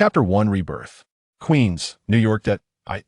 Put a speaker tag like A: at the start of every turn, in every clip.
A: Chapter 1 Rebirth. Queens, New York.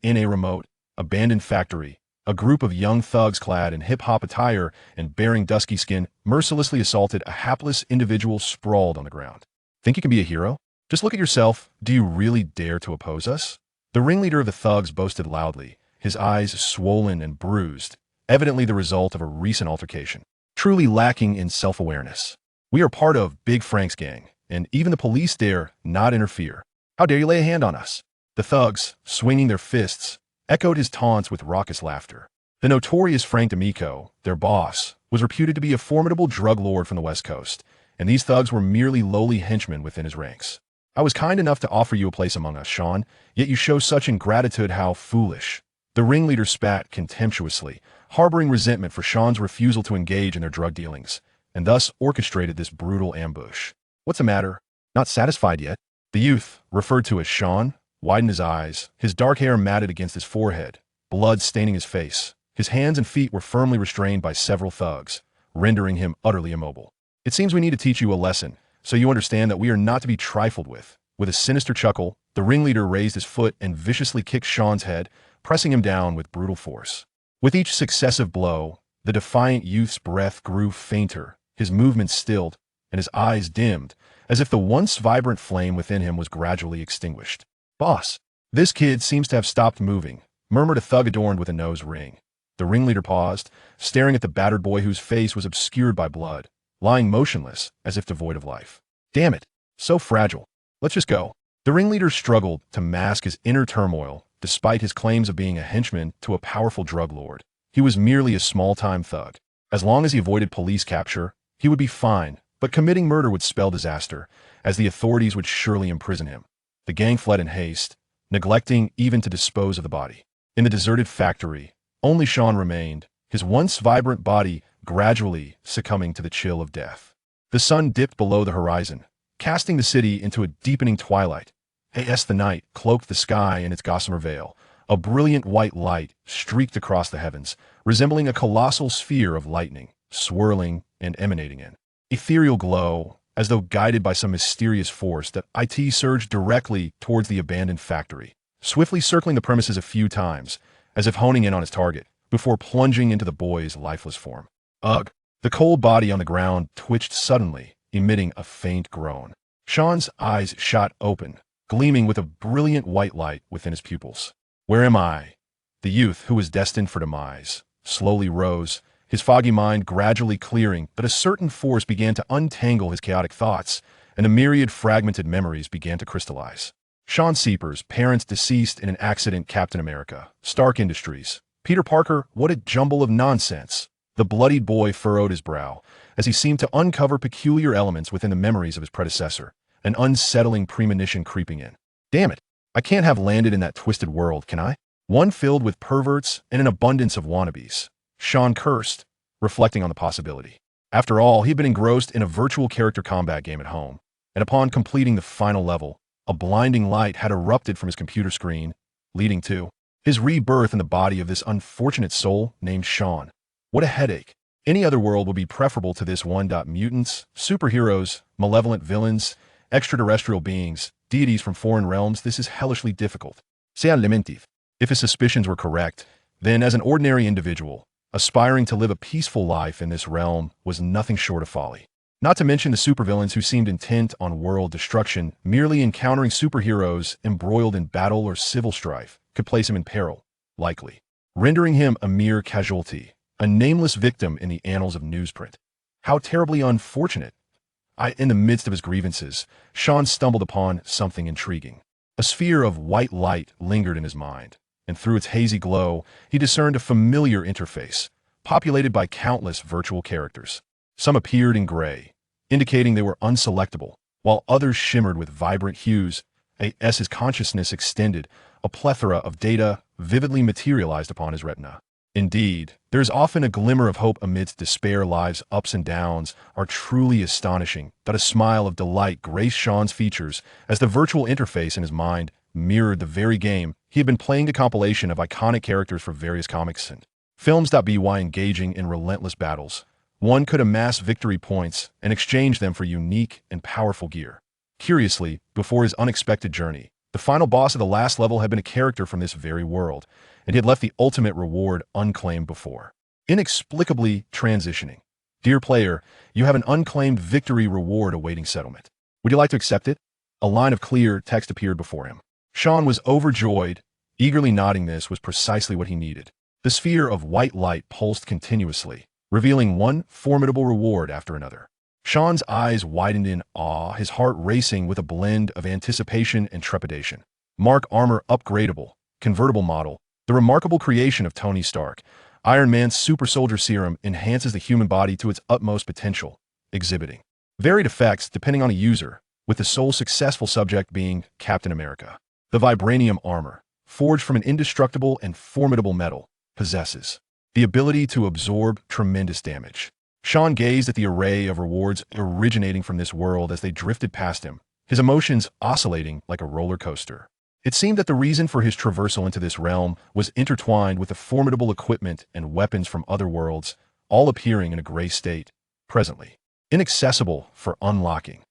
A: In a remote, abandoned factory, a group of young thugs clad in hip-hop attire and bearing dusky skin mercilessly assaulted a hapless individual sprawled on the ground. Think you can be a hero? Just look at yourself. Do you really dare to oppose us? The ringleader of the thugs boasted loudly, his eyes swollen and bruised, evidently the result of a recent altercation. Truly lacking in self-awareness. We are part of Big Frank's gang, and even the police dare not interfere. How dare you lay a hand on us? The thugs, swinging their fists, echoed his taunts with raucous laughter. The notorious Frank D'Amico, their boss, was reputed to be a formidable drug lord from the West Coast, and these thugs were merely lowly henchmen within his ranks. I was kind enough to offer you a place among us, Sean, yet you show such ingratitude. How foolish. The ringleader spat contemptuously, harboring resentment for Sean's refusal to engage in their drug dealings, and thus orchestrated this brutal ambush. What's the matter? Not satisfied yet? The youth, referred to as Sean, widened his eyes, his dark hair matted against his forehead, blood staining his face. His hands and feet were firmly restrained by several thugs, rendering him utterly immobile. It seems we need to teach you a lesson, so you understand that we are not to be trifled with. With a sinister chuckle, the ringleader raised his foot and viciously kicked Sean's head, pressing him down with brutal force. With each successive blow, the defiant youth's breath grew fainter, his movements stilled, and his eyes dimmed, as if the once vibrant flame within him was gradually extinguished. "Boss, this kid seems to have stopped moving," murmured a thug adorned with a nose ring. The ringleader paused, staring at the battered boy whose face was obscured by blood, lying motionless, as if devoid of life. "Damn it, so fragile. Let's just go." The ringleader struggled to mask his inner turmoil, despite his claims of being a henchman to a powerful drug lord. He was merely a small-time thug. As long as he avoided police capture, he would be fine, but committing murder would spell disaster, as the authorities would surely imprison him. The gang fled in haste, neglecting even to dispose of the body. In the deserted factory, only Sean remained, his once vibrant body gradually succumbing to the chill of death. The sun dipped below the horizon, casting the city into a deepening twilight. The night cloaked the sky in its gossamer veil. A brilliant white light streaked across the heavens, resembling a colossal sphere of lightning, swirling and emanating in ethereal glow, as though guided by some mysterious force. That it surged directly towards the abandoned factory, swiftly circling the premises a few times, as if honing in on its target, before plunging into the boy's lifeless form. Ugh! The cold body on the ground twitched suddenly, emitting a faint groan. Sean's eyes shot open, gleaming with a brilliant white light within his pupils. "Where am I?" The youth, who was destined for demise, slowly rose, his foggy mind gradually clearing, but a certain force began to untangle his chaotic thoughts, and the myriad fragmented memories began to crystallize. Sean Seepers, parents deceased in an accident. Captain America, Stark Industries. Peter Parker, what a jumble of nonsense. The bloodied boy furrowed his brow, as he seemed to uncover peculiar elements within the memories of his predecessor, an unsettling premonition creeping in. "Damn it, I can't have landed in that twisted world, can I? One filled with perverts and an abundance of wannabes." Sean cursed, reflecting on the possibility. After all, he had been engrossed in a virtual character combat game at home, and upon completing the final level, a blinding light had erupted from his computer screen, leading to his rebirth in the body of this unfortunate soul named Sean. What a headache. Any other world would be preferable to this one. Mutants, superheroes, malevolent villains, extraterrestrial beings, deities from foreign realms. This is hellishly difficult. Sea lamentive. If his suspicions were correct, then as an ordinary individual, aspiring to live a peaceful life in this realm was nothing short of folly. Not to mention the supervillains who seemed intent on world destruction. Merely encountering superheroes embroiled in battle or civil strife could place him in peril, likely, rendering him a mere casualty, a nameless victim in the annals of newsprint. How terribly unfortunate. In the midst of his grievances, Sean stumbled upon something intriguing. A sphere of white light lingered in his mind, and through its hazy glow, he discerned a familiar interface, populated by countless virtual characters. Some appeared in gray, indicating they were unselectable, while others shimmered with vibrant hues. As his consciousness extended, a plethora of data vividly materialized upon his retina. Indeed, there is often a glimmer of hope amidst despair. Life's ups and downs are truly astonishing. That a smile of delight graced Sean's features as the virtual interface in his mind mirrored the very game he had been playing. A compilation of iconic characters for various comics and films. By engaging in relentless battles, one could amass victory points and exchange them for unique and powerful gear. Curiously, before his unexpected journey, the final boss of the last level had been a character from this very world, and he had left the ultimate reward unclaimed before. Inexplicably transitioning. Dear player, you have an unclaimed victory reward awaiting settlement. Would you like to accept it? A line of clear text appeared before him. Sean was overjoyed. Eagerly nodding, this was precisely what he needed. The sphere of white light pulsed continuously, revealing one formidable reward after another. Sean's eyes widened in awe, his heart racing with a blend of anticipation and trepidation. Mark Armor Upgradable, Convertible Model, the remarkable creation of Tony Stark. Iron Man's Super Soldier Serum enhances the human body to its utmost potential, exhibiting varied effects depending on a user, with the sole successful subject being Captain America. The Vibranium Armor, forged from an indestructible and formidable metal, possesses the ability to absorb tremendous damage. Sean gazed at the array of rewards originating from this world as they drifted past him, his emotions oscillating like a roller coaster. It seemed that the reason for his traversal into this realm was intertwined with the formidable equipment and weapons from other worlds, all appearing in a gray state, presently inaccessible for unlocking.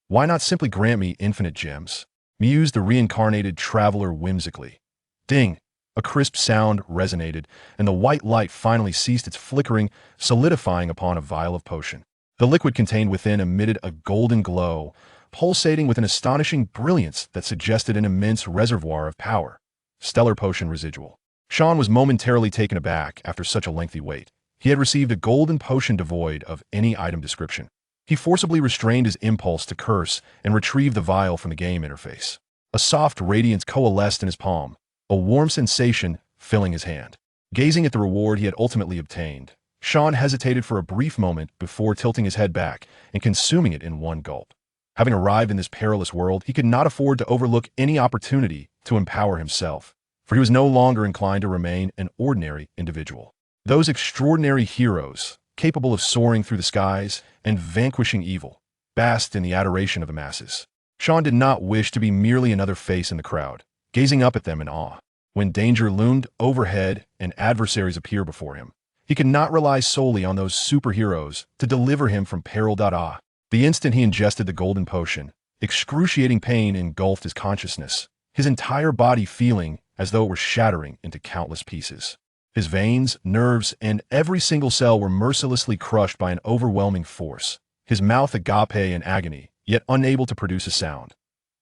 A: Why not simply grant me infinite gems? Mused the reincarnated traveler whimsically. Ding! A crisp sound resonated, and the white light finally ceased its flickering, solidifying upon a vial of potion. The liquid contained within emitted a golden glow, pulsating with an astonishing brilliance that suggested an immense reservoir of power. Stellar Potion Residual. Sean was momentarily taken aback after such a lengthy wait. He had received a golden potion devoid of any item description. He forcibly restrained his impulse to curse and retrieve the vial from the game interface. A soft radiance coalesced in his palm, a warm sensation filling his hand. Gazing at the reward he had ultimately obtained, Sean hesitated for a brief moment before tilting his head back and consuming it in one gulp. Having arrived in this perilous world, he could not afford to overlook any opportunity to empower himself, for he was no longer inclined to remain an ordinary individual. Those extraordinary heroes, capable of soaring through the skies and vanquishing evil, basked in the adoration of the masses. Sean did not wish to be merely another face in the crowd, gazing up at them in awe. When danger loomed overhead and adversaries appear before him, he could not rely solely on those superheroes to deliver him from peril. The instant he ingested the golden potion, excruciating pain engulfed his consciousness, his entire body feeling as though it were shattering into countless pieces. His veins, nerves, and every single cell were mercilessly crushed by an overwhelming force, his mouth agape in agony, yet unable to produce a sound.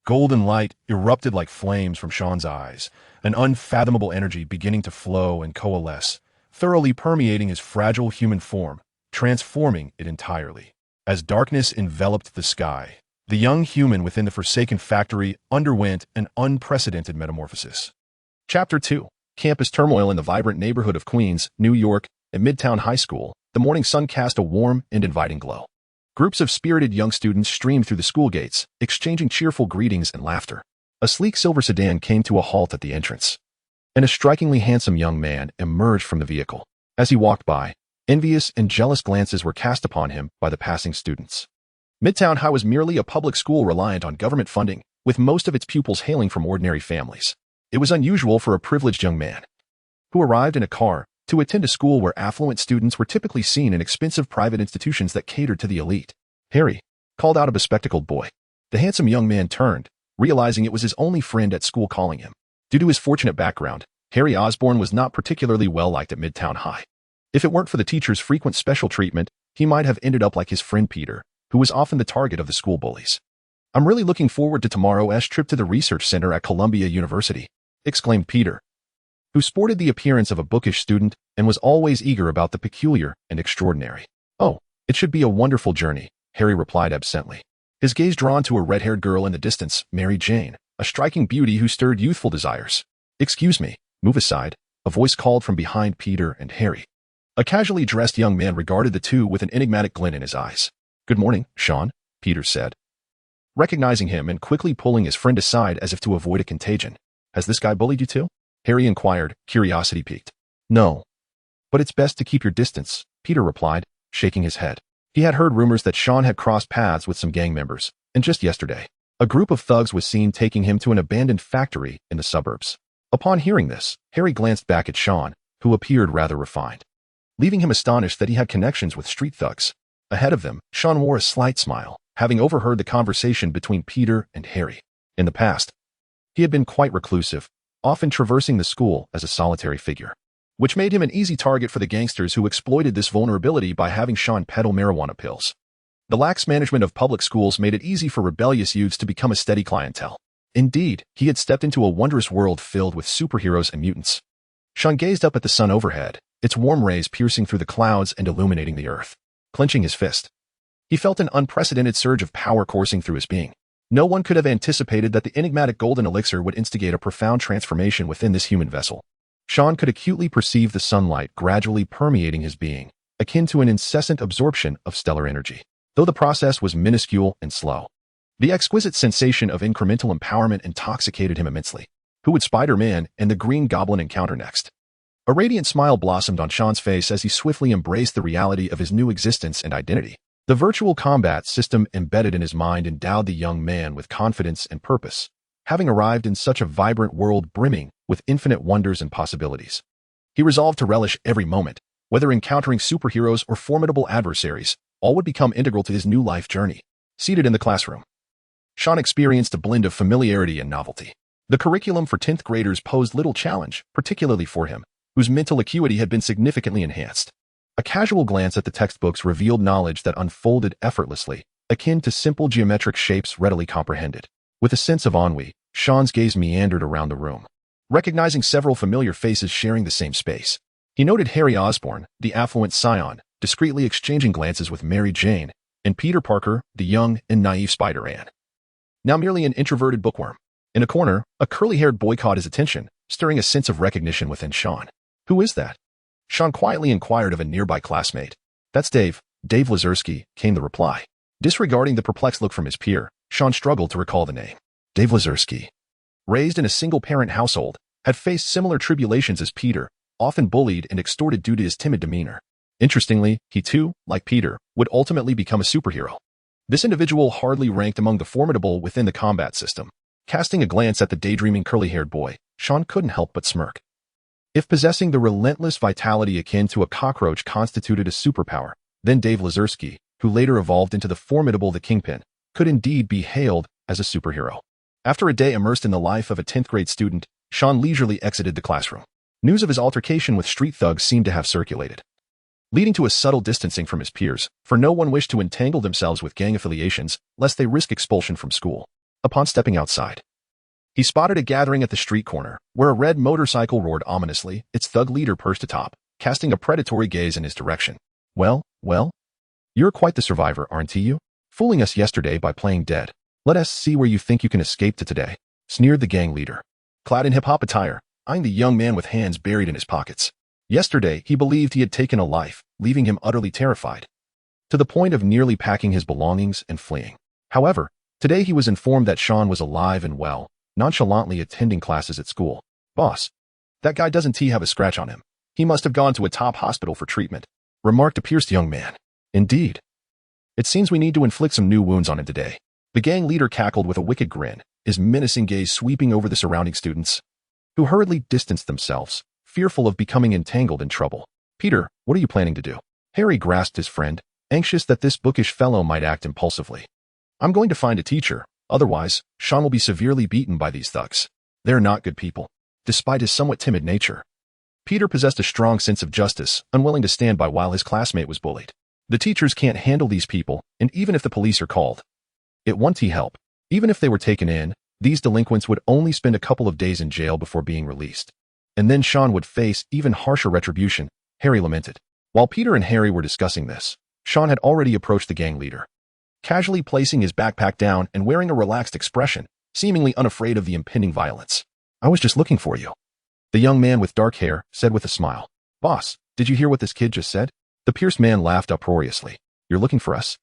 A: Golden light erupted like flames from Sean's eyes, an unfathomable energy beginning to flow and coalesce, thoroughly permeating his fragile human form, transforming it entirely. As darkness enveloped the sky, the young human within the Forsaken Factory underwent an unprecedented metamorphosis. Chapter 2. Campus turmoil in the vibrant neighborhood of Queens, New York, at Midtown High School. The morning sun cast a warm and inviting glow. Groups of spirited young students streamed through the school gates, exchanging cheerful greetings and laughter. A sleek silver sedan came to a halt at the entrance, and a strikingly handsome young man emerged from the vehicle. As he walked by, envious and jealous glances were cast upon him by the passing students. Midtown High was merely a public school reliant on government funding, with most of its pupils hailing from ordinary families. It was unusual for a privileged young man who arrived in a car to attend a school where affluent students were typically seen in expensive private institutions that catered to the elite. "Harry," called out a bespectacled boy. The handsome young man turned, realizing it was his only friend at school calling him. Due to his fortunate background, Harry Osborne was not particularly well-liked at Midtown High. If it weren't for the teacher's frequent special treatment, he might have ended up like his friend Peter, who was often the target of the school bullies. "I'm really looking forward to tomorrow's trip to the research center at Columbia University," exclaimed Peter, who sported the appearance of a bookish student and was always eager about the peculiar and extraordinary. "Oh, it should be a wonderful journey," Harry replied absently, his gaze drawn to a red-haired girl in the distance, Mary Jane, a striking beauty who stirred youthful desires. "Excuse me, move aside," a voice called from behind Peter and Harry. A casually dressed young man regarded the two with an enigmatic glint in his eyes. "Good morning, Sean," Peter said, recognizing him and quickly pulling his friend aside as if to avoid a contagion. "Has this guy bullied you too?" Harry inquired, curiosity piqued. "No. But it's best to keep your distance," Peter replied, shaking his head. He had heard rumors that Sean had crossed paths with some gang members, and just yesterday, a group of thugs was seen taking him to an abandoned factory in the suburbs. Upon hearing this, Harry glanced back at Sean, who appeared rather refined, leaving him astonished that he had connections with street thugs. Ahead of them, Sean wore a slight smile, having overheard the conversation between Peter and Harry. In the past, he had been quite reclusive, often traversing the school as a solitary figure, which made him an easy target for the gangsters who exploited this vulnerability by having Sean peddle marijuana pills. The lax management of public schools made it easy for rebellious youths to become a steady clientele. Indeed, he had stepped into a wondrous world filled with superheroes and mutants. Sean gazed up at the sun overhead, its warm rays piercing through the clouds and illuminating the earth. Clenching his fist, he felt an unprecedented surge of power coursing through his being. No one could have anticipated that the enigmatic golden elixir would instigate a profound transformation within this human vessel. Sean could acutely perceive the sunlight gradually permeating his being, akin to an incessant absorption of stellar energy. Though the process was minuscule and slow, the exquisite sensation of incremental empowerment intoxicated him immensely. Who would Spider-Man and the Green Goblin encounter next? A radiant smile blossomed on Sean's face as he swiftly embraced the reality of his new existence and identity. The virtual combat system embedded in his mind endowed the young man with confidence and purpose, having arrived in such a vibrant world brimming with infinite wonders and possibilities. He resolved to relish every moment, whether encountering superheroes or formidable adversaries. All would become integral to his new life journey. Seated in the classroom, Sean experienced a blend of familiarity and novelty. The curriculum for 10th graders posed little challenge, particularly for him, whose mental acuity had been significantly enhanced. A casual glance at the textbooks revealed knowledge that unfolded effortlessly, akin to simple geometric shapes readily comprehended. With a sense of ennui, Sean's gaze meandered around the room, recognizing several familiar faces sharing the same space. He noted Harry Osborn, the affluent scion, discreetly exchanging glances with Mary Jane, and Peter Parker, the young and naive Spider-Man, now merely an introverted bookworm. In a corner, a curly-haired boy caught his attention, stirring a sense of recognition within Sean. Who is that? Sean quietly inquired of a nearby classmate. That's Dave Lazursky, came the reply. Disregarding the perplexed look from his peer, Sean struggled to recall the name. Dave Lazursky, raised in a single-parent household, had faced similar tribulations as Peter, often bullied and extorted due to his timid demeanor. Interestingly, he too, like Peter, would ultimately become a superhero. This individual hardly ranked among the formidable within the combat system. Casting a glance at the daydreaming curly-haired boy, Sean couldn't help but smirk. If possessing the relentless vitality akin to a cockroach constituted a superpower, then Dave Lazursky, who later evolved into the formidable The Kingpin, could indeed be hailed as a superhero. After a day immersed in the life of a 10th grade student, Sean leisurely exited the classroom. News of his altercation with street thugs seemed to have circulated, leading to a subtle distancing from his peers, for no one wished to entangle themselves with gang affiliations, lest they risk expulsion from school. Upon stepping outside, he spotted a gathering at the street corner, where a red motorcycle roared ominously, its thug leader perched atop, casting a predatory gaze in his direction. Well, you're quite the survivor, aren't you? Fooling us yesterday by playing dead. Let us see where you think you can escape to today, sneered the gang leader. Clad in hip-hop attire, eyeing the young man with hands buried in his pockets. Yesterday, he believed he had taken a life, leaving him utterly terrified, to the point of nearly packing his belongings and fleeing. However, today he was informed that Sean was alive and well, nonchalantly attending classes at school. Boss, that guy doesn't have a scratch on him. He must have gone to a top hospital for treatment, remarked a pierced young man. Indeed. It seems we need to inflict some new wounds on him today. The gang leader cackled with a wicked grin, his menacing gaze sweeping over the surrounding students, who hurriedly distanced themselves, fearful of becoming entangled in trouble. Peter, what are you planning to do? Harry grasped his friend, anxious that this bookish fellow might act impulsively. I'm going to find a teacher, otherwise, Sean will be severely beaten by these thugs. They're not good people, despite his somewhat timid nature. Peter possessed a strong sense of justice, unwilling to stand by while his classmate was bullied. The teachers can't handle these people, and even if the police are called, it won't help. Even if they were taken in, these delinquents would only spend a couple of days in jail before being released. And then Sean would face even harsher retribution, Harry lamented. While Peter and Harry were discussing this, Sean had already approached the gang leader, casually placing his backpack down and wearing a relaxed expression, seemingly unafraid of the impending violence. I was just looking for you, the young man with dark hair said with a smile. Boss, did you hear what this kid just said? The pierced man laughed uproariously. You're looking for us?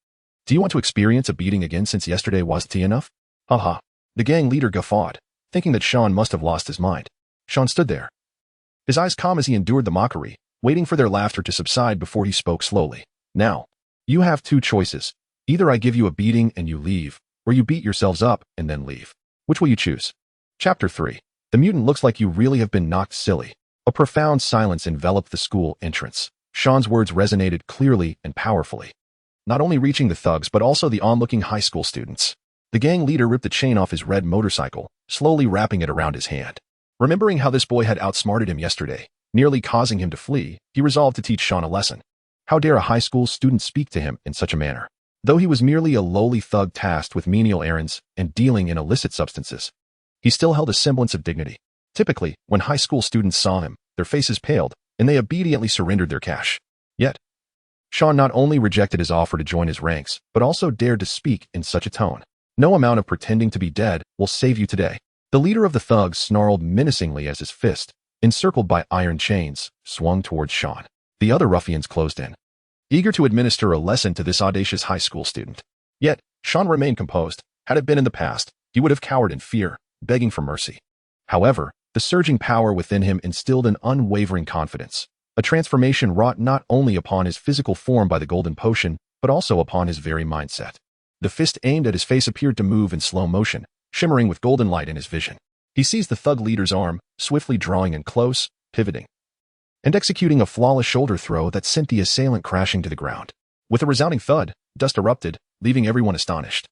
A: Do you want to experience a beating again since yesterday wasn't enough? Haha. The gang leader guffawed, thinking that Sean must have lost his mind. Sean stood there, his eyes calm as he endured the mockery, waiting for their laughter to subside before he spoke slowly. Now, you have two choices. Either I give you a beating and you leave, or you beat yourselves up and then leave. Which will you choose? Chapter 3. The mutant looks like you really have been knocked silly. A profound silence enveloped the school entrance. Sean's words resonated clearly and powerfully, not only reaching the thugs but also the onlooking high school students. The gang leader ripped the chain off his red motorcycle, slowly wrapping it around his hand. Remembering how this boy had outsmarted him yesterday, nearly causing him to flee, he resolved to teach Sean a lesson. How dare a high school student speak to him in such a manner? Though he was merely a lowly thug tasked with menial errands and dealing in illicit substances, he still held a semblance of dignity. Typically, when high school students saw him, their faces paled, and they obediently surrendered their cash. Yet, Sean not only rejected his offer to join his ranks, but also dared to speak in such a tone. No amount of pretending to be dead will save you today. The leader of the thugs snarled menacingly as his fist, encircled by iron chains, swung towards Sean. The other ruffians closed in, eager to administer a lesson to this audacious high school student. Yet, Sean remained composed. Had it been in the past, he would have cowered in fear, begging for mercy. However, the surging power within him instilled an unwavering confidence, a transformation wrought not only upon his physical form by the golden potion, but also upon his very mindset. The fist aimed at his face appeared to move in slow motion, shimmering with golden light in his vision. He seized the thug leader's arm, swiftly drawing in close, pivoting, and executing a flawless shoulder throw that sent the assailant crashing to the ground. With a resounding thud, dust erupted, leaving everyone astonished.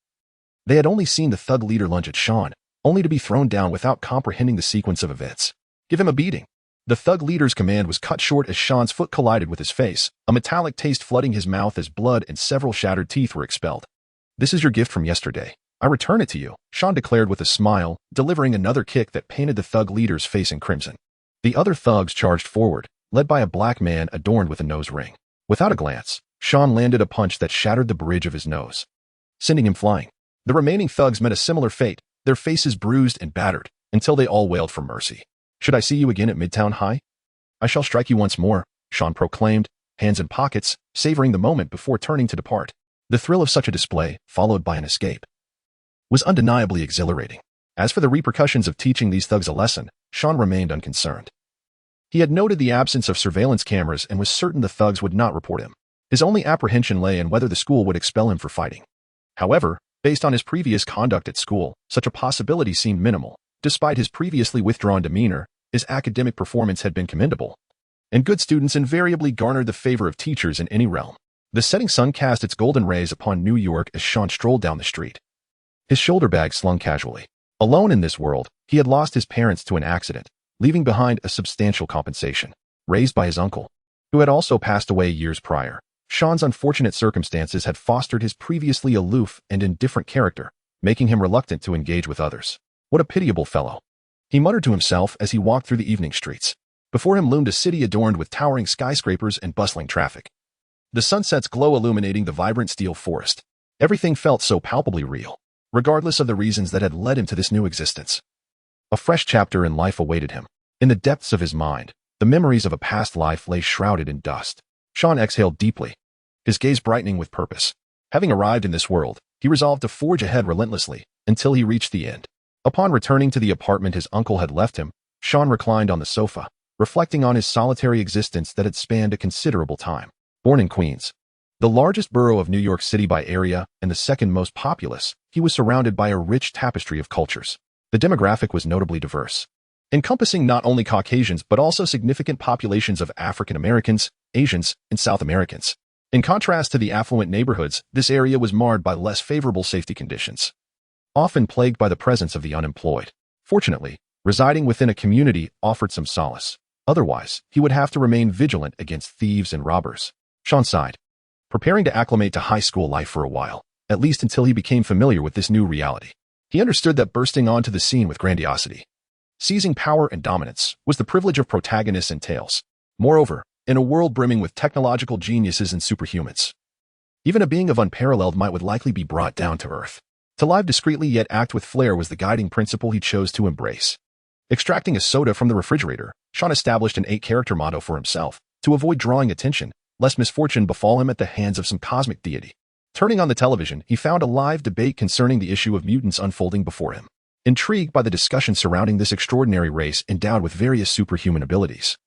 A: They had only seen the thug leader lunge at Sean, only to be thrown down without comprehending the sequence of events. Give him a beating. The thug leader's command was cut short as Sean's foot collided with his face, a metallic taste flooding his mouth as blood and several shattered teeth were expelled. This is your gift from yesterday. I return it to you, Sean declared with a smile, delivering another kick that painted the thug leader's face in crimson. The other thugs charged forward, led by a black man adorned with a nose ring. Without a glance, Sean landed a punch that shattered the bridge of his nose, sending him flying. The remaining thugs met a similar fate, their faces bruised and battered, until they all wailed for mercy. Should I see you again at Midtown High? I shall strike you once more, Sean proclaimed, hands in pockets, savoring the moment before turning to depart. The thrill of such a display, followed by an escape, was undeniably exhilarating. As for the repercussions of teaching these thugs a lesson, Sean remained unconcerned. He had noted the absence of surveillance cameras and was certain the thugs would not report him. His only apprehension lay in whether the school would expel him for fighting. However, based on his previous conduct at school, such a possibility seemed minimal. Despite his previously withdrawn demeanor, his academic performance had been commendable, and good students invariably garnered the favor of teachers in any realm. The setting sun cast its golden rays upon New York as Sean strolled down the street, his shoulder bag slung casually. Alone in this world, he had lost his parents to an accident, leaving behind a substantial compensation, raised by his uncle, who had also passed away years prior. Sean's unfortunate circumstances had fostered his previously aloof and indifferent character, making him reluctant to engage with others. What a pitiable fellow, he muttered to himself as he walked through the evening streets. Before him loomed a city adorned with towering skyscrapers and bustling traffic, the sunset's glow illuminating the vibrant steel forest. Everything felt so palpably real, regardless of the reasons that had led him to this new existence. A fresh chapter in life awaited him. In the depths of his mind, the memories of a past life lay shrouded in dust. Sean exhaled deeply, his gaze brightening with purpose. Having arrived in this world, he resolved to forge ahead relentlessly until he reached the end. Upon returning to the apartment his uncle had left him, Sean reclined on the sofa, reflecting on his solitary existence that had spanned a considerable time. Born in Queens, the largest borough of New York City by area and the second most populous, he was surrounded by a rich tapestry of cultures. The demographic was notably diverse, encompassing not only Caucasians but also significant populations of African Americans, Asians, and South Americans. In contrast to the affluent neighborhoods, this area was marred by less favorable safety conditions, often plagued by the presence of the unemployed. Fortunately, residing within a community offered some solace. Otherwise, he would have to remain vigilant against thieves and robbers. Sean sighed, preparing to acclimate to high school life for a while, at least until he became familiar with this new reality. He understood that bursting onto the scene with grandiosity, seizing power and dominance, was the privilege of protagonists and tales. Moreover, in a world brimming with technological geniuses and superhumans, even a being of unparalleled might would likely be brought down to earth. To live discreetly yet act with flair was the guiding principle he chose to embrace. Extracting a soda from the refrigerator, Sean established an 8-character motto for himself, to avoid drawing attention, lest misfortune befall him at the hands of some cosmic deity. Turning on the television, he found a live debate concerning the issue of mutants unfolding before him. Intrigued by the discussion surrounding this extraordinary race endowed with various superhuman abilities,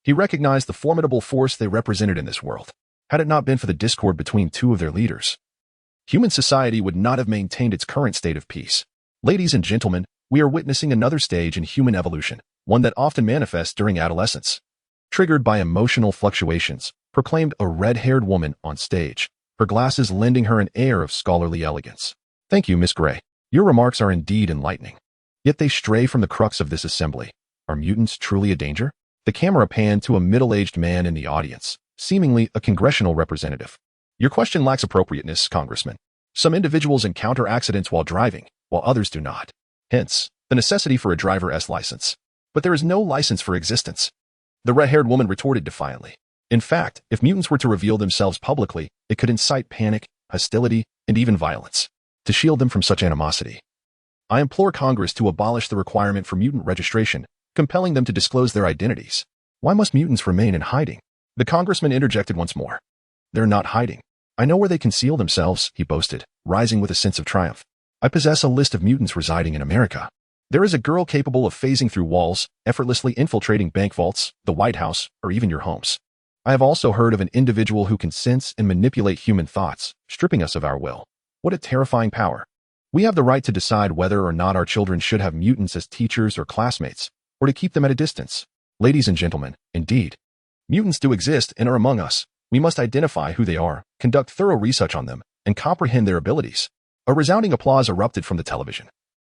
A: he recognized the formidable force they represented in this world. Had it not been for the discord between two of their leaders, human society would not have maintained its current state of peace. Ladies and gentlemen, we are witnessing another stage in human evolution, one that often manifests during adolescence. Triggered by emotional fluctuations, proclaimed a red-haired woman on stage. her glasses lending her an air of scholarly elegance. Thank you, Miss Gray. Your remarks are indeed enlightening. Yet they stray from the crux of this assembly. Are mutants truly a danger? The camera panned to a middle-aged man in the audience, seemingly a congressional representative. Your question lacks appropriateness, Congressman. Some individuals encounter accidents while driving, while others do not. Hence, the necessity for a driver's license. But there is no license for existence. The red-haired woman retorted defiantly. In fact, if mutants were to reveal themselves publicly, it could incite panic, hostility, and even violence. To shield them from such animosity, I implore Congress to abolish the requirement for mutant registration, compelling them to disclose their identities. Why must mutants remain in hiding? The congressman interjected once more. They're not hiding. I know where they conceal themselves, he boasted, rising with a sense of triumph. I possess a list of mutants residing in America. There is a girl capable of phasing through walls, effortlessly infiltrating bank vaults, the White House, or even your homes. I have also heard of an individual who can sense and manipulate human thoughts, stripping us of our will. What a terrifying power. We have the right to decide whether or not our children should have mutants as teachers or classmates, or to keep them at a distance. Ladies and gentlemen, indeed, mutants do exist and are among us. We must identify who they are, conduct thorough research on them, and comprehend their abilities. A resounding applause erupted from the television,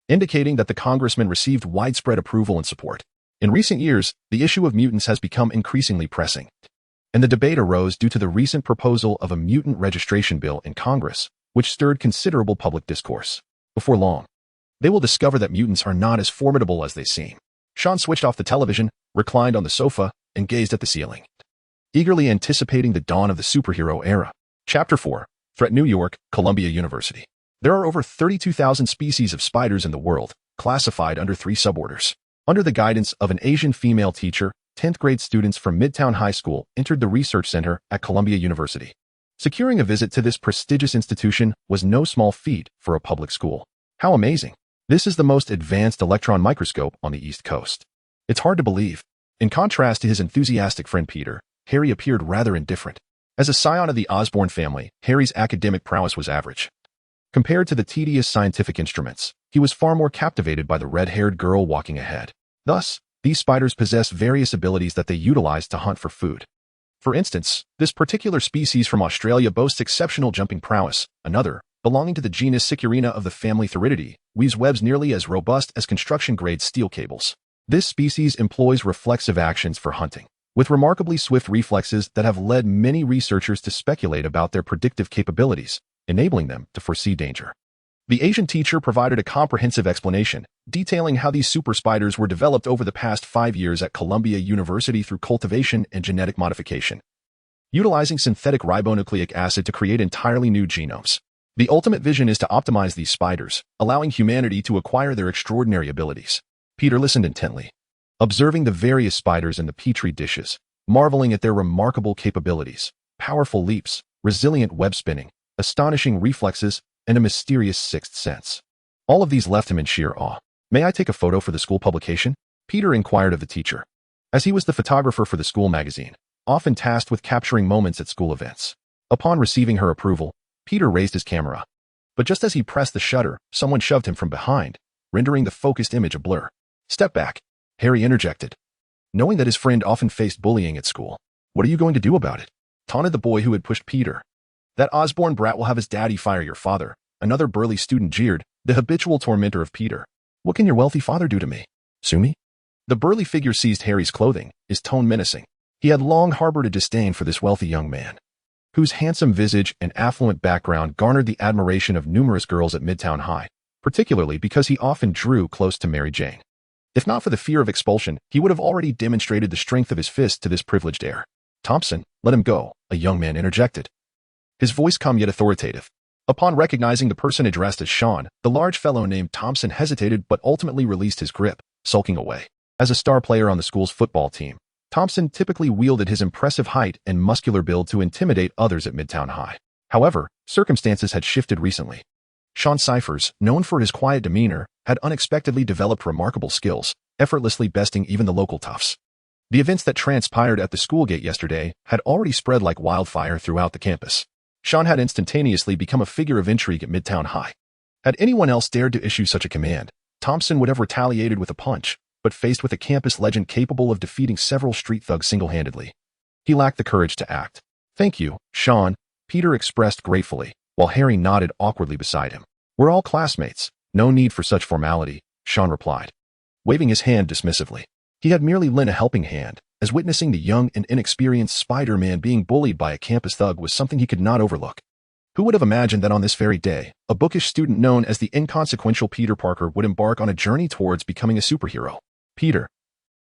A: indicating that the congressman received widespread approval and support. In recent years, the issue of mutants has become increasingly pressing, and the debate arose due to the recent proposal of a mutant registration bill in Congress, which stirred considerable public discourse. Before long, they will discover that mutants are not as formidable as they seem. Sean switched off the television, reclined on the sofa, and gazed at the ceiling, eagerly anticipating the dawn of the superhero era. Chapter 4. Threat. New York, Columbia University. There are over 32,000 species of spiders in the world, classified under 3 suborders. Under the guidance of an Asian female teacher, 10th grade students from Midtown High School entered the research center at Columbia University. Securing a visit to this prestigious institution was no small feat for a public school. How amazing! This is the most advanced electron microscope on the East Coast. It's hard to believe. In contrast to his enthusiastic friend Peter, Harry appeared rather indifferent. As a scion of the Osborne family, Harry's academic prowess was average. Compared to the tedious scientific instruments, he was far more captivated by the red-haired girl walking ahead. Thus, these spiders possess various abilities that they utilize to hunt for food. For instance, this particular species from Australia boasts exceptional jumping prowess. Another, belonging to the genus Sicurina of the family Therididae, weaves webs nearly as robust as construction-grade steel cables. This species employs reflexive actions for hunting, with remarkably swift reflexes that have led many researchers to speculate about their predictive capabilities, enabling them to foresee danger. The Asian teacher provided a comprehensive explanation, detailing how these super spiders were developed over the past 5 years at Columbia University through cultivation and genetic modification, utilizing synthetic ribonucleic acid to create entirely new genomes. The ultimate vision is to optimize these spiders, allowing humanity to acquire their extraordinary abilities. Peter listened intently, observing the various spiders in the petri dishes, marveling at their remarkable capabilities, powerful leaps, resilient web spinning, astonishing reflexes, and a mysterious sixth sense. All of these left him in sheer awe. May I take a photo for the school publication? Peter inquired of the teacher, as he was the photographer for the school magazine, often tasked with capturing moments at school events. Upon receiving her approval, Peter raised his camera. But just as he pressed the shutter, someone shoved him from behind, rendering the focused image a blur. Step back, Harry interjected, knowing that his friend often faced bullying at school. What are you going to do about it? Taunted the boy who had pushed Peter. That Osborne brat will have his daddy fire your father, another burly student jeered, the habitual tormentor of Peter. What can your wealthy father do to me? Sue me? The burly figure seized Harry's clothing, his tone menacing. He had long harbored a disdain for this wealthy young man, whose handsome visage and affluent background garnered the admiration of numerous girls at Midtown High, particularly because he often drew close to Mary Jane. If not for the fear of expulsion, he would have already demonstrated the strength of his fist to this privileged heir. Thompson, let him go, a young man interjected, his voice calm yet authoritative. Upon recognizing the person addressed as Sean, the large fellow named Thompson hesitated but ultimately released his grip, sulking away. As a star player on the school's football team, Thompson typically wielded his impressive height and muscular build to intimidate others at Midtown High. However, circumstances had shifted recently. Sean Cyphers, known for his quiet demeanor, had unexpectedly developed remarkable skills, effortlessly besting even the local toughs. The events that transpired at the school gate yesterday had already spread like wildfire throughout the campus. Sean had instantaneously become a figure of intrigue at Midtown High. Had anyone else dared to issue such a command, Thompson would have retaliated with a punch, but faced with a campus legend capable of defeating several street thugs single-handedly, he lacked the courage to act. Thank you, Sean, Peter expressed gratefully, while Harry nodded awkwardly beside him. "We're all classmates. No need for such formality," Sean replied, waving his hand dismissively. He had merely lent a helping hand, as witnessing the young and inexperienced Spider-Man being bullied by a campus thug was something he could not overlook. Who would have imagined that on this very day, a bookish student known as the inconsequential Peter Parker would embark on a journey towards becoming a superhero? "Peter,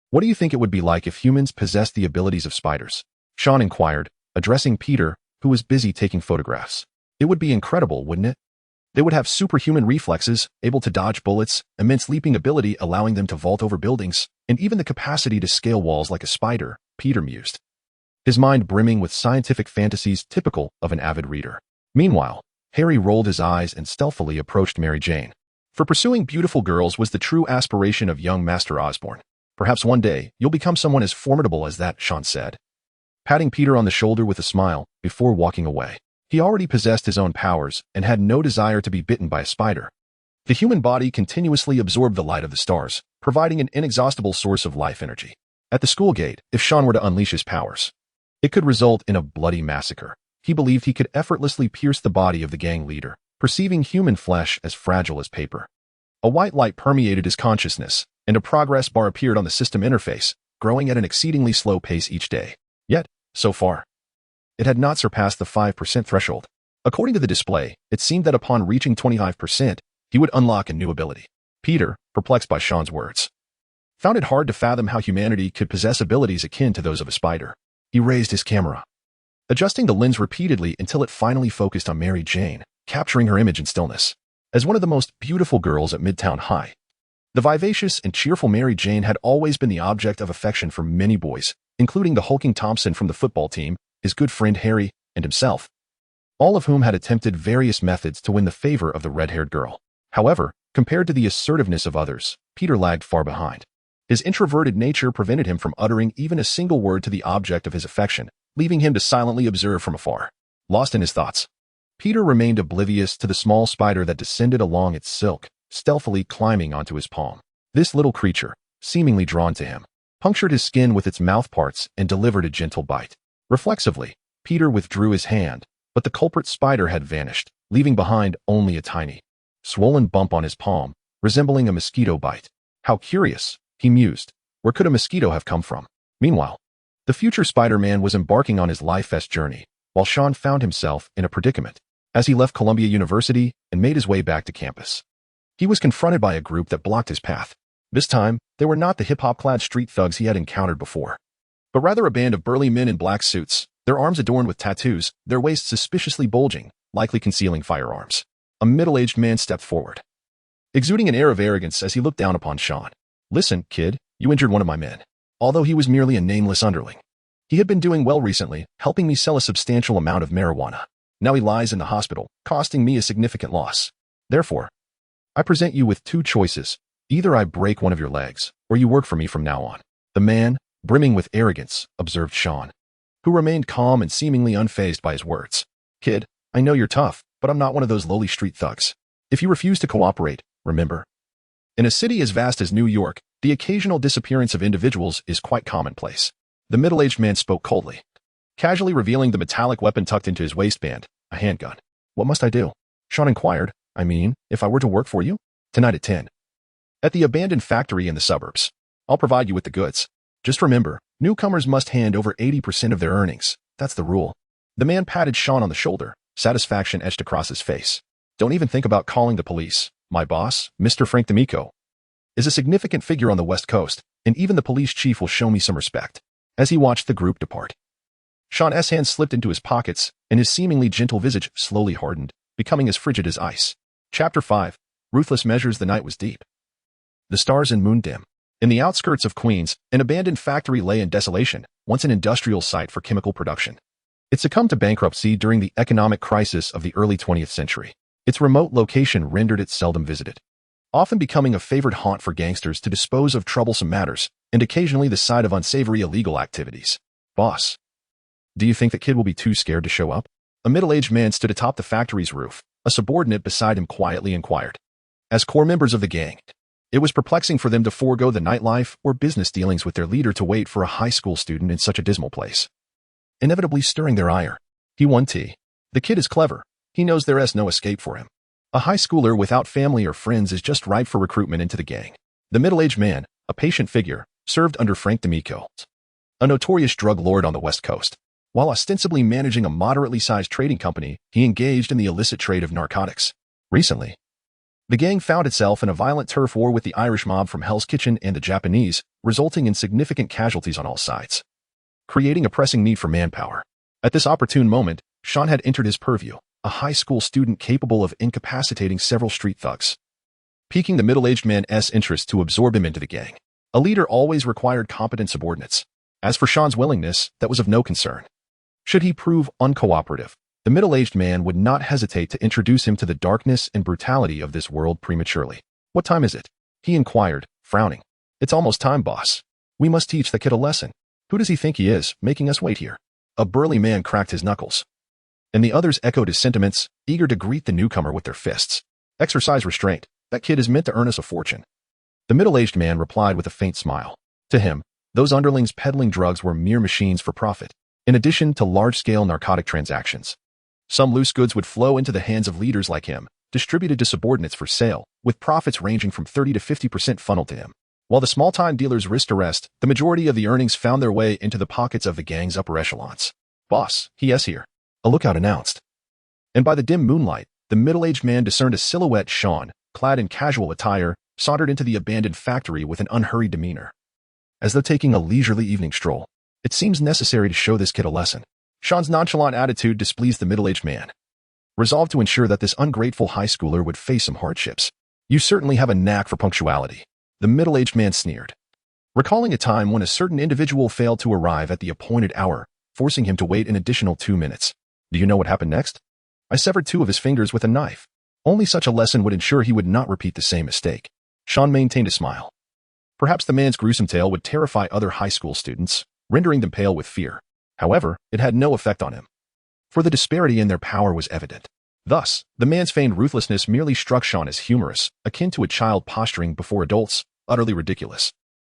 A: what do you think it would be like if humans possessed the abilities of spiders?" Sean inquired, addressing Peter, who was busy taking photographs. "It would be incredible, wouldn't it? They would have superhuman reflexes, able to dodge bullets, immense leaping ability allowing them to vault over buildings, and even the capacity to scale walls like a spider," Peter mused, his mind brimming with scientific fantasies typical of an avid reader. Meanwhile, Harry rolled his eyes and stealthily approached Mary Jane. For pursuing beautiful girls was the true aspiration of young Master Osborn. "Perhaps one day, you'll become someone as formidable as that," Sean said, patting Peter on the shoulder with a smile before walking away. He already possessed his own powers and had no desire to be bitten by a spider. The human body continuously absorbed the light of the stars, providing an inexhaustible source of life energy. At the school gate, if Sean were to unleash his powers, it could result in a bloody massacre. He believed he could effortlessly pierce the body of the gang leader, perceiving human flesh as fragile as paper. A white light permeated his consciousness, and a progress bar appeared on the system interface, growing at an exceedingly slow pace each day. Yet, so far, it had not surpassed the 5% threshold. According to the display, it seemed that upon reaching 25%, he would unlock a new ability. Peter, perplexed by Sean's words, found it hard to fathom how humanity could possess abilities akin to those of a spider. He raised his camera, adjusting the lens repeatedly until it finally focused on Mary Jane, capturing her image in stillness. As one of the most beautiful girls at Midtown High, the vivacious and cheerful Mary Jane had always been the object of affection for many boys, including the hulking Thompson from the football team, his good friend Harry, and himself, all of whom had attempted various methods to win the favor of the red-haired girl. However, compared to the assertiveness of others, Peter lagged far behind. His introverted nature prevented him from uttering even a single word to the object of his affection, leaving him to silently observe from afar. Lost in his thoughts, Peter remained oblivious to the small spider that descended along its silk, stealthily climbing onto his palm. This little creature, seemingly drawn to him, punctured his skin with its mouth parts and delivered a gentle bite. Reflexively, Peter withdrew his hand, but the culprit spider had vanished, leaving behind only a tiny, swollen bump on his palm, resembling a mosquito bite. How curious, he mused. Where could a mosquito have come from? Meanwhile, the future Spider-Man was embarking on his life-vest journey, while Sean found himself in a predicament. As he left Columbia University and made his way back to campus, he was confronted by a group that blocked his path. This time, they were not the hip-hop-clad street thugs he had encountered before, but rather a band of burly men in black suits, their arms adorned with tattoos, their waists suspiciously bulging, likely concealing firearms. A middle-aged man stepped forward, exuding an air of arrogance as he looked down upon Sean. "Listen, kid, you injured one of my men." Although he was merely a nameless underling, he had been doing well recently, helping me sell a substantial amount of marijuana. Now he lies in the hospital, costing me a significant loss. Therefore, I present you with two choices. Either I break one of your legs, or you work for me from now on. The man, brimming with arrogance, observed Sean, who remained calm and seemingly unfazed by his words. "Kid, I know you're tough, but I'm not one of those lowly street thugs. If you refuse to cooperate, remember, in a city as vast as New York, the occasional disappearance of individuals is quite commonplace." The middle-aged man spoke coldly, casually revealing the metallic weapon tucked into his waistband, a handgun. "What must I do?" Sean inquired. "I mean, if I were to work for you? Tonight at 10. At the abandoned factory in the suburbs. I'll provide you with the goods. Just remember, newcomers must hand over 80% of their earnings. That's the rule." The man patted Sean on the shoulder, satisfaction etched across his face. "Don't even think about calling the police. My boss, Mr. Frank D'Amico, is a significant figure on the West Coast, and even the police chief will show me some respect." As he watched the group depart, Sean's hands slipped into his pockets, and his seemingly gentle visage slowly hardened, becoming as frigid as ice. Chapter 5. Ruthless Measures. The night was deep, the stars and moon dim. In the outskirts of Queens, an abandoned factory lay in desolation, once an industrial site for chemical production. It succumbed to bankruptcy during the economic crisis of the early 20th century. Its remote location rendered it seldom visited, often becoming a favored haunt for gangsters to dispose of troublesome matters, and occasionally the site of unsavory illegal activities. "Boss, do you think the kid will be too scared to show up?" A middle-aged man stood atop the factory's roof. A subordinate beside him quietly inquired. As core members of the gang, it was perplexing for them to forego the nightlife or business dealings with their leader to wait for a high school student in such a dismal place, inevitably stirring their ire. He won tea. The kid is clever. He knows there is no escape for him. A high schooler without family or friends is just ripe for recruitment into the gang. The middle-aged man, a patient figure, served under Frank D'Amico, a notorious drug lord on the West Coast. While ostensibly managing a moderately sized trading company, he engaged in the illicit trade of narcotics. Recently, the gang found itself in a violent turf war with the Irish mob from Hell's Kitchen and the Japanese, resulting in significant casualties on all sides, creating a pressing need for manpower. At this opportune moment, Sean had entered his purview, a high school student capable of incapacitating several street thugs, piquing the middle-aged man's interest to absorb him into the gang. A leader always required competent subordinates. As for Sean's willingness, that was of no concern. Should he prove uncooperative, the middle-aged man would not hesitate to introduce him to the darkness and brutality of this world prematurely. "What time is it?" he inquired, frowning. "It's almost time, boss. We must teach the kid a lesson. Who does he think he is, making us wait here?" A burly man cracked his knuckles, and the others echoed his sentiments, eager to greet the newcomer with their fists. "Exercise restraint. That kid is meant to earn us a fortune." The middle-aged man replied with a faint smile. To him, those underlings peddling drugs were mere machines for profit, in addition to large-scale narcotic transactions. Some loose goods would flow into the hands of leaders like him, distributed to subordinates for sale, with profits ranging from 30 to 50% funneled to him. While the small-time dealers risked arrest, the majority of the earnings found their way into the pockets of the gang's upper echelons. "Boss, he is here," a lookout announced. And by the dim moonlight, the middle-aged man discerned a silhouette Sean, clad in casual attire, sauntered into the abandoned factory with an unhurried demeanor, as though taking a leisurely evening stroll. "It seems necessary to show this kid a lesson." Sean's nonchalant attitude displeased the middle-aged man, resolved to ensure that this ungrateful high schooler would face some hardships. "You certainly have a knack for punctuality," the middle-aged man sneered, recalling a time when a certain individual failed to arrive at the appointed hour, forcing him to wait an additional 2 minutes. "Do you know what happened next?" "I severed 2 of his fingers with a knife." Only such a lesson would ensure he would not repeat the same mistake. Sean maintained a smile. Perhaps the man's gruesome tale would terrify other high school students, rendering them pale with fear. However, it had no effect on him, for the disparity in their power was evident. Thus, the man's feigned ruthlessness merely struck Sean as humorous, akin to a child posturing before adults, utterly ridiculous.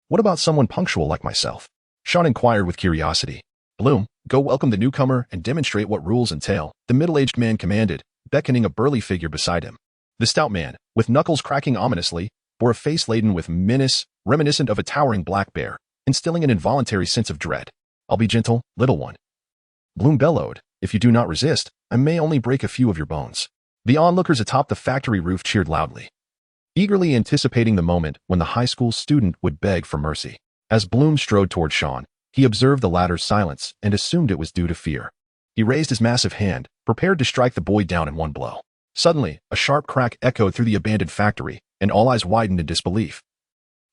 A: "What about someone punctual like myself?" Sean inquired with curiosity. "Bloom, go welcome the newcomer and demonstrate what rules entail," the middle-aged man commanded, beckoning a burly figure beside him. The stout man, with knuckles cracking ominously, bore a face laden with menace, reminiscent of a towering black bear, instilling an involuntary sense of dread. "I'll be gentle, little one," Bloom bellowed. "If you do not resist, I may only break a few of your bones." The onlookers atop the factory roof cheered loudly, eagerly anticipating the moment when the high school student would beg for mercy. As Bloom strode toward Sean, he observed the latter's silence and assumed it was due to fear. He raised his massive hand, prepared to strike the boy down in one blow. Suddenly, a sharp crack echoed through the abandoned factory, and all eyes widened in disbelief,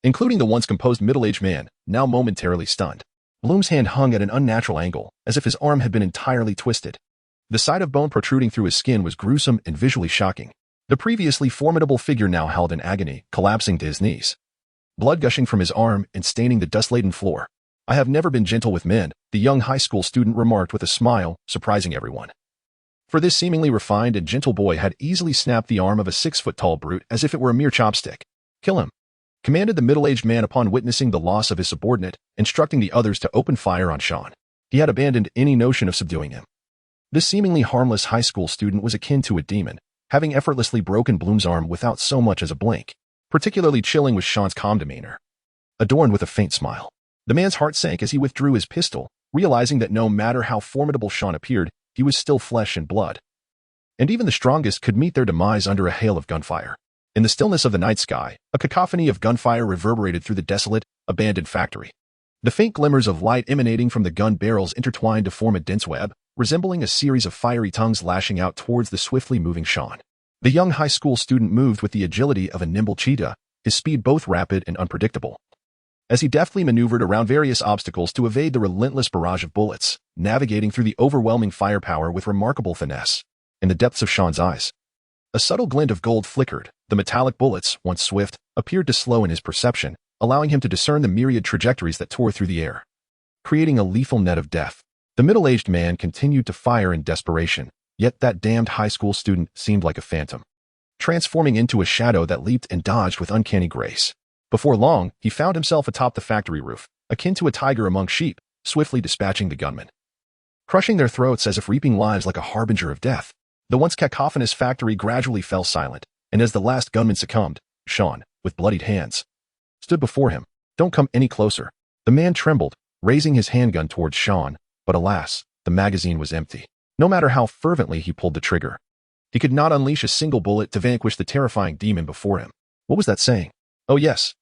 A: including the once composed middle-aged man, now momentarily stunned. Bloom's hand hung at an unnatural angle, as if his arm had been entirely twisted. The sight of bone protruding through his skin was gruesome and visually shocking. The previously formidable figure now held in agony, collapsing to his knees, blood gushing from his arm and staining the dust-laden floor. "I have never been gentle with men," the young high school student remarked with a smile, surprising everyone. For this seemingly refined and gentle boy had easily snapped the arm of a 6-foot-tall brute as if it were a mere chopstick. "Kill him," commanded the middle-aged man upon witnessing the loss of his subordinate, instructing the others to open fire on Sean. He had abandoned any notion of subduing him. This seemingly harmless high school student was akin to a demon, having effortlessly broken Bloom's arm without so much as a blink. Particularly chilling was Sean's calm demeanor, adorned with a faint smile. The man's heart sank as he withdrew his pistol, realizing that no matter how formidable Sean appeared, he was still flesh and blood, and even the strongest could meet their demise under a hail of gunfire. In the stillness of the night sky, a cacophony of gunfire reverberated through the desolate, abandoned factory. The faint glimmers of light emanating from the gun barrels intertwined to form a dense web, resembling a series of fiery tongues lashing out towards the swiftly moving Sean. The young high school student moved with the agility of a nimble cheetah, his speed both rapid and unpredictable, as he deftly maneuvered around various obstacles to evade the relentless barrage of bullets, navigating through the overwhelming firepower with remarkable finesse. In the depths of Sean's eyes, a subtle glint of gold flickered. The metallic bullets, once swift, appeared to slow in his perception, allowing him to discern the myriad trajectories that tore through the air, creating a lethal net of death. The middle-aged man continued to fire in desperation, yet that damned high school student seemed like a phantom, transforming into a shadow that leaped and dodged with uncanny grace. Before long, he found himself atop the factory roof, akin to a tiger among sheep, swiftly dispatching the gunman, crushing their throats as if reaping lives like a harbinger of death. The once cacophonous factory gradually fell silent, and as the last gunman succumbed, Sean, with bloodied hands, stood before him. "Don't come any closer." The man trembled, raising his handgun towards Sean, but alas, the magazine was empty. No matter how fervently he pulled the trigger, he could not unleash a single bullet to vanquish the terrifying demon before him. What was that saying? "Oh yes.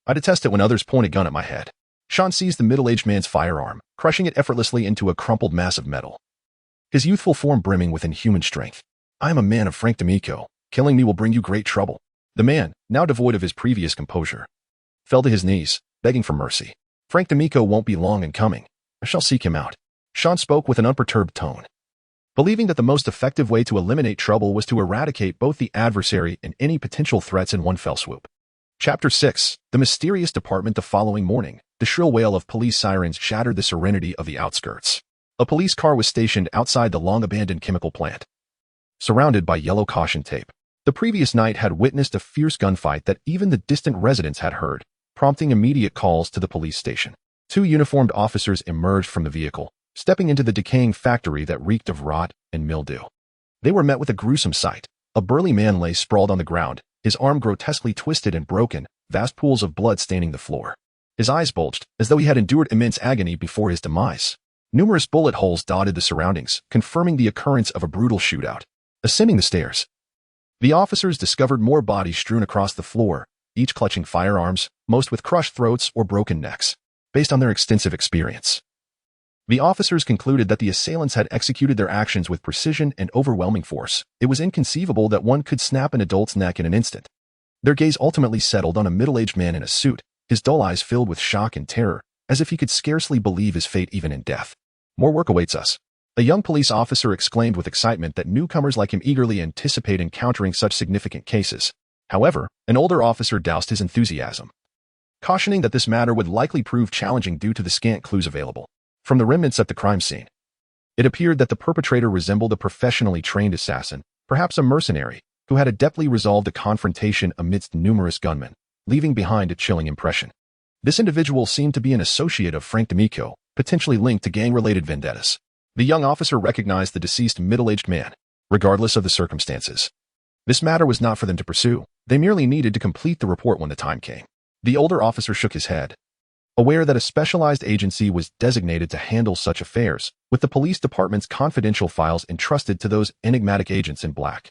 A: I detest it when others point a gun at my head." Sean seized the middle-aged man's firearm, crushing it effortlessly into a crumpled mass of metal, his youthful form brimming with inhuman strength. "I am a man of Frank D'Amico. Killing me will bring you great trouble." The man, now devoid of his previous composure, fell to his knees, begging for mercy. "Frank D'Amico won't be long in coming. I shall seek him out." Sean spoke with an unperturbed tone, believing that the most effective way to eliminate trouble was to eradicate both the adversary and any potential threats in one fell swoop. Chapter 6. The Mysterious Department. The following morning, the shrill wail of police sirens shattered the serenity of the outskirts. A police car was stationed outside the long-abandoned chemical plant, surrounded by yellow caution tape. The previous night had witnessed a fierce gunfight that even the distant residents had heard, prompting immediate calls to the police station. Two uniformed officers emerged from the vehicle, stepping into the decaying factory that reeked of rot and mildew. They were met with a gruesome sight. A burly man lay sprawled on the ground, his arm grotesquely twisted and broken, vast pools of blood staining the floor. His eyes bulged, as though he had endured immense agony before his demise. Numerous bullet holes dotted the surroundings, confirming the occurrence of a brutal shootout. Ascending the stairs, the officers discovered more bodies strewn across the floor, each clutching firearms, most with crushed throats or broken necks. Based on their extensive experience, the officers concluded that the assailants had executed their actions with precision and overwhelming force. It was inconceivable that one could snap an adult's neck in an instant. Their gaze ultimately settled on a middle-aged man in a suit, his dull eyes filled with shock and terror, as if he could scarcely believe his fate even in death. "More work awaits us," a young police officer exclaimed with excitement that newcomers like him eagerly anticipate encountering such significant cases. However, an older officer doused his enthusiasm, cautioning that this matter would likely prove challenging due to the scant clues available. From the remnants at the crime scene, it appeared that the perpetrator resembled a professionally trained assassin, perhaps a mercenary, who had adeptly resolved a confrontation amidst numerous gunmen, leaving behind a chilling impression. This individual seemed to be an associate of Frank D'Amico, potentially linked to gang-related vendettas. The young officer recognized the deceased middle-aged man, regardless of the circumstances. This matter was not for them to pursue. They merely needed to complete the report when the time came. The older officer shook his head, aware that a specialized agency was designated to handle such affairs, with the police department's confidential files entrusted to those enigmatic agents in black.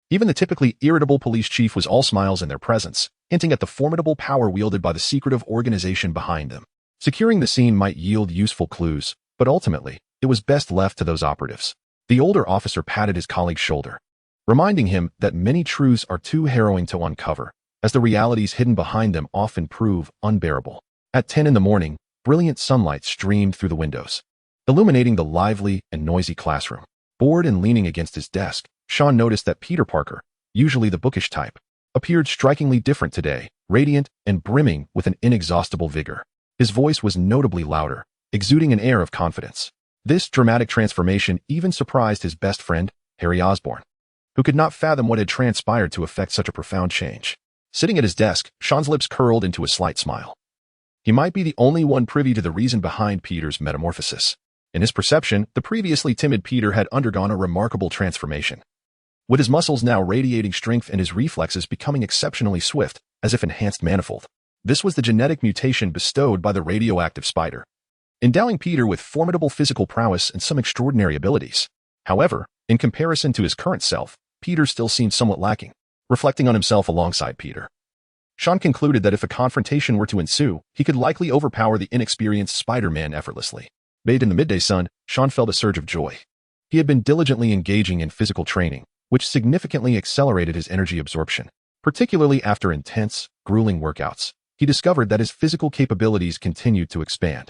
A: Even the typically irritable police chief was all smiles in their presence, hinting at the formidable power wielded by the secretive organization behind them. Securing the scene might yield useful clues, but ultimately, it was best left to those operatives. The older officer patted his colleague's shoulder, reminding him that many truths are too harrowing to uncover, as the realities hidden behind them often prove unbearable. At 10 in the morning, brilliant sunlight streamed through the windows, illuminating the lively and noisy classroom. Bored and leaning against his desk, Sean noticed that Peter Parker, usually the bookish type, appeared strikingly different today, radiant and brimming with an inexhaustible vigor. His voice was notably louder, exuding an air of confidence. This dramatic transformation even surprised his best friend, Harry Osborn, who could not fathom what had transpired to effect such a profound change. Sitting at his desk, Sean's lips curled into a slight smile. He might be the only one privy to the reason behind Peter's metamorphosis. In his perception, the previously timid Peter had undergone a remarkable transformation, with his muscles now radiating strength and his reflexes becoming exceptionally swift, as if enhanced manifold. This was the genetic mutation bestowed by the radioactive spider, endowing Peter with formidable physical prowess and some extraordinary abilities. However, in comparison to his current self, Peter still seemed somewhat lacking. Reflecting on himself alongside Peter, Sean concluded that if a confrontation were to ensue, he could likely overpower the inexperienced Spider-Man effortlessly. Bathed in the midday sun, Sean felt a surge of joy. He had been diligently engaging in physical training, which significantly accelerated his energy absorption. Particularly after intense, grueling workouts, he discovered that his physical capabilities continued to expand,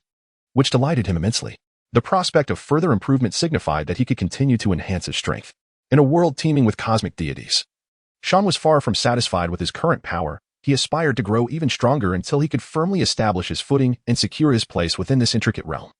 A: which delighted him immensely. The prospect of further improvement signified that he could continue to enhance his strength. In a world teeming with cosmic deities, Sean was far from satisfied with his current power. He aspired to grow even stronger until he could firmly establish his footing and secure his place within this intricate realm.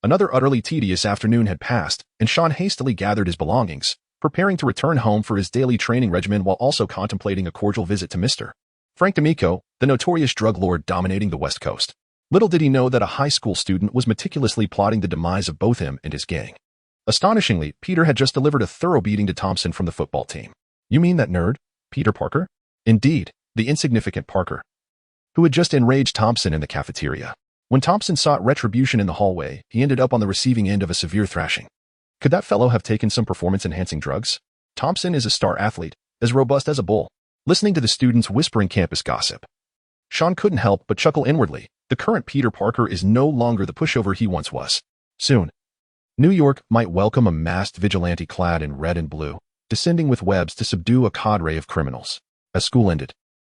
A: Another utterly tedious afternoon had passed, and Sean hastily gathered his belongings, preparing to return home for his daily training regimen while also contemplating a cordial visit to Mr. Frank D'Amico, the notorious drug lord dominating the West Coast. Little did he know that a high school student was meticulously plotting the demise of both him and his gang. Astonishingly, Peter had just delivered a thorough beating to Thompson from the football team. You mean that nerd? Peter Parker? Indeed, the insignificant Parker, who had just enraged Thompson in the cafeteria. When Thompson sought retribution in the hallway, he ended up on the receiving end of a severe thrashing. Could that fellow have taken some performance-enhancing drugs? Thompson is a star athlete, as robust as a bull. Listening to the students whispering campus gossip, Sean couldn't help but chuckle inwardly. The current Peter Parker is no longer the pushover he once was. Soon, New York might welcome a masked vigilante clad in red and blue, descending with webs to subdue a cadre of criminals. As school ended,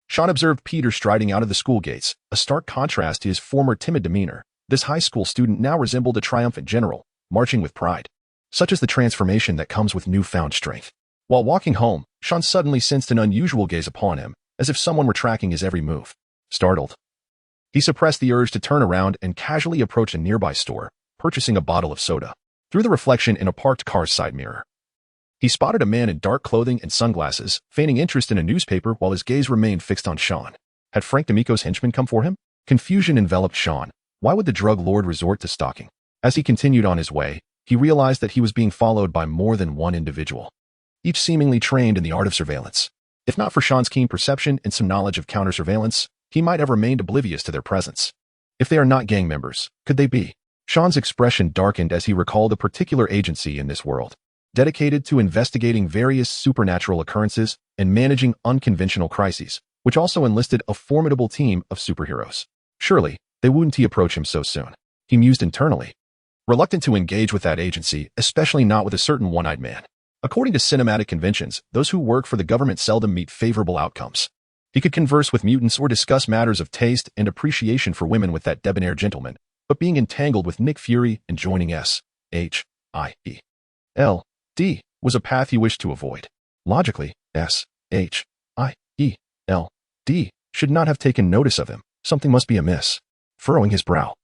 A: Sean observed Peter striding out of the school gates, a stark contrast to his former timid demeanor. This high school student now resembled a triumphant general, marching with pride. Such is the transformation that comes with newfound strength. While walking home, Sean suddenly sensed an unusual gaze upon him, as if someone were tracking his every move. Startled, he suppressed the urge to turn around and casually approach a nearby store, purchasing a bottle of soda. Through the reflection in a parked car's side mirror, he spotted a man in dark clothing and sunglasses, feigning interest in a newspaper while his gaze remained fixed on Sean. Had Frank D'Amico's henchmen come for him? Confusion enveloped Sean. Why would the drug lord resort to stalking? As he continued on his way, he realized that he was being followed by more than one individual, each seemingly trained in the art of surveillance. If not for Sean's keen perception and some knowledge of counter-surveillance, he might have remained oblivious to their presence. If they are not gang members, could they be? Sean's expression darkened as he recalled a particular agency in this world, dedicated to investigating various supernatural occurrences and managing unconventional crises, which also enlisted a formidable team of superheroes. Surely, they wouldn't approach him so soon. He mused internally, reluctant to engage with that agency, especially not with a certain one-eyed man. According to cinematic conventions, those who work for the government seldom meet favorable outcomes. He could converse with mutants or discuss matters of taste and appreciation for women with that debonair gentleman, but being entangled with Nick Fury and joining S.H.I.E.L.D. was a path he wished to avoid. Logically, S.H.I.E.L.D. should not have taken notice of him. Something must be amiss. Furrowing his brow,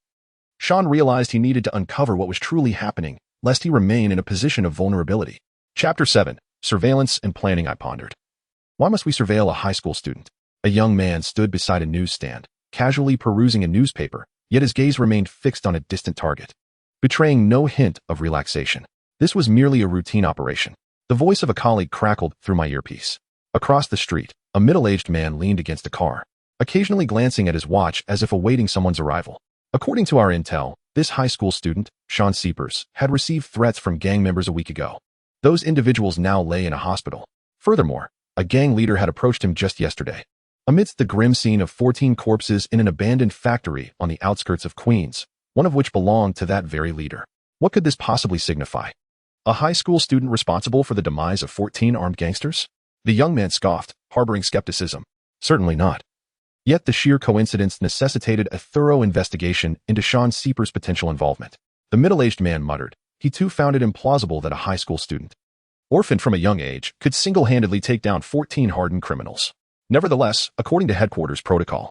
A: Sean realized he needed to uncover what was truly happening, lest he remain in a position of vulnerability. Chapter 7. Surveillance and Planning. I pondered. Why must we surveil a high school student? A young man stood beside a newsstand, casually perusing a newspaper, yet his gaze remained fixed on a distant target, betraying no hint of relaxation. This was merely a routine operation. The voice of a colleague crackled through my earpiece. Across the street, a middle-aged man leaned against a car, occasionally glancing at his watch as if awaiting someone's arrival. According to our intel, this high school student, Sean Seepers, had received threats from gang members a week ago. Those individuals now lay in a hospital. Furthermore, a gang leader had approached him just yesterday. Amidst the grim scene of 14 corpses in an abandoned factory on the outskirts of Queens, one of which belonged to that very leader. What could this possibly signify? A high school student responsible for the demise of 14 armed gangsters? The young man scoffed, harboring skepticism. Certainly not. Yet the sheer coincidence necessitated a thorough investigation into Sean Seepers' potential involvement. The middle-aged man muttered. He too found it implausible that a high school student, orphaned from a young age, could single-handedly take down 14 hardened criminals. Nevertheless, according to headquarters protocol,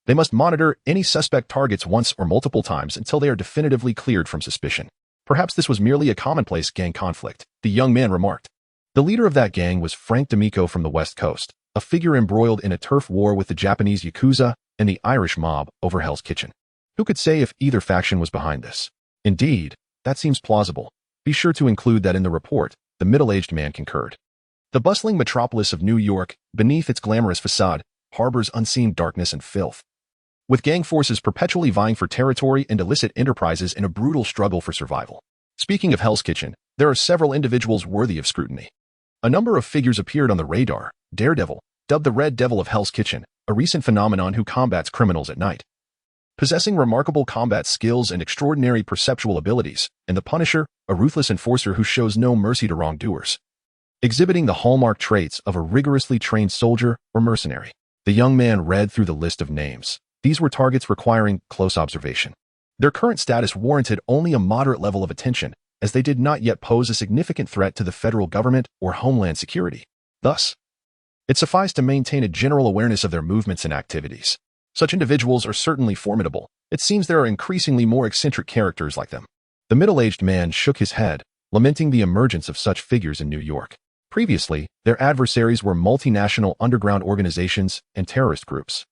A: they must monitor any suspect targets once or multiple times until they are definitively cleared from suspicion. Perhaps this was merely a commonplace gang conflict, the young man remarked. The leader of that gang was Frank D'Amico from the West Coast, a figure embroiled in a turf war with the Japanese Yakuza and the Irish mob over Hell's Kitchen. Who could say if either faction was behind this? Indeed, that seems plausible. Be sure to include that in the report, the middle-aged man concurred. The bustling metropolis of New York, beneath its glamorous facade, harbors unseen darkness and filth, with gang forces perpetually vying for territory and illicit enterprises in a brutal struggle for survival. Speaking of Hell's Kitchen, there are several individuals worthy of scrutiny. A number of figures appeared on the radar. Daredevil, dubbed the Red Devil of Hell's Kitchen, a recent phenomenon who combats criminals at night, possessing remarkable combat skills and extraordinary perceptual abilities, and the Punisher, a ruthless enforcer who shows no mercy to wrongdoers, exhibiting the hallmark traits of a rigorously trained soldier or mercenary. The young man read through the list of names. These were targets requiring close observation. Their current status warranted only a moderate level of attention, as they did not yet pose a significant threat to the federal government or homeland security. Thus, it sufficed to maintain a general awareness of their movements and activities. Such individuals are certainly formidable. It seems there are increasingly more eccentric characters like them. The middle-aged man shook his head, lamenting the emergence of such figures in New York. Previously, their adversaries were multinational underground organizations and terrorist groups.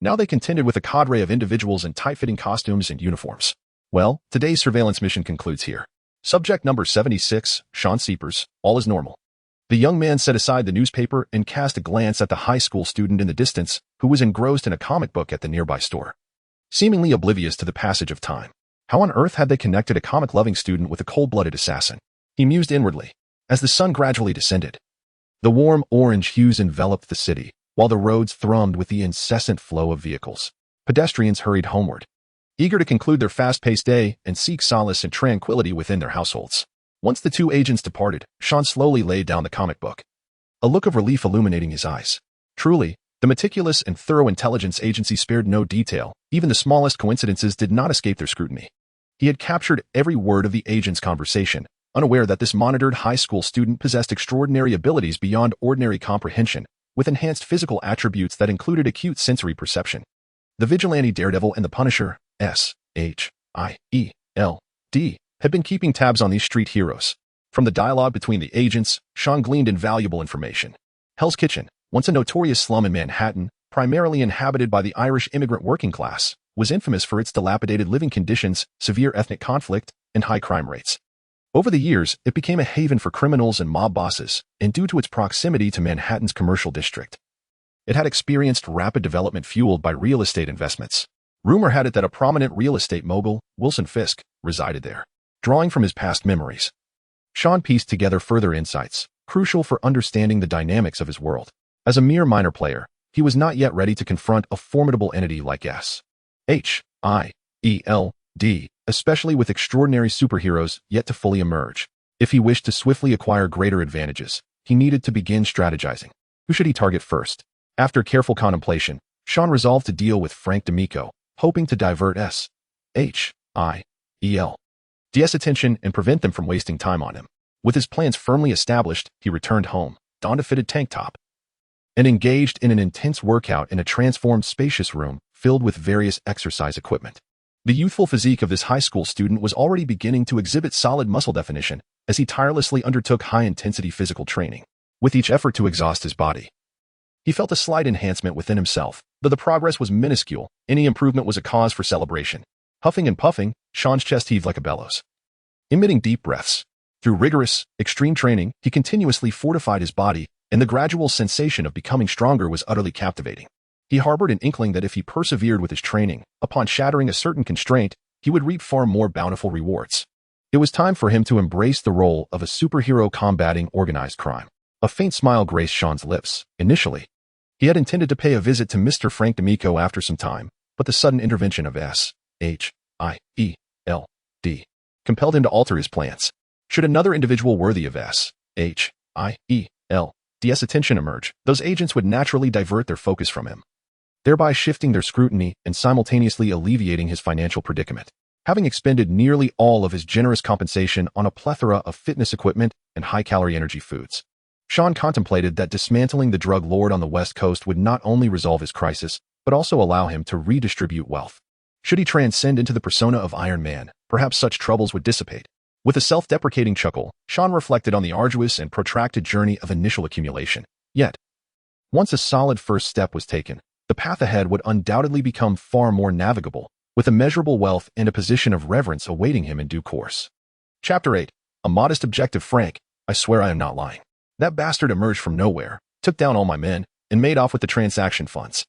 A: Now they contended with a cadre of individuals in tight-fitting costumes and uniforms. Well, today's surveillance mission concludes here. Subject number 76, Sean Seepers, all is normal. The young man set aside the newspaper and cast a glance at the high school student in the distance who was engrossed in a comic book at the nearby store. Seemingly oblivious to the passage of time. How on earth had they connected a comic-loving student with a cold-blooded assassin? He mused inwardly, as the sun gradually descended. The warm orange hues enveloped the city, while the roads thrummed with the incessant flow of vehicles. Pedestrians hurried homeward, eager to conclude their fast-paced day and seek solace and tranquility within their households. Once the two agents departed, Sean slowly laid down the comic book, a look of relief illuminating his eyes. Truly, the meticulous and thorough intelligence agency spared no detail. Even the smallest coincidences did not escape their scrutiny. He had captured every word of the agent's conversation, unaware that this monitored high school student possessed extraordinary abilities beyond ordinary comprehension, with enhanced physical attributes that included acute sensory perception. The vigilante Daredevil and the Punisher, S-H-I-E-L-D, had been keeping tabs on these street heroes. From the dialogue between the agents, Sean gleaned invaluable information. Hell's Kitchen, once a notorious slum in Manhattan, primarily inhabited by the Irish immigrant working class, was infamous for its dilapidated living conditions, severe ethnic conflict, and high crime rates. Over the years, it became a haven for criminals and mob bosses, and due to its proximity to Manhattan's commercial district, it had experienced rapid development fueled by real estate investments. Rumor had it that a prominent real estate mogul, Wilson Fisk, resided there. Drawing from his past memories, Sean pieced together further insights, crucial for understanding the dynamics of his world. As a mere minor player, he was not yet ready to confront a formidable entity like S-H-I-E-L-D, especially with extraordinary superheroes yet to fully emerge. If he wished to swiftly acquire greater advantages, he needed to begin strategizing. Who should he target first? After careful contemplation, Sean resolved to deal with Frank D'Amico, hoping to divert S-H-I-E-L-D's attention and prevent them from wasting time on him. With his plans firmly established, he returned home, donned a fitted tank top, and engaged in an intense workout in a transformed spacious room filled with various exercise equipment. The youthful physique of this high school student was already beginning to exhibit solid muscle definition as he tirelessly undertook high-intensity physical training. With each effort to exhaust his body, he felt a slight enhancement within himself. Though the progress was minuscule, any improvement was a cause for celebration. Huffing and puffing, Sean's chest heaved like a bellows. Emitting deep breaths, through rigorous, extreme training, he continuously fortified his body, and the gradual sensation of becoming stronger was utterly captivating. He harbored an inkling that if he persevered with his training, upon shattering a certain constraint, he would reap far more bountiful rewards. It was time for him to embrace the role of a superhero combating organized crime. A faint smile graced Sean's lips. Initially, he had intended to pay a visit to Mr. Frank D'Amico after some time, but the sudden intervention of S-H-I-E-L-D compelled him to alter his plans. Should another individual worthy of S-H-I-E-L-D's attention emerge, those agents would naturally divert their focus from him, thereby shifting their scrutiny and simultaneously alleviating his financial predicament. Having expended nearly all of his generous compensation on a plethora of fitness equipment and high-calorie energy foods, Sean contemplated that dismantling the drug lord on the West Coast would not only resolve his crisis, but also allow him to redistribute wealth. Should he transcend into the persona of Iron Man, perhaps such troubles would dissipate. With a self-deprecating chuckle, Sean reflected on the arduous and protracted journey of initial accumulation. Yet, once a solid first step was taken, the path ahead would undoubtedly become far more navigable, with immeasurable wealth and a position of reverence awaiting him in due course. Chapter 8. A modest objective. Frank, I swear I am not lying. That bastard emerged from nowhere, took down all my men, and made off with the transaction funds.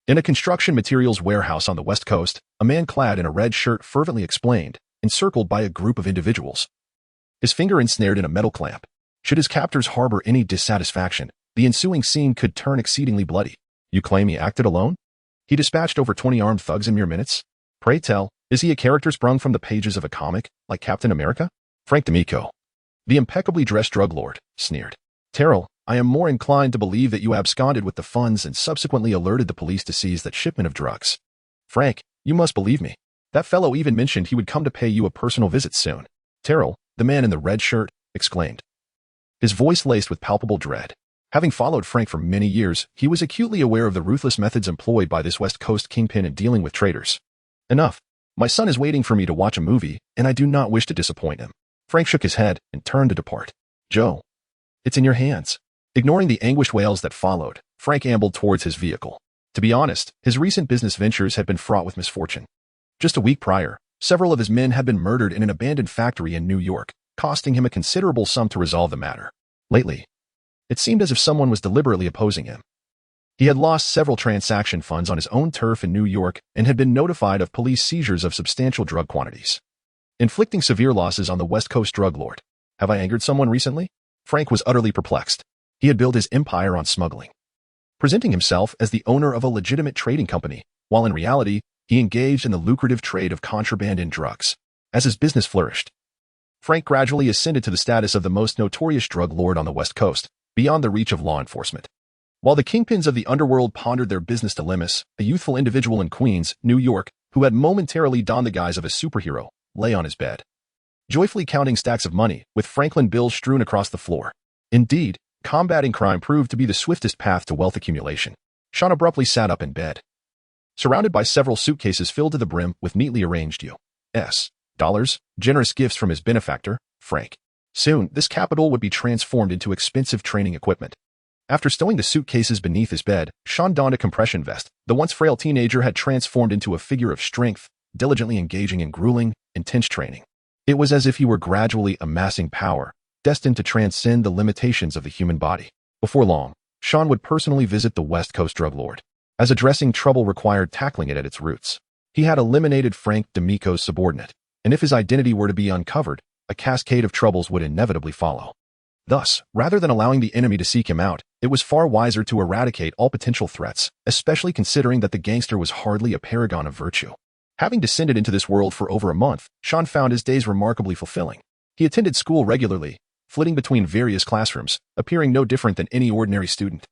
A: In a construction materials warehouse on the West Coast, a man clad in a red shirt fervently explained, encircled by a group of individuals, his finger ensnared in a metal clamp. Should his captors harbor any dissatisfaction, the ensuing scene could turn exceedingly bloody. You claim he acted alone? He dispatched over 20 armed thugs in mere minutes? Pray tell, is he a character sprung from the pages of a comic, like Captain America? Frank D'Amico, the impeccably dressed drug lord, sneered. Terrell, I am more inclined to believe that you absconded with the funds and subsequently alerted the police to seize that shipment of drugs. Frank, you must believe me. That fellow even mentioned he would come to pay you a personal visit soon. Terrell, the man in the red shirt, exclaimed, his voice laced with palpable dread. Having followed Frank for many years, he was acutely aware of the ruthless methods employed by this West Coast kingpin in dealing with traitors. Enough. My son is waiting for me to watch a movie, and I do not wish to disappoint him. Frank shook his head and turned to depart. Joe, it's in your hands. Ignoring the anguished wails that followed, Frank ambled towards his vehicle. To be honest, his recent business ventures had been fraught with misfortune. Just a week prior, several of his men had been murdered in an abandoned factory in New York, costing him a considerable sum to resolve the matter. Lately, it seemed as if someone was deliberately opposing him. He had lost several transaction funds on his own turf in New York and had been notified of police seizures of substantial drug quantities, inflicting severe losses on the West Coast drug lord. Have I angered someone recently? Frank was utterly perplexed. He had built his empire on smuggling, presenting himself as the owner of a legitimate trading company, while in reality, he engaged in the lucrative trade of contraband in drugs. As his business flourished, Frank gradually ascended to the status of the most notorious drug lord on the West Coast, beyond the reach of law enforcement. While the kingpins of the underworld pondered their business dilemmas, a youthful individual in Queens, New York, who had momentarily donned the guise of a superhero, lay on his bed, joyfully counting stacks of money, with Franklin bills strewn across the floor. Indeed, combating crime proved to be the swiftest path to wealth accumulation. Sean abruptly sat up in bed, surrounded by several suitcases filled to the brim with neatly arranged U.S. dollars, generous gifts from his benefactor, Frank. Soon, this capital would be transformed into expensive training equipment. After stowing the suitcases beneath his bed, Sean donned a compression vest. The once frail teenager had transformed into a figure of strength, diligently engaging in grueling, intense training. It was as if he were gradually amassing power, destined to transcend the limitations of the human body. Before long, Sean would personally visit the West Coast drug lord, as addressing trouble required tackling it at its roots. He had eliminated Frank D'Amico's subordinate, and if his identity were to be uncovered, a cascade of troubles would inevitably follow. Thus, rather than allowing the enemy to seek him out, it was far wiser to eradicate all potential threats, especially considering that the gangster was hardly a paragon of virtue. Having descended into this world for over a month, Sean found his days remarkably fulfilling. He attended school regularly, flitting between various classrooms, appearing no different than any ordinary student.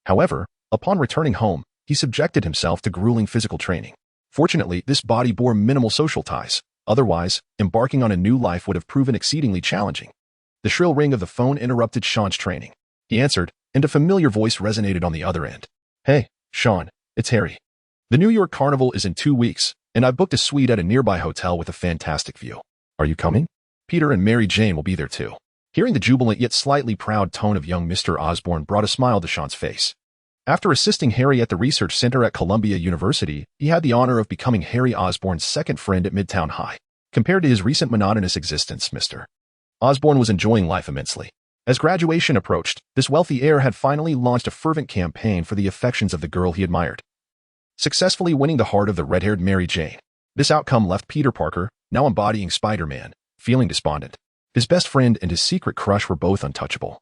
A: However, upon returning home, he subjected himself to grueling physical training. Fortunately, this body bore minimal social ties. Otherwise, embarking on a new life would have proven exceedingly challenging. The shrill ring of the phone interrupted Sean's training. He answered, and a familiar voice resonated on the other end. Hey, Sean, it's Harry. The New York Carnival is in 2 weeks, and I've booked a suite at a nearby hotel with a fantastic view. Are you coming? Peter and Mary Jane will be there too. Hearing the jubilant yet slightly proud tone of young Mr. Osborne brought a smile to Sean's face. After assisting Harry at the research center at Columbia University, he had the honor of becoming Harry Osborne's second friend at Midtown High. Compared to his recent monotonous existence, Mr. Osborne was enjoying life immensely. As graduation approached, this wealthy heir had finally launched a fervent campaign for the affections of the girl he admired, successfully winning the heart of the red-haired Mary Jane. This outcome left Peter Parker, now embodying Spider-Man, feeling despondent. His best friend and his secret crush were both untouchable,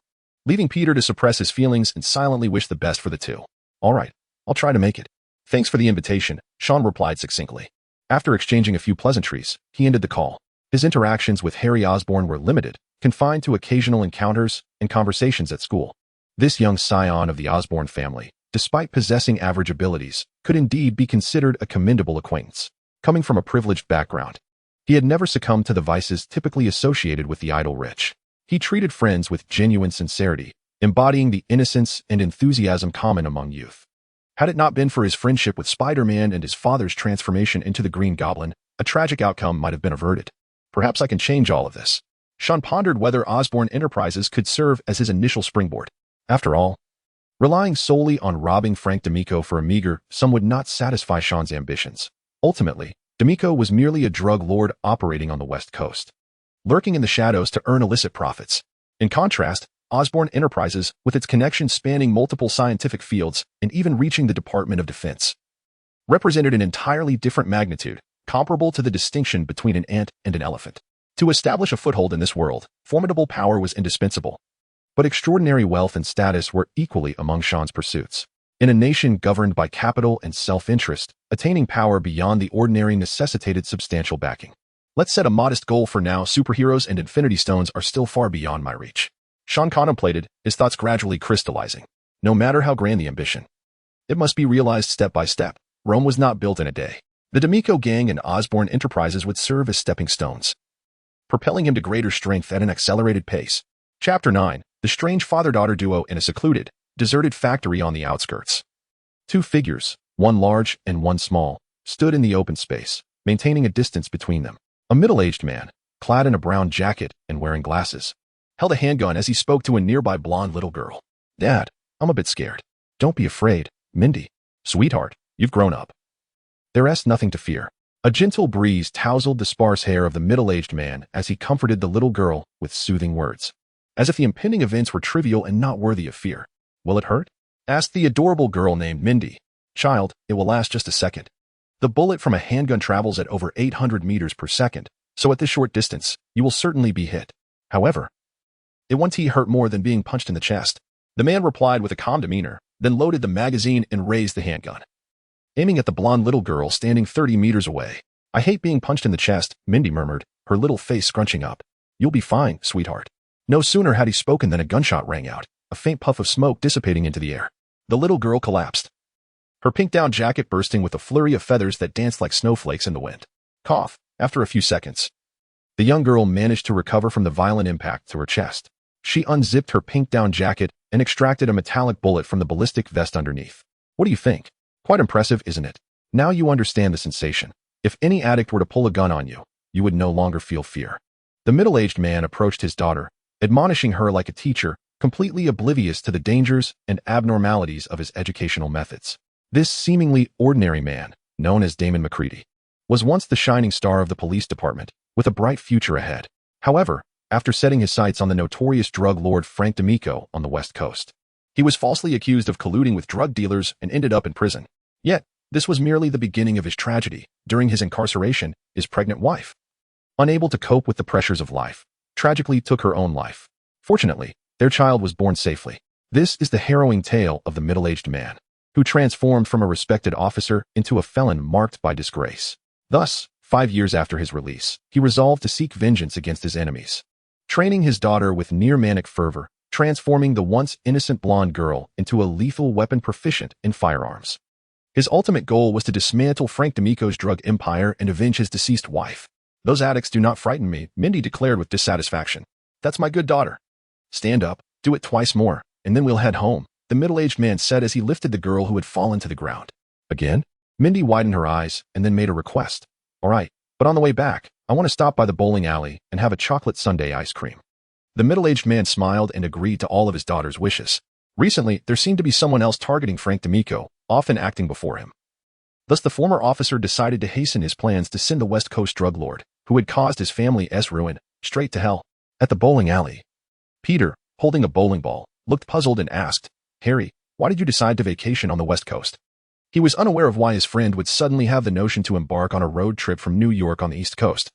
A: leaving Peter to suppress his feelings and silently wish the best for the two. All right, I'll try to make it. Thanks for the invitation, Sean replied succinctly. After exchanging a few pleasantries, he ended the call. His interactions with Harry Osborne were limited, confined to occasional encounters and conversations at school. This young scion of the Osborne family, despite possessing average abilities, could indeed be considered a commendable acquaintance. Coming from a privileged background, he had never succumbed to the vices typically associated with the idle rich. He treated friends with genuine sincerity, embodying the innocence and enthusiasm common among youth. Had it not been for his friendship with Spider-Man and his father's transformation into the Green Goblin, a tragic outcome might have been averted. Perhaps I can change all of this. Sean pondered whether Osborne Enterprises could serve as his initial springboard. After all, relying solely on robbing Frank D'Amico for a meager sum would not satisfy Sean's ambitions. Ultimately, D'Amico was merely a drug lord operating on the West Coast, lurking in the shadows to earn illicit profits. In contrast, Osborne Enterprises, with its connections spanning multiple scientific fields and even reaching the Department of Defense, represented an entirely different magnitude, comparable to the distinction between an ant and an elephant. To establish a foothold in this world, formidable power was indispensable, but extraordinary wealth and status were equally among Sean's pursuits. In a nation governed by capital and self-interest, attaining power beyond the ordinary necessitated substantial backing. Let's set a modest goal for now. Superheroes and Infinity Stones are still far beyond my reach. Sean contemplated, his thoughts gradually crystallizing. No matter how grand the ambition, it must be realized step by step. Rome was not built in a day. The D'Amico gang and Osborne Enterprises would serve as stepping stones, propelling him to greater strength at an accelerated pace. Chapter 9. The strange father-daughter duo in a secluded, deserted factory on the outskirts. Two figures, one large and one small, stood in the open space, maintaining a distance between them. A middle-aged man, clad in a brown jacket and wearing glasses, held a handgun as he spoke to a nearby blonde little girl. Dad, I'm a bit scared. Don't be afraid, Mindy. Sweetheart, you've grown up. There is nothing to fear. A gentle breeze tousled the sparse hair of the middle-aged man as he comforted the little girl with soothing words, as if the impending events were trivial and not worthy of fear. "Will it hurt?" asked the adorable girl named Mindy. "Child, it will last just a second. The bullet from a handgun travels at over 800 meters per second, so at this short distance, you will certainly be hit. However, it won't hurt more than being punched in the chest." The man replied with a calm demeanor, then loaded the magazine and raised the handgun, aiming at the blonde little girl standing 30 meters away. "I hate being punched in the chest," Mindy murmured, her little face scrunching up. "You'll be fine, sweetheart." No sooner had he spoken than a gunshot rang out, a faint puff of smoke dissipating into the air. The little girl collapsed, her pink down jacket bursting with a flurry of feathers that danced like snowflakes in the wind. Cough. After a few seconds, the young girl managed to recover from the violent impact to her chest. She unzipped her pink down jacket and extracted a metallic bullet from the ballistic vest underneath. "What do you think? Quite impressive, isn't it? Now you understand the sensation. If any addict were to pull a gun on you, you would no longer feel fear." The middle-aged man approached his daughter, admonishing her like a teacher, completely oblivious to the dangers and abnormalities of his educational methods. This seemingly ordinary man, known as Damon McCready, was once the shining star of the police department, with a bright future ahead. However, after setting his sights on the notorious drug lord Frank D'Amico on the West Coast, he was falsely accused of colluding with drug dealers and ended up in prison. Yet, this was merely the beginning of his tragedy. During his incarceration, his pregnant wife, unable to cope with the pressures of life, tragically took her own life. Fortunately, their child was born safely. This is the harrowing tale of the middle-aged man, who transformed from a respected officer into a felon marked by disgrace. Thus, 5 years after his release, he resolved to seek vengeance against his enemies, training his daughter with near-manic fervor, transforming the once innocent blonde girl into a lethal weapon proficient in firearms. His ultimate goal was to dismantle Frank D'Amico's drug empire and avenge his deceased wife. "Those addicts do not frighten me," Mindy declared with dissatisfaction. "That's my good daughter. Stand up, do it twice more, and then we'll head home," the middle-aged man said as he lifted the girl who had fallen to the ground. "Again?" Mindy widened her eyes and then made a request. "All right, but on the way back, I want to stop by the bowling alley and have a chocolate sundae ice cream." The middle-aged man smiled and agreed to all of his daughter's wishes. Recently, there seemed to be someone else targeting Frank D'Amico, often acting before him. Thus, the former officer decided to hasten his plans to send the West Coast drug lord, who had caused his family's ruin, straight to hell. At the bowling alley, Peter, holding a bowling ball, looked puzzled and asked, "Harry, why did you decide to vacation on the West Coast?" He was unaware of why his friend would suddenly have the notion to embark on a road trip from New York on the East Coast,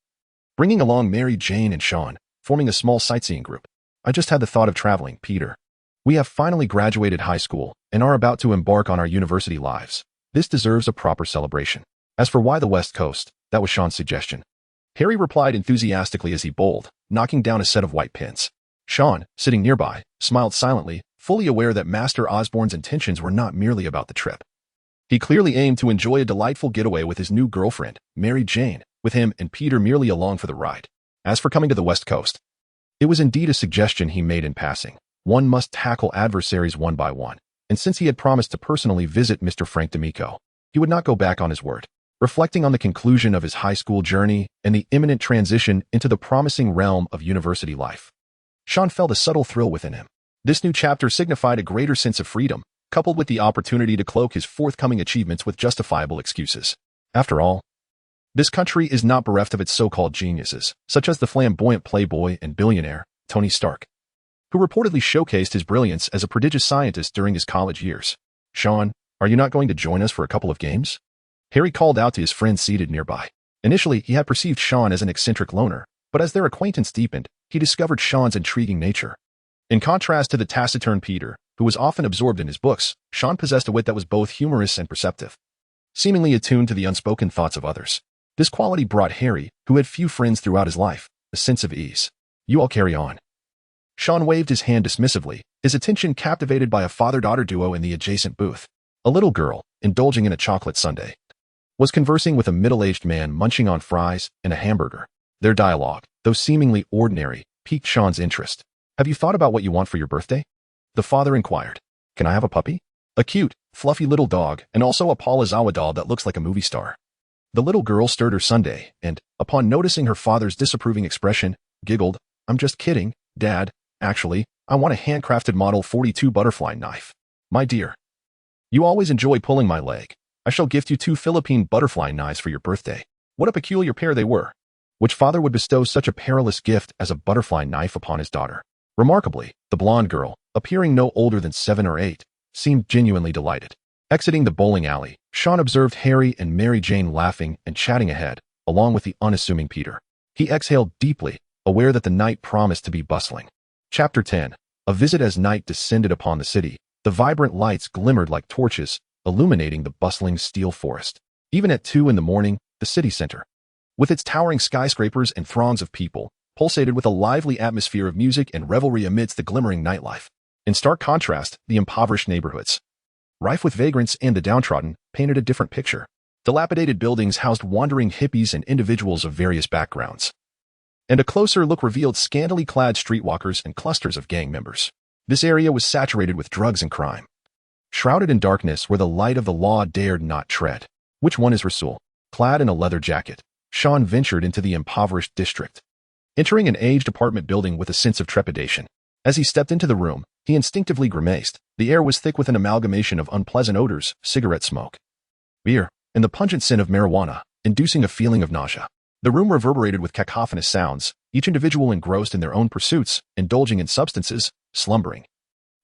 A: bringing along Mary Jane and Sean, forming a small sightseeing group. "I just had the thought of traveling, Peter. We have finally graduated high school and are about to embark on our university lives. This deserves a proper celebration." As for why the West Coast, that was Sean's suggestion. Harry replied enthusiastically as he bowled, knocking down a set of white pins. Sean, sitting nearby, smiled silently, fully aware that Master Osborne's intentions were not merely about the trip. He clearly aimed to enjoy a delightful getaway with his new girlfriend, Mary Jane, with him and Peter merely along for the ride. As for coming to the West Coast, it was indeed a suggestion he made in passing. One must tackle adversaries one by one, and since he had promised to personally visit Mr. Frank D'Amico, he would not go back on his word. Reflecting on the conclusion of his high school journey and the imminent transition into the promising realm of university life, Sean felt a subtle thrill within him. This new chapter signified a greater sense of freedom, coupled with the opportunity to cloak his forthcoming achievements with justifiable excuses. After all, this country is not bereft of its so-called geniuses, such as the flamboyant playboy and billionaire, Tony Stark, who reportedly showcased his brilliance as a prodigious scientist during his college years. "Sean, are you not going to join us for a couple of games?" Harry called out to his friend seated nearby. Initially, he had perceived Sean as an eccentric loner, but as their acquaintance deepened, he discovered Sean's intriguing nature. In contrast to the taciturn Peter, who was often absorbed in his books, Sean possessed a wit that was both humorous and perceptive, seemingly attuned to the unspoken thoughts of others. This quality brought Harry, who had few friends throughout his life, a sense of ease. "You all carry on." Sean waved his hand dismissively, his attention captivated by a father-daughter duo in the adjacent booth. A little girl, indulging in a chocolate sundae, was conversing with a middle-aged man munching on fries and a hamburger. Their dialogue, though seemingly ordinary, piqued Sean's interest. "Have you thought about what you want for your birthday?" the father inquired. "Can I have a puppy? A cute, fluffy little dog, and also a Paulazawa doll that looks like a movie star." The little girl stirred her sundae and, upon noticing her father's disapproving expression, giggled. "I'm just kidding, Dad. Actually, I want a handcrafted Model 42 butterfly knife. My dear, you always enjoy pulling my leg. I shall gift you 2 Philippine butterfly knives for your birthday." What a peculiar pair they were. Which father would bestow such a perilous gift as a butterfly knife upon his daughter? Remarkably, the blonde girl, appearing no older than 7 or 8, seemed genuinely delighted. Exiting the bowling alley, Sean observed Harry and Mary Jane laughing and chatting ahead, along with the unassuming Peter. He exhaled deeply, aware that the night promised to be bustling. Chapter 10. A visit. As night descended upon the city, the vibrant lights glimmered like torches, illuminating the bustling steel forest. Even at 2 in the morning, the city center, with its towering skyscrapers and throngs of people, pulsated with a lively atmosphere of music and revelry amidst the glimmering nightlife. In stark contrast, the impoverished neighborhoods, rife with vagrants and the downtrodden, painted a different picture. Dilapidated buildings housed wandering hippies and individuals of various backgrounds, and a closer look revealed scantily clad streetwalkers and clusters of gang members. This area was saturated with drugs and crime, shrouded in darkness where the light of the law dared not tread. Which one is Rasul? Clad in a leather jacket, Sean ventured into the impoverished district, entering an aged apartment building with a sense of trepidation. As he stepped into the room, he instinctively grimaced. The air was thick with an amalgamation of unpleasant odors, cigarette smoke, beer, and the pungent scent of marijuana, inducing a feeling of nausea. The room reverberated with cacophonous sounds, each individual engrossed in their own pursuits, indulging in substances, slumbering,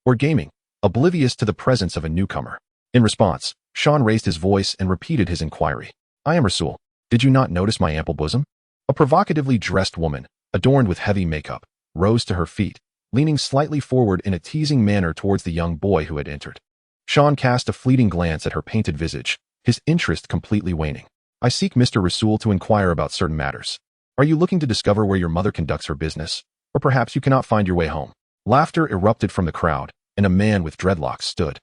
A: or gaming, oblivious to the presence of a newcomer. In response, Sean raised his voice and repeated his inquiry. I am Rasul. Did you not notice my ample bosom? A provocatively dressed woman, adorned with heavy makeup, rose to her feet, leaning slightly forward in a teasing manner towards the young boy who had entered. Sean cast a fleeting glance at her painted visage, his interest completely waning. I seek Mr. Rasul to inquire about certain matters. Are you looking to discover where your mother conducts her business? Or perhaps you cannot find your way home? Laughter erupted from the crowd, and a man with dreadlocks stood,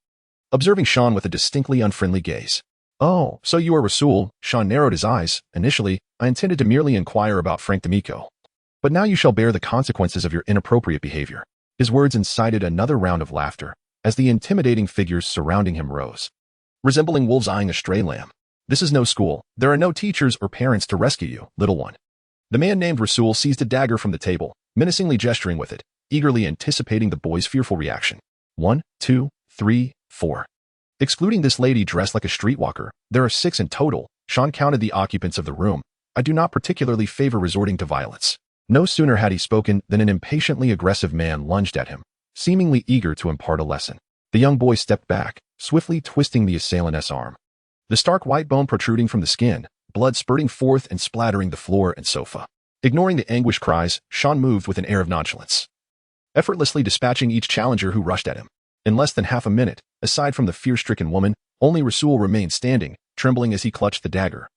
A: observing Sean with a distinctly unfriendly gaze. Oh, so you are Rasul. Sean narrowed his eyes. Initially, I intended to merely inquire about Frank D'Amico. But now you shall bear the consequences of your inappropriate behavior. His words incited another round of laughter, as the intimidating figures surrounding him rose, resembling wolves eyeing a stray lamb. This is no school. There are no teachers or parents to rescue you, little one. The man named Rasul seized a dagger from the table, menacingly gesturing with it, eagerly anticipating the boy's fearful reaction. 1, 2, 3, 4. Excluding this lady dressed like a streetwalker, there are 6 in total. Sean counted the occupants of the room. I do not particularly favor resorting to violence. No sooner had he spoken than an impatiently aggressive man lunged at him, seemingly eager to impart a lesson. The young boy stepped back, swiftly twisting the assailant's arm. The stark white bone protruding from the skin, blood spurting forth and splattering the floor and sofa. Ignoring the anguished cries, Sean moved with an air of nonchalance, effortlessly dispatching each challenger who rushed at him. In less than half a minute, aside from the fear-stricken woman, only Rasul remained standing, trembling as he clutched the dagger,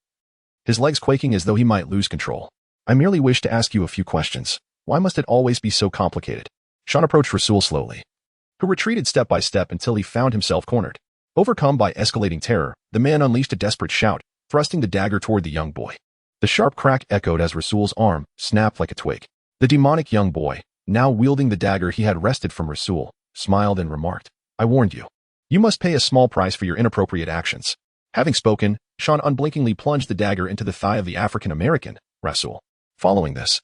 A: his legs quaking as though he might lose control. I merely wish to ask you a few questions. Why must it always be so complicated? Sean approached Rasul slowly, who retreated step by step until he found himself cornered. Overcome by escalating terror, the man unleashed a desperate shout, thrusting the dagger toward the young boy. The sharp crack echoed as Rasul's arm snapped like a twig. The demonic young boy, now wielding the dagger he had wrested from Rasul, smiled and remarked, I warned you. You must pay a small price for your inappropriate actions. Having spoken, Sean unblinkingly plunged the dagger into the thigh of the African-American, Rasul. Following this,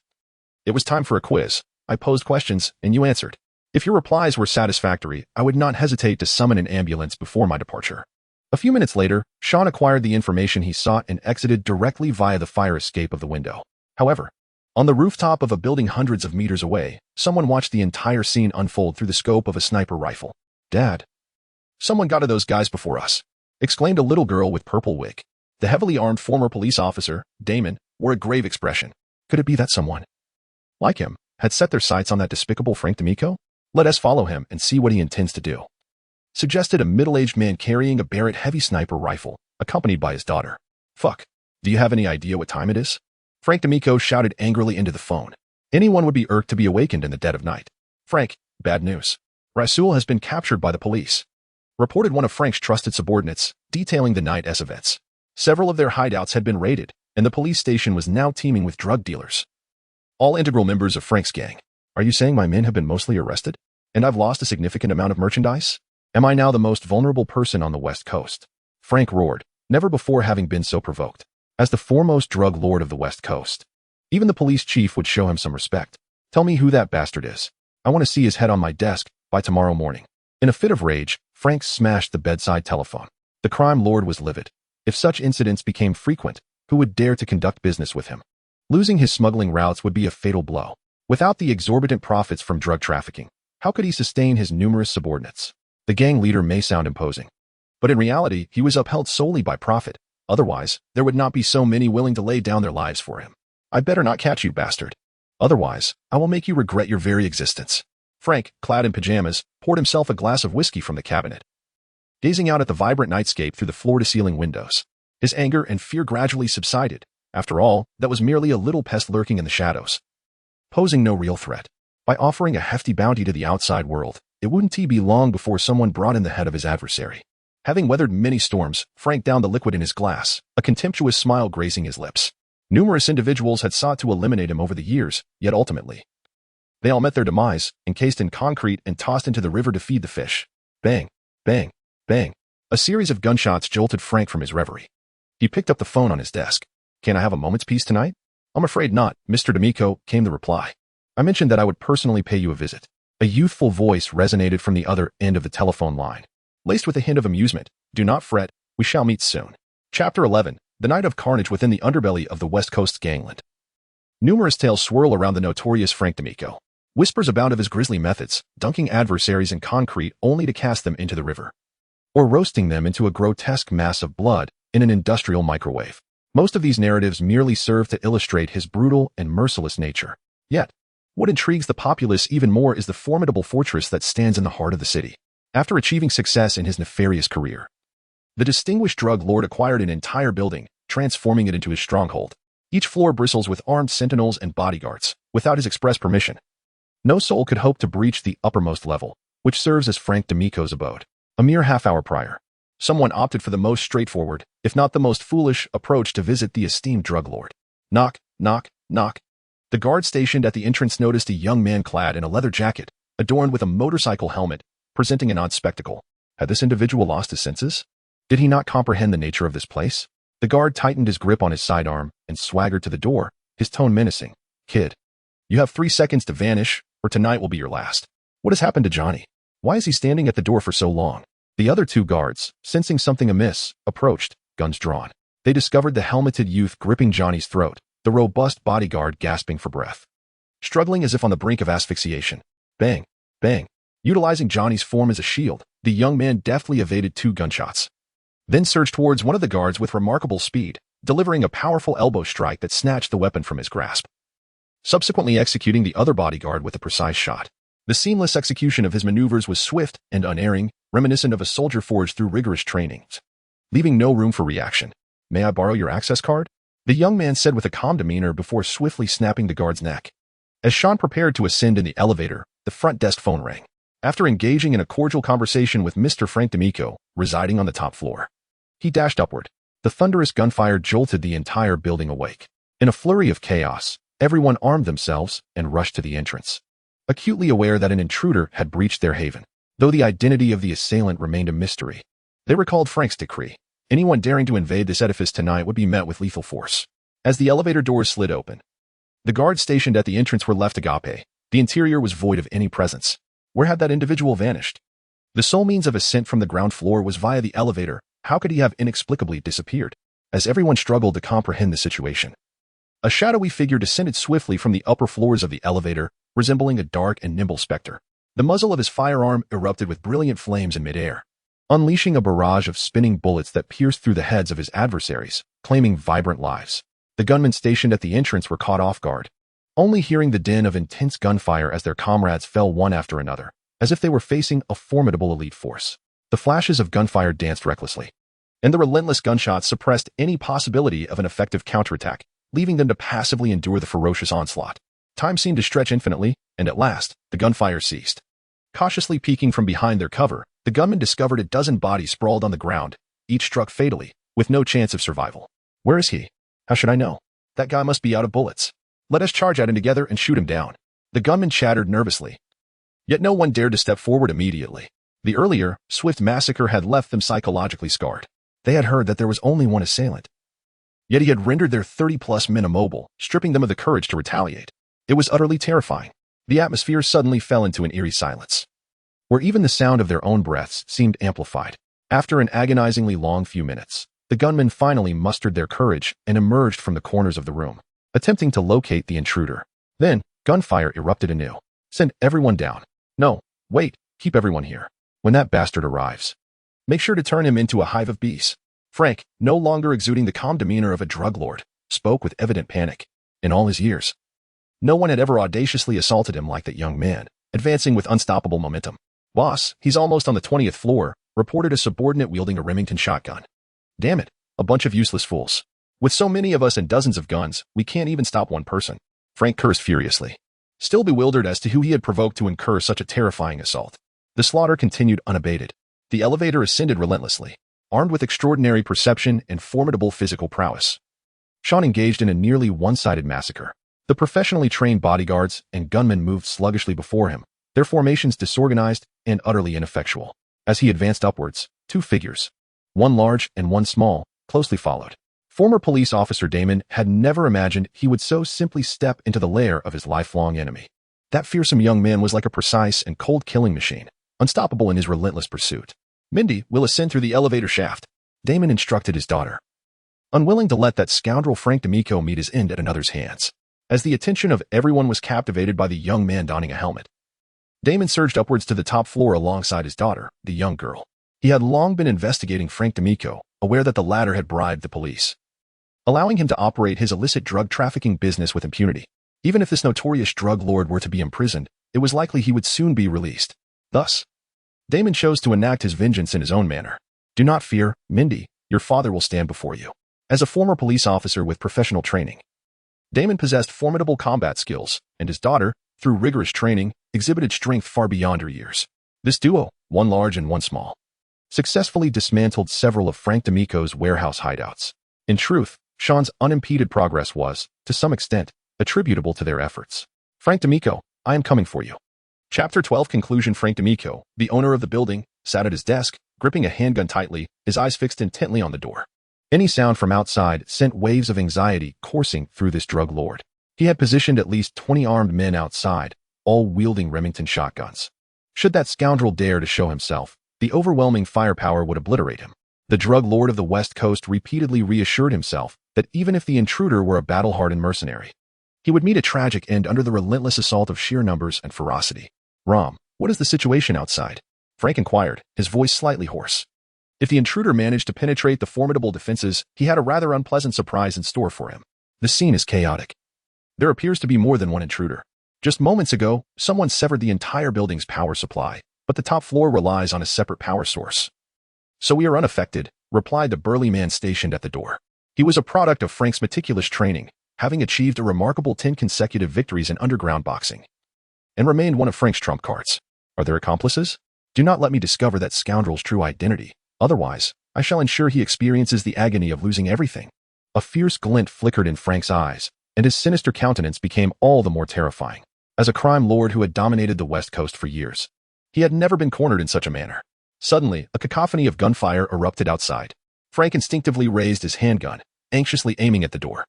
A: it was time for a quiz. I posed questions, and you answered. If your replies were satisfactory, I would not hesitate to summon an ambulance before my departure. A few minutes later, Sean acquired the information he sought and exited directly via the fire escape of the window. However, on the rooftop of a building hundreds of meters away, someone watched the entire scene unfold through the scope of a sniper rifle. Dad, someone got to those guys before us, exclaimed a little girl with purple wig. The heavily armed former police officer, Damon, wore a grave expression. Could it be that someone, like him, had set their sights on that despicable Frank D'Amico? Let us follow him and see what he intends to do, suggested a middle-aged man carrying a Barrett heavy sniper rifle, accompanied by his daughter. Fuck. Do you have any idea what time it is? Frank D'Amico shouted angrily into the phone. Anyone would be irked to be awakened in the dead of night. Frank, bad news. Rasul has been captured by the police, reported one of Frank's trusted subordinates, detailing the night's events. Several of their hideouts had been raided, and the police station was now teeming with drug dealers, all integral members of Frank's gang. Are you saying my men have been mostly arrested, and I've lost a significant amount of merchandise? Am I now the most vulnerable person on the West Coast? Frank roared, never before having been so provoked. As the foremost drug lord of the West Coast, even the police chief would show him some respect. Tell me who that bastard is. I want to see his head on my desk by tomorrow morning. In a fit of rage, Frank smashed the bedside telephone. The crime lord was livid. If such incidents became frequent, Who would dare to conduct business with him? Losing his smuggling routes would be a fatal blow. Without the exorbitant profits from drug trafficking, how could he sustain his numerous subordinates? The gang leader may sound imposing, but in reality, he was upheld solely by profit. Otherwise, there would not be so many willing to lay down their lives for him. I better not catch you, bastard. Otherwise, I will make you regret your very existence. Frank, clad in pajamas, poured himself a glass of whiskey from the cabinet. Gazing out at the vibrant nightscape through the floor-to-ceiling windows, his anger and fear gradually subsided. After all, that was merely a little pest lurking in the shadows, posing no real threat. By offering a hefty bounty to the outside world, it wouldn't be long before someone brought in the head of his adversary. Having weathered many storms, Frank downed the liquid in his glass, a contemptuous smile gracing his lips. Numerous individuals had sought to eliminate him over the years, yet ultimately, they all met their demise, encased in concrete and tossed into the river to feed the fish. Bang, bang, bang. A series of gunshots jolted Frank from his reverie. He picked up the phone on his desk. Can I have a moment's peace tonight? I'm afraid not, Mr. D'Amico, came the reply. I mentioned that I would personally pay you a visit. A youthful voice resonated from the other end of the telephone line, laced with a hint of amusement. Do not fret, we shall meet soon. Chapter 11, The Night of Carnage Within the Underbelly of the West Coast Gangland. Numerous tales swirl around the notorious Frank D'Amico. Whispers abound of his grisly methods, dunking adversaries in concrete only to cast them into the river, or roasting them into a grotesque mass of blood in an industrial microwave. Most of these narratives merely serve to illustrate his brutal and merciless nature. Yet, what intrigues the populace even more is the formidable fortress that stands in the heart of the city. After achieving success in his nefarious career, the distinguished drug lord acquired an entire building, transforming it into his stronghold. Each floor bristles with armed sentinels and bodyguards, without his express permission. No soul could hope to breach the uppermost level, which serves as Frank D'Amico's abode. A mere half-hour prior, someone opted for the most straightforward, if not the most foolish, approach to visit the esteemed drug lord. Knock, knock, knock. The guard stationed at the entrance noticed a young man clad in a leather jacket, adorned with a motorcycle helmet, presenting an odd spectacle. Had this individual lost his senses? Did he not comprehend the nature of this place? The guard tightened his grip on his sidearm and swaggered to the door, his tone menacing. Kid, you have 3 seconds to vanish, or tonight will be your last. What has happened to Johnny? Why is he standing at the door for so long? The other 2 guards, sensing something amiss, approached, guns drawn. They discovered the helmeted youth gripping Johnny's throat, the robust bodyguard gasping for breath, struggling as if on the brink of asphyxiation. Bang, bang. Utilizing Johnny's form as a shield, the young man deftly evaded 2 gunshots, then surged towards one of the guards with remarkable speed, delivering a powerful elbow strike that snatched the weapon from his grasp, subsequently executing the other bodyguard with a precise shot. The seamless execution of his maneuvers was swift and unerring, reminiscent of a soldier forged through rigorous training, leaving no room for reaction. May I borrow your access card? The young man said with a calm demeanor before swiftly snapping the guard's neck. As Sean prepared to ascend in the elevator, the front desk phone rang. After engaging in a cordial conversation with Mr. Frank D'Amico, residing on the top floor, he dashed upward. The thunderous gunfire jolted the entire building awake. In a flurry of chaos, everyone armed themselves and rushed to the entrance, acutely aware that an intruder had breached their haven. Though the identity of the assailant remained a mystery, they recalled Frank's decree. Anyone daring to invade this edifice tonight would be met with lethal force. As the elevator doors slid open, the guards stationed at the entrance were left agape. The interior was void of any presence. Where had that individual vanished? The sole means of ascent from the ground floor was via the elevator. How could he have inexplicably disappeared? As everyone struggled to comprehend the situation, a shadowy figure descended swiftly from the upper floors of the elevator, resembling a dark and nimble specter. The muzzle of his firearm erupted with brilliant flames in midair, unleashing a barrage of spinning bullets that pierced through the heads of his adversaries, claiming vibrant lives. The gunmen stationed at the entrance were caught off guard, only hearing the din of intense gunfire as their comrades fell one after another, as if they were facing a formidable elite force. The flashes of gunfire danced recklessly, and the relentless gunshots suppressed any possibility of an effective counterattack, leaving them to passively endure the ferocious onslaught. Time seemed to stretch infinitely, and at last, the gunfire ceased. Cautiously peeking from behind their cover, the gunmen discovered a dozen bodies sprawled on the ground, each struck fatally, with no chance of survival. Where is he? How should I know? That guy must be out of bullets. Let us charge at him together and shoot him down. The gunmen chattered nervously. Yet no one dared to step forward immediately. The earlier, swift massacre had left them psychologically scarred. They had heard that there was only one assailant. Yet he had rendered their 30-plus men immobile, stripping them of the courage to retaliate. It was utterly terrifying. The atmosphere suddenly fell into an eerie silence, where even the sound of their own breaths seemed amplified. After an agonizingly long few minutes, The gunmen finally mustered their courage and emerged from the corners of the room, attempting to locate the intruder. Then, gunfire erupted anew. Send everyone down. No, wait, keep everyone here. When that bastard arrives, make sure to turn him into a hive of bees. Frank, no longer exuding the calm demeanor of a drug lord, spoke with evident panic. In all his years, no one had ever audaciously assaulted him like that young man, advancing with unstoppable momentum. Boss, he's almost on the 20th floor, reported a subordinate wielding a Remington shotgun. Damn it, a bunch of useless fools. With so many of us and dozens of guns, we can't even stop one person. Frank cursed furiously, still bewildered as to who he had provoked to incur such a terrifying assault. The slaughter continued unabated. The elevator ascended relentlessly, armed with extraordinary perception and formidable physical prowess. Sean engaged in a nearly one-sided massacre. The professionally trained bodyguards and gunmen moved sluggishly before him, their formations disorganized and utterly ineffectual. As he advanced upwards, two figures, one large and one small, closely followed. Former police officer Damon had never imagined he would so simply step into the lair of his lifelong enemy. That fearsome young man was like a precise and cold killing machine, unstoppable in his relentless pursuit. Mindy will ascend through the elevator shaft, Damon instructed his daughter, unwilling to let that scoundrel Frank D'Amico meet his end at another's hands. As the attention of everyone was captivated by the young man donning a helmet, Damon surged upwards to the top floor alongside his daughter, the young girl. He had long been investigating Frank D'Amico, aware that the latter had bribed the police, allowing him to operate his illicit drug trafficking business with impunity. Even if this notorious drug lord were to be imprisoned, it was likely he would soon be released. Thus, Damon chose to enact his vengeance in his own manner. Do not fear, Mindy, your father will stand before you. As a former police officer with professional training, Damon possessed formidable combat skills, and his daughter, through rigorous training, exhibited strength far beyond her years. This duo, one large and one small, successfully dismantled several of Frank D'Amico's warehouse hideouts. In truth, Sean's unimpeded progress was, to some extent, attributable to their efforts. Frank D'Amico, I am coming for you. Chapter 12 Conclusion. Frank D'Amico, the owner of the building, sat at his desk, gripping a handgun tightly, his eyes fixed intently on the door. Any sound from outside sent waves of anxiety coursing through this drug lord. He had positioned at least 20 armed men outside, all wielding Remington shotguns. Should that scoundrel dare to show himself, the overwhelming firepower would obliterate him. The drug lord of the West Coast repeatedly reassured himself that even if the intruder were a battle-hardened mercenary, he would meet a tragic end under the relentless assault of sheer numbers and ferocity. Rom, what is the situation outside? Frank inquired, his voice slightly hoarse. If the intruder managed to penetrate the formidable defenses, he had a rather unpleasant surprise in store for him. The scene is chaotic. There appears to be more than one intruder. Just moments ago, someone severed the entire building's power supply, but the top floor relies on a separate power source. So we are unaffected, replied the burly man stationed at the door. He was a product of Frank's meticulous training, having achieved a remarkable 10 consecutive victories in underground boxing, and remained one of Frank's trump cards. Are there accomplices? Do not let me discover that scoundrel's true identity. Otherwise, I shall ensure he experiences the agony of losing everything. A fierce glint flickered in Frank's eyes, and his sinister countenance became all the more terrifying. As a crime lord who had dominated the West Coast for years, he had never been cornered in such a manner. Suddenly, a cacophony of gunfire erupted outside. Frank instinctively raised his handgun, anxiously aiming at the door.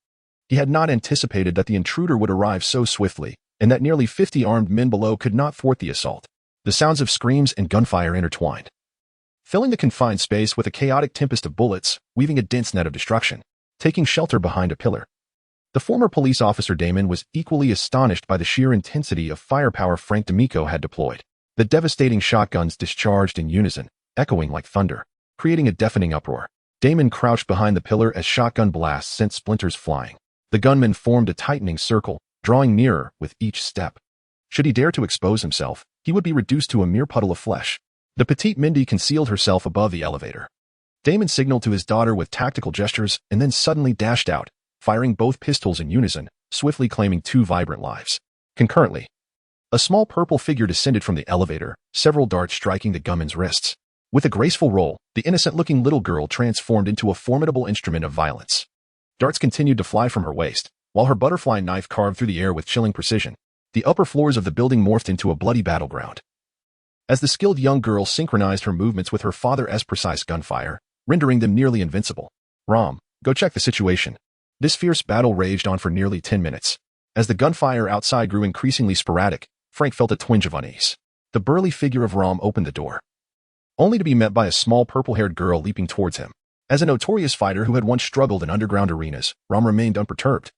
A: He had not anticipated that the intruder would arrive so swiftly, and that nearly 50 armed men below could not thwart the assault. The sounds of screams and gunfire intertwined, filling the confined space with a chaotic tempest of bullets, weaving a dense net of destruction. Taking shelter behind a pillar, the former police officer Damon was equally astonished by the sheer intensity of firepower Frank D'Amico had deployed. The devastating shotguns discharged in unison, echoing like thunder, creating a deafening uproar. Damon crouched behind the pillar as shotgun blasts sent splinters flying. The gunman formed a tightening circle, drawing nearer with each step. Should he dare to expose himself, he would be reduced to a mere puddle of flesh. The petite Mindy concealed herself above the elevator. Damon signaled to his daughter with tactical gestures and then suddenly dashed out, firing both pistols in unison, swiftly claiming 2 vibrant lives. Concurrently, a small purple figure descended from the elevator, several darts striking the gunman's wrists. With a graceful roll, the innocent-looking little girl transformed into a formidable instrument of violence. Darts continued to fly from her waist, while her butterfly knife carved through the air with chilling precision. The upper floors of the building morphed into a bloody battleground, as the skilled young girl synchronized her movements with her father's precise gunfire, rendering them nearly invincible. Rom, go check the situation. This fierce battle raged on for nearly 10 minutes. As the gunfire outside grew increasingly sporadic, Frank felt a twinge of unease. The burly figure of Rom opened the door, only to be met by a small purple-haired girl leaping towards him. As a notorious fighter who had once struggled in underground arenas, Rom remained unperturbed,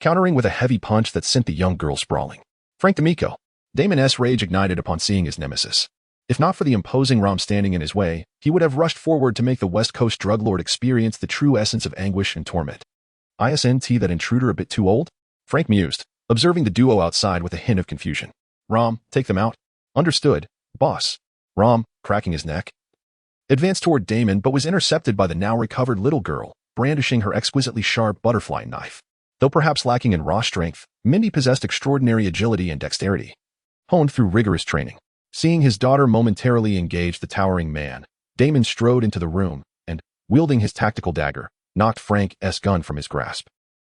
A: countering with a heavy punch that sent the young girl sprawling. Frank D'Amico. Damon's rage ignited upon seeing his nemesis. If not for the imposing Rom standing in his way, he would have rushed forward to make the West Coast drug lord experience the true essence of anguish and torment. Isn't that intruder a bit too old? Frank mused, observing the duo outside with a hint of confusion. Rom, take them out. Understood, boss. Rom, cracking his neck, advanced toward Damon but was intercepted by the now recovered little girl, brandishing her exquisitely sharp butterfly knife. Though perhaps lacking in raw strength, Mindy possessed extraordinary agility and dexterity, honed through rigorous training. Seeing his daughter momentarily engage the towering man, Damon strode into the room and, wielding his tactical dagger, knocked Frank's gun from his grasp.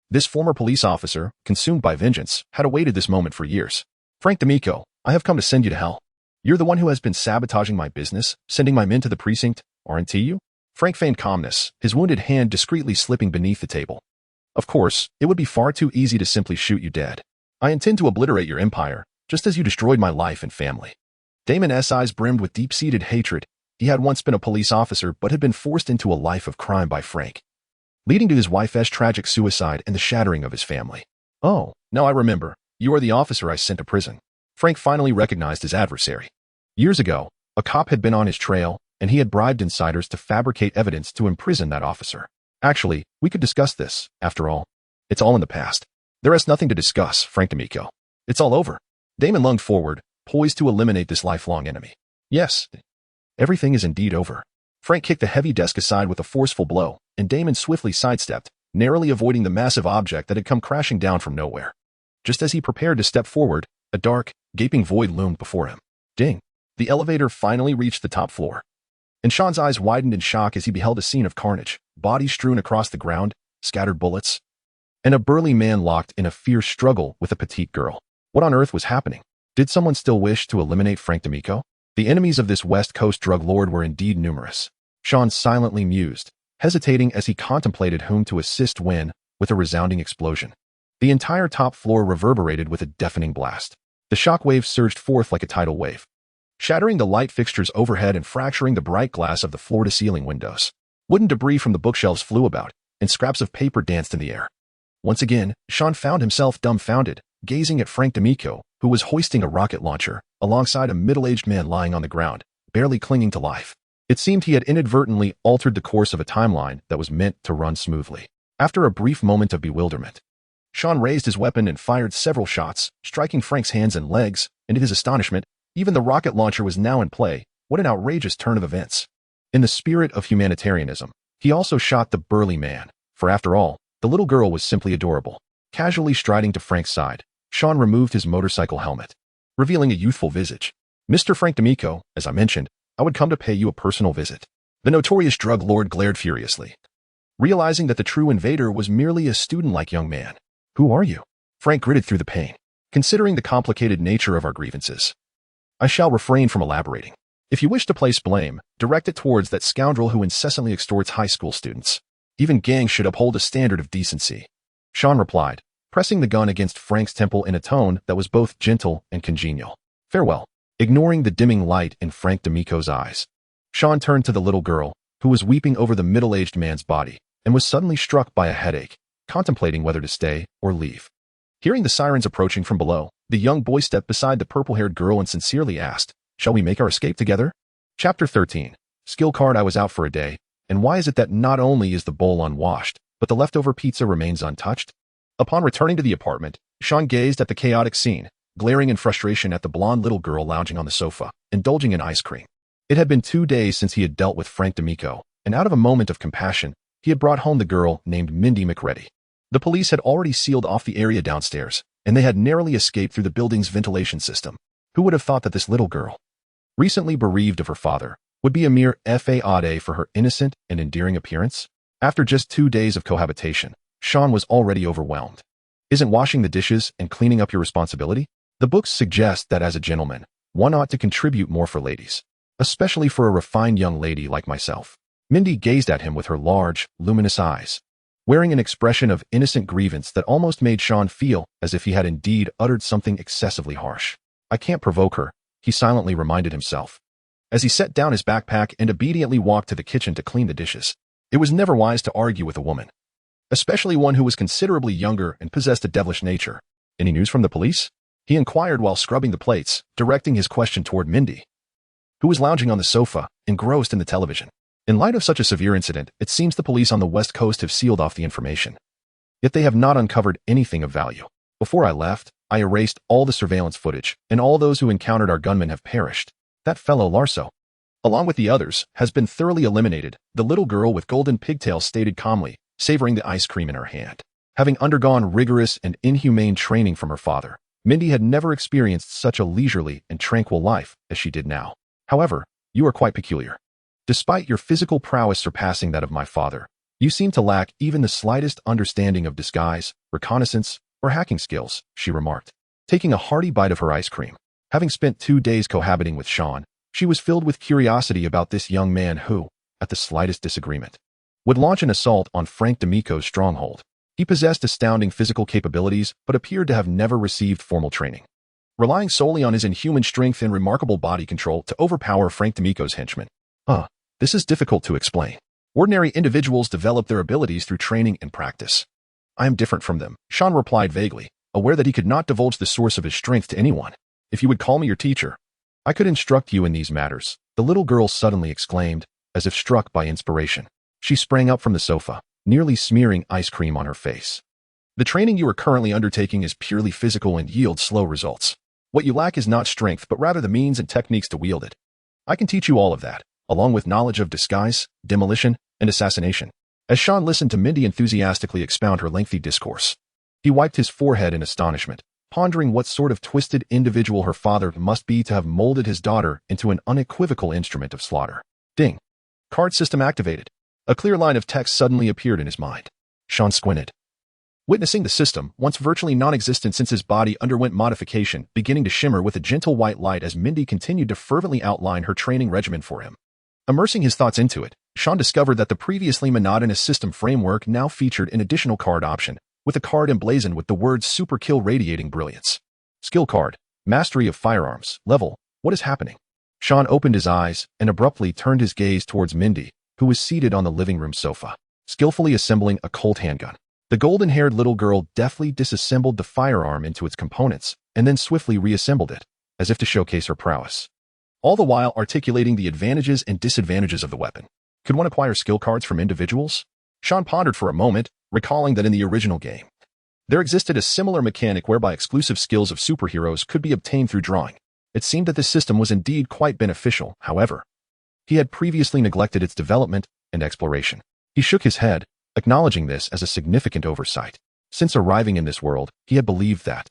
A: This former police officer, consumed by vengeance, had awaited this moment for years. Frank D'Amico, I have come to send you to hell. You're the one who has been sabotaging my business, sending my men to the precinct, aren't you? Frank feigned calmness, his wounded hand discreetly slipping beneath the table. Of course, it would be far too easy to simply shoot you dead. I intend to obliterate your empire, just as you destroyed my life and family. Damon's eyes brimmed with deep-seated hatred. He had once been a police officer but had been forced into a life of crime by Frank, leading to his wife's tragic suicide and the shattering of his family. Oh, now I remember. You are the officer I sent to prison. Frank finally recognized his adversary. Years ago, a cop had been on his trail, and he had bribed insiders to fabricate evidence to imprison that officer. Actually, we could discuss this, after all. It's all in the past. There is nothing to discuss, Frank D'Amico. It's all over. Damon lunged forward, poised to eliminate this lifelong enemy. Yes, everything is indeed over. Frank kicked the heavy desk aside with a forceful blow, and Damon swiftly sidestepped, narrowly avoiding the massive object that had come crashing down from nowhere. Just as he prepared to step forward, a dark, gaping void loomed before him. Ding! The elevator finally reached the top floor. And Sean's eyes widened in shock as he beheld a scene of carnage, bodies strewn across the ground, scattered bullets, and a burly man locked in a fierce struggle with a petite girl. What on earth was happening? Did someone still wish to eliminate Frank D'Amico? The enemies of this West Coast drug lord were indeed numerous. Sean silently mused, hesitating as he contemplated whom to assist when, with a resounding explosion, the entire top floor reverberated with a deafening blast. The shockwaves surged forth like a tidal wave, shattering the light fixtures overhead and fracturing the bright glass of the floor-to-ceiling windows. Wooden debris from the bookshelves flew about, and scraps of paper danced in the air. Once again, Sean found himself dumbfounded, gazing at Frank D'Amico, who was hoisting a rocket launcher, alongside a middle-aged man lying on the ground, barely clinging to life. It seemed he had inadvertently altered the course of a timeline that was meant to run smoothly. After a brief moment of bewilderment, Sean raised his weapon and fired several shots, striking Frank's hands and legs, and to his astonishment, even the rocket launcher was now in play. What an outrageous turn of events. In the spirit of humanitarianism, he also shot the burly man, for after all, the little girl was simply adorable. Casually striding to Frank's side, Sean removed his motorcycle helmet, revealing a youthful visage. Mr. Frank D'Amico, as I mentioned, I would come to pay you a personal visit. The notorious drug lord glared furiously, realizing that the true invader was merely a student-like young man. Who are you? Frank gritted through the pain. Considering the complicated nature of our grievances, I shall refrain from elaborating. If you wish to place blame, direct it towards that scoundrel who incessantly extorts high school students. Even gangs should uphold a standard of decency. Sean replied, pressing the gun against Frank's temple in a tone that was both gentle and congenial. Farewell. Ignoring the dimming light in Frank D'Amico's eyes, Sean turned to the little girl, who was weeping over the middle-aged man's body, and was suddenly struck by a headache, contemplating whether to stay or leave. Hearing the sirens approaching from below, the young boy stepped beside the purple-haired girl and sincerely asked, "Shall we make our escape together?" Chapter 13. Skill card. I was out for a day, and why is it that not only is the bowl unwashed, but the leftover pizza remains untouched? Upon returning to the apartment, Sean gazed at the chaotic scene, glaring in frustration at the blonde little girl lounging on the sofa, indulging in ice cream. It had been 2 days since he had dealt with Frank D'Amico, and out of a moment of compassion, he had brought home the girl named Mindy McReady. The police had already sealed off the area downstairs, and they had narrowly escaped through the building's ventilation system. Who would have thought that this little girl, recently bereaved of her father, would be a mere fade for her innocent and endearing appearance? After just 2 days of cohabitation, Sean was already overwhelmed. Isn't washing the dishes and cleaning up your responsibility? The books suggest that as a gentleman, one ought to contribute more for ladies, especially for a refined young lady like myself. Mindy gazed at him with her large, luminous eyes, wearing an expression of innocent grievance that almost made Sean feel as if he had indeed uttered something excessively harsh. I can't provoke her, he silently reminded himself, as he set down his backpack and obediently walked to the kitchen to clean the dishes. It was never wise to argue with a woman, especially one who was considerably younger and possessed a devilish nature. Any news from the police? He inquired while scrubbing the plates, directing his question toward Mindy, who was lounging on the sofa, engrossed in the television. In light of such a severe incident, it seems the police on the West Coast have sealed off the information. Yet they have not uncovered anything of value. Before I left, I erased all the surveillance footage, and all those who encountered our gunmen have perished. That fellow Larso, along with the others, has been thoroughly eliminated, the little girl with golden pigtails stated calmly, savoring the ice cream in her hand. Having undergone rigorous and inhumane training from her father, Mindy had never experienced such a leisurely and tranquil life as she did now. However, you are quite peculiar. Despite your physical prowess surpassing that of my father, you seem to lack even the slightest understanding of disguise, reconnaissance, or hacking skills, she remarked, taking a hearty bite of her ice cream. Having spent 2 days cohabiting with Sean, she was filled with curiosity about this young man who, at the slightest disagreement, would launch an assault on Frank D'Amico's stronghold. He possessed astounding physical capabilities but appeared to have never received formal training, relying solely on his inhuman strength and remarkable body control to overpower Frank D'Amico's henchmen. This is difficult to explain. Ordinary individuals develop their abilities through training and practice. I am different from them, Sean replied vaguely, aware that he could not divulge the source of his strength to anyone. If you would call me your teacher, I could instruct you in these matters, the little girl suddenly exclaimed, as if struck by inspiration. She sprang up from the sofa, nearly smearing ice cream on her face. The training you are currently undertaking is purely physical and yields slow results. What you lack is not strength but rather the means and techniques to wield it. I can teach you all of that, along with knowledge of disguise, demolition, and assassination. As Sean listened to Mindy enthusiastically expound her lengthy discourse, he wiped his forehead in astonishment, pondering what sort of twisted individual her father must be to have molded his daughter into an unequivocal instrument of slaughter. Ding. Card system activated. A clear line of text suddenly appeared in his mind. Sean squinted, witnessing the system, once virtually non-existent since his body underwent modification, beginning to shimmer with a gentle white light as Mindy continued to fervently outline her training regimen for him. Immersing his thoughts into it, Sean discovered that the previously monotonous system framework now featured an additional card option, with a card emblazoned with the words Super Kill radiating brilliance. Skill card, Mastery of Firearms, level, what is happening? Sean opened his eyes and abruptly turned his gaze towards Mindy, who was seated on the living room sofa, skillfully assembling a Colt handgun. The golden-haired little girl deftly disassembled the firearm into its components and then swiftly reassembled it, as if to showcase her prowess, all the while articulating the advantages and disadvantages of the weapon. Could one acquire skill cards from individuals? Sean pondered for a moment, recalling that in the original game, there existed a similar mechanic whereby exclusive skills of superheroes could be obtained through drawing. It seemed that this system was indeed quite beneficial, however. He had previously neglected its development and exploration. He shook his head, acknowledging this as a significant oversight. Since arriving in this world, he had believed that,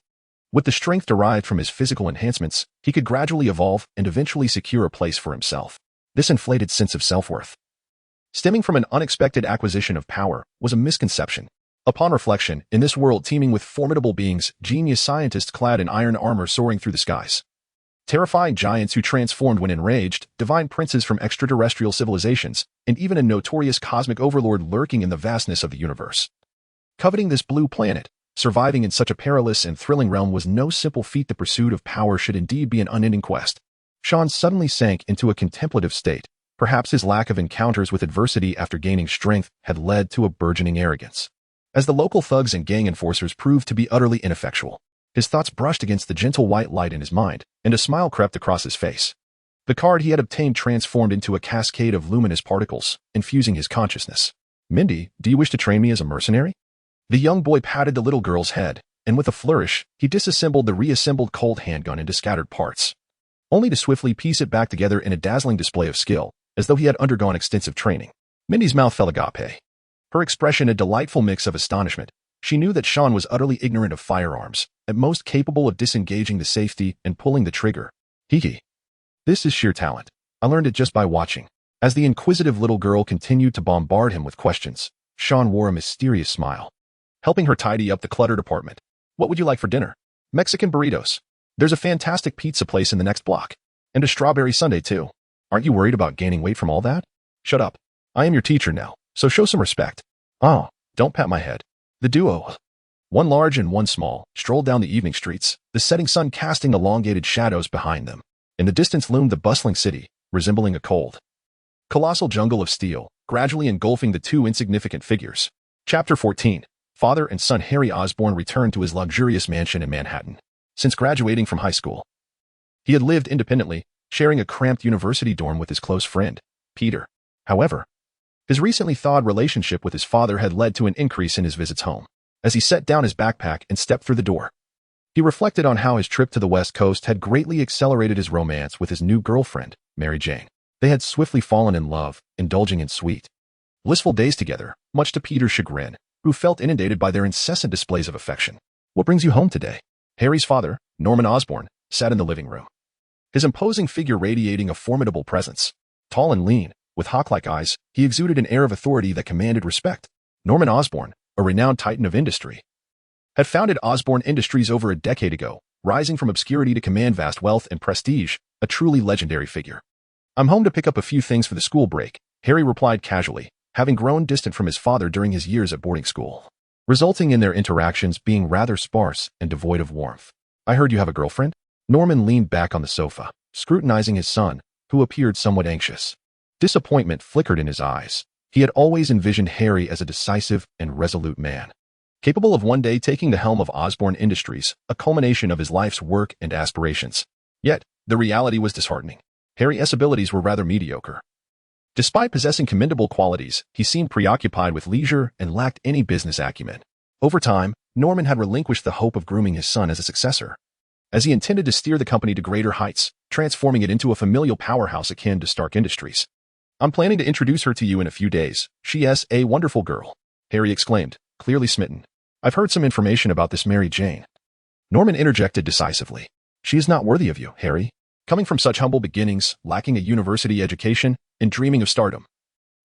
A: with the strength derived from his physical enhancements, he could gradually evolve and eventually secure a place for himself. This inflated sense of self-worth, stemming from an unexpected acquisition of power, was a misconception. Upon reflection, in this world teeming with formidable beings, genius scientists clad in iron armor soaring through the skies, terrifying giants who transformed when enraged, divine princes from extraterrestrial civilizations, and even a notorious cosmic overlord lurking in the vastness of the universe. Coveting this blue planet, surviving in such a perilous and thrilling realm was no simple feat. The pursuit of power should indeed be an unending quest. Sean suddenly sank into a contemplative state. Perhaps his lack of encounters with adversity after gaining strength had led to a burgeoning arrogance, as the local thugs and gang enforcers proved to be utterly ineffectual. His thoughts brushed against the gentle white light in his mind, and a smile crept across his face. The card he had obtained transformed into a cascade of luminous particles, infusing his consciousness. Mindy, do you wish to train me as a mercenary? The young boy patted the little girl's head, and with a flourish, he disassembled the reassembled Colt handgun into scattered parts, only to swiftly piece it back together in a dazzling display of skill, as though he had undergone extensive training. Mindy's mouth fell agape, her expression a delightful mix of astonishment. She knew that Sean was utterly ignorant of firearms, at most capable of disengaging the safety and pulling the trigger. Hee. This is sheer talent. I learned it just by watching. As the inquisitive little girl continued to bombard him with questions, Sean wore a mysterious smile, helping her tidy up the cluttered apartment. What would you like for dinner? Mexican burritos. There's a fantastic pizza place in the next block. And a strawberry sundae too. Aren't you worried about gaining weight from all that? Shut up. I am your teacher now, so show some respect. Oh, don't pat my head. The duo, one large and one small, strolled down the evening streets, the setting sun casting elongated shadows behind them. In the distance loomed the bustling city, resembling a cold, colossal jungle of steel, gradually engulfing the two insignificant figures. Chapter 14. Father and son Harry Osborn returned to his luxurious mansion in Manhattan. Since graduating from high school, he had lived independently, sharing a cramped university dorm with his close friend, Peter. However, his recently thawed relationship with his father had led to an increase in his visits home. As he set down his backpack and stepped through the door, he reflected on how his trip to the West Coast had greatly accelerated his romance with his new girlfriend, Mary Jane. They had swiftly fallen in love, indulging in sweet, blissful days together, much to Peter's chagrin, who felt inundated by their incessant displays of affection. "What brings you home today?" Harry's father, Norman Osborn, sat in the living room, his imposing figure radiating a formidable presence. Tall and lean, with hawk-like eyes, he exuded an air of authority that commanded respect. Norman Osborn, a renowned titan of industry, had founded Osborn Industries over a decade ago, rising from obscurity to command vast wealth and prestige, a truly legendary figure. "I'm home to pick up a few things for the school break," Harry replied casually, having grown distant from his father during his years at boarding school, resulting in their interactions being rather sparse and devoid of warmth. "I heard you have a girlfriend?" Norman leaned back on the sofa, scrutinizing his son, who appeared somewhat anxious. Disappointment flickered in his eyes. He had always envisioned Harry as a decisive and resolute man, capable of one day taking the helm of Osborn Industries, a culmination of his life's work and aspirations. Yet, the reality was disheartening. Harry's abilities were rather mediocre. Despite possessing commendable qualities, he seemed preoccupied with leisure and lacked any business acumen. Over time, Norman had relinquished the hope of grooming his son as a successor, as he intended to steer the company to greater heights, transforming it into a familial powerhouse akin to Stark Industries. "I'm planning to introduce her to you in a few days. She's a wonderful girl," Harry exclaimed, clearly smitten. "I've heard some information about this Mary Jane." Norman interjected decisively. "She is not worthy of you, Harry. Coming from such humble beginnings, lacking a university education, and dreaming of stardom,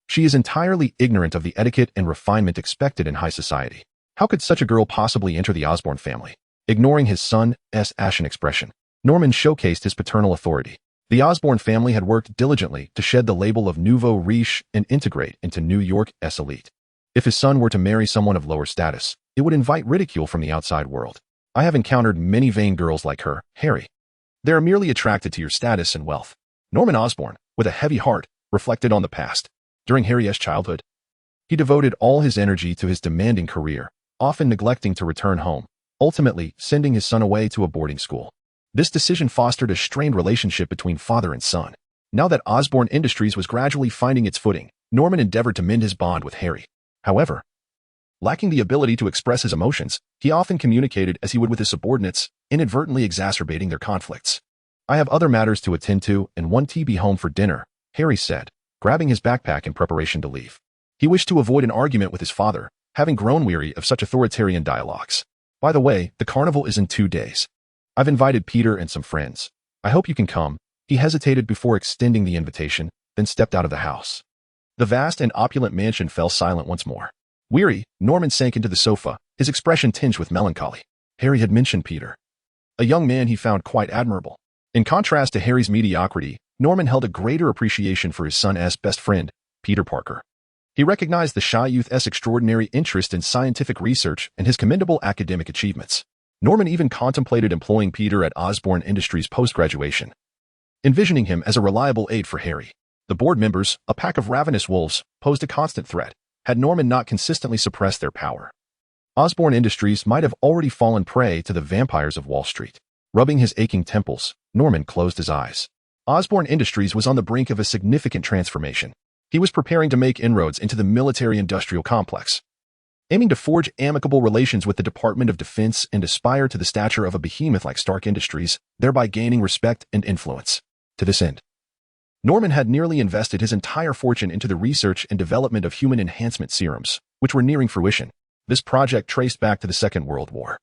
A: she is entirely ignorant of the etiquette and refinement expected in high society. How could such a girl possibly enter the Osborn family?" Ignoring his son's ashen expression, Norman showcased his paternal authority. The Osborn family had worked diligently to shed the label of nouveau riche and integrate into New York's elite. If his son were to marry someone of lower status, it would invite ridicule from the outside world. "I have encountered many vain girls like her, Harry. They are merely attracted to your status and wealth." Norman Osborn, with a heavy heart, reflected on the past. During Harry's childhood, he devoted all his energy to his demanding career, often neglecting to return home, ultimately sending his son away to a boarding school. This decision fostered a strained relationship between father and son. Now that Osborn Industries was gradually finding its footing, Norman endeavored to mend his bond with Harry. However, lacking the ability to express his emotions, he often communicated as he would with his subordinates, inadvertently exacerbating their conflicts. "I have other matters to attend to and want to be home for dinner," Harry said, grabbing his backpack in preparation to leave. He wished to avoid an argument with his father, having grown weary of such authoritarian dialogues. "By the way, the carnival is in 2 days. I've invited Peter and some friends. I hope you can come." He hesitated before extending the invitation, then stepped out of the house. The vast and opulent mansion fell silent once more. Weary, Norman sank into the sofa, his expression tinged with melancholy. Harry had mentioned Peter, a young man he found quite admirable. In contrast to Harry's mediocrity, Norman held a greater appreciation for his son's best friend, Peter Parker. He recognized the shy youth's extraordinary interest in scientific research and his commendable academic achievements. Norman even contemplated employing Peter at Osborn Industries post-graduation, envisioning him as a reliable aide for Harry. The board members, a pack of ravenous wolves, posed a constant threat, had Norman not consistently suppressed their power. Osborn Industries might have already fallen prey to the vampires of Wall Street. Rubbing his aching temples, Norman closed his eyes. Osborn Industries was on the brink of a significant transformation. He was preparing to make inroads into the military-industrial complex, aiming to forge amicable relations with the Department of Defense and aspire to the stature of a behemoth like Stark Industries, thereby gaining respect and influence. To this end, Norman had nearly invested his entire fortune into the research and development of human enhancement serums, which were nearing fruition. This project traced back to the Second World War,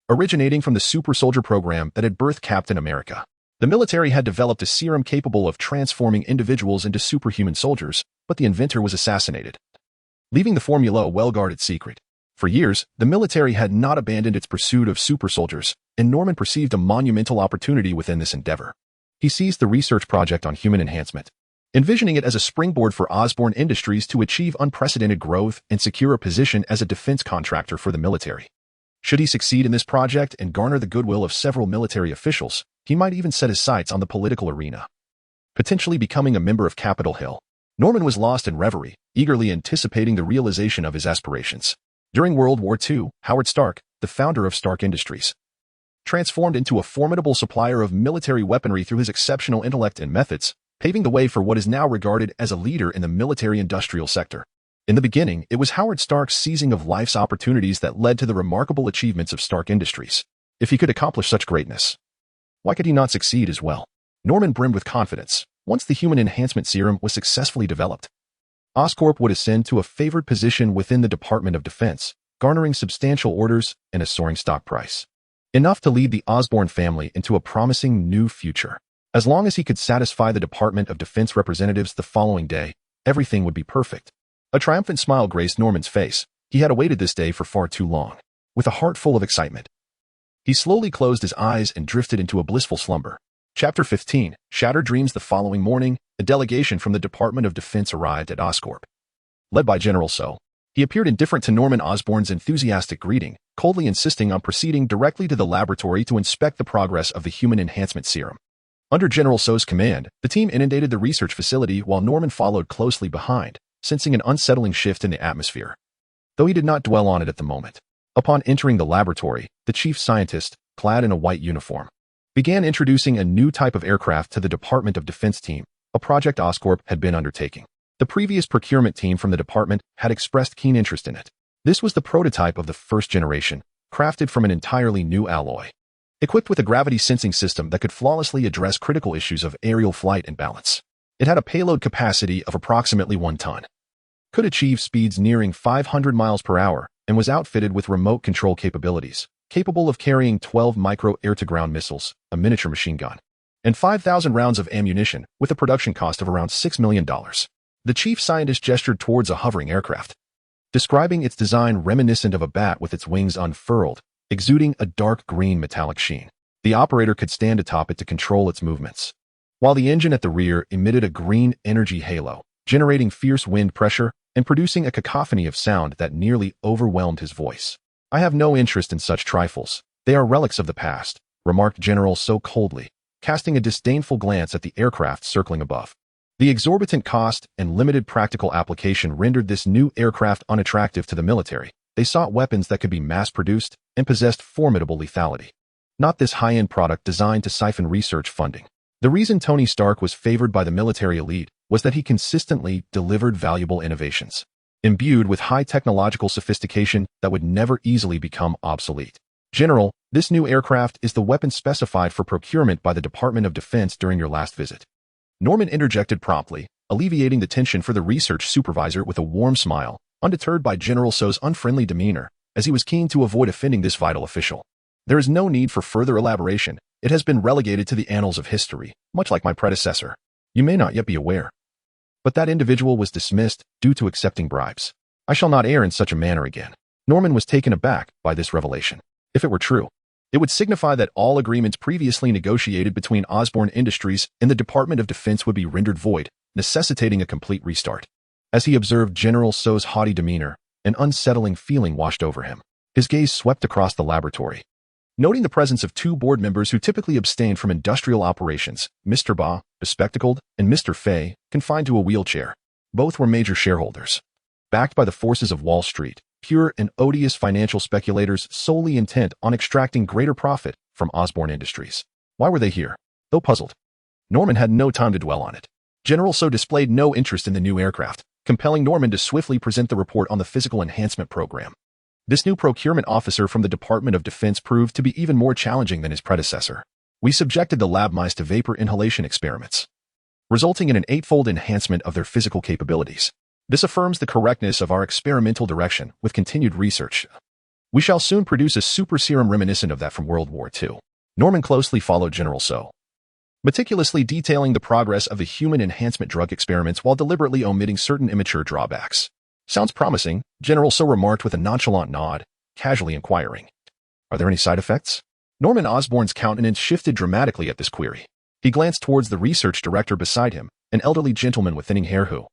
A: originating from the super soldier program that had birthed Captain America. The military had developed a serum capable of transforming individuals into superhuman soldiers, but the inventor was assassinated, leaving the formula a well-guarded secret. For years, the military had not abandoned its pursuit of super soldiers, and Norman perceived a monumental opportunity within this endeavor. He seized the research project on human enhancement, envisioning it as a springboard for Osborn Industries to achieve unprecedented growth and secure a position as a defense contractor for the military. Should he succeed in this project and garner the goodwill of several military officials, he might even set his sights on the political arena, potentially becoming a member of Capitol Hill. Norman was lost in reverie, eagerly anticipating the realization of his aspirations. During World War II, Howard Stark, the founder of Stark Industries, transformed into a formidable supplier of military weaponry through his exceptional intellect and methods, paving the way for what is now regarded as a leader in the military-industrial sector. In the beginning, it was Howard Stark's seizing of life's opportunities that led to the remarkable achievements of Stark Industries. If he could accomplish such greatness, why could he not succeed as well? Norman brimmed with confidence. Once the human enhancement serum was successfully developed, Oscorp would ascend to a favored position within the Department of Defense, garnering substantial orders and a soaring stock price. Enough to lead the Osborn family into a promising new future. As long as he could satisfy the Department of Defense representatives the following day, everything would be perfect. A triumphant smile graced Norman's face. He had awaited this day for far too long. With a heart full of excitement, he slowly closed his eyes and drifted into a blissful slumber. Chapter 15, Shattered Dreams. The following morning, a delegation from the Department of Defense arrived at Oscorp. Led by General So, he appeared indifferent to Norman Osborn's enthusiastic greeting, coldly insisting on proceeding directly to the laboratory to inspect the progress of the human enhancement serum. Under General So's command, the team inundated the research facility while Norman followed closely behind, sensing an unsettling shift in the atmosphere. Though he did not dwell on it at the moment. Upon entering the laboratory, the chief scientist, clad in a white uniform, began introducing a new type of aircraft to the Department of Defense team, a project Oscorp had been undertaking. The previous procurement team from the department had expressed keen interest in it. This was the prototype of the first generation, crafted from an entirely new alloy. Equipped with a gravity-sensing system that could flawlessly address critical issues of aerial flight and balance. It had a payload capacity of approximately 1 ton. Could achieve speeds nearing 500 miles per hour and was outfitted with remote control capabilities, capable of carrying 12 micro-air-to-ground missiles, a miniature machine gun, and 5,000 rounds of ammunition with a production cost of around $6 million. The chief scientist gestured towards a hovering aircraft, describing its design reminiscent of a bat with its wings unfurled, exuding a dark green metallic sheen. The operator could stand atop it to control its movements, while the engine at the rear emitted a green energy halo, generating fierce wind pressure and producing a cacophony of sound that nearly overwhelmed his voice. "I have no interest in such trifles. They are relics of the past," remarked General So coldly, casting a disdainful glance at the aircraft circling above. The exorbitant cost and limited practical application rendered this new aircraft unattractive to the military. They sought weapons that could be mass-produced and possessed formidable lethality. Not this high-end product designed to siphon research funding. The reason Tony Stark was favored by the military elite was that he consistently delivered valuable innovations, imbued with high technological sophistication that would never easily become obsolete. "General, this new aircraft is the weapon specified for procurement by the Department of Defense during your last visit." Norman interjected promptly, alleviating the tension for the research supervisor with a warm smile, undeterred by General So's unfriendly demeanor, as he was keen to avoid offending this vital official. "There is no need for further elaboration. It has been relegated to the annals of history, much like my predecessor. You may not yet be aware, but that individual was dismissed due to accepting bribes. I shall not err in such a manner again." Norman was taken aback by this revelation. If it were true, it would signify that all agreements previously negotiated between Osborn Industries and the Department of Defense would be rendered void, necessitating a complete restart. As he observed General So's haughty demeanor, an unsettling feeling washed over him. His gaze swept across the laboratory, noting the presence of 2 board members who typically abstained from industrial operations, Mr. Ba, bespectacled, and Mr. Fay, confined to a wheelchair. Both were major shareholders, backed by the forces of Wall Street, pure and odious financial speculators solely intent on extracting greater profit from Osborn Industries. Why were they here? Though puzzled, Norman had no time to dwell on it. General So displayed no interest in the new aircraft, compelling Norman to swiftly present the report on the physical enhancement program. This new procurement officer from the Department of Defense proved to be even more challenging than his predecessor. "We subjected the lab mice to vapor inhalation experiments, resulting in an 8-fold enhancement of their physical capabilities. This affirms the correctness of our experimental direction with continued research. We shall soon produce a super serum reminiscent of that from World War II." Norman closely followed General So, meticulously detailing the progress of the human enhancement drug experiments while deliberately omitting certain immature drawbacks. "Sounds promising," General So remarked with a nonchalant nod, casually inquiring, "Are there any side effects?" Norman Osborn's countenance shifted dramatically at this query. He glanced towards the research director beside him, an elderly gentleman with thinning hair who,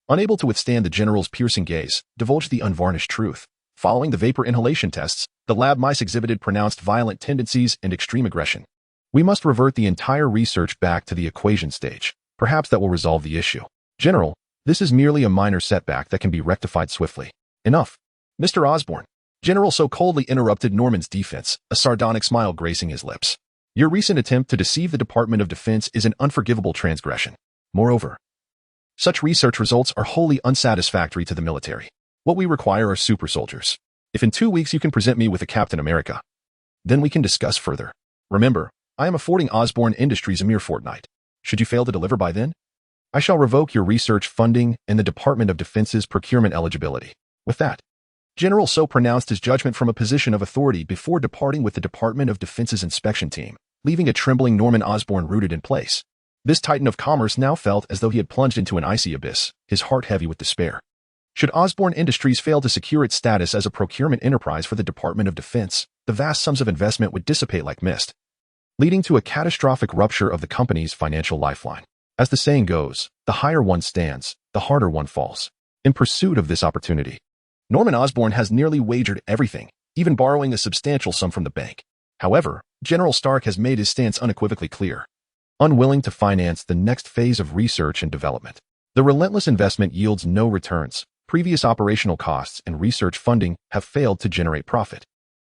A: unable to withstand the general's piercing gaze, divulged the unvarnished truth. Following the vapor inhalation tests, the lab mice exhibited pronounced violent tendencies and extreme aggression. "We must revert the entire research back to the equation stage. Perhaps that will resolve the issue." "General, This is merely a minor setback that can be rectified swiftly. Enough. Mr. Osborne. General so coldly interrupted Norman's defense, a sardonic smile gracing his lips. Your recent attempt to deceive the Department of Defense is an unforgivable transgression. Moreover, such research results are wholly unsatisfactory to the military. What we require are super soldiers. If in 2 weeks you can present me with a Captain America, then we can discuss further. Remember, I am affording Osborne Industries a mere fortnight. Should you fail to deliver by then, I shall revoke your research funding and the Department of Defense's procurement eligibility. With that, General So pronounced his judgment from a position of authority before departing with the Department of Defense's inspection team, leaving a trembling Norman Osborne rooted in place. This titan of commerce now felt as though he had plunged into an icy abyss, his heart heavy with despair. Should Osborne Industries fail to secure its status as a procurement enterprise for the Department of Defense, the vast sums of investment would dissipate like mist, leading to a catastrophic rupture of the company's financial lifeline. As the saying goes, the higher one stands, the harder one falls. In pursuit of this opportunity, Norman Osborne has nearly wagered everything, even borrowing a substantial sum from the bank. However, General Stark has made his stance unequivocally clear. Unwilling to finance the next phase of research and development, the relentless investment yields no returns. Previous operational costs and research funding have failed to generate profit.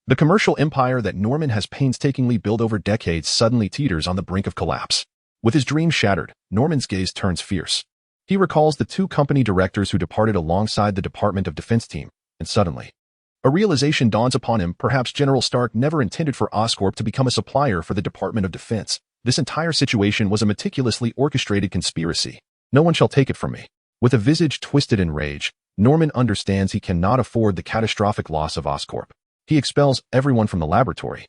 A: The commercial empire that Norman has painstakingly built over decades suddenly teeters on the brink of collapse. With his dream shattered, Norman's gaze turns fierce. He recalls the 2 company directors who departed alongside the Department of Defense team, and suddenly, a realization dawns upon him. Perhaps General Stark never intended for Oscorp to become a supplier for the Department of Defense. This entire situation was a meticulously orchestrated conspiracy. No one shall take it from me. With a visage twisted in rage, Norman understands he cannot afford the catastrophic loss of Oscorp. He expels everyone from the laboratory,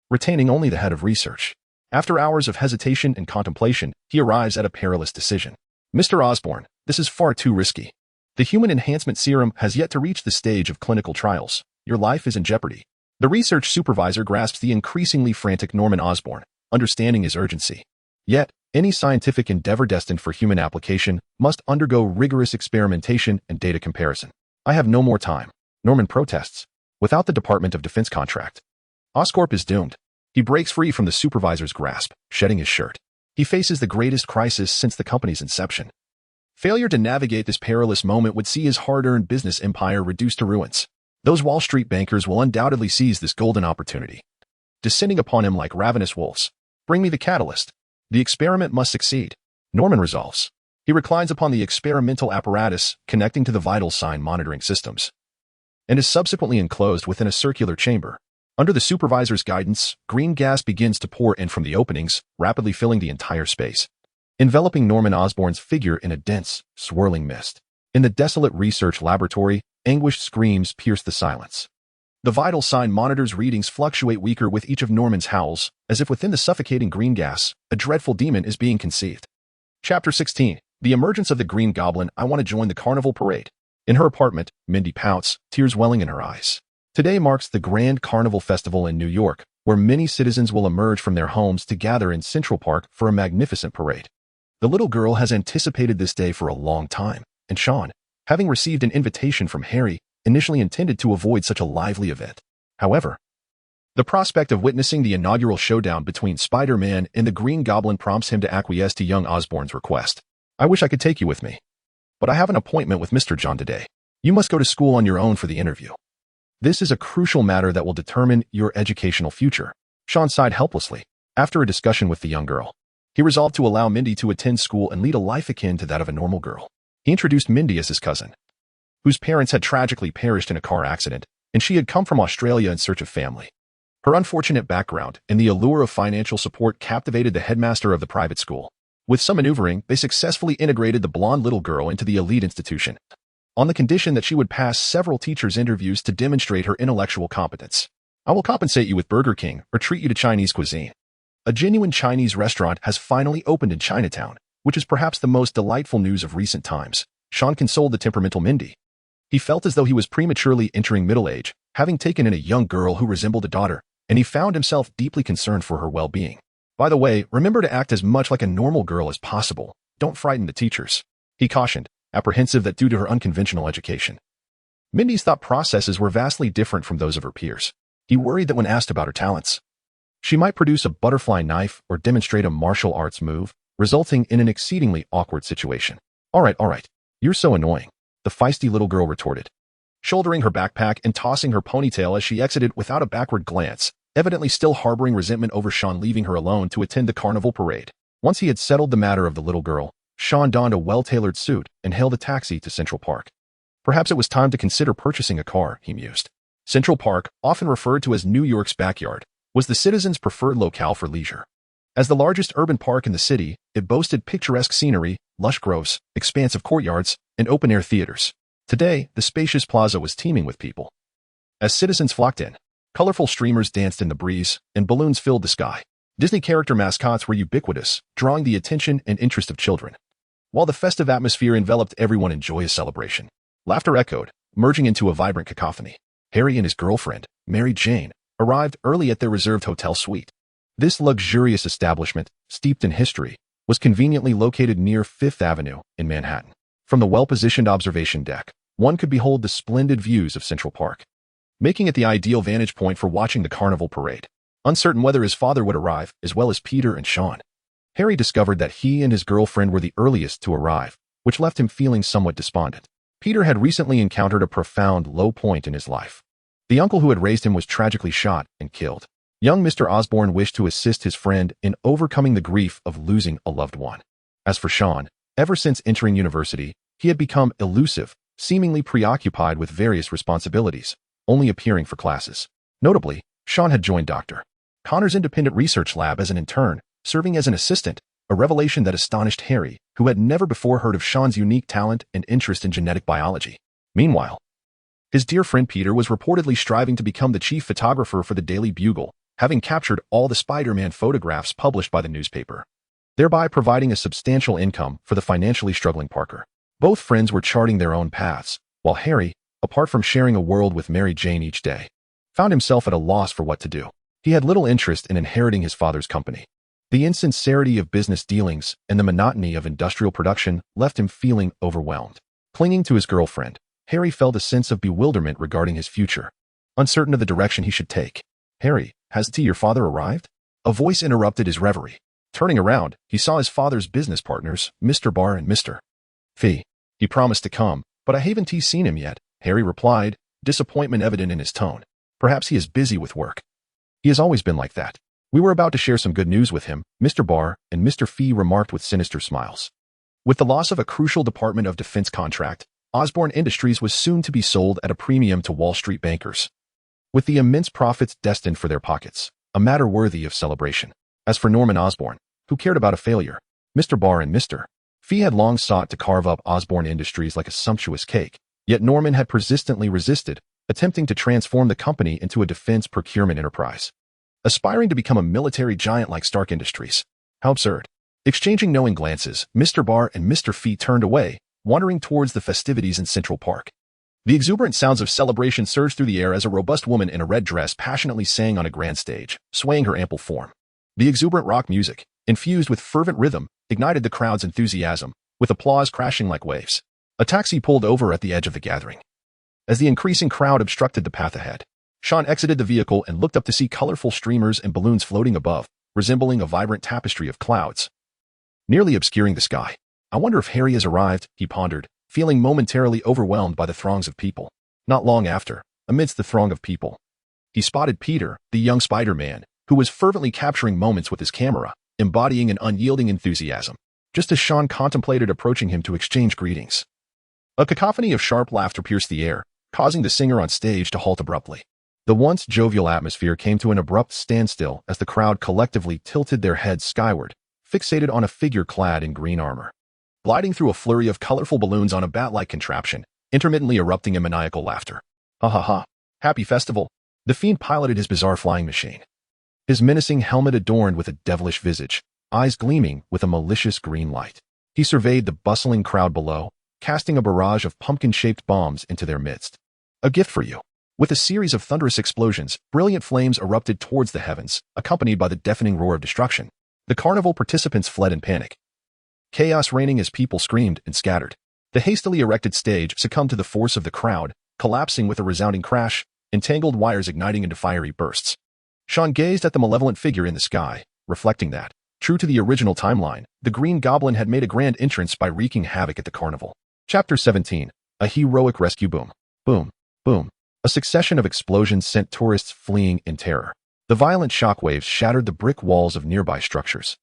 A: retaining only the head of research. After hours of hesitation and contemplation, he arrives at a perilous decision. Mr. Osborne, this is far too risky. The human enhancement serum has yet to reach the stage of clinical trials. Your life is in jeopardy. The research supervisor grasps the increasingly frantic Norman Osborne, understanding his urgency. Yet, any scientific endeavor destined for human application must undergo rigorous experimentation and data comparison. I have no more time. Norman protests. Without the Department of Defense contract, Oscorp is doomed. He breaks free from the supervisor's grasp, shedding his shirt. He faces the greatest crisis since the company's inception. Failure to navigate this perilous moment would see his hard-earned business empire reduced to ruins. Those Wall Street bankers will undoubtedly seize this golden opportunity, descending upon him like ravenous wolves. Bring me the catalyst. The experiment must succeed. Norman resolves. He reclines upon the experimental apparatus connecting to the vital sign monitoring systems, and is subsequently enclosed within a circular chamber. Under the supervisor's guidance, green gas begins to pour in from the openings, rapidly filling the entire space, enveloping Norman Osborne's figure in a dense, swirling mist. In the desolate research laboratory, anguished screams pierce the silence. The vital sign monitor's readings fluctuate weaker with each of Norman's howls, as if within the suffocating green gas, a dreadful demon is being conceived. Chapter 16. The Emergence of the Green Goblin. I want to join the carnival parade. In her apartment, Mindy pouts, tears welling in her eyes. Today marks the Grand Carnival Festival in New York, where many citizens will emerge from their homes to gather in Central Park for a magnificent parade. The little girl has anticipated this day for a long time, and Sean, having received an invitation from Harry, initially intended to avoid such a lively event. However, the prospect of witnessing the inaugural showdown between Spider-Man and the Green Goblin prompts him to acquiesce to young Osborne's request. I wish I could take you with me, but I have an appointment with Mr. John today. You must go to school on your own for the interview. This is a crucial matter that will determine your educational future. Sean sighed helplessly. After a discussion with the young girl, he resolved to allow Mindy to attend school and lead a life akin to that of a normal girl. He introduced Mindy as his cousin, whose parents had tragically perished in a car accident, and she had come from Australia in search of family. Her unfortunate background and the allure of financial support captivated the headmaster of the private school. With some maneuvering, they successfully integrated the blonde little girl into the elite institution, on the condition that she would pass several teachers' interviews to demonstrate her intellectual competence. I will compensate you with Burger King or treat you to Chinese cuisine. A genuine Chinese restaurant has finally opened in Chinatown, which is perhaps the most delightful news of recent times. Sean consoled the temperamental Mindy. He felt as though he was prematurely entering middle age, having taken in a young girl who resembled a daughter, and he found himself deeply concerned for her well-being. By the way, remember to act as much like a normal girl as possible. Don't frighten the teachers, he cautioned, apprehensive that due to her unconventional education, Mindy's thought processes were vastly different from those of her peers. He worried that when asked about her talents, she might produce a butterfly knife or demonstrate a martial arts move, resulting in an exceedingly awkward situation. All right. "You're so annoying," the feisty little girl retorted, shouldering her backpack and tossing her ponytail as she exited without a backward glance, evidently still harboring resentment over Sean leaving her alone to attend the carnival parade. Once he had settled the matter of the little girl, Sean donned a well-tailored suit and hailed a taxi to Central Park. Perhaps it was time to consider purchasing a car, he mused. Central Park, often referred to as New York's backyard, was the citizens' preferred locale for leisure. As the largest urban park in the city, it boasted picturesque scenery, lush groves, expansive courtyards, and open-air theaters. Today, the spacious plaza was teeming with people. As citizens flocked in, colorful streamers danced in the breeze, and balloons filled the sky. Disney character mascots were ubiquitous, drawing the attention and interest of children. While the festive atmosphere enveloped everyone in joyous celebration, laughter echoed, merging into a vibrant cacophony. Harry and his girlfriend, Mary Jane, arrived early at their reserved hotel suite. This luxurious establishment, steeped in history, was conveniently located near Fifth Avenue in Manhattan. From the well-positioned observation deck, one could behold the splendid views of Central Park, making it the ideal vantage point for watching the carnival parade. Uncertain whether his father would arrive, as well as Peter and Sean, Harry discovered that he and his girlfriend were the earliest to arrive, which left him feeling somewhat despondent. Peter had recently encountered a profound low point in his life. The uncle who had raised him was tragically shot and killed. Young Mr. Osborne wished to assist his friend in overcoming the grief of losing a loved one. As for Sean, ever since entering university, he had become elusive, seemingly preoccupied with various responsibilities, only appearing for classes. Notably, Sean had joined Dr. Connor's independent research lab as an intern, serving as an assistant, a revelation that astonished Harry, who had never before heard of Sean's unique talent and interest in genetic biology. Meanwhile, his dear friend Peter was reportedly striving to become the chief photographer for the Daily Bugle, having captured all the Spider-Man photographs published by the newspaper, thereby providing a substantial income for the financially struggling Parker. Both friends were charting their own paths, while Harry, apart from sharing a world with Mary Jane each day, found himself at a loss for what to do. He had little interest in inheriting his father's company. The insincerity of business dealings and the monotony of industrial production left him feeling overwhelmed. Clinging to his girlfriend, Harry felt a sense of bewilderment regarding his future, uncertain of the direction he should take. "Harry, hasn't your father arrived?" A voice interrupted his reverie. Turning around, he saw his father's business partners, Mr. Barr and Mr. Fee. "He promised to come, but I haven't seen him yet," Harry replied, disappointment evident in his tone. "Perhaps he is busy with work." "He has always been like that. We were about to share some good news with him," Mr. Barr and Mr. Fee remarked with sinister smiles. With the loss of a crucial Department of Defense contract, Osborne Industries was soon to be sold at a premium to Wall Street bankers, with the immense profits destined for their pockets, a matter worthy of celebration. As for Norman Osborne, who cared about a failure, Mr. Barr and Mr. Fee had long sought to carve up Osborne Industries like a sumptuous cake, yet Norman had persistently resisted, attempting to transform the company into a defense procurement enterprise, aspiring to become a military giant like Stark Industries. How absurd. Exchanging knowing glances, Mr. Barr and Mr. Fee turned away, wandering towards the festivities in Central Park. The exuberant sounds of celebration surged through the air as a robust woman in a red dress passionately sang on a grand stage, swaying her ample form. The exuberant rock music, infused with fervent rhythm, ignited the crowd's enthusiasm, with applause crashing like waves. A taxi pulled over at the edge of the gathering. As the increasing crowd obstructed the path ahead, Sean exited the vehicle and looked up to see colorful streamers and balloons floating above, resembling a vibrant tapestry of clouds, nearly obscuring the sky. "I wonder if Harry has arrived," he pondered, feeling momentarily overwhelmed by the throngs of people. Not long after, amidst the throng of people, he spotted Peter, the young Spider-Man, who was fervently capturing moments with his camera, embodying an unyielding enthusiasm, just as Sean contemplated approaching him to exchange greetings. A cacophony of sharp laughter pierced the air, causing the singer on stage to halt abruptly. The once jovial atmosphere came to an abrupt standstill as the crowd collectively tilted their heads skyward, fixated on a figure clad in green armor, gliding through a flurry of colorful balloons on a bat-like contraption, intermittently erupting in maniacal laughter. "Ha ha ha. Happy festival." The fiend piloted his bizarre flying machine, his menacing helmet adorned with a devilish visage, eyes gleaming with a malicious green light. He surveyed the bustling crowd below, casting a barrage of pumpkin-shaped bombs into their midst. "A gift for you." With a series of thunderous explosions, brilliant flames erupted towards the heavens, accompanied by the deafening roar of destruction. The carnival participants fled in panic, chaos reigning as people screamed and scattered. The hastily erected stage succumbed to the force of the crowd, collapsing with a resounding crash, entangled wires igniting into fiery bursts. Sean gazed at the malevolent figure in the sky, reflecting that, true to the original timeline, the Green Goblin had made a grand entrance by wreaking havoc at the carnival. Chapter 17. A Heroic Rescue. Boom. Boom. Boom. A succession of explosions sent tourists fleeing in terror. The violent shockwaves shattered the brick walls of nearby structures,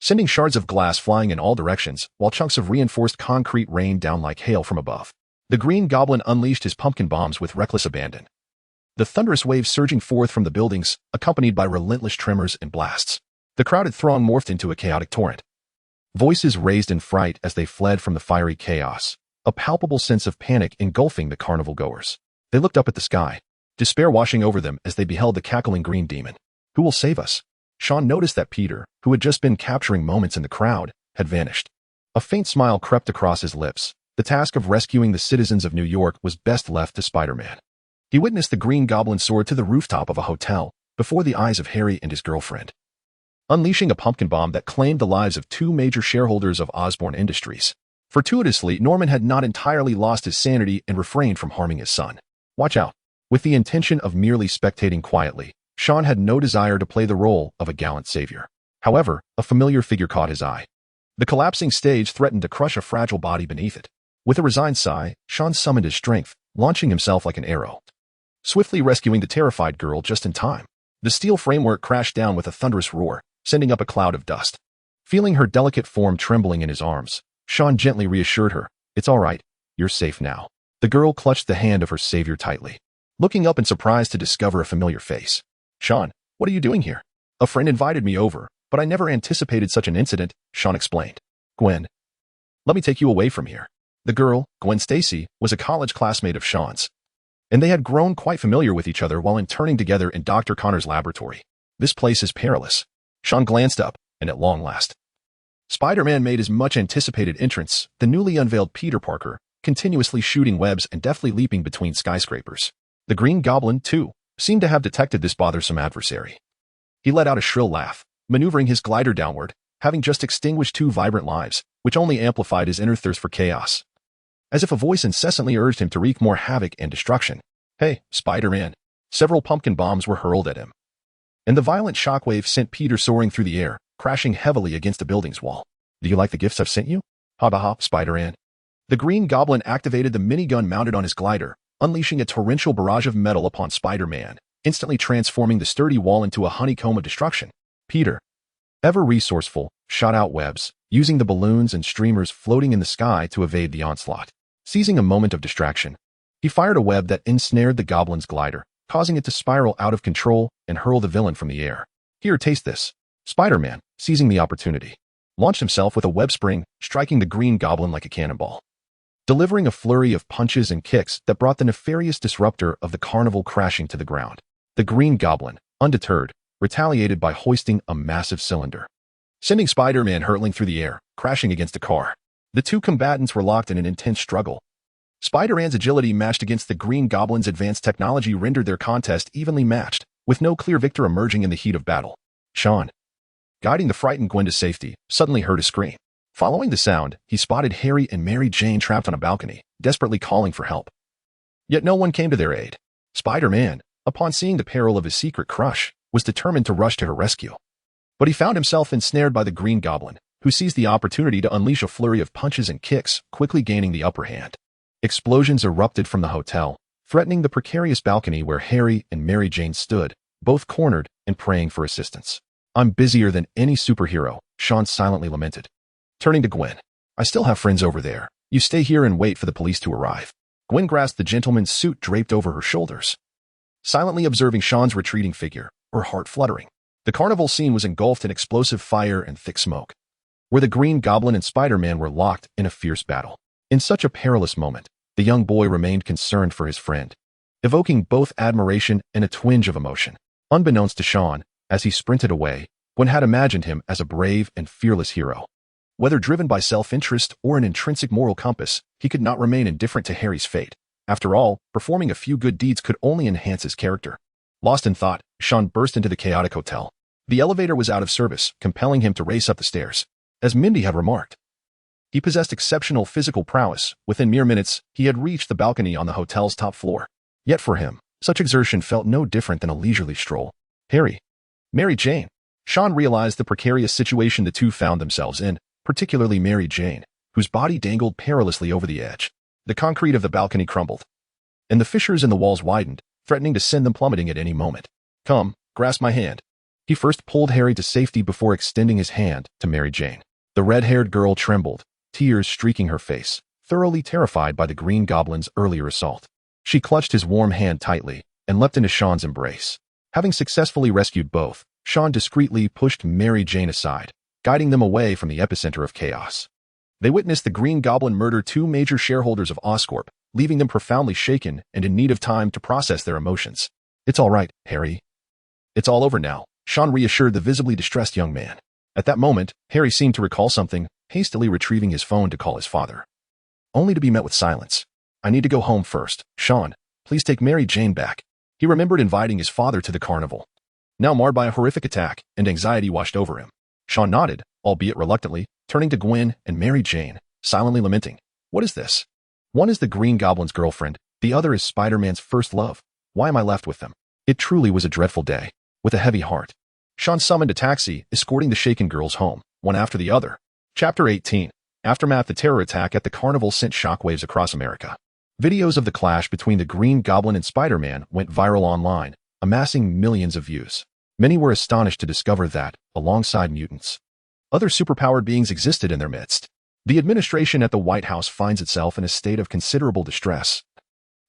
A: sending shards of glass flying in all directions, while chunks of reinforced concrete rained down like hail from above. The Green Goblin unleashed his pumpkin bombs with reckless abandon, the thunderous waves surging forth from the buildings, accompanied by relentless tremors and blasts. The crowded throng morphed into a chaotic torrent, voices raised in fright as they fled from the fiery chaos, a palpable sense of panic engulfing the carnival goers. They looked up at the sky, despair washing over them as they beheld the cackling green demon. Who will save us? Sean noticed that Peter, who had just been capturing moments in the crowd, had vanished. A faint smile crept across his lips. The task of rescuing the citizens of New York was best left to Spider-Man. He witnessed the Green Goblin soar to the rooftop of a hotel before the eyes of Harry and his girlfriend, unleashing a pumpkin bomb that claimed the lives of two major shareholders of Osborne Industries. Fortuitously, Norman had not entirely lost his sanity and refrained from harming his son. Watch out. With the intention of merely spectating quietly, Sean had no desire to play the role of a gallant savior. However, a familiar figure caught his eye. The collapsing stage threatened to crush a fragile body beneath it. With a resigned sigh, Sean summoned his strength, launching himself like an arrow, swiftly rescuing the terrified girl just in time. The steel framework crashed down with a thunderous roar, sending up a cloud of dust. Feeling her delicate form trembling in his arms, Sean gently reassured her, "It's all right. You're safe now." The girl clutched the hand of her savior tightly, looking up in surprise to discover a familiar face. "Sean, what are you doing here?" "A friend invited me over, but I never anticipated such an incident," Sean explained. "Gwen, let me take you away from here." The girl, Gwen Stacy, was a college classmate of Sean's, and they had grown quite familiar with each other while interning together in Dr. Connor's laboratory. "This place is perilous." Sean glanced up, and at long last, Spider-Man made his much-anticipated entrance, the newly unveiled Peter Parker, continuously shooting webs and deftly leaping between skyscrapers. The Green Goblin, too, seemed to have detected this bothersome adversary. He let out a shrill laugh, maneuvering his glider downward, having just extinguished two vibrant lives, which only amplified his inner thirst for chaos. As if a voice incessantly urged him to wreak more havoc and destruction. "Hey, Spider-Man." Several pumpkin bombs were hurled at him, and the violent shockwave sent Peter soaring through the air, crashing heavily against a building's wall. "Do you like the gifts I've sent you?" "Ha ha ha, Spider-Man." The Green Goblin activated the minigun mounted on his glider, unleashing a torrential barrage of metal upon Spider-Man, instantly transforming the sturdy wall into a honeycomb of destruction. Peter, ever resourceful, shot out webs, using the balloons and streamers floating in the sky to evade the onslaught. Seizing a moment of distraction, he fired a web that ensnared the goblin's glider, causing it to spiral out of control and hurl the villain from the air. "Here, taste this." Spider-Man, seizing the opportunity, launched himself with a web spring, striking the Green Goblin like a cannonball, delivering a flurry of punches and kicks that brought the nefarious disruptor of the carnival crashing to the ground. The Green Goblin, undeterred, retaliated by hoisting a massive cylinder, sending Spider-Man hurtling through the air, crashing against a car. The two combatants were locked in an intense struggle. Spider-Man's agility matched against the Green Goblin's advanced technology rendered their contest evenly matched, with no clear victor emerging in the heat of battle. Sean, guiding the frightened Gwen to safety, suddenly heard a scream. Following the sound, he spotted Harry and Mary Jane trapped on a balcony, desperately calling for help. Yet no one came to their aid. Spider-Man, upon seeing the peril of his secret crush, was determined to rush to her rescue. But he found himself ensnared by the Green Goblin, who seized the opportunity to unleash a flurry of punches and kicks, quickly gaining the upper hand. Explosions erupted from the hotel, threatening the precarious balcony where Harry and Mary Jane stood, both cornered and praying for assistance. "I'm busier than any superhero," Sean silently lamented. Turning to Gwen, "I still have friends over there. You stay here and wait for the police to arrive." Gwen grasped the gentleman's suit draped over her shoulders, silently observing Sean's retreating figure, her heart fluttering. The carnival scene was engulfed in explosive fire and thick smoke, where the Green Goblin and Spider-Man were locked in a fierce battle. In such a perilous moment, the young boy remained concerned for his friend, evoking both admiration and a twinge of emotion. Unbeknownst to Sean, as he sprinted away, Gwen had imagined him as a brave and fearless hero. Whether driven by self-interest or an intrinsic moral compass, he could not remain indifferent to Harry's fate. After all, performing a few good deeds could only enhance his character. Lost in thought, Sean burst into the chaotic hotel. The elevator was out of service, compelling him to race up the stairs. As Mindy had remarked, he possessed exceptional physical prowess. Within mere minutes, he had reached the balcony on the hotel's top floor. Yet for him, such exertion felt no different than a leisurely stroll. Harry, Mary Jane. Sean realized the precarious situation the two found themselves in, particularly Mary Jane, whose body dangled perilously over the edge. The concrete of the balcony crumbled, and the fissures in the walls widened, threatening to send them plummeting at any moment. Come, grasp my hand. He first pulled Harry to safety before extending his hand to Mary Jane. The red-haired girl trembled, tears streaking her face, thoroughly terrified by the Green Goblin's earlier assault. She clutched his warm hand tightly and leapt into Sean's embrace. Having successfully rescued both, Sean discreetly pushed Mary Jane aside, guiding them away from the epicenter of chaos. They witnessed the Green Goblin murder two major shareholders of Oscorp, leaving them profoundly shaken and in need of time to process their emotions. It's all right, Harry. It's all over now, Sean reassured the visibly distressed young man. At that moment, Harry seemed to recall something, hastily retrieving his phone to call his father. Only to be met with silence. I need to go home first. Sean, please take Mary Jane back. He remembered inviting his father to the carnival. Now marred by a horrific attack, and anxiety washed over him. Sean nodded, albeit reluctantly, turning to Gwen and Mary Jane, silently lamenting. What is this? One is the Green Goblin's girlfriend, the other is Spider-Man's first love. Why am I left with them? It truly was a dreadful day. With a heavy heart, Sean summoned a taxi, escorting the shaken girls home, one after the other. Chapter 18. Aftermath. The terror attack at the carnival sent shockwaves across America. Videos of the clash between the Green Goblin and Spider-Man went viral online, amassing millions of views. Many were astonished to discover that, alongside mutants, other superpowered beings existed in their midst. The administration at the White House finds itself in a state of considerable distress,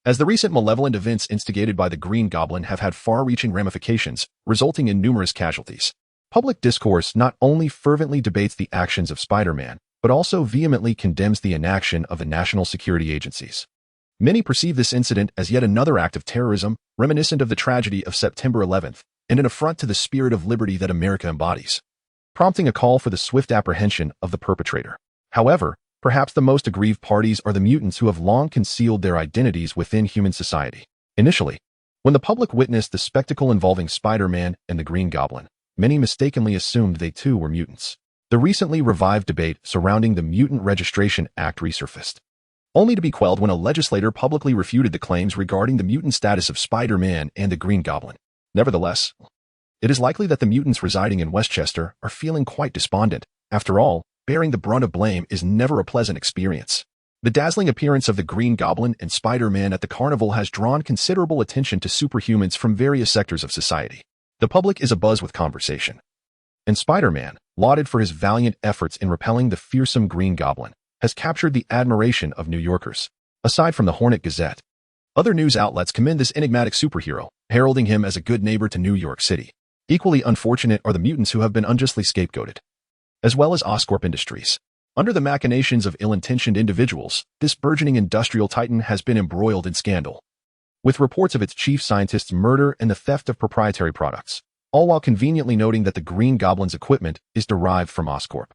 A: as the recent malevolent events instigated by the Green Goblin have had far-reaching ramifications, resulting in numerous casualties. Public discourse not only fervently debates the actions of Spider-Man, but also vehemently condemns the inaction of the national security agencies. Many perceive this incident as yet another act of terrorism, reminiscent of the tragedy of September 11th, and an affront to the spirit of liberty that America embodies, prompting a call for the swift apprehension of the perpetrator. However, perhaps the most aggrieved parties are the mutants who have long concealed their identities within human society. Initially, when the public witnessed the spectacle involving Spider-Man and the Green Goblin, many mistakenly assumed they too were mutants. The recently revived debate surrounding the Mutant Registration Act resurfaced, only to be quelled when a legislator publicly refuted the claims regarding the mutant status of Spider-Man and the Green Goblin. Nevertheless, it is likely that the mutants residing in Westchester are feeling quite despondent. After all, bearing the brunt of blame is never a pleasant experience. The dazzling appearance of the Green Goblin and Spider-Man at the carnival has drawn considerable attention to superhumans from various sectors of society. The public is abuzz with conversation, and Spider-Man, lauded for his valiant efforts in repelling the fearsome Green Goblin, has captured the admiration of New Yorkers. Aside from the Hornet Gazette, other news outlets commend this enigmatic superhero, heralding him as a good neighbor to New York City. Equally unfortunate are the mutants who have been unjustly scapegoated, as well as Oscorp Industries. Under the machinations of ill-intentioned individuals, this burgeoning industrial titan has been embroiled in scandal, with reports of its chief scientist's murder and the theft of proprietary products, all while conveniently noting that the Green Goblin's equipment is derived from Oscorp.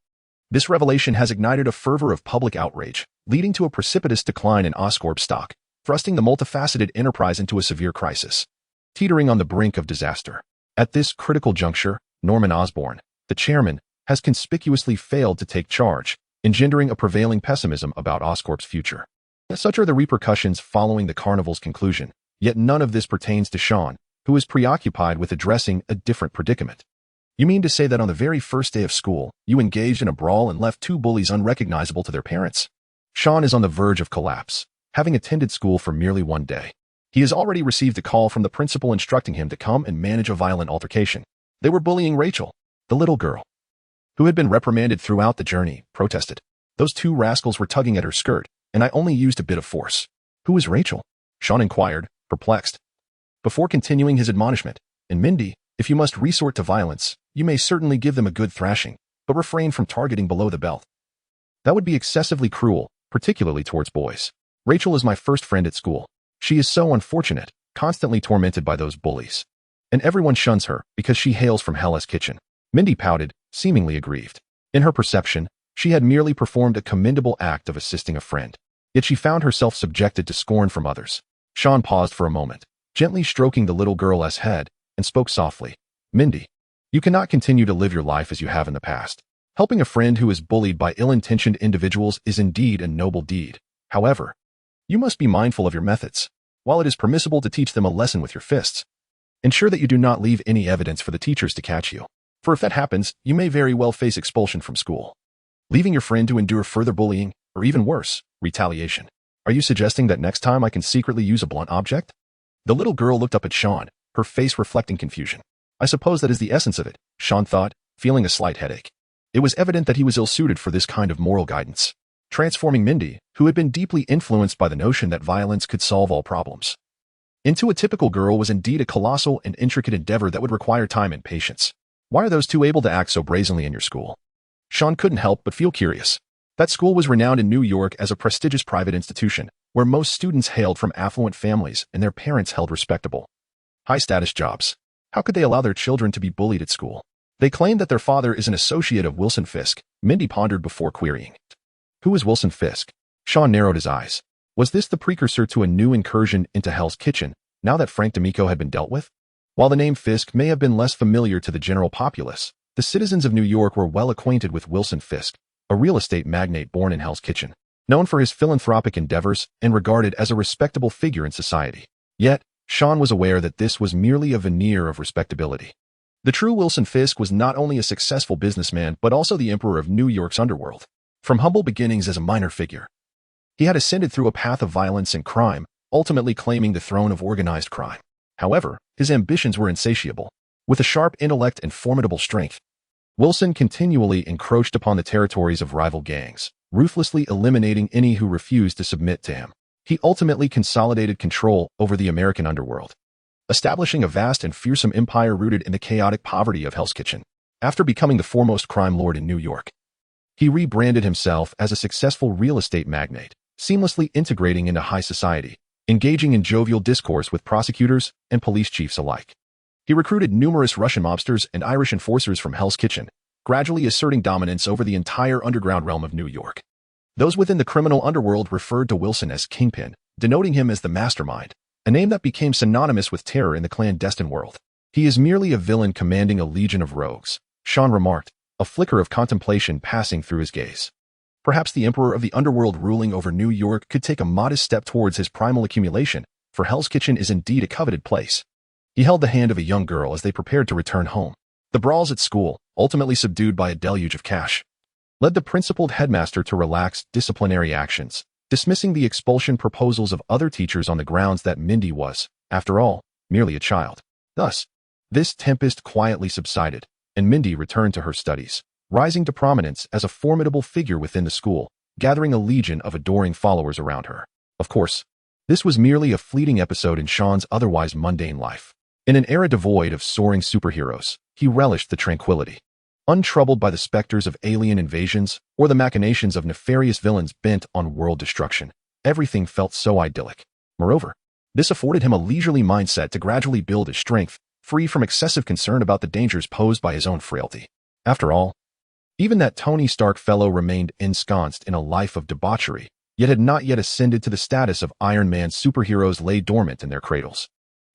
A: This revelation has ignited a fervor of public outrage, leading to a precipitous decline in Oscorp stock, thrusting the multifaceted enterprise into a severe crisis, teetering on the brink of disaster. At this critical juncture, Norman Osborn, the chairman, has conspicuously failed to take charge, engendering a prevailing pessimism about Oscorp's future. Such are the repercussions following the carnival's conclusion, yet none of this pertains to Sean, who is preoccupied with addressing a different predicament. You mean to say that on the very first day of school, you engaged in a brawl and left two bullies unrecognizable to their parents? Sean is on the verge of collapse, having attended school for merely one day. He has already received a call from the principal instructing him to come and manage a violent altercation. They were bullying Rachel, the little girl, who had been reprimanded throughout the journey, protested. Those two rascals were tugging at her skirt, and I only used a bit of force. Who is Rachel? Sean inquired, perplexed, before continuing his admonishment. And Mindy, if you must resort to violence, you may certainly give them a good thrashing, but refrain from targeting below the belt. That would be excessively cruel, particularly towards boys. Rachel is my first friend at school. She is so unfortunate, constantly tormented by those bullies. And everyone shuns her because she hails from Hellish kitchen. Mindy pouted, seemingly aggrieved. In her perception, she had merely performed a commendable act of assisting a friend. Yet she found herself subjected to scorn from others. Sean paused for a moment, gently stroking the little girl's head, and spoke softly. Mindy, you cannot continue to live your life as you have in the past. Helping a friend who is bullied by ill-intentioned individuals is indeed a noble deed. However, you must be mindful of your methods. While it is permissible to teach them a lesson with your fists, ensure that you do not leave any evidence for the teachers to catch you. For if that happens, you may very well face expulsion from school. Leaving your friend to endure further bullying, or even worse, retaliation. Are you suggesting that next time I can secretly use a blunt object? The little girl looked up at Sean, her face reflecting confusion. I suppose that is the essence of it, Sean thought, feeling a slight headache. It was evident that he was ill-suited for this kind of moral guidance, transforming Mindy, who had been deeply influenced by the notion that violence could solve all problems, into a typical girl was indeed a colossal and intricate endeavor that would require time and patience. Why are those two able to act so brazenly in your school? Sean couldn't help but feel curious. That school was renowned in New York as a prestigious private institution, where most students hailed from affluent families and their parents held respectable, high-status jobs. How could they allow their children to be bullied at school? They claimed that their father is an associate of Wilson Fisk, Mindy pondered before querying. Who is Wilson Fisk? Sean narrowed his eyes. Was this the precursor to a new incursion into Hell's Kitchen, now that Frank D'Amico had been dealt with? While the name Fisk may have been less familiar to the general populace, the citizens of New York were well acquainted with Wilson Fisk, a real estate magnate born in Hell's Kitchen, known for his philanthropic endeavors and regarded as a respectable figure in society. Yet, Sean was aware that this was merely a veneer of respectability. The true Wilson Fisk was not only a successful businessman but also the emperor of New York's underworld. From humble beginnings as a minor figure, he had ascended through a path of violence and crime, ultimately claiming the throne of organized crime. However, his ambitions were insatiable. With a sharp intellect and formidable strength, Wilson continually encroached upon the territories of rival gangs, ruthlessly eliminating any who refused to submit to him. He ultimately consolidated control over the American underworld, establishing a vast and fearsome empire rooted in the chaotic poverty of Hell's Kitchen. After becoming the foremost crime lord in New York, he rebranded himself as a successful real estate magnate, seamlessly integrating into high society, engaging in jovial discourse with prosecutors and police chiefs alike. He recruited numerous Russian mobsters and Irish enforcers from Hell's Kitchen, gradually asserting dominance over the entire underground realm of New York. Those within the criminal underworld referred to Wilson as Kingpin, denoting him as the mastermind, a name that became synonymous with terror in the clandestine world. He is merely a villain commanding a legion of rogues, Sean remarked, a flicker of contemplation passing through his gaze. Perhaps the emperor of the underworld ruling over New York could take a modest step towards his primal accumulation, for Hell's Kitchen is indeed a coveted place. He held the hand of a young girl as they prepared to return home. The brawls at school, ultimately subdued by a deluge of cash, led the principled headmaster to relax disciplinary actions, dismissing the expulsion proposals of other teachers on the grounds that Mindy was, after all, merely a child. Thus, this tempest quietly subsided, and Mindy returned to her studies, rising to prominence as a formidable figure within the school, gathering a legion of adoring followers around her. Of course, this was merely a fleeting episode in Sean's otherwise mundane life. In an era devoid of soaring superheroes, he relished the tranquility. Untroubled by the specters of alien invasions or the machinations of nefarious villains bent on world destruction, everything felt so idyllic. Moreover, this afforded him a leisurely mindset to gradually build his strength, free from excessive concern about the dangers posed by his own frailty. After all, even that Tony Stark fellow remained ensconced in a life of debauchery, yet had not yet ascended to the status of Iron Man. Superheroes lay dormant in their cradles,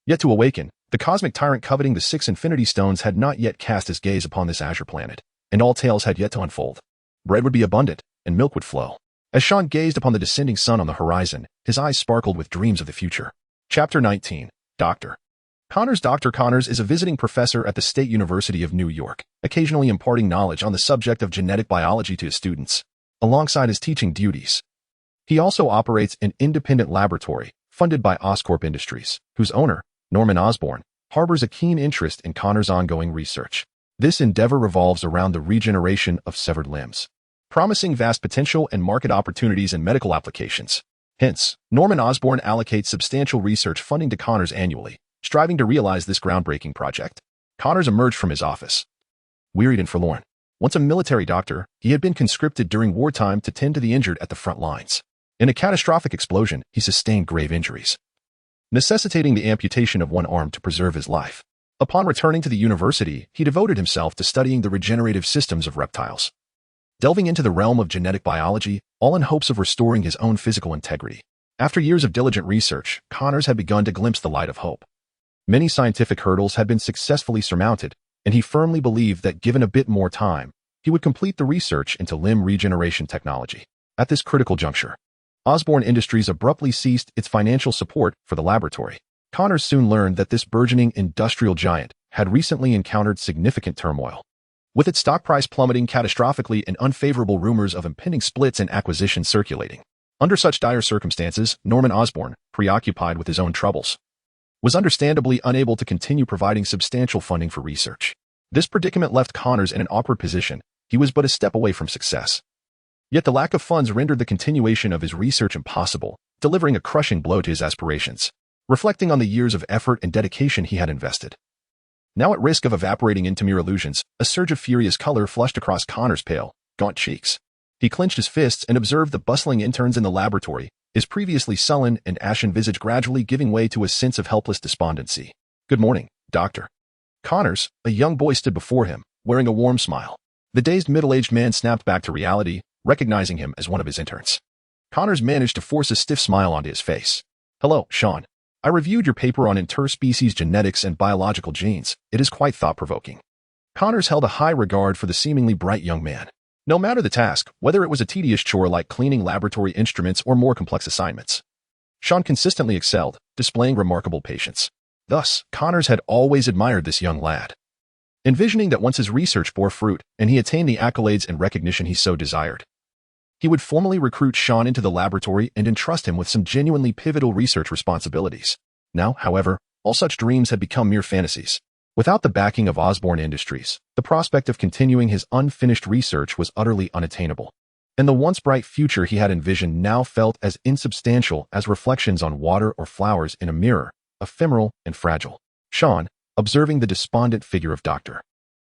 A: yet to awaken. The cosmic tyrant coveting the 6 Infinity Stones had not yet cast his gaze upon this azure planet, and all tales had yet to unfold. Bread would be abundant, and milk would flow. As Sean gazed upon the descending sun on the horizon, his eyes sparkled with dreams of the future. Chapter 19. Dr. Connors. Dr. Connors is a visiting professor at the State University of New York, occasionally imparting knowledge on the subject of genetic biology to his students, alongside his teaching duties. He also operates an independent laboratory, funded by Oscorp Industries, whose owner, Norman Osborn, harbors a keen interest in Connor's ongoing research. This endeavor revolves around the regeneration of severed limbs, promising vast potential and market opportunities in medical applications. Hence, Norman Osborn allocates substantial research funding to Connors annually, striving to realize this groundbreaking project. Connors emerged from his office, wearied and forlorn. Once a military doctor, he had been conscripted during wartime to tend to the injured at the front lines. In a catastrophic explosion, he sustained grave injuries, necessitating the amputation of one arm to preserve his life. Upon returning to the university, he devoted himself to studying the regenerative systems of reptiles, delving into the realm of genetic biology, all in hopes of restoring his own physical integrity. After years of diligent research, Connors had begun to glimpse the light of hope. Many scientific hurdles had been successfully surmounted, and he firmly believed that given a bit more time, he would complete the research into limb regeneration technology. At this critical juncture, Osborn Industries abruptly ceased its financial support for the laboratory. Connors soon learned that this burgeoning industrial giant had recently encountered significant turmoil. with its stock price plummeting catastrophically and unfavorable rumors of impending splits and acquisitions circulating. Under such dire circumstances, Norman Osborn, preoccupied with his own troubles, was understandably unable to continue providing substantial funding for research. This predicament left Connors in an awkward position. He was but a step away from success. Yet the lack of funds rendered the continuation of his research impossible, delivering a crushing blow to his aspirations. Reflecting on the years of effort and dedication he had invested, now at risk of evaporating into mere illusions, a surge of furious color flushed across Connor's pale, gaunt cheeks. He clenched his fists and observed the bustling interns in the laboratory, his previously sullen and ashen visage gradually giving way to a sense of helpless despondency. "Good morning, Doctor." Connors, a young boy, stood before him, wearing a warm smile. The dazed middle-aged man snapped back to reality, recognizing him as one of his interns. Connors managed to force a stiff smile onto his face. "Hello, Sean. I reviewed your paper on interspecies genetics and biological genes. It is quite thought-provoking." Connors held a high regard for the seemingly bright young man. No matter the task, whether it was a tedious chore like cleaning laboratory instruments or more complex assignments, Sean consistently excelled, displaying remarkable patience. Thus, Connors had always admired this young lad, envisioning that once his research bore fruit and he attained the accolades and recognition he so desired, he would formally recruit Sean into the laboratory and entrust him with some genuinely pivotal research responsibilities. Now, however, all such dreams had become mere fantasies. Without the backing of Osborn Industries, the prospect of continuing his unfinished research was utterly unattainable, and the once bright future he had envisioned now felt as insubstantial as reflections on water or flowers in a mirror, ephemeral and fragile. Sean, observing the despondent figure of Dr.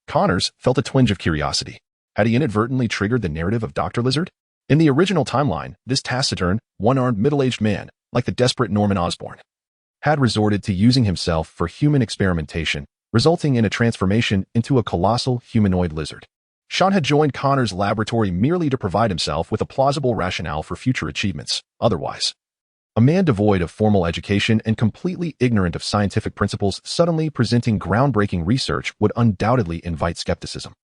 A: Connors, felt a twinge of curiosity. Had he inadvertently triggered the narrative of Dr. Lizard? In the original timeline, this taciturn, one-armed middle-aged man, like the desperate Norman Osborn, had resorted to using himself for human experimentation, resulting in a transformation into a colossal humanoid lizard. Sean had joined Connors' laboratory merely to provide himself with a plausible rationale for future achievements. Otherwise, a man devoid of formal education and completely ignorant of scientific principles suddenly presenting groundbreaking research would undoubtedly invite skepticism.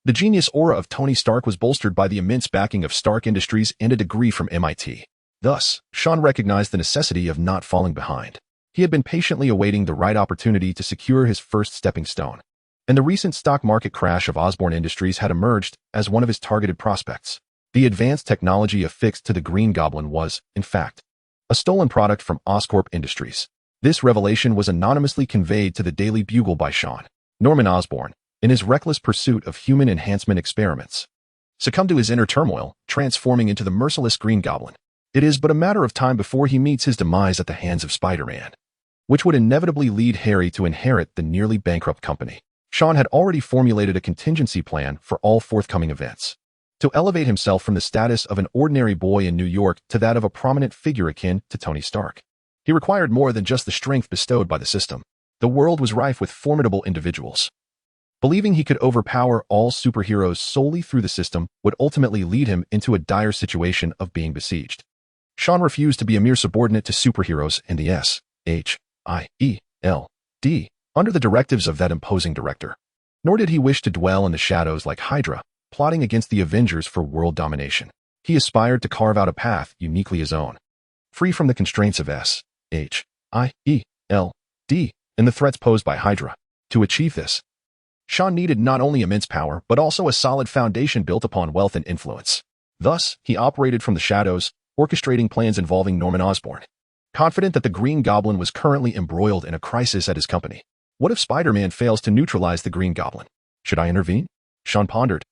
A: The genius aura of Tony Stark was bolstered by the immense backing of Stark Industries and a degree from MIT. Thus, Sean recognized the necessity of not falling behind. He had been patiently awaiting the right opportunity to secure his first stepping stone, and the recent stock market crash of Osborn Industries had emerged as one of his targeted prospects. The advanced technology affixed to the Green Goblin was, in fact, a stolen product from Oscorp Industries. This revelation was anonymously conveyed to the Daily Bugle by Sean. Norman Osborn, in his reckless pursuit of human enhancement experiments, succumbed to his inner turmoil, transforming into the merciless Green Goblin. It is but a matter of time before he meets his demise at the hands of Spider-Man, which would inevitably lead Harry to inherit the nearly bankrupt company. Sean had already formulated a contingency plan for all forthcoming events. To elevate himself from the status of an ordinary boy in New York to that of a prominent figure akin to Tony Stark, he required more than just the strength bestowed by the system. The world was rife with formidable individuals. Believing he could overpower all superheroes solely through the system would ultimately lead him into a dire situation of being besieged. Sean refused to be a mere subordinate to superheroes in the S.H.I.E.L.D. under the directives of that imposing director. Nor did he wish to dwell in the shadows like Hydra, plotting against the Avengers for world domination. He aspired to carve out a path uniquely his own, free from the constraints of S.H.I.E.L.D. and the threats posed by Hydra. To achieve this, Sean needed not only immense power, but also a solid foundation built upon wealth and influence. Thus, he operated from the shadows, orchestrating plans involving Norman Osborn, confident that the Green Goblin was currently embroiled in a crisis at his company. What if Spider-Man fails to neutralize the Green Goblin? Should I intervene? Sean pondered,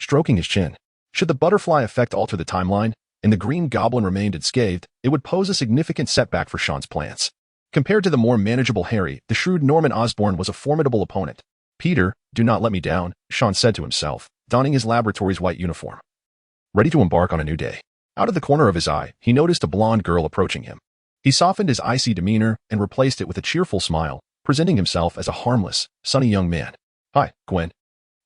A: stroking his chin. Should the butterfly effect alter the timeline, and the Green Goblin remained unscathed, it would pose a significant setback for Sean's plans. Compared to the more manageable Harry, the shrewd Norman Osborn was a formidable opponent. "Peter, do not let me down," Sean said to himself, donning his laboratory's white uniform, ready to embark on a new day. Out of the corner of his eye, he noticed a blonde girl approaching him. He softened his icy demeanor and replaced it with a cheerful smile, presenting himself as a harmless, sunny young man. "Hi, Gwen.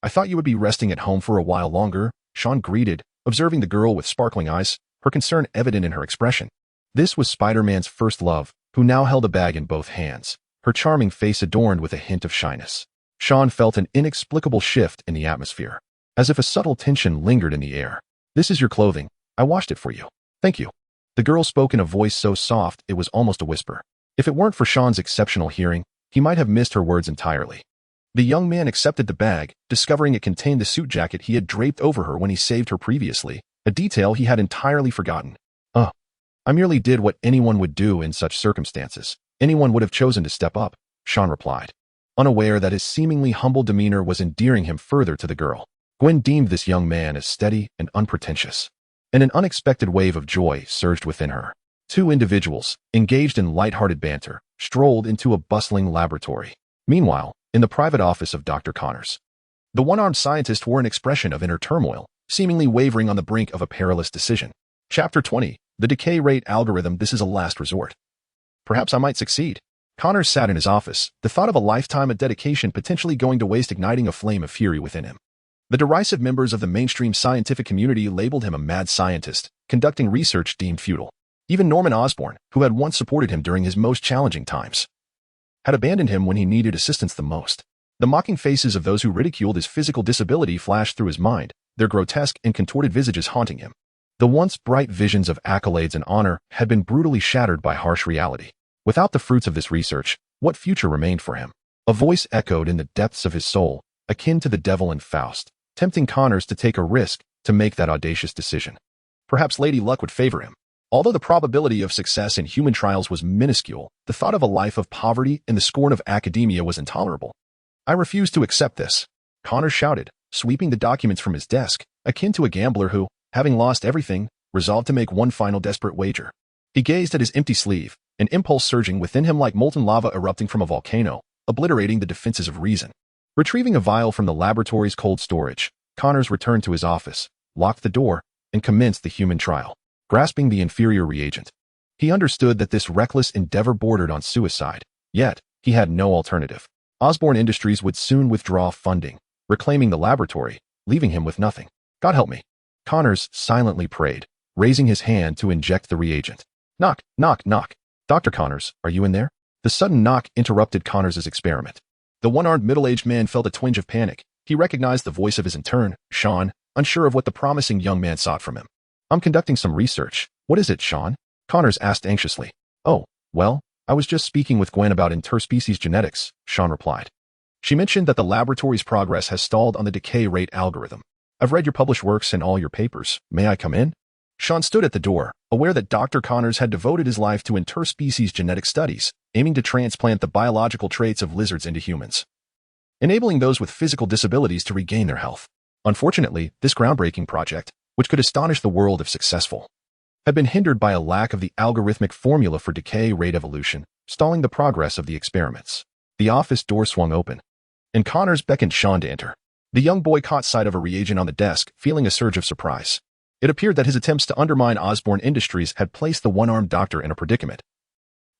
A: I thought you would be resting at home for a while longer," Sean greeted, observing the girl with sparkling eyes, her concern evident in her expression. This was Spider-Man's first love, who now held a bag in both hands, her charming face adorned with a hint of shyness. Sean felt an inexplicable shift in the atmosphere, as if a subtle tension lingered in the air. "This is your clothing. I washed it for you." "Thank you." The girl spoke in a voice so soft it was almost a whisper. If it weren't for Sean's exceptional hearing, he might have missed her words entirely. The young man accepted the bag, discovering it contained the suit jacket he had draped over her when he saved her previously, a detail he had entirely forgotten. I merely did what anyone would do in such circumstances. Anyone would have chosen to step up, Sean replied, unaware that his seemingly humble demeanor was endearing him further to the girl. Gwen deemed this young man as steady and unpretentious, and an unexpected wave of joy surged within her. Two individuals, engaged in light-hearted banter, strolled into a bustling laboratory. Meanwhile, in the private office of Dr. Connors, the one-armed scientist wore an expression of inner turmoil, seemingly wavering on the brink of a perilous decision. Chapter 20. The decay rate algorithm. This is a last resort. Perhaps I might succeed. Connors sat in his office, the thought of a lifetime of dedication potentially going to waste igniting a flame of fury within him. The derisive members of the mainstream scientific community labeled him a mad scientist, conducting research deemed futile. Even Norman Osborn, who had once supported him during his most challenging times, had abandoned him when he needed assistance the most. The mocking faces of those who ridiculed his physical disability flashed through his mind, their grotesque and contorted visages haunting him. The once bright visions of accolades and honor had been brutally shattered by harsh reality. Without the fruits of this research, what future remained for him? A voice echoed in the depths of his soul, akin to the devil in Faust, tempting Connors to take a risk, to make that audacious decision. Perhaps Lady Luck would favor him. Although the probability of success in human trials was minuscule, the thought of a life of poverty and the scorn of academia was intolerable. I refuse to accept this, Connors shouted, sweeping the documents from his desk, akin to a gambler who, having lost everything, resolved to make one final desperate wager. He gazed at his empty sleeve, an impulse surging within him like molten lava erupting from a volcano, obliterating the defenses of reason. Retrieving a vial from the laboratory's cold storage, Connors returned to his office, locked the door, and commenced the human trial. Grasping the inferior reagent, he understood that this reckless endeavor bordered on suicide, yet he had no alternative. Osborn Industries would soon withdraw funding, reclaiming the laboratory, leaving him with nothing. God help me. Connors silently prayed, raising his hand to inject the reagent. Knock, knock, knock. Dr. Connors, are you in there? The sudden knock interrupted Connors' experiment. The one-armed middle-aged man felt a twinge of panic. He recognized the voice of his intern, Sean, unsure of what the promising young man sought from him. I'm conducting some research. What is it, Sean? Connors asked anxiously. Oh, well, I was just speaking with Gwen about interspecies genetics, Sean replied. She mentioned that the laboratory's progress has stalled on the decay rate algorithm. I've read your published works and all your papers. May I come in? Sean stood at the door, aware that Dr. Connors had devoted his life to interspecies genetic studies, aiming to transplant the biological traits of lizards into humans, enabling those with physical disabilities to regain their health. Unfortunately, this groundbreaking project, which could astonish the world if successful, had been hindered by a lack of the algorithmic formula for decay rate evolution, stalling the progress of the experiments. The office door swung open, and Connors beckoned Sean to enter. The young boy caught sight of a reagent on the desk, feeling a surge of surprise. It appeared that his attempts to undermine Osborn Industries had placed the one-armed doctor in a predicament,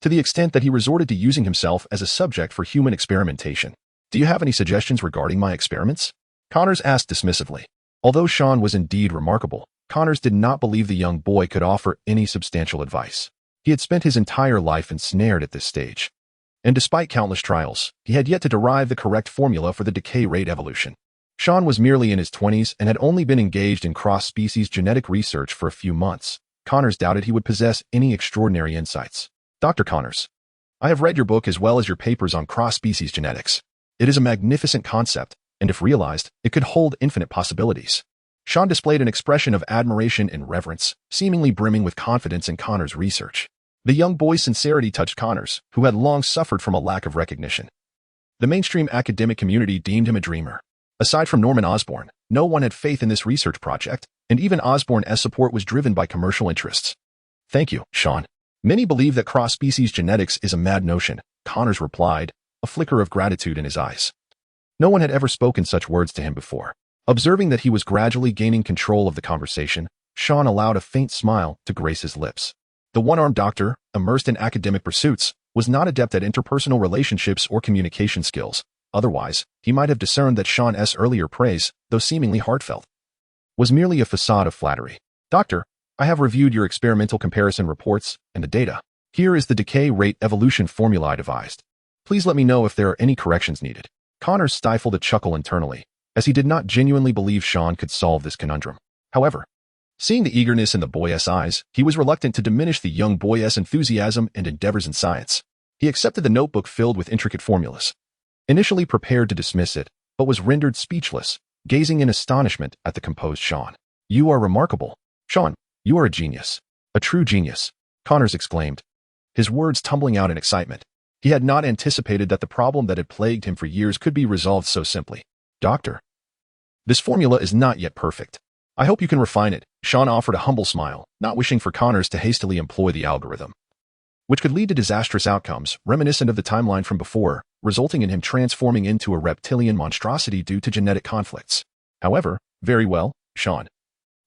A: to the extent that he resorted to using himself as a subject for human experimentation. Do you have any suggestions regarding my experiments? Connors asked dismissively. Although Sean was indeed remarkable, Connors did not believe the young boy could offer any substantial advice. He had spent his entire life ensnared at this stage, and despite countless trials, he had yet to derive the correct formula for the decay rate evolution. Sean was merely in his 20s and had only been engaged in cross-species genetic research for a few months. Connors doubted he would possess any extraordinary insights. Dr. Connors, I have read your book as well as your papers on cross-species genetics. It is a magnificent concept, and if realized, it could hold infinite possibilities. Sean displayed an expression of admiration and reverence, seemingly brimming with confidence in Connors' research. The young boy's sincerity touched Connors, who had long suffered from a lack of recognition. The mainstream academic community deemed him a dreamer. Aside from Norman Osborn, no one had faith in this research project, and even Osborn's support was driven by commercial interests. Thank you, Sean. Many believe that cross-species genetics is a mad notion, Connors replied, a flicker of gratitude in his eyes. No one had ever spoken such words to him before. Observing that he was gradually gaining control of the conversation, Sean allowed a faint smile to grace his lips. The one-armed doctor, immersed in academic pursuits, was not adept at interpersonal relationships or communication skills. Otherwise, he might have discerned that Sean's earlier praise, though seemingly heartfelt, was merely a facade of flattery. Doctor, I have reviewed your experimental comparison reports and the data. Here is the decay rate evolution formula I devised. Please let me know if there are any corrections needed. Connors stifled a chuckle internally, as he did not genuinely believe Sean could solve this conundrum. However, seeing the eagerness in the boy's eyes, he was reluctant to diminish the young boy's enthusiasm and endeavors in science. He accepted the notebook filled with intricate formulas. initially prepared to dismiss it, but was rendered speechless, gazing in astonishment at the composed Sean. "You are remarkable. Sean, you are a genius. A true genius," Connors exclaimed, his words tumbling out in excitement. He had not anticipated that the problem that had plagued him for years could be resolved so simply. "Doctor, this formula is not yet perfect. I hope you can refine it." Sean offered a humble smile, not wishing for Connors to hastily employ the algorithm, which could lead to disastrous outcomes reminiscent of the timeline from before, resulting in him transforming into a reptilian monstrosity due to genetic conflicts. "However, very well, Sean.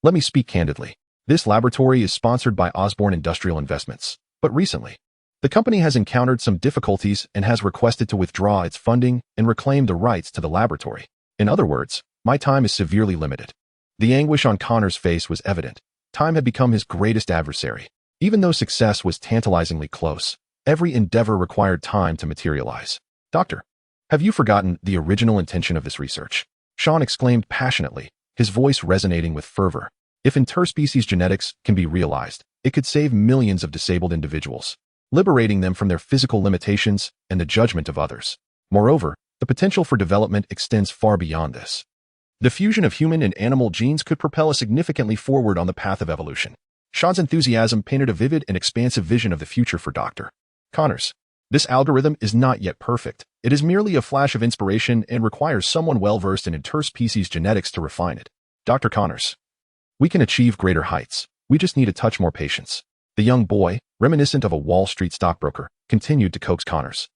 A: Let me speak candidly. This laboratory is sponsored by Osborne Industrial Investments, but recently, the company has encountered some difficulties and has requested to withdraw its funding and reclaim the rights to the laboratory. In other words, my time is severely limited." The anguish on Connor's face was evident. Time had become his greatest adversary. Even though success was tantalizingly close, every endeavor required time to materialize. "Doctor, have you forgotten the original intention of this research?" Sean exclaimed passionately, his voice resonating with fervor. If interspecies genetics can be realized, it could save millions of disabled individuals, liberating them from their physical limitations and the judgment of others. Moreover, the potential for development extends far beyond this. The fusion of human and animal genes could propel us significantly forward on the path of evolution. Sean's enthusiasm painted a vivid and expansive vision of the future for Dr. Connors. "This algorithm is not yet perfect. It is merely a flash of inspiration and requires someone well-versed in interspecies genetics to refine it. Dr. Connors, we can achieve greater heights. We just need a touch more patience." The young boy, reminiscent of a Wall Street stockbroker, continued to coax Connors,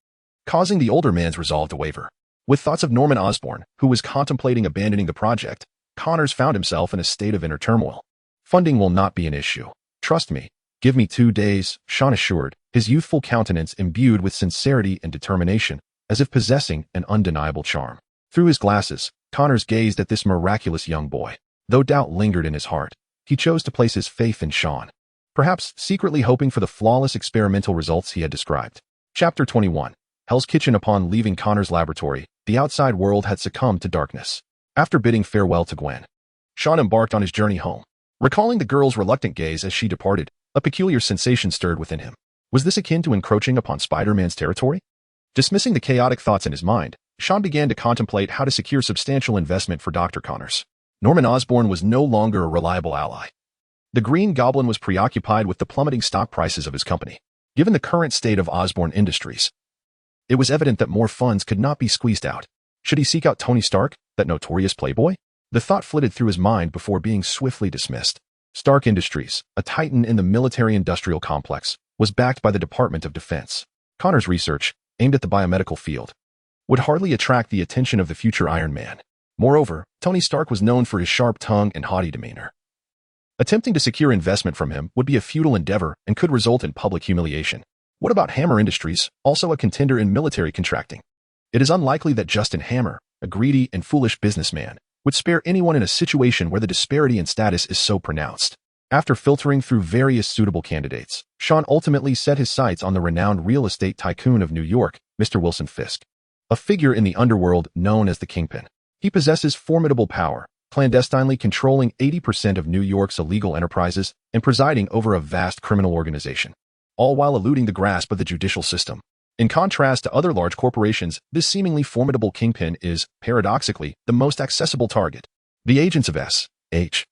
A: causing the older man's resolve to waver. With thoughts of Norman Osborn, who was contemplating abandoning the project, Connors found himself in a state of inner turmoil. "Funding will not be an issue. Trust me. Give me 2 days," Sean assured, his youthful countenance imbued with sincerity and determination, as if possessing an undeniable charm. Through his glasses, Connors gazed at this miraculous young boy. Though doubt lingered in his heart, he chose to place his faith in Sean, perhaps secretly hoping for the flawless experimental results he had described. Chapter 21. Hell's Kitchen. Upon leaving Connor's laboratory, the outside world had succumbed to darkness. After bidding farewell to Gwen, Sean embarked on his journey home. Recalling the girl's reluctant gaze as she departed, a peculiar sensation stirred within him. Was this akin to encroaching upon Spider-Man's territory? Dismissing the chaotic thoughts in his mind, Sean began to contemplate how to secure substantial investment for Dr. Connors. Norman Osborn was no longer a reliable ally. The Green Goblin was preoccupied with the plummeting stock prices of his company. Given the current state of Osborn Industries, it was evident that more funds could not be squeezed out. Should he seek out Tony Stark, that notorious playboy? The thought flitted through his mind before being swiftly dismissed. Stark Industries, a titan in the military-industrial complex, was backed by the Department of Defense. Connor's research, aimed at the biomedical field, would hardly attract the attention of the future Iron Man. Moreover, Tony Stark was known for his sharp tongue and haughty demeanor. Attempting to secure investment from him would be a futile endeavor and could result in public humiliation. What about Hammer Industries, also a contender in military contracting? It is unlikely that Justin Hammer, a greedy and foolish businessman, would spare anyone in a situation where the disparity in status is so pronounced. After filtering through various suitable candidates, Sean ultimately set his sights on the renowned real estate tycoon of New York, Mr. Wilson Fisk, a figure in the underworld known as the Kingpin. He possesses formidable power, clandestinely controlling 80% of New York's illegal enterprises and presiding over a vast criminal organization, all while eluding the grasp of the judicial system. In contrast to other large corporations, this seemingly formidable kingpin is, paradoxically, the most accessible target. The agents of S.H.I.E.L.D.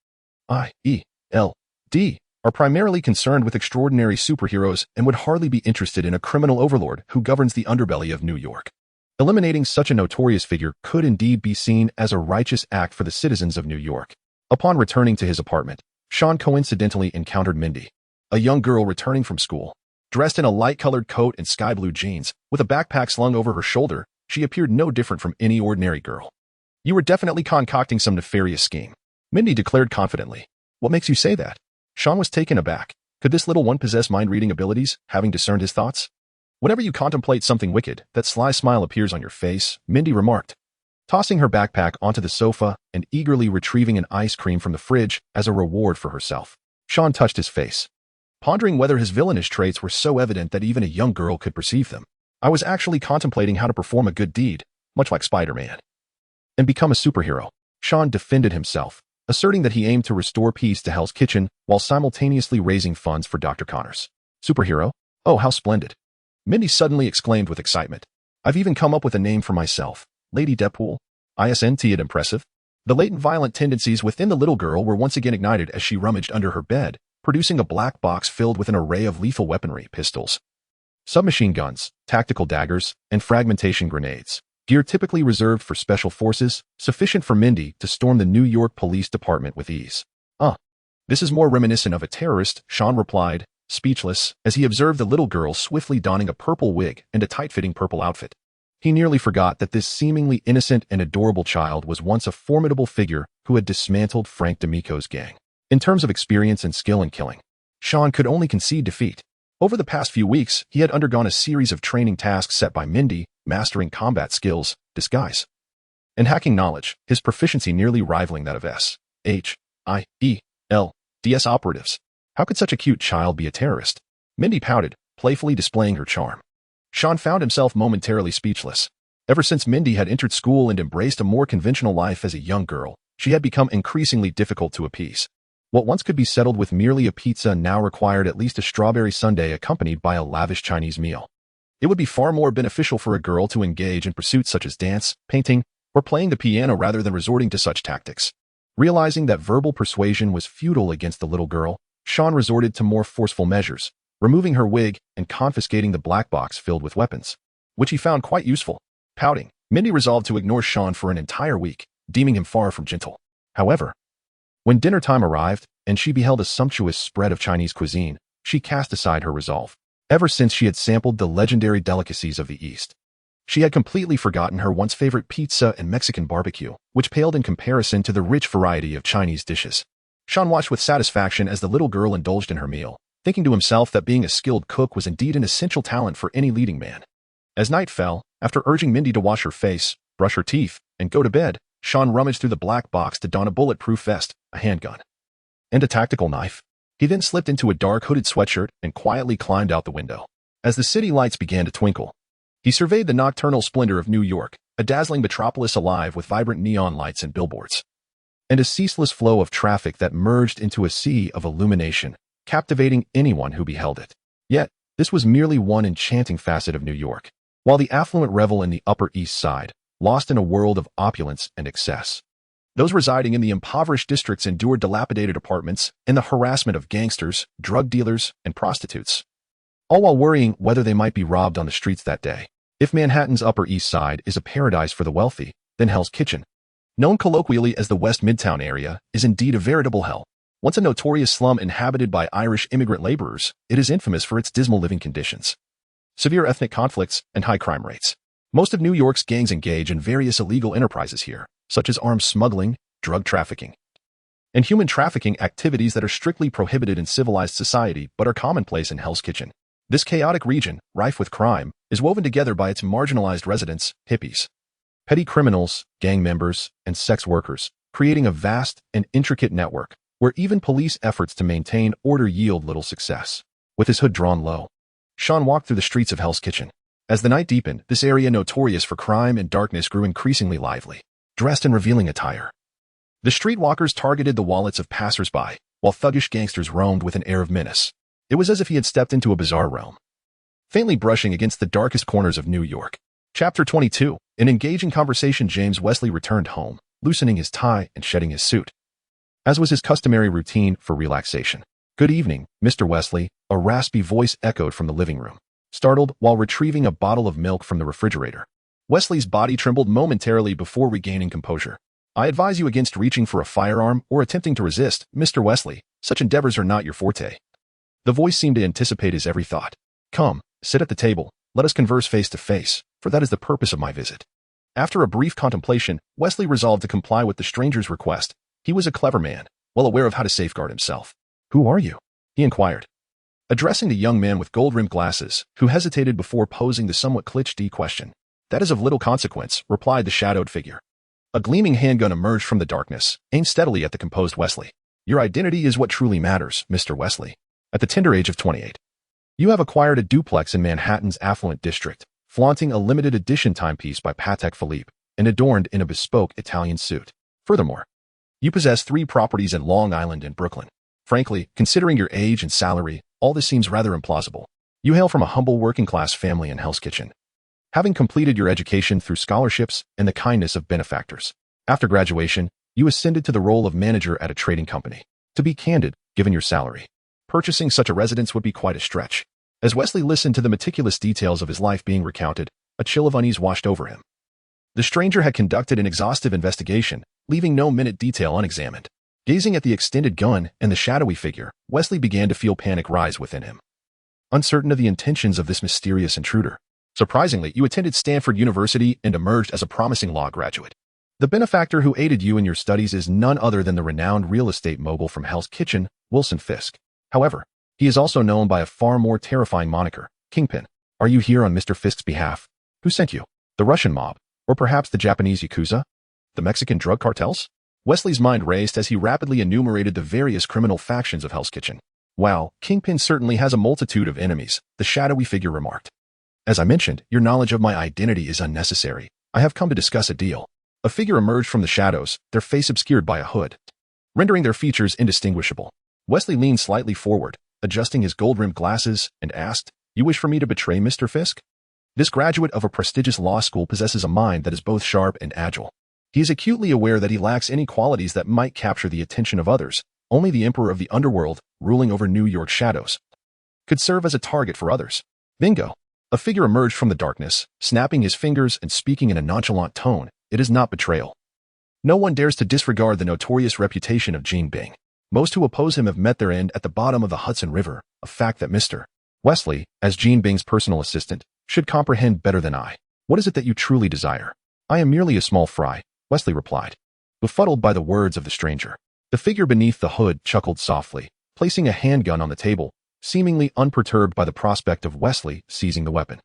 A: are primarily concerned with extraordinary superheroes and would hardly be interested in a criminal overlord who governs the underbelly of New York. Eliminating such a notorious figure could indeed be seen as a righteous act for the citizens of New York. Upon returning to his apartment, Sean coincidentally encountered Mindy, a young girl returning from school. Dressed in a light-colored coat and sky-blue jeans, with a backpack slung over her shoulder, she appeared no different from any ordinary girl. "You were definitely concocting some nefarious scheme," Mindy declared confidently. "What makes you say that?" Sean was taken aback. Could this little one possess mind-reading abilities, having discerned his thoughts? "Whenever you contemplate something wicked, that sly smile appears on your face," Mindy remarked, tossing her backpack onto the sofa and eagerly retrieving an ice cream from the fridge as a reward for herself. Sean touched his face, pondering whether his villainous traits were so evident that even a young girl could perceive them. "I was actually contemplating how to perform a good deed, much like Spider-Man, and become a superhero." Sean defended himself, asserting that he aimed to restore peace to Hell's Kitchen while simultaneously raising funds for Dr. Connors. "Superhero? Oh, how splendid!" Mindy suddenly exclaimed with excitement. I've even come up with a name for myself. Lady Deadpool. Isn't it impressive? The latent violent tendencies within the little girl were once again ignited as she rummaged under her bed, producing a black box filled with an array of lethal weaponry, pistols, submachine guns, tactical daggers, and fragmentation grenades. Gear typically reserved for special forces, sufficient for Mindy to storm the New York Police Department with ease. This is more reminiscent of a terrorist, Sean replied, speechless, as he observed the little girl swiftly donning a purple wig and a tight-fitting purple outfit. He nearly forgot that this seemingly innocent and adorable child was once a formidable figure who had dismantled Frank D'Amico's gang. In terms of experience and skill in killing, Sean could only concede defeat. Over the past few weeks, he had undergone a series of training tasks set by Mindy, mastering combat skills, disguise, and hacking knowledge, his proficiency nearly rivaling that of SHIELDS operatives. How could such a cute child be a terrorist? Mindy pouted, playfully displaying her charm. Sean found himself momentarily speechless. Ever since Mindy had entered school and embraced a more conventional life as a young girl, she had become increasingly difficult to appease. What once could be settled with merely a pizza now required at least a strawberry sundae accompanied by a lavish Chinese meal. It would be far more beneficial for a girl to engage in pursuits such as dance, painting, or playing the piano rather than resorting to such tactics. Realizing that verbal persuasion was futile against the little girl, Sean resorted to more forceful measures, removing her wig and confiscating the black box filled with weapons, which he found quite useful. Pouting, Mindy resolved to ignore Sean for an entire week, deeming him far from gentle. However, when dinner time arrived and she beheld a sumptuous spread of Chinese cuisine, she cast aside her resolve. Ever since she had sampled the legendary delicacies of the East, she had completely forgotten her once favorite pizza and Mexican barbecue, which paled in comparison to the rich variety of Chinese dishes. Sean watched with satisfaction as the little girl indulged in her meal, thinking to himself that being a skilled cook was indeed an essential talent for any leading man. As night fell, after urging Mindy to wash her face, brush her teeth, and go to bed, Sean rummaged through the black box to don a bulletproof vest, a handgun, and a tactical knife. He then slipped into a dark hooded sweatshirt and quietly climbed out the window. As the city lights began to twinkle, he surveyed the nocturnal splendor of New York, a dazzling metropolis alive with vibrant neon lights and billboards, and a ceaseless flow of traffic that merged into a sea of illumination, captivating anyone who beheld it. Yet, this was merely one enchanting facet of New York, while the affluent revel in the Upper East Side, lost in a world of opulence and excess. Those residing in the impoverished districts endured dilapidated apartments and the harassment of gangsters, drug dealers, and prostitutes, all while worrying whether they might be robbed on the streets that day. If Manhattan's Upper East Side is a paradise for the wealthy, then Hell's Kitchen, known colloquially as the West Midtown area, is indeed a veritable hell. Once a notorious slum inhabited by Irish immigrant laborers, it is infamous for its dismal living conditions, severe ethnic conflicts, and high crime rates. Most of New York's gangs engage in various illegal enterprises here, such as arms smuggling, drug trafficking, and human trafficking, activities that are strictly prohibited in civilized society but are commonplace in Hell's Kitchen. This chaotic region, rife with crime, is woven together by its marginalized residents, hippies, petty criminals, gang members, and sex workers, creating a vast and intricate network where even police efforts to maintain order yield little success. With his hood drawn low, Sean walked through the streets of Hell's Kitchen. As the night deepened, this area notorious for crime and darkness grew increasingly lively, dressed in revealing attire. The streetwalkers targeted the wallets of passers-by, while thuggish gangsters roamed with an air of menace. It was as if he had stepped into a bizarre realm, faintly brushing against the darkest corners of New York. Chapter 22. In engaging conversation, James Wesley returned home, loosening his tie and shedding his suit, as was his customary routine for relaxation. "Good evening, Mr. Wesley," a raspy voice echoed from the living room, startled while retrieving a bottle of milk from the refrigerator. Wesley's body trembled momentarily before regaining composure. "I advise you against reaching for a firearm or attempting to resist, Mr. Wesley. Such endeavors are not your forte." The voice seemed to anticipate his every thought. "Come, sit at the table. Let us converse face to face, for that is the purpose of my visit." After a brief contemplation, Wesley resolved to comply with the stranger's request. He was a clever man, well aware of how to safeguard himself. "Who are you?" he inquired, addressing the young man with gold-rimmed glasses, who hesitated before posing the somewhat cliché question. "That is of little consequence," replied the shadowed figure. A gleaming handgun emerged from the darkness, aimed steadily at the composed Wesley. "Your identity is what truly matters, Mr. Wesley. At the tender age of 28, you have acquired a duplex in Manhattan's affluent district, flaunting a limited edition timepiece by Patek Philippe, and adorned in a bespoke Italian suit. Furthermore, you possess 3 properties in Long Island and Brooklyn. Frankly, considering your age and salary, all this seems rather implausible. You hail from a humble working-class family in Hell's Kitchen. having completed your education through scholarships and the kindness of benefactors. After graduation, you ascended to the role of manager at a trading company. To be candid, given your salary, purchasing such a residence would be quite a stretch. As Wesley listened to the meticulous details of his life being recounted, a chill of unease washed over him. The stranger had conducted an exhaustive investigation, leaving no minute detail unexamined. Gazing at the extended gun and the shadowy figure, Wesley began to feel panic rise within him. Uncertain of the intentions of this mysterious intruder. Surprisingly, you attended Stanford University and emerged as a promising law graduate. The benefactor who aided you in your studies is none other than the renowned real estate mogul from Hell's Kitchen, Wilson Fisk. However, he is also known by a far more terrifying moniker, Kingpin. Are you here on Mr. Fisk's behalf? Who sent you? The Russian mob? Or perhaps the Japanese Yakuza? The Mexican drug cartels? Wesley's mind raced as he rapidly enumerated the various criminal factions of Hell's Kitchen. Wow, Kingpin certainly has a multitude of enemies, the shadowy figure remarked. As I mentioned, your knowledge of my identity is unnecessary. I have come to discuss a deal. A figure emerged from the shadows, their face obscured by a hood, rendering their features indistinguishable. Wesley leaned slightly forward, adjusting his gold-rimmed glasses, and asked, "You wish for me to betray Mr. Fisk?" This graduate of a prestigious law school possesses a mind that is both sharp and agile. He is acutely aware that he lacks any qualities that might capture the attention of others. Only the emperor of the underworld, ruling over New York's shadows, could serve as a target for others. Bingo! A figure emerged from the darkness, snapping his fingers and speaking in a nonchalant tone. It is not betrayal. No one dares to disregard the notorious reputation of Gene Bing. Most who oppose him have met their end at the bottom of the Hudson River, a fact that Mr. Wesley, as Gene Bing's personal assistant, should comprehend better than I. What is it that you truly desire? I am merely a small fry, Wesley replied, befuddled by the words of the stranger. The figure beneath the hood chuckled softly, placing a handgun on the table, seemingly unperturbed by the prospect of Wesley seizing the weapon.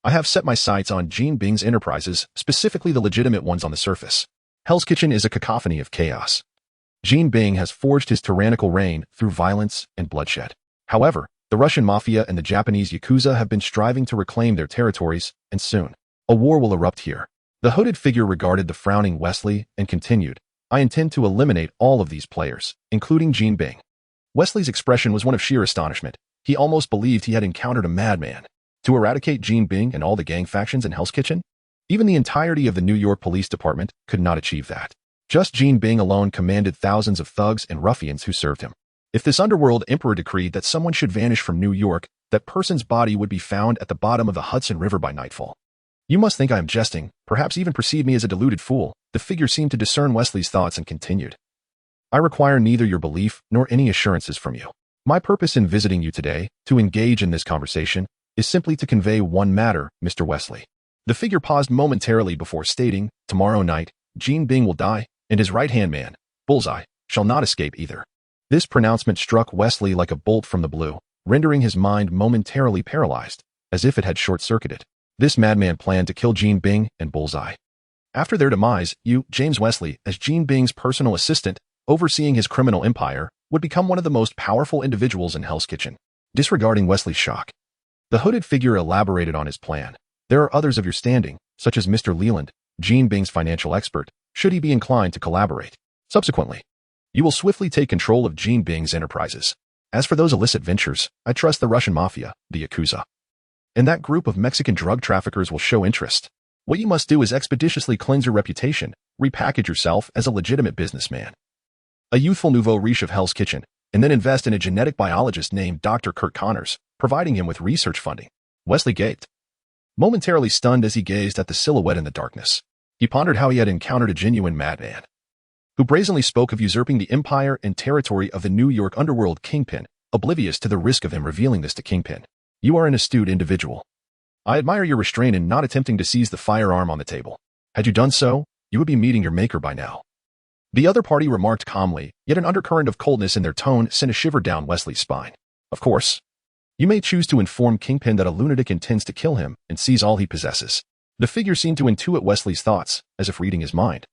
A: I have set my sights on Gene Bing's enterprises, specifically the legitimate ones on the surface. Hell's Kitchen is a cacophony of chaos. Gene Bing has forged his tyrannical reign through violence and bloodshed. However, the Russian mafia and the Japanese Yakuza have been striving to reclaim their territories, and soon, a war will erupt here. The hooded figure regarded the frowning Wesley and continued, I intend to eliminate all of these players, including Gene Bing. Wesley's expression was one of sheer astonishment. He almost believed he had encountered a madman. To eradicate Gene Bing and all the gang factions in Hell's Kitchen? Even the entirety of the New York Police Department could not achieve that. Just Gene Bing alone commanded thousands of thugs and ruffians who served him. If this underworld emperor decreed that someone should vanish from New York, that person's body would be found at the bottom of the Hudson River by nightfall. You must think I am jesting, perhaps even perceive me as a deluded fool. The figure seemed to discern Wesley's thoughts and continued. I require neither your belief nor any assurances from you. My purpose in visiting you today, to engage in this conversation, is simply to convey one matter, Mr. Wesley. The figure paused momentarily before stating, tomorrow night, Gene Bing will die, and his right-hand man, Bullseye, shall not escape either. This pronouncement struck Wesley like a bolt from the blue, rendering his mind momentarily paralyzed, as if it had short-circuited. This madman planned to kill Gene Bing and Bullseye. After their demise, you, James Wesley, as Gene Bing's personal assistant, overseeing his criminal empire, would become one of the most powerful individuals in Hell's Kitchen. Disregarding Wesley's shock, the hooded figure elaborated on his plan. There are others of your standing, such as Mr. Leland, Gene Bing's financial expert, should he be inclined to collaborate. Subsequently, you will swiftly take control of Gene Bing's enterprises. As for those illicit ventures, I trust the Russian mafia, the Yakuza, and that group of Mexican drug traffickers will show interest. What you must do is expeditiously cleanse your reputation, repackage yourself as a legitimate businessman, a youthful nouveau riche of Hell's Kitchen, and then invest in a genetic biologist named Dr. Kurt Connors, providing him with research funding. Wesley gaped, momentarily stunned as he gazed at the silhouette in the darkness. He pondered how he had encountered a genuine madman, who brazenly spoke of usurping the empire and territory of the New York underworld Kingpin, oblivious to the risk of him revealing this to Kingpin. You are an astute individual. I admire your restraint in not attempting to seize the firearm on the table. Had you done so, you would be meeting your maker by now. The other party remarked calmly, yet an undercurrent of coldness in their tone sent a shiver down Wesley's spine. Of course, you may choose to inform Kingpin that a lunatic intends to kill him and seize all he possesses. The figure seemed to intuit Wesley's thoughts, as if reading his mind,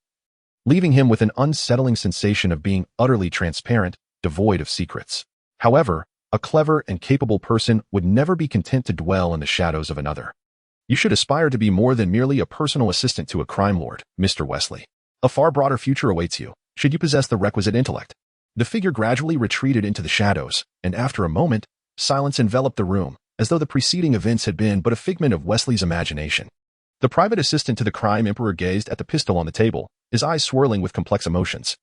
A: leaving him with an unsettling sensation of being utterly transparent, devoid of secrets. However, a clever and capable person would never be content to dwell in the shadows of another. You should aspire to be more than merely a personal assistant to a crime lord, Mr. Wesley. A far broader future awaits you, should you possess the requisite intellect. The figure gradually retreated into the shadows, and after a moment, silence enveloped the room, as though the preceding events had been but a figment of Wesley's imagination. The private assistant to the crime emperor gazed at the pistol on the table, his eyes swirling with complex emotions.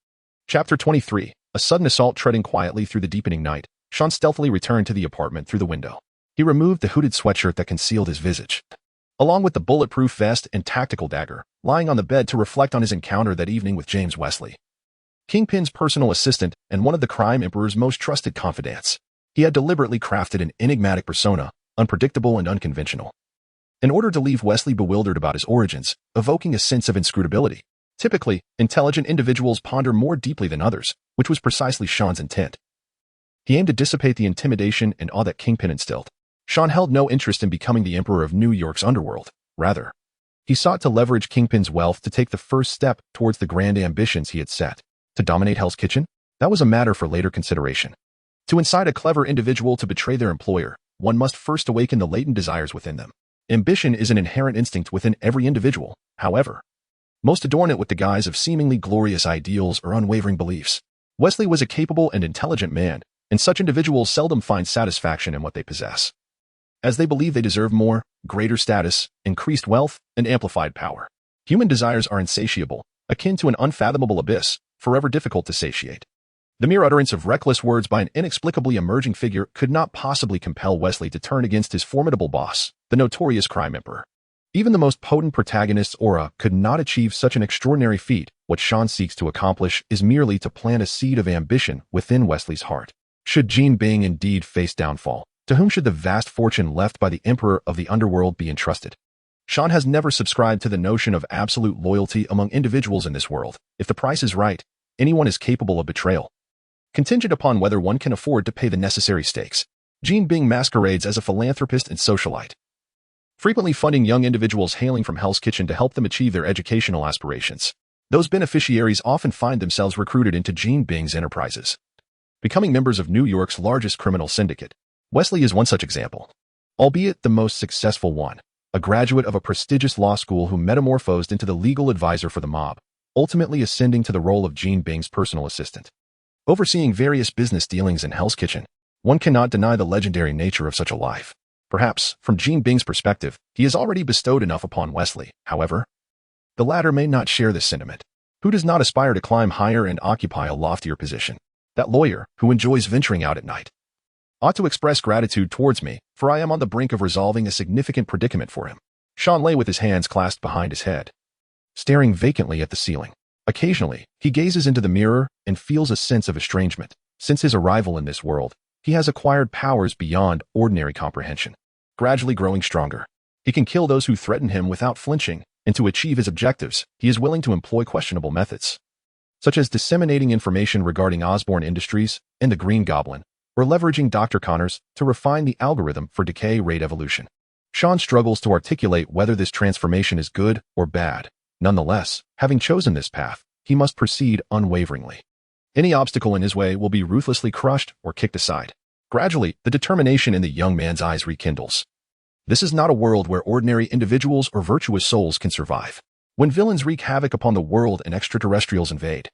A: Chapter 23. A sudden assault treading quietly through the deepening night, Sean stealthily returned to the apartment through the window. He removed the hooded sweatshirt that concealed his visage, along with the bulletproof vest and tactical dagger, lying on the bed to reflect on his encounter that evening with James Wesley, Kingpin's personal assistant and one of the crime emperor's most trusted confidants. He had deliberately crafted an enigmatic persona, unpredictable and unconventional, in order to leave Wesley bewildered about his origins, evoking a sense of inscrutability. Typically, intelligent individuals ponder more deeply than others, which was precisely Sean's intent. He aimed to dissipate the intimidation and awe that Kingpin instilled. Sean held no interest in becoming the emperor of New York's underworld. Rather, he sought to leverage Kingpin's wealth to take the first step towards the grand ambitions he had set. To dominate Hell's Kitchen? That was a matter for later consideration. To incite a clever individual to betray their employer, one must first awaken the latent desires within them. Ambition is an inherent instinct within every individual, however. Most adorn it with the guise of seemingly glorious ideals or unwavering beliefs. Wesley was a capable and intelligent man, and such individuals seldom find satisfaction in what they possess, as they believe they deserve more, greater status, increased wealth, and amplified power. Human desires are insatiable, akin to an unfathomable abyss, forever difficult to satiate. The mere utterance of reckless words by an inexplicably emerging figure could not possibly compel Wesley to turn against his formidable boss, the notorious crime emperor. Even the most potent protagonist's aura could not achieve such an extraordinary feat. What Sean seeks to accomplish is merely to plant a seed of ambition within Wesley's heart. Should Jean Bing indeed face downfall, to whom should the vast fortune left by the emperor of the underworld be entrusted? Sean has never subscribed to the notion of absolute loyalty among individuals in this world. If the price is right, anyone is capable of betrayal, contingent upon whether one can afford to pay the necessary stakes. Jean Bing masquerades as a philanthropist and socialite, frequently funding young individuals hailing from Hell's Kitchen to help them achieve their educational aspirations. Those beneficiaries often find themselves recruited into Jean Bing's enterprises, becoming members of New York's largest criminal syndicate. Wesley is one such example, albeit the most successful one, a graduate of a prestigious law school who metamorphosed into the legal advisor for the mob, ultimately ascending to the role of Jean Bing's personal assistant. Overseeing various business dealings in Hell's Kitchen, one cannot deny the legendary nature of such a life. Perhaps, from Jean Bing's perspective, he has already bestowed enough upon Wesley. However, the latter may not share this sentiment. Who does not aspire to climb higher and occupy a loftier position? That lawyer, who enjoys venturing out at night, ought to express gratitude towards me, for I am on the brink of resolving a significant predicament for him. Sean lay with his hands clasped behind his head, staring vacantly at the ceiling. Occasionally, he gazes into the mirror and feels a sense of estrangement. Since his arrival in this world, he has acquired powers beyond ordinary comprehension. Gradually growing stronger, he can kill those who threaten him without flinching, and to achieve his objectives, he is willing to employ questionable methods, such as disseminating information regarding Osborne Industries and the Green Goblin, or leveraging Dr. Connors to refine the algorithm for decay rate evolution. Sean struggles to articulate whether this transformation is good or bad. Nonetheless, having chosen this path, he must proceed unwaveringly. Any obstacle in his way will be ruthlessly crushed or kicked aside. Gradually, the determination in the young man's eyes rekindles. This is not a world where ordinary individuals or virtuous souls can survive. When villains wreak havoc upon the world and extraterrestrials invade,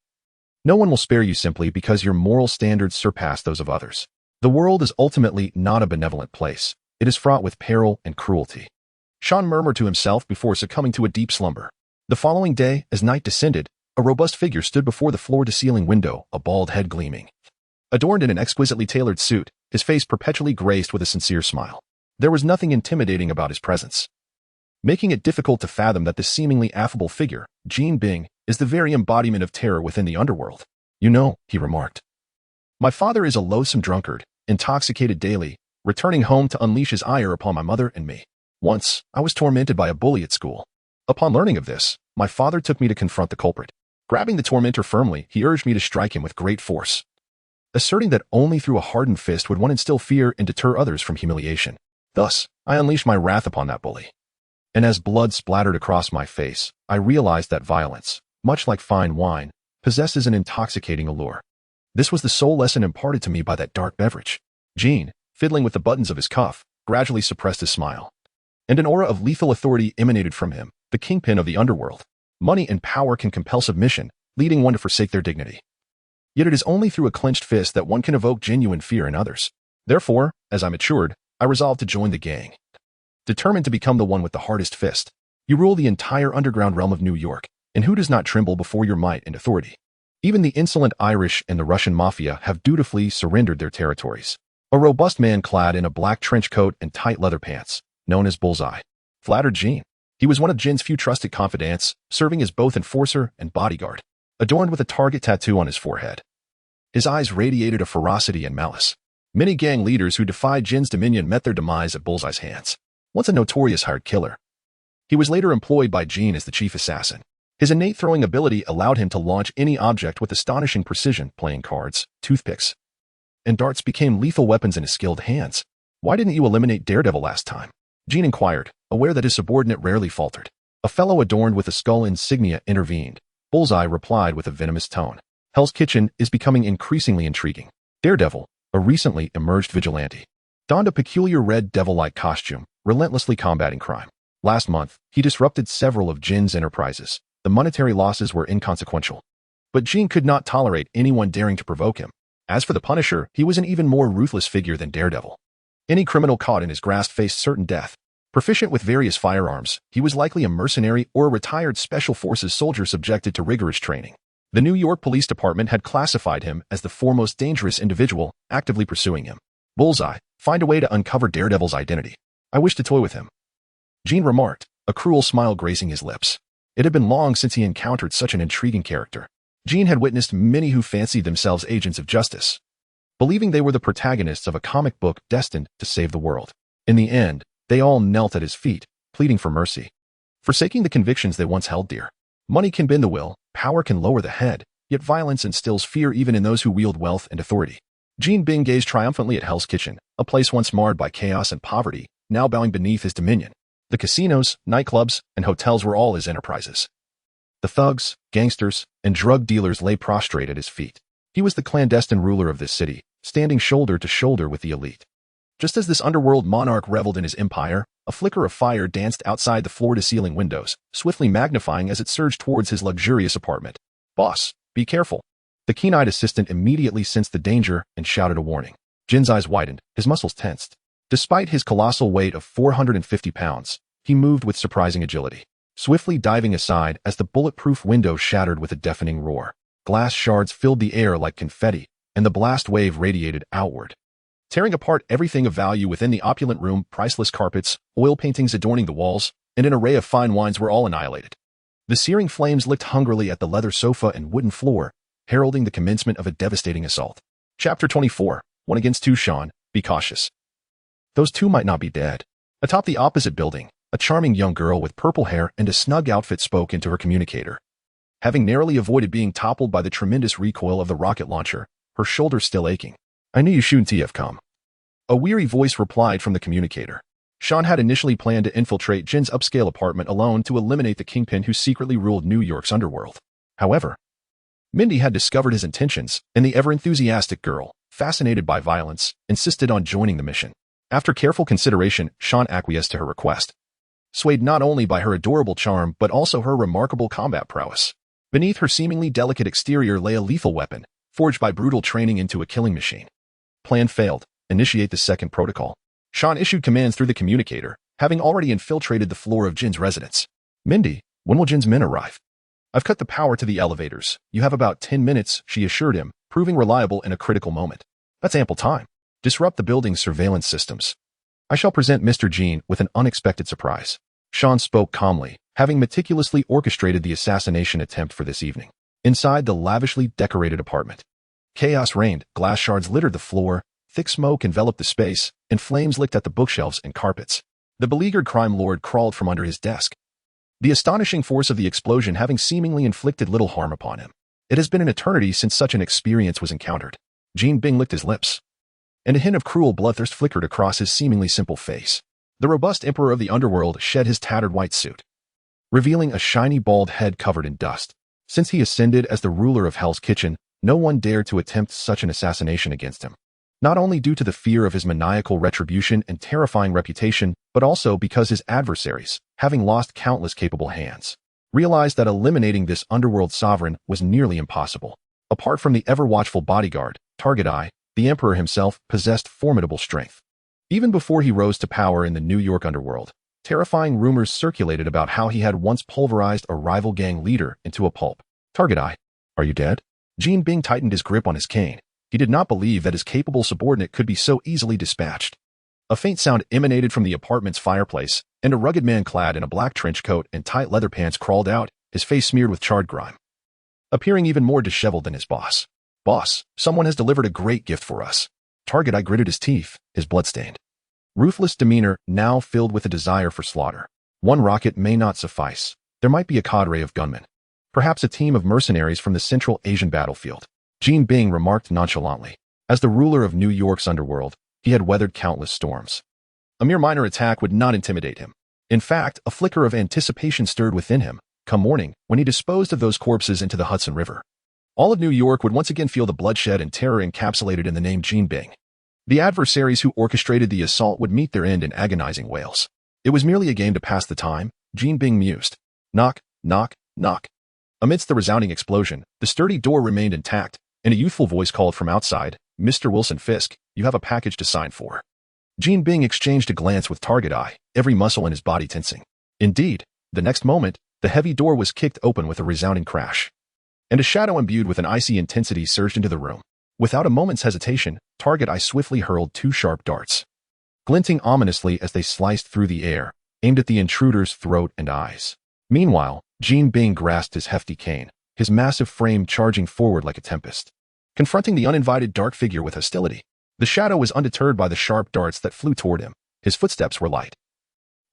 A: no one will spare you simply because your moral standards surpass those of others. The world is ultimately not a benevolent place. It is fraught with peril and cruelty. Sean murmured to himself before succumbing to a deep slumber. The following day, as night descended, a robust figure stood before the floor-to-ceiling window, a bald head gleaming. Adorned in an exquisitely tailored suit, his face perpetually graced with a sincere smile. There was nothing intimidating about his presence, making it difficult to fathom that this seemingly affable figure, Jean Bing, is the very embodiment of terror within the underworld. You know, he remarked, my father is a loathsome drunkard, intoxicated daily, returning home to unleash his ire upon my mother and me. Once, I was tormented by a bully at school. Upon learning of this, my father took me to confront the culprit. Grabbing the tormentor firmly, he urged me to strike him with great force, asserting that only through a hardened fist would one instill fear and deter others from humiliation. Thus, I unleashed my wrath upon that bully. And as blood splattered across my face, I realized that violence, much like fine wine, possesses an intoxicating allure. This was the sole lesson imparted to me by that dark beverage. Jean, fiddling with the buttons of his cuff, gradually suppressed his smile, and an aura of lethal authority emanated from him, the kingpin of the underworld. Money and power can compel submission, leading one to forsake their dignity. Yet it is only through a clenched fist that one can evoke genuine fear in others. Therefore, as I matured, I resolved to join the gang, determined to become the one with the hardest fist. You rule the entire underground realm of New York, and who does not tremble before your might and authority? Even the insolent Irish and the Russian mafia have dutifully surrendered their territories. A robust man clad in a black trench coat and tight leather pants, known as Bullseye, flattered Jean. He was one of Jin's few trusted confidants, serving as both enforcer and bodyguard, adorned with a target tattoo on his forehead. His eyes radiated a ferocity and malice. Many gang leaders who defied Jin's dominion met their demise at Bullseye's hands. Once a notorious hired killer, he was later employed by Jean as the chief assassin. His innate throwing ability allowed him to launch any object with astonishing precision. Playing cards, toothpicks, and darts became lethal weapons in his skilled hands. Why didn't you eliminate Daredevil last time? Jean inquired, aware that his subordinate rarely faltered. A fellow adorned with a skull insignia intervened. Bullseye replied with a venomous tone. Hell's Kitchen is becoming increasingly intriguing. Daredevil, a recently emerged vigilante, donned a peculiar red devil-like costume, relentlessly combating crime. Last month, he disrupted several of Jin's enterprises. The monetary losses were inconsequential, but Jean could not tolerate anyone daring to provoke him. As for the Punisher, he was an even more ruthless figure than Daredevil. Any criminal caught in his grasp faced certain death. Proficient with various firearms, he was likely a mercenary or a retired Special Forces soldier subjected to rigorous training. The New York Police Department had classified him as the foremost dangerous individual, actively pursuing him. Bullseye, find a way to uncover Daredevil's identity. I wish to toy with him, Jean remarked, a cruel smile gracing his lips. It had been long since he encountered such an intriguing character. Jean had witnessed many who fancied themselves agents of justice, believing they were the protagonists of a comic book destined to save the world. In the end, they all knelt at his feet, pleading for mercy, forsaking the convictions they once held dear. Money can bend the will, power can lower the head, yet violence instills fear even in those who wield wealth and authority. Jean Bing gazed triumphantly at Hell's Kitchen, a place once marred by chaos and poverty, now bowing beneath his dominion. The casinos, nightclubs, and hotels were all his enterprises. The thugs, gangsters, and drug dealers lay prostrate at his feet. He was the clandestine ruler of this city, standing shoulder to shoulder with the elite. Just as this underworld monarch reveled in his empire, a flicker of fire danced outside the floor-to-ceiling windows, swiftly magnifying as it surged towards his luxurious apartment. Boss, be careful. The keen-eyed assistant immediately sensed the danger and shouted a warning. Jin's eyes widened, his muscles tensed. Despite his colossal weight of 450 pounds, he moved with surprising agility, swiftly diving aside as the bulletproof window shattered with a deafening roar. Glass shards filled the air like confetti, and the blast wave radiated outward, tearing apart everything of value within the opulent room. Priceless carpets, oil paintings adorning the walls, and an array of fine wines were all annihilated. The searing flames licked hungrily at the leather sofa and wooden floor, heralding the commencement of a devastating assault. Chapter 24. One against two. Sean, be cautious. Those two might not be dead. Atop the opposite building, a charming young girl with purple hair and a snug outfit spoke into her communicator. Having narrowly avoided being toppled by the tremendous recoil of the rocket launcher, her shoulders still aching. I knew you shouldn't have come. A weary voice replied from the communicator. Sean had initially planned to infiltrate Jin's upscale apartment alone to eliminate the kingpin who secretly ruled New York's underworld. However, Mindy had discovered his intentions, and the ever-enthusiastic girl, fascinated by violence, insisted on joining the mission. After careful consideration, Sean acquiesced to her request, swayed not only by her adorable charm but also her remarkable combat prowess. Beneath her seemingly delicate exterior lay a lethal weapon, forged by brutal training into a killing machine. Plan failed. Initiate the second protocol. Sean issued commands through the communicator, having already infiltrated the floor of Jin's residence. Mindy, when will Jin's men arrive? I've cut the power to the elevators. You have about 10 minutes, she assured him, proving reliable in a critical moment. That's ample time. Disrupt the building's surveillance systems. I shall present Mr. Jean with an unexpected surprise. Sean spoke calmly, having meticulously orchestrated the assassination attempt for this evening. Inside the lavishly decorated apartment, chaos reigned. Glass shards littered the floor, thick smoke enveloped the space, and flames licked at the bookshelves and carpets. The beleaguered crime lord crawled from under his desk, the astonishing force of the explosion having seemingly inflicted little harm upon him. It has been an eternity since such an experience was encountered. Jean Bing licked his lips, and a hint of cruel bloodthirst flickered across his seemingly simple face. The robust emperor of the underworld shed his tattered white suit, revealing a shiny bald head covered in dust. Since he ascended as the ruler of Hell's Kitchen, no one dared to attempt such an assassination against him. Not only due to the fear of his maniacal retribution and terrifying reputation, but also because his adversaries, having lost countless capable hands, realized that eliminating this underworld sovereign was nearly impossible. Apart from the ever-watchful bodyguard, Target Eye, the emperor himself possessed formidable strength. Even before he rose to power in the New York underworld, Terrifying rumors circulated about how he had once pulverized a rival gang leader into a pulp. Target eye. Are you dead? Jean Bing tightened his grip on his cane. He did not believe that his capable subordinate could be so easily dispatched. A faint sound emanated from the apartment's fireplace, and a rugged man clad in a black trench coat and tight leather pants crawled out, his face smeared with charred grime, appearing even more disheveled than his boss. Boss, someone has delivered a great gift for us. Target eye gritted his teeth, his blood-stained, ruthless demeanor now filled with a desire for slaughter. One rocket may not suffice. There might be a cadre of gunmen. Perhaps a team of mercenaries from the Central Asian battlefield. Jean Bing remarked nonchalantly. As the ruler of New York's underworld, he had weathered countless storms. A mere minor attack would not intimidate him. In fact, a flicker of anticipation stirred within him, come morning, when he disposed of those corpses into the Hudson River. All of New York would once again feel the bloodshed and terror encapsulated in the name Jean Bing. The adversaries who orchestrated the assault would meet their end in agonizing wails. It was merely a game to pass the time, Jean Bing mused. Knock, knock, knock. Amidst the resounding explosion, the sturdy door remained intact, and a youthful voice called from outside, Mr. Wilson Fisk, you have a package to sign for. Jean Bing exchanged a glance with Target Eye, every muscle in his body tensing. Indeed, the next moment, the heavy door was kicked open with a resounding crash, and a shadow imbued with an icy intensity surged into the room. Without a moment's hesitation, Target Eye swiftly hurled two sharp darts, glinting ominously as they sliced through the air, aimed at the intruder's throat and eyes. Meanwhile, Jean Bing grasped his hefty cane, his massive frame charging forward like a tempest, confronting the uninvited dark figure with hostility. The shadow was undeterred by the sharp darts that flew toward him. His footsteps were light,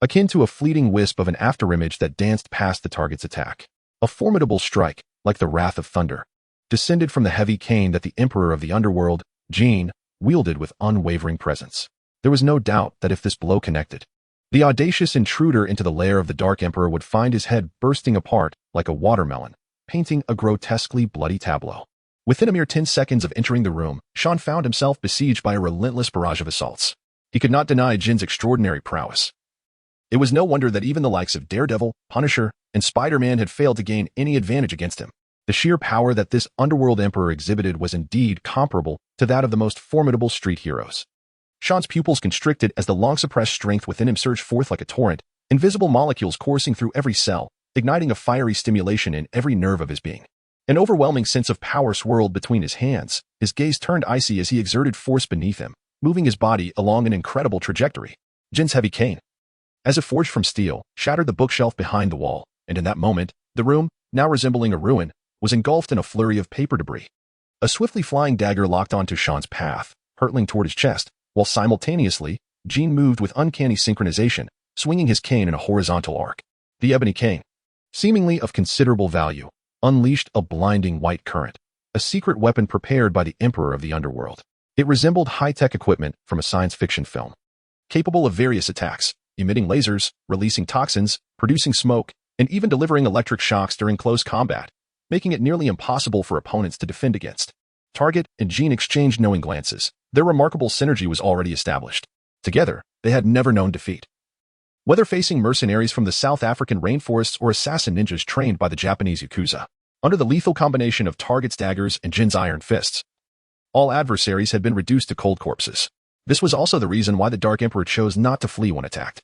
A: akin to a fleeting wisp of an afterimage that danced past the target's attack. A formidable strike, like the wrath of thunder, descended from the heavy cane that the emperor of the underworld, Jean, wielded with unwavering presence. There was no doubt that if this blow connected, the audacious intruder into the lair of the Dark Emperor would find his head bursting apart like a watermelon, painting a grotesquely bloody tableau. Within a mere 10 seconds of entering the room, Sean found himself besieged by a relentless barrage of assaults. He could not deny Jin's extraordinary prowess. It was no wonder that even the likes of Daredevil, Punisher, and Spider-Man had failed to gain any advantage against him. The sheer power that this underworld emperor exhibited was indeed comparable to that of the most formidable street heroes. Sean's pupils constricted as the long-suppressed strength within him surged forth like a torrent, invisible molecules coursing through every cell, igniting a fiery stimulation in every nerve of his being. An overwhelming sense of power swirled between his hands. His gaze turned icy as he exerted force beneath him, moving his body along an incredible trajectory. Jin's heavy cane, as if forged from steel, shattered the bookshelf behind the wall, and in that moment, the room, now resembling a ruin, was engulfed in a flurry of paper debris. A swiftly flying dagger locked onto Sean's path, hurtling toward his chest, while simultaneously, Jean moved with uncanny synchronization, swinging his cane in a horizontal arc. The ebony cane, seemingly of considerable value, unleashed a blinding white current, a secret weapon prepared by the Emperor of the Underworld. It resembled high-tech equipment from a science fiction film, capable of various attacks, emitting lasers, releasing toxins, producing smoke, and even delivering electric shocks during close combat, making it nearly impossible for opponents to defend against. Target and Jean exchanged knowing glances. Their remarkable synergy was already established. Together, they had never known defeat. Whether facing mercenaries from the South African rainforests or assassin ninjas trained by the Japanese Yakuza, under the lethal combination of Target's daggers and Jin's iron fists, all adversaries had been reduced to cold corpses. This was also the reason why the Dark Emperor chose not to flee when attacked.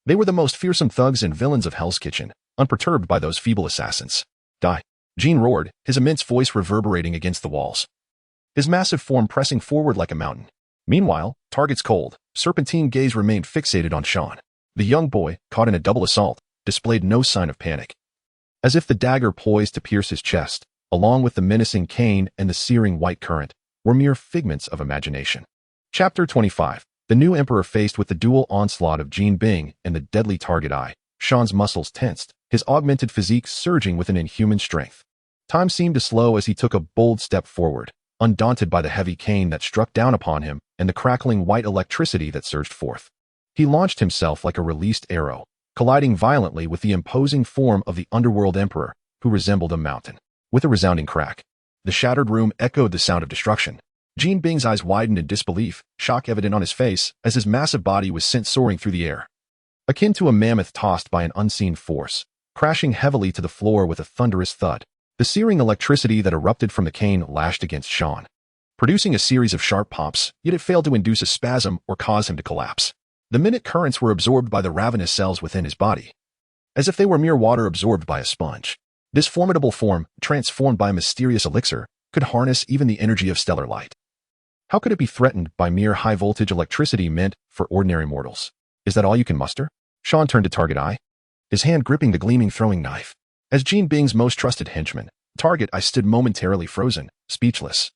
A: They were the most fearsome thugs and villains of Hell's Kitchen, unperturbed by those feeble assassins. Die! Jean roared, his immense voice reverberating against the walls, his massive form pressing forward like a mountain. Meanwhile, Target's cold, serpentine gaze remained fixated on Sean. The young boy, caught in a double assault, displayed no sign of panic. As if the dagger poised to pierce his chest, along with the menacing cane and the searing white current, were mere figments of imagination. Chapter 25. The new emperor faced with the dual onslaught of Jean Bing and the deadly Target Eye. Sean's muscles tensed, his augmented physique surging with an inhuman strength. Time seemed to slow as he took a bold step forward, undaunted by the heavy cane that struck down upon him and the crackling white electricity that surged forth. He launched himself like a released arrow, colliding violently with the imposing form of the underworld emperor, who resembled a mountain. With a resounding crack, the shattered room echoed the sound of destruction. Jean Bing's eyes widened in disbelief, shock evident on his face as his massive body was sent soaring through the air, akin to a mammoth tossed by an unseen force, crashing heavily to the floor with a thunderous thud. The searing electricity that erupted from the cane lashed against Sean, producing a series of sharp pops, yet it failed to induce a spasm or cause him to collapse. The minute currents were absorbed by the ravenous cells within his body, as if they were mere water absorbed by a sponge. This formidable form, transformed by a mysterious elixir, could harness even the energy of stellar light. How could it be threatened by mere high-voltage electricity meant for ordinary mortals? Is that all you can muster? Sean turned to Target Eye, his hand gripping the gleaming throwing knife. As Jean Bing's most trusted henchman, Target Eye stood momentarily frozen, speechless,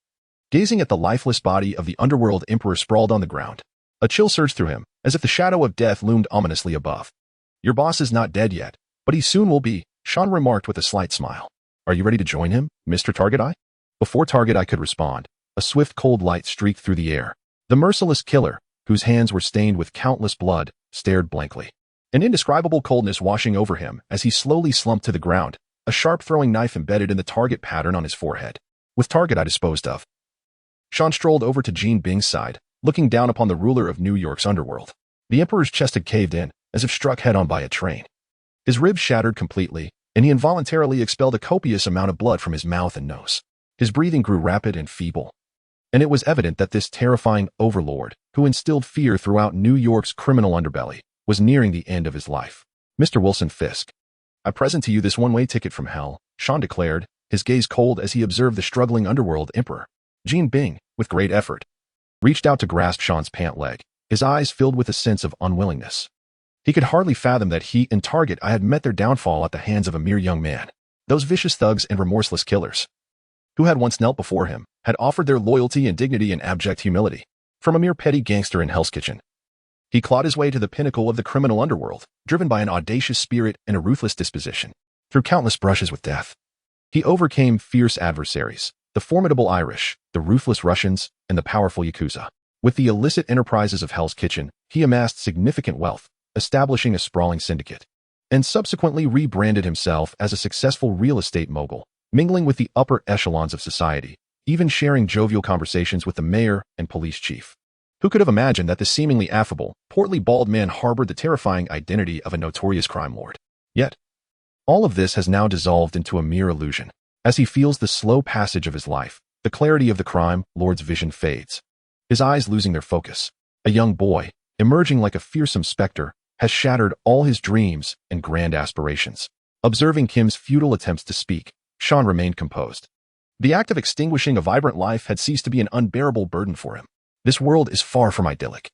A: gazing at the lifeless body of the underworld emperor sprawled on the ground. A chill surged through him, as if the shadow of death loomed ominously above. Your boss is not dead yet, but he soon will be, Sean remarked with a slight smile. Are you ready to join him, Mr. Target Eye? Before Target Eye could respond, a swift cold light streaked through the air. The merciless killer, whose hands were stained with countless blood, stared blankly. An indescribable coldness washing over him as he slowly slumped to the ground, a sharp throwing knife embedded in the target pattern on his forehead. With Target Eye disposed of, Sean strolled over to Jean Bing's side, looking down upon the ruler of New York's underworld. The emperor's chest had caved in, as if struck head-on by a train. His ribs shattered completely, and he involuntarily expelled a copious amount of blood from his mouth and nose. His breathing grew rapid and feeble, and it was evident that this terrifying overlord, who instilled fear throughout New York's criminal underbelly, was nearing the end of his life. Mr. Wilson Fisk, I present to you this one-way ticket from hell, Sean declared, his gaze cold as he observed the struggling underworld emperor. Jean Bing, with great effort, reached out to grasp Sean's pant leg, his eyes filled with a sense of unwillingness. He could hardly fathom that he and Target Eye had met their downfall at the hands of a mere young man. Those vicious thugs and remorseless killers, who had once knelt before him, had offered their loyalty and dignity in abject humility. From a mere petty gangster in Hell's Kitchen, he clawed his way to the pinnacle of the criminal underworld, driven by an audacious spirit and a ruthless disposition. Through countless brushes with death, he overcame fierce adversaries, the formidable Irish, the ruthless Russians, and the powerful Yakuza. With the illicit enterprises of Hell's Kitchen, he amassed significant wealth, establishing a sprawling syndicate, and subsequently rebranded himself as a successful real estate mogul, mingling with the upper echelons of society, even sharing jovial conversations with the mayor and police chief. Who could have imagined that the seemingly affable, portly bald man harbored the terrifying identity of a notorious crime lord? Yet, all of this has now dissolved into a mere illusion. As he feels the slow passage of his life, the clarity of the crime lord's vision fades, his eyes losing their focus. A young boy, emerging like a fearsome specter, has shattered all his dreams and grand aspirations. Observing Kim's futile attempts to speak, Sean remained composed. The act of extinguishing a vibrant life had ceased to be an unbearable burden for him. This world is far from idyllic.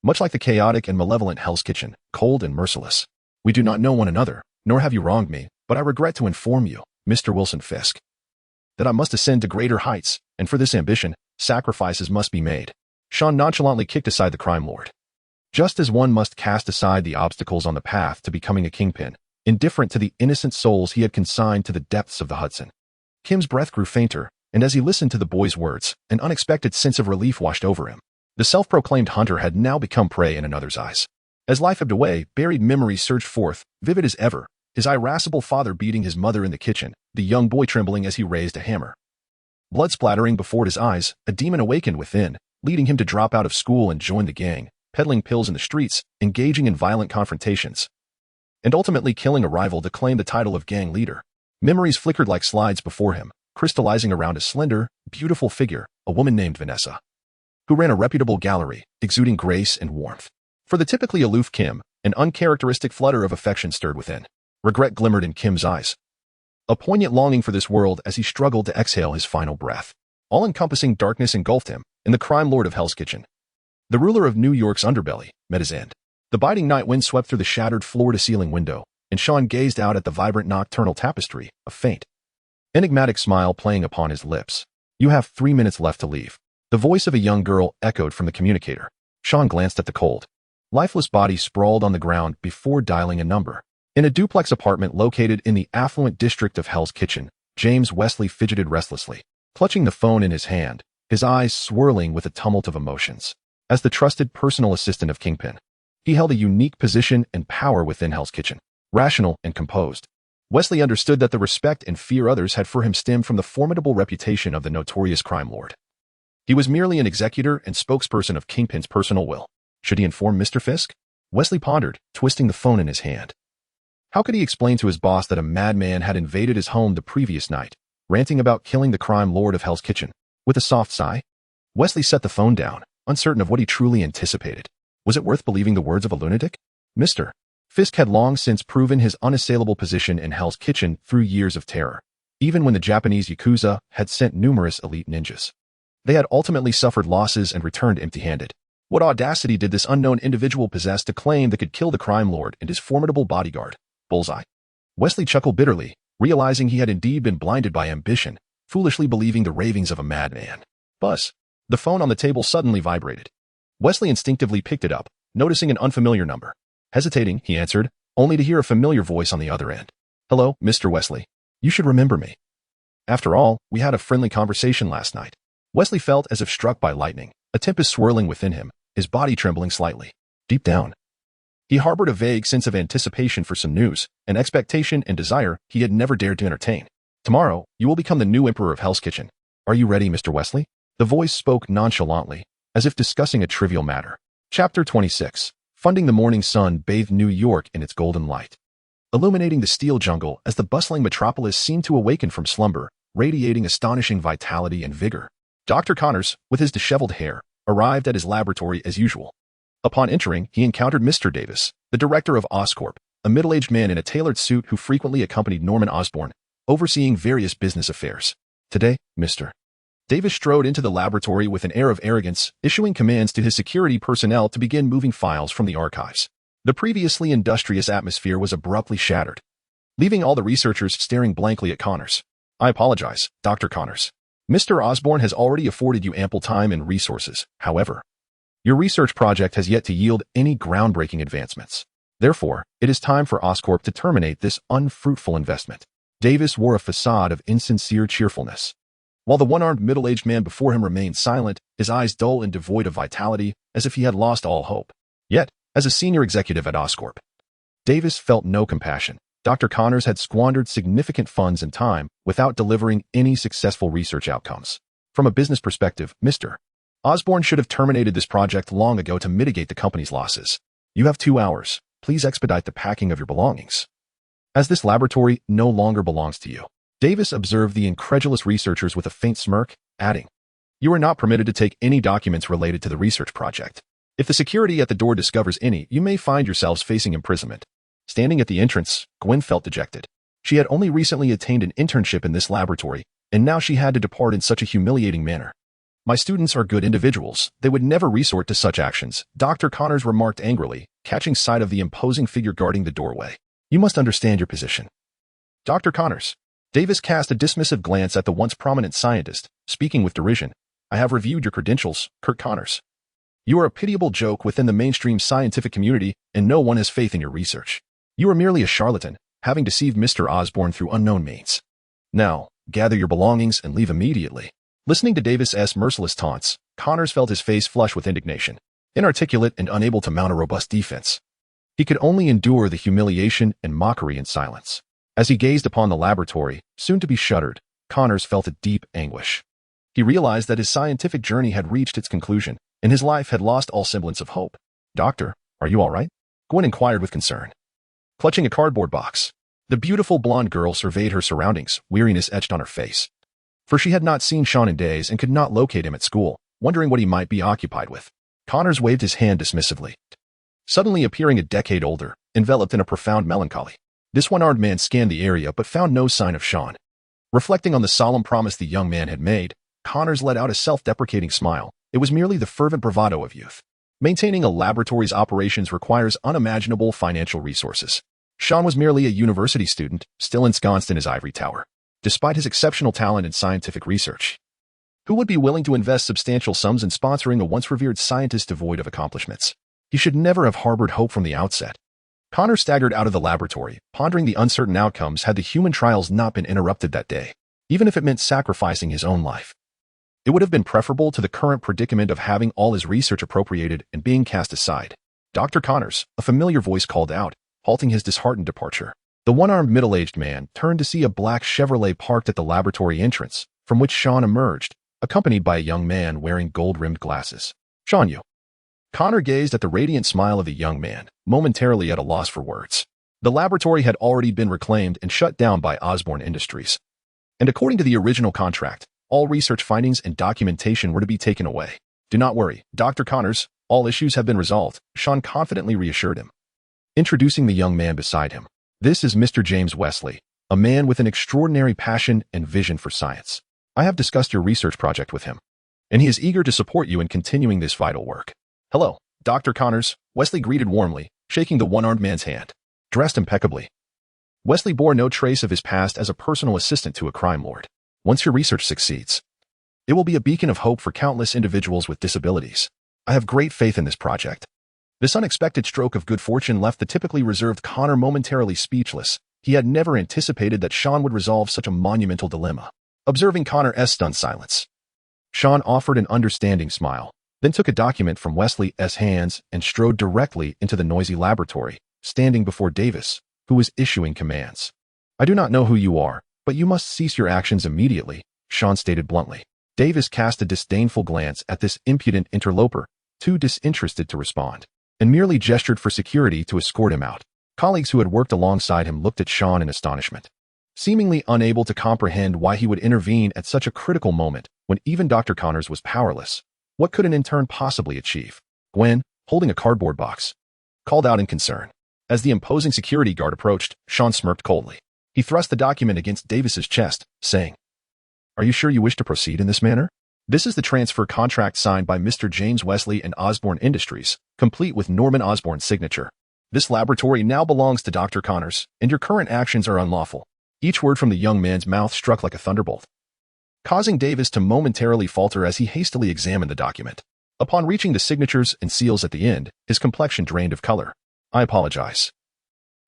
A: Much like the chaotic and malevolent Hell's Kitchen, cold and merciless. We do not know one another, nor have you wronged me, but I regret to inform you, Mr. Wilson Fisk, that I must ascend to greater heights, and for this ambition, sacrifices must be made. Sean nonchalantly kicked aside the crime lord. Just as one must cast aside the obstacles on the path to becoming a kingpin, indifferent to the innocent souls he had consigned to the depths of the Hudson. Kim's breath grew fainter, and as he listened to the boy's words, an unexpected sense of relief washed over him. The self-proclaimed hunter had now become prey in another's eyes. As life ebbed away, buried memories surged forth, vivid as ever, his irascible father beating his mother in the kitchen, the young boy trembling as he raised a hammer. Blood splattering before his eyes, a demon awakened within, leading him to drop out of school and join the gang, peddling pills in the streets, engaging in violent confrontations, and ultimately killing a rival to claim the title of gang leader. Memories flickered like slides before him, crystallizing around a slender, beautiful figure, a woman named Vanessa, who ran a reputable gallery, exuding grace and warmth. For the typically aloof Kim, an uncharacteristic flutter of affection stirred within. Regret glimmered in Kim's eyes, a poignant longing for this world as he struggled to exhale his final breath. All-encompassing darkness engulfed him, and the crime lord of Hell's Kitchen, the ruler of New York's underbelly, met his end. The biting night wind swept through the shattered floor-to-ceiling window, and Sean gazed out at the vibrant nocturnal tapestry, a faint, enigmatic smile playing upon his lips. You have 3 minutes left to leave. The voice of a young girl echoed from the communicator. Sean glanced at the cold, lifeless body sprawled on the ground before dialing a number. In a duplex apartment located in the affluent district of Hell's Kitchen, James Wesley fidgeted restlessly, clutching the phone in his hand, his eyes swirling with a tumult of emotions. As the trusted personal assistant of Kingpin, he held a unique position and power within Hell's Kitchen. Rational and composed, Wesley understood that the respect and fear others had for him stemmed from the formidable reputation of the notorious crime lord. He was merely an executor and spokesperson of Kingpin's personal will. Should he inform Mr. Fisk? Wesley pondered, twisting the phone in his hand. How could he explain to his boss that a madman had invaded his home the previous night, ranting about killing the crime lord of Hell's Kitchen? With a soft sigh, Wesley set the phone down, uncertain of what he truly anticipated. Was it worth believing the words of a lunatic? Mr. Fisk had long since proven his unassailable position in Hell's Kitchen through years of terror, even when the Japanese Yakuza had sent numerous elite ninjas. They had ultimately suffered losses and returned empty-handed. What audacity did this unknown individual possess to claim that could kill the crime lord and his formidable bodyguard, Bullseye? Wesley chuckled bitterly, realizing he had indeed been blinded by ambition, foolishly believing the ravings of a madman. Buzz. The phone on the table suddenly vibrated. Wesley instinctively picked it up, noticing an unfamiliar number. Hesitating, he answered, only to hear a familiar voice on the other end. Hello, Mr. Wesley. You should remember me. After all, we had a friendly conversation last night. Wesley felt as if struck by lightning, a tempest swirling within him, his body trembling slightly. Deep down, he harbored a vague sense of anticipation for some news, an expectation and desire he had never dared to entertain. Tomorrow, you will become the new emperor of Hell's Kitchen. Are you ready, Mr. Wesley? The voice spoke nonchalantly, as if discussing a trivial matter. Chapter 26. Funding the morning sun bathed New York in its golden light, illuminating the steel jungle as the bustling metropolis seemed to awaken from slumber, radiating astonishing vitality and vigor. Dr. Connors, with his disheveled hair, arrived at his laboratory as usual. Upon entering, he encountered Mr. Davis, the director of Oscorp, a middle-aged man in a tailored suit who frequently accompanied Norman Osborn, overseeing various business affairs. Today, Mr. Davis strode into the laboratory with an air of arrogance, issuing commands to his security personnel to begin moving files from the archives. The previously industrious atmosphere was abruptly shattered, leaving all the researchers staring blankly at Connors. I apologize, Dr. Connors. Mr. Osborn has already afforded you ample time and resources. However, your research project has yet to yield any groundbreaking advancements. Therefore, it is time for Oscorp to terminate this unfruitful investment. Davis wore a facade of insincere cheerfulness, while the one-armed middle-aged man before him remained silent, his eyes dull and devoid of vitality, as if he had lost all hope. Yet, as a senior executive at Oscorp, Davis felt no compassion. Dr. Connors had squandered significant funds and time without delivering any successful research outcomes. From a business perspective, Mr. Osborn should have terminated this project long ago to mitigate the company's losses. You have 2 hours. Please expedite the packing of your belongings, as this laboratory no longer belongs to you. Davis observed the incredulous researchers with a faint smirk, adding, You are not permitted to take any documents related to the research project. If the security at the door discovers any, you may find yourselves facing imprisonment. Standing at the entrance, Gwen felt dejected. She had only recently attained an internship in this laboratory, and now she had to depart in such a humiliating manner. My students are good individuals. They would never resort to such actions, Dr. Connors remarked angrily, catching sight of the imposing figure guarding the doorway. You must understand your position. Dr. Connors. Davis cast a dismissive glance at the once prominent scientist, speaking with derision. I have reviewed your credentials, Kurt Connors. You are a pitiable joke within the mainstream scientific community, and no one has faith in your research. You are merely a charlatan, having deceived Mr. Osborn through unknown means. Now, gather your belongings and leave immediately. Listening to Davis's merciless taunts, Connors felt his face flush with indignation. Inarticulate and unable to mount a robust defense, he could only endure the humiliation and mockery in silence. As he gazed upon the laboratory, soon to be shuttered, Connors felt a deep anguish. He realized that his scientific journey had reached its conclusion, and his life had lost all semblance of hope. Doctor, are you all right? Gwen inquired with concern, clutching a cardboard box. The beautiful blonde girl surveyed her surroundings, weariness etched on her face. For she had not seen Sean in days and could not locate him at school, wondering what he might be occupied with. Connors waved his hand dismissively, suddenly appearing a decade older, enveloped in a profound melancholy. This one-armed man scanned the area but found no sign of Sean. Reflecting on the solemn promise the young man had made, Connors let out a self-deprecating smile. It was merely the fervent bravado of youth. Maintaining a laboratory's operations requires unimaginable financial resources. Sean was merely a university student, still ensconced in his ivory tower. Despite his exceptional talent in scientific research, who would be willing to invest substantial sums in sponsoring a once-revered scientist devoid of accomplishments? He should never have harbored hope from the outset. Connor staggered out of the laboratory, pondering the uncertain outcomes had the human trials not been interrupted that day, even if it meant sacrificing his own life. It would have been preferable to the current predicament of having all his research appropriated and being cast aside. Dr. Connors, a familiar voice called out, halting his disheartened departure. The one-armed middle-aged man turned to see a black Chevrolet parked at the laboratory entrance, from which Sean emerged, accompanied by a young man wearing gold-rimmed glasses. Sean, you. Connor gazed at the radiant smile of the young man, momentarily at a loss for words. The laboratory had already been reclaimed and shut down by Osborn Industries. And according to the original contract, all research findings and documentation were to be taken away. Do not worry, Dr. Connors, All issues have been resolved, Sean confidently reassured him, introducing the young man beside him. This is Mr. James Wesley, a man with an extraordinary passion and vision for science. I have discussed your research project with him, and he is eager to support you in continuing this vital work. Hello, Dr. Connors, Wesley greeted warmly, shaking the one-armed man's hand. Dressed impeccably, Wesley bore no trace of his past as a personal assistant to a crime lord. Once your research succeeds, it will be a beacon of hope for countless individuals with disabilities. I have great faith in this project. This unexpected stroke of good fortune left the typically reserved Connor momentarily speechless. He had never anticipated that Sean would resolve such a monumental dilemma. Observing Connor's stunned silence, Sean offered an understanding smile, then took a document from Wesley's hands and strode directly into the noisy laboratory, standing before Davis, who was issuing commands. I do not know who you are, but you must cease your actions immediately, Sean stated bluntly. Davis cast a disdainful glance at this impudent interloper, too disinterested to respond, and merely gestured for security to escort him out. Colleagues who had worked alongside him looked at Sean in astonishment, seemingly unable to comprehend why he would intervene at such a critical moment when even Dr. Connors was powerless. What could an intern possibly achieve? Gwen, holding a cardboard box, called out in concern. As the imposing security guard approached, Sean smirked coldly. He thrust the document against Davis's chest, saying, "Are you sure you wish to proceed in this manner? This is the transfer contract signed by Mr. James Wesley and Osborne Industries, complete with Norman Osborne's signature. This laboratory now belongs to Dr. Connors, and your current actions are unlawful." Each word from the young man's mouth struck like a thunderbolt, causing Davis to momentarily falter as he hastily examined the document. Upon reaching the signatures and seals at the end, his complexion drained of color. "I apologize.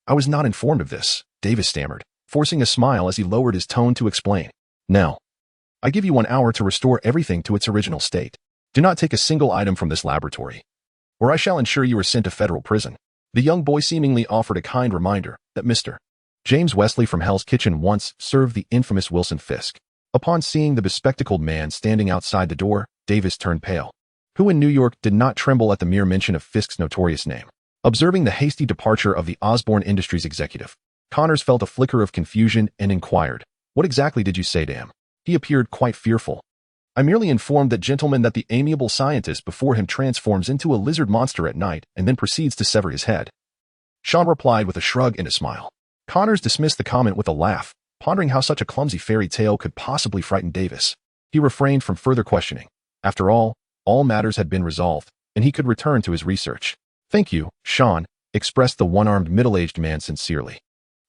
A: I was not informed of this," Davis stammered, forcing a smile as he lowered his tone to explain. "Now, I give you 1 hour to restore everything to its original state. Do not take a single item from this laboratory, or I shall ensure you are sent to federal prison." The young boy seemingly offered a kind reminder that Mr. James Wesley from Hell's Kitchen once served the infamous Wilson Fisk. Upon seeing the bespectacled man standing outside the door, Davis turned pale. Who in New York did not tremble at the mere mention of Fisk's notorious name? Observing the hasty departure of the Osborne Industries executive, Connors felt a flicker of confusion and inquired, "What exactly did you say to him?" He appeared quite fearful. "I merely informed that gentleman that the amiable scientist before him transforms into a lizard monster at night and then proceeds to sever his head," Sean replied with a shrug and a smile. Connors dismissed the comment with a laugh, pondering how such a clumsy fairy tale could possibly frighten Davis. He refrained from further questioning. After all matters had been resolved, and he could return to his research. "Thank you, Sean," expressed the one-armed middle-aged man sincerely.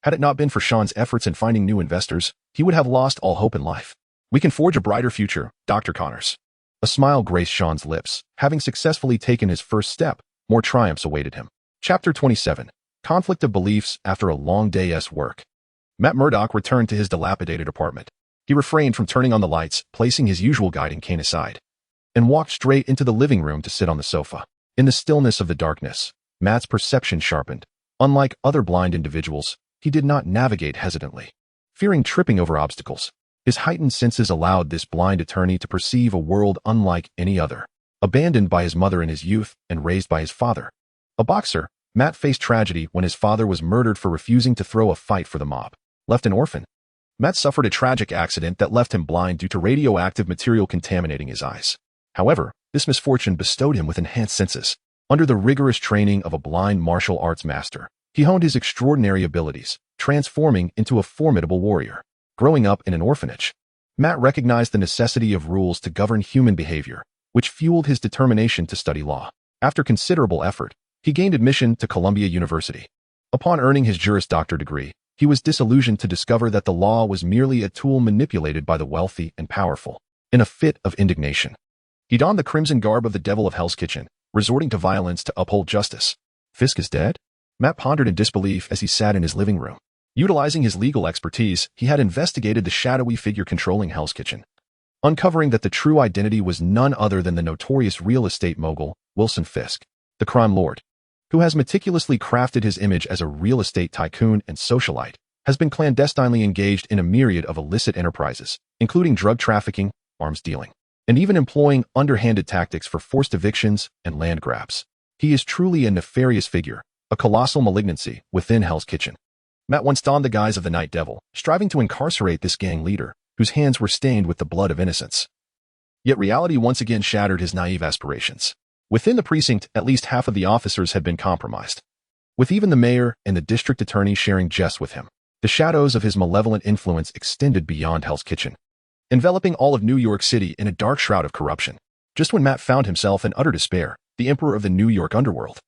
A: Had it not been for Sean's efforts in finding new investors, he would have lost all hope in life. "We can forge a brighter future, Dr. Connors." A smile graced Sean's lips. Having successfully taken his first step, more triumphs awaited him. Chapter 27. Conflict of Beliefs After a Long Day's Work. Matt Murdock returned to his dilapidated apartment. He refrained from turning on the lights, placing his usual guiding cane aside, and walked straight into the living room to sit on the sofa. In the stillness of the darkness, Matt's perception sharpened. Unlike other blind individuals, he did not navigate hesitantly, fearing tripping over obstacles. His heightened senses allowed this blind attorney to perceive a world unlike any other. Abandoned by his mother in his youth and raised by his father, a boxer, Matt faced tragedy when his father was murdered for refusing to throw a fight for the mob. Left an orphan, Matt suffered a tragic accident that left him blind due to radioactive material contaminating his eyes. However, this misfortune bestowed him with enhanced senses. Under the rigorous training of a blind martial arts master, he honed his extraordinary abilities, transforming into a formidable warrior. Growing up in an orphanage, Matt recognized the necessity of rules to govern human behavior, which fueled his determination to study law. After considerable effort, he gained admission to Columbia University. Upon earning his Juris Doctor degree, he was disillusioned to discover that the law was merely a tool manipulated by the wealthy and powerful. In a fit of indignation, he donned the crimson garb of the devil of Hell's Kitchen, resorting to violence to uphold justice. Fisk is dead? Matt pondered in disbelief as he sat in his living room. Utilizing his legal expertise, he had investigated the shadowy figure controlling Hell's Kitchen, uncovering that the true identity was none other than the notorious real estate mogul, Wilson Fisk, the crime lord, who has meticulously crafted his image as a real estate tycoon and socialite, has been clandestinely engaged in a myriad of illicit enterprises, including drug trafficking, arms dealing, and even employing underhanded tactics for forced evictions and land grabs. He is truly a nefarious figure, a colossal malignancy within Hell's Kitchen. Matt once donned the guise of the Night Devil, striving to incarcerate this gang leader, whose hands were stained with the blood of innocents. Yet reality once again shattered his naive aspirations. Within the precinct, at least half of the officers had been compromised, with even the mayor and the district attorney sharing jests with him. The shadows of his malevolent influence extended beyond Hell's Kitchen, enveloping all of New York City in a dark shroud of corruption. Just when Matt found himself in utter despair, the emperor of the New York underworld,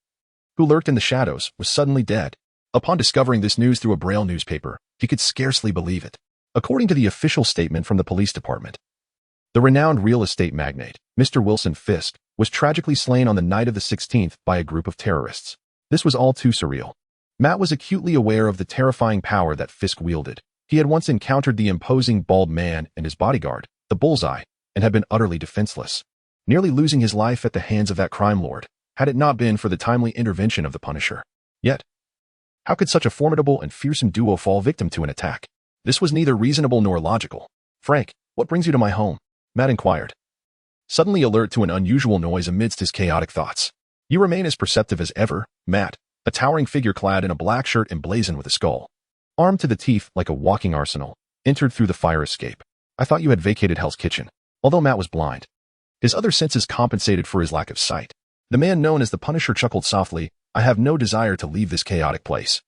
A: who lurked in the shadows, was suddenly dead. Upon discovering this news through a Braille newspaper, he could scarcely believe it. According to the official statement from the police department, the renowned real estate magnate, Mr. Wilson Fisk, was tragically slain on the night of the 16th by a group of terrorists. This was all too surreal. Matt was acutely aware of the terrifying power that Fisk wielded. He had once encountered the imposing bald man and his bodyguard, the Bullseye, and had been utterly defenseless, nearly losing his life at the hands of that crime lord, had it not been for the timely intervention of the Punisher. Yet, how could such a formidable and fearsome duo fall victim to an attack? This was neither reasonable nor logical. "Frank, what brings you to my home?" Matt inquired, suddenly alert to an unusual noise amidst his chaotic thoughts. "You remain as perceptive as ever, Matt," a towering figure clad in a black shirt emblazoned with a skull, armed to the teeth like a walking arsenal, entered through the fire escape. "I thought you had vacated Hell's Kitchen." Although Matt was blind, his other senses compensated for his lack of sight. The man known as the Punisher chuckled softly, "I have no desire to leave this chaotic place.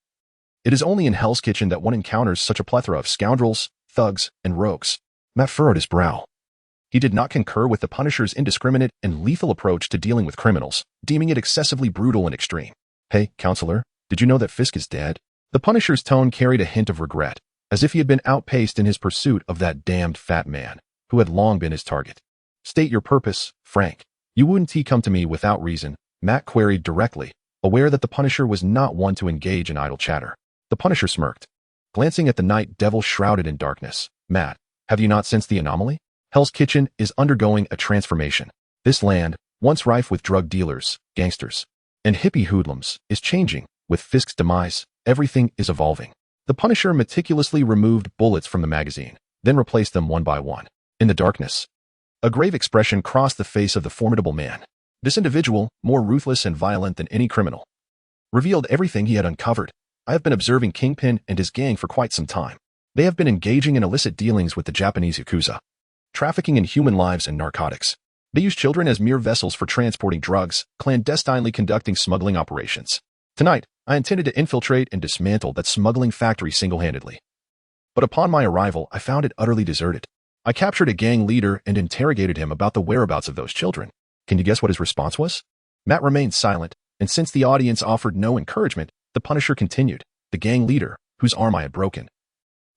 A: It is only in Hell's Kitchen that one encounters such a plethora of scoundrels, thugs, and rogues." Matt furrowed his brow. He did not concur with the Punisher's indiscriminate and lethal approach to dealing with criminals, deeming it excessively brutal and extreme. "Hey, counselor, did you know that Fisk is dead?" The Punisher's tone carried a hint of regret, as if he had been outpaced in his pursuit of that damned fat man, who had long been his target. "State your purpose, Frank. You wouldn't come to me without reason," Matt queried directly, aware that the Punisher was not one to engage in idle chatter. The Punisher smirked, glancing at the night devil shrouded in darkness. "Matt, have you not sensed the anomaly? Hell's Kitchen is undergoing a transformation. This land, once rife with drug dealers, gangsters, and hippie hoodlums, is changing. With Fisk's demise, everything is evolving." The Punisher meticulously removed bullets from the magazine, then replaced them one by one. In the darkness, a grave expression crossed the face of the formidable man. This individual, more ruthless and violent than any criminal, revealed everything he had uncovered. "I have been observing Kingpin and his gang for quite some time. They have been engaging in illicit dealings with the Japanese Yakuza, trafficking in human lives and narcotics. They use children as mere vessels for transporting drugs, clandestinely conducting smuggling operations. Tonight, I intended to infiltrate and dismantle that smuggling factory single-handedly. But upon my arrival, I found it utterly deserted. I captured a gang leader and interrogated him about the whereabouts of those children. Can you guess what his response was?" Matt remained silent, and since the audience offered no encouragement, the Punisher continued. "The gang leader, whose arm I had broken,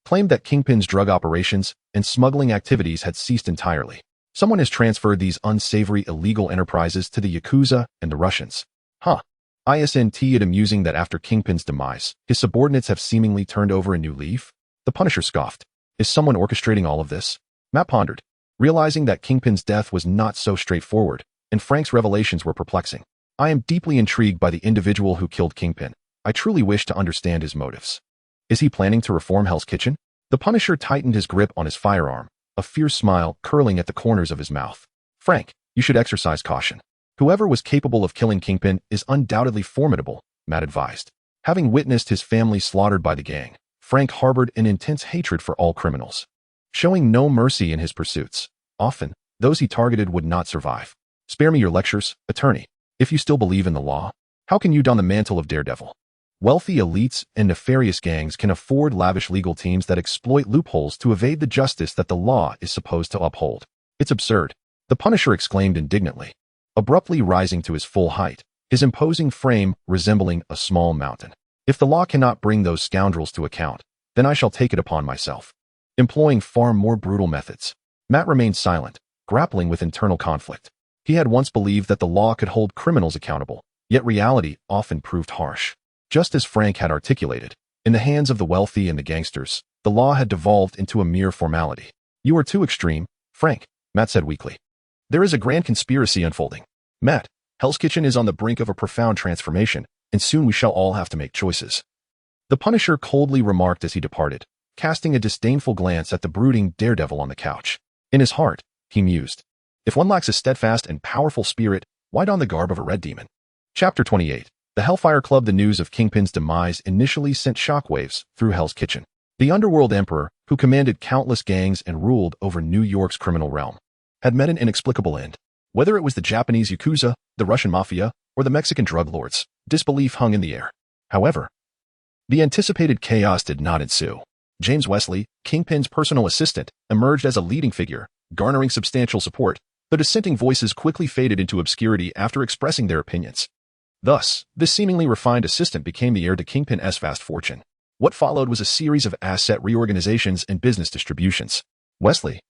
A: claimed that Kingpin's drug operations and smuggling activities had ceased entirely. Someone has transferred these unsavory illegal enterprises to the Yakuza and the Russians. Huh. Isn't it amusing that after Kingpin's demise, his subordinates have seemingly turned over a new leaf?" The Punisher scoffed. "Is someone orchestrating all of this?" Matt pondered, realizing that Kingpin's death was not so straightforward, and Frank's revelations were perplexing. "I am deeply intrigued by the individual who killed Kingpin. I truly wish to understand his motives. Is he planning to reform Hell's Kitchen?" The Punisher tightened his grip on his firearm, a fierce smile curling at the corners of his mouth. "Frank, you should exercise caution. Whoever was capable of killing Kingpin is undoubtedly formidable," Matt advised. Having witnessed his family slaughtered by the gang, Frank harbored an intense hatred for all criminals, showing no mercy in his pursuits. Often, those he targeted would not survive. "Spare me your lectures, attorney. If you still believe in the law, how can you don the mantle of daredevil? Wealthy elites and nefarious gangs can afford lavish legal teams that exploit loopholes to evade the justice that the law is supposed to uphold. It's absurd," the Punisher exclaimed indignantly, abruptly rising to his full height, his imposing frame resembling a small mountain. "If the law cannot bring those scoundrels to account, then I shall take it upon myself, employing far more brutal methods." Matt remained silent, grappling with internal conflict. He had once believed that the law could hold criminals accountable, yet reality often proved harsh. Just as Frank had articulated, in the hands of the wealthy and the gangsters, the law had devolved into a mere formality. "You are too extreme, Frank," Matt said weakly. "There is a grand conspiracy unfolding. Matt, Hell's Kitchen is on the brink of a profound transformation, and soon we shall all have to make choices." The Punisher coldly remarked as he departed, casting a disdainful glance at the brooding daredevil on the couch. In his heart, he mused, if one lacks a steadfast and powerful spirit, why don the garb of a red demon? Chapter 28. The Hellfire Club. The news of Kingpin's demise initially sent shockwaves through Hell's Kitchen. The underworld emperor, who commanded countless gangs and ruled over New York's criminal realm, had met an inexplicable end. Whether it was the Japanese Yakuza, the Russian Mafia, or the Mexican drug lords, disbelief hung in the air. However, the anticipated chaos did not ensue. James Wesley, Kingpin's personal assistant, emerged as a leading figure, garnering substantial support. The dissenting voices quickly faded into obscurity after expressing their opinions. Thus, this seemingly refined assistant became the heir to Kingpin's vast fortune. What followed was a series of asset reorganizations and business distributions. Wesley,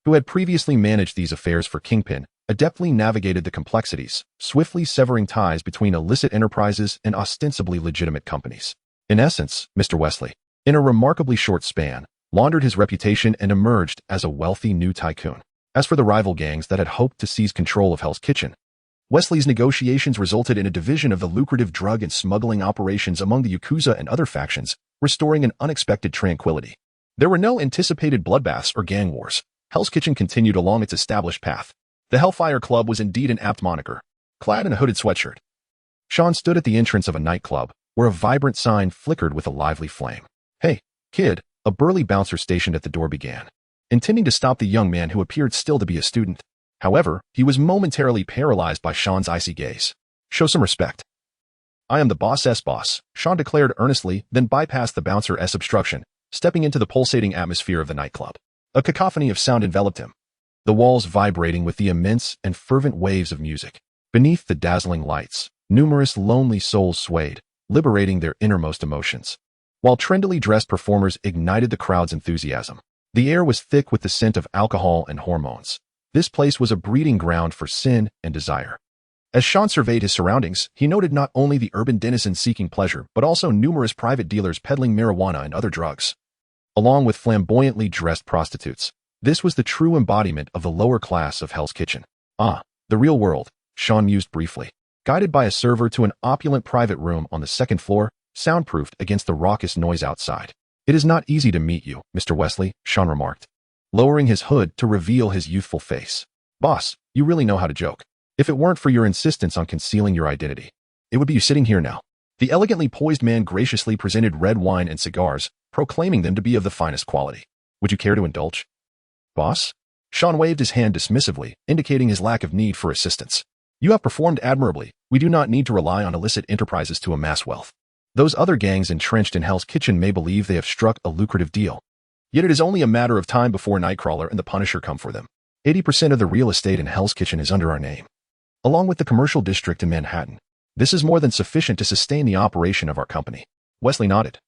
A: who had previously managed these affairs for Kingpin, adeptly navigated the complexities, swiftly severing ties between illicit enterprises and ostensibly legitimate companies. In essence, Mr. Wesley, in a remarkably short span, laundered his reputation and emerged as a wealthy new tycoon. As for the rival gangs that had hoped to seize control of Hell's Kitchen, Wesley's negotiations resulted in a division of the lucrative drug and smuggling operations among the Yakuza and other factions, restoring an unexpected tranquility. There were no anticipated bloodbaths or gang wars. Hell's Kitchen continued along its established path. The Hellfire Club was indeed an apt moniker. Clad in a hooded sweatshirt, Sean stood at the entrance of a nightclub, where a vibrant sign flickered with a lively flame. "Hey, kid," a burly bouncer stationed at the door began, intending to stop the young man who appeared still to be a student. However, he was momentarily paralyzed by Sean's icy gaze. "Show some respect." "I am the boss's boss," Sean declared earnestly, then bypassed the bouncer's obstruction, stepping into the pulsating atmosphere of the nightclub. A cacophony of sound enveloped him, the walls vibrating with the immense and fervent waves of music. Beneath the dazzling lights, numerous lonely souls swayed, liberating their innermost emotions, while trendily dressed performers ignited the crowd's enthusiasm. The air was thick with the scent of alcohol and hormones. This place was a breeding ground for sin and desire. As Sean surveyed his surroundings, he noted not only the urban denizens seeking pleasure, but also numerous private dealers peddling marijuana and other drugs, along with flamboyantly dressed prostitutes. This was the true embodiment of the lower class of Hell's Kitchen. Ah, the real world, Sean mused briefly, guided by a server to an opulent private room on the second floor, soundproofed against the raucous noise outside. "It is not easy to meet you, Mr. Wesley," Sean remarked, lowering his hood to reveal his youthful face. "Boss, you really know how to joke. If it weren't for your insistence on concealing your identity, it would be you sitting here now." The elegantly poised man graciously presented red wine and cigars, proclaiming them to be of the finest quality. "Would you care to indulge?" "Boss?" Sean waved his hand dismissively, indicating his lack of need for assistance. "You have performed admirably. We do not need to rely on illicit enterprises to amass wealth. Those other gangs entrenched in Hell's Kitchen may believe they have struck a lucrative deal. Yet it is only a matter of time before Nightcrawler and the Punisher come for them. 80% of the real estate in Hell's Kitchen is under our name, along with the commercial district in Manhattan. This is more than sufficient to sustain the operation of our company." Wesley nodded,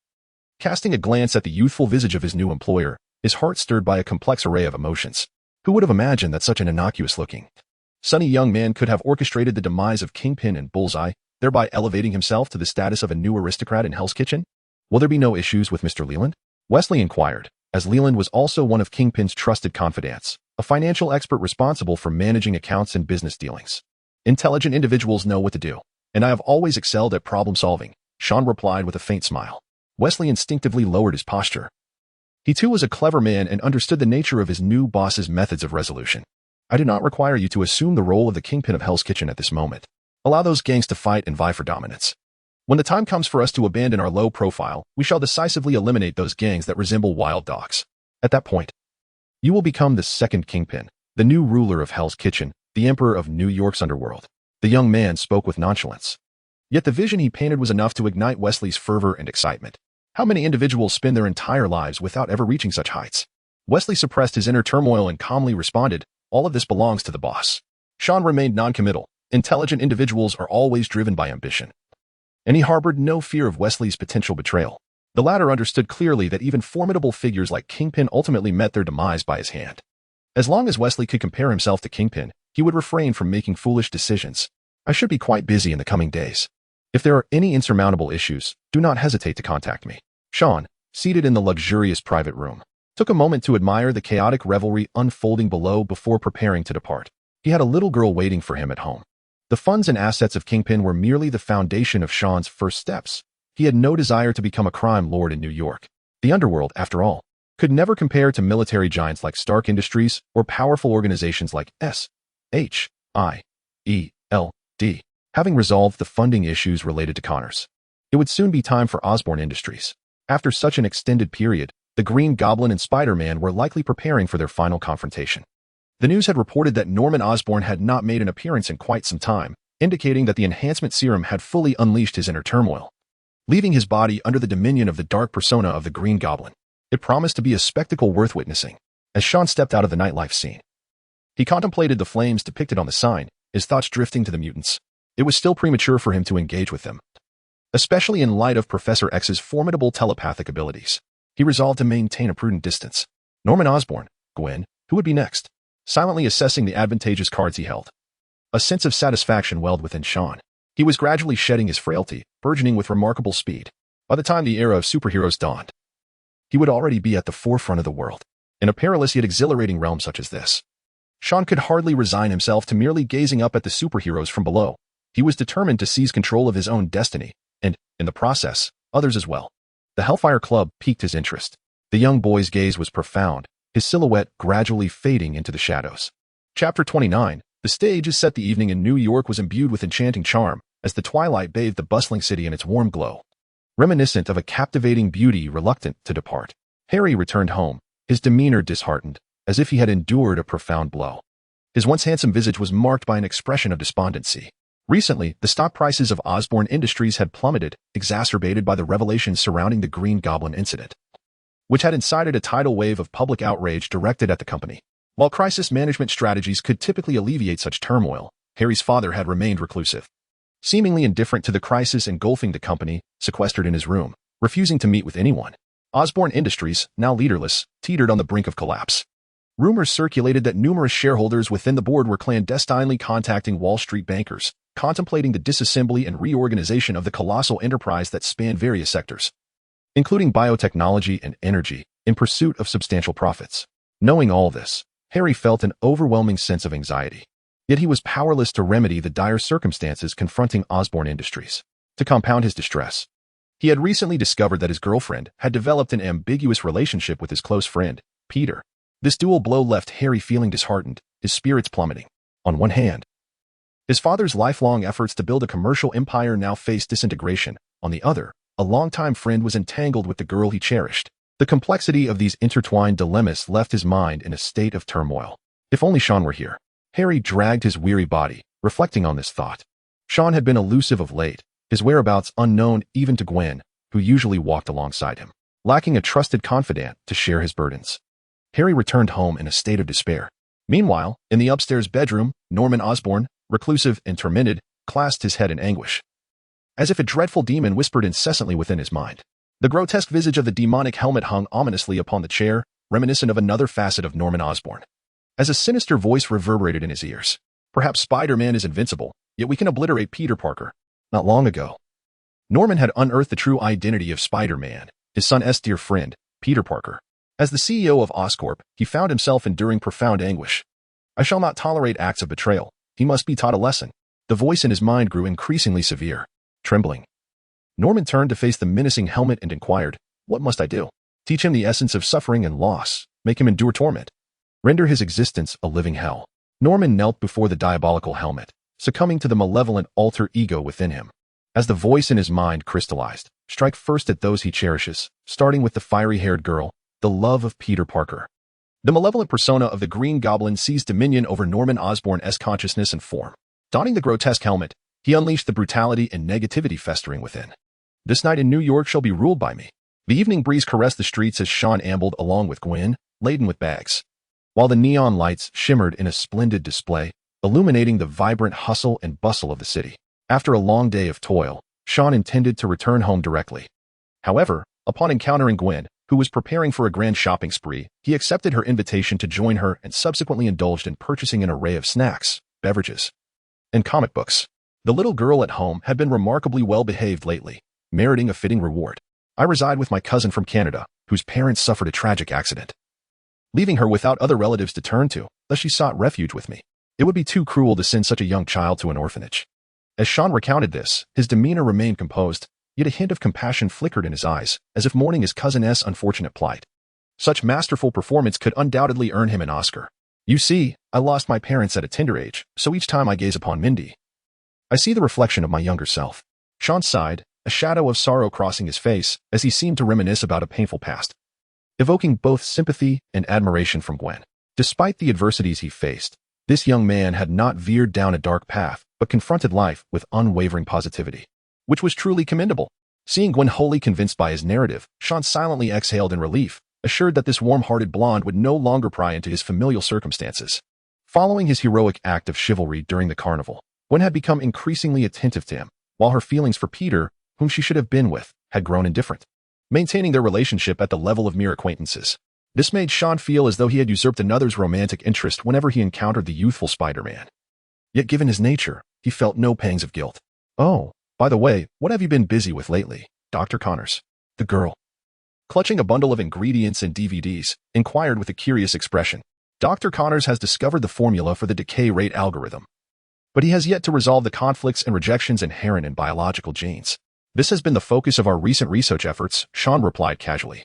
A: casting a glance at the youthful visage of his new employer, his heart stirred by a complex array of emotions. Who would have imagined that such an innocuous-looking, sunny young man could have orchestrated the demise of Kingpin and Bullseye, thereby elevating himself to the status of a new aristocrat in Hell's Kitchen? "Will there be no issues with Mr. Leland?" Wesley inquired, as Leland was also one of Kingpin's trusted confidants, a financial expert responsible for managing accounts and business dealings. "Intelligent individuals know what to do, and I have always excelled at problem-solving," Sean replied with a faint smile. Wesley instinctively lowered his posture. He too was a clever man and understood the nature of his new boss's methods of resolution. "I do not require you to assume the role of the Kingpin of Hell's Kitchen at this moment. Allow those gangs to fight and vie for dominance. When the time comes for us to abandon our low profile, we shall decisively eliminate those gangs that resemble wild dogs. At that point, you will become the second Kingpin, the new ruler of Hell's Kitchen, the emperor of New York's underworld." The young man spoke with nonchalance. Yet the vision he painted was enough to ignite Wesley's fervor and excitement. How many individuals spend their entire lives without ever reaching such heights? Wesley suppressed his inner turmoil and calmly responded, "All of this belongs to the boss." Sean remained noncommittal. Intelligent individuals are always driven by ambition, and he harbored no fear of Wesley's potential betrayal. The latter understood clearly that even formidable figures like Kingpin ultimately met their demise by his hand. As long as Wesley could compare himself to Kingpin, he would refrain from making foolish decisions. "I should be quite busy in the coming days. If there are any insurmountable issues, do not hesitate to contact me." Sean, seated in the luxurious private room, took a moment to admire the chaotic revelry unfolding below before preparing to depart. He had a little girl waiting for him at home. The funds and assets of Kingpin were merely the foundation of Sean's first steps. He had no desire to become a crime lord in New York. The underworld, after all, could never compare to military giants like Stark Industries or powerful organizations like S.H.I.E.L.D. Having resolved the funding issues related to Connors, it would soon be time for Osborn Industries. After such an extended period, the Green Goblin and Spider-Man were likely preparing for their final confrontation. The news had reported that Norman Osborn had not made an appearance in quite some time, indicating that the enhancement serum had fully unleashed his inner turmoil, leaving his body under the dominion of the dark persona of the Green Goblin. It promised to be a spectacle worth witnessing. As Sean stepped out of the nightlife scene, he contemplated the flames depicted on the sign, his thoughts drifting to the mutants. It was still premature for him to engage with them, especially in light of Professor X's formidable telepathic abilities. He resolved to maintain a prudent distance. Norman Osborn, Gwen, who would be next? Silently assessing the advantageous cards he held, a sense of satisfaction welled within Sean. He was gradually shedding his frailty, burgeoning with remarkable speed. By the time the era of superheroes dawned, he would already be at the forefront of the world. In a perilous yet exhilarating realm such as this, Sean could hardly resign himself to merely gazing up at the superheroes from below. He was determined to seize control of his own destiny, and, in the process, others as well. The Hellfire Club piqued his interest. The young boy's gaze was profound, his silhouette gradually fading into the shadows. Chapter 29. The stage is set. The evening in New York was imbued with enchanting charm, as the twilight bathed the bustling city in its warm glow. Reminiscent of a captivating beauty reluctant to depart, Harry returned home, his demeanor disheartened, as if he had endured a profound blow. His once handsome visage was marked by an expression of despondency. Recently, the stock prices of Osborn Industries had plummeted, exacerbated by the revelations surrounding the Green Goblin incident, which had incited a tidal wave of public outrage directed at the company. While crisis management strategies could typically alleviate such turmoil, Harry's father had remained reclusive, seemingly indifferent to the crisis engulfing the company, sequestered in his room, refusing to meet with anyone. Osborn Industries, now leaderless, teetered on the brink of collapse. Rumors circulated that numerous shareholders within the board were clandestinely contacting Wall Street bankers, contemplating the disassembly and reorganization of the colossal enterprise that spanned various sectors, including biotechnology and energy, in pursuit of substantial profits. Knowing all this, Harry felt an overwhelming sense of anxiety. Yet he was powerless to remedy the dire circumstances confronting Osborn Industries. To compound his distress, he had recently discovered that his girlfriend had developed an ambiguous relationship with his close friend, Peter. This dual blow left Harry feeling disheartened, his spirits plummeting. On one hand, his father's lifelong efforts to build a commercial empire now faced disintegration. On the other, a longtime friend was entangled with the girl he cherished. The complexity of these intertwined dilemmas left his mind in a state of turmoil. If only Sean were here. Harry dragged his weary body, reflecting on this thought. Sean had been elusive of late, his whereabouts unknown even to Gwen, who usually walked alongside him. Lacking a trusted confidant to share his burdens, Harry returned home in a state of despair. Meanwhile, in the upstairs bedroom, Norman Osborn, reclusive and tormented, clasped his head in anguish, as if a dreadful demon whispered incessantly within his mind. The grotesque visage of the demonic helmet hung ominously upon the chair, reminiscent of another facet of Norman Osborn. As a sinister voice reverberated in his ears, perhaps Spider-Man is invincible, yet we can obliterate Peter Parker. Not long ago, Norman had unearthed the true identity of Spider-Man, his son's dear friend, Peter Parker. As the CEO of Oscorp, he found himself enduring profound anguish. I shall not tolerate acts of betrayal. He must be taught a lesson. The voice in his mind grew increasingly severe. Trembling, Norman turned to face the menacing helmet and inquired, "What must I do? Teach him the essence of suffering and loss, make him endure torment, render his existence a living hell." Norman knelt before the diabolical helmet, succumbing to the malevolent alter ego within him. As the voice in his mind crystallized, strike first at those he cherishes, starting with the fiery-haired girl, the love of Peter Parker. The malevolent persona of the Green Goblin seized dominion over Norman Osborn's consciousness and form. Donning the grotesque helmet, he unleashed the brutality and negativity festering within. This night in New York shall be ruled by me. The evening breeze caressed the streets as Sean ambled along with Gwen, laden with bags, while the neon lights shimmered in a splendid display, illuminating the vibrant hustle and bustle of the city. After a long day of toil, Sean intended to return home directly. However, upon encountering Gwen, who was preparing for a grand shopping spree, he accepted her invitation to join her and subsequently indulged in purchasing an array of snacks, beverages, and comic books. The little girl at home had been remarkably well behaved lately, meriting a fitting reward. I reside with my cousin from Canada, whose parents suffered a tragic accident, leaving her without other relatives to turn to, thus she sought refuge with me. It would be too cruel to send such a young child to an orphanage. As Sean recounted this, his demeanor remained composed, yet a hint of compassion flickered in his eyes, as if mourning his cousin's unfortunate plight. Such masterful performance could undoubtedly earn him an Oscar. You see, I lost my parents at a tender age, so each time I gaze upon Mindy, I see the reflection of my younger self. Sean sighed, a shadow of sorrow crossing his face as he seemed to reminisce about a painful past, evoking both sympathy and admiration from Gwen. Despite the adversities he faced, this young man had not veered down a dark path, but confronted life with unwavering positivity, which was truly commendable. Seeing Gwen wholly convinced by his narrative, Sean silently exhaled in relief, assured that this warm-hearted blonde would no longer pry into his familial circumstances. Following his heroic act of chivalry during the carnival, Gwen had become increasingly attentive to him, while her feelings for Peter, whom she should have been with, had grown indifferent, maintaining their relationship at the level of mere acquaintances. This made Sean feel as though he had usurped another's romantic interest whenever he encountered the youthful Spider-Man. Yet given his nature, he felt no pangs of guilt. "Oh, by the way, what have you been busy with lately, Dr. Connors?" The girl, clutching a bundle of ingredients and DVDs, inquired with a curious expression. Dr. Connors has discovered the formula for the decay rate algorithm, but he has yet to resolve the conflicts and rejections inherent in biological genes. "This has been the focus of our recent research efforts," Sean replied casually.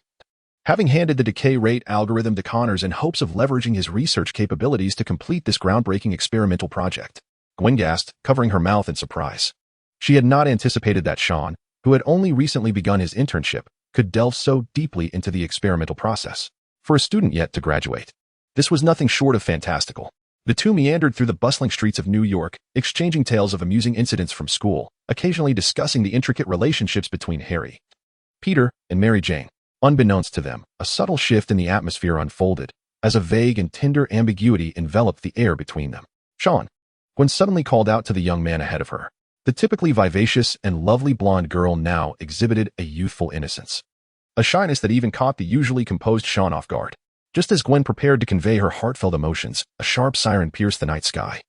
A: Having handed the decay rate algorithm to Connors in hopes of leveraging his research capabilities to complete this groundbreaking experimental project, Gwen gasped, covering her mouth in surprise. She had not anticipated that Sean, who had only recently begun his internship, could delve so deeply into the experimental process. For a student yet to graduate, this was nothing short of fantastical. The two meandered through the bustling streets of New York, exchanging tales of amusing incidents from school, occasionally discussing the intricate relationships between Harry, Peter, and Mary Jane. Unbeknownst to them, a subtle shift in the atmosphere unfolded, as a vague and tender ambiguity enveloped the air between them. "Sean," Gwen suddenly called out to the young man ahead of her. The typically vivacious and lovely blonde girl now exhibited a youthful innocence, a shyness that even caught the usually composed Sean off guard. Just as Gwen prepared to convey her heartfelt emotions, a sharp siren pierced the night sky,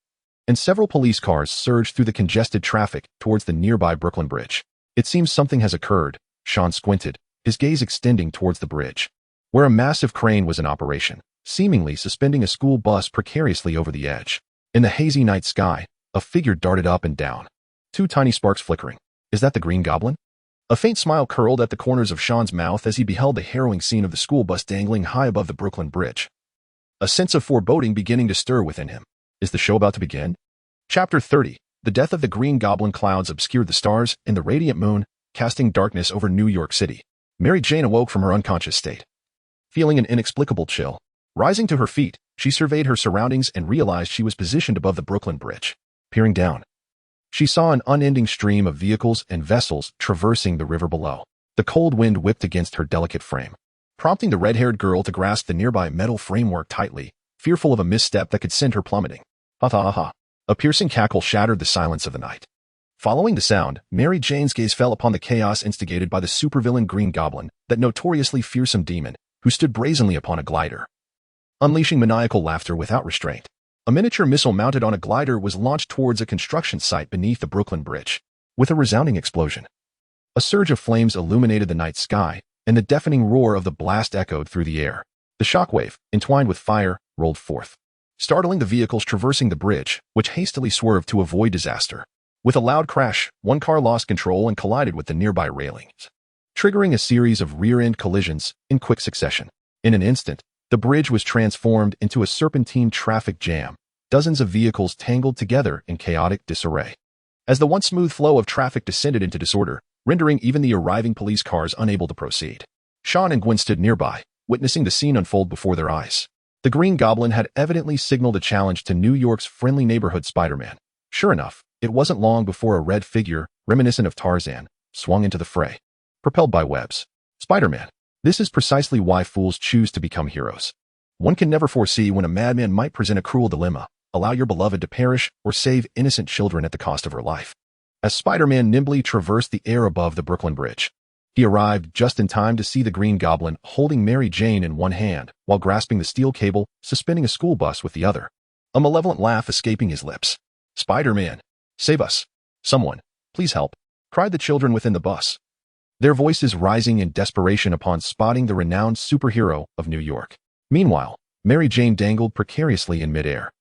A: and several police cars surged through the congested traffic towards the nearby Brooklyn Bridge. "It seems something has occurred," Sean squinted, his gaze extending towards the bridge, where a massive crane was in operation, seemingly suspending a school bus precariously over the edge. In the hazy night sky, a figure darted up and down, two tiny sparks flickering. "Is that the Green Goblin?" A faint smile curled at the corners of Sean's mouth as he beheld the harrowing scene of the school bus dangling high above the Brooklyn Bridge, a sense of foreboding beginning to stir within him. Is the show about to begin? Chapter 30. The death of the Green Goblin. Clouds obscured the stars and the radiant moon, casting darkness over New York City. Mary Jane awoke from her unconscious state, feeling an inexplicable chill. Rising to her feet, she surveyed her surroundings and realized she was positioned above the Brooklyn Bridge. Peering down, she saw an unending stream of vehicles and vessels traversing the river below. The cold wind whipped against her delicate frame, prompting the red-haired girl to grasp the nearby metal framework tightly, fearful of a misstep that could send her plummeting. "Ha ha ha!" A piercing cackle shattered the silence of the night. Following the sound, Mary Jane's gaze fell upon the chaos instigated by the supervillain Green Goblin, that notoriously fearsome demon, who stood brazenly upon a glider, unleashing maniacal laughter without restraint. A miniature missile mounted on a glider was launched towards a construction site beneath the Brooklyn Bridge. With a resounding explosion, a surge of flames illuminated the night sky, and the deafening roar of the blast echoed through the air. The shockwave, entwined with fire, rolled forth, startling the vehicles traversing the bridge, which hastily swerved to avoid disaster. With a loud crash, one car lost control and collided with the nearby railings, triggering a series of rear-end collisions in quick succession. In an instant, the bridge was transformed into a serpentine traffic jam, dozens of vehicles tangled together in chaotic disarray. As the once smooth flow of traffic descended into disorder, rendering even the arriving police cars unable to proceed, Sean and Gwen stood nearby, witnessing the scene unfold before their eyes. The Green Goblin had evidently signaled a challenge to New York's friendly neighborhood Spider-Man. Sure enough, it wasn't long before a red figure, reminiscent of Tarzan, swung into the fray, propelled by webs. Spider-Man. This is precisely why fools choose to become heroes. One can never foresee when a madman might present a cruel dilemma: allow your beloved to perish or save innocent children at the cost of her life. As Spider-Man nimbly traversed the air above the Brooklyn Bridge, he arrived just in time to see the Green Goblin holding Mary Jane in one hand while grasping the steel cable suspending a school bus with the other, a malevolent laugh escaping his lips. "Spider-Man, save us. Someone, please help," cried the children within the bus, their voices rising in desperation upon spotting the renowned superhero of New York. Meanwhile, Mary Jane dangled precariously in midair.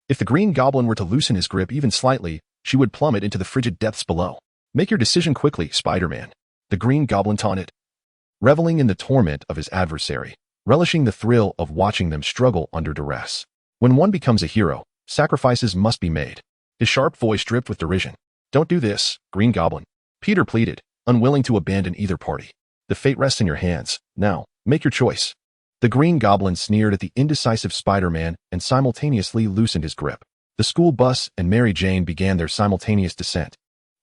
A: If the Green Goblin were to loosen his grip even slightly, she would plummet into the frigid depths below. "Make your decision quickly, Spider-Man," the Green Goblin taunted, reveling in the torment of his adversary, relishing the thrill of watching them struggle under duress. When one becomes a hero, sacrifices must be made. His sharp voice dripped with derision. "Don't do this, Green Goblin," Peter pleaded, unwilling to abandon either party. "The fate rests in your hands. Now, make your choice." The Green Goblin sneered at the indecisive Spider-Man and simultaneously loosened his grip. The school bus and Mary Jane began their simultaneous descent,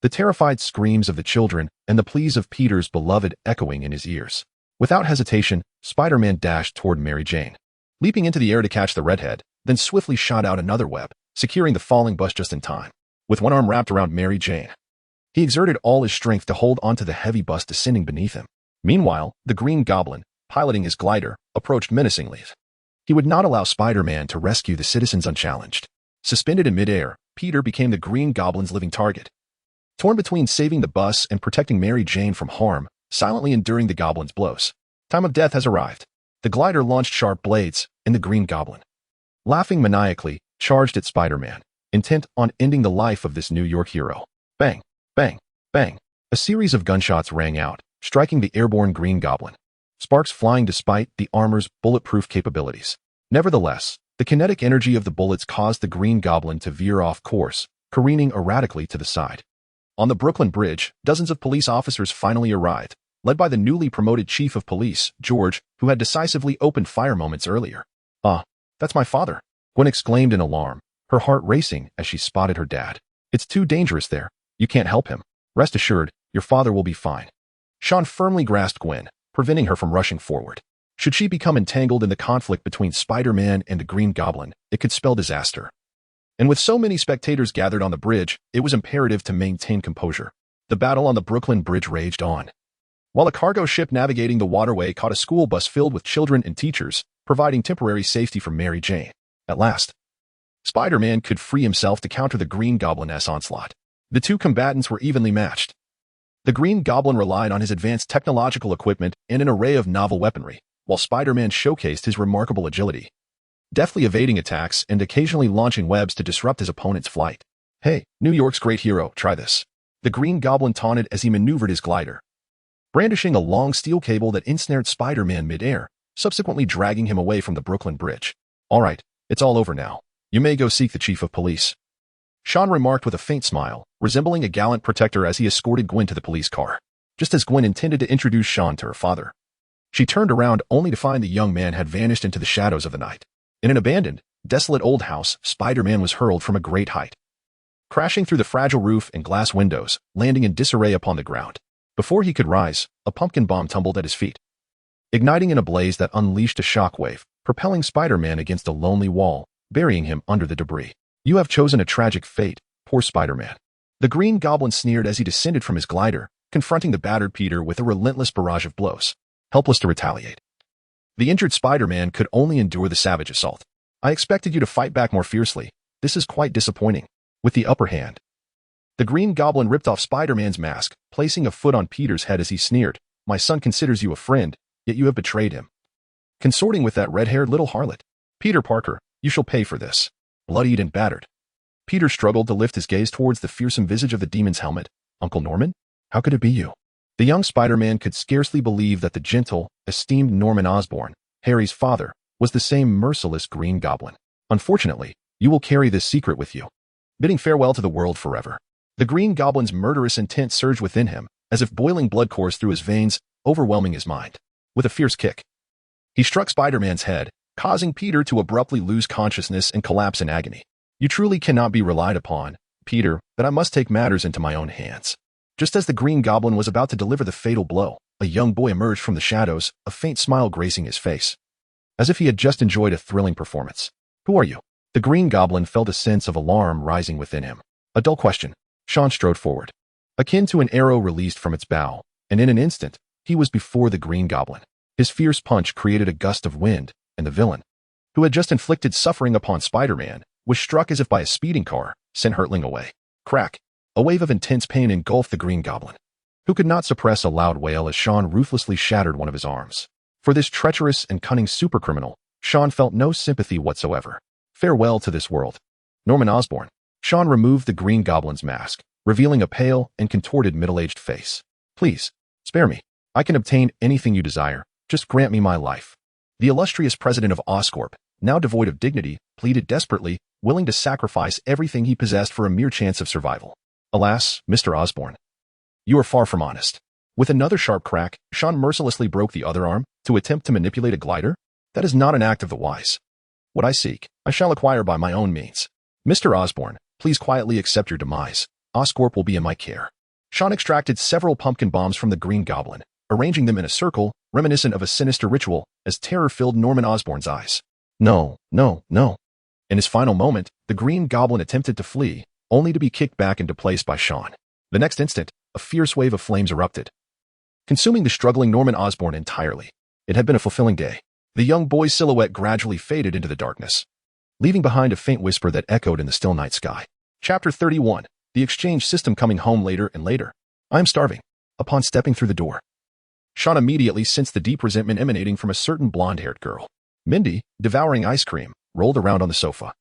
A: the terrified screams of the children and the pleas of Peter's beloved echoing in his ears. Without hesitation, Spider-Man dashed toward Mary Jane, leaping into the air to catch the redhead, then swiftly shot out another web, securing the falling bus just in time. With one arm wrapped around Mary Jane, he exerted all his strength to hold onto the heavy bus descending beneath him. Meanwhile, the Green Goblin, piloting his glider, approached menacingly. He would not allow Spider-Man to rescue the citizens unchallenged. Suspended in midair, Peter became the Green Goblin's living target. Torn between saving the bus and protecting Mary Jane from harm, silently enduring the Goblin's blows. Time of death has arrived. The glider launched sharp blades, and the Green Goblin, laughing maniacally, charged at Spider-Man, intent on ending the life of this New York hero. Bang, bang, bang. A series of gunshots rang out, striking the airborne Green Goblin, sparks flying despite the armor's bulletproof capabilities. Nevertheless, the kinetic energy of the bullets caused the Green Goblin to veer off course, careening erratically to the side. On the Brooklyn Bridge, dozens of police officers finally arrived, led by the newly promoted chief of police, George, who had decisively opened fire moments earlier. "Ah, that's my father," Gwen exclaimed in alarm, her heart racing as she spotted her dad. "It's too dangerous there. You can't help him. Rest assured, your father will be fine." Sean firmly grasped Gwen, preventing her from rushing forward. Should she become entangled in the conflict between Spider-Man and the Green Goblin, it could spell disaster. And with so many spectators gathered on the bridge, it was imperative to maintain composure. The battle on the Brooklyn Bridge raged on, while a cargo ship navigating the waterway caught a school bus filled with children and teachers, providing temporary safety for Mary Jane. At last, Spider-Man could free himself to counter the Green Goblin's onslaught. The two combatants were evenly matched. The Green Goblin relied on his advanced technological equipment and an array of novel weaponry, while Spider-Man showcased his remarkable agility, deftly evading attacks and occasionally launching webs to disrupt his opponent's flight. "Hey, New York's great hero, try this," the Green Goblin taunted as he maneuvered his glider, brandishing a long steel cable that ensnared Spider-Man mid-air, subsequently dragging him away from the Brooklyn Bridge. "All right, it's all over now. You may go seek the chief of police," Sean remarked with a faint smile, resembling a gallant protector as he escorted Gwen to the police car. Just as Gwen intended to introduce Sean to her father, she turned around only to find the young man had vanished into the shadows of the night. In an abandoned, desolate old house, Spider-Man was hurled from a great height, crashing through the fragile roof and glass windows, landing in disarray upon the ground. Before he could rise, a pumpkin bomb tumbled at his feet, igniting in a blaze that unleashed a shockwave, propelling Spider-Man against a lonely wall, burying him under the debris. "You have chosen a tragic fate, poor Spider-Man," the Green Goblin sneered as he descended from his glider, confronting the battered Peter with a relentless barrage of blows, helpless to retaliate. The injured Spider-Man could only endure the savage assault. "I expected you to fight back more fiercely. This is quite disappointing." With the upper hand, the Green Goblin ripped off Spider-Man's mask, placing a foot on Peter's head as he sneered, "My son considers you a friend, yet you have betrayed him, consorting with that red-haired little harlot. Peter Parker, you shall pay for this." Bloodied and battered, Peter struggled to lift his gaze towards the fearsome visage of the demon's helmet. "Uncle Norman? How could it be you?" The young Spider-Man could scarcely believe that the gentle, esteemed Norman Osborn, Harry's father, was the same merciless Green Goblin. "Unfortunately, you will carry this secret with you, bidding farewell to the world forever." The Green Goblin's murderous intent surged within him, as if boiling blood coursed through his veins, overwhelming his mind. With a fierce kick, he struck Spider-Man's head, causing Peter to abruptly lose consciousness and collapse in agony. "You truly cannot be relied upon, Peter, but I must take matters into my own hands." Just as the Green Goblin was about to deliver the fatal blow, a young boy emerged from the shadows, a faint smile gracing his face, as if he had just enjoyed a thrilling performance. "Who are you?" The Green Goblin felt a sense of alarm rising within him. A dull question. Sean strode forward, akin to an arrow released from its bow, and in an instant, he was before the Green Goblin. His fierce punch created a gust of wind, and the villain, who had just inflicted suffering upon Spider-Man, was struck as if by a speeding car, sent hurtling away. Crack! A wave of intense pain engulfed the Green Goblin, who could not suppress a loud wail as Sean ruthlessly shattered one of his arms. For this treacherous and cunning supercriminal, Sean felt no sympathy whatsoever. Farewell to this world, Norman Osborn. Sean removed the Green Goblin's mask, revealing a pale and contorted middle-aged face. "Please, spare me. I can obtain anything you desire. Just grant me my life." The illustrious president of Oscorp, now devoid of dignity, pleaded desperately, willing to sacrifice everything he possessed for a mere chance of survival. "Alas, Mr. Osborn, you are far from honest." With another sharp crack, Sean mercilessly broke the other arm to attempt to manipulate a glider. That is not an act of the wise. What I seek, I shall acquire by my own means. Mr. Osborne, please quietly accept your demise. Oscorp will be in my care. Sean extracted several pumpkin bombs from the Green Goblin, arranging them in a circle, reminiscent of a sinister ritual, as terror filled Norman Osborn's eyes. No, no, no. In his final moment, the Green Goblin attempted to flee, only to be kicked back into place by Sean. The next instant, a fierce wave of flames erupted, consuming the struggling Norman Osborn entirely. It had been a fulfilling day. The young boy's silhouette gradually faded into the darkness, leaving behind a faint whisper that echoed in the still night sky. Chapter 31. The exchange system coming home later and later. I am starving. Upon stepping through the door, Sean immediately sensed the deep resentment emanating from a certain blonde-haired girl. Mindy, devouring ice cream, rolled around on the sofa,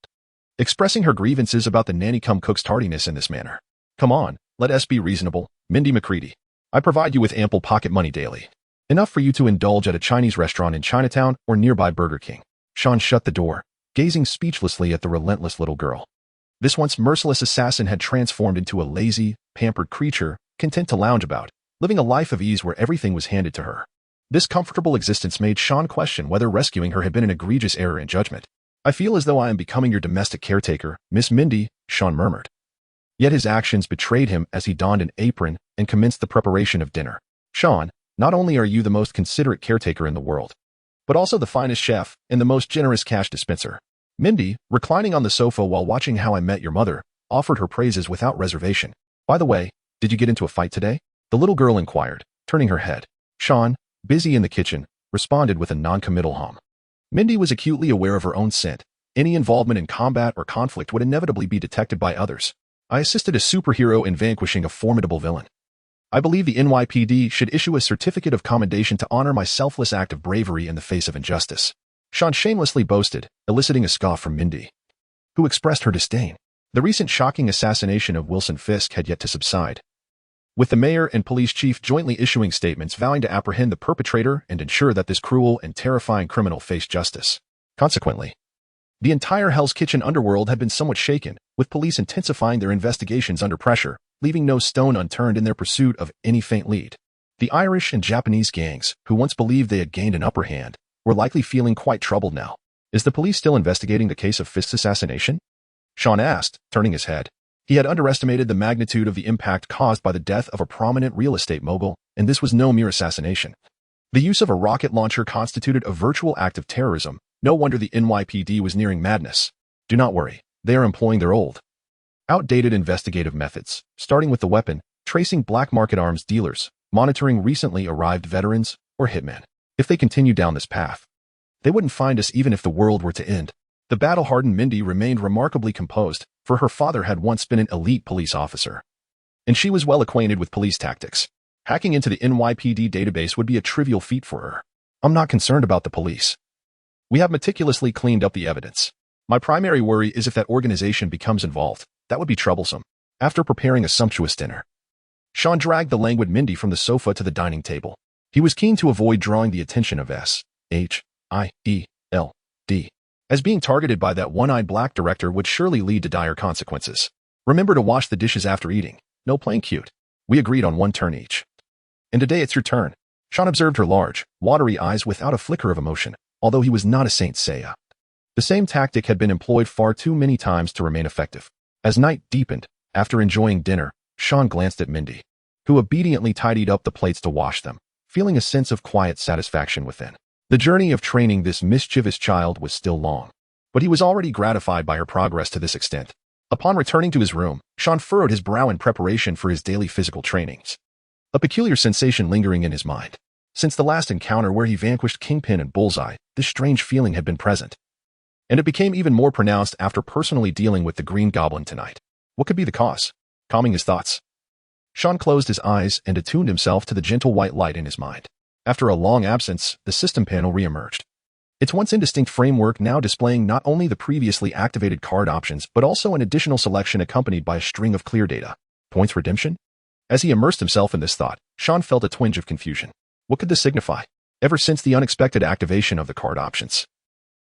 A: expressing her grievances about the nanny-cum-cook's tardiness in this manner. Come on, let us be reasonable, Mindy McCready. I provide you with ample pocket money daily. Enough for you to indulge at a Chinese restaurant in Chinatown or nearby Burger King. Sean shut the door, gazing speechlessly at the relentless little girl. This once merciless assassin had transformed into a lazy, pampered creature, content to lounge about, living a life of ease where everything was handed to her. This comfortable existence made Sean question whether rescuing her had been an egregious error in judgment. I feel as though I am becoming your domestic caretaker, Miss Mindy, Sean murmured. Yet his actions betrayed him as he donned an apron and commenced the preparation of dinner. Sean, not only are you the most considerate caretaker in the world, but also the finest chef and the most generous cash dispenser. Mindy, reclining on the sofa while watching How I Met Your Mother, offered her praises without reservation. By the way, did you get into a fight today? The little girl inquired, turning her head. Sean, busy in the kitchen, responded with a non-committal hum. Mindy was acutely aware of her own scent. Any involvement in combat or conflict would inevitably be detected by others. I assisted a superhero in vanquishing a formidable villain. I believe the NYPD should issue a certificate of commendation to honor my selfless act of bravery in the face of injustice. Sean shamelessly boasted, eliciting a scoff from Mindy, who expressed her disdain. The recent shocking assassination of Wilson Fisk had yet to subside, with the mayor and police chief jointly issuing statements vowing to apprehend the perpetrator and ensure that this cruel and terrifying criminal faced justice. Consequently, the entire Hell's Kitchen underworld had been somewhat shaken, with police intensifying their investigations under pressure, leaving no stone unturned in their pursuit of any faint lead. The Irish and Japanese gangs, who once believed they had gained an upper hand, were likely feeling quite troubled now. Is the police still investigating the case of Fisk's assassination? Sean asked, turning his head. He had underestimated the magnitude of the impact caused by the death of a prominent real estate mogul, and this was no mere assassination. The use of a rocket launcher constituted a virtual act of terrorism. No wonder the NYPD was nearing madness. Do not worry, they are employing their old, outdated investigative methods, starting with the weapon, tracing black market arms dealers, monitoring recently arrived veterans, or hitmen. If they continue down this path, they wouldn't find us even if the world were to end. The battle-hardened Mindy remained remarkably composed, for her father had once been an elite police officer, and she was well acquainted with police tactics. Hacking into the NYPD database would be a trivial feat for her. I'm not concerned about the police. We have meticulously cleaned up the evidence. My primary worry is if that organization becomes involved. That would be troublesome. After preparing a sumptuous dinner, Sean dragged the languid Mindy from the sofa to the dining table. He was keen to avoid drawing the attention of SHIELD, as being targeted by that one-eyed black director would surely lead to dire consequences. Remember to wash the dishes after eating. No playing cute. We agreed on one turn each. And today it's your turn. Sean observed her large, watery eyes without a flicker of emotion, although he was not a Saint Seiya. The same tactic had been employed far too many times to remain effective. As night deepened, after enjoying dinner, Sean glanced at Mindy, who obediently tidied up the plates to wash them, feeling a sense of quiet satisfaction within. The journey of training this mischievous child was still long, but he was already gratified by her progress to this extent. Upon returning to his room, Sean furrowed his brow in preparation for his daily physical trainings, a peculiar sensation lingering in his mind. Since the last encounter where he vanquished Kingpin and Bullseye, this strange feeling had been present, and it became even more pronounced after personally dealing with the Green Goblin tonight. What could be the cause? Calming his thoughts, Sean closed his eyes and attuned himself to the gentle white light in his mind. After a long absence, the system panel re-emerged, its once indistinct framework now displaying not only the previously activated card options but also an additional selection accompanied by a string of clear data. Points redemption? As he immersed himself in this thought, Sean felt a twinge of confusion. What could this signify? Ever since the unexpected activation of the card options,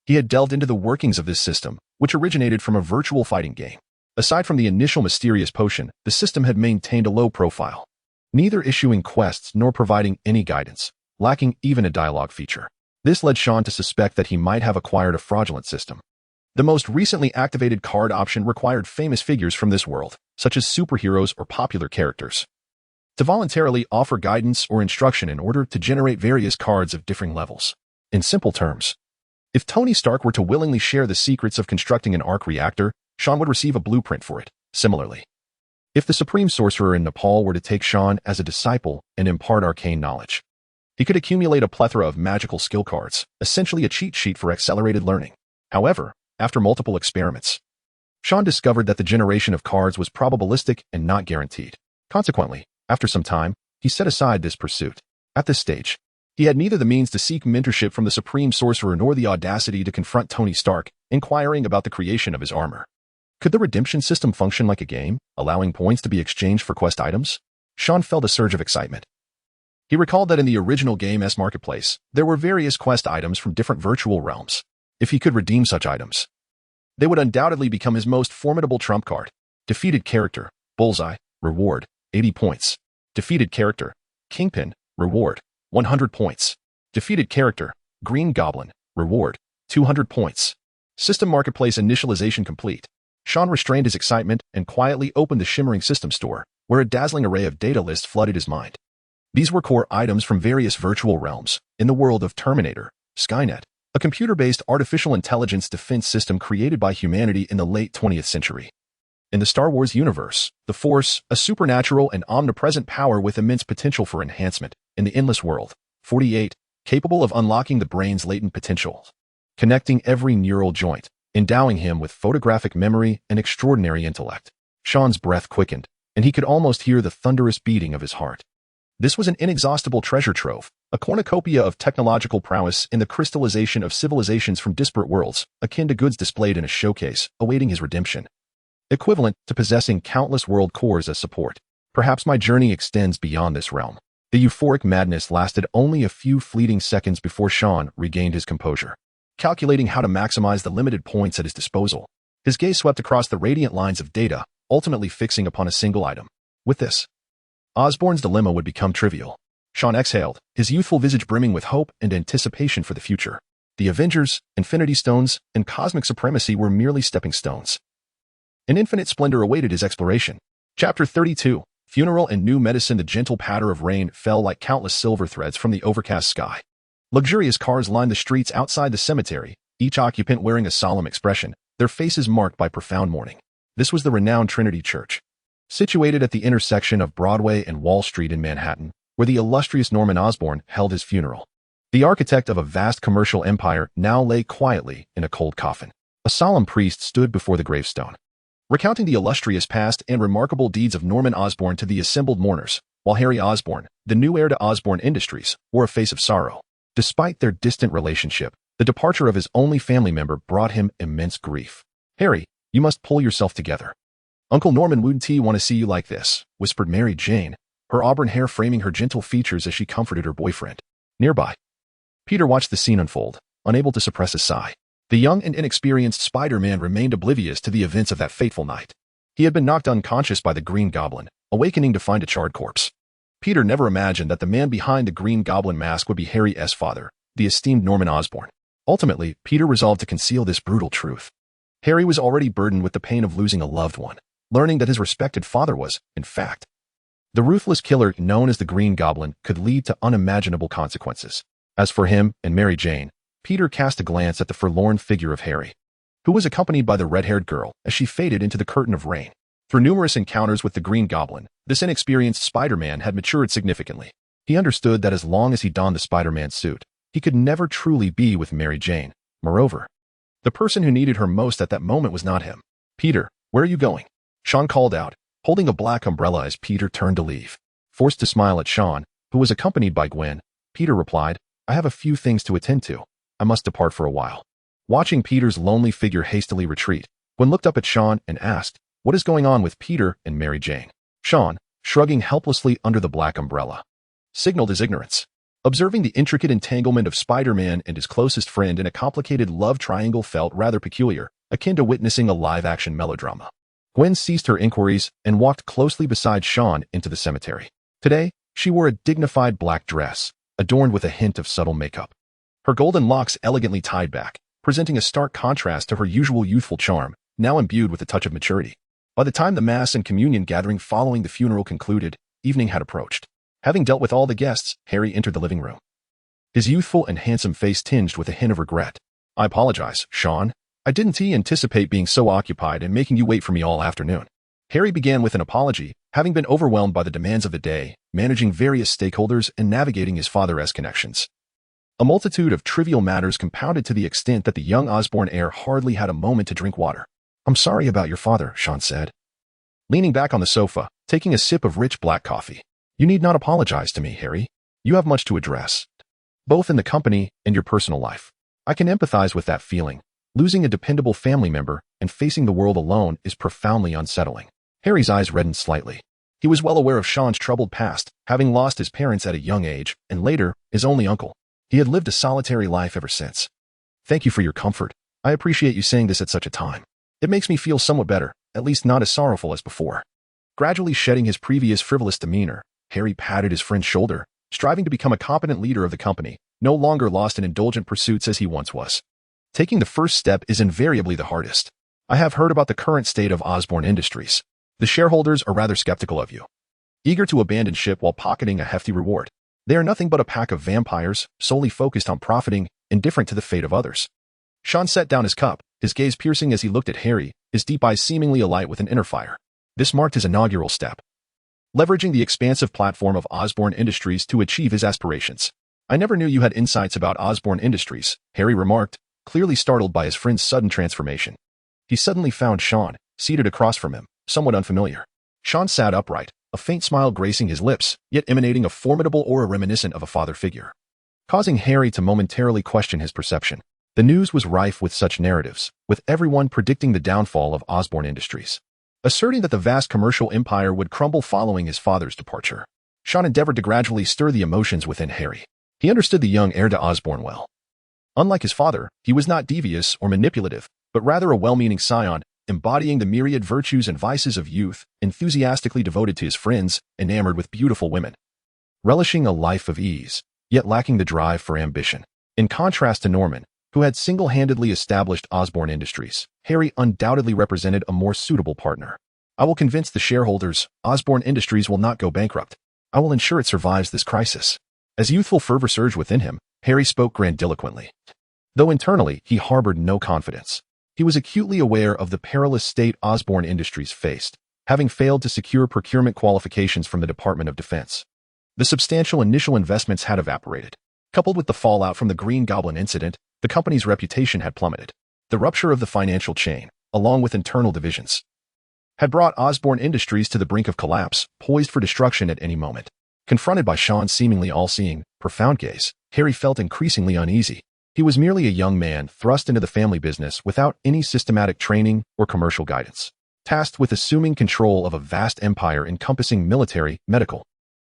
A: he had delved into the workings of this system, which originated from a virtual fighting game. Aside from the initial mysterious potion, the system had maintained a low profile, neither issuing quests nor providing any guidance, lacking even a dialogue feature. This led Sean to suspect that he might have acquired a fraudulent system. The most recently activated card option required famous figures from this world, such as superheroes or popular characters, to voluntarily offer guidance or instruction in order to generate various cards of differing levels. In simple terms, if Tony Stark were to willingly share the secrets of constructing an arc reactor, Sean would receive a blueprint for it. Similarly, if the Supreme Sorcerer in Nepal were to take Sean as a disciple and impart arcane knowledge, he could accumulate a plethora of magical skill cards, essentially a cheat sheet for accelerated learning. However, after multiple experiments, Sean discovered that the generation of cards was probabilistic and not guaranteed. Consequently, after some time, he set aside this pursuit. At this stage, he had neither the means to seek mentorship from the Supreme Sorcerer nor the audacity to confront Tony Stark, inquiring about the creation of his armor. Could the redemption system function like a game, allowing points to be exchanged for quest items? Sean felt a surge of excitement. He recalled that in the original game's marketplace, there were various quest items from different virtual realms. If he could redeem such items, they would undoubtedly become his most formidable trump card. Defeated character, Bullseye, reward, 80 points. Defeated character, Kingpin, reward, 100 points. Defeated character, Green Goblin, reward, 200 points. System marketplace initialization complete. Sean restrained his excitement and quietly opened the shimmering system store, where a dazzling array of data lists flooded his mind. These were core items from various virtual realms in the world of Terminator, Skynet, a computer-based artificial intelligence defense system created by humanity in the late 20th century. In the Star Wars universe, the Force, a supernatural and omnipresent power with immense potential for enhancement. In the Endless World, 48, capable of unlocking the brain's latent potential, connecting every neural joint, endowing him with photographic memory and extraordinary intellect. Sean's breath quickened, and he could almost hear the thunderous beating of his heart. This was an inexhaustible treasure trove, a cornucopia of technological prowess in the crystallization of civilizations from disparate worlds, akin to goods displayed in a showcase, awaiting his redemption. Equivalent to possessing countless world cores as support. Perhaps my journey extends beyond this realm. The euphoric madness lasted only a few fleeting seconds before Sean regained his composure. Calculating how to maximize the limited points at his disposal, his gaze swept across the radiant lines of data, ultimately fixing upon a single item. With this, Osborn's dilemma would become trivial. Sean exhaled, his youthful visage brimming with hope and anticipation for the future. The Avengers, Infinity Stones, and Cosmic Supremacy were merely stepping stones. An infinite splendor awaited his exploration. Chapter 32, Funeral and New Medicine. The gentle patter of rain fell like countless silver threads from the overcast sky. Luxurious cars lined the streets outside the cemetery, each occupant wearing a solemn expression, their faces marked by profound mourning. This was the renowned Trinity Church, situated at the intersection of Broadway and Wall Street in Manhattan, where the illustrious Norman Osborn held his funeral. The architect of a vast commercial empire now lay quietly in a cold coffin. A solemn priest stood before the gravestone, recounting the illustrious past and remarkable deeds of Norman Osborn to the assembled mourners, while Harry Osborn, the new heir to Osborn Industries, wore a face of sorrow. Despite their distant relationship, the departure of his only family member brought him immense grief. "Harry, you must pull yourself together. Uncle Norman wouldn't want to see you like this," whispered Mary Jane, her auburn hair framing her gentle features as she comforted her boyfriend. Nearby, Peter watched the scene unfold, unable to suppress a sigh. The young and inexperienced Spider-Man remained oblivious to the events of that fateful night. He had been knocked unconscious by the Green Goblin, awakening to find a charred corpse. Peter never imagined that the man behind the Green Goblin mask would be Harry's father, the esteemed Norman Osborn. Ultimately, Peter resolved to conceal this brutal truth. Harry was already burdened with the pain of losing a loved one, learning that his respected father was, in fact, the ruthless killer known as the Green Goblin could lead to unimaginable consequences. As for him and Mary Jane, Peter cast a glance at the forlorn figure of Harry, who was accompanied by the red-haired girl as she faded into the curtain of rain. Through numerous encounters with the Green Goblin, this inexperienced Spider-Man had matured significantly. He understood that as long as he donned the Spider-Man suit, he could never truly be with Mary Jane. Moreover, the person who needed her most at that moment was not him. "Peter, where are you going?" Sean called out, holding a black umbrella as Peter turned to leave. Forced to smile at Sean, who was accompanied by Gwen, Peter replied, "I have a few things to attend to. I must depart for a while." Watching Peter's lonely figure hastily retreat, Gwen looked up at Sean and asked, "What is going on with Peter and Mary Jane?" Sean, shrugging helplessly under the black umbrella, signaled his ignorance. Observing the intricate entanglement of Spider-Man and his closest friend in a complicated love triangle felt rather peculiar, akin to witnessing a live-action melodrama. Gwen ceased her inquiries and walked closely beside Sean into the cemetery. Today, she wore a dignified black dress, adorned with a hint of subtle makeup. her golden locks elegantly tied back, presenting a stark contrast to her usual youthful charm, now imbued with a touch of maturity. By the time the Mass and Communion gathering following the funeral concluded, evening had approached. Having dealt with all the guests, Harry entered the living room. His youthful and handsome face tinged with a hint of regret. "I apologize, Sean. I didn't anticipate being so occupied and making you wait for me all afternoon." Harry began with an apology, having been overwhelmed by the demands of the day, managing various stakeholders and navigating his father's connections. A multitude of trivial matters compounded to the extent that the young Osborn heir hardly had a moment to drink water. "I'm sorry about your father," Sean said, leaning back on the sofa, taking a sip of rich black coffee. "You need not apologize to me, Harry. You have much to address, both in the company and your personal life. I can empathize with that feeling. Losing a dependable family member and facing the world alone is profoundly unsettling." Harry's eyes reddened slightly. He was well aware of Sean's troubled past, having lost his parents at a young age, and later, his only uncle. He had lived a solitary life ever since. "Thank you for your comfort. I appreciate you saying this at such a time. It makes me feel somewhat better, at least not as sorrowful as before." Gradually shedding his previous frivolous demeanor, Harry patted his friend's shoulder, striving to become a competent leader of the company, no longer lost in indulgent pursuits as he once was. Taking the first step is invariably the hardest. I have heard about the current state of Osborn Industries. The shareholders are rather skeptical of you, eager to abandon ship while pocketing a hefty reward. They are nothing but a pack of vampires, solely focused on profiting, indifferent to the fate of others. Sean set down his cup, his gaze piercing as he looked at Harry, his deep eyes seemingly alight with an inner fire. This marked his inaugural step, leveraging the expansive platform of Osborn Industries to achieve his aspirations. "I never knew you had insights about Osborn Industries," Harry remarked, clearly startled by his friend's sudden transformation. He suddenly found Sean, seated across from him, somewhat unfamiliar. Sean sat upright, a faint smile gracing his lips, yet emanating a formidable aura reminiscent of a father figure, causing Harry to momentarily question his perception. The news was rife with such narratives, with everyone predicting the downfall of Osborn Industries, asserting that the vast commercial empire would crumble following his father's departure. Sean endeavored to gradually stir the emotions within Harry. He understood the young heir to Osborn well. Unlike his father, he was not devious or manipulative, but rather a well-meaning scion, embodying the myriad virtues and vices of youth, enthusiastically devoted to his friends, enamored with beautiful women, relishing a life of ease, yet lacking the drive for ambition. In contrast to Norman, who had single-handedly established Osborn Industries, Harry undoubtedly represented a more suitable partner. "I will convince the shareholders Osborn Industries will not go bankrupt. I will ensure it survives this crisis." As youthful fervor surged within him, Harry spoke grandiloquently. Though internally, he harbored no confidence. He was acutely aware of the perilous state Osborn Industries faced, having failed to secure procurement qualifications from the Department of Defense. The substantial initial investments had evaporated. Coupled with the fallout from the Green Goblin incident, the company's reputation had plummeted. The rupture of the financial chain, along with internal divisions, had brought Osborn Industries to the brink of collapse, poised for destruction at any moment. Confronted by Sean's seemingly all-seeing, profound gaze, Harry felt increasingly uneasy. He was merely a young man thrust into the family business without any systematic training or commercial guidance, tasked with assuming control of a vast empire encompassing military, medical,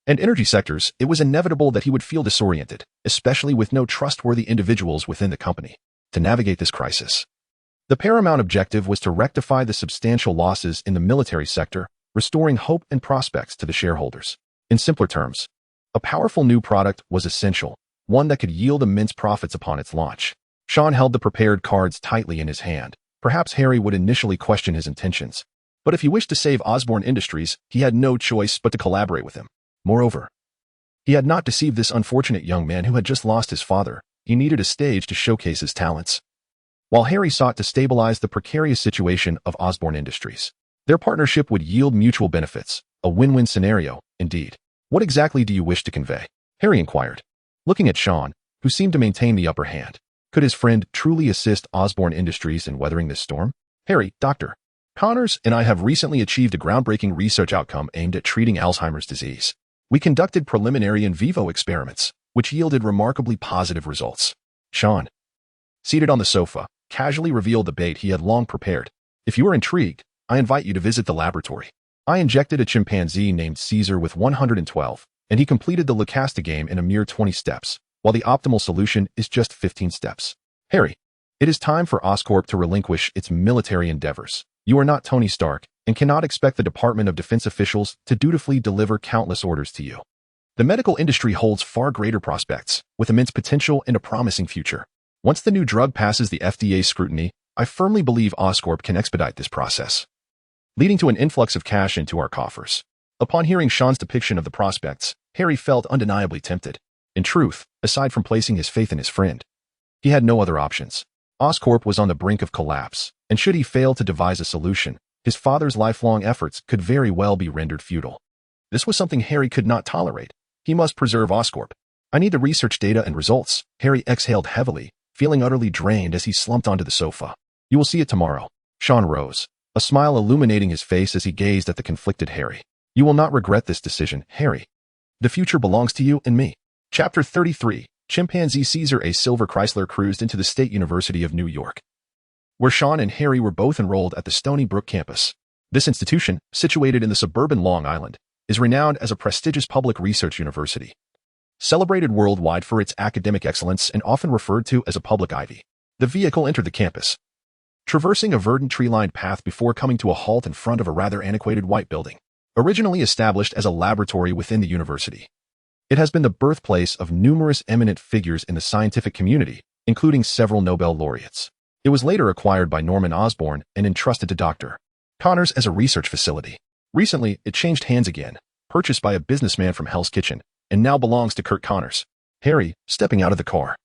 A: and energy sectors. It was inevitable that he would feel disoriented, especially with no trustworthy individuals within the company to navigate this crisis. The paramount objective was to rectify the substantial losses in the military sector, restoring hope and prospects to the shareholders. In simpler terms, a powerful new product was essential, one that could yield immense profits upon its launch. Sean held the prepared cards tightly in his hand. Perhaps Harry would initially question his intentions, but if he wished to save Osborn Industries, he had no choice but to collaborate with him. Moreover, he had not deceived this unfortunate young man who had just lost his father. He needed a stage to showcase his talents. While Harry sought to stabilize the precarious situation of Osborn Industries, their partnership would yield mutual benefits, a win-win scenario, indeed. "What exactly do you wish to convey?" Harry inquired, looking at Sean, who seemed to maintain the upper hand. Could his friend truly assist Osborn Industries in weathering this storm? "Harry, Dr. Connors and I have recently achieved a groundbreaking research outcome aimed at treating Alzheimer's disease. We conducted preliminary in vivo experiments, which yielded remarkably positive results." Sean, seated on the sofa, casually revealed the bait he had long prepared. "If you are intrigued, I invite you to visit the laboratory. I injected a chimpanzee named Caesar with 112, and he completed the Lucasta game in a mere 20 steps, while the optimal solution is just 15 steps. Harry, it is time for Oscorp to relinquish its military endeavors. You are not Tony Stark, and cannot expect the Department of Defense officials to dutifully deliver countless orders to you. The medical industry holds far greater prospects, with immense potential and a promising future. Once the new drug passes the FDA's scrutiny, I firmly believe Oscorp can expedite this process, leading to an influx of cash into our coffers. Upon hearing Sean's depiction of the prospects, Harry felt undeniably tempted. In truth, aside from placing his faith in his friend, he had no other options. Oscorp was on the brink of collapse, and should he fail to devise a solution, his father's lifelong efforts could very well be rendered futile. This was something Harry could not tolerate. He must preserve Oscorp. I need the research data and results. Harry exhaled heavily, feeling utterly drained as he slumped onto the sofa. You will see it tomorrow. Sean rose, a smile illuminating his face as he gazed at the conflicted Harry. You will not regret this decision, Harry. The future belongs to you and me. Chapter 33. Chimpanzee Caesar. A silver Chrysler cruised into the State University of New York, where Sean and Harry were both enrolled at the Stony Brook campus. This institution, situated in the suburban Long Island, is renowned as a prestigious public research university, celebrated worldwide for its academic excellence and often referred to as a public ivy. The vehicle entered the campus, traversing a verdant tree-lined path before coming to a halt in front of a rather antiquated white building. Originally established as a laboratory within the university, it has been the birthplace of numerous eminent figures in the scientific community, including several Nobel laureates. It was later acquired by Norman Osborn and entrusted to Dr. Connors as a research facility. Recently, it changed hands again, purchased by a businessman from Hell's Kitchen, and now belongs to Kurt Connors. Harry, stepping out of the car,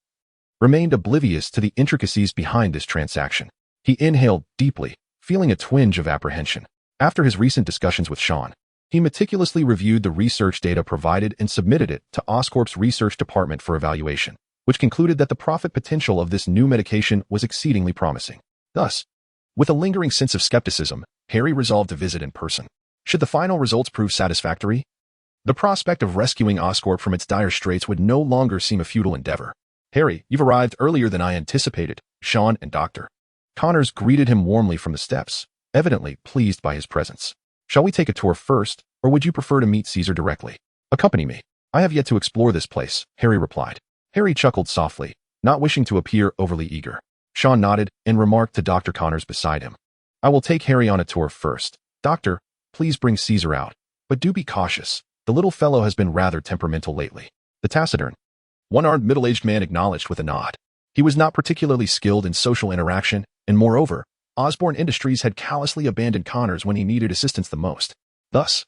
A: remained oblivious to the intricacies behind this transaction. He inhaled deeply, feeling a twinge of apprehension. After his recent discussions with Sean, he meticulously reviewed the research data provided and submitted it to Oscorp's research department for evaluation, which concluded that the profit potential of this new medication was exceedingly promising. Thus, with a lingering sense of skepticism, Harry resolved to visit in person. Should the final results prove satisfactory, the prospect of rescuing Oscorp from its dire straits would no longer seem a futile endeavor. Harry, you've arrived earlier than I anticipated. Sean and Dr. Connors greeted him warmly from the steps, evidently pleased by his presence. Shall we take a tour first, or would you prefer to meet Caesar directly? Accompany me. I have yet to explore this place, Harry replied. Harry chuckled softly, not wishing to appear overly eager. Sean nodded and remarked to Dr. Connors beside him. I will take Harry on a tour first. Doctor, please bring Caesar out, but do be cautious. The little fellow has been rather temperamental lately. The taciturn, one-armed middle-aged man acknowledged with a nod. He was not particularly skilled in social interaction, and moreover, Osborn Industries had callously abandoned Connors when he needed assistance the most. Thus,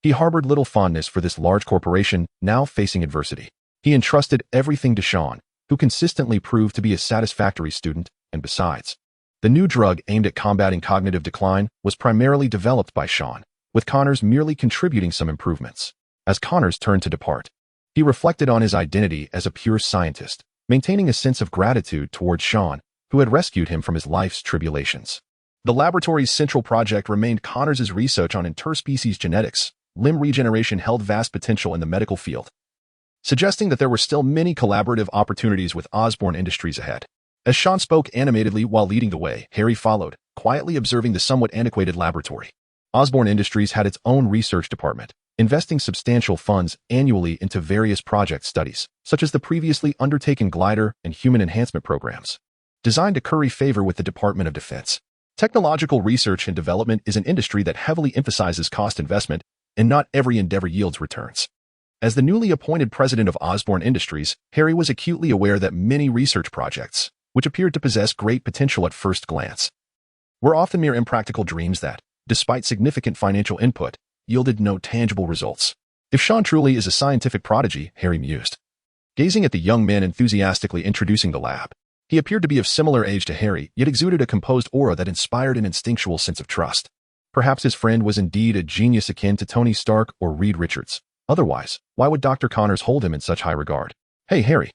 A: he harbored little fondness for this large corporation now facing adversity. He entrusted everything to Sean, who consistently proved to be a satisfactory student, and besides, the new drug aimed at combating cognitive decline was primarily developed by Sean, with Connors merely contributing some improvements. As Connors turned to depart, he reflected on his identity as a pure scientist, maintaining a sense of gratitude towards Sean, who had rescued him from his life's tribulations. The laboratory's central project remained Connors' research on interspecies genetics. Limb regeneration held vast potential in the medical field, suggesting that there were still many collaborative opportunities with Osborn Industries ahead. As Sean spoke animatedly while leading the way, Harry followed, quietly observing the somewhat antiquated laboratory. Osborn Industries had its own research department, investing substantial funds annually into various project studies, such as the previously undertaken glider and human enhancement programs, designed to curry favor with the Department of Defense. Technological research and development is an industry that heavily emphasizes cost investment, and not every endeavor yields returns. As the newly appointed president of Osborn Industries, Harry was acutely aware that many research projects, which appeared to possess great potential at first glance, were often mere impractical dreams that, despite significant financial input, yielded no tangible results. If Sean truly is a scientific prodigy, Harry mused, gazing at the young man enthusiastically introducing the lab. He appeared to be of similar age to Harry, yet exuded a composed aura that inspired an instinctual sense of trust. Perhaps his friend was indeed a genius akin to Tony Stark or Reed Richards. Otherwise, why would Dr. Connors hold him in such high regard? Hey, Harry.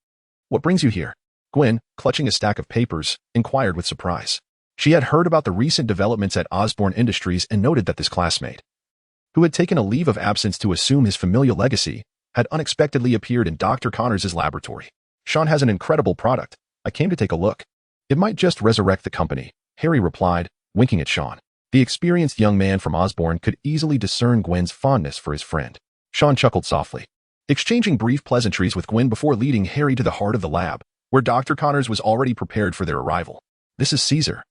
A: What brings you here? Gwen, clutching a stack of papers, inquired with surprise. She had heard about the recent developments at Osborn Industries and noted that this classmate, who had taken a leave of absence to assume his familial legacy, had unexpectedly appeared in Dr. Connors' laboratory. Sean has an incredible product. I came to take a look. It might just resurrect the company, Harry replied, winking at Sean. The experienced young man from Osborn could easily discern Gwen's fondness for his friend. Sean chuckled softly, exchanging brief pleasantries with Gwen before leading Harry to the heart of the lab, where Dr. Connors was already prepared for their arrival. This is Caesar,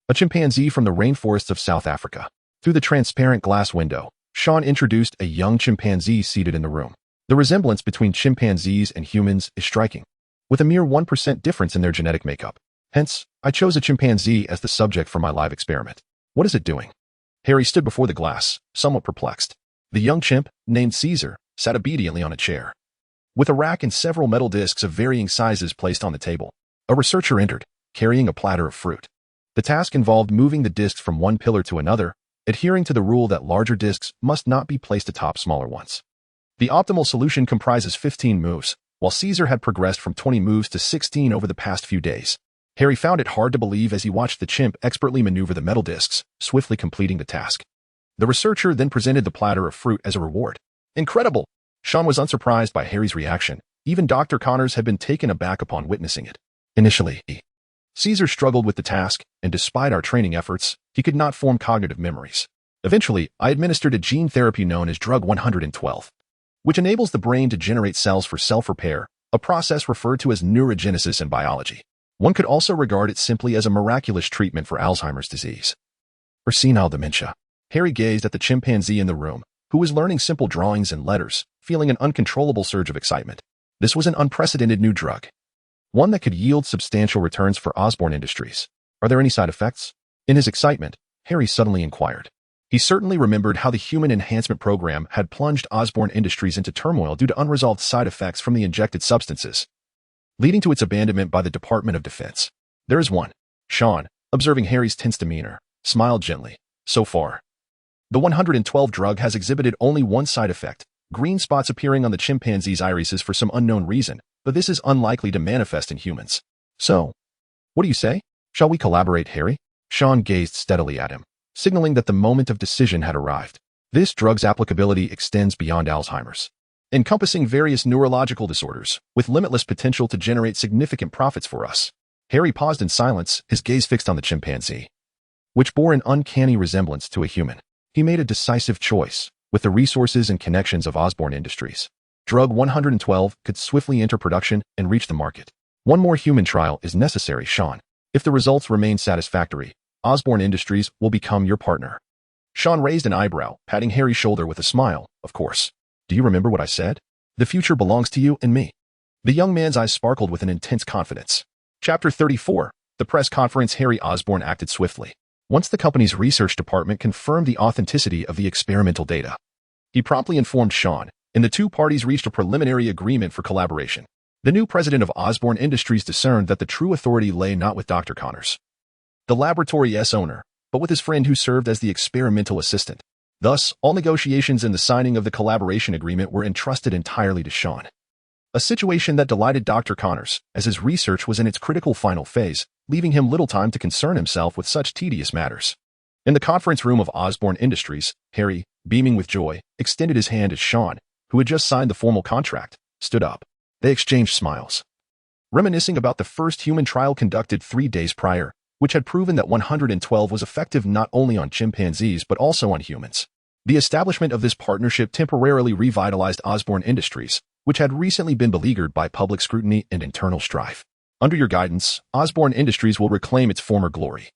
A: a chimpanzee from the rainforests of South Africa. Through the transparent glass window, Sean introduced a young chimpanzee seated in the room. The resemblance between chimpanzees and humans is striking, with a mere 1% difference in their genetic makeup. Hence, I chose a chimpanzee as the subject for my live experiment. What is it doing? Harry stood before the glass, somewhat perplexed. The young chimp, named Caesar, sat obediently on a chair, with a rack and several metal discs of varying sizes placed on the table. A researcher entered, carrying a platter of fruit. The task involved moving the discs from one pillar to another, adhering to the rule that larger discs must not be placed atop smaller ones. The optimal solution comprises 15 moves, while Caesar had progressed from 20 moves to 16 over the past few days. Harry found it hard to believe as he watched the chimp expertly maneuver the metal discs, swiftly completing the task. The researcher then presented the platter of fruit as a reward. Incredible! Sean was unsurprised by Harry's reaction. Even Dr. Connors had been taken aback upon witnessing it. Initially, Caesar struggled with the task, and despite our training efforts, he could not form cognitive memories. Eventually, I administered a gene therapy known as Drug 112, which enables the brain to generate cells for self-repair, a process referred to as neurogenesis in biology. One could also regard it simply as a miraculous treatment for Alzheimer's disease or senile dementia. Harry gazed at the chimpanzee in the room, who was learning simple drawings and letters, feeling an uncontrollable surge of excitement. This was an unprecedented new drug, one that could yield substantial returns for Osborne Industries. Are there any side effects? In his excitement, Harry suddenly inquired. He certainly remembered how the Human Enhancement Program had plunged Osborne Industries into turmoil due to unresolved side effects from the injected substances, leading to its abandonment by the Department of Defense. There is one. Sean, observing Harry's tense demeanor, smiled gently. So far, the 112 drug has exhibited only one side effect, green spots appearing on the chimpanzee's irises for some unknown reason, but this is unlikely to manifest in humans. So, what do you say? Shall we collaborate, Harry? Sean gazed steadily at him, signaling that the moment of decision had arrived. This drug's applicability extends beyond Alzheimer's, encompassing various neurological disorders, with limitless potential to generate significant profits for us. Harry paused in silence, his gaze fixed on the chimpanzee, which bore an uncanny resemblance to a human. He made a decisive choice. With the resources and connections of Osborne Industries, Drug 112 could swiftly enter production and reach the market. One more human trial is necessary, Sean. If the results remain satisfactory, Osborne Industries will become your partner. Sean raised an eyebrow, patting Harry's shoulder with a smile. Of course. Do you remember what I said? The future belongs to you and me. The young man's eyes sparkled with an intense confidence. Chapter 34. The press conference. Harry Osborne acted swiftly. Once the company's research department confirmed the authenticity of the experimental data, he promptly informed Sean, and the two parties reached a preliminary agreement for collaboration. The new president of Osborne Industries discerned that the true authority lay not with Dr. Connors, the laboratory's owner, but with his friend who served as the experimental assistant. Thus, all negotiations and the signing of the collaboration agreement were entrusted entirely to Sean. A situation that delighted Dr. Connors, as his research was in its critical final phase, leaving him little time to concern himself with such tedious matters. In the conference room of Osborne Industries, Harry, beaming with joy, extended his hand as Sean, who had just signed the formal contract, stood up. They exchanged smiles, reminiscing about the first human trial conducted 3 days prior, which had proven that 112 was effective not only on chimpanzees but also on humans. The establishment of this partnership temporarily revitalized Osborne Industries, which had recently been beleaguered by public scrutiny and internal strife. Under your guidance, Osborne Industries will reclaim its former glory.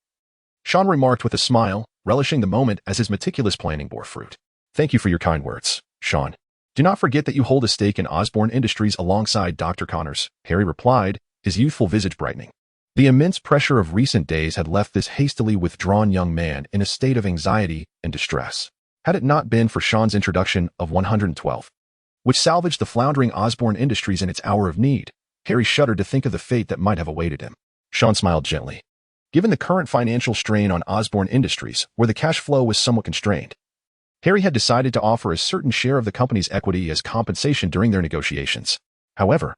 A: Sean remarked with a smile, relishing the moment as his meticulous planning bore fruit. Thank you for your kind words, Sean. Do not forget that you hold a stake in Osborne Industries alongside Dr. Connors, Harry replied, his youthful visage brightening. The immense pressure of recent days had left this hastily withdrawn young man in a state of anxiety and distress. Had it not been for Sean's introduction of 112, which salvaged the floundering Osborne Industries in its hour of need, Harry shuddered to think of the fate that might have awaited him. Sean smiled gently. Given the current financial strain on Osborne Industries, where the cash flow was somewhat constrained, Harry had decided to offer a certain share of the company's equity as compensation during their negotiations. However,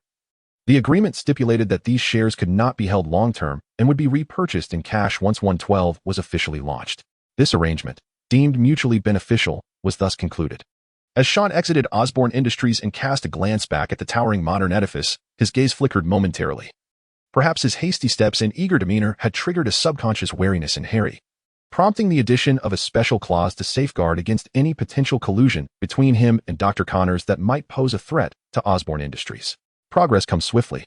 A: the agreement stipulated that these shares could not be held long-term and would be repurchased in cash once 112 was officially launched. This arrangement, deemed mutually beneficial, was thus concluded. As Sean exited Osborne Industries and cast a glance back at the towering modern edifice, his gaze flickered momentarily. Perhaps his hasty steps and eager demeanor had triggered a subconscious wariness in Harry, prompting the addition of a special clause to safeguard against any potential collusion between him and Dr. Connors that might pose a threat to Osborne Industries. Progress comes swiftly,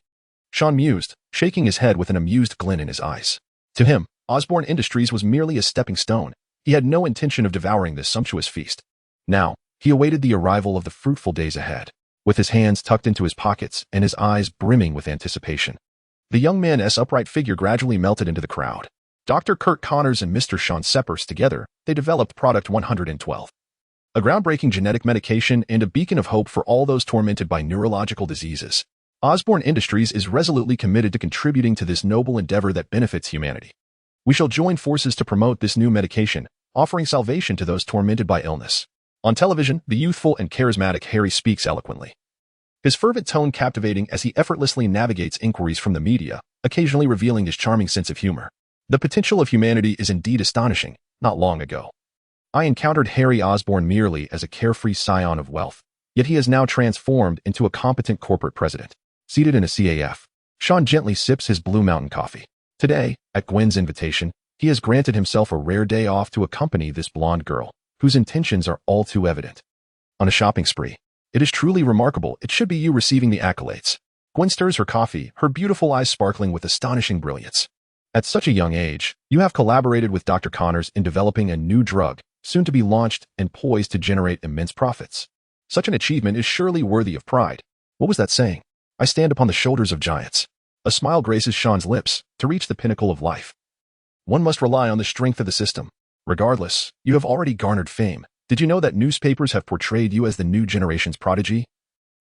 A: Sean mused, shaking his head with an amused glint in his eyes. To him, Osborne Industries was merely a stepping stone. He had no intention of devouring this sumptuous feast. Now, he awaited the arrival of the fruitful days ahead. with his hands tucked into his pockets and his eyes brimming with anticipation. The young man's upright figure gradually melted into the crowd. Dr. Kurt Connors and Mr. Sean Seppers together, they developed Product 112. A groundbreaking genetic medication and a beacon of hope for all those tormented by neurological diseases. Osborne Industries is resolutely committed to contributing to this noble endeavor that benefits humanity. We shall join forces to promote this new medication, offering salvation to those tormented by illness. On television, the youthful and charismatic Harry speaks eloquently. His fervent tone captivating as he effortlessly navigates inquiries from the media, occasionally revealing his charming sense of humor. The potential of humanity is indeed astonishing. Not long ago, I encountered Harry Osborne merely as a carefree scion of wealth, yet he has now transformed into a competent corporate president. Seated in a CAF, Sean gently sips his Blue Mountain coffee. Today, at Gwen's invitation, he has granted himself a rare day off to accompany this blonde girl, whose intentions are all too evident. On a shopping spree. It is truly remarkable. It should be you receiving the accolades. Gwen stirs her coffee, her beautiful eyes sparkling with astonishing brilliance. At such a young age, you have collaborated with Dr. Connors in developing a new drug, soon to be launched and poised to generate immense profits. Such an achievement is surely worthy of pride. What was that saying? I stand upon the shoulders of giants. A smile graces Sean's lips. To reach the pinnacle of life, one must rely on the strength of the system. Regardless, you have already garnered fame. Did you know that newspapers have portrayed you as the new generation's prodigy?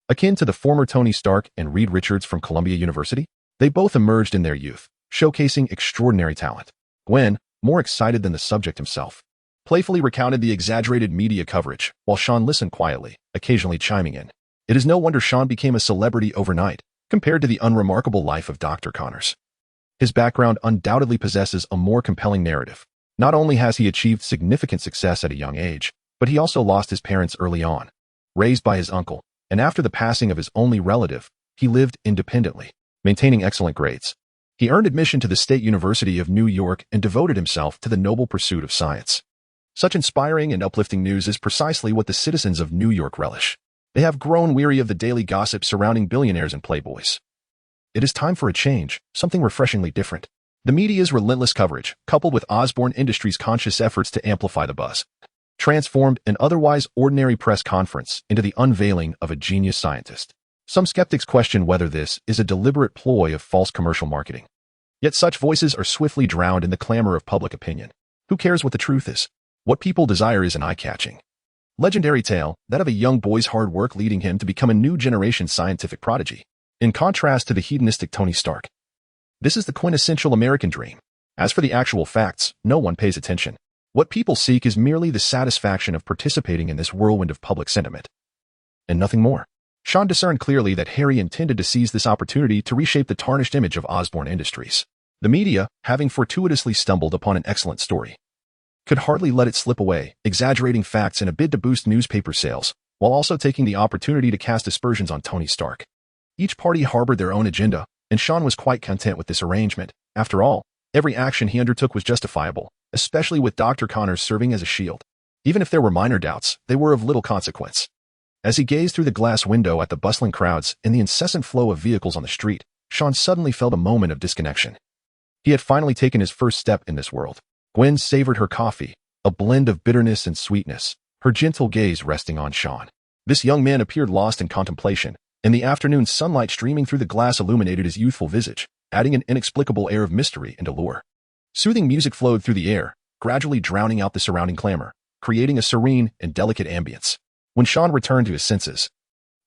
A: Akin to the former Tony Stark and Reed Richards from Columbia University? They both emerged in their youth, showcasing extraordinary talent. Gwen, more excited than the subject himself, playfully recounted the exaggerated media coverage, while Sean listened quietly, occasionally chiming in. It is no wonder Sean became a celebrity overnight, compared to the unremarkable life of Dr. Connors. His background undoubtedly possesses a more compelling narrative. Not only has he achieved significant success at a young age, but he also lost his parents early on. Raised by his uncle, and after the passing of his only relative, he lived independently, maintaining excellent grades. He earned admission to the State University of New York and devoted himself to the noble pursuit of science. Such inspiring and uplifting news is precisely what the citizens of New York relish. They have grown weary of the daily gossip surrounding billionaires and playboys. It is time for a change, something refreshingly different. The media's relentless coverage, coupled with Osborne Industries' conscious efforts to amplify the buzz, transformed an otherwise ordinary press conference into the unveiling of a genius scientist. Some skeptics question whether this is a deliberate ploy of false commercial marketing. Yet such voices are swiftly drowned in the clamor of public opinion. Who cares what the truth is? What people desire is an eye-catching, legendary tale, that of a young boy's hard work leading him to become a new generation scientific prodigy. In contrast to the hedonistic Tony Stark, this is the quintessential American dream. As for the actual facts, no one pays attention. What people seek is merely the satisfaction of participating in this whirlwind of public sentiment, and nothing more. Sean discerned clearly that Harry intended to seize this opportunity to reshape the tarnished image of Osborne Industries. The media, having fortuitously stumbled upon an excellent story, could hardly let it slip away, exaggerating facts in a bid to boost newspaper sales, while also taking the opportunity to cast aspersions on Tony Stark. Each party harbored their own agenda, and Sean was quite content with this arrangement. After all, every action he undertook was justifiable, especially with Dr. Connors serving as a shield. Even if there were minor doubts, they were of little consequence. As he gazed through the glass window at the bustling crowds and the incessant flow of vehicles on the street, Sean suddenly felt a moment of disconnection. He had finally taken his first step in this world. Gwen savored her coffee, a blend of bitterness and sweetness, her gentle gaze resting on Sean. This young man appeared lost in contemplation, and the afternoon sunlight streaming through the glass illuminated his youthful visage, adding an inexplicable air of mystery and allure. Soothing music flowed through the air, gradually drowning out the surrounding clamor, creating a serene and delicate ambience. When Sean returned to his senses,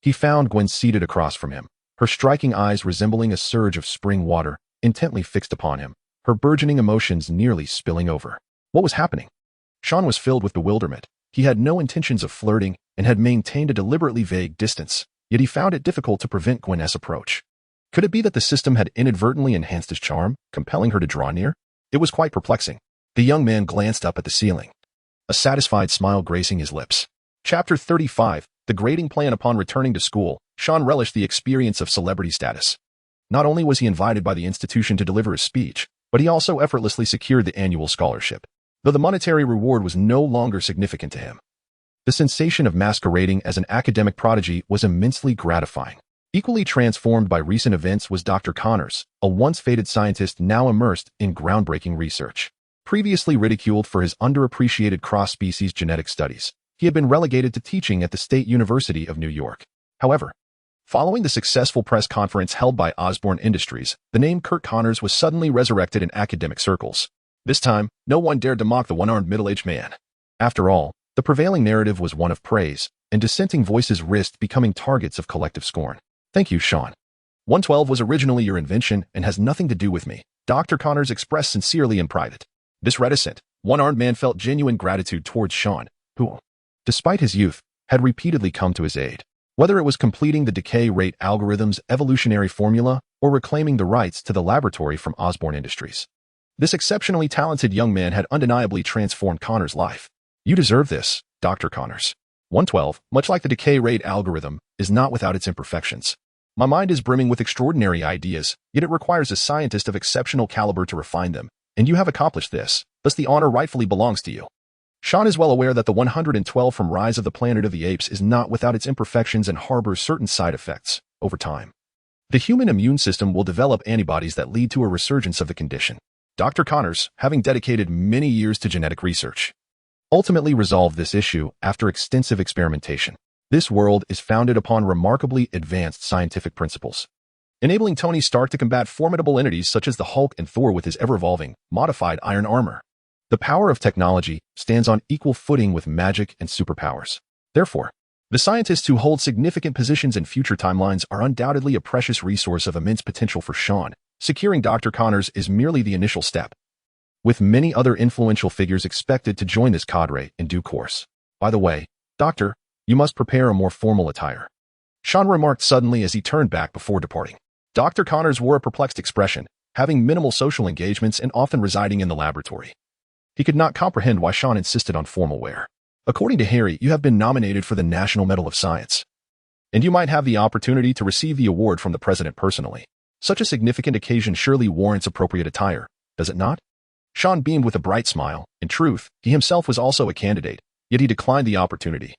A: he found Gwen seated across from him, her striking eyes resembling a surge of spring water, intently fixed upon him, her burgeoning emotions nearly spilling over. What was happening? Sean was filled with bewilderment. He had no intentions of flirting and had maintained a deliberately vague distance, yet he found it difficult to prevent Gwen's approach. Could it be that the system had inadvertently enhanced his charm, compelling her to draw near? It was quite perplexing. The young man glanced up at the ceiling, a satisfied smile gracing his lips. Chapter 35, The Grading Plan. Upon returning to school, Sean relished the experience of celebrity status. Not only was he invited by the institution to deliver a speech, but he also effortlessly secured the annual scholarship, though the monetary reward was no longer significant to him. The sensation of masquerading as an academic prodigy was immensely gratifying. Equally transformed by recent events was Dr. Connors, a once fated scientist now immersed in groundbreaking research. Previously ridiculed for his underappreciated cross-species genetic studies, he had been relegated to teaching at the State University of New York. However, Following the successful press conference held by Osborne Industries, the name Curt Connors was suddenly resurrected in academic circles. This time, no one dared to mock the one-armed middle-aged man. After all, the prevailing narrative was one of praise, and dissenting voices risked becoming targets of collective scorn. Thank you, Sean. 112 was originally your invention and has nothing to do with me, Dr. Connors expressed sincerely in private. This reticent, one-armed man felt genuine gratitude towards Sean, who, despite his youth, had repeatedly come to his aid. Whether it was completing the decay rate algorithm's evolutionary formula or reclaiming the rights to the laboratory from Osborne Industries. This exceptionally talented young man had undeniably transformed Connors' life. You deserve this, Dr. Connors. 112, much like the decay rate algorithm, is not without its imperfections. My mind is brimming with extraordinary ideas, yet it requires a scientist of exceptional caliber to refine them, and you have accomplished this, thus the honor rightfully belongs to you. Sean is well aware that the 112 from Rise of the Planet of the Apes is not without its imperfections and harbors certain side effects, over time. The human immune system will develop antibodies that lead to a resurgence of the condition. Dr. Connors, having dedicated many years to genetic research, ultimately resolved this issue after extensive experimentation. This world is founded upon remarkably advanced scientific principles, enabling Tony Stark to combat formidable entities such as the Hulk and Thor with his ever-evolving, modified iron armor. The power of technology stands on equal footing with magic and superpowers. Therefore, the scientists who hold significant positions in future timelines are undoubtedly a precious resource of immense potential for Sean. Securing Dr. Connors is merely the initial step, with many other influential figures expected to join this cadre in due course. By the way, Doctor, you must prepare a more formal attire, Sean remarked suddenly as he turned back before departing. Dr. Connors wore a perplexed expression, having minimal social engagements and often residing in the laboratory. He could not comprehend why Sean insisted on formal wear. According to Harry, you have been nominated for the National Medal of Science, and you might have the opportunity to receive the award from the president personally. Such a significant occasion surely warrants appropriate attire, does it not? Sean beamed with a bright smile. In truth, he himself was also a candidate, yet he declined the opportunity,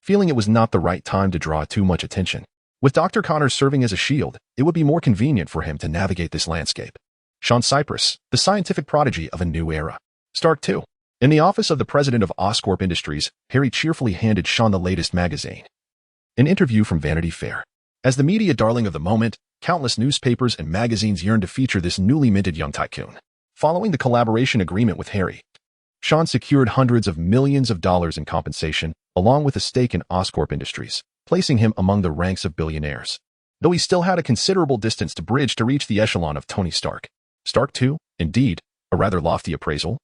A: feeling it was not the right time to draw too much attention. With Dr. Connors serving as a shield, it would be more convenient for him to navigate this landscape. Sean Cypress, the scientific prodigy of a new era. Stark 2. In the office of the president of Oscorp Industries, Harry cheerfully handed Sean the latest magazine, an interview from Vanity Fair. As the media darling of the moment, countless newspapers and magazines yearned to feature this newly minted young tycoon. Following the collaboration agreement with Harry, Sean secured hundreds of millions of dollars in compensation, along with a stake in Oscorp Industries, placing him among the ranks of billionaires. Though he still had a considerable distance to bridge to reach the echelon of Tony Stark. Stark 2, indeed, a rather lofty appraisal.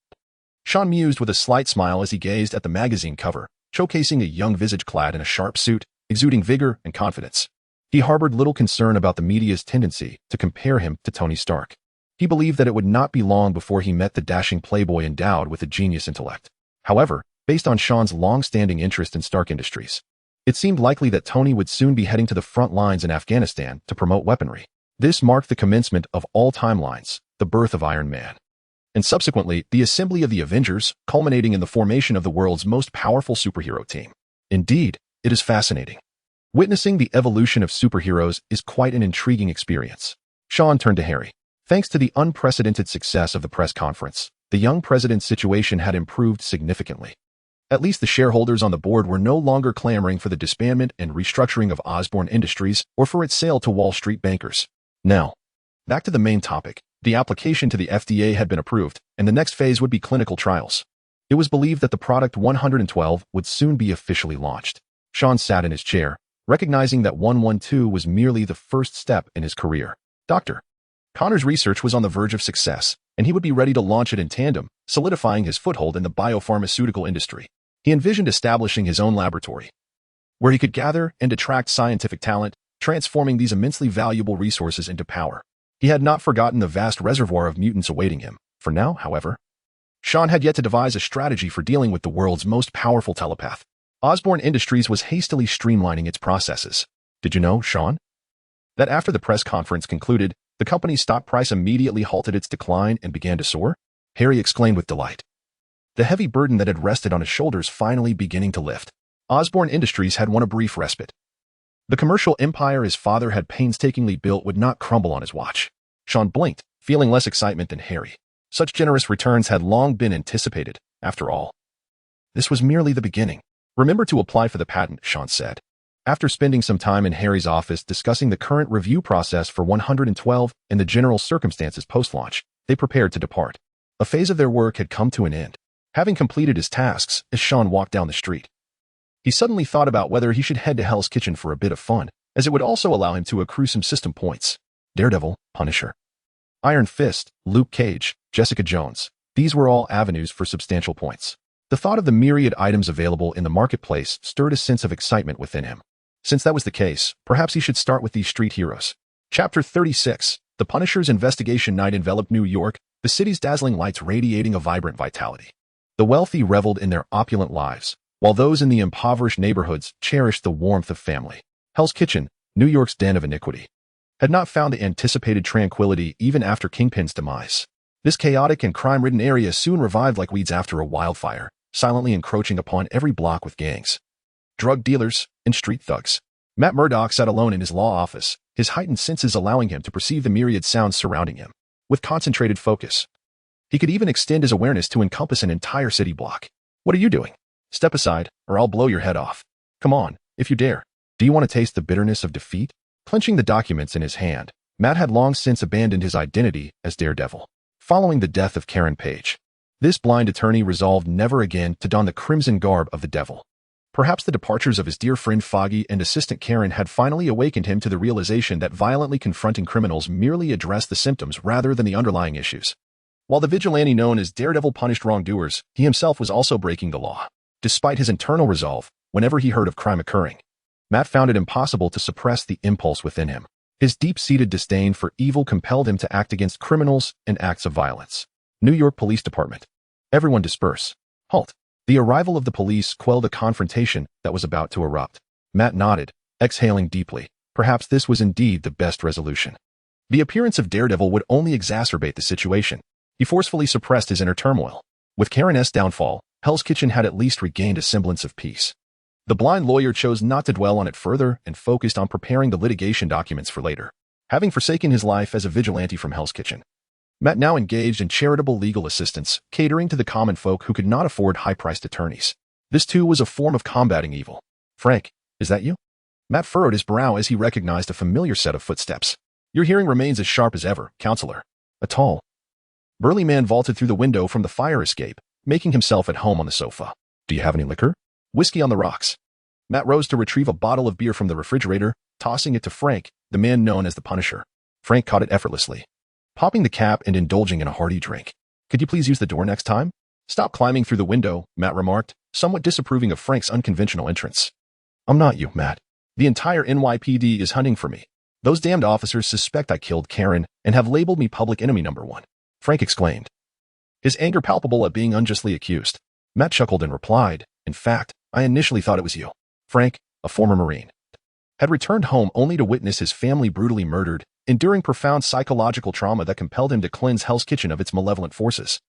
A: Sean mused with a slight smile as he gazed at the magazine cover, showcasing a young visage clad in a sharp suit, exuding vigor and confidence. He harbored little concern about the media's tendency to compare him to Tony Stark. He believed that it would not be long before he met the dashing playboy endowed with a genius intellect. However, based on Sean's long-standing interest in Stark Industries, it seemed likely that Tony would soon be heading to the front lines in Afghanistan to promote weaponry. This marked the commencement of all timelines, the birth of Iron Man, and subsequently the assembly of the Avengers, culminating in the formation of the world's most powerful superhero team. Indeed, it is fascinating. Witnessing the evolution of superheroes is quite an intriguing experience. Sean turned to Harry. Thanks to the unprecedented success of the press conference, the young president's situation had improved significantly. At least the shareholders on the board were no longer clamoring for the disbandment and restructuring of Osborne Industries or for its sale to Wall Street bankers. Now, back to the main topic. The application to the FDA had been approved, and the next phase would be clinical trials. It was believed that the product 112 would soon be officially launched. Sean sat in his chair, recognizing that 112 was merely the first step in his career. Dr. Connors' research was on the verge of success, and he would be ready to launch it in tandem, solidifying his foothold in the biopharmaceutical industry. He envisioned establishing his own laboratory, where he could gather and attract scientific talent, transforming these immensely valuable resources into power. He had not forgotten the vast reservoir of mutants awaiting him. For now, however, Sean had yet to devise a strategy for dealing with the world's most powerful telepath. Osborne Industries was hastily streamlining its processes. Did you know, Sean, that after the press conference concluded, the company's stock price immediately halted its decline and began to soar? Harry exclaimed with delight, the heavy burden that had rested on his shoulders finally beginning to lift. Osborne Industries had won a brief respite. The commercial empire his father had painstakingly built would not crumble on his watch. Sean blinked, feeling less excitement than Harry. Such generous returns had long been anticipated, after all. This was merely the beginning. Remember to apply for the patent, Sean said. After spending some time in Harry's office discussing the current review process for 112 and the general circumstances post-launch, they prepared to depart. A phase of their work had come to an end. Having completed his tasks, as Sean walked down the street, he suddenly thought about whether he should head to Hell's Kitchen for a bit of fun, as it would also allow him to accrue some system points. Daredevil, Punisher, Iron Fist, Luke Cage, Jessica Jones. These were all avenues for substantial points. The thought of the myriad items available in the marketplace stirred a sense of excitement within him. Since that was the case, perhaps he should start with these street heroes. Chapter 36. The Punisher's investigation night enveloped New York, the city's dazzling lights radiating a vibrant vitality. The wealthy reveled in their opulent lives, while those in the impoverished neighborhoods cherished the warmth of family. Hell's Kitchen, New York's den of iniquity, had not found the anticipated tranquility even after Kingpin's demise. This chaotic and crime-ridden area soon revived like weeds after a wildfire, silently encroaching upon every block with gangs, drug dealers, and street thugs. Matt Murdock sat alone in his law office, his heightened senses allowing him to perceive the myriad sounds surrounding him. With concentrated focus, he could even extend his awareness to encompass an entire city block. What are you doing? Step aside, or I'll blow your head off. Come on, if you dare. Do you want to taste the bitterness of defeat? Clenching the documents in his hand, Matt had long since abandoned his identity as Daredevil. Following the death of Karen Page, this blind attorney resolved never again to don the crimson garb of the devil. Perhaps the departures of his dear friend Foggy and assistant Karen had finally awakened him to the realization that violently confronting criminals merely addressed the symptoms rather than the underlying issues. While the vigilante known as Daredevil punished wrongdoers, he himself was also breaking the law. Despite his internal resolve, whenever he heard of crime occurring, Matt found it impossible to suppress the impulse within him. His deep-seated disdain for evil compelled him to act against criminals and acts of violence. New York Police Department. Everyone disperse. Halt. The arrival of the police quelled a confrontation that was about to erupt. Matt nodded, exhaling deeply. Perhaps this was indeed the best resolution. The appearance of Daredevil would only exacerbate the situation. He forcefully suppressed his inner turmoil. With Karen S.'s downfall, Hell's Kitchen had at least regained a semblance of peace. The blind lawyer chose not to dwell on it further and focused on preparing the litigation documents for later. Having forsaken his life as a vigilante from Hell's Kitchen, Matt now engaged in charitable legal assistance, catering to the common folk who could not afford high-priced attorneys. This too was a form of combating evil. Frank, is that you? Matt furrowed his brow as he recognized a familiar set of footsteps. Your hearing remains as sharp as ever, counselor. A tall, burly man vaulted through the window from the fire escape, making himself at home on the sofa. Do you have any liquor? Whiskey on the rocks. Matt rose to retrieve a bottle of beer from the refrigerator, tossing it to Frank, the man known as the Punisher. Frank caught it effortlessly, popping the cap and indulging in a hearty drink. Could you please use the door next time? Stop climbing through the window, Matt remarked, somewhat disapproving of Frank's unconventional entrance. I'm not you, Matt. The entire NYPD is hunting for me. Those damned officers suspect I killed Karen and have labeled me public enemy number one, Frank exclaimed, his anger palpable at being unjustly accused. Matt chuckled and replied, in fact, I initially thought it was you. Frank, a former Marine, had returned home only to witness his family brutally murdered, enduring profound psychological trauma that compelled him to cleanse Hell's Kitchen of its malevolent forces.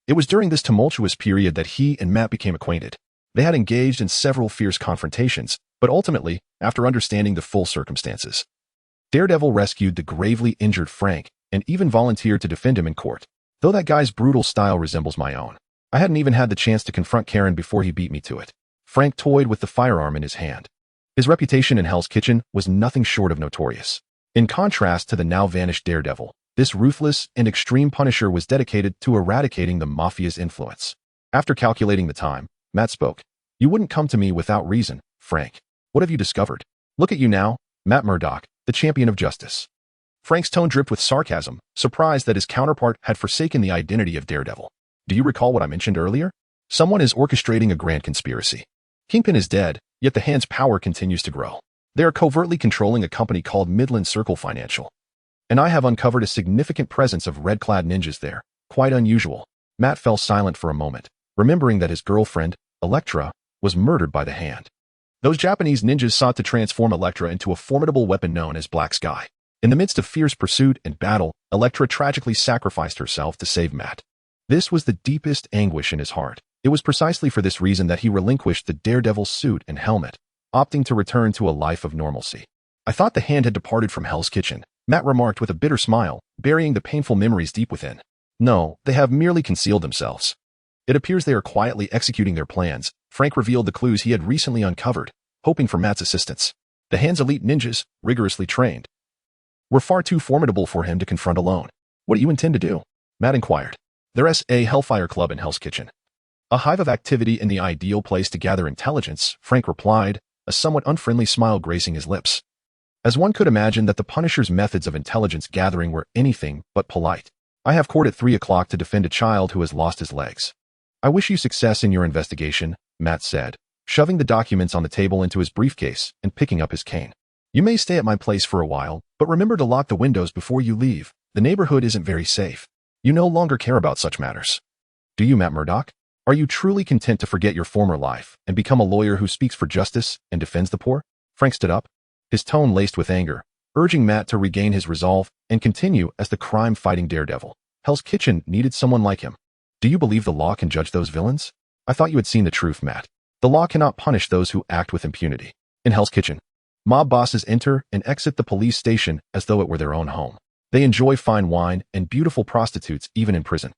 A: It was during this tumultuous period that he and Matt became acquainted. They had engaged in several fierce confrontations, but ultimately, after understanding the full circumstances, Daredevil rescued the gravely injured Frank and even volunteered to defend him in court. Though that guy's brutal style resembles my own, I hadn't even had the chance to confront Karen before he beat me to it. Frank toyed with the firearm in his hand. His reputation in Hell's Kitchen was nothing short of notorious. In contrast to the now vanished Daredevil, this ruthless and extreme Punisher was dedicated to eradicating the Mafia's influence. After calculating the time, Matt spoke. You wouldn't come to me without reason, Frank. What have you discovered? Look at you now, Matt Murdock, the champion of justice. Frank's tone dripped with sarcasm, surprised that his counterpart had forsaken the identity of Daredevil. Do you recall what I mentioned earlier? Someone is orchestrating a grand conspiracy. Kingpin is dead, yet the Hand's power continues to grow. They are covertly controlling a company called Midland Circle Financial. And I have uncovered a significant presence of red-clad ninjas there. Quite unusual. Matt fell silent for a moment, remembering that his girlfriend, Elektra, was murdered by the Hand. Those Japanese ninjas sought to transform Elektra into a formidable weapon known as Black Sky. In the midst of fierce pursuit and battle, Elektra tragically sacrificed herself to save Matt. This was the deepest anguish in his heart. It was precisely for this reason that he relinquished the Daredevil suit and helmet, opting to return to a life of normalcy. I thought the Hand had departed from Hell's Kitchen, Matt remarked with a bitter smile, burying the painful memories deep within. No, they have merely concealed themselves. It appears they are quietly executing their plans. Frank revealed the clues he had recently uncovered, hoping for Matt's assistance. The Hand's elite ninjas, rigorously trained, were far too formidable for him to confront alone. What do you intend to do? Matt inquired. There's a Hellfire Club in Hell's Kitchen. A hive of activity and the ideal place to gather intelligence, Frank replied, a somewhat unfriendly smile gracing his lips. As one could imagine that the Punisher's methods of intelligence gathering were anything but polite. I have court at 3 o'clock to defend a child who has lost his legs. I wish you success in your investigation, Matt said, shoving the documents on the table into his briefcase and picking up his cane. You may stay at my place for a while, but remember to lock the windows before you leave. The neighborhood isn't very safe. You no longer care about such matters. Do you, Matt Murdock? Are you truly content to forget your former life and become a lawyer who speaks for justice and defends the poor? Frank stood up, his tone laced with anger, urging Matt to regain his resolve and continue as the crime-fighting daredevil. Hell's Kitchen needed someone like him. Do you believe the law can judge those villains? I thought you had seen the truth, Matt. The law cannot punish those who act with impunity. In Hell's Kitchen, mob bosses enter and exit the police station as though it were their own home. They enjoy fine wine and beautiful prostitutes even in prison.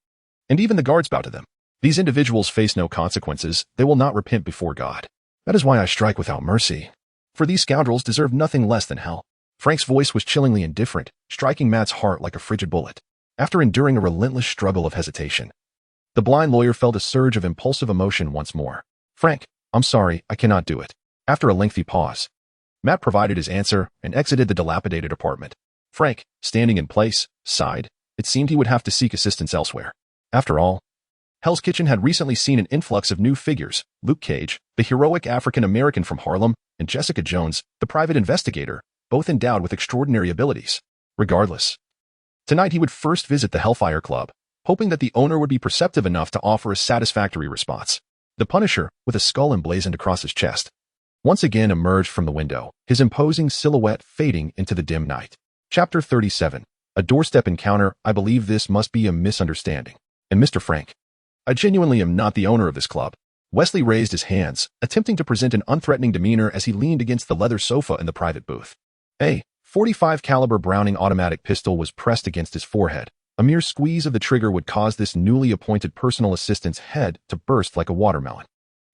A: And even the guards bow to them. These individuals face no consequences. They will not repent before God. That is why I strike without mercy. For these scoundrels deserve nothing less than hell. Frank's voice was chillingly indifferent, striking Matt's heart like a frigid bullet. After enduring a relentless struggle of hesitation, the blind lawyer felt a surge of impulsive emotion once more. Frank, I'm sorry, I cannot do it. After a lengthy pause, Matt provided his answer and exited the dilapidated apartment. Frank, standing in place, sighed. It seemed he would have to seek assistance elsewhere. After all, Hell's Kitchen had recently seen an influx of new figures: Luke Cage, the heroic African-American from Harlem, and Jessica Jones, the private investigator, both endowed with extraordinary abilities. Regardless, tonight he would first visit the Hellfire Club, hoping that the owner would be perceptive enough to offer a satisfactory response. The Punisher, with a skull emblazoned across his chest, once again emerged from the window, his imposing silhouette fading into the dim night. Chapter 37. A doorstep encounter. I believe this must be a misunderstanding. And Mr. Frank, I genuinely am not the owner of this club. Wesley raised his hands, attempting to present an unthreatening demeanor as he leaned against the leather sofa in the private booth. A .45 caliber Browning automatic pistol was pressed against his forehead. A mere squeeze of the trigger would cause this newly appointed personal assistant's head to burst like a watermelon.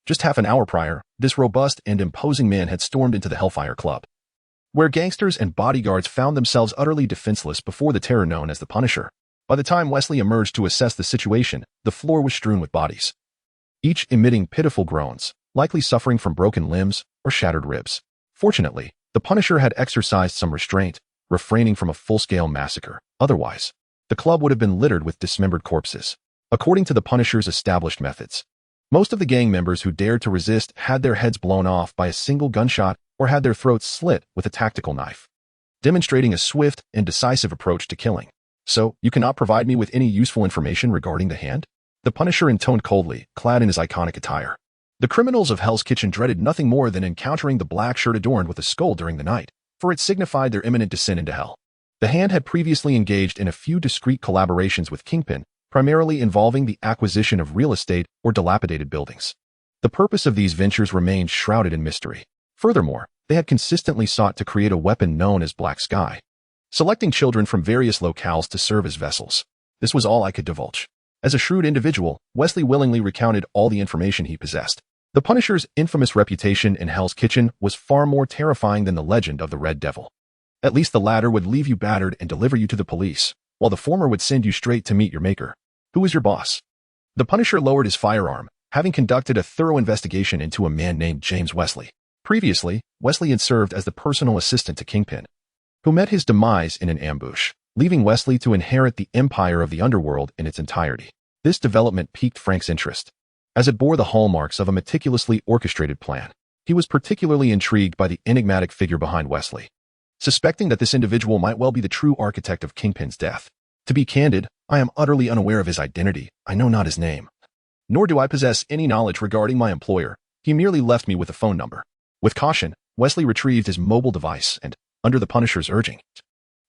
A: Just half an hour prior, this robust and imposing man had stormed into the Hellfire Club, where gangsters and bodyguards found themselves utterly defenseless before the terror known as the Punisher. By the time Wesley emerged to assess the situation, the floor was strewn with bodies, each emitting pitiful groans, likely suffering from broken limbs or shattered ribs. Fortunately, the Punisher had exercised some restraint, refraining from a full-scale massacre. Otherwise, the club would have been littered with dismembered corpses. According to the Punisher's established methods, most of the gang members who dared to resist had their heads blown off by a single gunshot or had their throats slit with a tactical knife, demonstrating a swift and decisive approach to killing. So, you cannot provide me with any useful information regarding the Hand? The Punisher intoned coldly, clad in his iconic attire. The criminals of Hell's Kitchen dreaded nothing more than encountering the black shirt adorned with a skull during the night, for it signified their imminent descent into hell. The Hand had previously engaged in a few discreet collaborations with Kingpin, primarily involving the acquisition of real estate or dilapidated buildings. The purpose of these ventures remained shrouded in mystery. Furthermore, they had consistently sought to create a weapon known as Black Sky, selecting children from various locales to serve as vessels. This was all I could divulge. As a shrewd individual, Wesley willingly recounted all the information he possessed. The Punisher's infamous reputation in Hell's Kitchen was far more terrifying than the legend of the Red Devil. At least the latter would leave you battered and deliver you to the police, while the former would send you straight to meet your maker. Who is your boss? The Punisher lowered his firearm, having conducted a thorough investigation into a man named James Wesley. Previously, Wesley had served as the personal assistant to Kingpin, who met his demise in an ambush, leaving Wesley to inherit the empire of the underworld in its entirety. This development piqued Frank's interest, as it bore the hallmarks of a meticulously orchestrated plan. He was particularly intrigued by the enigmatic figure behind Wesley, suspecting that this individual might well be the true architect of Kingpin's death. To be candid, I am utterly unaware of his identity. I know not his name. Nor do I possess any knowledge regarding my employer. He merely left me with a phone number. With caution, Wesley retrieved his mobile device and, under the Punisher's urging,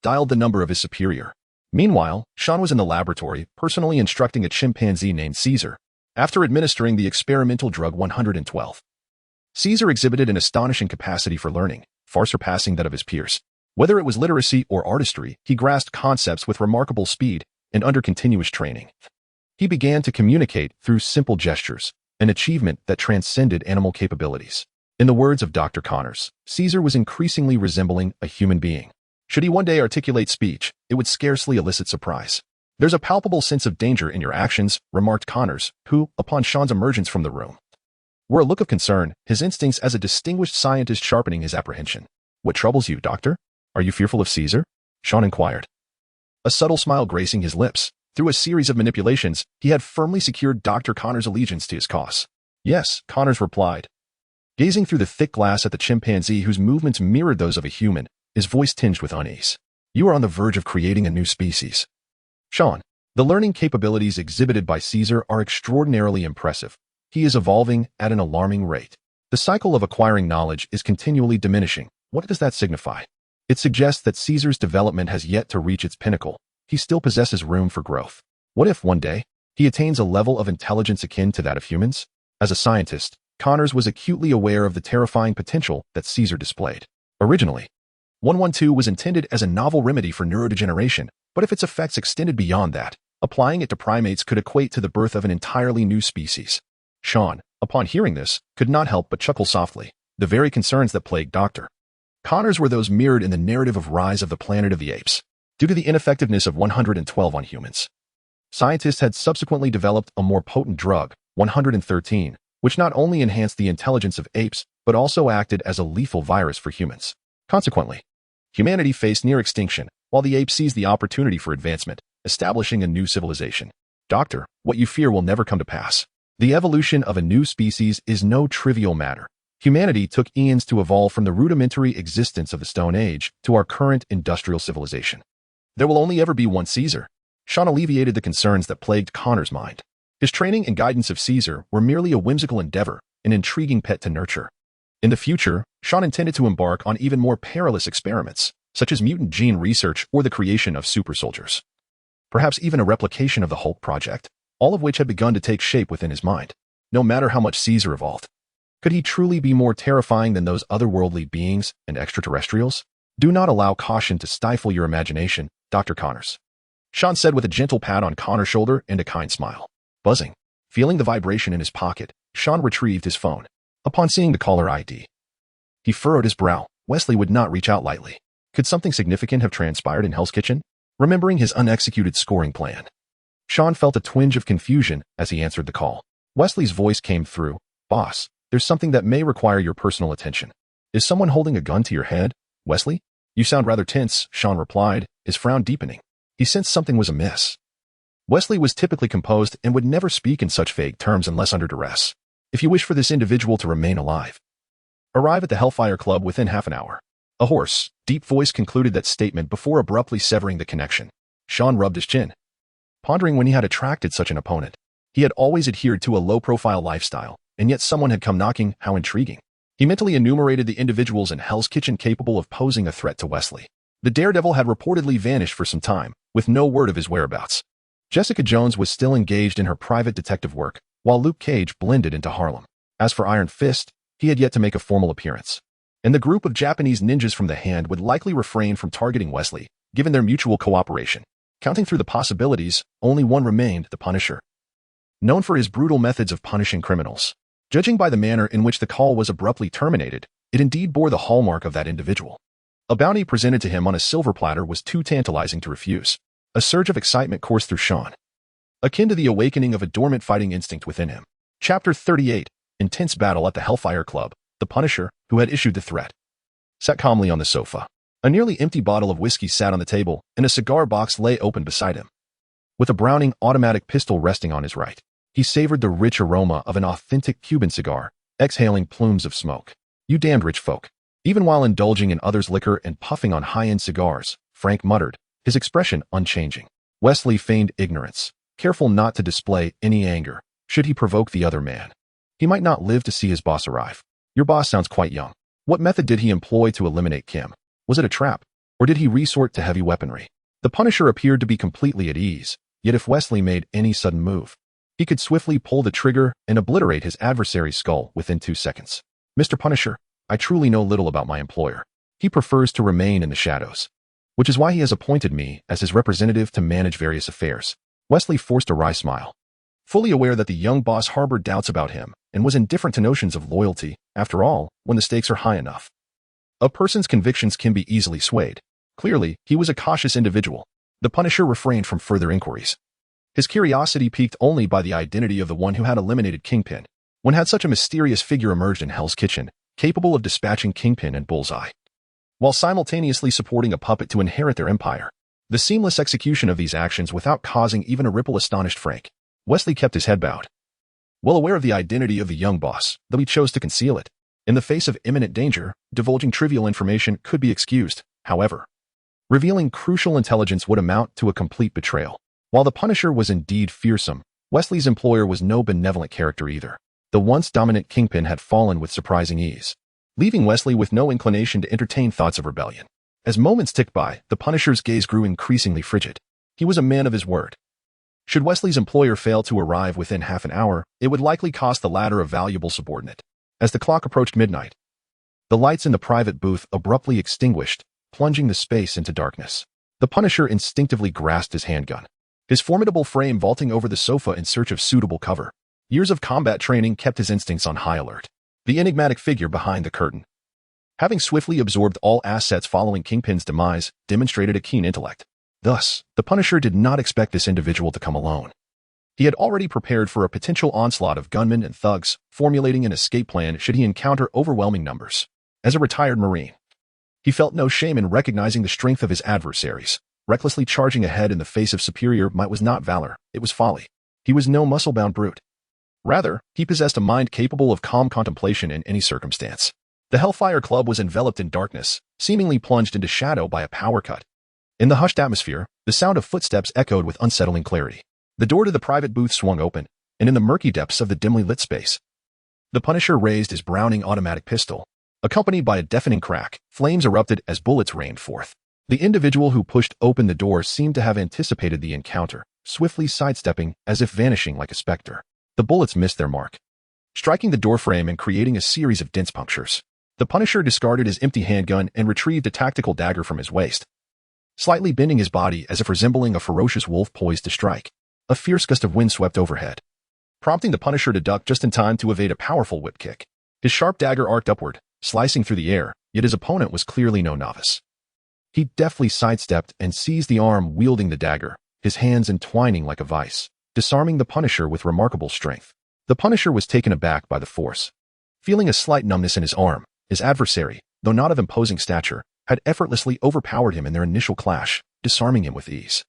A: dialed the number of his superior. Meanwhile, Sean was in the laboratory, personally instructing a chimpanzee named Caesar, after administering the experimental drug 112. Caesar exhibited an astonishing capacity for learning, far surpassing that of his peers. Whether it was literacy or artistry, he grasped concepts with remarkable speed and under continuous training. He began to communicate through simple gestures, an achievement that transcended animal capabilities. In the words of Dr. Connors, Caesar was increasingly resembling a human being. Should he one day articulate speech, it would scarcely elicit surprise. There's a palpable sense of danger in your actions, remarked Connors, who, upon Sean's emergence from the room, wore a look of concern, his instincts as a distinguished scientist sharpening his apprehension. What troubles you, doctor? Are you fearful of Caesar? Sean inquired. A subtle smile gracing his lips. Through a series of manipulations, he had firmly secured Dr. Connors' allegiance to his cause. Yes, Connors replied, gazing through the thick glass at the chimpanzee whose movements mirrored those of a human, his voice tinged with unease. You are on the verge of creating a new species. Sean, the learning capabilities exhibited by Caesar are extraordinarily impressive. He is evolving at an alarming rate. The cycle of acquiring knowledge is continually diminishing. What does that signify? It suggests that Caesar's development has yet to reach its pinnacle. He still possesses room for growth. What if, one day, he attains a level of intelligence akin to that of humans? As a scientist, Connors was acutely aware of the terrifying potential that Caesar displayed. Originally, 112 was intended as a novel remedy for neurodegeneration, but if its effects extended beyond that, applying it to primates could equate to the birth of an entirely new species. Sean, upon hearing this, could not help but chuckle softly. The very concerns that plagued Dr. Connors were those mirrored in the narrative of Rise of the Planet of the Apes. Due to the ineffectiveness of 112 on humans, scientists had subsequently developed a more potent drug, 113, which not only enhanced the intelligence of apes, but also acted as a lethal virus for humans. Consequently, humanity faced near extinction, while the apes seized the opportunity for advancement, establishing a new civilization. Doctor, what you fear will never come to pass. The evolution of a new species is no trivial matter. Humanity took eons to evolve from the rudimentary existence of the Stone Age to our current industrial civilization. There will only ever be one Caesar. Sean alleviated the concerns that plagued Connor's mind. His training and guidance of Caesar were merely a whimsical endeavor, an intriguing pet to nurture. In the future, Sean intended to embark on even more perilous experiments, such as mutant gene research or the creation of super soldiers. Perhaps even a replication of the Hulk project, all of which had begun to take shape within his mind. No matter how much Caesar evolved, could he truly be more terrifying than those otherworldly beings and extraterrestrials? Do not allow caution to stifle your imagination, Dr. Connors, Sean said with a gentle pat on Connor's shoulder and a kind smile. Buzzing. Feeling the vibration in his pocket, Sean retrieved his phone. Upon seeing the caller ID, he furrowed his brow. Wesley would not reach out lightly. Could something significant have transpired in Hell's Kitchen? Remembering his unexecuted scoring plan, Sean felt a twinge of confusion as he answered the call. Wesley's voice came through. Boss, there's something that may require your personal attention. Is someone holding a gun to your head, Wesley? You sound rather tense, Sean replied, his frown deepening. He sensed something was amiss. Wesley was typically composed and would never speak in such vague terms unless under duress. If you wish for this individual to remain alive, arrive at the Hellfire Club within half an hour. A hoarse, deep voice concluded that statement before abruptly severing the connection. Sean rubbed his chin, pondering when he had attracted such an opponent. He had always adhered to a low-profile lifestyle, and yet someone had come knocking. How intriguing. He mentally enumerated the individuals in Hell's Kitchen capable of posing a threat to Wesley. The daredevil had reportedly vanished for some time, with no word of his whereabouts. Jessica Jones was still engaged in her private detective work, while Luke Cage blended into Harlem. As for Iron Fist, he had yet to make a formal appearance. And the group of Japanese ninjas from the Hand would likely refrain from targeting Wesley, given their mutual cooperation. Counting through the possibilities, only one remained: the Punisher. Known for his brutal methods of punishing criminals, judging by the manner in which the call was abruptly terminated, it indeed bore the hallmark of that individual. A bounty presented to him on a silver platter was too tantalizing to refuse. A surge of excitement coursed through Sean, akin to the awakening of a dormant fighting instinct within him. Chapter 38. Intense battle at the Hellfire Club. The Punisher, who had issued the threat, sat calmly on the sofa. A nearly empty bottle of whiskey sat on the table, and a cigar box lay open beside him. With a Browning automatic pistol resting on his right, he savored the rich aroma of an authentic Cuban cigar, exhaling plumes of smoke. You damned rich folk. Even while indulging in others' liquor and puffing on high-end cigars, Frank muttered, his expression unchanging. Wesley feigned ignorance, careful not to display any anger, should he provoke the other man. He might not live to see his boss arrive. Your boss sounds quite young. What method did he employ to eliminate Kim? Was it a trap, or did he resort to heavy weaponry? The Punisher appeared to be completely at ease, yet if Wesley made any sudden move, he could swiftly pull the trigger and obliterate his adversary's skull within 2 seconds. Mr. Punisher, I truly know little about my employer. He prefers to remain in the shadows, which is why he has appointed me as his representative to manage various affairs. Wesley forced a wry smile. fully aware that the young boss harbored doubts about him and was indifferent to notions of loyalty, after all, when the stakes are high enough. A person's convictions can be easily swayed. Clearly, he was a cautious individual. The Punisher refrained from further inquiries. His curiosity piqued only by the identity of the one who had eliminated Kingpin. When had such a mysterious figure emerged in Hell's Kitchen, capable of dispatching Kingpin and Bullseye, while simultaneously supporting a puppet to inherit their empire? The seamless execution of these actions without causing even a ripple astonished Frank. Wesley kept his head bowed. Well aware of the identity of the young boss, though he chose to conceal it. In the face of imminent danger, divulging trivial information could be excused, however. Revealing crucial intelligence would amount to a complete betrayal. While the Punisher was indeed fearsome, Wesley's employer was no benevolent character either. The once dominant Kingpin had fallen with surprising ease, leaving Wesley with no inclination to entertain thoughts of rebellion. As moments ticked by, the Punisher's gaze grew increasingly frigid. He was a man of his word. Should Wesley's employer fail to arrive within half an hour, it would likely cost the latter a valuable subordinate. As the clock approached midnight, the lights in the private booth abruptly extinguished, plunging the space into darkness. The Punisher instinctively grasped his handgun, his formidable frame vaulting over the sofa in search of suitable cover. Years of combat training kept his instincts on high alert. The enigmatic figure behind the curtain, having swiftly absorbed all assets following Kingpin's demise, demonstrated a keen intellect. Thus, the Punisher did not expect this individual to come alone. He had already prepared for a potential onslaught of gunmen and thugs, formulating an escape plan should he encounter overwhelming numbers. As a retired Marine, he felt no shame in recognizing the strength of his adversaries. Recklessly charging ahead in the face of superior might was not valor, it was folly. He was no muscle-bound brute. Rather, he possessed a mind capable of calm contemplation in any circumstance. The Hellfire Club was enveloped in darkness, seemingly plunged into shadow by a power cut. In the hushed atmosphere, the sound of footsteps echoed with unsettling clarity. The door to the private booth swung open, and in the murky depths of the dimly lit space, the Punisher raised his Browning automatic pistol. Accompanied by a deafening crack, flames erupted as bullets rained forth. The individual who pushed open the door seemed to have anticipated the encounter, swiftly sidestepping as if vanishing like a specter. The bullets missed their mark, striking the doorframe and creating a series of dense punctures. The Punisher discarded his empty handgun and retrieved a tactical dagger from his waist, slightly bending his body as if resembling a ferocious wolf poised to strike. A fierce gust of wind swept overhead, prompting the Punisher to duck just in time to evade a powerful whip kick. His sharp dagger arced upward, slicing through the air, yet his opponent was clearly no novice. He deftly sidestepped and seized the arm wielding the dagger, his hands entwining like a vice, disarming the Punisher with remarkable strength. The Punisher was taken aback by the force. Feeling a slight numbness in his arm, his adversary, though not of imposing stature, had effortlessly overpowered him in their initial clash, disarming him with ease.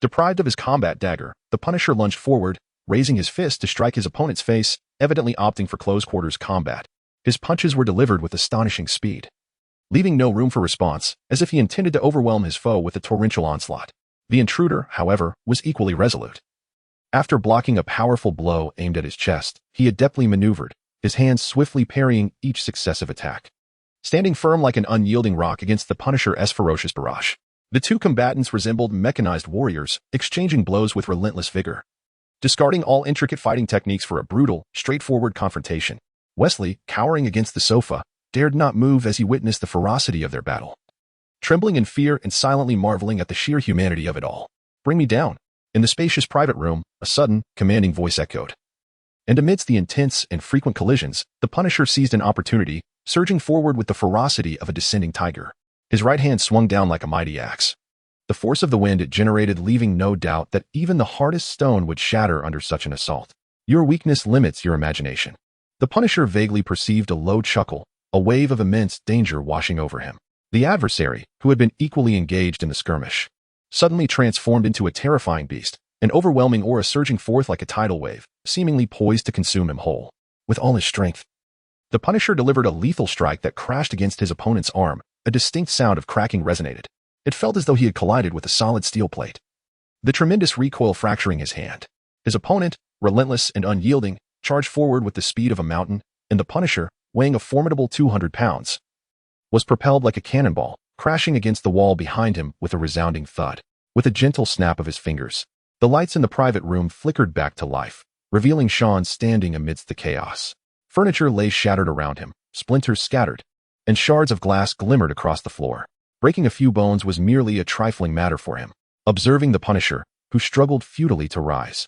A: Deprived of his combat dagger, the Punisher lunged forward, raising his fist to strike his opponent's face, evidently opting for close-quarters combat. His punches were delivered with astonishing speed, leaving no room for response, as if he intended to overwhelm his foe with a torrential onslaught. The intruder, however, was equally resolute. After blocking a powerful blow aimed at his chest, he adeptly maneuvered, his hands swiftly parrying each successive attack, standing firm like an unyielding rock against the Punisher's ferocious barrage. The two combatants resembled mechanized warriors, exchanging blows with relentless vigor. Discarding all intricate fighting techniques for a brutal, straightforward confrontation, Wesley, cowering against the sofa, dared not move as he witnessed the ferocity of their battle. Trembling in fear and silently marveling at the sheer humanity of it all. "Bring me down." In the spacious private room, a sudden, commanding voice echoed. And amidst the intense and frequent collisions, the Punisher seized an opportunity, surging forward with the ferocity of a descending tiger. His right hand swung down like a mighty axe. The force of the wind it generated leaving no doubt that even the hardest stone would shatter under such an assault. Your weakness limits your imagination. The Punisher vaguely perceived a low chuckle, a wave of immense danger washing over him. The adversary, who had been equally engaged in the skirmish, suddenly transformed into a terrifying beast, an overwhelming aura surging forth like a tidal wave, seemingly poised to consume him whole. With all his strength, the Punisher delivered a lethal strike that crashed against his opponent's arm. A distinct sound of cracking resonated. It felt as though he had collided with a solid steel plate, the tremendous recoil fracturing his hand. His opponent, relentless and unyielding, charged forward with the speed of a mountain, and the Punisher, weighing a formidable 200 pounds, was propelled like a cannonball, crashing against the wall behind him with a resounding thud. With a gentle snap of his fingers, the lights in the private room flickered back to life, revealing Sean standing amidst the chaos. Furniture lay shattered around him, splinters scattered, and shards of glass glimmered across the floor. Breaking a few bones was merely a trifling matter for him. Observing the Punisher, who struggled futilely to rise,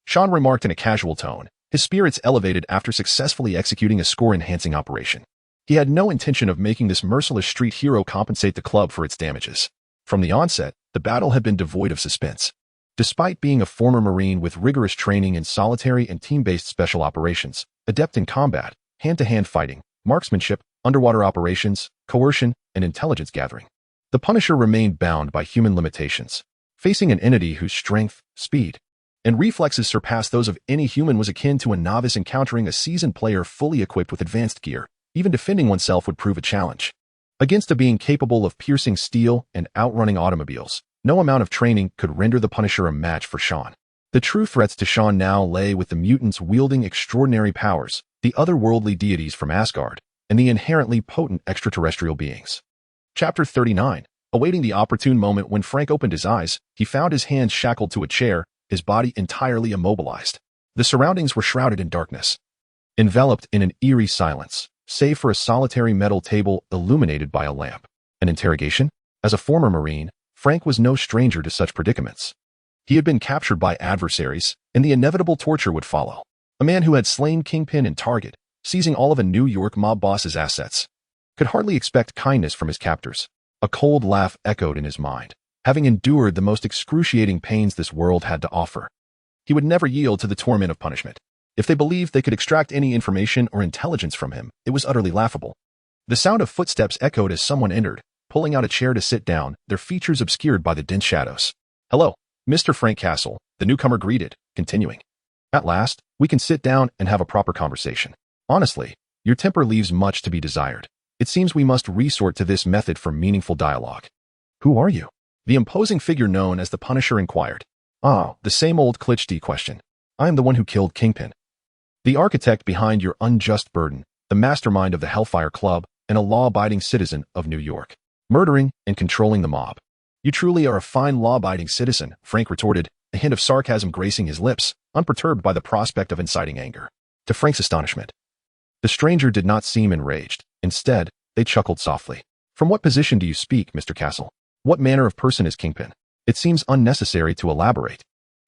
A: Sean remarked in a casual tone, his spirits elevated after successfully executing a score-enhancing operation. He had no intention of making this merciless street hero compensate the club for its damages. From the onset, the battle had been devoid of suspense. Despite being a former Marine with rigorous training in solitary and team-based special operations, adept in combat, hand-to-hand fighting, marksmanship, underwater operations, coercion, and intelligence gathering, the Punisher remained bound by human limitations. Facing an entity whose strength, speed, and reflexes surpassed those of any human was akin to a novice encountering a seasoned player fully equipped with advanced gear. Even defending oneself would prove a challenge. Against a being capable of piercing steel and outrunning automobiles, no amount of training could render the Punisher a match for Sean. The true threats to Sean now lay with the mutants wielding extraordinary powers, the otherworldly deities from Asgard, and the inherently potent extraterrestrial beings. Chapter 39. Awaiting the opportune moment when Frank opened his eyes, he found his hands shackled to a chair, his body entirely immobilized. The surroundings were shrouded in darkness, enveloped in an eerie silence, save for a solitary metal table illuminated by a lamp. An interrogation? As a former Marine, Frank was no stranger to such predicaments. He had been captured by adversaries, and the inevitable torture would follow. A man who had slain Kingpin and Target, seizing all of a New York mob boss's assets, could hardly expect kindness from his captors. A cold laugh echoed in his mind. Having endured the most excruciating pains this world had to offer, he would never yield to the torment of punishment. If they believed they could extract any information or intelligence from him, it was utterly laughable. The sound of footsteps echoed as someone entered, pulling out a chair to sit down, their features obscured by the dense shadows. "Hello, Mr. Frank Castle," the newcomer greeted, continuing. "At last, we can sit down and have a proper conversation. Honestly, your temper leaves much to be desired. It seems we must resort to this method for meaningful dialogue." "Who are you?" the imposing figure known as the Punisher inquired. "Ah, the same old cliché question. I am the one who killed Kingpin, the architect behind your unjust burden, the mastermind of the Hellfire Club, and a law-abiding citizen of New York, murdering and controlling the mob." "You truly are a fine law-abiding citizen," Frank retorted, a hint of sarcasm gracing his lips, unperturbed by the prospect of inciting anger. To Frank's astonishment, the stranger did not seem enraged. Instead, they chuckled softly. "From what position do you speak, Mr. Castle? What manner of person is Kingpin? It seems unnecessary to elaborate.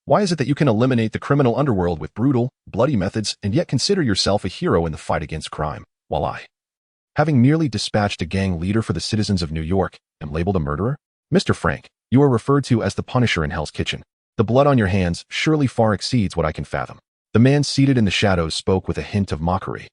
A: Why is it that you can eliminate the criminal underworld with brutal, bloody methods and yet consider yourself a hero in the fight against crime, while I, having merely dispatched a gang leader for the citizens of New York, am labeled a murderer? Mr. Frank, you are referred to as the Punisher in Hell's Kitchen. The blood on your hands surely far exceeds what I can fathom." The man seated in the shadows spoke with a hint of mockery,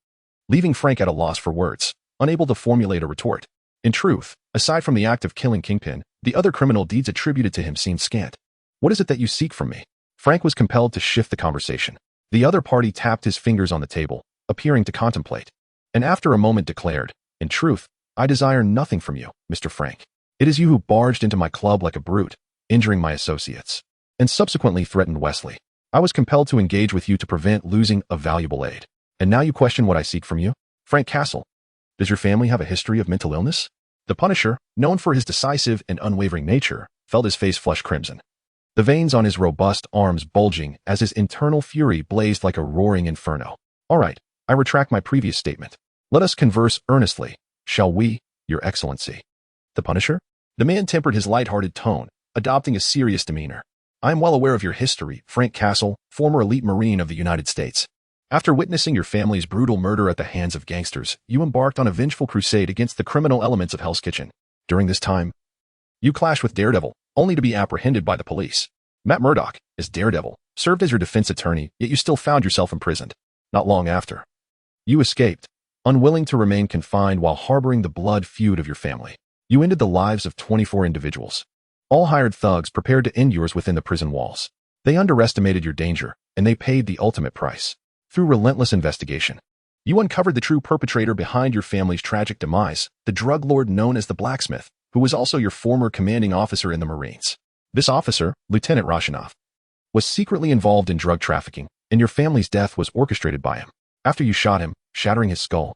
A: leaving Frank at a loss for words, unable to formulate a retort. In truth, aside from the act of killing Kingpin, the other criminal deeds attributed to him seemed scant. "What is it that you seek from me?" Frank was compelled to shift the conversation. The other party tapped his fingers on the table, appearing to contemplate, and after a moment declared, "In truth, I desire nothing from you, Mr. Frank. It is you who barged into my club like a brute, injuring my associates, and subsequently threatened Wesley. I was compelled to engage with you to prevent losing a valuable aid. And now you question what I seek from you? Frank Castle, does your family have a history of mental illness?" The Punisher, known for his decisive and unwavering nature, felt his face flush crimson, the veins on his robust arms bulging as his internal fury blazed like a roaring inferno. "All right, I retract my previous statement. Let us converse earnestly, shall we, Your Excellency?" The Punisher? The man tempered his light-hearted tone, adopting a serious demeanor. "I am well aware of your history, Frank Castle, former elite Marine of the United States. After witnessing your family's brutal murder at the hands of gangsters, you embarked on a vengeful crusade against the criminal elements of Hell's Kitchen. During this time, you clashed with Daredevil, only to be apprehended by the police. Matt Murdock, as Daredevil, served as your defense attorney, yet you still found yourself imprisoned. Not long after, you escaped, unwilling to remain confined while harboring the blood feud of your family. You ended the lives of 24 individuals, all hired thugs prepared to end yours within the prison walls. They underestimated your danger, and they paid the ultimate price. Through relentless investigation, you uncovered the true perpetrator behind your family's tragic demise, the drug lord known as the Blacksmith, who was also your former commanding officer in the Marines. This officer, Lieutenant Rashinoff, was secretly involved in drug trafficking, and your family's death was orchestrated by him. After you shot him, shattering his skull,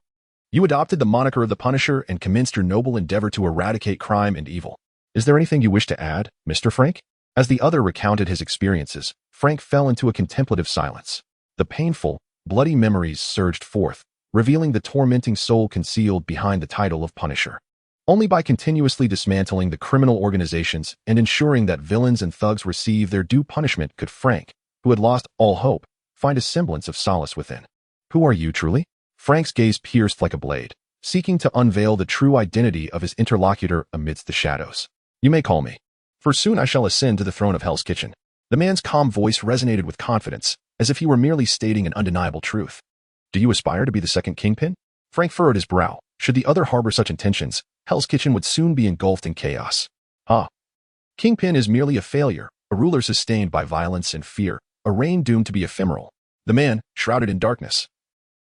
A: you adopted the moniker of the Punisher and commenced your noble endeavor to eradicate crime and evil. Is there anything you wish to add, Mr. Frank? As the other recounted his experiences, Frank fell into a contemplative silence. The painful, bloody memories surged forth, revealing the tormenting soul concealed behind the title of Punisher. Only by continuously dismantling the criminal organizations and ensuring that villains and thugs receive their due punishment could Frank, who who had lost all hope, find a semblance of solace within. Who are you truly? Frank's gaze pierced like a blade, seeking to unveil the true identity of his interlocutor amidst the shadows. You may call me, for soon I shall ascend to the throne of Hell's Kitchen. The man's calm voice resonated with confidence, as if he were merely stating an undeniable truth. Do you aspire to be the second kingpin? Frank furrowed his brow. Should the other harbor such intentions, Hell's Kitchen would soon be engulfed in chaos. Kingpin is merely a failure, a ruler sustained by violence and fear, a reign doomed to be ephemeral. The man, shrouded in darkness,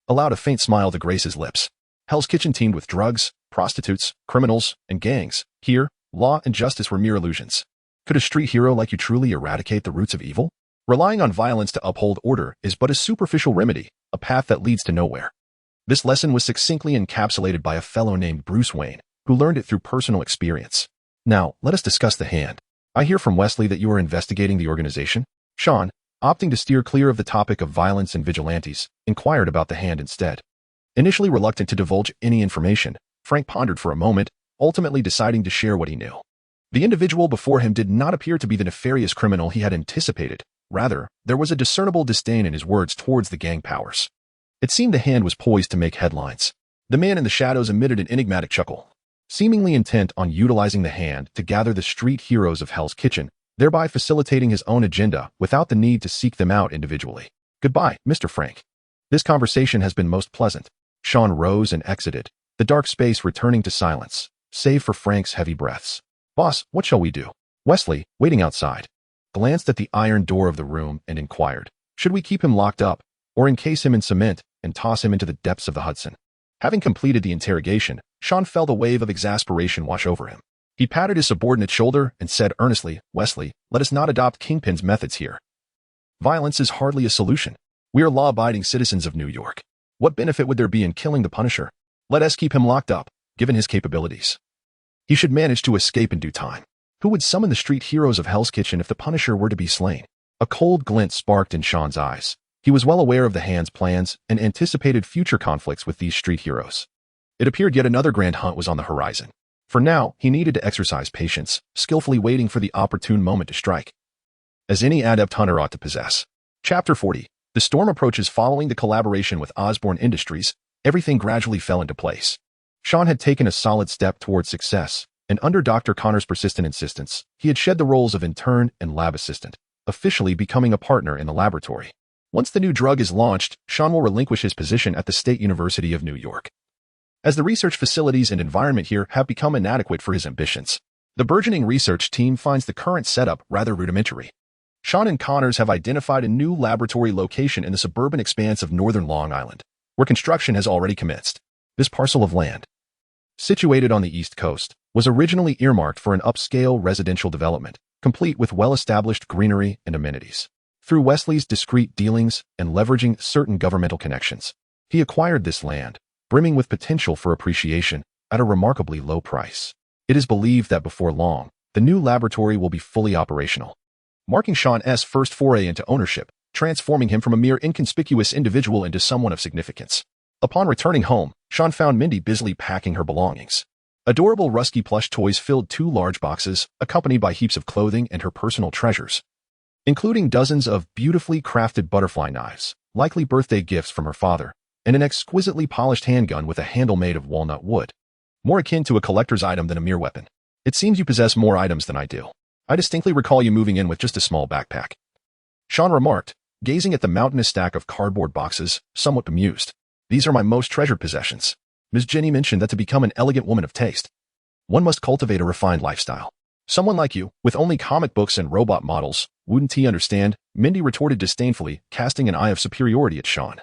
A: allowed a faint smile to grace his lips. Hell's Kitchen teemed with drugs, prostitutes, criminals, and gangs. Here, law and justice were mere illusions. Could a street hero like you truly eradicate the roots of evil? Relying on violence to uphold order is but a superficial remedy, a path that leads to nowhere. This lesson was succinctly encapsulated by a fellow named Bruce Wayne, who learned it through personal experience. Now, let us discuss the hand. I hear from Wesley that you are investigating the organization. Sean, opting to steer clear of the topic of violence and vigilantes, inquired about the hand instead. Initially reluctant to divulge any information, Frank pondered for a moment, ultimately deciding to share what he knew. The individual before him did not appear to be the nefarious criminal he had anticipated. Rather, there was a discernible disdain in his words towards the gang powers. It seemed the hand was poised to make headlines. The man in the shadows emitted an enigmatic chuckle, seemingly intent on utilizing the hand to gather the street heroes of Hell's Kitchen, thereby facilitating his own agenda without the need to seek them out individually. Goodbye, Mr. Frank. This conversation has been most pleasant. Sean rose and exited, the dark space returning to silence, save for Frank's heavy breaths. Boss, what shall we do? Wesley, waiting outside, glanced at the iron door of the room and inquired, should we keep him locked up, or encase him in cement and toss him into the depths of the Hudson? Having completed the interrogation, Sean felt a wave of exasperation wash over him. He patted his subordinate's shoulder and said earnestly, Wesley, let us not adopt Kingpin's methods here. Violence is hardly a solution. We are law-abiding citizens of New York. What benefit would there be in killing the Punisher? Let us keep him locked up, given his capabilities. He should manage to escape in due time. Who would summon the street heroes of Hell's Kitchen if the Punisher were to be slain? A cold glint sparked in Sean's eyes. He was well aware of the hand's plans and anticipated future conflicts with these street heroes. It appeared yet another grand hunt was on the horizon. For now, he needed to exercise patience, skillfully waiting for the opportune moment to strike, as any adept hunter ought to possess. Chapter 40. The storm approaches. Following the collaboration with Osborne Industries, everything gradually fell into place. Sean had taken a solid step towards success, and under Dr. Connor's persistent insistence, he had shed the roles of intern and lab assistant, officially becoming a partner in the laboratory. Once the new drug is launched, Sean will relinquish his position at the State University of New York, as the research facilities and environment here have become inadequate for his ambitions. The burgeoning research team finds the current setup rather rudimentary. Sean and Connors have identified a new laboratory location in the suburban expanse of northern Long Island, where construction has already commenced. This parcel of land, situated on the East Coast, was originally earmarked for an upscale residential development, complete with well-established greenery and amenities. Through Wesley's discreet dealings and leveraging certain governmental connections, he acquired this land, brimming with potential for appreciation, at a remarkably low price. It is believed that before long, the new laboratory will be fully operational, marking Sean's first foray into ownership, transforming him from a mere inconspicuous individual into someone of significance. Upon returning home, Sean found Mindy busily packing her belongings. Adorable Rusky plush toys filled 2 large boxes, accompanied by heaps of clothing and her personal treasures, including dozens of beautifully crafted butterfly knives, likely birthday gifts from her father, and an exquisitely polished handgun with a handle made of walnut wood, more akin to a collector's item than a mere weapon. It seems you possess more items than I do. I distinctly recall you moving in with just a small backpack, Sean remarked, gazing at the mountainous stack of cardboard boxes, somewhat bemused. These are my most treasured possessions. Ms. Jenny mentioned that to become an elegant woman of taste, one must cultivate a refined lifestyle. Someone like you, with only comic books and robot models, wouldn't he understand? Mindy retorted disdainfully, casting an eye of superiority at Sean,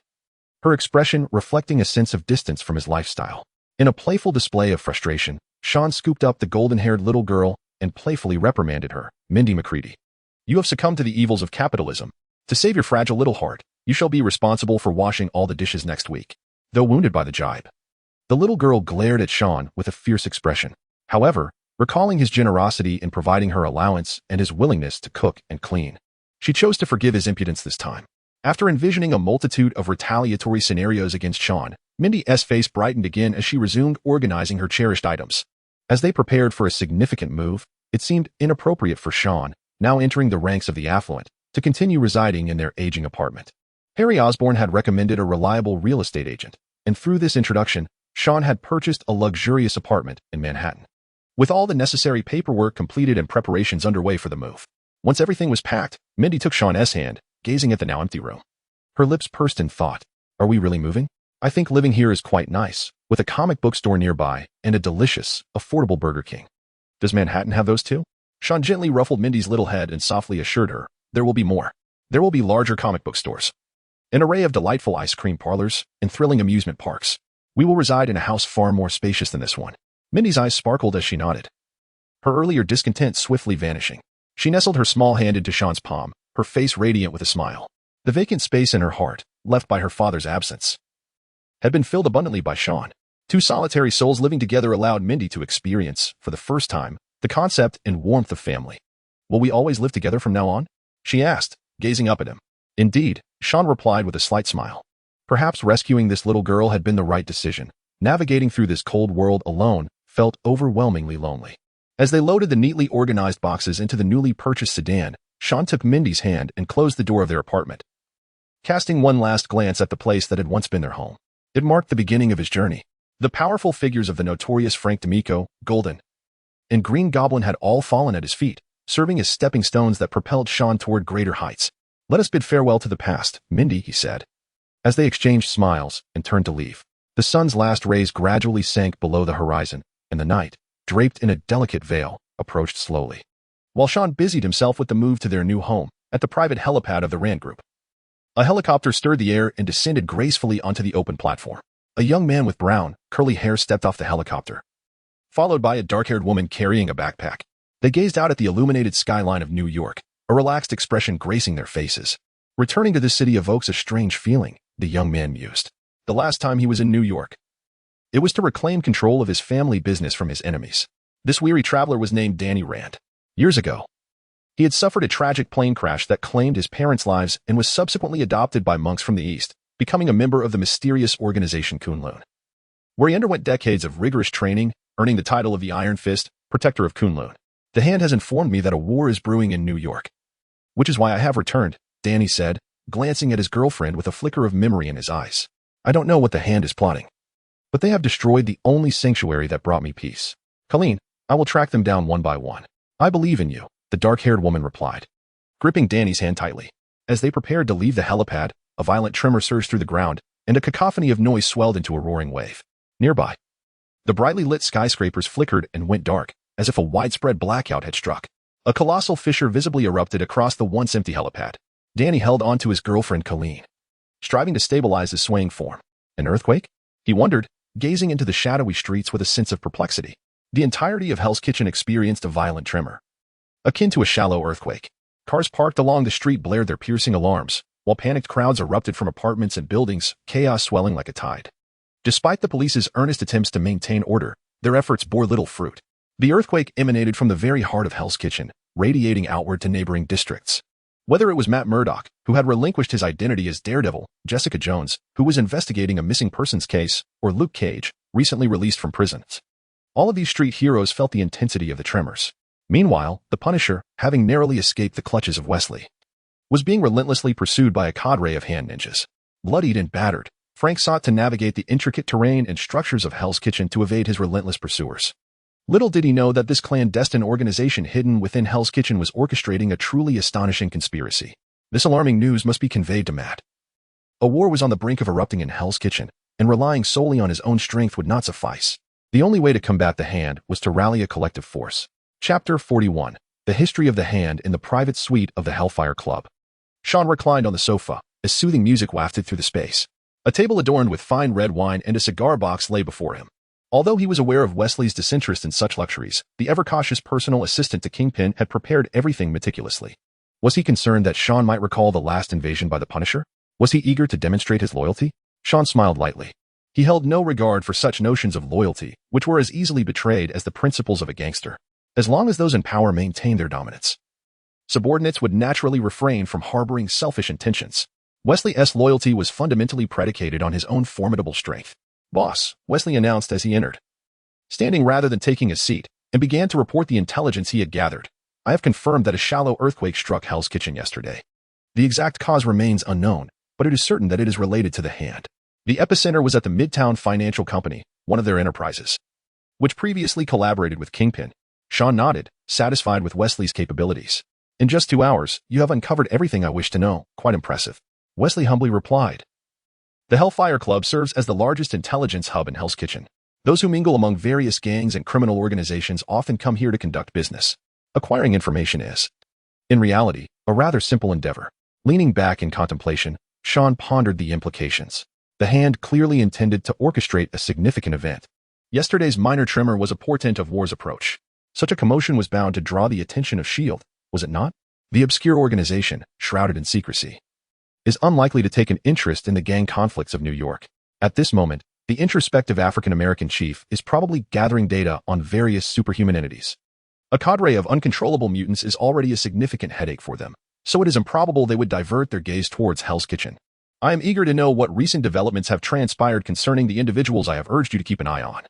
A: her expression reflecting a sense of distance from his lifestyle. In a playful display of frustration, Sean scooped up the golden-haired little girl and playfully reprimanded her. Mindy McCready, you have succumbed to the evils of capitalism. To save your fragile little heart, you shall be responsible for washing all the dishes next week. Though wounded by the jibe, the little girl glared at Sean with a fierce expression. However, recalling his generosity in providing her allowance and his willingness to cook and clean, she chose to forgive his impudence this time. After envisioning a multitude of retaliatory scenarios against Sean, Mindy's face brightened again as she resumed organizing her cherished items. As they prepared for a significant move, it seemed inappropriate for Sean, now entering the ranks of the affluent, to continue residing in their aging apartment. Harry Osborne had recommended a reliable real estate agent, and through this introduction, Sean had purchased a luxurious apartment in Manhattan. With all the necessary paperwork completed and preparations underway for the move. Once everything was packed, Mindy took Sean's hand, gazing at the now empty room. Her lips pursed in thought. Are we really moving? I think living here is quite nice, with a comic book store nearby and a delicious, affordable Burger King. Does Manhattan have those too? Sean gently ruffled Mindy's little head and softly assured her, there will be more. There will be larger comic book stores, an array of delightful ice cream parlors, and thrilling amusement parks. We will reside in a house far more spacious than this one. Mindy's eyes sparkled as she nodded, her earlier discontent swiftly vanishing. She nestled her small hand into Sean's palm, her face radiant with a smile. The vacant space in her heart, left by her father's absence, had been filled abundantly by Sean. Two solitary souls living together allowed Mindy to experience, for the first time, the concept and warmth of family. Will we always live together from now on? She asked, gazing up at him. Indeed, Sean replied with a slight smile. Perhaps rescuing this little girl had been the right decision. Navigating through this cold world alone felt overwhelmingly lonely. As they loaded the neatly organized boxes into the newly purchased sedan, Sean took Mindy's hand and closed the door of their apartment. Casting one last glance at the place that had once been their home, it marked the beginning of his journey. The powerful figures of the notorious Frank D'Amico, Golden, and Green Goblin had all fallen at his feet, serving as stepping stones that propelled Sean toward greater heights. Let us bid farewell to the past, Mindy, he said. As they exchanged smiles and turned to leave, the sun's last rays gradually sank below the horizon, and the night, draped in a delicate veil, approached slowly. While Sean busied himself with the move to their new home, at the private helipad of the Rand Group, a helicopter stirred the air and descended gracefully onto the open platform. A young man with brown, curly hair stepped off the helicopter, followed by a dark-haired woman carrying a backpack. They gazed out at the illuminated skyline of New York, a relaxed expression gracing their faces. Returning to this city evokes a strange feeling, the young man mused. The last time he was in New York, it was to reclaim control of his family business from his enemies. This weary traveler was named Danny Rand. Years ago, he had suffered a tragic plane crash that claimed his parents' lives and was subsequently adopted by monks from the East, becoming a member of the mysterious organization Kunlun, where he underwent decades of rigorous training, earning the title of the Iron Fist, Protector of Kunlun. The Hand has informed me that a war is brewing in New York, which is why I have returned, Danny said, glancing at his girlfriend with a flicker of memory in his eyes. I don't know what the Hand is plotting, but they have destroyed the only sanctuary that brought me peace. Colleen, I will track them down one by one. I believe in you, the dark-haired woman replied, gripping Danny's hand tightly. As they prepared to leave the helipad, a violent tremor surged through the ground, and a cacophony of noise swelled into a roaring wave. Nearby, the brightly lit skyscrapers flickered and went dark, as if a widespread blackout had struck. A colossal fissure visibly erupted across the once empty helipad. Danny held on to his girlfriend Colleen, striving to stabilize his swaying form. An earthquake? He wondered, gazing into the shadowy streets with a sense of perplexity. The entirety of Hell's Kitchen experienced a violent tremor, akin to a shallow earthquake. Cars parked along the street blared their piercing alarms, while panicked crowds erupted from apartments and buildings, chaos swelling like a tide. Despite the police's earnest attempts to maintain order, their efforts bore little fruit. The earthquake emanated from the very heart of Hell's Kitchen, radiating outward to neighboring districts. Whether it was Matt Murdock, who had relinquished his identity as Daredevil, Jessica Jones, who was investigating a missing persons case, or Luke Cage, recently released from prison, all of these street heroes felt the intensity of the tremors. Meanwhile, the Punisher, having narrowly escaped the clutches of Wesley, was being relentlessly pursued by a cadre of hand ninjas. Bloodied and battered, Frank sought to navigate the intricate terrain and structures of Hell's Kitchen to evade his relentless pursuers. Little did he know that this clandestine organization hidden within Hell's Kitchen was orchestrating a truly astonishing conspiracy. This alarming news must be conveyed to Matt. A war was on the brink of erupting in Hell's Kitchen, and relying solely on his own strength would not suffice. The only way to combat the Hand was to rally a collective force. Chapter 41. The History of the Hand in the Private Suite of the Hellfire Club. Sean reclined on the sofa, as soothing music wafted through the space. A table adorned with fine red wine and a cigar box lay before him. Although he was aware of Wesley's disinterest in such luxuries, the ever-cautious personal assistant to Kingpin had prepared everything meticulously. Was he concerned that Sean might recall the last invasion by the Punisher? Was he eager to demonstrate his loyalty? Sean smiled lightly. He held no regard for such notions of loyalty, which were as easily betrayed as the principles of a gangster. As long as those in power maintained their dominance, subordinates would naturally refrain from harboring selfish intentions. Wesley's loyalty was fundamentally predicated on his own formidable strength. Boss, Wesley announced as he entered, standing rather than taking a seat, and began to report the intelligence he had gathered. I have confirmed that a shallow earthquake struck Hell's Kitchen yesterday. The exact cause remains unknown, but it is certain that it is related to the hand. The epicenter was at the Midtown Financial Company, one of their enterprises, which previously collaborated with Kingpin. Sean nodded, satisfied with Wesley's capabilities. In just 2 hours, you have uncovered everything I wish to know. Quite impressive. Wesley humbly replied. The Hellfire Club serves as the largest intelligence hub in Hell's Kitchen. Those who mingle among various gangs and criminal organizations often come here to conduct business. Acquiring information is, in reality, a rather simple endeavor. Leaning back in contemplation, Sean pondered the implications. The hand clearly intended to orchestrate a significant event. Yesterday's minor tremor was a portent of war's approach. Such a commotion was bound to draw the attention of S.H.I.E.L.D., was it not? The obscure organization, shrouded in secrecy, is unlikely to take an interest in the gang conflicts of New York. At this moment, the introspective African-American chief is probably gathering data on various superhuman entities. A cadre of uncontrollable mutants is already a significant headache for them, so it is improbable they would divert their gaze towards Hell's Kitchen. I am eager to know what recent developments have transpired concerning the individuals I have urged you to keep an eye on.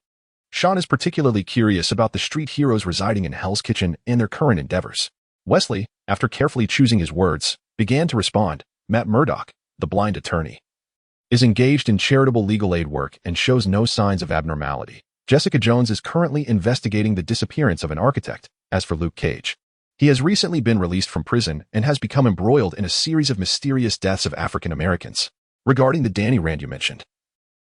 A: Sean is particularly curious about the street heroes residing in Hell's Kitchen and their current endeavors. Wesley, after carefully choosing his words, began to respond. Matt Murdock, the blind attorney, is engaged in charitable legal aid work and shows no signs of abnormality. Jessica Jones is currently investigating the disappearance of an architect. As for Luke Cage, he has recently been released from prison and has become embroiled in a series of mysterious deaths of African Americans. Regarding the Danny Rand you mentioned,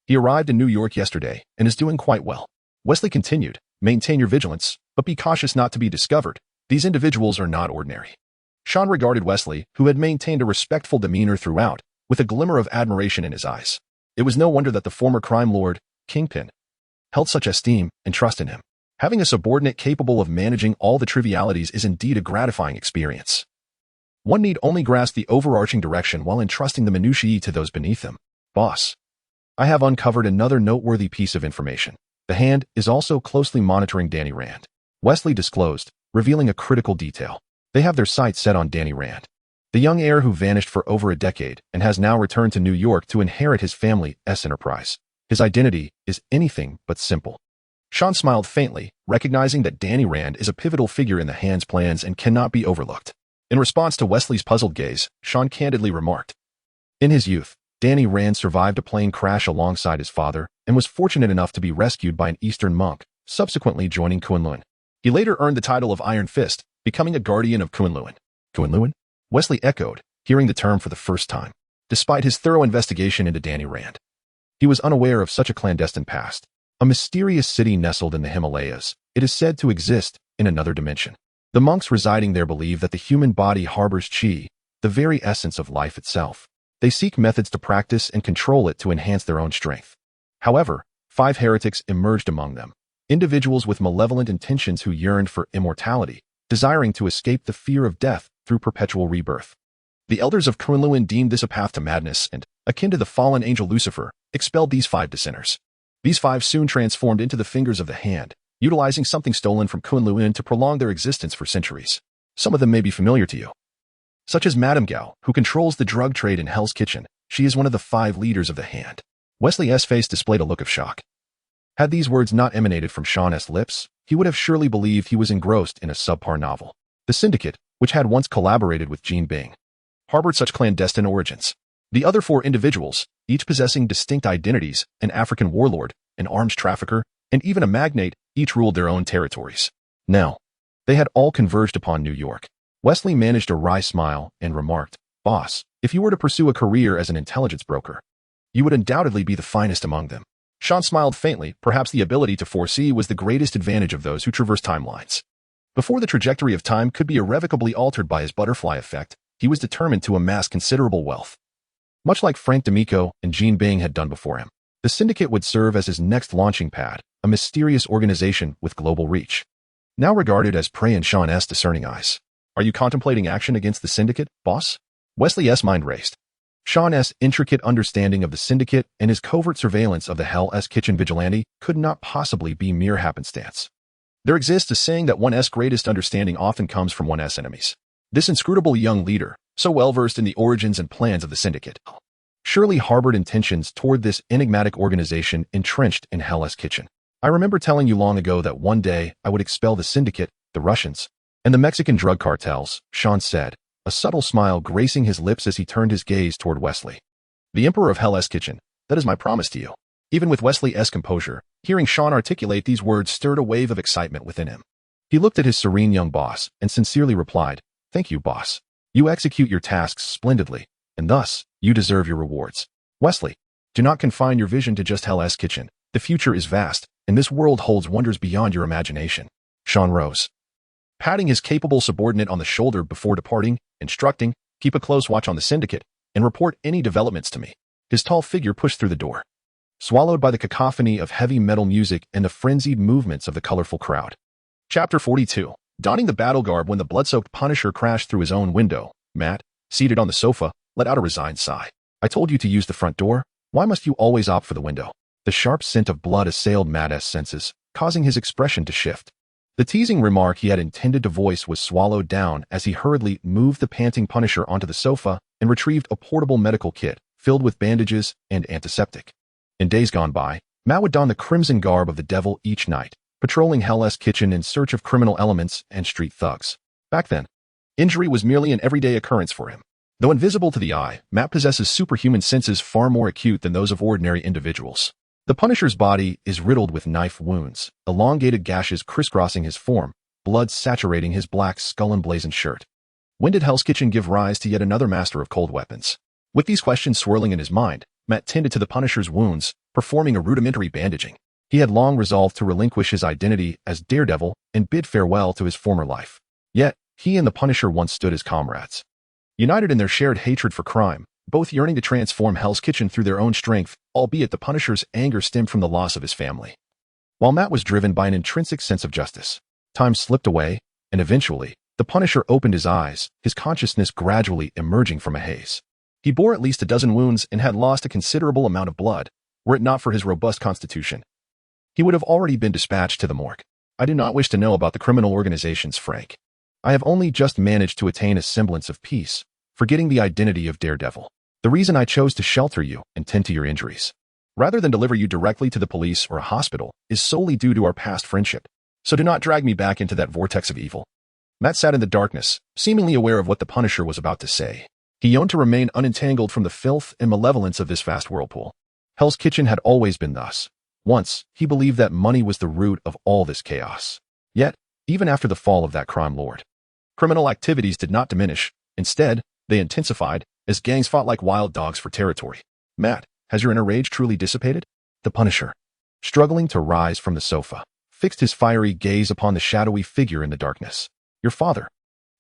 A: he arrived in New York yesterday and is doing quite well. Wesley continued, maintain your vigilance, but be cautious not to be discovered. These individuals are not ordinary. Sean regarded Wesley, who had maintained a respectful demeanor throughout, with a glimmer of admiration in his eyes. It was no wonder that the former crime lord, Kingpin, held such esteem and trust in him. Having a subordinate capable of managing all the trivialities is indeed a gratifying experience. One need only grasp the overarching direction while entrusting the minutiae to those beneath them. Boss, I have uncovered another noteworthy piece of information. The hand is also closely monitoring Danny Rand. Wesley disclosed, revealing a critical detail. They have their sights set on Danny Rand, the young heir who vanished for over a decade and has now returned to New York to inherit his family's enterprise. His identity is anything but simple. Sean smiled faintly, recognizing that Danny Rand is a pivotal figure in the hand's plans and cannot be overlooked. In response to Wesley's puzzled gaze, Sean candidly remarked, in his youth, Danny Rand survived a plane crash alongside his father and was fortunate enough to be rescued by an Eastern monk, subsequently joining Kunlun. He later earned the title of Iron Fist, becoming a guardian of Kunlun. Kunlun? Wesley echoed, hearing the term for the first time. Despite his thorough investigation into Danny Rand, he was unaware of such a clandestine past. A mysterious city nestled in the Himalayas, it is said to exist in another dimension. The monks residing there believe that the human body harbors chi, the very essence of life itself. They seek methods to practice and control it to enhance their own strength. However, 5 heretics emerged among them, individuals with malevolent intentions who yearned for immortality, desiring to escape the fear of death through perpetual rebirth. The elders of Kunlun deemed this a path to madness and, akin to the fallen angel Lucifer, expelled these 5 dissenters. These 5 soon transformed into the fingers of the hand, utilizing something stolen from Kunlun to prolong their existence for centuries. Some of them may be familiar to you, such as Madame Gao, who controls the drug trade in Hell's Kitchen. She is one of the 5 leaders of the hand. Wesley's face displayed a look of shock. Had these words not emanated from Sean's lips, he would have surely believed he was engrossed in a subpar novel. The syndicate, which had once collaborated with Jean Bing, harbored such clandestine origins. The other 4 individuals, each possessing distinct identities, an African warlord, an arms trafficker, and even a magnate, each ruled their own territories. Now, they had all converged upon New York. Wesley managed a wry smile and remarked, Boss, if you were to pursue a career as an intelligence broker, you would undoubtedly be the finest among them. Sean smiled faintly. Perhaps the ability to foresee was the greatest advantage of those who traverse timelines. Before the trajectory of time could be irrevocably altered by his butterfly effect, he was determined to amass considerable wealth. Much like Frank D'Amico and Jean Bing had done before him, the syndicate would serve as his next launching pad, a mysterious organization with global reach. Now regarded as prey in Sean's discerning eyes. Are you contemplating action against the syndicate, boss? Wesley's mind raced. Sean's intricate understanding of the syndicate and his covert surveillance of the Hell's Kitchen vigilante could not possibly be mere happenstance. There exists a saying that one's greatest understanding often comes from one's enemies. This inscrutable young leader, so well-versed in the origins and plans of the syndicate, surely harbored intentions toward this enigmatic organization entrenched in Hell's Kitchen. I remember telling you long ago that one day I would expel the syndicate, the Russians, and the Mexican drug cartels, Sean said, a a subtle smile gracing his lips as he turned his gaze toward Wesley. The Emperor of Hell's Kitchen, that is my promise to you. Even with Wesley's composure, hearing Sean articulate these words stirred a wave of excitement within him. He looked at his serene young boss and sincerely replied, "Thank you, boss. You execute your tasks splendidly, and thus, you deserve your rewards. Wesley, do not confine your vision to just Hell's Kitchen. The future is vast, and this world holds wonders beyond your imagination." Sean rose, patting his capable subordinate on the shoulder before departing, instructing, "Keep a close watch on the syndicate, and report any developments to me." His tall figure pushed through the door, swallowed by the cacophony of heavy metal music and the frenzied movements of the colorful crowd. Chapter 42. Donning the battle garb when the blood-soaked Punisher crashed through his own window, Matt, seated on the sofa, let out a resigned sigh. "I told you to use the front door. Why must you always opt for the window?" The sharp scent of blood assailed Matt's senses, causing his expression to shift. The teasing remark he had intended to voice was swallowed down as he hurriedly moved the panting Punisher onto the sofa and retrieved a portable medical kit filled with bandages and antiseptic. In days gone by, Matt would don the crimson garb of the devil each night, patrolling Hell's Kitchen in search of criminal elements and street thugs. Back then, injury was merely an everyday occurrence for him. Though invisible to the eye, Matt possesses superhuman senses far more acute than those of ordinary individuals. The Punisher's body is riddled with knife wounds, elongated gashes crisscrossing his form, blood saturating his black skull-emblazoned shirt. When did Hell's Kitchen give rise to yet another master of cold weapons? With these questions swirling in his mind, Matt tended to the Punisher's wounds, performing a rudimentary bandaging. He had long resolved to relinquish his identity as Daredevil and bid farewell to his former life. Yet, he and the Punisher once stood as comrades. United in their shared hatred for crime, both yearning to transform Hell's Kitchen through their own strength, albeit the Punisher's anger stemmed from the loss of his family. While Matt was driven by an intrinsic sense of justice, time slipped away, and eventually, the Punisher opened his eyes, his consciousness gradually emerging from a haze. He bore at least a dozen wounds and had lost a considerable amount of blood. Were it not for his robust constitution, he would have already been dispatched to the morgue. "I do not wish to know about the criminal organizations, Frank. I have only just managed to attain a semblance of peace, forgetting the identity of Daredevil. The reason I chose to shelter you and tend to your injuries, rather than deliver you directly to the police or a hospital, is solely due to our past friendship. So do not drag me back into that vortex of evil." Matt sat in the darkness, seemingly aware of what the Punisher was about to say. He yearned to remain unentangled from the filth and malevolence of this vast whirlpool. Hell's Kitchen had always been thus. Once, he believed that money was the root of all this chaos. Yet, even after the fall of that crime lord, criminal activities did not diminish. Instead, they intensified, as gangs fought like wild dogs for territory. "Matt, has your inner rage truly dissipated?" The Punisher, struggling to rise from the sofa, fixed his fiery gaze upon the shadowy figure in the darkness. "Your father,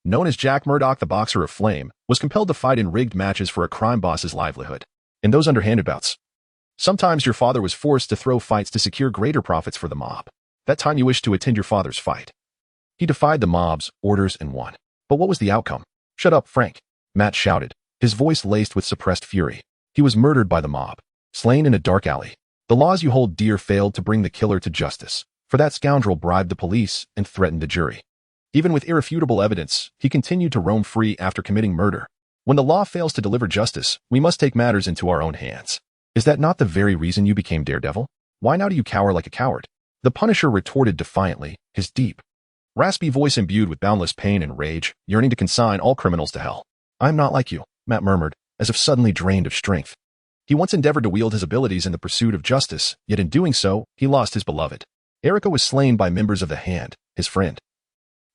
A: known as Jack Murdoch the Boxer of Flame, was compelled to fight in rigged matches for a crime boss's livelihood. In those underhanded bouts, sometimes your father was forced to throw fights to secure greater profits for the mob. That time you wished to attend your father's fight. He defied the mob's orders and won. But what was the outcome?" "Shut up, Frank," Matt shouted, his voice laced with suppressed fury. "He was murdered by the mob, slain in a dark alley. The laws you hold dear failed to bring the killer to justice, for that scoundrel bribed the police and threatened the jury. Even with irrefutable evidence, he continued to roam free after committing murder. When the law fails to deliver justice, we must take matters into our own hands. Is that not the very reason you became Daredevil? Why now do you cower like a coward?" The Punisher retorted defiantly, his deep, raspy voice imbued with boundless pain and rage, yearning to consign all criminals to hell. "I am not like you," Matt murmured, as if suddenly drained of strength. He once endeavored to wield his abilities in the pursuit of justice, yet in doing so, he lost his beloved. Erica was slain by members of the Hand, his friend.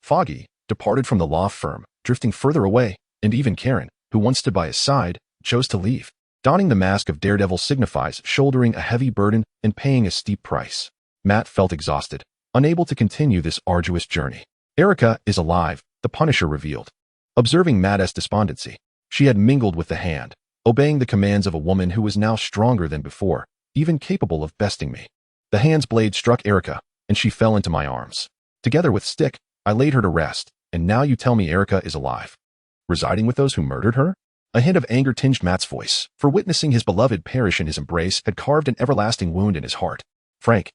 A: Foggy departed from the law firm, drifting further away, and even Karen, who once stood by his side, chose to leave. Donning the mask of Daredevil signifies shouldering a heavy burden and paying a steep price. Matt felt exhausted, unable to continue this arduous journey. "Erica is alive," the Punisher revealed. Observing Matt's despondency, she had mingled with the Hand, obeying the commands of a woman who was now stronger than before, even capable of besting me. The Hand's blade struck Erica, and she fell into my arms. Together with Stick, I laid her to rest, and now you tell me Erica is alive. Residing with those who murdered her? A hint of anger tinged Matt's voice, for witnessing his beloved perish in his embrace had carved an everlasting wound in his heart. "Frank,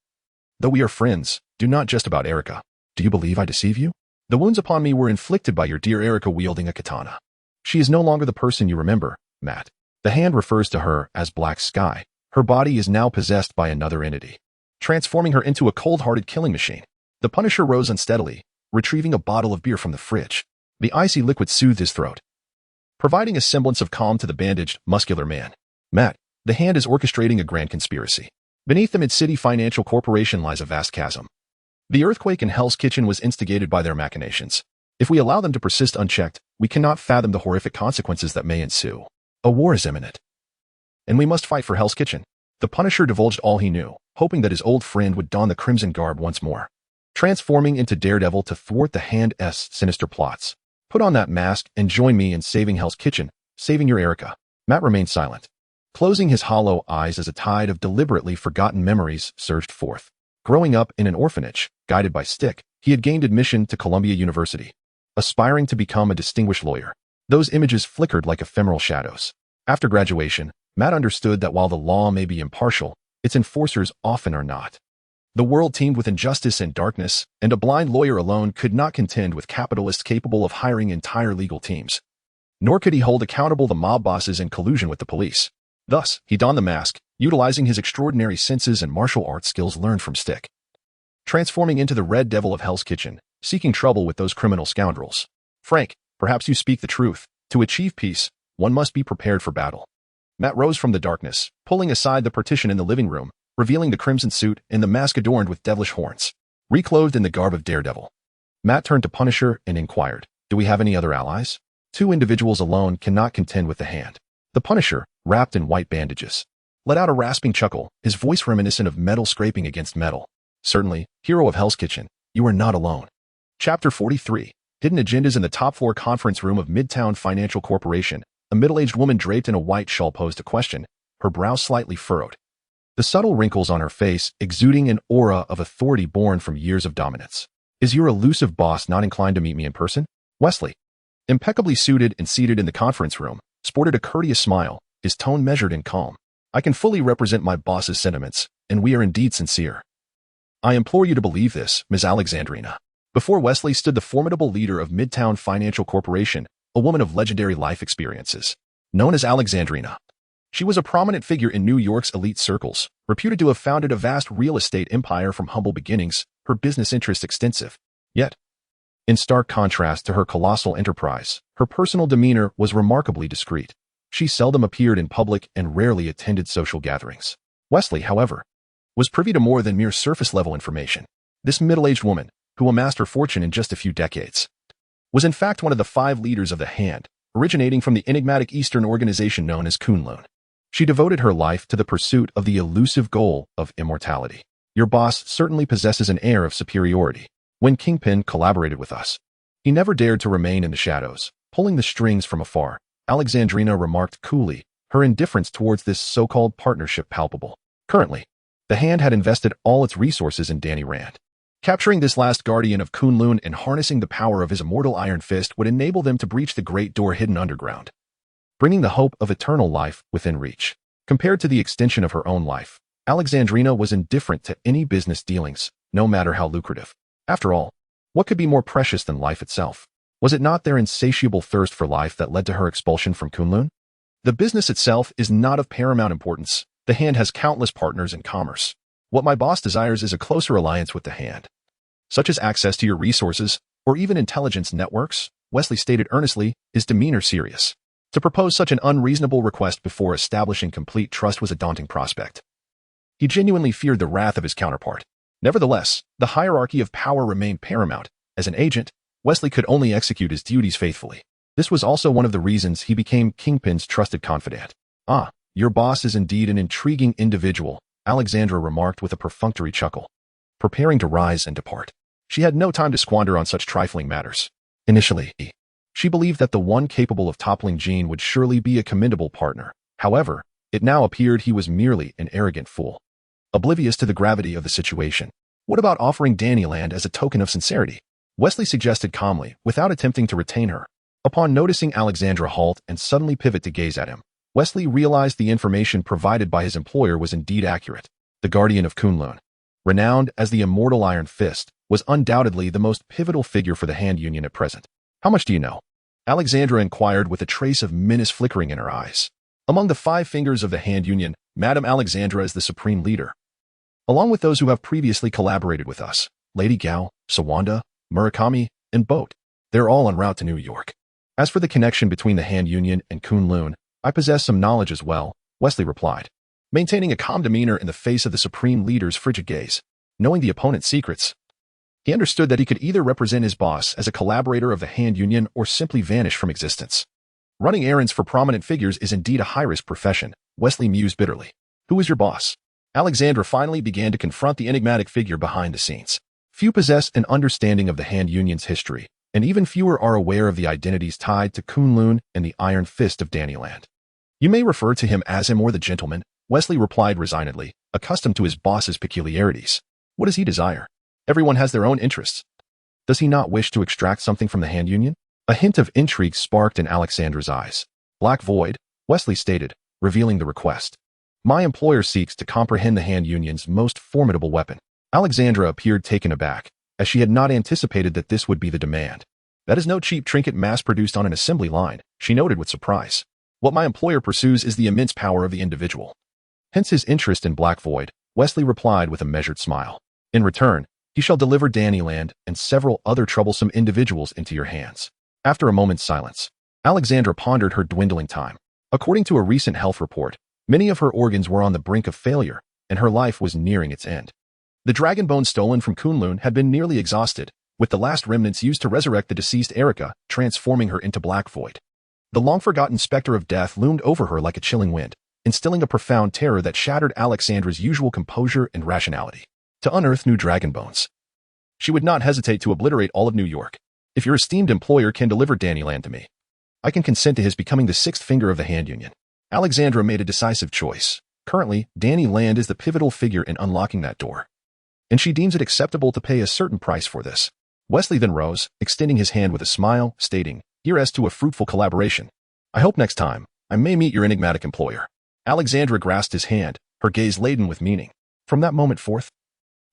A: though we are friends, do not jest about Erica. Do you believe I deceive you? The wounds upon me were inflicted by your dear Erica wielding a katana. She is no longer the person you remember, Matt. The Hand refers to her as Black Sky. Her body is now possessed by another entity, transforming her into a cold-hearted killing machine." The Punisher rose unsteadily, retrieving a bottle of beer from the fridge. The icy liquid soothed his throat. providing a semblance of calm to the bandaged, muscular man. Matt, the hand is orchestrating a grand conspiracy. Beneath the Mid-City Financial Corporation lies a vast chasm. The earthquake in Hell's Kitchen was instigated by their machinations. If we allow them to persist unchecked, we cannot fathom the horrific consequences that may ensue. A war is imminent. And we must fight for Hell's Kitchen. The Punisher divulged all he knew, hoping that his old friend would don the crimson garb once more, transforming into Daredevil to thwart the Hand's sinister plots. Put on that mask and join me in saving Hell's Kitchen, saving your Erica. Matt remained silent, closing his hollow eyes as a tide of deliberately forgotten memories surged forth. Growing up in an orphanage, guided by Stick, he had gained admission to Columbia University, aspiring to become a distinguished lawyer. Those images flickered like ephemeral shadows. After graduation, Matt understood that while the law may be impartial, its enforcers often are not. The world teemed with injustice and darkness, and a blind lawyer alone could not contend with capitalists capable of hiring entire legal teams. Nor could he hold accountable the mob bosses in collusion with the police. Thus, he donned the mask, utilizing his extraordinary senses and martial arts skills learned from Stick, transforming into the Red Devil of Hell's Kitchen, seeking trouble with those criminal scoundrels. Frank, perhaps you speak the truth. To achieve peace, one must be prepared for battle. Matt rose from the darkness, pulling aside the partition in the living room, revealing the crimson suit and the mask adorned with devilish horns. Reclothed in the garb of Daredevil, Matt turned to Punisher and inquired, "Do we have any other allies?" Two individuals alone cannot contend with the Hand. The Punisher, wrapped in white bandages, let out a rasping chuckle, his voice reminiscent of metal scraping against metal. "Certainly, hero of Hell's Kitchen, you are not alone." Chapter 43. Hidden agendas in the top-floor conference room of Midtown Financial Corporation. A middle-aged woman draped in a white shawl posed a question, her brow slightly furrowed, the subtle wrinkles on her face exuding an aura of authority born from years of dominance. "Is your elusive boss not inclined to meet me in person?" Wesley, impeccably suited and seated in the conference room, sported a courteous smile, his tone measured and calm. "I can fully represent my boss's sentiments, and we are indeed sincere. I implore you to believe this, Ms. Alexandrina." Before Wesley stood the formidable leader of Midtown Financial Corporation, a woman of legendary life experiences. Known as Alexandrina, she was a prominent figure in New York's elite circles, reputed to have founded a vast real estate empire from humble beginnings, her business interests extensive. Yet, in stark contrast to her colossal enterprise, her personal demeanor was remarkably discreet. She seldom appeared in public and rarely attended social gatherings. Wesley, however, was privy to more than mere surface-level information. This middle-aged woman, who amassed her fortune in just a few decades, was in fact one of the 5 leaders of the Hand, originating from the enigmatic Eastern organization known as Kunlun. She devoted her life to the pursuit of the elusive goal of immortality. "Your boss certainly possesses an air of superiority. When Kingpin collaborated with us, he never dared to remain in the shadows, pulling the strings from afar," Alexandrina remarked coolly, her indifference towards this so-called partnership palpable. Currently, the Hand had invested all its resources in Danny Rand. Capturing this last guardian of Kunlun and harnessing the power of his immortal iron fist would enable them to breach the great door hidden underground, bringing the hope of eternal life within reach. Compared to the extension of her own life, Alexandrina was indifferent to any business dealings, no matter how lucrative. After all, what could be more precious than life itself? Was it not their insatiable thirst for life that led to her expulsion from Kunlun? The business itself is not of paramount importance. The Hand has countless partners in commerce. What my boss desires is a closer alliance with the Hand, such as access to your resources or even intelligence networks, Wesley stated earnestly, his demeanor serious. To propose such an unreasonable request before establishing complete trust was a daunting prospect. He genuinely feared the wrath of his counterpart. Nevertheless, the hierarchy of power remained paramount. As an agent, Wesley could only execute his duties faithfully. This was also one of the reasons he became Kingpin's trusted confidant. "Ah, your boss is indeed an intriguing individual," Alexandra remarked with a perfunctory chuckle, preparing to rise and depart. She had no time to squander on such trifling matters. Initially, she believed that the one capable of toppling Jean would surely be a commendable partner. However, it now appeared he was merely an arrogant fool, oblivious to the gravity of the situation. "What about offering Danny land as a token of sincerity?" Wesley suggested calmly, without attempting to retain her. Upon noticing Alexandra halt and suddenly pivot to gaze at him, Wesley realized the information provided by his employer was indeed accurate. The guardian of Kunlun, renowned as the immortal Iron Fist, was undoubtedly the most pivotal figure for the Hand Union at present. "How much do you know?" Alexandra inquired with a trace of menace flickering in her eyes. Among the 5 fingers of the Hand Union, Madame Alexandra is the supreme leader, along with those who have previously collaborated with us, Lady Gao, Sawanda, Murakami, and Boat. They're all en route to New York. As for the connection between the Hand Union and Kunlun, I possess some knowledge as well, Wesley replied, maintaining a calm demeanor in the face of the Supreme Leader's frigid gaze. Knowing the opponent's secrets, he understood that he could either represent his boss as a collaborator of the Hand Union or simply vanish from existence. Running errands for prominent figures is indeed a high-risk profession, Wesley mused bitterly. Who is your boss? Alexandra finally began to confront the enigmatic figure behind the scenes. Few possess an understanding of the Hand Union's history, and even fewer are aware of the identities tied to Kunlun and the Iron Fist of Danyland. You may refer to him as him or the gentleman, Wesley replied resignedly, accustomed to his boss's peculiarities. What does he desire? Everyone has their own interests. Does he not wish to extract something from the Hand Union? A hint of intrigue sparked in Alexandra's eyes. Black Void, Wesley stated, revealing the request. My employer seeks to comprehend the Hand Union's most formidable weapon. Alexandra appeared taken aback, as she had not anticipated that this would be the demand. That is no cheap trinket mass-produced on an assembly line, she noted with surprise. What my employer pursues is the immense power of the individual. Hence his interest in Black Void, Wesley replied with a measured smile. In return, he shall deliver Danyland and several other troublesome individuals into your hands. After a moment's silence, Alexandra pondered her dwindling time. According to a recent health report, many of her organs were on the brink of failure, and her life was nearing its end. The dragon bone stolen from Kunlun had been nearly exhausted, with the last remnants used to resurrect the deceased Erica, transforming her into Black Void. The long-forgotten specter of death loomed over her like a chilling wind, instilling a profound terror that shattered Alexandra's usual composure and rationality. To unearth new dragon bones, she would not hesitate to obliterate all of New York. If your esteemed employer can deliver Danyland to me, I can consent to his becoming the sixth finger of the Hand Union. Alexandra made a decisive choice. Currently, Danyland is the pivotal figure in unlocking that door, and she deems it acceptable to pay a certain price for this. Wesley then rose, extending his hand with a smile, stating, "Here's to a fruitful collaboration. I hope next time I may meet your enigmatic employer." Alexandra grasped his hand, her gaze laden with meaning. From that moment forth,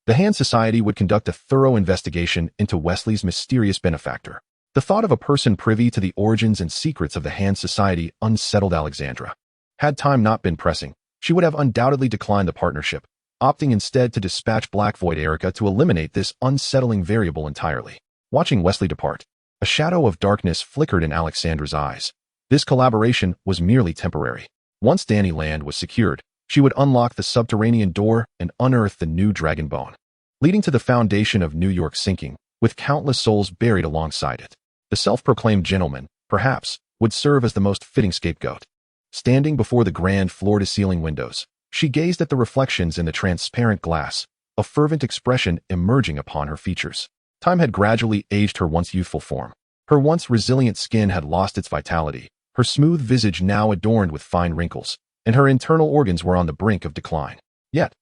A: the Hand Society would conduct a thorough investigation into Wesley's mysterious benefactor. The thought of a person privy to the origins and secrets of the Hand Society unsettled Alexandra. Had time not been pressing, she would have undoubtedly declined the partnership, opting instead to dispatch Black Void Erica to eliminate this unsettling variable entirely. Watching Wesley depart, a shadow of darkness flickered in Alexandra's eyes. This collaboration was merely temporary. Once Danyland was secured, she would unlock the subterranean door and unearth the new dragon bone, leading to the foundation of New York sinking, with countless souls buried alongside it. The self-proclaimed gentleman, perhaps, would serve as the most fitting scapegoat. Standing before the grand floor-to-ceiling windows, she gazed at the reflections in the transparent glass, a fervent expression emerging upon her features. Time had gradually aged her once youthful form. Her once resilient skin had lost its vitality, her smooth visage now adorned with fine wrinkles, and her internal organs were on the brink of decline. Yet,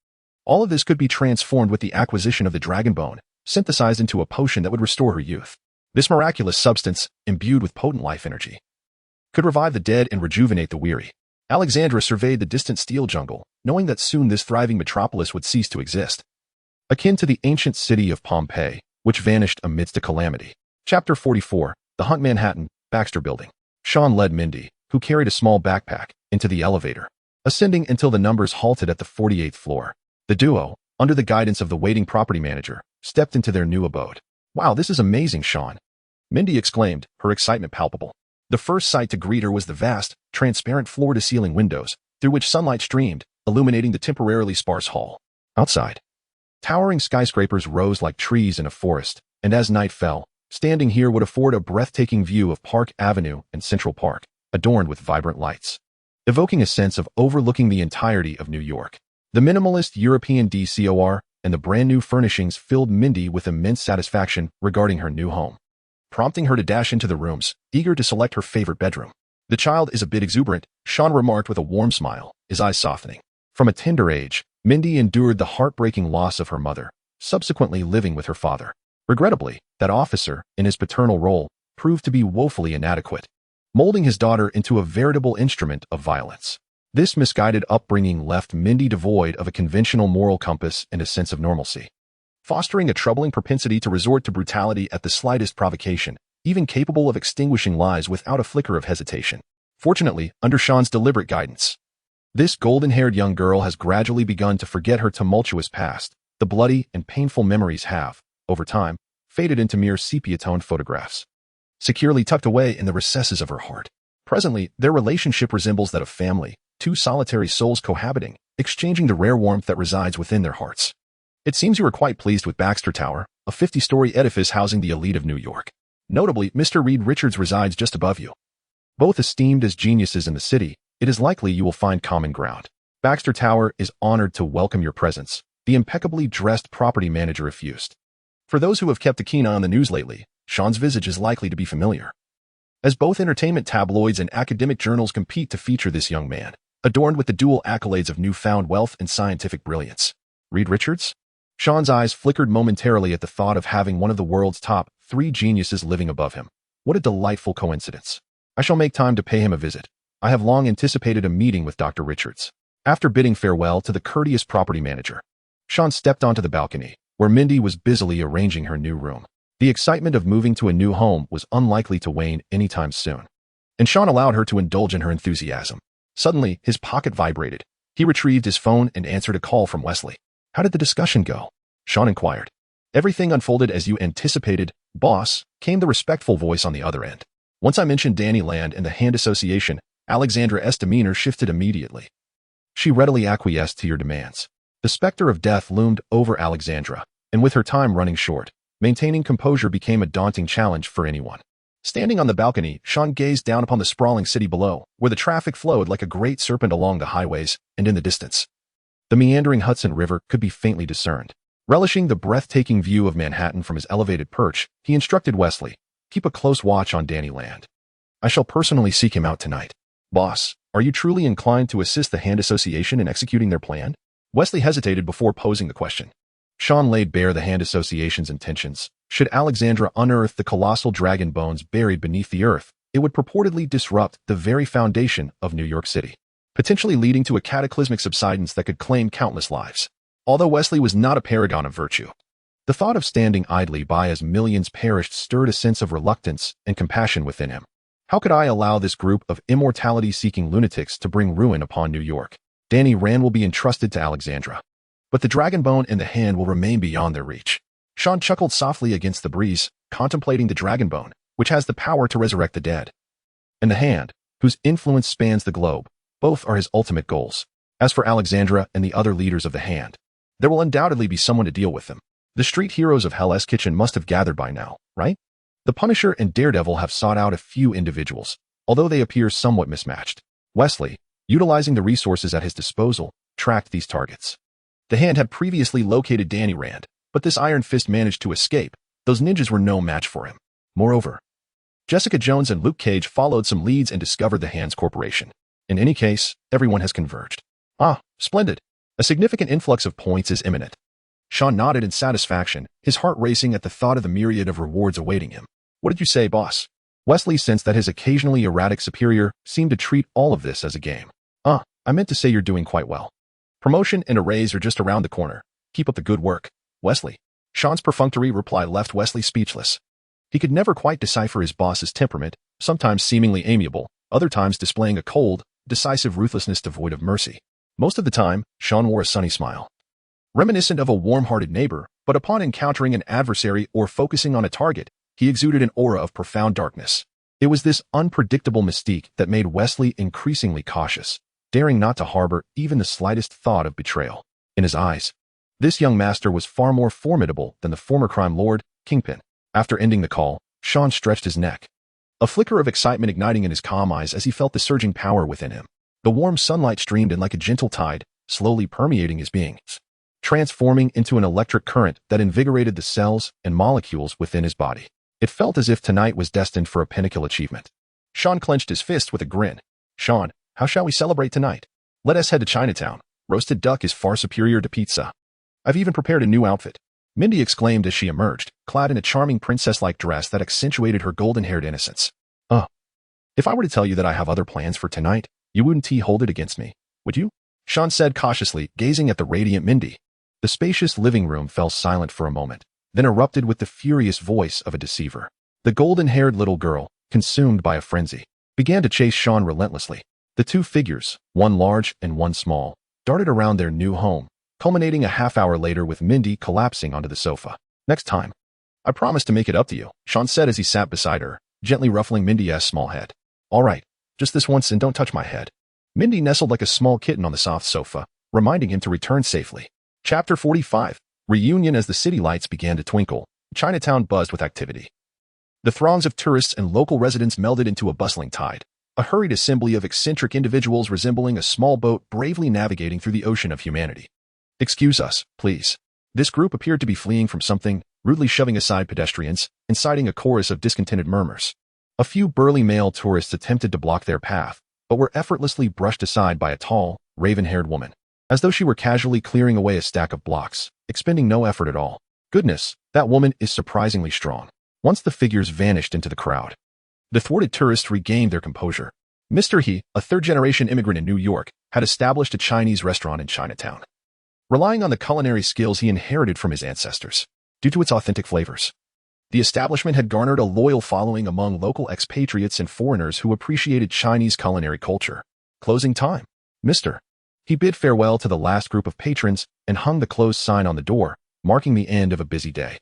A: all of this could be transformed with the acquisition of the dragon bone, synthesized into a potion that would restore her youth. This miraculous substance, imbued with potent life energy, could revive the dead and rejuvenate the weary. Alexandra surveyed the distant steel jungle, knowing that soon this thriving metropolis would cease to exist, akin to the ancient city of Pompeii, which vanished amidst a calamity. Chapter 44, The Hunt Manhattan, Baxter Building. Sean led Mindy, who carried a small backpack, into the elevator, ascending until the numbers halted at the 48th floor. The duo, under the guidance of the waiting property manager, stepped into their new abode. "Wow, this is amazing, Sean," Mindy exclaimed, her excitement palpable. The first sight to greet her was the vast, transparent floor-to-ceiling windows, through which sunlight streamed, illuminating the temporarily sparse hall. Outside, towering skyscrapers rose like trees in a forest, and as night fell, standing here would afford a breathtaking view of Park Avenue and Central Park, adorned with vibrant lights, evoking a sense of overlooking the entirety of New York. The minimalist European decor and the brand-new furnishings filled Mindy with immense satisfaction regarding her new home, prompting her to dash into the rooms, eager to select her favorite bedroom. "The child is a bit exuberant," Sean remarked with a warm smile, his eyes softening. From a tender age, Mindy endured the heartbreaking loss of her mother, subsequently living with her father. Regrettably, that officer, in his paternal role, proved to be woefully inadequate, molding his daughter into a veritable instrument of violence. This misguided upbringing left Mindy devoid of a conventional moral compass and a sense of normalcy, fostering a troubling propensity to resort to brutality at the slightest provocation, even capable of extinguishing lives without a flicker of hesitation. Fortunately, under Sean's deliberate guidance, this golden-haired young girl has gradually begun to forget her tumultuous past. The bloody and painful memories have, over time, faded into mere sepia-toned photographs. securely tucked away in the recesses of her heart. Presently, their relationship resembles that of family, two solitary souls cohabiting, exchanging the rare warmth that resides within their hearts. It seems you are quite pleased with Baxter Tower, a 50-story edifice housing the elite of New York. Notably, Mr. Reed Richards resides just above you. Both esteemed as geniuses in the city, it is likely you will find common ground. Baxter Tower is honored to welcome your presence, the impeccably dressed property manager effused. For those who have kept a keen eye on the news lately, Sean's visage is likely to be familiar, as both entertainment tabloids and academic journals compete to feature this young man, adorned with the dual accolades of newfound wealth and scientific brilliance. Reed Richards? Sean's eyes flickered momentarily at the thought of having one of the world's top 3 geniuses living above him. What a delightful coincidence. I shall make time to pay him a visit. I have long anticipated a meeting with Dr. Richards. After bidding farewell to the courteous property manager, Sean stepped onto the balcony, where Mindy was busily arranging her new room. The excitement of moving to a new home was unlikely to wane anytime soon, and Sean allowed her to indulge in her enthusiasm. Suddenly, his pocket vibrated. He retrieved his phone and answered a call from Wesley. How did the discussion go? Sean inquired. Everything unfolded as you anticipated, boss, came the respectful voice on the other end. Once I mentioned Danny Land and the Hand Association, Alexandra's demeanor shifted immediately. She readily acquiesced to your demands. The specter of death loomed over Alexandra, and with her time running short, maintaining composure became a daunting challenge for anyone. Standing on the balcony, Sean gazed down upon the sprawling city below, where the traffic flowed like a great serpent along the highways, and in the distance, the meandering Hudson River could be faintly discerned. Relishing the breathtaking view of Manhattan from his elevated perch, he instructed Wesley, keep a close watch on Danny Land. I shall personally seek him out tonight. Boss, are you truly inclined to assist the Hand Association in executing their plan? Wesley hesitated before posing the question. Sean laid bare the Hand Association's intentions. Should Alexandra unearth the colossal dragon bones buried beneath the earth, it would purportedly disrupt the very foundation of New York City, potentially leading to a cataclysmic subsidence that could claim countless lives. Although Wesley was not a paragon of virtue, the thought of standing idly by as millions perished stirred a sense of reluctance and compassion within him. How could I allow this group of immortality-seeking lunatics to bring ruin upon New York? Danny Rand will be entrusted to Alexandra, but the dragon bone and the hand will remain beyond their reach. Sean chuckled softly against the breeze, contemplating the dragon bone, which has the power to resurrect the dead, and the hand, whose influence spans the globe. Both are his ultimate goals. As for Alexandra and the other leaders of the Hand, there will undoubtedly be someone to deal with them. The street heroes of Hell's Kitchen must have gathered by now, right? The Punisher and Daredevil have sought out a few individuals, although they appear somewhat mismatched. Wesley, utilizing the resources at his disposal, tracked these targets. The Hand had previously located Danny Rand, but this Iron Fist managed to escape. Those ninjas were no match for him. Moreover, Jessica Jones and Luke Cage followed some leads and discovered the Hand's corporation. In any case, everyone has converged. Ah, splendid. A significant influx of points is imminent. Sean nodded in satisfaction, his heart racing at the thought of the myriad of rewards awaiting him. What did you say, boss? Wesley sensed that his occasionally erratic superior seemed to treat all of this as a game. I meant to say you're doing quite well. Promotion and a raise are just around the corner. Keep up the good work, Wesley. Sean's perfunctory reply left Wesley speechless. He could never quite decipher his boss's temperament, sometimes seemingly amiable, other times displaying a cold, decisive ruthlessness devoid of mercy. Most of the time, Sean wore a sunny smile, reminiscent of a warm-hearted neighbor, but upon encountering an adversary or focusing on a target, he exuded an aura of profound darkness. It was this unpredictable mystique that made Wesley increasingly cautious, daring not to harbor even the slightest thought of betrayal. In his eyes, this young master was far more formidable than the former crime lord, Kingpin. After ending the call, Sean stretched his neck, a flicker of excitement igniting in his calm eyes as he felt the surging power within him. The warm sunlight streamed in like a gentle tide, slowly permeating his being, transforming into an electric current that invigorated the cells and molecules within his body. It felt as if tonight was destined for a pinnacle achievement. Sean clenched his fist with a grin. Sean, how shall we celebrate tonight? Let us head to Chinatown. Roasted duck is far superior to pizza. I've even prepared a new outfit, Mindy exclaimed as she emerged, clad in a charming princess-like dress that accentuated her golden-haired innocence. If I were to tell you that I have other plans for tonight, you wouldn't hold it against me, would you? Sean said cautiously, gazing at the radiant Mindy. The spacious living room fell silent for a moment, then erupted with the furious voice of a deceiver. The golden-haired little girl, consumed by a frenzy, began to chase Sean relentlessly. The two figures, one large and one small, darted around their new home, culminating a half-hour later with Mindy collapsing onto the sofa. Next time, I promise to make it up to you, Sean said as he sat beside her, gently ruffling Mindy's small head. "All right, just this once and don't touch my head." Mindy nestled like a small kitten on the soft sofa, reminding him to return safely. Chapter 45. Reunion. As the city lights began to twinkle, Chinatown buzzed with activity. The throngs of tourists and local residents melded into a bustling tide, a hurried assembly of eccentric individuals resembling a small boat bravely navigating through the ocean of humanity. "Excuse us, please." This group appeared to be fleeing from something, rudely shoving aside pedestrians, inciting a chorus of discontented murmurs. A few burly male tourists attempted to block their path, but were effortlessly brushed aside by a tall, raven-haired woman, as though she were casually clearing away a stack of blocks, expending no effort at all. Goodness, that woman is surprisingly strong. Once the figures vanished into the crowd, the thwarted tourists regained their composure. Mr. He, a third-generation immigrant in New York, had established a Chinese restaurant in Chinatown, relying on the culinary skills he inherited from his ancestors. Due to its authentic flavors, the establishment had garnered a loyal following among local expatriates and foreigners who appreciated Chinese culinary culture. Closing time. Mr. He bid farewell to the last group of patrons and hung the closed sign on the door, marking the end of a busy day.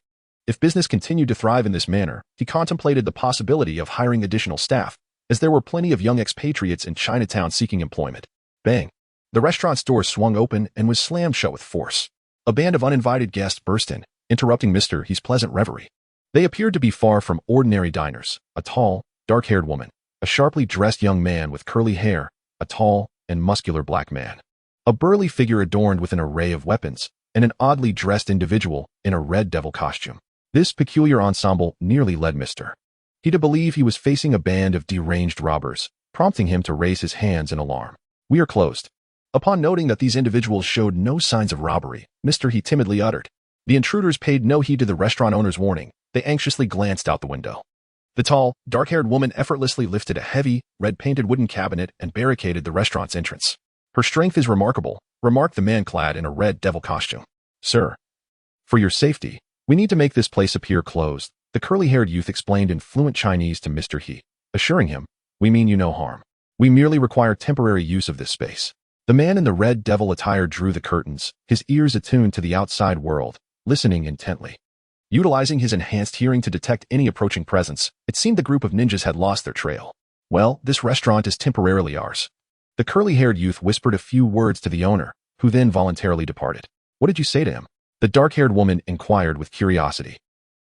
A: If business continued to thrive in this manner, he contemplated the possibility of hiring additional staff, as there were plenty of young expatriates in Chinatown seeking employment. Bang! The restaurant's door swung open and was slammed shut with force. A band of uninvited guests burst in, interrupting Mr. He's pleasant reverie. They appeared to be far from ordinary diners: a tall, dark-haired woman, a sharply dressed young man with curly hair, a tall and muscular black man, a burly figure adorned with an array of weapons, and an oddly dressed individual in a red devil costume. This peculiar ensemble nearly led Mr. He to believe he was facing a band of deranged robbers, prompting him to raise his hands in alarm. "We are closed." Upon noting that these individuals showed no signs of robbery, Mr. He timidly uttered. The intruders paid no heed to the restaurant owner's warning. They anxiously glanced out the window. The tall, dark-haired woman effortlessly lifted a heavy, red-painted wooden cabinet and barricaded the restaurant's entrance. "Her strength is remarkable," remarked the man clad in a red devil costume. "Sir, for your safety, we need to make this place appear closed," the curly-haired youth explained in fluent Chinese to Mr. He, assuring him, "We mean you no harm. We merely require temporary use of this space." The man in the red devil attire drew the curtains, his ears attuned to the outside world, listening intently. Utilizing his enhanced hearing to detect any approaching presence, it seemed the group of ninjas had lost their trail. "Well, this restaurant is temporarily ours." The curly-haired youth whispered a few words to the owner, who then voluntarily departed. "What did you say to him?" the dark-haired woman inquired with curiosity.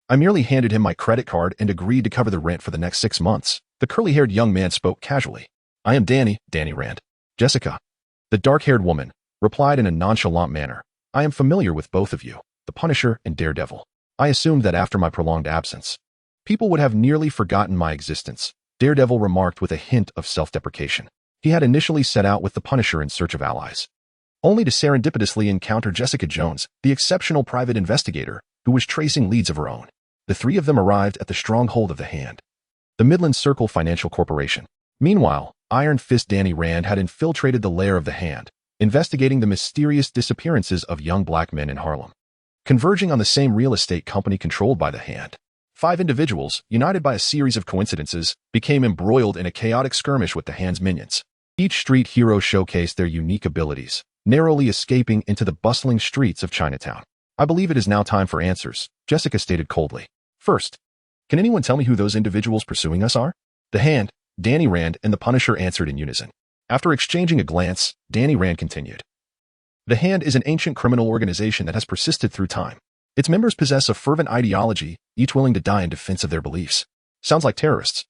A: "I merely handed him my credit card and agreed to cover the rent for the next 6 months." The curly-haired young man spoke casually. "I am Danny Rand." "Jessica," the dark-haired woman replied in a nonchalant manner. "I am familiar with both of you, the Punisher and Daredevil. I assumed that after my prolonged absence, people would have nearly forgotten my existence." Daredevil remarked with a hint of self-deprecation. He had initially set out with the Punisher in search of allies, only to serendipitously encounter Jessica Jones, the exceptional private investigator, who was tracing leads of her own. The three of them arrived at the stronghold of the Hand, the Midland Circle Financial Corporation. Meanwhile, Iron Fist Danny Rand had infiltrated the lair of the Hand, investigating the mysterious disappearances of young black men in Harlem. Converging on the same real estate company controlled by the Hand, 5 individuals, united by a series of coincidences, became embroiled in a chaotic skirmish with the Hand's minions. Each street hero showcased their unique abilities, narrowly escaping into the bustling streets of Chinatown. "I believe it is now time for answers," Jessica stated coldly. "First, can anyone tell me who those individuals pursuing us are?" The Hand, Danny Rand, and the Punisher answered in unison. After exchanging a glance, Danny Rand continued. "The Hand is an ancient criminal organization that has persisted through time. Its members possess a fervent ideology, each willing to die in defense of their beliefs." "Sounds like terrorists."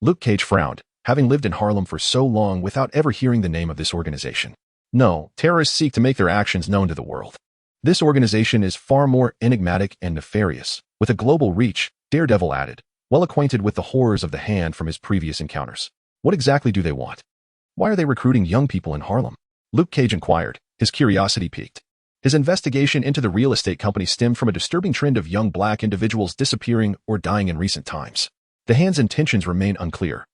A: Luke Cage frowned, having lived in Harlem for so long without ever hearing the name of this organization. "No, terrorists seek to make their actions known to the world. This organization is far more enigmatic and nefarious, with a global reach," Daredevil added, well acquainted with the horrors of the Hand from his previous encounters. "What exactly do they want? Why are they recruiting young people in Harlem?" Luke Cage inquired, his curiosity piqued. His investigation into the real estate company stemmed from a disturbing trend of young black individuals disappearing or dying in recent times. The Hand's intentions remain unclear,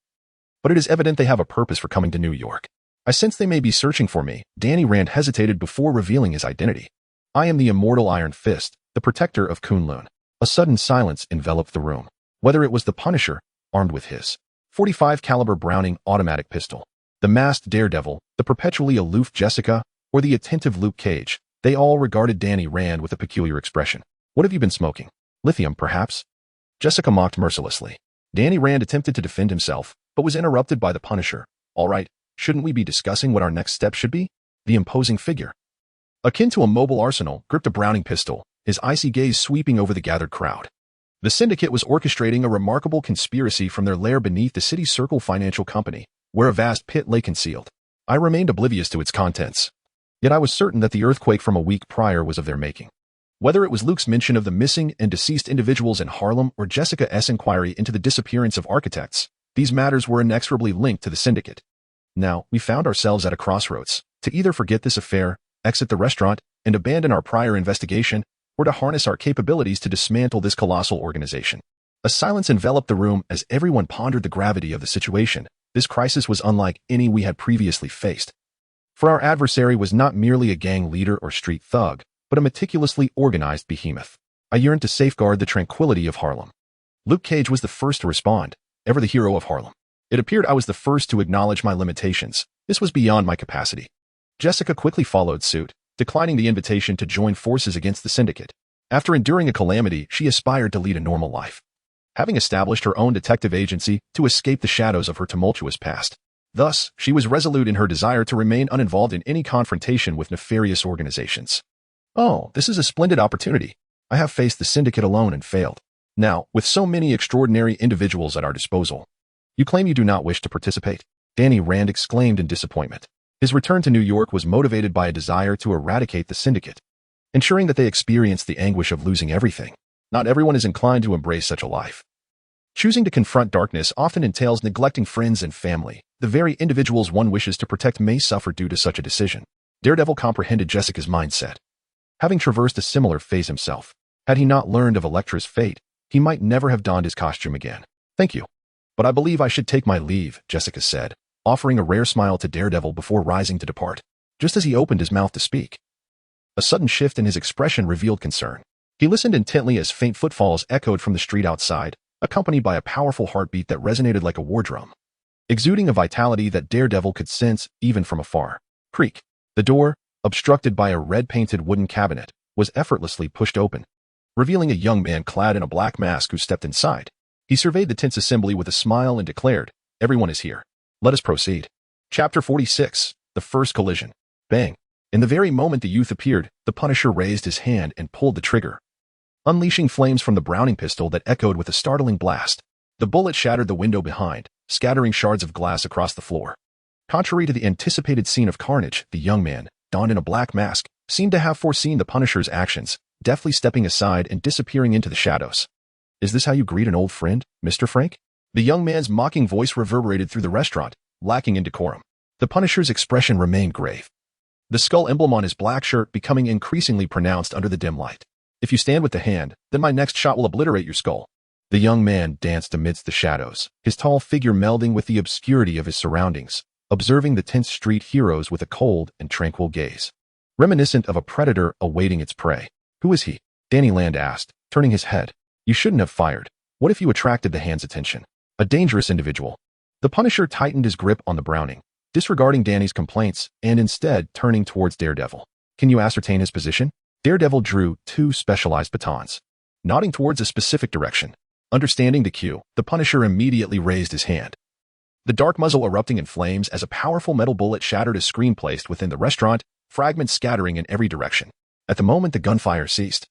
A: but it is evident they have a purpose for coming to New York. "I sense they may be searching for me." Danny Rand hesitated before revealing his identity. "I am the immortal Iron Fist, the protector of Kunlun." A sudden silence enveloped the room. Whether it was the Punisher, armed with his .45 caliber Browning automatic pistol, the masked Daredevil, the perpetually aloof Jessica, or the attentive Luke Cage, they all regarded Danny Rand with a peculiar expression. "What have you been smoking? Lithium, perhaps?" Jessica mocked mercilessly. Danny Rand attempted to defend himself, but was interrupted by the Punisher. All right, shouldn't we be discussing what our next step should be? The imposing figure, akin to a mobile arsenal, gripped a Browning pistol, his icy gaze sweeping over the gathered crowd. The syndicate was orchestrating a remarkable conspiracy from their lair beneath the city's Circle Financial Company, where a vast pit lay concealed. I remained oblivious to its contents. Yet I was certain that the earthquake from a week prior was of their making. Whether it was Luke's mention of the missing and deceased individuals in Harlem or Jessica's inquiry into the disappearance of architects, these matters were inexorably linked to the syndicate. Now, we found ourselves at a crossroads, to either forget this affair, exit the restaurant, and abandon our prior investigation, or to harness our capabilities to dismantle this colossal organization. A silence enveloped the room as everyone pondered the gravity of the situation. This crisis was unlike any we had previously faced. For our adversary was not merely a gang leader or street thug, but a meticulously organized behemoth. I yearned to safeguard the tranquility of Harlem. Luke Cage was the first to respond, ever the hero of Harlem. It appeared I was the first to acknowledge my limitations. This was beyond my capacity. Jessica quickly followed suit, declining the invitation to join forces against the syndicate. After enduring a calamity, she aspired to lead a normal life, having established her own detective agency to escape the shadows of her tumultuous past. Thus, she was resolute in her desire to remain uninvolved in any confrontation with nefarious organizations. Oh, this is a splendid opportunity. I have faced the syndicate alone and failed. Now, with so many extraordinary individuals at our disposal, you claim you do not wish to participate? Danny Rand exclaimed in disappointment. His return to New York was motivated by a desire to eradicate the syndicate, ensuring that they experienced the anguish of losing everything. Not everyone is inclined to embrace such a life. Choosing to confront darkness often entails neglecting friends and family. The very individuals one wishes to protect may suffer due to such a decision. Daredevil comprehended Jessica's mindset. Having traversed a similar phase himself, had he not learned of Elektra's fate, he might never have donned his costume again. Thank you. But I believe I should take my leave, Jessica said, offering a rare smile to Daredevil before rising to depart. Just as he opened his mouth to speak, a sudden shift in his expression revealed concern. He listened intently as faint footfalls echoed from the street outside, accompanied by a powerful heartbeat that resonated like a war drum, exuding a vitality that Daredevil could sense even from afar. Creak. The door, obstructed by a red-painted wooden cabinet, was effortlessly pushed open, revealing a young man clad in a black mask who stepped inside. He surveyed the tense assembly with a smile and declared, "Everyone is here. Let us proceed." Chapter 46. The First Collision. Bang. In the very moment the youth appeared, the Punisher raised his hand and pulled the trigger, unleashing flames from the Browning pistol that echoed with a startling blast. The bullet shattered the window behind, scattering shards of glass across the floor. Contrary to the anticipated scene of carnage, the young man, donned in a black mask, seemed to have foreseen the Punisher's actions, deftly stepping aside and disappearing into the shadows. "Is this how you greet an old friend, Mr. Frank?" The young man's mocking voice reverberated through the restaurant, lacking in decorum. The Punisher's expression remained grave, the skull emblem on his black shirt becoming increasingly pronounced under the dim light. "If you stand with the hand, then my next shot will obliterate your skull." The young man danced amidst the shadows, his tall figure melding with the obscurity of his surroundings, observing the tense street heroes with a cold and tranquil gaze, reminiscent of a predator awaiting its prey. "Who is he?" Danny Rand asked, turning his head. "You shouldn't have fired. What if you attracted the hand's attention? A dangerous individual." The Punisher tightened his grip on the Browning, disregarding Danny's complaints and instead turning towards Daredevil. "Can you ascertain his position?" Daredevil drew two specialized batons, nodding towards a specific direction. Understanding the cue, the Punisher immediately raised his hand, the dark muzzle erupting in flames as a powerful metal bullet shattered a screen placed within the restaurant, fragments scattering in every direction. At the moment the gunfire ceased,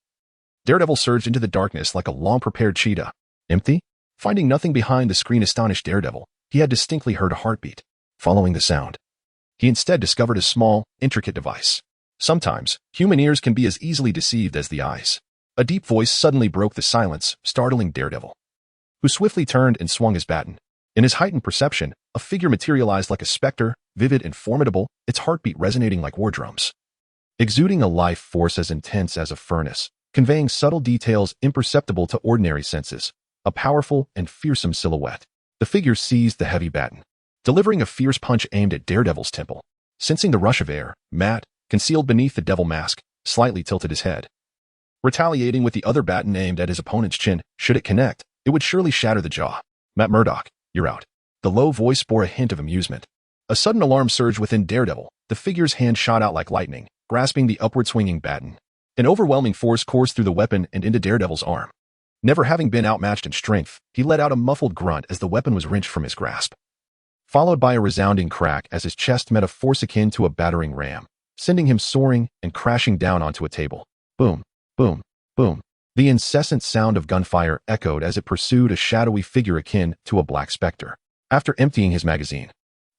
A: Daredevil surged into the darkness like a long-prepared cheetah. Empty? Finding nothing behind the screen astonished Daredevil, he had distinctly heard a heartbeat. Following the sound, he instead discovered a small, intricate device. Sometimes, human ears can be as easily deceived as the eyes. A deep voice suddenly broke the silence, startling Daredevil, who swiftly turned and swung his baton. In his heightened perception, a figure materialized like a specter, vivid and formidable, its heartbeat resonating like war drums, exuding a life force as intense as a furnace, conveying subtle details imperceptible to ordinary senses. A powerful and fearsome silhouette. The figure seized the heavy baton, delivering a fierce punch aimed at Daredevil's temple. Sensing the rush of air, Matt, concealed beneath the devil mask, slightly tilted his head, retaliating with the other baton aimed at his opponent's chin. Should it connect, it would surely shatter the jaw. "Matt Murdock, you're out." The low voice bore a hint of amusement. A sudden alarm surged within Daredevil. The figure's hand shot out like lightning, grasping the upward swinging baton. An overwhelming force coursed through the weapon and into Daredevil's arm, Never having been outmatched in strength, he let out a muffled grunt as the weapon was wrenched from his grasp, followed by a resounding crack as his chest met a force akin to a battering ram, sending him soaring and crashing down onto a table. Boom, boom, boom. The incessant sound of gunfire echoed as it pursued a shadowy figure akin to a black specter. After emptying his magazine,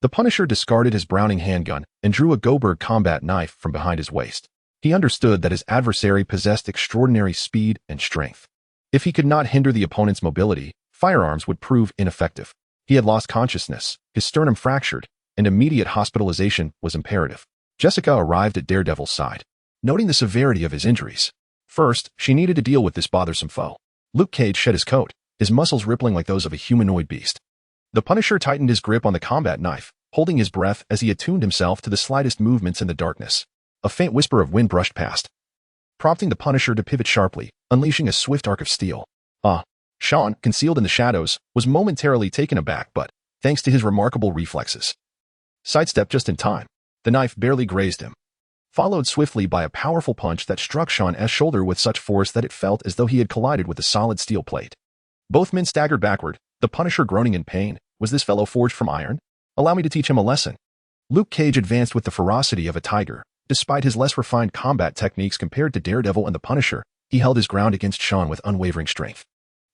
A: the Punisher discarded his Browning handgun and drew a Goldberg combat knife from behind his waist. He understood that his adversary possessed extraordinary speed and strength. If he could not hinder the opponent's mobility, firearms would prove ineffective. He had lost consciousness, his sternum fractured, and immediate hospitalization was imperative. Jessica arrived at Daredevil's side, noting the severity of his injuries. First, she needed to deal with this bothersome foe. Luke Cage shed his coat, his muscles rippling like those of a humanoid beast. The Punisher tightened his grip on the combat knife, holding his breath as he attuned himself to the slightest movements in the darkness. A faint whisper of wind brushed past, prompting the Punisher to pivot sharply, unleashing a swift arc of steel. Sean, concealed in the shadows, was momentarily taken aback, but, thanks to his remarkable reflexes, sidestepped just in time. The knife barely grazed him, followed swiftly by a powerful punch that struck Sean's shoulder with such force that it felt as though he had collided with a solid steel plate. Both men staggered backward, the Punisher groaning in pain. Was this fellow forged from iron? Allow me to teach him a lesson. Luke Cage advanced with the ferocity of a tiger. Despite his less refined combat techniques compared to Daredevil and the Punisher, he held his ground against Sean with unwavering strength.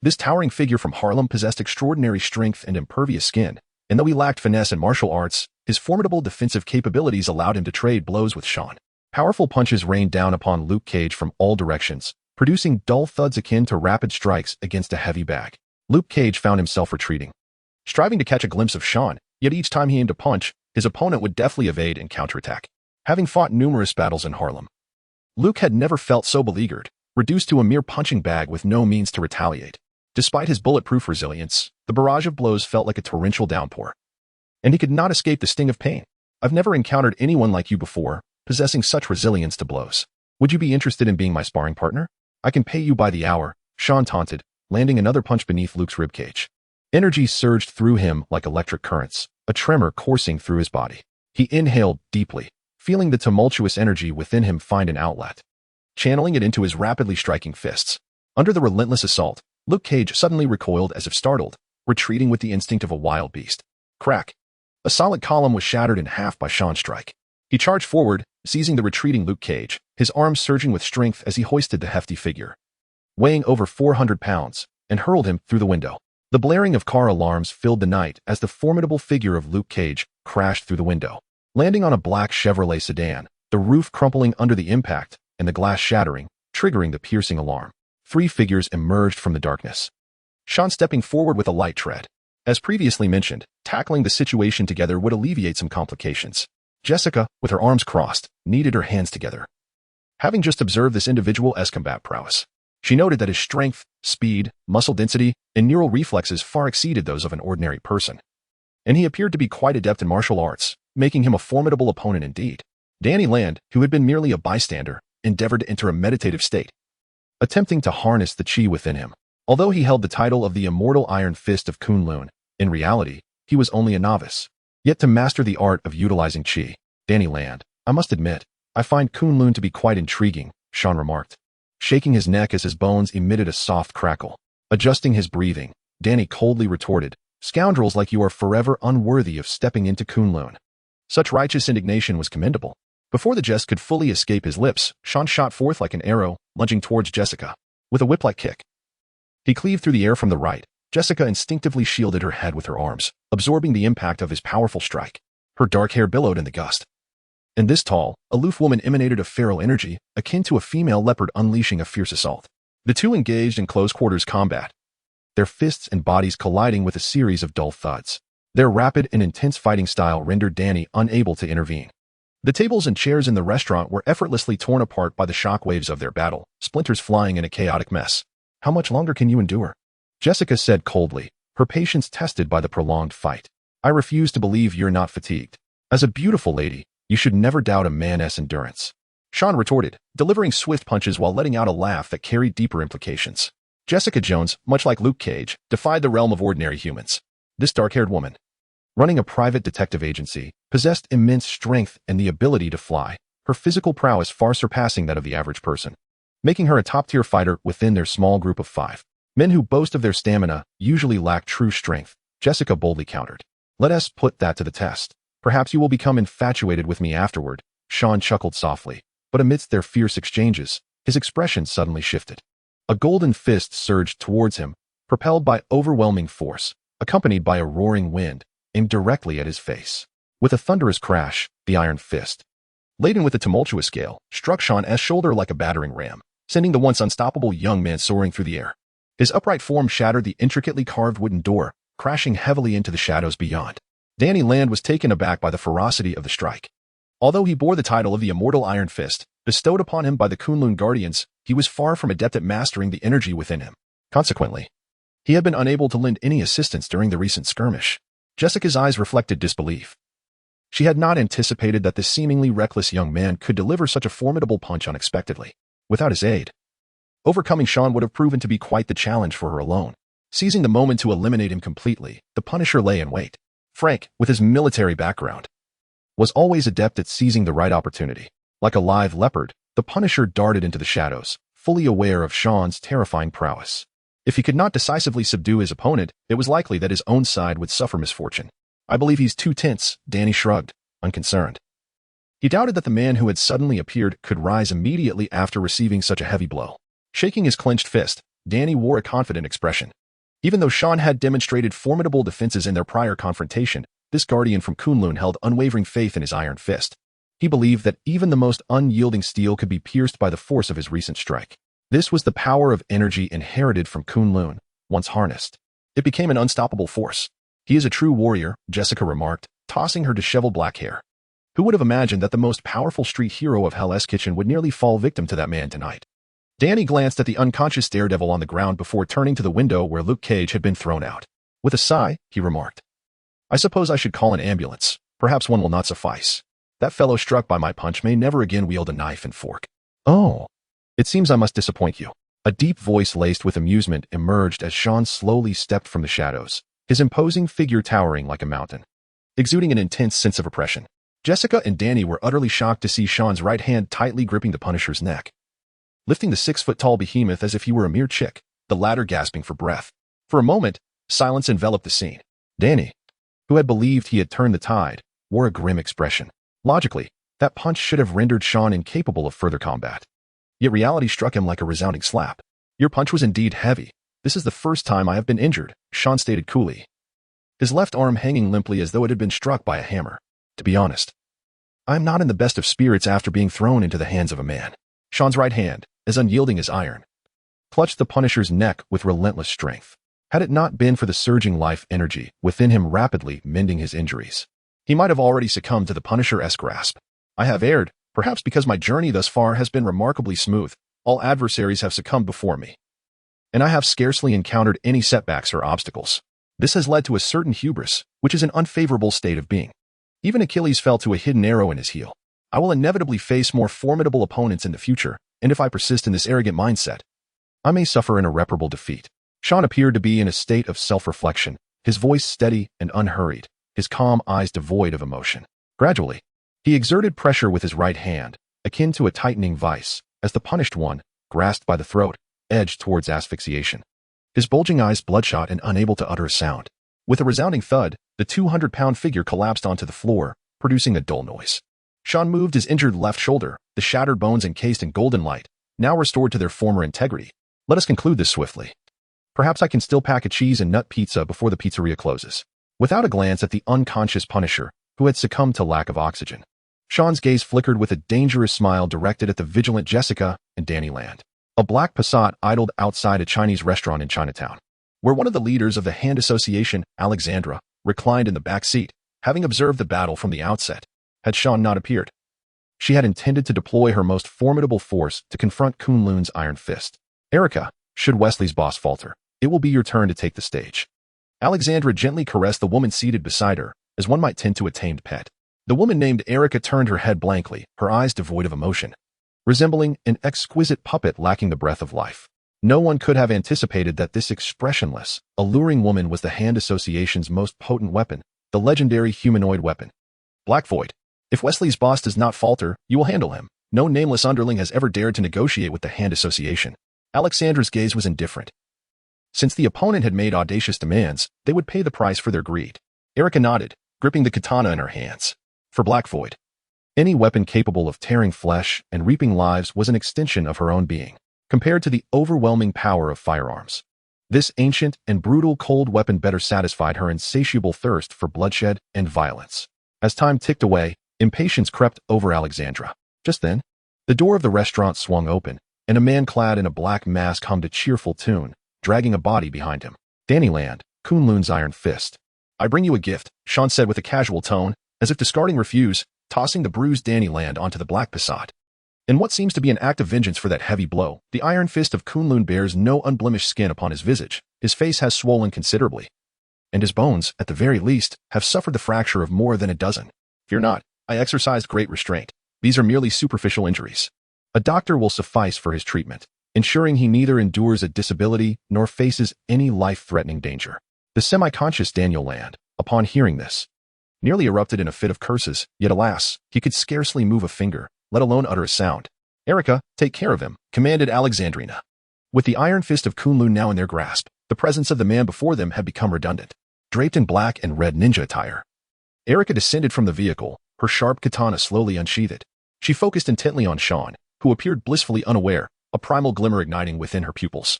A: This towering figure from Harlem possessed extraordinary strength and impervious skin, and though he lacked finesse and martial arts, his formidable defensive capabilities allowed him to trade blows with Sean. Powerful punches rained down upon Luke Cage from all directions, producing dull thuds akin to rapid strikes against a heavy bag. Luke Cage found himself retreating, striving to catch a glimpse of Sean, yet each time he aimed a punch, his opponent would deftly evade and counterattack. Having fought numerous battles in Harlem, Luke had never felt so beleaguered, reduced to a mere punching bag with no means to retaliate. Despite his bulletproof resilience, the barrage of blows felt like a torrential downpour, and he could not escape the sting of pain. I've never encountered anyone like you before, possessing such resilience to blows. Would you be interested in being my sparring partner? I can pay you by the hour, Sean taunted, landing another punch beneath Luke's ribcage. Energy surged through him like electric currents, a tremor coursing through his body. He inhaled deeply, feeling the tumultuous energy within him find an outlet, channeling it into his rapidly striking fists. Under the relentless assault, Luke Cage suddenly recoiled as if startled, retreating with the instinct of a wild beast. Crack! A solid column was shattered in half by Sean's strike. He charged forward, seizing the retreating Luke Cage, his arms surging with strength as he hoisted the hefty figure, weighing over 400 pounds, and hurled him through the window. The blaring of car alarms filled the night as the formidable figure of Luke Cage crashed through the window, landing on a black Chevrolet sedan, the roof crumpling under the impact and the glass shattering, triggering the piercing alarm. 3 figures emerged from the darkness, Sean stepping forward with a light tread. As previously mentioned, tackling the situation together would alleviate some complications. Jessica, with her arms crossed, kneaded her hands together. Having just observed this individual's combat prowess, she noted that his strength, speed, muscle density, and neural reflexes far exceeded those of an ordinary person, and he appeared to be quite adept in martial arts, making him a formidable opponent indeed. Danny Land, who had been merely a bystander, endeavored to enter a meditative state, attempting to harness the chi within him. Although he held the title of the immortal Iron Fist of Kunlun, in reality, he was only a novice. Yet to master the art of utilizing chi, Danny Land, I must admit, I find Kunlun to be quite intriguing, Sean remarked, shaking his neck as his bones emitted a soft crackle. Adjusting his breathing, Danny coldly retorted, "Scoundrels like you are forever unworthy of stepping into Kunlun." Such righteous indignation was commendable. Before the jest could fully escape his lips, Sean shot forth like an arrow, lunging towards Jessica. With a whip-like kick, he cleaved through the air from the right. Jessica instinctively shielded her head with her arms, absorbing the impact of his powerful strike. Her dark hair billowed in the gust, and this tall, aloof woman emanated a feral energy, akin to a female leopard unleashing a fierce assault. The two engaged in close-quarters combat, their fists and bodies colliding with a series of dull thuds. Their rapid and intense fighting style rendered Danny unable to intervene. The tables and chairs in the restaurant were effortlessly torn apart by the shockwaves of their battle, splinters flying in a chaotic mess. "How much longer can you endure?" Jessica said coldly, her patience tested by the prolonged fight. "I refuse to believe you're not fatigued. As a beautiful lady, you should never doubt a man's endurance," Sean retorted, delivering swift punches while letting out a laugh that carried deeper implications. Jessica Jones, much like Luke Cage, defied the realm of ordinary humans. This dark-haired woman, running a private detective agency, possessed immense strength and the ability to fly, her physical prowess far surpassing that of the average person, making her a top-tier fighter within their small group of 5. Men who boast of their stamina usually lack true strength, Jessica boldly countered. Let us put that to the test. Perhaps you will become infatuated with me afterward, Sean chuckled softly, but amidst their fierce exchanges, his expression suddenly shifted. A golden fist surged towards him, propelled by overwhelming force, accompanied by a roaring wind, aimed directly at his face. With a thunderous crash, the iron fist, laden with a tumultuous scale, struck Sean's shoulder like a battering ram, sending the once unstoppable young man soaring through the air. His upright form shattered the intricately carved wooden door, crashing heavily into the shadows beyond. Danny Land was taken aback by the ferocity of the strike. Although he bore the title of the Immortal Iron Fist, bestowed upon him by the Kunlun Guardians, he was far from adept at mastering the energy within him. Consequently, he had been unable to lend any assistance during the recent skirmish. Jessica's eyes reflected disbelief. She had not anticipated that this seemingly reckless young man could deliver such a formidable punch unexpectedly. Without his aid, overcoming Sean would have proven to be quite the challenge for her alone. Seizing the moment to eliminate him completely, the Punisher lay in wait. Frank, with his military background, was always adept at seizing the right opportunity. Like a live leopard, the Punisher darted into the shadows, fully aware of Sean's terrifying prowess. If he could not decisively subdue his opponent, it was likely that his own side would suffer misfortune. I believe he's too tense, Danny shrugged, unconcerned. He doubted that the man who had suddenly appeared could rise immediately after receiving such a heavy blow. Shaking his clenched fist, Danny wore a confident expression. Even though Sean had demonstrated formidable defenses in their prior confrontation, this guardian from Kunlun held unwavering faith in his iron fist. He believed that even the most unyielding steel could be pierced by the force of his recent strike. This was the power of energy inherited from Kunlun, once harnessed. It became an unstoppable force. He is a true warrior, Jessica remarked, tossing her disheveled black hair. Who would have imagined that the most powerful street hero of Hell's Kitchen would nearly fall victim to that man tonight? Danny glanced at the unconscious daredevil on the ground before turning to the window where Luke Cage had been thrown out. With a sigh, he remarked, I suppose I should call an ambulance. Perhaps one will not suffice. That fellow struck by my punch may never again wield a knife and fork. Oh, it seems I must disappoint you. A deep voice laced with amusement emerged as Sean slowly stepped from the shadows, his imposing figure towering like a mountain, exuding an intense sense of oppression. Jessica and Danny were utterly shocked to see Sean's right hand tightly gripping the Punisher's neck, lifting the 6-foot-tall behemoth as if he were a mere chick, the latter gasping for breath. For a moment, silence enveloped the scene. Danny, who had believed he had turned the tide, wore a grim expression. Logically, that punch should have rendered Sean incapable of further combat. Yet reality struck him like a resounding slap. Your punch was indeed heavy. This is the first time I have been injured, Sean stated coolly, his left arm hanging limply as though it had been struck by a hammer. To be honest, I am not in the best of spirits after being thrown into the hands of a man. Sean's right hand, as unyielding as iron, clutched the Punisher's neck with relentless strength. Had it not been for the surging life energy within him rapidly mending his injuries, he might have already succumbed to the Punisher's grasp. I have erred, perhaps because my journey thus far has been remarkably smooth. All adversaries have succumbed before me, and I have scarcely encountered any setbacks or obstacles. This has led to a certain hubris, which is an unfavorable state of being. Even Achilles fell to a hidden arrow in his heel. I will inevitably face more formidable opponents in the future, and if I persist in this arrogant mindset, I may suffer an irreparable defeat. Sean appeared to be in a state of self-reflection, his voice steady and unhurried, his calm eyes devoid of emotion. Gradually, he exerted pressure with his right hand, akin to a tightening vice, as the punished one, grasped by the throat, edged towards asphyxiation. His bulging eyes bloodshot and unable to utter a sound. With a resounding thud, the 200-pound figure collapsed onto the floor, producing a dull noise. Sean moved his injured left shoulder, the shattered bones encased in golden light, now restored to their former integrity. Let us conclude this swiftly. Perhaps I can still pack a cheese and nut pizza before the pizzeria closes. Without a glance at the unconscious Punisher, who had succumbed to lack of oxygen, Sean's gaze flickered with a dangerous smile directed at the vigilant Jessica and Danny Land. A black Passat idled outside a Chinese restaurant in Chinatown, where one of the leaders of the Hand Association, Alexandra, reclined in the back seat, having observed the battle from the outset. Had Sean not appeared, she had intended to deploy her most formidable force to confront Kunlun's iron fist. Erica, should Wesley's boss falter, it will be your turn to take the stage. Alexandra gently caressed the woman seated beside her, as one might tend to a tamed pet. The woman named Erica turned her head blankly, her eyes devoid of emotion, resembling an exquisite puppet lacking the breath of life. No one could have anticipated that this expressionless, alluring woman was the Hand Association's most potent weapon, the legendary humanoid weapon. Black Void. If Wesley's boss does not falter, you will handle him. No nameless underling has ever dared to negotiate with the Hand Association. Alexandra's gaze was indifferent, Since the opponent had made audacious demands, they would pay the price for their greed. Erica nodded, gripping the katana in her hands. For Black Void, any weapon capable of tearing flesh and reaping lives was an extension of her own being, compared to the overwhelming power of firearms. This ancient and brutal cold weapon better satisfied her insatiable thirst for bloodshed and violence. As time ticked away, impatience crept over Alexandra. Just then, the door of the restaurant swung open, and a man clad in a black mask hummed a cheerful tune, dragging a body behind him. Danny Land, Kunlun's Iron Fist. I bring you a gift, Sean said with a casual tone, as if discarding refuse, tossing the bruised Danny Land onto the black Passat. In what seems to be an act of vengeance for that heavy blow, the Iron Fist of Kunlun bears no unblemished skin upon his visage. His face has swollen considerably, and his bones, at the very least, have suffered the fracture of more than a dozen. Fear not, I exercised great restraint. These are merely superficial injuries. A doctor will suffice for his treatment, ensuring he neither endures a disability nor faces any life-threatening danger. The semi-conscious Daniel Land, upon hearing this, nearly erupted in a fit of curses, yet alas, he could scarcely move a finger, let alone utter a sound. Erica, take care of him, commanded Alexandrina. With the Iron Fist of Kunlun now in their grasp, the presence of the man before them had become redundant. Draped in black and red ninja attire, Erica descended from the vehicle, her sharp katana slowly unsheathed. She focused intently on Sean, who appeared blissfully unaware, a primal glimmer igniting within her pupils.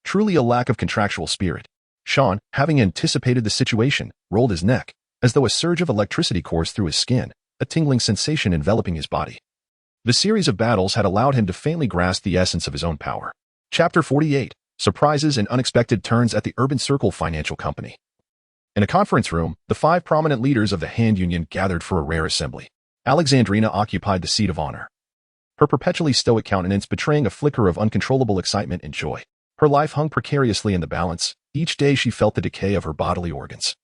A: Truly a lack of contractual spirit. Sean, having anticipated the situation, rolled his neck, as though a surge of electricity coursed through his skin, a tingling sensation enveloping his body. The series of battles had allowed him to faintly grasp the essence of his own power. Chapter 48. Surprises and Unexpected Turns at the Urban Circle Financial Company. In a conference room, the 5 prominent leaders of the Hand Union gathered for a rare assembly. Alexandrina occupied the seat of honor, her perpetually stoic countenance betraying a flicker of uncontrollable excitement and joy. Her life hung precariously in the balance. Each day she felt the decay of her bodily organs,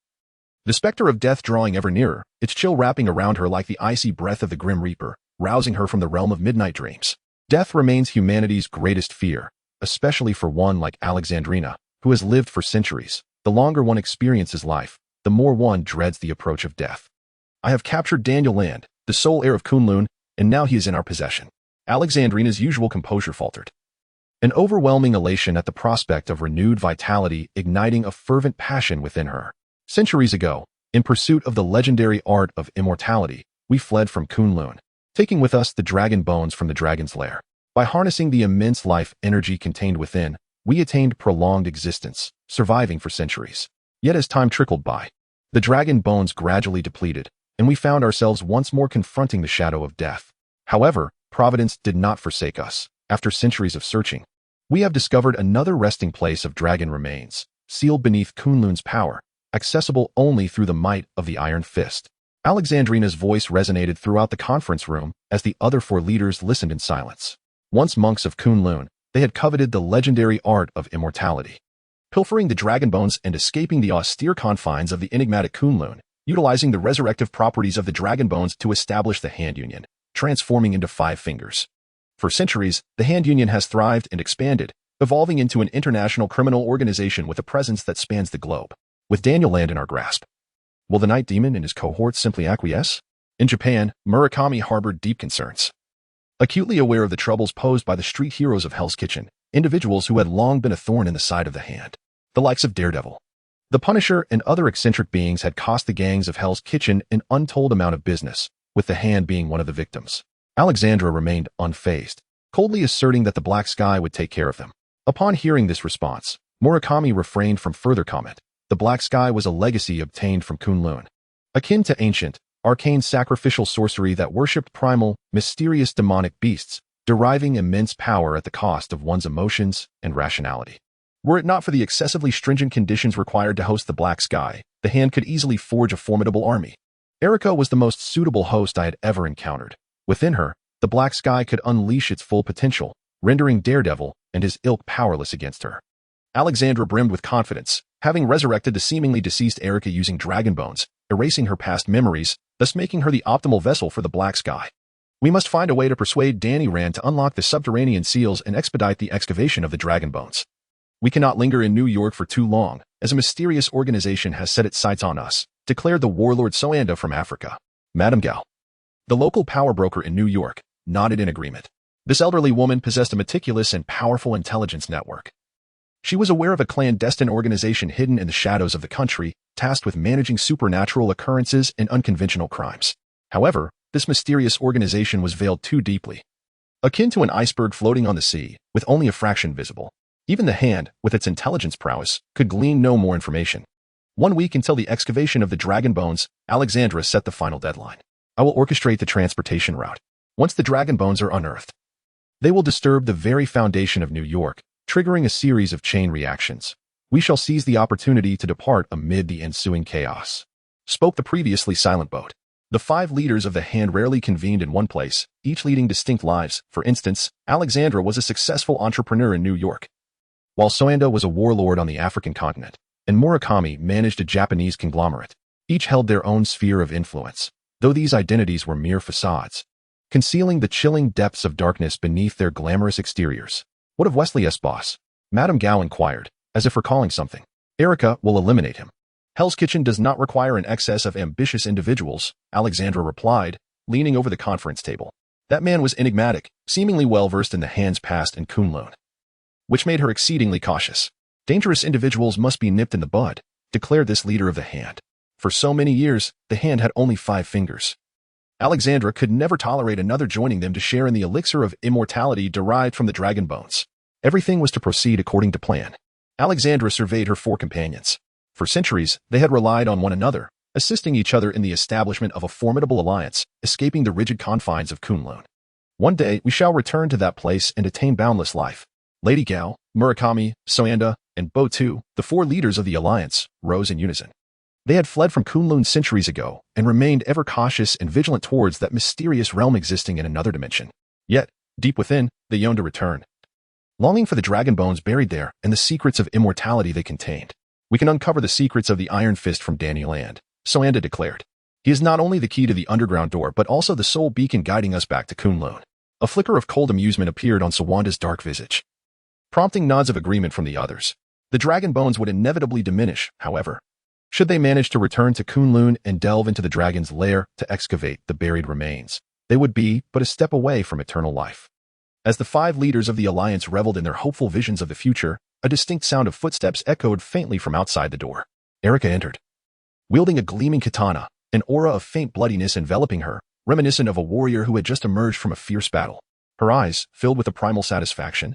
A: the specter of death drawing ever nearer, its chill wrapping around her like the icy breath of the Grim Reaper, rousing her from the realm of midnight dreams. Death remains humanity's greatest fear, especially for one like Alexandrina, who has lived for centuries. The longer one experiences life, the more one dreads the approach of death. I have captured Daniel Land, the sole heir of Kunlun, and now he is in our possession. Alexandrina's usual composure faltered, an overwhelming elation at the prospect of renewed vitality igniting a fervent passion within her. Centuries ago, in pursuit of the legendary art of immortality, we fled from Kunlun, taking with us the dragon bones from the dragon's lair. By harnessing the immense life energy contained within, we attained prolonged existence, surviving for centuries. Yet as time trickled by, the dragon bones gradually depleted, and we found ourselves once more confronting the shadow of death. However, Providence did not forsake us. After centuries of searching, we have discovered another resting place of dragon remains, sealed beneath Kunlun's power, accessible only through the might of the Iron Fist. Alexandrina's voice resonated throughout the conference room as the other 4 leaders listened in silence. Once monks of Kunlun, they had coveted the legendary art of immortality, pilfering the dragon bones and escaping the austere confines of the enigmatic Kunlun, utilizing the resurrective properties of the dragon bones to establish the Hand Union, transforming into 5 fingers. For centuries, the Hand Union has thrived and expanded, evolving into an international criminal organization with a presence that spans the globe. With Daniel Land in our grasp, will the Night Demon and his cohorts simply acquiesce? In Japan, Murakami harbored deep concerns. Acutely aware of the troubles posed by the street heroes of Hell's Kitchen, individuals who had long been a thorn in the side of the Hand, the likes of Daredevil, the Punisher, and other eccentric beings had cost the gangs of Hell's Kitchen an untold amount of business, with the Hand being one of the victims. Alexandra remained unfazed, coldly asserting that the Black Sky would take care of them. Upon hearing this response, Murakami refrained from further comment. The Black Sky was a legacy obtained from Kunlun, akin to ancient, arcane sacrificial sorcery that worshipped primal, mysterious demonic beasts, deriving immense power at the cost of one's emotions and rationality. Were it not for the excessively stringent conditions required to host the Black Sky, the Hand could easily forge a formidable army. Erica was the most suitable host I had ever encountered. Within her, the Black Sky could unleash its full potential, rendering Daredevil and his ilk powerless against her. Alexandra brimmed with confidence, having resurrected the seemingly deceased Erica using dragon bones, erasing her past memories, thus making her the optimal vessel for the Black Sky. We must find a way to persuade Danny Rand to unlock the subterranean seals and expedite the excavation of the dragon bones. We cannot linger in New York for too long, as a mysterious organization has set its sights on us, declared the warlord Soanda from Africa. Madame Gal, the local power broker in New York, nodded in agreement. This elderly woman possessed a meticulous and powerful intelligence network. She was aware of a clandestine organization hidden in the shadows of the country, tasked with managing supernatural occurrences and unconventional crimes. However, this mysterious organization was veiled too deeply. Akin to an iceberg floating on the sea, with only a fraction visible. Even the Hand, with its intelligence prowess, could glean no more information. 1 week until the excavation of the dragon bones, Alexandra set the final deadline. I will orchestrate the transportation route. Once the dragon bones are unearthed, they will disturb the very foundation of New York, triggering a series of chain reactions. We shall seize the opportunity to depart amid the ensuing chaos. Spoke the previously silent boat. The 5 leaders of the Hand rarely convened in one place, each leading distinct lives. For instance, Alexandra was a successful entrepreneur in New York, while Soanda was a warlord on the African continent, and Murakami managed a Japanese conglomerate. Each held their own sphere of influence, though these identities were mere facades, concealing the chilling depths of darkness beneath their glamorous exteriors. What of Wesley S. Boss? Madame Gao inquired, as if recalling something. Erica will eliminate him. Hell's Kitchen does not require an excess of ambitious individuals, Alexandra replied, leaning over the conference table. That man was enigmatic, seemingly well-versed in the Hand's past and Kunlun, which made her exceedingly cautious. Dangerous individuals must be nipped in the bud, declared this leader of the Hand. For so many years, the Hand had only 5 fingers. Alexandra could never tolerate another joining them to share in the elixir of immortality derived from the dragon bones. Everything was to proceed according to plan. Alexandra surveyed her 4 companions. For centuries, they had relied on one another, assisting each other in the establishment of a formidable alliance, escaping the rigid confines of Kunlun. One day, we shall return to that place and attain boundless life. Lady Gao, Murakami, Soanda, and Bo-Tu, the 4 leaders of the alliance, rose in unison. They had fled from Kunlun centuries ago and remained ever cautious and vigilant towards that mysterious realm existing in another dimension. Yet, deep within, they yearned to return, longing for the dragon bones buried there and the secrets of immortality they contained. We can uncover the secrets of the Iron Fist from Daniel Land, Soanda declared. He is not only the key to the underground door but also the sole beacon guiding us back to Kunlun. A flicker of cold amusement appeared on Soanda's dark visage, prompting nods of agreement from the others. The dragon bones would inevitably diminish, however, should they manage to return to Kunlun and delve into the dragon's lair to excavate the buried remains. They would be but a step away from eternal life. As the 5 leaders of the alliance reveled in their hopeful visions of the future, a distinct sound of footsteps echoed faintly from outside the door. Erica entered, wielding a gleaming katana, an aura of faint bloodiness enveloping her, reminiscent of a warrior who had just emerged from a fierce battle. Her eyes, filled with a primal satisfaction,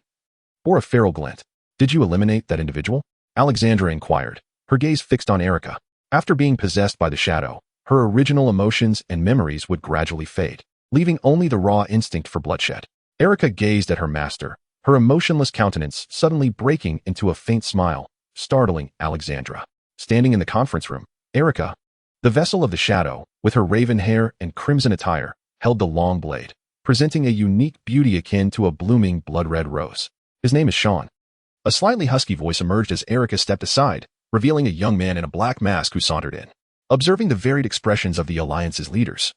A: bore a feral glint. Did you eliminate that individual? Alexandra inquired, her gaze fixed on Erica. After being possessed by the shadow, her original emotions and memories would gradually fade, leaving only the raw instinct for bloodshed. Erica gazed at her master, her emotionless countenance suddenly breaking into a faint smile, startling Alexandra. Standing in the conference room, Erica, the vessel of the shadow, with her raven hair and crimson attire, held the long blade, presenting a unique beauty akin to a blooming blood-red rose. His name is Sean. A slightly husky voice emerged as Erica stepped aside, revealing a young man in a black mask who sauntered in. Observing the varied expressions of the Alliance's leaders,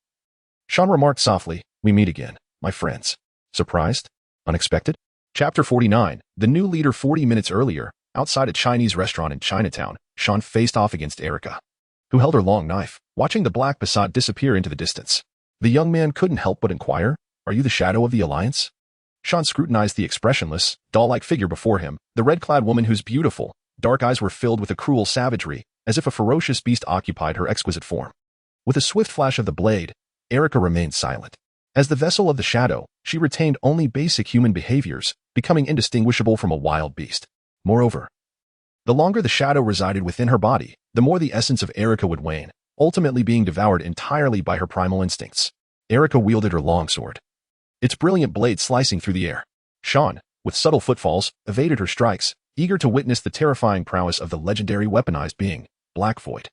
A: Sean remarked softly, "We meet again, my friends." Surprised? Unexpected? Chapter 49. The new leader. 40 minutes earlier, outside a Chinese restaurant in Chinatown, Sean faced off against Erica, who held her long knife, watching the black Passat disappear into the distance. The young man couldn't help but inquire, "Are you the shadow of the Alliance?" Sean scrutinized the expressionless, doll-like figure before him, the red-clad woman whose beautiful, dark eyes were filled with a cruel savagery, as if a ferocious beast occupied her exquisite form. With a swift flash of the blade, Erica remained silent. As the vessel of the shadow, she retained only basic human behaviors, becoming indistinguishable from a wild beast. Moreover, the longer the shadow resided within her body, the more the essence of Erica would wane, ultimately being devoured entirely by her primal instincts. Erica wielded her longsword, its brilliant blade slicing through the air. Sean, with subtle footfalls, evaded her strikes, eager to witness the terrifying prowess of the legendary weaponized being, Black Void.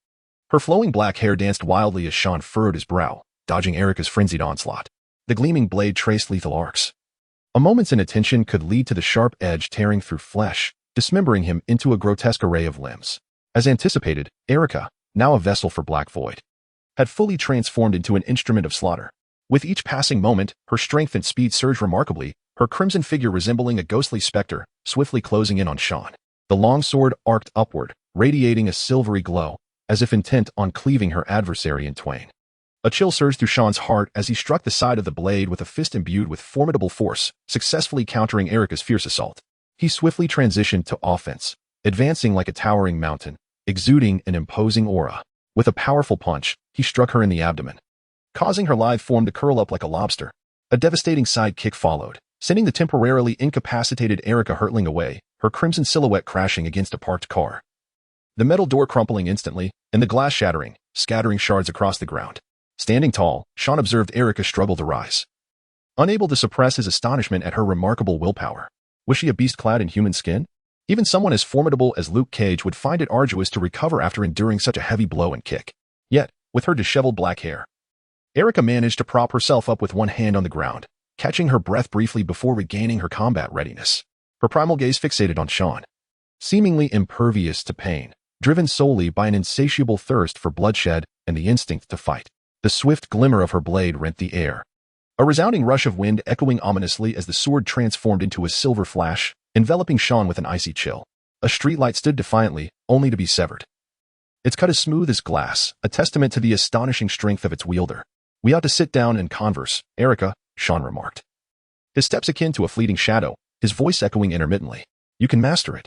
A: Her flowing black hair danced wildly as Sean furrowed his brow, dodging Erica's frenzied onslaught. The gleaming blade traced lethal arcs. A moment's inattention could lead to the sharp edge tearing through flesh, dismembering him into a grotesque array of limbs. As anticipated, Erica, now a vessel for Black Void, had fully transformed into an instrument of slaughter. With each passing moment, her strength and speed surged remarkably, her crimson figure resembling a ghostly specter, swiftly closing in on Sean. The long sword arced upward, radiating a silvery glow, as if intent on cleaving her adversary in twain. A chill surged through Sean's heart as he struck the side of the blade with a fist imbued with formidable force, successfully countering Erica's fierce assault. He swiftly transitioned to offense, advancing like a towering mountain, exuding an imposing aura. With a powerful punch, he struck her in the abdomen, causing her live form to curl up like a lobster. A devastating side kick followed, sending the temporarily incapacitated Erica hurtling away, her crimson silhouette crashing against a parked car. The metal door crumpling instantly, and the glass shattering, scattering shards across the ground. Standing tall, Sean observed Erica struggle to rise, unable to suppress his astonishment at her remarkable willpower. Was she a beast clad in human skin? Even someone as formidable as Luke Cage would find it arduous to recover after enduring such a heavy blow and kick. Yet, with her disheveled black hair, Erica managed to prop herself up with one hand on the ground, catching her breath briefly before regaining her combat readiness. Her primal gaze fixated on Sean, seemingly impervious to pain, driven solely by an insatiable thirst for bloodshed and the instinct to fight. The swift glimmer of her blade rent the air, a resounding rush of wind echoing ominously as the sword transformed into a silver flash, enveloping Sean with an icy chill. A streetlight stood defiantly, only to be severed. Its cut as smooth as glass, a testament to the astonishing strength of its wielder. "We ought to sit down and converse, Erica," Sean remarked. His steps akin to a fleeting shadow, his voice echoing intermittently. "You can master it.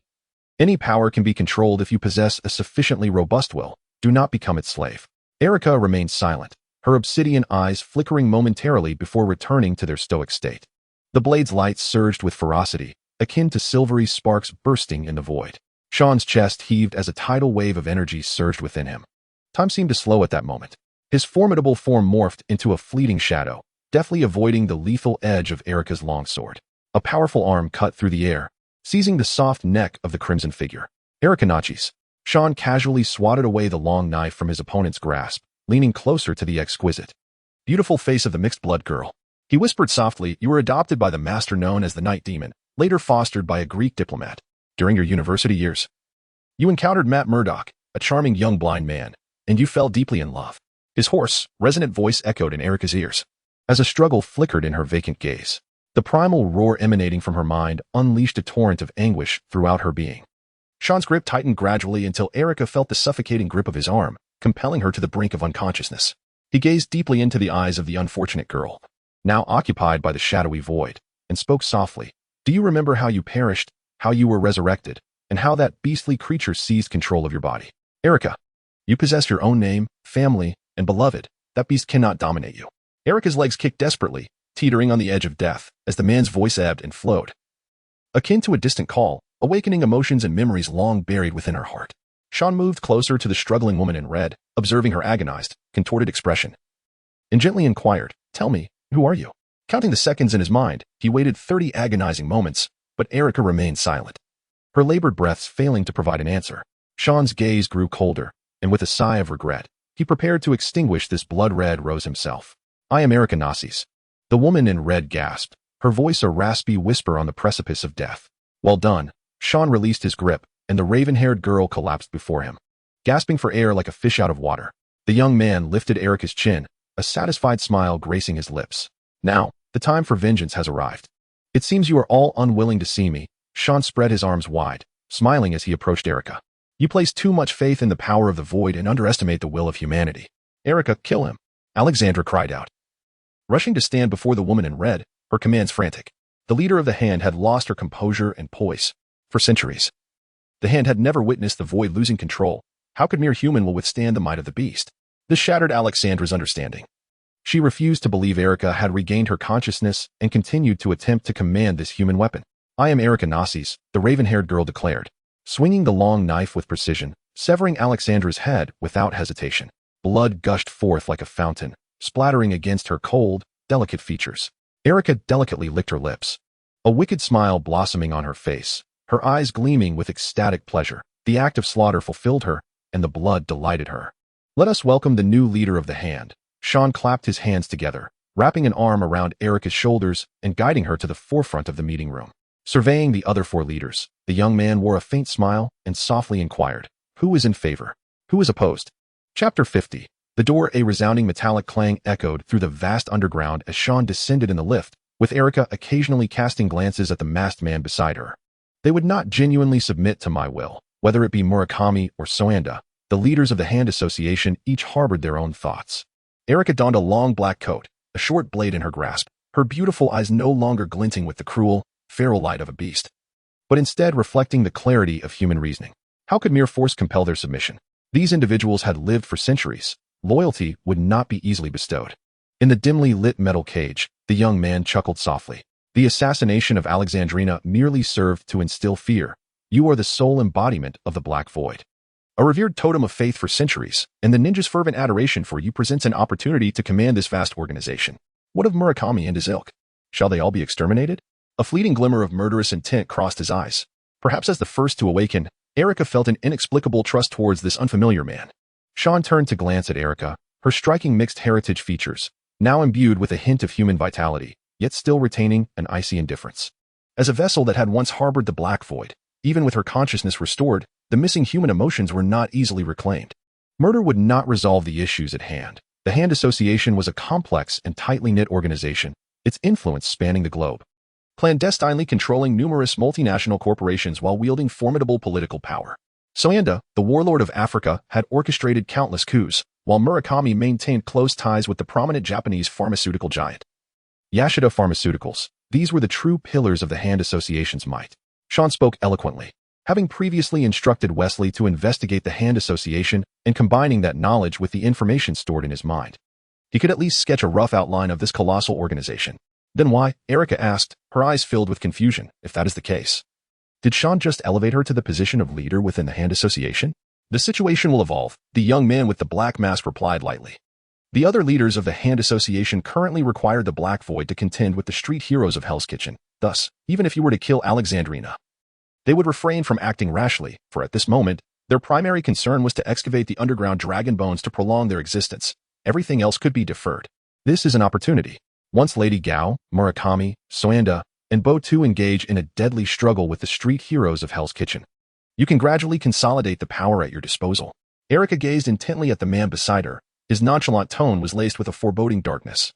A: Any power can be controlled if you possess a sufficiently robust will. Do not become its slave." Erica remained silent, her obsidian eyes flickering momentarily before returning to their stoic state. The blade's light surged with ferocity, akin to silvery sparks bursting in the void. Sean's chest heaved as a tidal wave of energy surged within him. Time seemed to slow at that moment. His formidable form morphed into a fleeting shadow, deftly avoiding the lethal edge of Erica's longsword. A powerful arm cut through the air, seizing the soft neck of the crimson figure. "Erica Nachis." Sean casually swatted away the long knife from his opponent's grasp, leaning closer to the exquisite, beautiful face of the mixed-blood girl. He whispered softly, "You were adopted by the master known as the Night Demon, later fostered by a Greek diplomat. During your university years, you encountered Matt Murdoch, a charming young blind man, and you fell deeply in love." His hoarse, resonant voice echoed in Erica's ears, as a struggle flickered in her vacant gaze. The primal roar emanating from her mind unleashed a torrent of anguish throughout her being. Sean's grip tightened gradually until Erica felt the suffocating grip of his arm, compelling her to the brink of unconsciousness. He gazed deeply into the eyes of the unfortunate girl, now occupied by the shadowy void, and spoke softly. "Do you remember how you perished, how you were resurrected, and how that beastly creature seized control of your body? Erica, you possess your own name, family, and beloved. That beast cannot dominate you." Erica's legs kicked desperately, teetering on the edge of death, as the man's voice ebbed and flowed, akin to a distant call, awakening emotions and memories long buried within her heart. Sean moved closer to the struggling woman in red, observing her agonized, contorted expression, and gently inquired, "Tell me, who are you?" Counting the seconds in his mind, he waited 30 agonizing moments, but Erica remained silent, her labored breaths failing to provide an answer. Sean's gaze grew colder, and with a sigh of regret, he prepared to extinguish this blood-red rose himself. "I am Erica Nachis." The woman in red gasped, her voice a raspy whisper on the precipice of death. Well done. Sean released his grip, and the raven-haired girl collapsed before him, gasping for air like a fish out of water. The young man lifted Erica's chin, a satisfied smile gracing his lips. "Now, the time for vengeance has arrived. It seems you are all unwilling to see me." Sean spread his arms wide, smiling as he approached Erica. "You place too much faith in the power of the void and underestimate the will of humanity." "Erica, kill him," Alexandra cried out, rushing to stand before the woman in red, her commands frantic. The leader of the Hand had lost her composure and poise. For centuries, the Hand had never witnessed the void losing control. How could mere human will withstand the might of the beast? This shattered Alexandra's understanding. She refused to believe Erica had regained her consciousness and continued to attempt to command this human weapon. "I am Erica Nachis," the raven-haired girl declared, swinging the long knife with precision, severing Alexandra's head without hesitation. Blood gushed forth like a fountain, splattering against her cold, delicate features. Erica delicately licked her lips, a wicked smile blossoming on her face, her eyes gleaming with ecstatic pleasure. The act of slaughter fulfilled her, and the blood delighted her. "Let us welcome the new leader of the Hand." Sean clapped his hands together, wrapping an arm around Erica's shoulders and guiding her to the forefront of the meeting room. Surveying the other 4 leaders, the young man wore a faint smile and softly inquired, "Who is in favor? Who is opposed?" Chapter 50. The door, a resounding metallic clang echoed through the vast underground as Sean descended in the lift, with Erica occasionally casting glances at the masked man beside her. "They would not genuinely submit to my will, whether it be Murakami or Soanda." The leaders of the Hand Association each harbored their own thoughts. Erica donned a long black coat, a short blade in her grasp, her beautiful eyes no longer glinting with the cruel, feral light of a beast, but instead reflecting the clarity of human reasoning. How could mere force compel their submission? These individuals had lived for centuries. Loyalty would not be easily bestowed. In the dimly lit metal cage, the young man chuckled softly. The assassination of Alexandrina merely served to instill fear. You are the sole embodiment of the Black Void. A revered totem of faith for centuries, and the ninja's fervent adoration for you presents an opportunity to command this vast organization. What of Murakami and his ilk? Shall they all be exterminated? A fleeting glimmer of murderous intent crossed his eyes. Perhaps as the first to awaken, Erica felt an inexplicable trust towards this unfamiliar man. Sean turned to glance at Erica, her striking mixed heritage features, now imbued with a hint of human vitality, yet still retaining an icy indifference. As a vessel that had once harbored the Black Void, even with her consciousness restored, the missing human emotions were not easily reclaimed. Murder would not resolve the issues at hand. The Hand Association was a complex and tightly knit organization, its influence spanning the globe, clandestinely controlling numerous multinational corporations while wielding formidable political power. Soanda, the warlord of Africa, had orchestrated countless coups, while Murakami maintained close ties with the prominent Japanese pharmaceutical giant, Yashida Pharmaceuticals. These were the true pillars of the Hand Association's might. Sean spoke eloquently, having previously instructed Wesley to investigate the Hand Association and combining that knowledge with the information stored in his mind. He could at least sketch a rough outline of this colossal organization. Then why? Erica asked, her eyes filled with confusion, if that is the case. Did Sean just elevate her to the position of leader within the Hand Association? The situation will evolve, the young man with the black mask replied lightly. The other leaders of the Hand Association currently required the Black Void to contend with the street heroes of Hell's Kitchen. Thus, even if you were to kill Alexandrina, they would refrain from acting rashly, for at this moment, their primary concern was to excavate the underground dragon bones to prolong their existence. Everything else could be deferred. This is an opportunity. Once Lady Gao, Murakami, Soanda, and Bo2 engage in a deadly struggle with the street heroes of Hell's Kitchen, you can gradually consolidate the power at your disposal. Erica gazed intently at the man beside her. His nonchalant tone was laced with a foreboding darkness.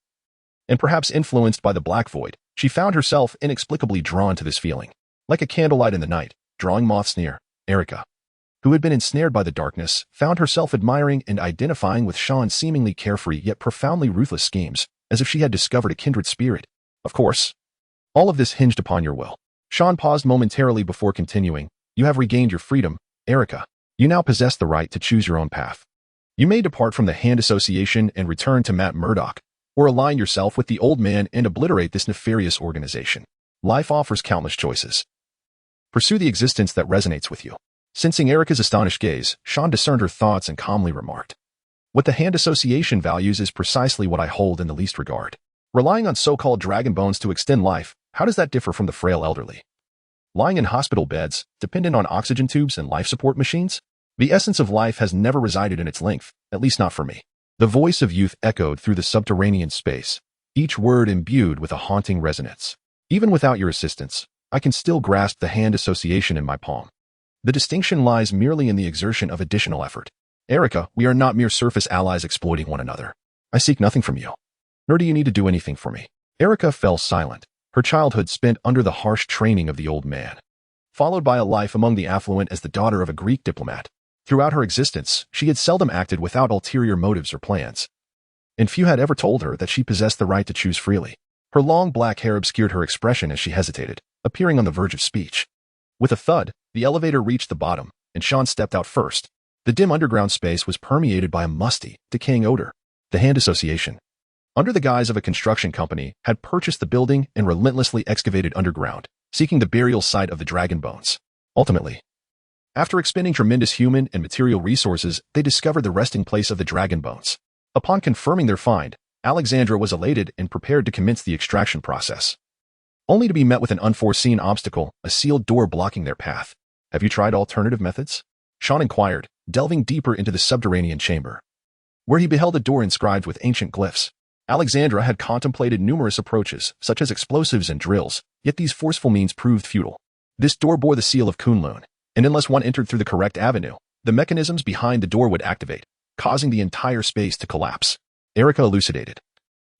A: And perhaps influenced by the Black Void, she found herself inexplicably drawn to this feeling. Like a candlelight in the night, drawing moths near, Erica, who had been ensnared by the darkness, found herself admiring and identifying with Sean's seemingly carefree yet profoundly ruthless schemes, as if she had discovered a kindred spirit. Of course, all of this hinged upon your will. Sean paused momentarily before continuing. You have regained your freedom, Erica. You now possess the right to choose your own path. You may depart from the Hand Association and return to Matt Murdock, or align yourself with the old man and obliterate this nefarious organization. Life offers countless choices. Pursue the existence that resonates with you. Sensing Erica's astonished gaze, Sean discerned her thoughts and calmly remarked, what the Hand Association values is precisely what I hold in the least regard. Relying on so-called dragon bones to extend life, how does that differ from the frail elderly? Lying in hospital beds, dependent on oxygen tubes and life support machines? The essence of life has never resided in its length, at least not for me. The voice of youth echoed through the subterranean space, each word imbued with a haunting resonance. Even without your assistance, I can still grasp the Hand Association in my palm. The distinction lies merely in the exertion of additional effort. Erica, we are not mere surface allies exploiting one another. I seek nothing from you, nor do you need to do anything for me. Erica fell silent, her childhood spent under the harsh training of the old man, followed by a life among the affluent as the daughter of a Greek diplomat. Throughout her existence, she had seldom acted without ulterior motives or plans, and few had ever told her that she possessed the right to choose freely. Her long black hair obscured her expression as she hesitated, appearing on the verge of speech. With a thud, the elevator reached the bottom, and Sean stepped out first. The dim underground space was permeated by a musty, decaying odor. The Hand Association, under the guise of a construction company, had purchased the building and relentlessly excavated underground, seeking the burial site of the dragon bones. Ultimately, after expending tremendous human and material resources, they discovered the resting place of the dragon bones. Upon confirming their find, Alexandra was elated and prepared to commence the extraction process, only to be met with an unforeseen obstacle, a sealed door blocking their path. Have you tried alternative methods? Sean inquired, delving deeper into the subterranean chamber, where he beheld a door inscribed with ancient glyphs. Alexandra had contemplated numerous approaches, such as explosives and drills, yet these forceful means proved futile. This door bore the seal of Kunlun, and unless one entered through the correct avenue, the mechanisms behind the door would activate, causing the entire space to collapse. Erica elucidated.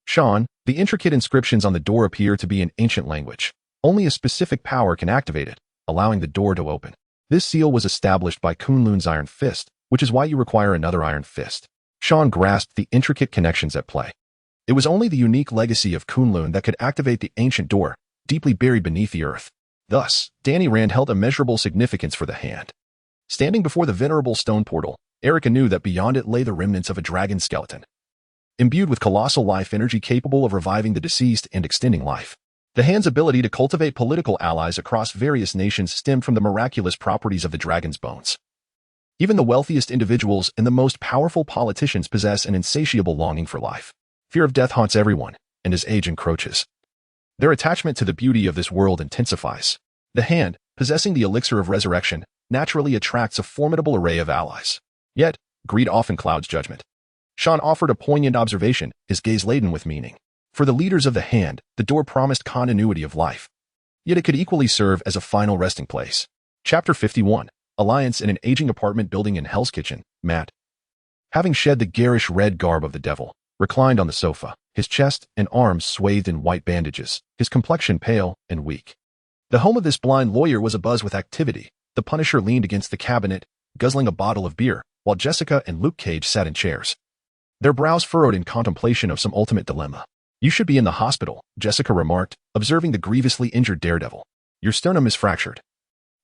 A: Sean, the intricate inscriptions on the door appear to be in ancient language. Only a specific power can activate it, allowing the door to open. This seal was established by Kunlun's Iron Fist, which is why you require another Iron Fist. Sean grasped the intricate connections at play. It was only the unique legacy of Kunlun that could activate the ancient door, deeply buried beneath the earth. Thus, Danny Rand held immeasurable significance for the hand. Standing before the venerable stone portal, Erica knew that beyond it lay the remnants of a dragon skeleton, imbued with colossal life energy capable of reviving the deceased and extending life. The hand's ability to cultivate political allies across various nations stemmed from the miraculous properties of the dragon's bones. Even the wealthiest individuals and the most powerful politicians possess an insatiable longing for life. Fear of death haunts everyone, and as age encroaches, their attachment to the beauty of this world intensifies. The hand, possessing the elixir of resurrection, naturally attracts a formidable array of allies. Yet, greed often clouds judgment. Sean offered a poignant observation, his gaze laden with meaning. For the leaders of the hand, the door promised continuity of life. Yet it could equally serve as a final resting place. Chapter 51. Alliance in an aging apartment building in Hell's Kitchen. Matt, having shed the garish red garb of the devil, reclined on the sofa, his chest and arms swathed in white bandages, his complexion pale and weak. The home of this blind lawyer was abuzz with activity. The Punisher leaned against the cabinet, guzzling a bottle of beer, while Jessica and Luke Cage sat in chairs, their brows furrowed in contemplation of some ultimate dilemma. You should be in the hospital, Jessica remarked, observing the grievously injured daredevil. Your sternum is fractured,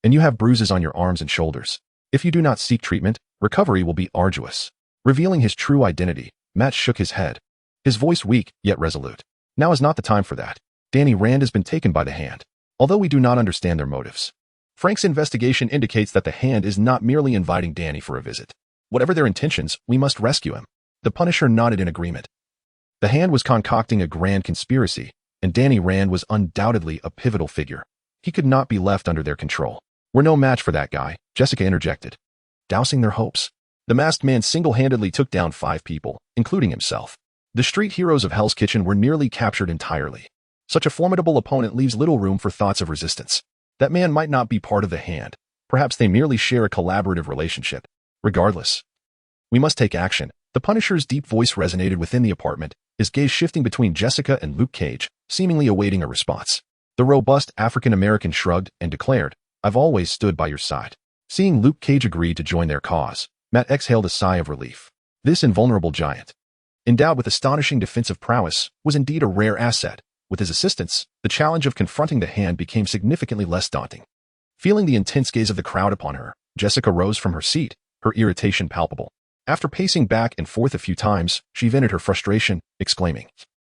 A: and you have bruises on your arms and shoulders. If you do not seek treatment, recovery will be arduous. Revealing his true identity, Matt shook his head, his voice weak yet resolute. Now is not the time for that. Danny Rand has been taken by the hand, although we do not understand their motives. Frank's investigation indicates that the hand is not merely inviting Danny for a visit. Whatever their intentions, we must rescue him. The Punisher nodded in agreement. The hand was concocting a grand conspiracy, and Danny Rand was undoubtedly a pivotal figure. He could not be left under their control. We're no match for that guy, Jessica interjected, dousing their hopes. The masked man single-handedly took down 5 people, including himself. The street heroes of Hell's Kitchen were nearly captured entirely. Such a formidable opponent leaves little room for thoughts of resistance. That man might not be part of the hand. Perhaps they merely share a collaborative relationship. Regardless, we must take action. The Punisher's deep voice resonated within the apartment, his gaze shifting between Jessica and Luke Cage, seemingly awaiting a response. The robust African-American shrugged and declared, I've always stood by your side. Seeing Luke Cage agree to join their cause, Matt exhaled a sigh of relief. This invulnerable giant, endowed with astonishing defensive prowess, was indeed a rare asset. With his assistance, the challenge of confronting the hand became significantly less daunting. Feeling the intense gaze of the crowd upon her, Jessica rose from her seat, her irritation palpable. After pacing back and forth a few times, she vented her frustration, exclaiming,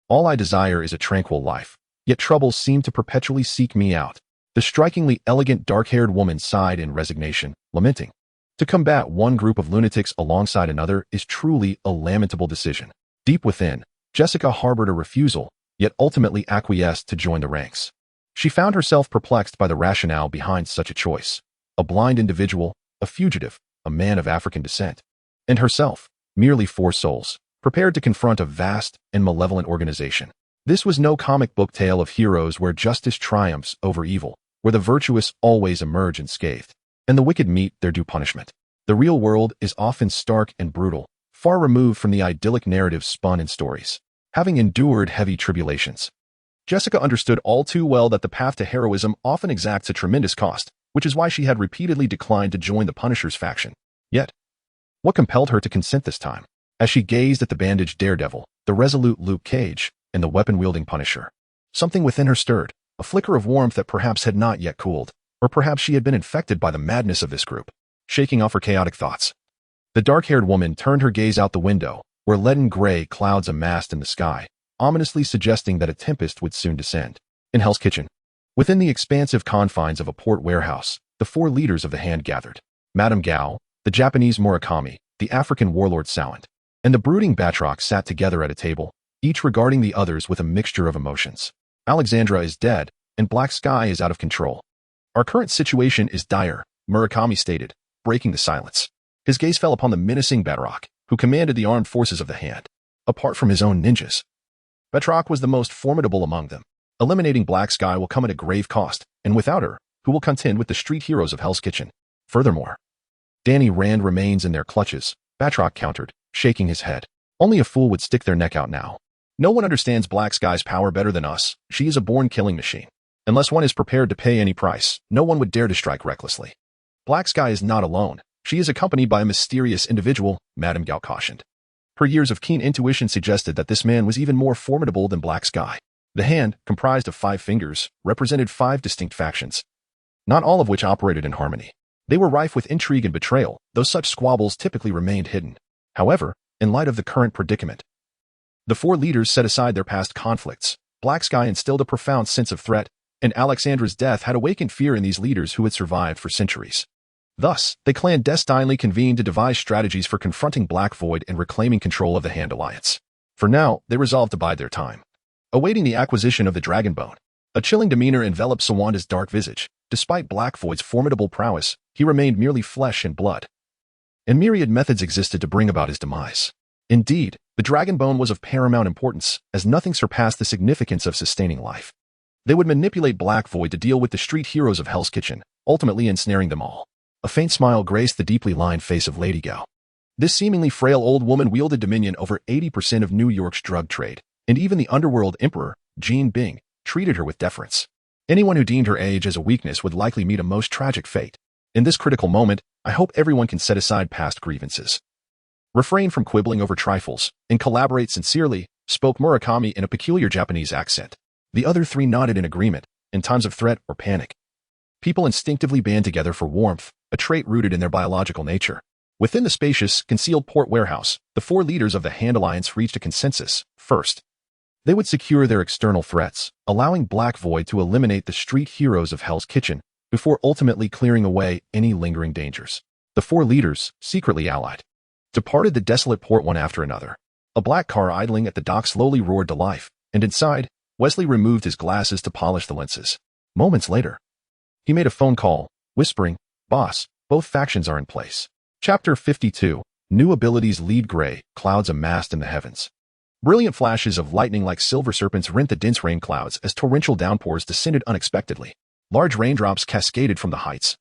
A: All I desire is a tranquil life, yet troubles seem to perpetually seek me out. The strikingly elegant dark-haired woman sighed in resignation, lamenting, To combat one group of lunatics alongside another is truly a lamentable decision. Deep within, Jessica harbored a refusal, yet ultimately acquiesced to join the ranks. She found herself perplexed by the rationale behind such a choice. A blind individual, a fugitive, a man of African descent, and herself, merely 4 souls, prepared to confront a vast and malevolent organization. This was no comic book tale of heroes where justice triumphs over evil, where the virtuous always emerge unscathed, and the wicked meet their due punishment. The real world is often stark and brutal, far removed from the idyllic narratives spun in stories. Having endured heavy tribulations, Jessica understood all too well that the path to heroism often exacts a tremendous cost, which is why she had repeatedly declined to join the Punisher's faction. Yet, what compelled her to consent this time? As she gazed at the bandaged daredevil, the resolute Luke Cage, and the weapon-wielding Punisher, something within her stirred, a flicker of warmth that perhaps had not yet cooled, or perhaps she had been infected by the madness of this group, shaking off her chaotic thoughts. The dark-haired woman turned her gaze out the window, where leaden gray clouds amassed in the sky, ominously suggesting that a tempest would soon descend. In Hell's Kitchen, within the expansive confines of a port warehouse, the 4 leaders of the hand gathered. Madame Gao, the Japanese Murakami, the African warlord Sowant, and the brooding Batroc sat together at a table, each regarding the others with a mixture of emotions. Alexandra is dead, and Black Sky is out of control. Our current situation is dire, Murakami stated, breaking the silence. His gaze fell upon the menacing Batroc, who commanded the armed forces of the hand. Apart from his own ninjas, Batroc was the most formidable among them. Eliminating Black Sky will come at a grave cost, and without her, who will contend with the street heroes of Hell's Kitchen? Furthermore, Danny Rand remains in their clutches, Batroc countered, shaking his head. Only a fool would stick their neck out now. No one understands Black Sky's power better than us. She is a born killing machine. Unless one is prepared to pay any price, no one would dare to strike recklessly. Black Sky is not alone. She is accompanied by a mysterious individual, Madame Gao cautioned. Her years of keen intuition suggested that this man was even more formidable than Black Sky. The hand, comprised of 5 fingers, represented 5 distinct factions. not all of which operated in harmony. They were rife with intrigue and betrayal, though such squabbles typically remained hidden. However, in light of the current predicament, the four leaders set aside their past conflicts. Black Sky instilled a profound sense of threat, and Alexandra's death had awakened fear in these leaders who had survived for centuries. Thus, they clandestinely convened to devise strategies for confronting Black Void and reclaiming control of the Hand Alliance. For now, they resolved to bide their time, awaiting the acquisition of the Dragonbone. A chilling demeanor enveloped Sawanda's dark visage. Despite Black Void's formidable prowess, he remained merely flesh and blood, and myriad methods existed to bring about his demise. Indeed, the Dragonbone was of paramount importance, as nothing surpassed the significance of sustaining life. They would manipulate Black Void to deal with the street heroes of Hell's Kitchen, ultimately ensnaring them all. A faint smile graced the deeply lined face of Lady Gao. This seemingly frail old woman wielded dominion over 80% of New York's drug trade, and even the underworld emperor, Jean Bing, treated her with deference. Anyone who deemed her age as a weakness would likely meet a most tragic fate. In this critical moment, I hope everyone can set aside past grievances, refrain from quibbling over trifles, and collaborate sincerely, spoke Murakami in a peculiar Japanese accent. The other three nodded in agreement. In times of threat or panic, people instinctively band together for warmth, a trait rooted in their biological nature. Within the spacious, concealed port warehouse, the four leaders of the Hand Alliance reached a consensus. First, they would secure their external threats, allowing Black Void to eliminate the street heroes of Hell's Kitchen before ultimately clearing away any lingering dangers. The four leaders, secretly allied, departed the desolate port one after another. A black car idling at the dock slowly roared to life, and inside, Wesley removed his glasses to polish the lenses. Moments later, he made a phone call, whispering, "Boss, both factions are in place." Chapter 52. New abilities lead gray, clouds amassed in the heavens. Brilliant flashes of lightning like silver serpents rent the dense rain clouds as torrential downpours descended unexpectedly. Large raindrops cascaded from the heights,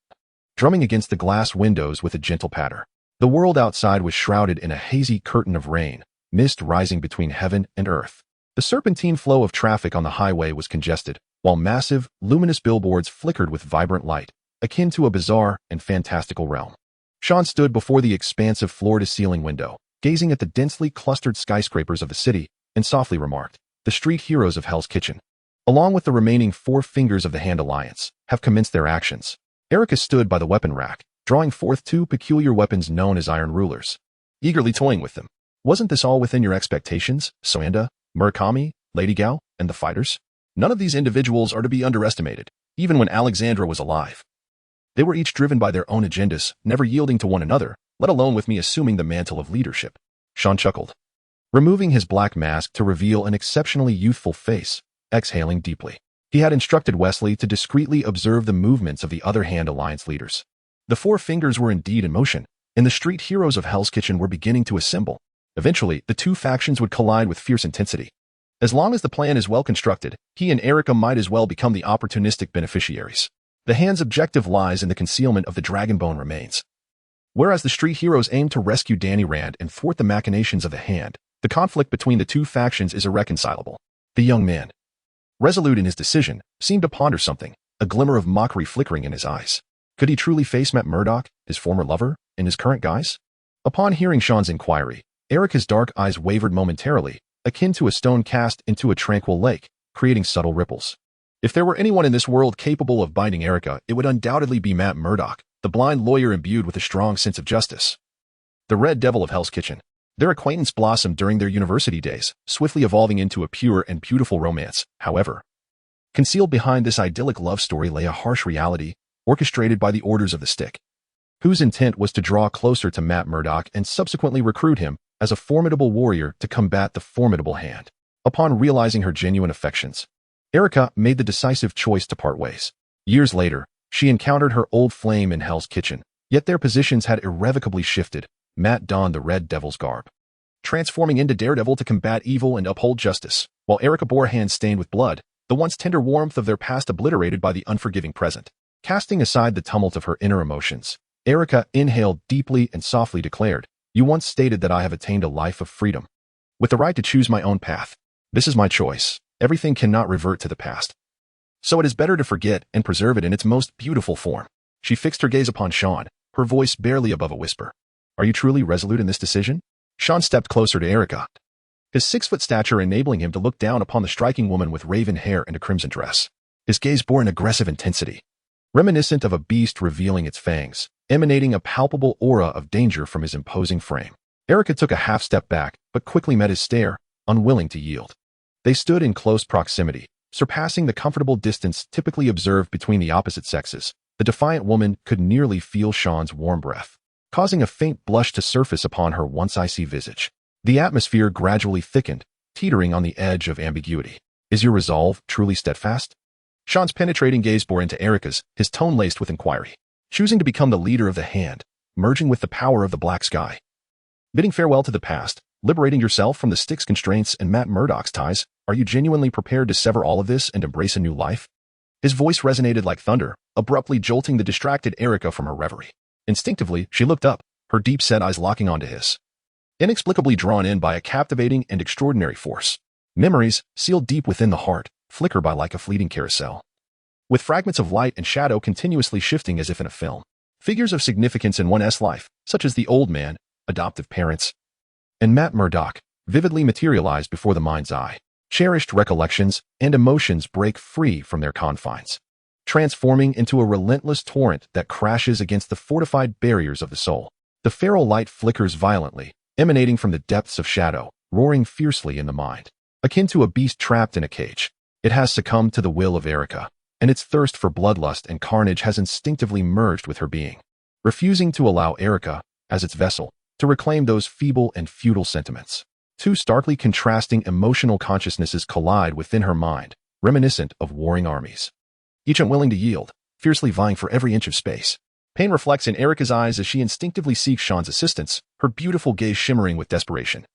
A: drumming against the glass windows with a gentle patter. The world outside was shrouded in a hazy curtain of rain, mist rising between heaven and earth. The serpentine flow of traffic on the highway was congested, while massive, luminous billboards flickered with vibrant light, akin to a bizarre and fantastical realm. Sean stood before the expansive floor-to-ceiling window, gazing at the densely clustered skyscrapers of the city, and softly remarked, "The street heroes of Hell's Kitchen, along with the remaining four fingers of the Hand Alliance, have commenced their actions." Erica stood by the weapon rack, drawing forth two peculiar weapons known as Iron Rulers, eagerly toying with them. "Wasn't this all within your expectations, Soanda, Murakami, Lady Gao, and the fighters? None of these individuals are to be underestimated, even when Alexandra was alive. They were each driven by their own agendas, never yielding to one another, let alone with me assuming the mantle of leadership." Sean chuckled, removing his black mask to reveal an exceptionally youthful face, exhaling deeply. He had instructed Wesley to discreetly observe the movements of the other Hand Alliance leaders. The four fingers were indeed in motion, and the street heroes of Hell's Kitchen were beginning to assemble. Eventually, the two factions would collide with fierce intensity. As long as the plan is well constructed, he and Erica might as well become the opportunistic beneficiaries. The Hand's objective lies in the concealment of the Dragonbone remains. Whereas the street heroes aim to rescue Danny Rand and thwart the machinations of the Hand, the conflict between the two factions is irreconcilable. The young man, resolute in his decision, seemed to ponder something, a glimmer of mockery flickering in his eyes. Could he truly face Matt Murdock, his former lover, in his current guise? Upon hearing Sean's inquiry, Erica's dark eyes wavered momentarily, akin to a stone cast into a tranquil lake, creating subtle ripples. If there were anyone in this world capable of binding Erica, it would undoubtedly be Matt Murdock, the blind lawyer imbued with a strong sense of justice. The Red Devil of Hell's Kitchen. Their acquaintance blossomed during their university days, swiftly evolving into a pure and beautiful romance. However, concealed behind this idyllic love story lay a harsh reality, orchestrated by the Orders of the Stick, whose intent was to draw closer to Matt Murdock and subsequently recruit him as a formidable warrior to combat the formidable Hand. Upon realizing her genuine affections, Erica made the decisive choice to part ways. Years later, she encountered her old flame in Hell's Kitchen, yet their positions had irrevocably shifted. Matt donned the Red Devil's garb, transforming into Daredevil to combat evil and uphold justice, while Erica bore hands stained with blood, the once tender warmth of their past obliterated by the unforgiving present. Casting aside the tumult of her inner emotions, Erica inhaled deeply and softly declared, "You once stated that I have attained a life of freedom, with the right to choose my own path. This is my choice. Everything cannot revert to the past, so it is better to forget and preserve it in its most beautiful form." She fixed her gaze upon Sean, her voice barely above a whisper. "Are you truly resolute in this decision?" Sean stepped closer to Erica, his 6-foot stature enabling him to look down upon the striking woman with raven hair and a crimson dress. His gaze bore an aggressive intensity, reminiscent of a beast revealing its fangs, emanating a palpable aura of danger from his imposing frame. Erica took a half step back, but quickly met his stare, unwilling to yield. They stood in close proximity, surpassing the comfortable distance typically observed between the opposite sexes. The defiant woman could nearly feel Sean's warm breath, causing a faint blush to surface upon her once icy visage. The atmosphere gradually thickened, teetering on the edge of ambiguity. Is your resolve truly steadfast? Sean's penetrating gaze bore into Erica's, his tone laced with inquiry. Choosing to become the leader of the hand, merging with the power of the black sky. Bidding farewell to the past, liberating yourself from the Styx constraints and Matt Murdock's ties, are you genuinely prepared to sever all of this and embrace a new life? His voice resonated like thunder, abruptly jolting the distracted Erica from her reverie. Instinctively, she looked up, her deep-set eyes locking onto his. Inexplicably drawn in by a captivating and extraordinary force. Memories, sealed deep within the heart, flicker by like a fleeting carousel, with fragments of light and shadow continuously shifting as if in a film. Figures of significance in one's life, such as the old man, adoptive parents, and Matt Murdock, vividly materialized before the mind's eye. Cherished recollections and emotions break free from their confines, transforming into a relentless torrent that crashes against the fortified barriers of the soul. The feral light flickers violently, emanating from the depths of shadow, roaring fiercely in the mind. Akin to a beast trapped in a cage, it has succumbed to the will of Erica, and its thirst for bloodlust and carnage has instinctively merged with her being, refusing to allow Erica, as its vessel, to reclaim those feeble and futile sentiments. Two starkly contrasting emotional consciousnesses collide within her mind, reminiscent of warring armies, each unwilling to yield, fiercely vying for every inch of space. Pain reflects in Erica's eyes as she instinctively seeks Sean's assistance, her beautiful gaze shimmering with desperation.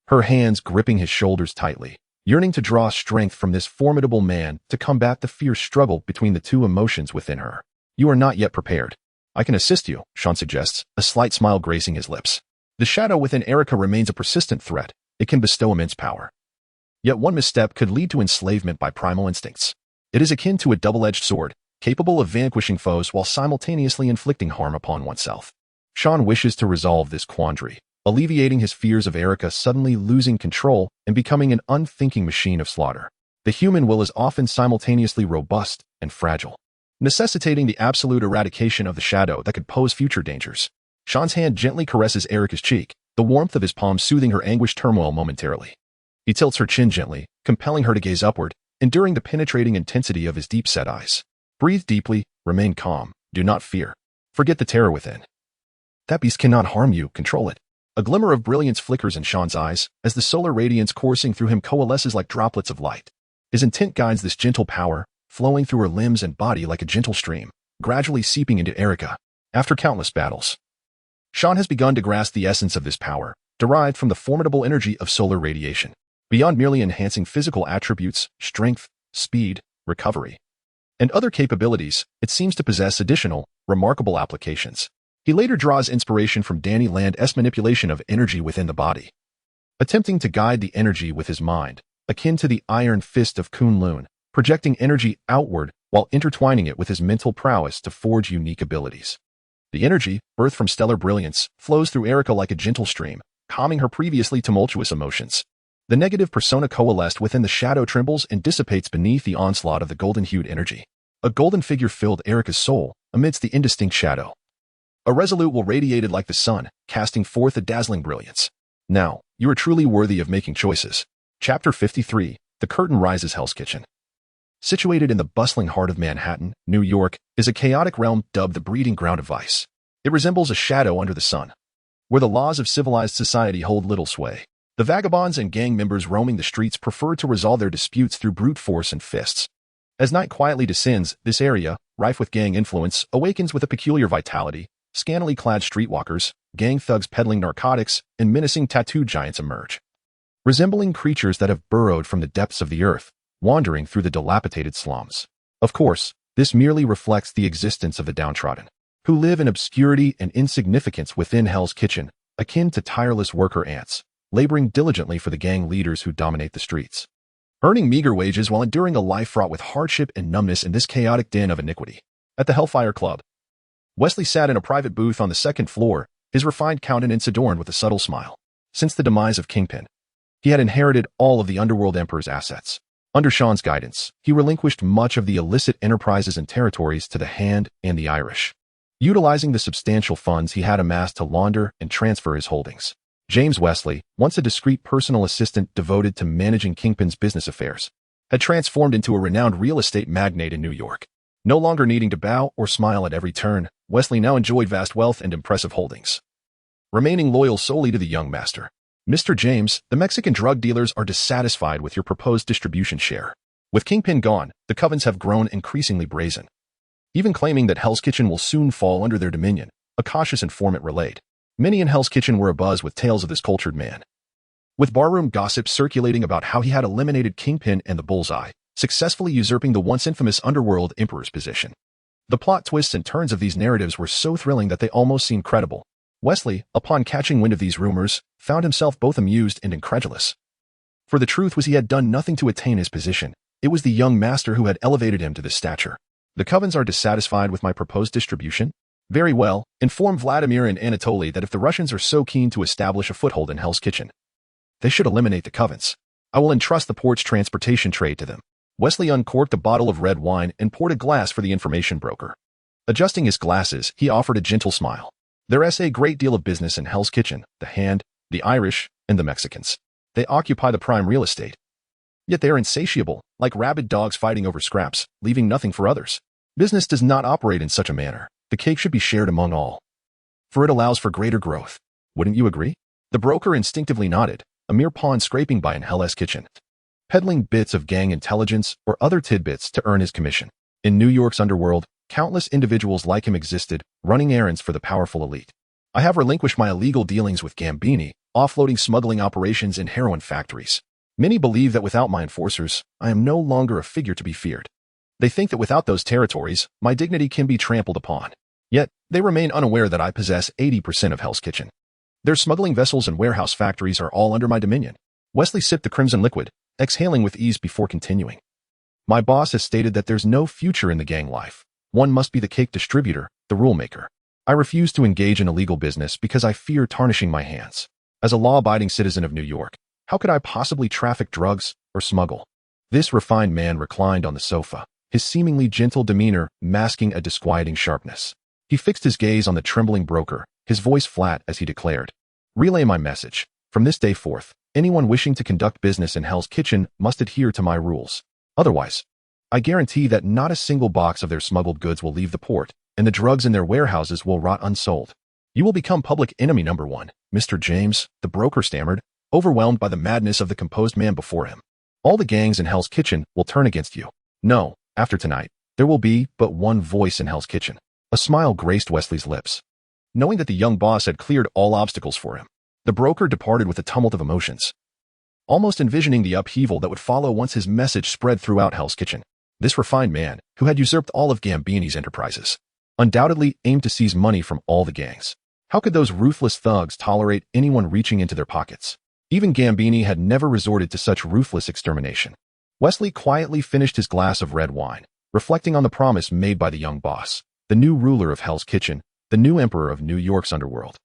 A: Her hands gripping his shoulders tightly, yearning to draw strength from this formidable man to combat the fierce struggle between the two emotions within her. You are not yet prepared. I can assist you, Sean suggests, a slight smile gracing his lips. The shadow within Erica remains a persistent threat. It can bestow immense power. Yet one misstep could lead to enslavement by primal instincts. It is akin to a double-edged sword, capable of vanquishing foes while simultaneously inflicting harm upon oneself. Sean wishes to resolve this quandary, alleviating his fears of Erica suddenly losing control and becoming an unthinking machine of slaughter. The human will is often simultaneously robust and fragile, necessitating the absolute eradication of the shadow that could pose future dangers. Sean's hand gently caresses Erica's cheek, the warmth of his palm soothing her anguished turmoil momentarily. He tilts her chin gently, compelling her to gaze upward, enduring the penetrating intensity of his deep-set eyes. Breathe deeply, remain calm, do not fear. Forget the terror within. That beast cannot harm you, control it. A glimmer of brilliance flickers in Sean's eyes as the solar radiance coursing through him coalesces like droplets of light. His intent guides this gentle power, flowing through her limbs and body like a gentle stream, gradually seeping into Erica. After countless battles, Sean has begun to grasp the essence of this power, derived from the formidable energy of solar radiation. Beyond merely enhancing physical attributes, strength, speed, recovery, and other capabilities, it seems to possess additional, remarkable applications. He later draws inspiration from Danny Land's manipulation of energy within the body, attempting to guide the energy with his mind, akin to the iron fist of Kunlun, projecting energy outward while intertwining it with his mental prowess to forge unique abilities. The energy, birthed from stellar brilliance, flows through Erica like a gentle stream, calming her previously tumultuous emotions. The negative persona coalesced within the shadow trembles and dissipates beneath the onslaught of the golden-hued energy. A golden figure filled Erica's soul amidst the indistinct shadow. A resolute will radiated like the sun, casting forth a dazzling brilliance. Now, you are truly worthy of making choices. Chapter 53, The Curtain Rises. Hell's Kitchen. Situated in the bustling heart of Manhattan, New York, is a chaotic realm dubbed the breeding ground of vice. It resembles a shadow under the sun, where the laws of civilized society hold little sway. The vagabonds and gang members roaming the streets prefer to resolve their disputes through brute force and fists. As night quietly descends, this area, rife with gang influence, awakens with a peculiar vitality. Scantily clad streetwalkers, gang thugs peddling narcotics, and menacing tattooed giants emerge, resembling creatures that have burrowed from the depths of the earth, wandering through the dilapidated slums. Of course, this merely reflects the existence of the downtrodden, who live in obscurity and insignificance within Hell's Kitchen, akin to tireless worker ants, laboring diligently for the gang leaders who dominate the streets, earning meager wages while enduring a life fraught with hardship and numbness in this chaotic den of iniquity. At the Hellfire Club, Wesley sat in a private booth on the second floor, his refined countenance adorned with a subtle smile. Since the demise of Kingpin, he had inherited all of the Underworld Emperor's assets, Under Sean's guidance, he relinquished much of the illicit enterprises and territories to the Hand and the Irish, utilizing the substantial funds he had amassed to launder and transfer his holdings. James Wesley, once a discreet personal assistant devoted to managing Kingpin's business affairs, had transformed into a renowned real estate magnate in New York. No longer needing to bow or smile at every turn, Wesley now enjoyed vast wealth and impressive holdings. Remaining loyal solely to the young master, Mr. James, the Mexican drug dealers are dissatisfied with your proposed distribution share. With Kingpin gone, the covens have grown increasingly brazen, even claiming that Hell's Kitchen will soon fall under their dominion, a cautious informant relayed. Many in Hell's Kitchen were abuzz with tales of this cultured man, with barroom gossip circulating about how he had eliminated Kingpin and the Bullseye, successfully usurping the once infamous underworld emperor's position. The plot twists and turns of these narratives were so thrilling that they almost seemed credible. Wesley, upon catching wind of these rumors, found himself both amused and incredulous. For the truth was he had done nothing to attain his position. It was the young master who had elevated him to this stature. The covens are dissatisfied with my proposed distribution? Very well, inform Vladimir and Anatoly that if the Russians are so keen to establish a foothold in Hell's Kitchen, they should eliminate the covens. I will entrust the port's transportation trade to them. Wesley uncorked a bottle of red wine and poured a glass for the information broker. Adjusting his glasses, he offered a gentle smile. There is a great deal of business in Hell's Kitchen, the Hand, the Irish, and the Mexicans. They occupy the prime real estate. Yet they are insatiable, like rabid dogs fighting over scraps, leaving nothing for others. Business does not operate in such a manner. The cake should be shared among all, for it allows for greater growth. Wouldn't you agree? The broker instinctively nodded, a mere pawn scraping by in Hell's Kitchen, peddling bits of gang intelligence or other tidbits to earn his commission. In New York's underworld, countless individuals like him existed, running errands for the powerful elite. I have relinquished my illegal dealings with Gambini, offloading smuggling operations in heroin factories. Many believe that without my enforcers, I am no longer a figure to be feared. They think that without those territories, my dignity can be trampled upon. Yet, they remain unaware that I possess 80% of Hell's Kitchen. Their smuggling vessels and warehouse factories are all under my dominion. Wesley sipped the crimson liquid, exhaling with ease before continuing. My boss has stated that there's no future in the gang life. One must be the cake distributor, the rule maker. I refuse to engage in illegal business because I fear tarnishing my hands. As a law-abiding citizen of New York, how could I possibly traffic drugs or smuggle? This refined man reclined on the sofa, his seemingly gentle demeanor masking a disquieting sharpness. He fixed his gaze on the trembling broker, his voice flat as he declared, "Relay my message. From this day forth, anyone wishing to conduct business in Hell's Kitchen must adhere to my rules. Otherwise, I guarantee that not a single box of their smuggled goods will leave the port, and the drugs in their warehouses will rot unsold. You will become public enemy number one." Mr. James, the broker stammered, overwhelmed by the madness of the composed man before him. "All the gangs in Hell's Kitchen will turn against you. No, after tonight, there will be but one voice in Hell's Kitchen." A smile graced Wesley's lips. Knowing that the young boss had cleared all obstacles for him, the broker departed with a tumult of emotions, almost envisioning the upheaval that would follow once his message spread throughout Hell's Kitchen. This refined man, who had usurped all of Gambini's enterprises, undoubtedly aimed to seize money from all the gangs. How could those ruthless thugs tolerate anyone reaching into their pockets? Even Gambini had never resorted to such ruthless extermination. Wesley quietly finished his glass of red wine, reflecting on the promise made by the young boss, the new ruler of Hell's Kitchen, the new emperor of New York's underworld.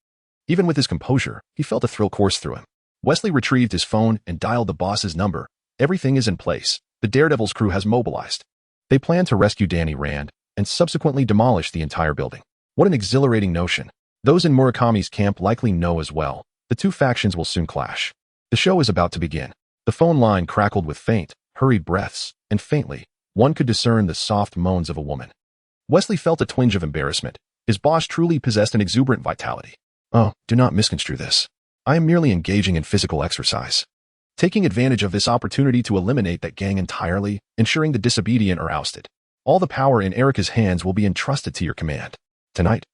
A: Even with his composure, he felt a thrill course through him. Wesley retrieved his phone and dialed the boss's number. "Everything is in place. The Daredevil's crew has mobilized. They plan to rescue Danny Rand and subsequently demolish the entire building." What an exhilarating notion. Those in Murakami's camp likely know as well. The two factions will soon clash. The show is about to begin. The phone line crackled with faint, hurried breaths, and faintly, one could discern the soft moans of a woman. Wesley felt a twinge of embarrassment. His boss truly possessed an exuberant vitality. "Oh, do not misconstrue this. I am merely engaging in physical exercise, taking advantage of this opportunity to eliminate that gang entirely, ensuring the disobedient are ousted. All the power in Erica's hands will be entrusted to your command. Tonight,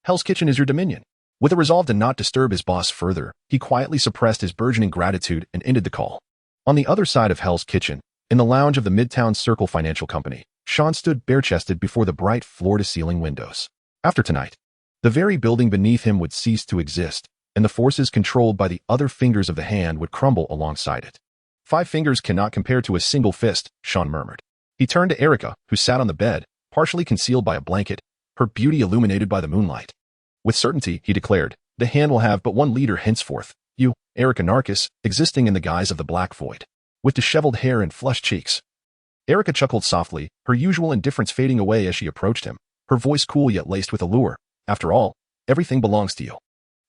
A: Hell's Kitchen is your dominion." With a resolve to not disturb his boss further, he quietly suppressed his burgeoning gratitude and ended the call. On the other side of Hell's Kitchen, in the lounge of the Midtown Circle Financial Company, Sean stood bare-chested before the bright floor-to-ceiling windows. After tonight, the very building beneath him would cease to exist, and the forces controlled by the other fingers of the hand would crumble alongside it. "5 fingers cannot compare to a single fist," Sean murmured. He turned to Erica, who sat on the bed, partially concealed by a blanket, her beauty illuminated by the moonlight. With certainty, he declared, "the hand will have but one leader henceforth, you, Erica Narcus, existing in the guise of the Black Void." with disheveled hair and flushed cheeks. Erica chuckled softly, her usual indifference fading away as she approached him, her voice cool yet laced with allure. After all, everything belongs to you.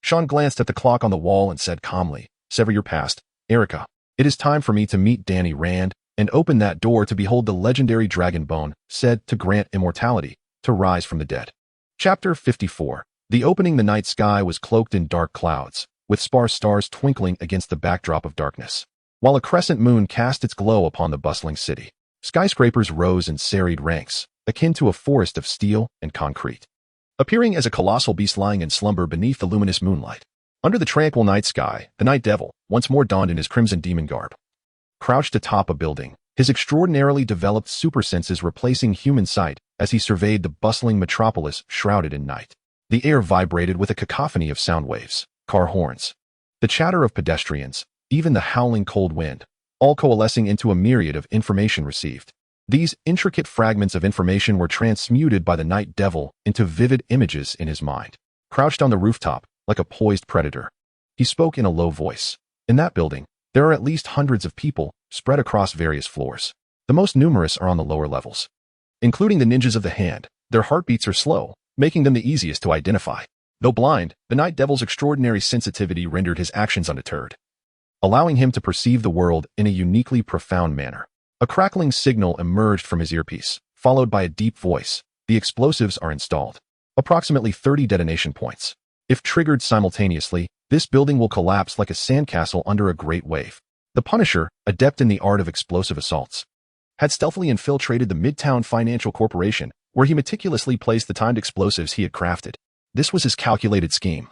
A: Sean glanced at the clock on the wall and said calmly, "Sever your past, Erica. It is time for me to meet Danny Rand and open that door to behold the legendary dragon bone, said to grant immortality, to rise from the dead." Chapter 54. The opening. The night sky was cloaked in dark clouds, with sparse stars twinkling against the backdrop of darkness, while a crescent moon cast its glow upon the bustling city. Skyscrapers rose in serried ranks, akin to a forest of steel and concrete, appearing as a colossal beast lying in slumber beneath the luminous moonlight. Under the tranquil night sky, the Night Devil, once more donned in his crimson demon garb, crouched atop a building, his extraordinarily developed super senses replacing human sight as he surveyed the bustling metropolis shrouded in night. The air vibrated with a cacophony of sound waves, car horns, the chatter of pedestrians, even the howling cold wind, all coalescing into a myriad of information received. These intricate fragments of information were transmuted by the Night Devil into vivid images in his mind. Crouched on the rooftop, like a poised predator, he spoke in a low voice. In that building, there are at least hundreds of people spread across various floors. The most numerous are on the lower levels, including the ninjas of the hand. Their heartbeats are slow, making them the easiest to identify. Though blind, the Night Devil's extraordinary sensitivity rendered his actions undeterred, allowing him to perceive the world in a uniquely profound manner. A crackling signal emerged from his earpiece, followed by a deep voice. The explosives are installed. Approximately 30 detonation points. If triggered simultaneously, this building will collapse like a sandcastle under a great wave. The Punisher, adept in the art of explosive assaults, had stealthily infiltrated the Midtown Financial Corporation, where he meticulously placed the timed explosives he had crafted. This was his calculated scheme,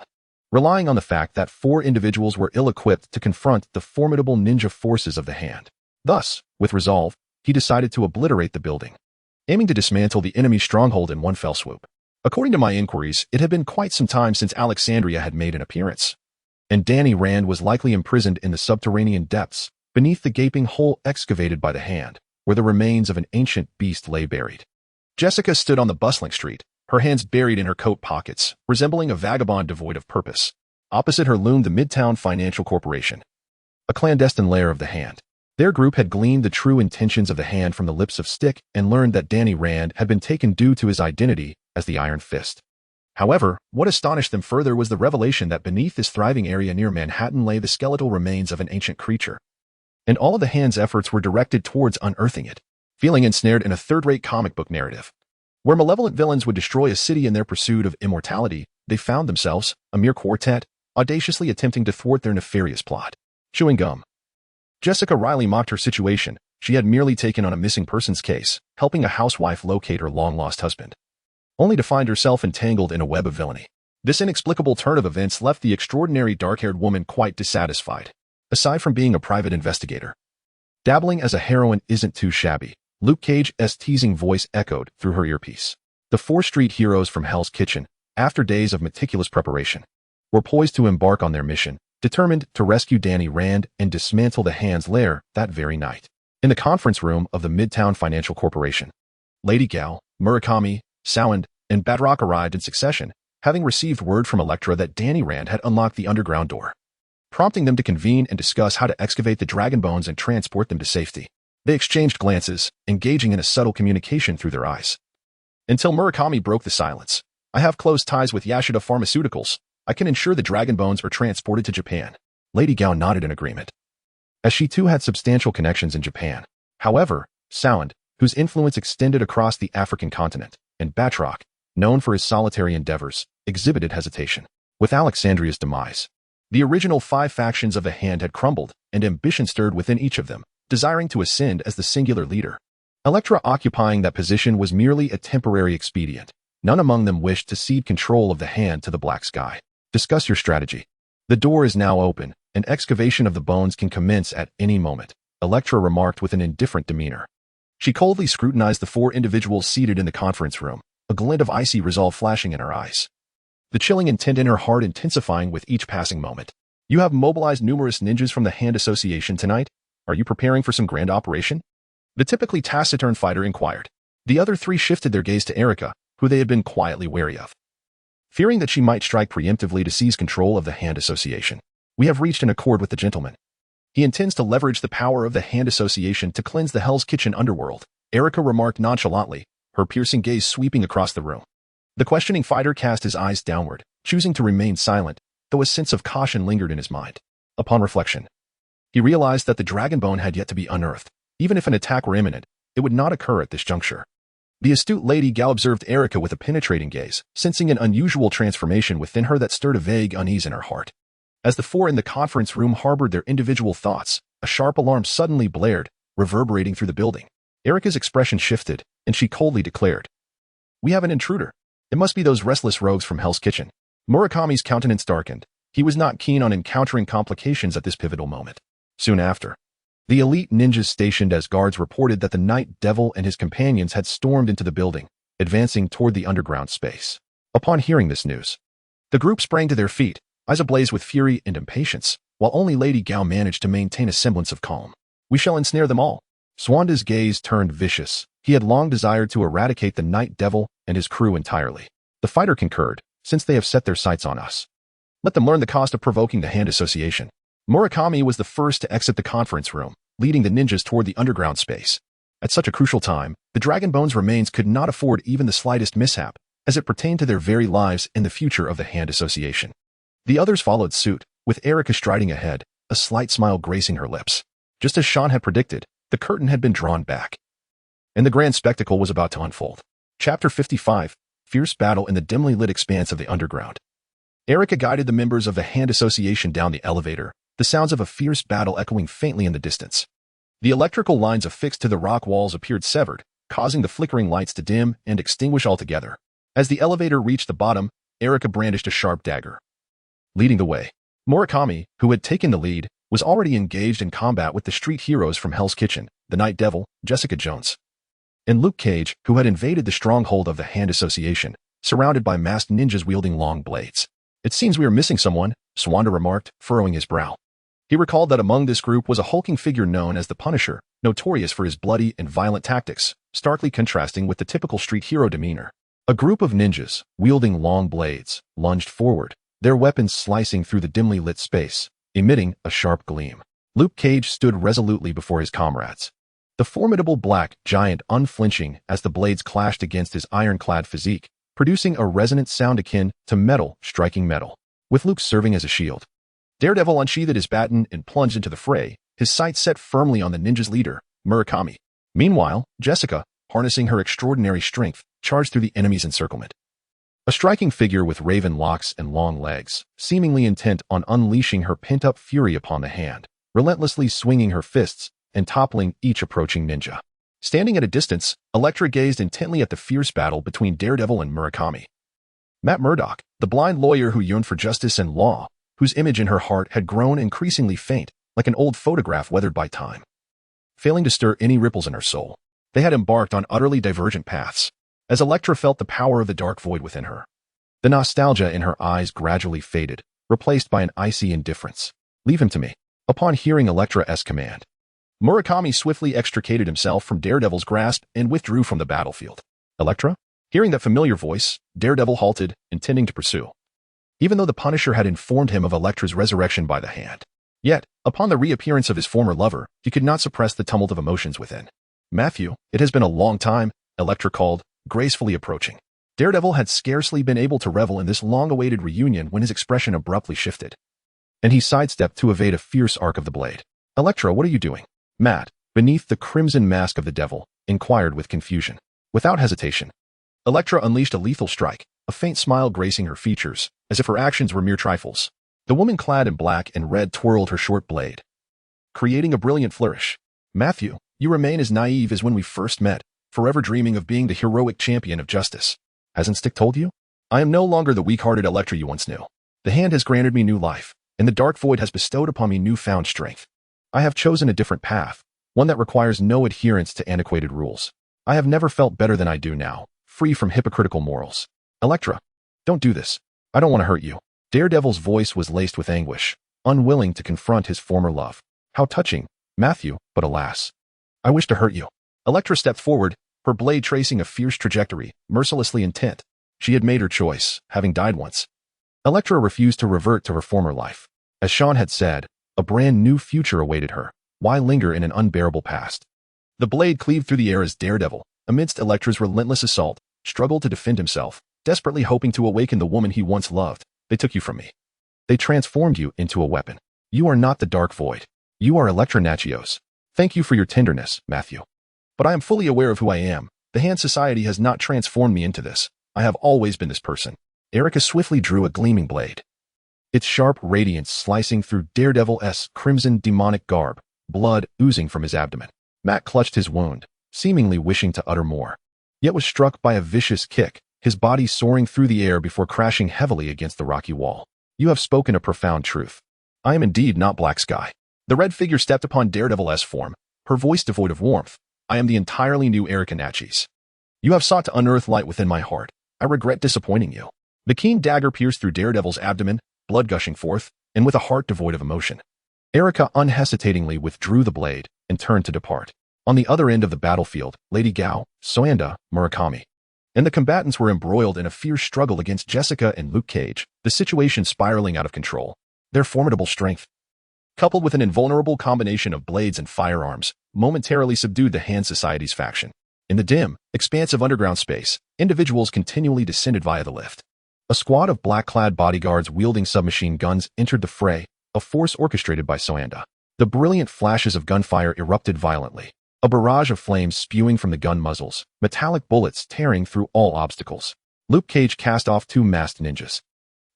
A: relying on the fact that 4 individuals were ill-equipped to confront the formidable ninja forces of the hand. Thus, with resolve, he decided to obliterate the building, aiming to dismantle the enemy's stronghold in one fell swoop. According to my inquiries, it had been quite some time since Alexandria had made an appearance, and Danny Rand was likely imprisoned in the subterranean depths, beneath the gaping hole excavated by the hand, where the remains of an ancient beast lay buried. Jessica stood on the bustling street, her hands buried in her coat pockets, resembling a vagabond devoid of purpose. Opposite her loomed the Midtown Financial Corporation, a clandestine lair of the hand. Their group had gleaned the true intentions of the hand from the lips of Stick and learned that Danny Rand had been taken due to his identity as the Iron Fist. However, what astonished them further was the revelation that beneath this thriving area near Manhattan lay the skeletal remains of an ancient creature, and all of the hand's efforts were directed towards unearthing it. Feeling ensnared in a third-rate comic book narrative, where malevolent villains would destroy a city in their pursuit of immortality, they found themselves, a mere quartet, audaciously attempting to thwart their nefarious plot. Chewing gum. Jessica Riley mocked her situation. She had merely taken on a missing persons case, helping a housewife locate her long-lost husband, only to find herself entangled in a web of villainy. This inexplicable turn of events left the extraordinary dark-haired woman quite dissatisfied. Aside from being a private investigator, dabbling as a heroine isn't too shabby. Luke Cage's teasing voice echoed through her earpiece. The 4 street heroes from Hell's Kitchen, after days of meticulous preparation, were poised to embark on their mission, determined to rescue Danny Rand and dismantle the hand's lair that very night. In the conference room of the Midtown Financial Corporation, Lady Gal, Murakami, Sound, and Badrock arrived in succession, having received word from Elektra that Danny Rand had unlocked the underground door, prompting them to convene and discuss how to excavate the dragon bones and transport them to safety. They exchanged glances, engaging in a subtle communication through their eyes, until Murakami broke the silence. "I have close ties with Yashida Pharmaceuticals. I can ensure the dragon bones are transported to Japan." Lady Gao nodded in agreement, as she too had substantial connections in Japan. However, Sound, whose influence extended across the African continent, and Batroc, known for his solitary endeavors, exhibited hesitation. With Alexandria's demise, the original 5 factions of the hand had crumbled, and ambition stirred within each of them, desiring to ascend as the singular leader. Elektra occupying that position was merely a temporary expedient. None among them wished to cede control of the hand to the Black Sky. "Discuss your strategy. The door is now open, and excavation of the bones can commence at any moment," Elektra remarked with an indifferent demeanor. She coldly scrutinized the 4 individuals seated in the conference room, a glint of icy resolve flashing in her eyes, the chilling intent in her heart intensifying with each passing moment. "You have mobilized numerous ninjas from the Hand Association tonight. Are you preparing for some grand operation?" The typically taciturn fighter inquired. The other 3 shifted their gaze to Erica, who they had been quietly wary of, fearing that she might strike preemptively to seize control of the Hand Association. "We have reached an accord with the gentleman," He intends to leverage the power of the Hand Association to cleanse the Hell's Kitchen underworld, Erica remarked nonchalantly, her piercing gaze sweeping across the room. The questioning fighter cast his eyes downward, choosing to remain silent, though a sense of caution lingered in his mind. Upon reflection, he realized that the dragon bone had yet to be unearthed. Even if an attack were imminent, it would not occur at this juncture. The astute Lady Gao observed Erica with a penetrating gaze, sensing an unusual transformation within her that stirred a vague unease in her heart. As the four in the conference room harbored their individual thoughts, a sharp alarm suddenly blared, reverberating through the building. Erica's expression shifted, and she coldly declared, "We have an intruder. It must be those restless rogues from Hell's Kitchen." Murakami's countenance darkened. He was not keen on encountering complications at this pivotal moment. Soon after, the elite ninjas stationed as guards reported that the Night Devil and his companions had stormed into the building, advancing toward the underground space. Upon hearing this news, the group sprang to their feet, eyes ablaze with fury and impatience, while only Lady Gao managed to maintain a semblance of calm. "We shall ensnare them all." Swanda's gaze turned vicious. He had long desired to eradicate the Night Devil and his crew entirely. The fighter concurred, "Since they have set their sights on us, let them learn the cost of provoking the Hand Association." Murakami was the first to exit the conference room, leading the ninjas toward the underground space. At such a crucial time, the Dragon Bone's remains could not afford even the slightest mishap, as it pertained to their very lives and the future of the Hand Association. The others followed suit, with Erica striding ahead, a slight smile gracing her lips. Just as Sean had predicted, the curtain had been drawn back, and the grand spectacle was about to unfold. Chapter 55, Fierce Battle in the Dimly Lit Expanse of the Underground. Erica guided the members of the Hand Association down the elevator, the sounds of a fierce battle echoing faintly in the distance. The electrical lines affixed to the rock walls appeared severed, causing the flickering lights to dim and extinguish altogether. As the elevator reached the bottom, Erica brandished a sharp dagger. Leading the way, Murakami, who had taken the lead, was already engaged in combat with the street heroes from Hell's Kitchen, the Night Devil, Jessica Jones, and Luke Cage, who had invaded the stronghold of the Hand Association, surrounded by masked ninjas wielding long blades. "It seems we are missing someone," Swanda remarked, furrowing his brow. He recalled that among this group was a hulking figure known as the Punisher, notorious for his bloody and violent tactics, starkly contrasting with the typical street hero demeanor. A group of ninjas, wielding long blades, lunged forward, their weapons slicing through the dimly lit space, emitting a sharp gleam. Luke Cage stood resolutely before his comrades, the formidable black giant unflinching as the blades clashed against his ironclad physique, producing a resonant sound akin to metal striking metal, with Luke serving as a shield. Daredevil unsheathed his baton and plunged into the fray, his sights set firmly on the ninja's leader, Murakami. Meanwhile, Jessica, harnessing her extraordinary strength, charged through the enemy's encirclement. A striking figure with raven locks and long legs, seemingly intent on unleashing her pent-up fury upon the Hand, relentlessly swinging her fists and toppling each approaching ninja. Standing at a distance, Elektra gazed intently at the fierce battle between Daredevil and Murakami. Matt Murdock, the blind lawyer who yearned for justice and law, whose image in her heart had grown increasingly faint, like an old photograph weathered by time, failing to stir any ripples in her soul. They had embarked on utterly divergent paths. As Elektra felt the power of the dark void within her, the nostalgia in her eyes gradually faded, replaced by an icy indifference. "Leave him to me." Upon hearing Elektra's command, Murakami swiftly extricated himself from Daredevil's grasp and withdrew from the battlefield. "Elektra?" Hearing that familiar voice, Daredevil halted, intending to pursue, even though the Punisher had informed him of Elektra's resurrection by the Hand. Yet, upon the reappearance of his former lover, he could not suppress the tumult of emotions within. "Matthew, it has been a long time," Elektra called, gracefully approaching. Daredevil had scarcely been able to revel in this long-awaited reunion when his expression abruptly shifted, and he sidestepped to evade a fierce arc of the blade. "Elektra, what are you doing?" Matt, beneath the crimson mask of the devil, inquired with confusion. Without hesitation, Elektra unleashed a lethal strike, a faint smile gracing her features, as if her actions were mere trifles. The woman clad in black and red twirled her short blade, creating a brilliant flourish. "Matthew, you remain as naive as when we first met, forever dreaming of being the heroic champion of justice. Hasn't Stick told you? I am no longer the weak-hearted Elektra you once knew. The Hand has granted me new life, and the dark void has bestowed upon me newfound strength. I have chosen a different path, one that requires no adherence to antiquated rules. I have never felt better than I do now, free from hypocritical morals. Elektra, don't do this. I don't want to hurt you." Daredevil's voice was laced with anguish, unwilling to confront his former love. "How touching, Matthew, but alas, I wish to hurt you." Elektra stepped forward, her blade tracing a fierce trajectory, mercilessly intent. She had made her choice, having died once. Elektra refused to revert to her former life. As Sean had said, A brand new future awaited her. Why linger in an unbearable past? The blade cleaved through the air as Daredevil, amidst Elektra's relentless assault, struggled to defend himself, desperately hoping to awaken the woman he once loved. They took you from me. They transformed you into a weapon. You are not the Dark Void. You are Elektra Natchios. Thank you for your tenderness, Matthew. But I am fully aware of who I am. The Hand Society has not transformed me into this. I have always been this person. Erica swiftly drew a gleaming blade. Its sharp radiance slicing through Daredevil's crimson demonic garb, blood oozing from his abdomen. Matt clutched his wound, seemingly wishing to utter more, yet was struck by a vicious kick, his body soaring through the air before crashing heavily against the rocky wall. You have spoken a profound truth. I am indeed not Black Sky. The red figure stepped upon Daredevil's form, her voice devoid of warmth. I am the entirely new Erica Natchios. You have sought to unearth light within my heart. I regret disappointing you. The keen dagger pierced through Daredevil's abdomen, blood gushing forth, and with a heart devoid of emotion. Erica unhesitatingly withdrew the blade and turned to depart. On the other end of the battlefield, Lady Gao, Soanda, Murakami, and the combatants were embroiled in a fierce struggle against Jessica and Luke Cage, the situation spiraling out of control. Their formidable strength, coupled with an invulnerable combination of blades and firearms, momentarily subdued the Hand Society's faction. In the dim, expansive underground space, individuals continually descended via the lift. A squad of black-clad bodyguards wielding submachine guns entered the fray, a force orchestrated by Soanda. The brilliant flashes of gunfire erupted violently, a barrage of flames spewing from the gun muzzles, metallic bullets tearing through all obstacles. Luke Cage cast off two masked ninjas,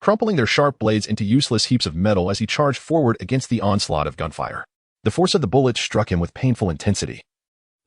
A: crumpling their sharp blades into useless heaps of metal as he charged forward against the onslaught of gunfire. The force of the bullets struck him with painful intensity.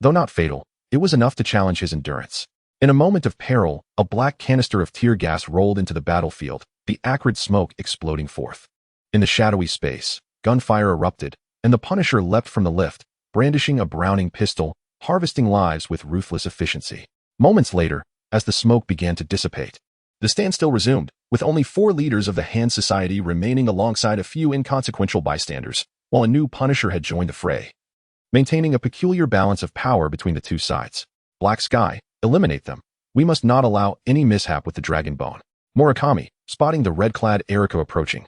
A: Though not fatal, it was enough to challenge his endurance. In a moment of peril, a black canister of tear gas rolled into the battlefield, the acrid smoke exploding forth. In the shadowy space, gunfire erupted, and the Punisher leapt from the lift, brandishing a Browning pistol, harvesting lives with ruthless efficiency. Moments later, as the smoke began to dissipate, the standstill resumed, with only 4 leaders of the Hand Society remaining alongside a few inconsequential bystanders, while a new Punisher had joined the fray, maintaining a peculiar balance of power between the two sides. Black Sky, eliminate them. We must not allow any mishap with the Dragon Bone. Murakami, spotting the red-clad Erica approaching,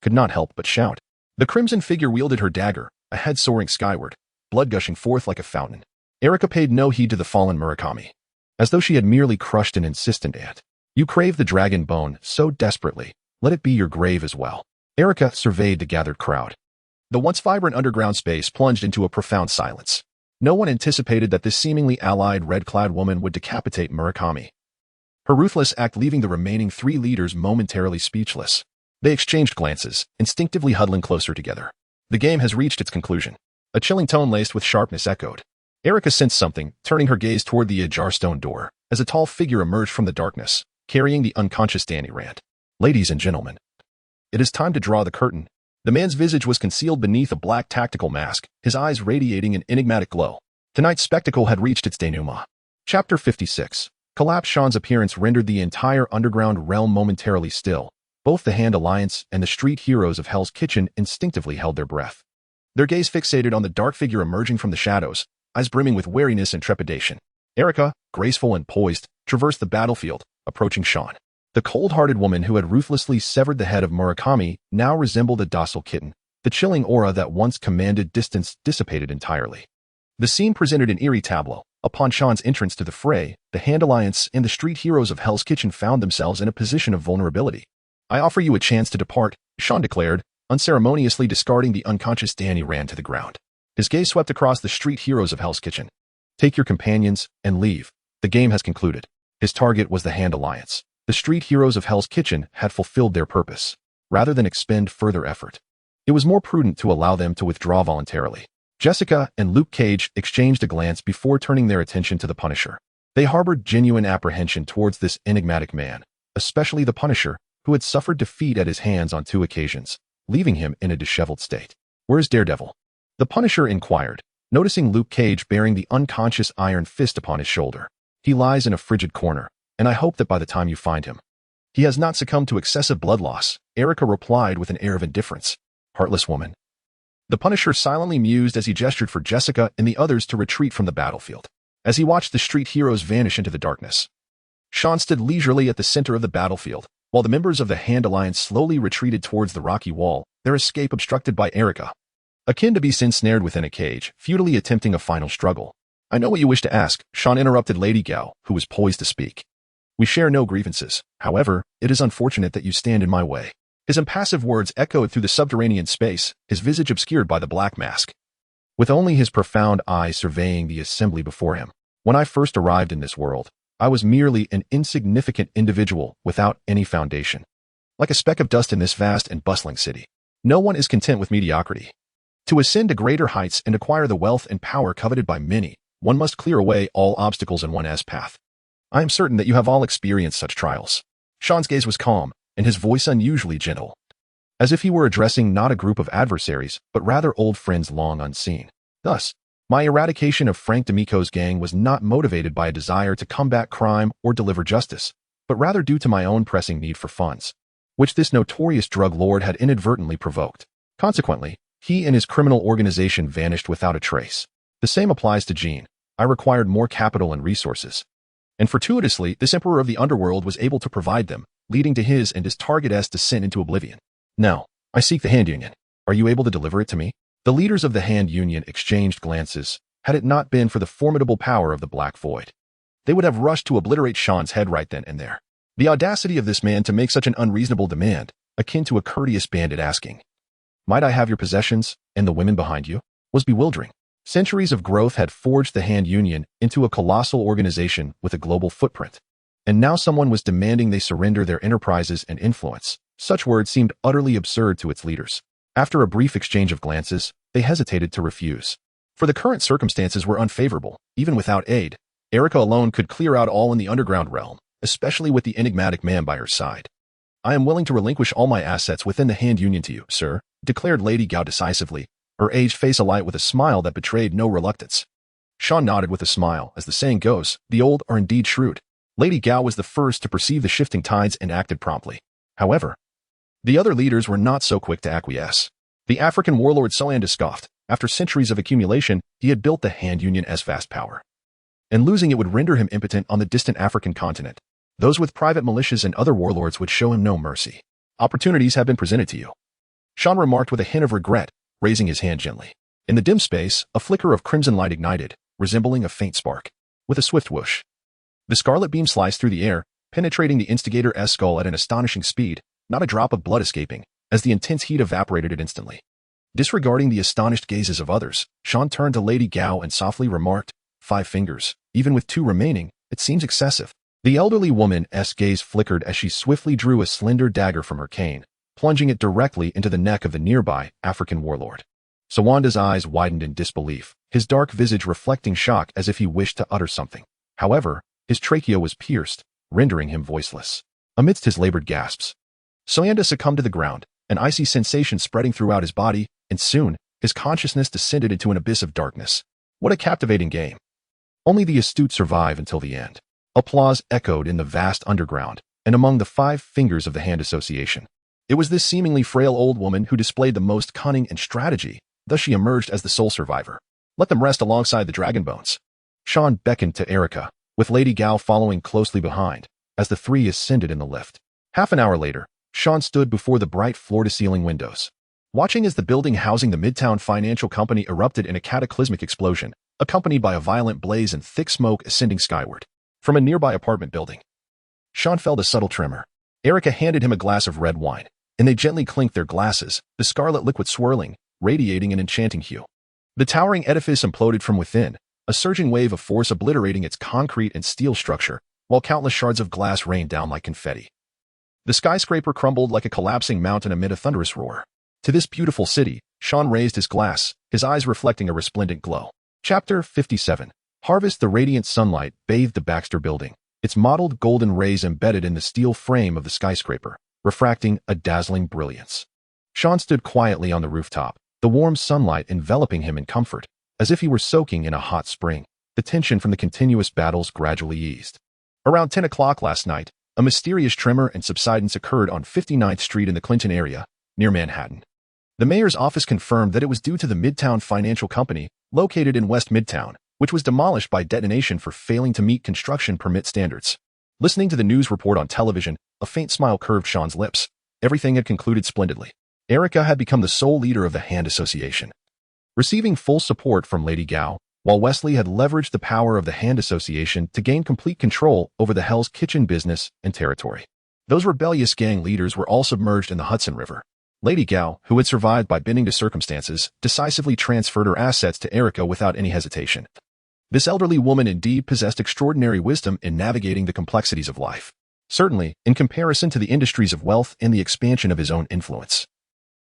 A: could not help but shout. The crimson figure wielded her dagger, a head soaring skyward, blood gushing forth like a fountain. Erica paid no heed to the fallen Murakami, as though she had merely crushed an insistent ant. You crave the Dragon Bone so desperately, let it be your grave as well. Erica surveyed the gathered crowd. The once vibrant underground space plunged into a profound silence. No one anticipated that this seemingly allied red-clad woman would decapitate Murakami, her ruthless act leaving the remaining 3 leaders momentarily speechless. They exchanged glances, instinctively huddling closer together. The game has reached its conclusion. A chilling tone laced with sharpness echoed. Erica sensed something, turning her gaze toward the ajar stone door, as a tall figure emerged from the darkness, carrying the unconscious Danny Rand. Ladies and gentlemen, it is time to draw the curtain. The man's visage was concealed beneath a black tactical mask, his eyes radiating an enigmatic glow. Tonight's spectacle had reached its denouement. Chapter 56. Collapse. Sean's appearance rendered the entire underground realm momentarily still. Both the Hand Alliance and the street heroes of Hell's Kitchen instinctively held their breath, their gaze fixated on the dark figure emerging from the shadows, eyes brimming with wariness and trepidation. Erica, graceful and poised, traversed the battlefield, approaching Sean. The cold-hearted woman who had ruthlessly severed the head of Murakami now resembled a docile kitten. The chilling aura that once commanded distance dissipated entirely. The scene presented an eerie tableau. Upon Sean's entrance to the fray, the Hand Alliance and the street heroes of Hell's Kitchen found themselves in a position of vulnerability. I offer you a chance to depart, Sean declared, unceremoniously discarding the unconscious Danny Rand to the ground. His gaze swept across the street heroes of Hell's Kitchen. Take your companions and leave. The game has concluded. His target was the Hand Alliance. The street heroes of Hell's Kitchen had fulfilled their purpose. Rather than expend further effort, it was more prudent to allow them to withdraw voluntarily. Jessica and Luke Cage exchanged a glance before turning their attention to the Punisher. They harbored genuine apprehension towards this enigmatic man, especially the Punisher, who had suffered defeat at his hands on 2 occasions, leaving him in a disheveled state. Where's Daredevil? The Punisher inquired, noticing Luke Cage bearing the unconscious Iron Fist upon his shoulder. He lies in a frigid corner, and I hope that by the time you find him, he has not succumbed to excessive blood loss, Erica replied with an air of indifference. Heartless woman. The Punisher silently mused as he gestured for Jessica and the others to retreat from the battlefield. As he watched the street heroes vanish into the darkness, Sean stood leisurely at the center of the battlefield, while the members of the Hand Alliance slowly retreated towards the rocky wall, their escape obstructed by Erica, akin to beasts ensnared within a cage, futilely attempting a final struggle. I know what you wish to ask, Sean interrupted Lady Gao, who was poised to speak. We share no grievances. However, it is unfortunate that you stand in my way. His impassive words echoed through the subterranean space, his visage obscured by the black mask, with only his profound eyes surveying the assembly before him. When I first arrived in this world, I was merely an insignificant individual without any foundation. Like a speck of dust in this vast and bustling city. No one is content with mediocrity. To ascend to greater heights and acquire the wealth and power coveted by many, one must clear away all obstacles in one's path. I am certain that you have all experienced such trials. Sean's gaze was calm, and his voice unusually gentle, as if he were addressing not a group of adversaries, but rather old friends long unseen. Thus, my eradication of Frank D'Amico's gang was not motivated by a desire to combat crime or deliver justice, but rather due to my own pressing need for funds, which this notorious drug lord had inadvertently provoked. Consequently, he and his criminal organization vanished without a trace. The same applies to Jean. I required more capital and resources, and fortuitously, this emperor of the underworld was able to provide them, leading to his and his target's descent into oblivion. Now, I seek the Hand Union. Are you able to deliver it to me? The leaders of the Hand Union exchanged glances. Had it not been for the formidable power of the Black Void, they would have rushed to obliterate Sean's head right then and there. The audacity of this man to make such an unreasonable demand, akin to a courteous bandit asking, "Might I have your possessions and the women behind you?" was bewildering. Centuries of growth had forged the Hand Union into a colossal organization with a global footprint. And now someone was demanding they surrender their enterprises and influence. Such words seemed utterly absurd to its leaders. After a brief exchange of glances, they hesitated to refuse. For the current circumstances were unfavorable. Even without aid, Erica alone could clear out all in the underground realm, especially with the enigmatic man by her side. I am willing to relinquish all my assets within the Hand Union to you, sir, declared Lady Gao decisively, her aged face alight with a smile that betrayed no reluctance. Sean nodded with a smile. As the saying goes, the old are indeed shrewd. Lady Gao was the first to perceive the shifting tides and acted promptly. However, the other leaders were not so quick to acquiesce. The African warlord Soanda scoffed. After centuries of accumulation, he had built the Hand Union as vast power, and losing it would render him impotent on the distant African continent. Those with private militias and other warlords would show him no mercy. Opportunities have been presented to you, Sean remarked with a hint of regret, raising his hand gently. In the dim space, a flicker of crimson light ignited, resembling a faint spark. With a swift whoosh, the scarlet beam sliced through the air, penetrating the instigator's skull at an astonishing speed, not a drop of blood escaping, as the intense heat evaporated it instantly. Disregarding the astonished gazes of others, Sean turned to Lady Gao and softly remarked, 5 fingers, even with 2 remaining, it seems excessive. The elderly woman's gaze flickered as she swiftly drew a slender dagger from her cane, plunging it directly into the neck of the nearby African warlord. Soanda's eyes widened in disbelief, his dark visage reflecting shock as if he wished to utter something. However, his trachea was pierced, rendering him voiceless. Amidst his labored gasps, Soanda succumbed to the ground, an icy sensation spreading throughout his body, and soon, his consciousness descended into an abyss of darkness. What a captivating game. Only the astute survive until the end. Applause echoed in the vast underground, and among the 5 fingers of the Hand Association. It was this seemingly frail old woman who displayed the most cunning and strategy, thus she emerged as the sole survivor. Let them rest alongside the dragon bones. Sean beckoned to Erica, with Lady Gao following closely behind, as the 3 ascended in the lift. Half an hour later, Sean stood before the bright floor-to-ceiling windows, watching as the building housing the Midtown Financial Company erupted in a cataclysmic explosion, accompanied by a violent blaze and thick smoke ascending skyward. From a nearby apartment building, Sean felt a subtle tremor. Erica handed him a glass of red wine, and they gently clinked their glasses, the scarlet liquid swirling, radiating an enchanting hue. The towering edifice imploded from within, a surging wave of force obliterating its concrete and steel structure, while countless shards of glass rained down like confetti. The skyscraper crumbled like a collapsing mountain amid a thunderous roar. To this beautiful city, Sean raised his glass, his eyes reflecting a resplendent glow. Chapter 57. Harvest. The radiant sunlight bathed the Baxter building, its mottled golden rays embedded in the steel frame of the skyscraper, refracting a dazzling brilliance. Sean stood quietly on the rooftop, the warm sunlight enveloping him in comfort, as if he were soaking in a hot spring. The tension from the continuous battles gradually eased. Around 10 o'clock last night, a mysterious tremor and subsidence occurred on 59th Street in the Clinton area, near Manhattan. The mayor's office confirmed that it was due to the Midtown Financial Company, located in West Midtown, which was demolished by detonation for failing to meet construction permit standards. Listening to the news report on television, a faint smile curved Sean's lips. Everything had concluded splendidly. Erica had become the sole leader of the Hand Association. receiving full support from Lady Gao, while Wesley had leveraged the power of the Hand Association to gain complete control over the Hell's Kitchen business and territory. Those rebellious gang leaders were all submerged in the Hudson River. Lady Gao, who had survived by bending to circumstances, decisively transferred her assets to Erica without any hesitation. This elderly woman indeed possessed extraordinary wisdom in navigating the complexities of life. Certainly, in comparison to the industries of wealth and the expansion of his own influence.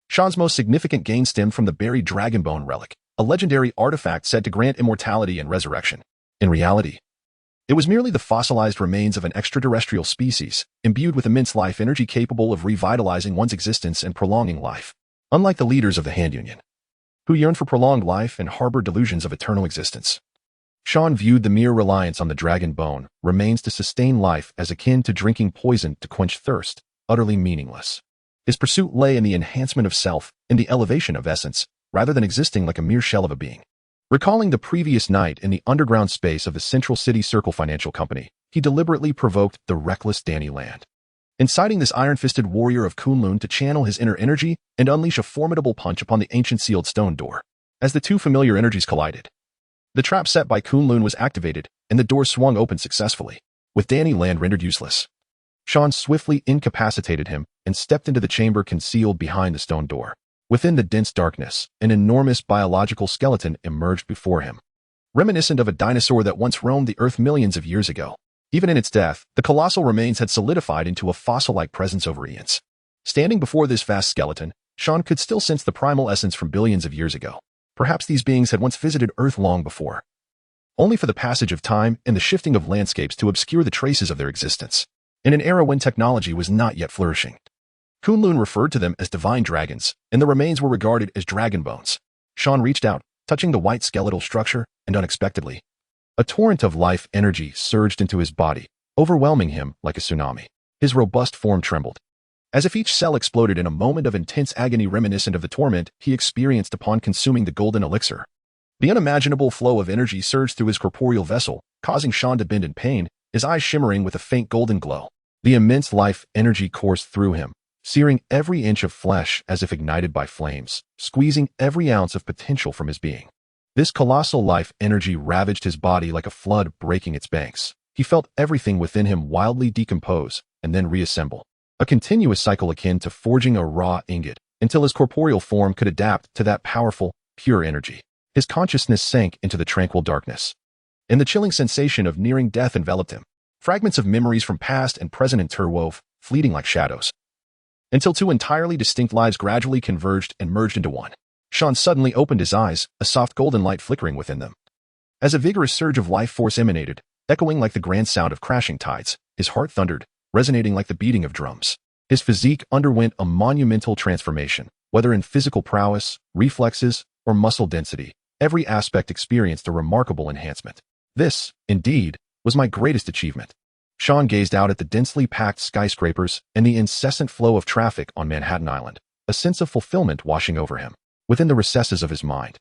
A: Sean's most significant gain stemmed from the buried Dragonbone relic, a legendary artifact said to grant immortality and resurrection. In reality, it was merely the fossilized remains of an extraterrestrial species, imbued with immense life energy capable of revitalizing one's existence and prolonging life. Unlike the leaders of the Hand Union, who yearned for prolonged life and harbored delusions of eternal existence, Sean viewed the mere reliance on the dragon bone remains to sustain life as akin to drinking poison to quench thirst, utterly meaningless. His pursuit lay in the enhancement of self, in the elevation of essence, rather than existing like a mere shell of a being. Recalling the previous night in the underground space of the Central City Circle Financial Company, he deliberately provoked the reckless Danny Land, inciting this iron-fisted warrior of Kunlun to channel his inner energy and unleash a formidable punch upon the ancient sealed stone door. As the two familiar energies collided, the trap set by Kunlun was activated, and the door swung open successfully. With Danny Land rendered useless, Sean swiftly incapacitated him and stepped into the chamber concealed behind the stone door. Within the dense darkness, an enormous biological skeleton emerged before him, reminiscent of a dinosaur that once roamed the Earth millions of years ago. Even in its death, the colossal remains had solidified into a fossil-like presence over eons. Standing before this vast skeleton, Sean could still sense the primal essence from billions of years ago. Perhaps these beings had once visited Earth long before, only for the passage of time and the shifting of landscapes to obscure the traces of their existence. In an era when technology was not yet flourishing, Kunlun referred to them as divine dragons, and the remains were regarded as dragon bones. Sean reached out, touching the white skeletal structure, and unexpectedly, a torrent of life energy surged into his body, overwhelming him like a tsunami. His robust form trembled, as if each cell exploded in a moment of intense agony reminiscent of the torment he experienced upon consuming the golden elixir. The unimaginable flow of energy surged through his corporeal vessel, causing Sean to bend in pain, his eyes shimmering with a faint golden glow. The immense life energy coursed through him, searing every inch of flesh as if ignited by flames, squeezing every ounce of potential from his being. This colossal life energy ravaged his body like a flood breaking its banks. He felt everything within him wildly decompose and then reassemble, a continuous cycle akin to forging a raw ingot, until his corporeal form could adapt to that powerful, pure energy. His consciousness sank into the tranquil darkness, and the chilling sensation of nearing death enveloped him. Fragments of memories from past and present interwove, fleeting like shadows, until two entirely distinct lives gradually converged and merged into one. Sean suddenly opened his eyes, a soft golden light flickering within them. As a vigorous surge of life force emanated, echoing like the grand sound of crashing tides, his heart thundered, resonating like the beating of drums. His physique underwent a monumental transformation, whether in physical prowess, reflexes, or muscle density. Every aspect experienced a remarkable enhancement. This, indeed, was my greatest achievement. Sean gazed out at the densely packed skyscrapers and the incessant flow of traffic on Manhattan Island, a sense of fulfillment washing over him. Within the recesses of his mind,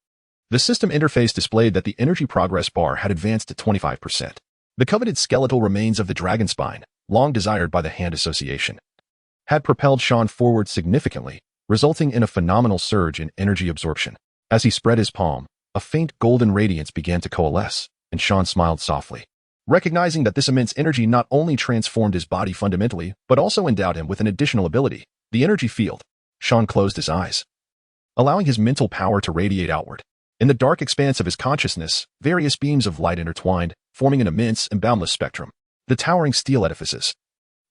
A: the system interface displayed that the energy progress bar had advanced to 25%. The coveted skeletal remains of the dragon spine, long desired by the Hand Association, had propelled Sean forward significantly, resulting in a phenomenal surge in energy absorption. As he spread his palm, a faint golden radiance began to coalesce, and Sean smiled softly, recognizing that this immense energy not only transformed his body fundamentally, but also endowed him with an additional ability, the energy field. Sean closed his eyes, allowing his mental power to radiate outward. In the dark expanse of his consciousness, various beams of light intertwined, forming an immense and boundless spectrum. The towering steel edifices,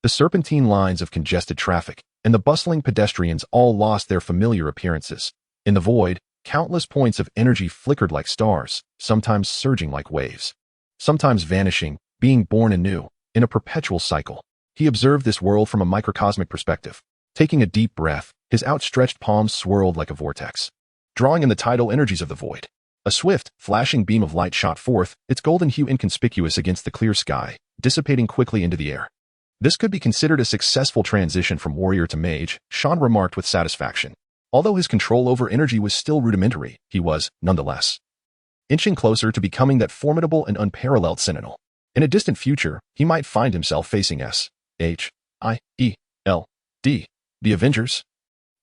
A: the serpentine lines of congested traffic, and the bustling pedestrians all lost their familiar appearances. In the void, countless points of energy flickered like stars, sometimes surging like waves, sometimes vanishing, being born anew, in a perpetual cycle. He observed this world from a microcosmic perspective. Taking a deep breath, his outstretched palms swirled like a vortex, drawing in the tidal energies of the void. A swift, flashing beam of light shot forth, its golden hue inconspicuous against the clear sky, dissipating quickly into the air. This could be considered a successful transition from warrior to mage, Sean remarked with satisfaction. Although his control over energy was still rudimentary, he was, nonetheless, inching closer to becoming that formidable and unparalleled sentinel. In a distant future, he might find himself facing S.H.I.E.L.D., the Avengers,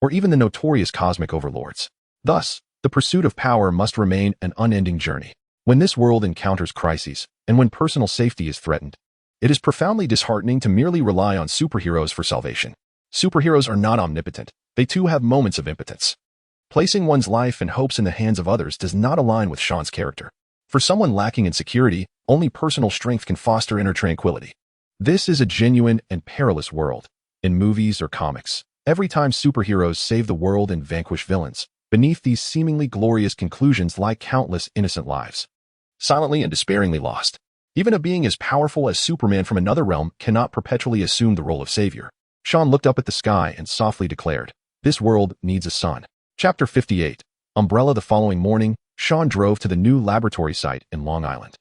A: or even the notorious cosmic overlords. Thus, The pursuit of power must remain an unending journey. When this world encounters crises, and when personal safety is threatened, it is profoundly disheartening to merely rely on superheroes for salvation. Superheroes are not omnipotent. They too have moments of impotence. Placing one's life and hopes in the hands of others does not align with Sean's character. For someone lacking in security, only personal strength can foster inner tranquility. This is a genuine and perilous world. In movies or comics, every time superheroes save the world and vanquish villains, beneath these seemingly glorious conclusions lie countless innocent lives, silently and despairingly lost. Even a being as powerful as Superman from another realm cannot perpetually assume the role of savior. Sean looked up at the sky and softly declared, "This world needs a sun." Chapter 58. Umbrella. The following morning, Sean drove to the new laboratory site in Long Island.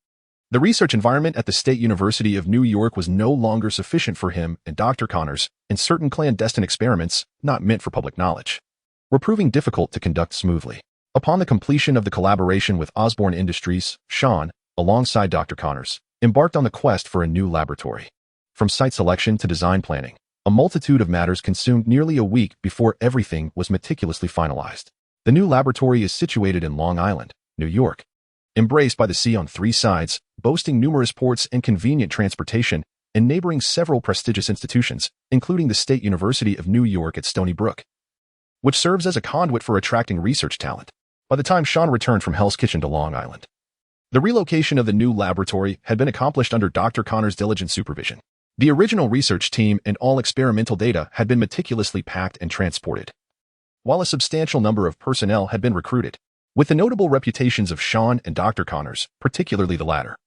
A: The research environment at the State University of New York was no longer sufficient for him and Dr. Connors, and certain clandestine experiments, not meant for public knowledge, were proving difficult to conduct smoothly. Upon the completion of the collaboration with Osborne Industries, Sean, alongside Dr. Connors, embarked on the quest for a new laboratory. From site selection to design planning, a multitude of matters consumed nearly a week before everything was meticulously finalized. The new laboratory is situated in Long Island, New York, embraced by the sea on three sides, boasting numerous ports and convenient transportation, and neighboring several prestigious institutions, including the State University of New York at Stony Brook, which serves as a conduit for attracting research talent. By the time Sean returned from Hell's Kitchen to Long Island, the relocation of the new laboratory had been accomplished under Dr. Connors' diligent supervision. The original research team and all experimental data had been meticulously packed and transported, while a substantial number of personnel had been recruited. With the notable reputations of Sean and Dr. Connors, particularly the latter,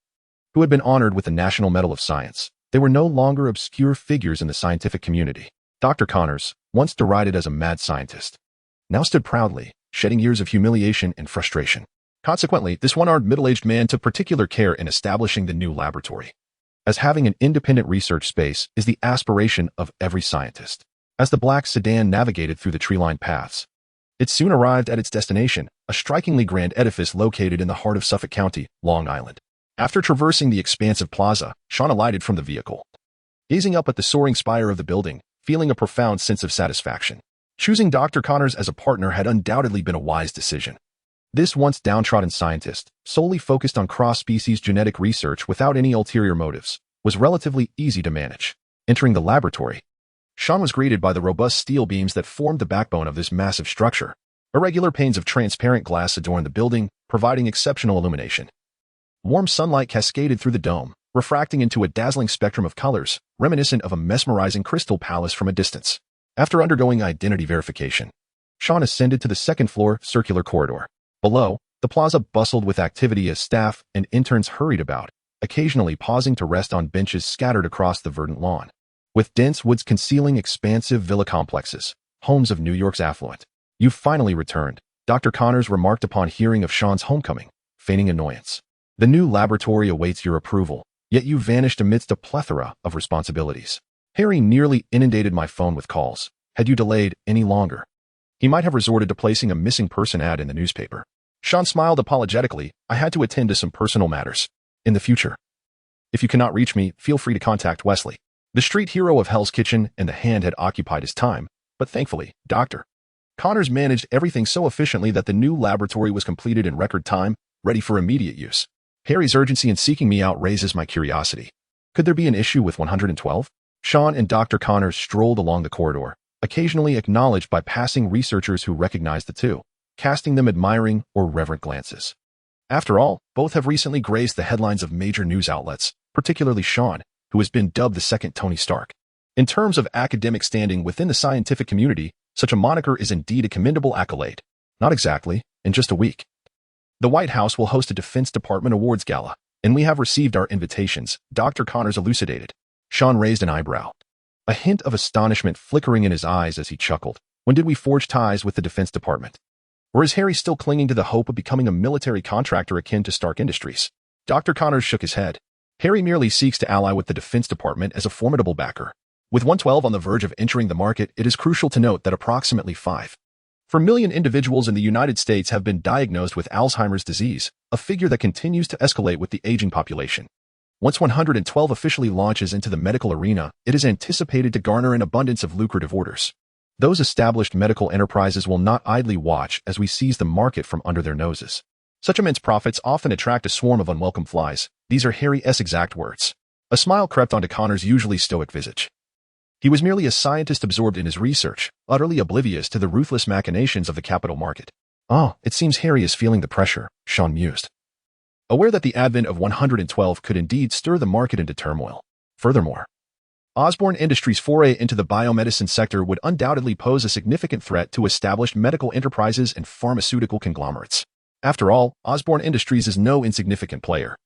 A: who had been honored with the National Medal of Science, they were no longer obscure figures in the scientific community. Dr. Connors, once derided as a mad scientist, now stood proudly, shedding years of humiliation and frustration. Consequently, this one-armed middle-aged man took particular care in establishing the new laboratory, as having an independent research space is the aspiration of every scientist. As the black sedan navigated through the tree-lined paths, it soon arrived at its destination, a strikingly grand edifice located in the heart of Suffolk County, Long Island. After traversing the expansive plaza, Sean alighted from the vehicle, gazing up at the soaring spire of the building, feeling a profound sense of satisfaction. Choosing Dr. Connors as a partner had undoubtedly been a wise decision. This once downtrodden scientist, solely focused on cross-species genetic research without any ulterior motives, was relatively easy to manage. Entering the laboratory, Sean was greeted by the robust steel beams that formed the backbone of this massive structure. Irregular panes of transparent glass adorned the building, providing exceptional illumination. Warm sunlight cascaded through the dome, refracting into a dazzling spectrum of colors, reminiscent of a mesmerizing crystal palace from a distance. After undergoing identity verification, Sean ascended to the second-floor circular corridor. Below, the plaza bustled with activity as staff and interns hurried about, occasionally pausing to rest on benches scattered across the verdant lawn. With dense woods concealing expansive villa complexes, homes of New York's affluent. "You've finally returned," Dr. Connors remarked upon hearing of Sean's homecoming, feigning annoyance. "The new laboratory awaits your approval, yet you vanished amidst a plethora of responsibilities. Harry nearly inundated my phone with calls. Had you delayed any longer, he might have resorted to placing a missing person ad in the newspaper." Sean smiled apologetically. "I had to attend to some personal matters. In the future, if you cannot reach me, feel free to contact Wesley." The street hero of Hell's Kitchen and the Hand had occupied his time, but thankfully, Dr. Connors managed everything so efficiently that the new laboratory was completed in record time, ready for immediate use. "Harry's urgency in seeking me out raises my curiosity. Could there be an issue with 112? Sean and Dr. Connors strolled along the corridor, occasionally acknowledged by passing researchers who recognized the two, casting them admiring or reverent glances. After all, both have recently graced the headlines of major news outlets, particularly Sean, who has been dubbed the second Tony Stark. In terms of academic standing within the scientific community, such a moniker is indeed a commendable accolade. Not exactly, in just a week. The White House will host a Defense Department Awards Gala, and we have received our invitations, Dr. Connors elucidated. Sean raised an eyebrow, a hint of astonishment flickering in his eyes as he chuckled. When did we forge ties with the Defense Department? Or is Harry still clinging to the hope of becoming a military contractor akin to Stark Industries? Dr. Connors shook his head. Harry merely seeks to ally with the Defense Department as a formidable backer. With 112 on the verge of entering the market, it is crucial to note that approximately 5 million individuals in the United States have been diagnosed with Alzheimer's disease, a figure that continues to escalate with the aging population. Once 112 officially launches into the medical arena, it is anticipated to garner an abundance of lucrative orders. Those established medical enterprises will not idly watch as we seize the market from under their noses. Such immense profits often attract a swarm of unwelcome flies. These are Harry's exact words. A smile crept onto Connor's usually stoic visage. He was merely a scientist absorbed in his research, utterly oblivious to the ruthless machinations of the capital market. "Oh, it seems Harry is feeling the pressure," Sean mused, aware that the advent of 112 could indeed stir the market into turmoil. Furthermore, Osborne Industries' foray into the biomedicine sector would undoubtedly pose a significant threat to established medical enterprises and pharmaceutical conglomerates. After all, Osborne Industries is no insignificant player.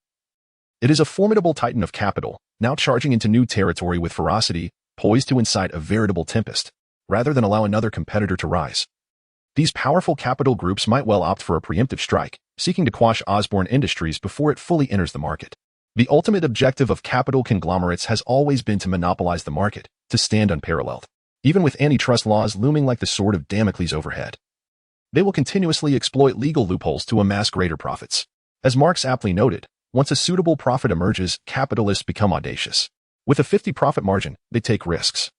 A: It is a formidable titan of capital, now charging into new territory with ferocity, poised to incite a veritable tempest, rather than allow another competitor to rise. These powerful capital groups might well opt for a preemptive strike, seeking to quash Osborne Industries before it fully enters the market. The ultimate objective of capital conglomerates has always been to monopolize the market, to stand unparalleled. Even with antitrust laws looming like the sword of Damocles overhead, they will continuously exploit legal loopholes to amass greater profits. As Marx aptly noted, once a suitable profit emerges, capitalists become audacious. With a 50 profit margin, they take risks.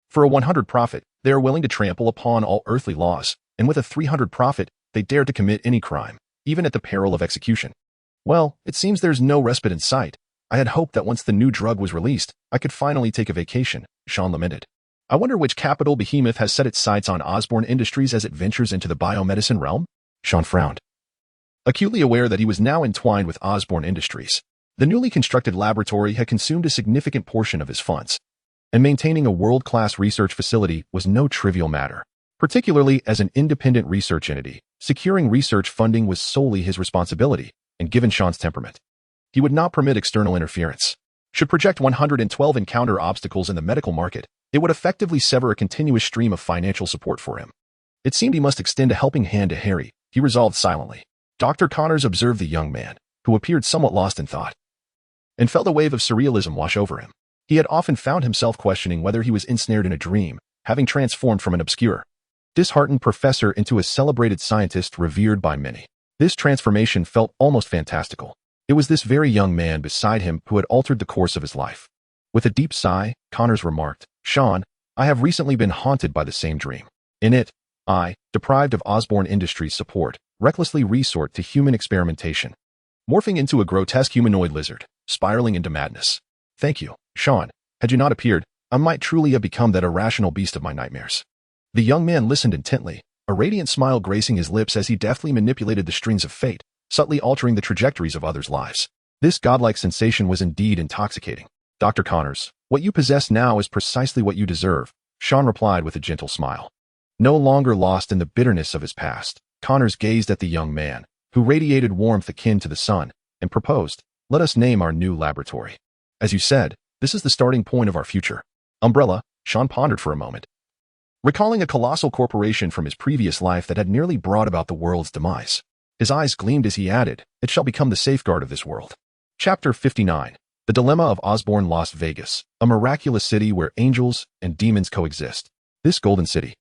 A: For a 100 profit, they are willing to trample upon all earthly laws, and with a 300 profit, they dare to commit any crime, even at the peril of execution. Well, it seems there's no respite in sight. I had hoped that once the new drug was released, I could finally take a vacation, Sean lamented. I wonder which capital behemoth has set its sights on Osborne Industries as it ventures into the biomedicine realm? Sean frowned, acutely aware that he was now entwined with Osborne Industries. The newly constructed laboratory had consumed a significant portion of his funds, and maintaining a world-class research facility was no trivial matter. Particularly as an independent research entity, securing research funding was solely his responsibility, and given Sean's temperament, he would not permit external interference. Should Project 112 encounter obstacles in the medical market, it would effectively sever a continuous stream of financial support for him. It seemed he must extend a helping hand to Harry. He resolved silently. Dr. Connors observed the young man, who appeared somewhat lost in thought, and felt a wave of surrealism wash over him. He had often found himself questioning whether he was ensnared in a dream, having transformed from an obscure, disheartened professor into a celebrated scientist revered by many. This transformation felt almost fantastical. It was this very young man beside him who had altered the course of his life. With a deep sigh, Connors remarked, "Sean, I have recently been haunted by the same dream. In it, I, deprived of Osborne Industries' support, recklessly resort to human experimentation, morphing into a grotesque humanoid lizard, spiraling into madness. Thank you, Sean. Had you not appeared, I might truly have become that irrational beast of my nightmares." The young man listened intently, a radiant smile gracing his lips as he deftly manipulated the strings of fate, subtly altering the trajectories of others' lives. This godlike sensation was indeed intoxicating. "Dr. Connors, what you possess now is precisely what you deserve," Sean replied with a gentle smile. No longer lost in the bitterness of his past, Connors gazed at the young man, who radiated warmth akin to the sun, and proposed, "Let us name our new laboratory. As you said, this is the starting point of our future." Umbrella, Sean pondered for a moment, recalling a colossal corporation from his previous life that had nearly brought about the world's demise. His eyes gleamed as he added, "It shall become the safeguard of this world." Chapter 59. The Dilemma of Osborne Las Vegas, a miraculous city where angels and demons coexist. This golden city,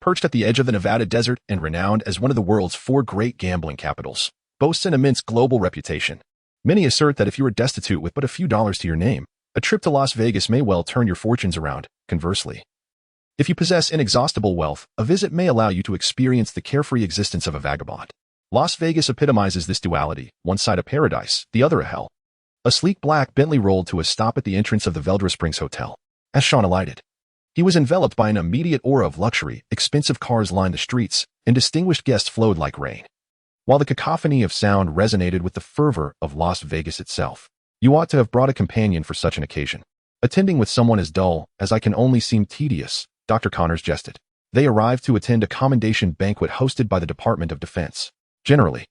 A: perched at the edge of the Nevada desert and renowned as one of the world's 4 great gambling capitals, boasts an immense global reputation. Many assert that if you are destitute with but a few dollars to your name, a trip to Las Vegas may well turn your fortunes around. Conversely, if you possess inexhaustible wealth, a visit may allow you to experience the carefree existence of a vagabond. Las Vegas epitomizes this duality, one side a paradise, the other a hell. A sleek black Bentley rolled to a stop at the entrance of the Veldra Springs Hotel. As Sean alighted, he was enveloped by an immediate aura of luxury. Expensive cars lined the streets, and distinguished guests flowed like rain, while the cacophony of sound resonated with the fervor of Las Vegas itself. "You ought to have brought a companion for such an occasion. Attending with someone as dull as I can only seem tedious," Dr. Connors jested. They arrived to attend a commendation banquet hosted by the Department of Defense. Generally,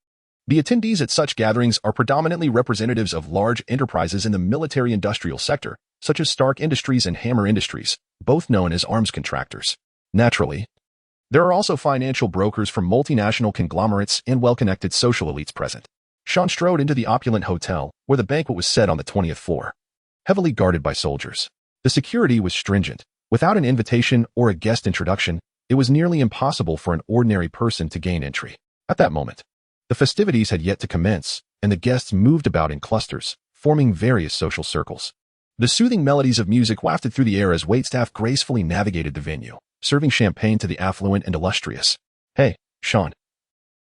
A: the attendees at such gatherings are predominantly representatives of large enterprises in the military-industrial sector, such as Stark Industries and Hammer Industries, both known as arms contractors. Naturally, there are also financial brokers from multinational conglomerates and well-connected social elites present. Sean strode into the opulent hotel, where the banquet was set on the 20th floor, heavily guarded by soldiers. The security was stringent. Without an invitation or a guest introduction, it was nearly impossible for an ordinary person to gain entry. At that moment, the festivities had yet to commence, and the guests moved about in clusters, forming various social circles. The soothing melodies of music wafted through the air as waitstaff gracefully navigated the venue. serving champagne to the affluent and illustrious. Hey, Sean.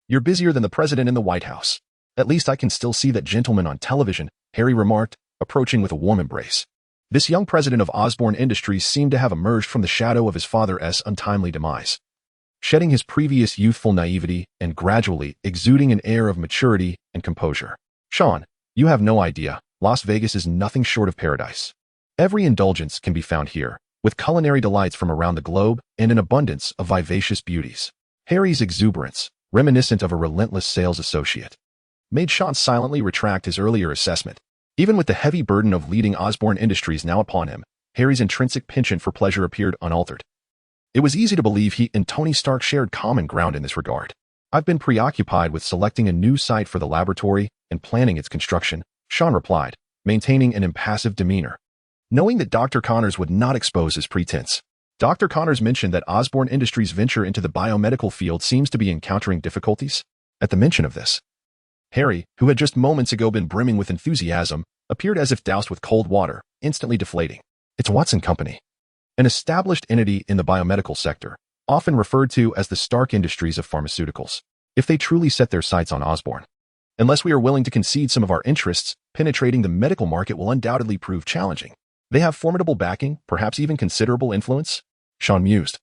A: You're busier than the president in the White House. At least I can still see that gentleman on television, Harry remarked, approaching with a warm embrace. This young president of Osborne Industries seemed to have emerged from the shadow of his father's untimely demise, shedding his previous youthful naivety and gradually exuding an air of maturity and composure. Sean, you have no idea, Las Vegas is nothing short of paradise. Every indulgence can be found here, with culinary delights from around the globe and an abundance of vivacious beauties. Harry's exuberance, reminiscent of a relentless sales associate, made Sean silently retract his earlier assessment. Even with the heavy burden of leading Osborne Industries now upon him, Harry's intrinsic penchant for pleasure appeared unaltered. It was easy to believe he and Tony Stark shared common ground in this regard. I've been preoccupied with selecting a new site for the laboratory and planning its construction, Sean replied, maintaining an impassive demeanor. Knowing that Dr. Connors would not expose his pretense, Dr. Connors mentioned that Osborne Industries' venture into the biomedical field seems to be encountering difficulties. At the mention of this, Harry, who had just moments ago been brimming with enthusiasm, appeared as if doused with cold water, instantly deflating. It's Watson Company, an established entity in the biomedical sector, often referred to as the Stark Industries of pharmaceuticals. If they truly set their sights on Osborne, unless we are willing to concede some of our interests, penetrating the medical market will undoubtedly prove challenging. They have formidable backing, perhaps even considerable influence, Sean mused.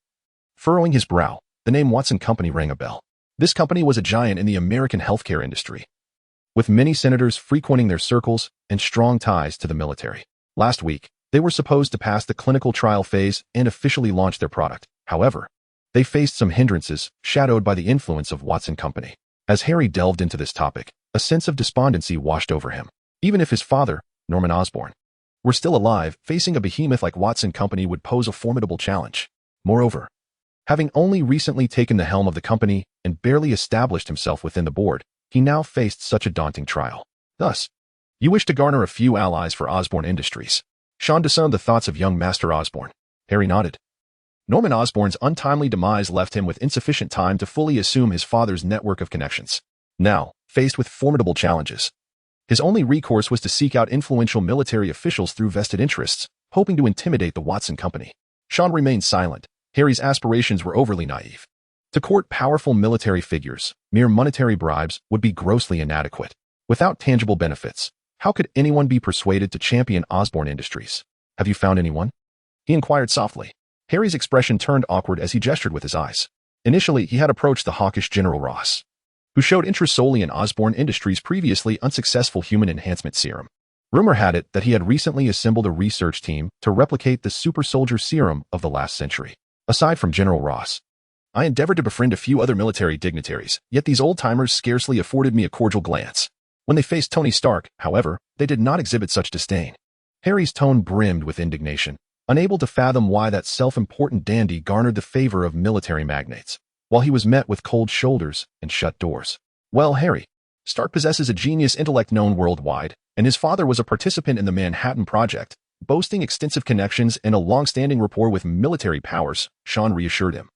A: Furrowing his brow, the name Watson Company rang a bell. This company was a giant in the American healthcare industry, with many senators frequenting their circles and strong ties to the military. Last week, they were supposed to pass the clinical trial phase and officially launch their product. However, they faced some hindrances, shadowed by the influence of Watson Company. As Harry delved into this topic, a sense of despondency washed over him. Even if his father, Norman Osborn, were still alive, facing a behemoth like Watson Company would pose a formidable challenge. Moreover, having only recently taken the helm of the company and barely established himself within the board, he now faced such a daunting trial. Thus, you wish to garner a few allies for Osborne Industries. Sean discerned the thoughts of young Master Osborne. Harry nodded. Norman Osborn's untimely demise left him with insufficient time to fully assume his father's network of connections. Now, faced with formidable challenges, his only recourse was to seek out influential military officials through vested interests, hoping to intimidate the Watson Company. Sean remained silent. Harry's aspirations were overly naive. To court powerful military figures, mere monetary bribes would be grossly inadequate. Without tangible benefits, how could anyone be persuaded to champion Osborne Industries? Have you found anyone? He inquired softly. Harry's expression turned awkward as he gestured with his eyes. Initially, he had approached the hawkish General Ross, who showed interest solely in Osborne Industries' previously unsuccessful human enhancement serum. Rumor had it that he had recently assembled a research team to replicate the super soldier serum of the last century. Aside from General Ross, I endeavored to befriend a few other military dignitaries, yet these old-timers scarcely afforded me a cordial glance. When they faced Tony Stark, however, they did not exhibit such disdain. Harry's tone brimmed with indignation, unable to fathom why that self-important dandy garnered the favor of military magnates, while he was met with cold shoulders and shut doors. Well, Harry, Stark possesses a genius intellect known worldwide, and his father was a participant in the Manhattan Project, boasting extensive connections and a long-standing rapport with military powers, Sean reassured him,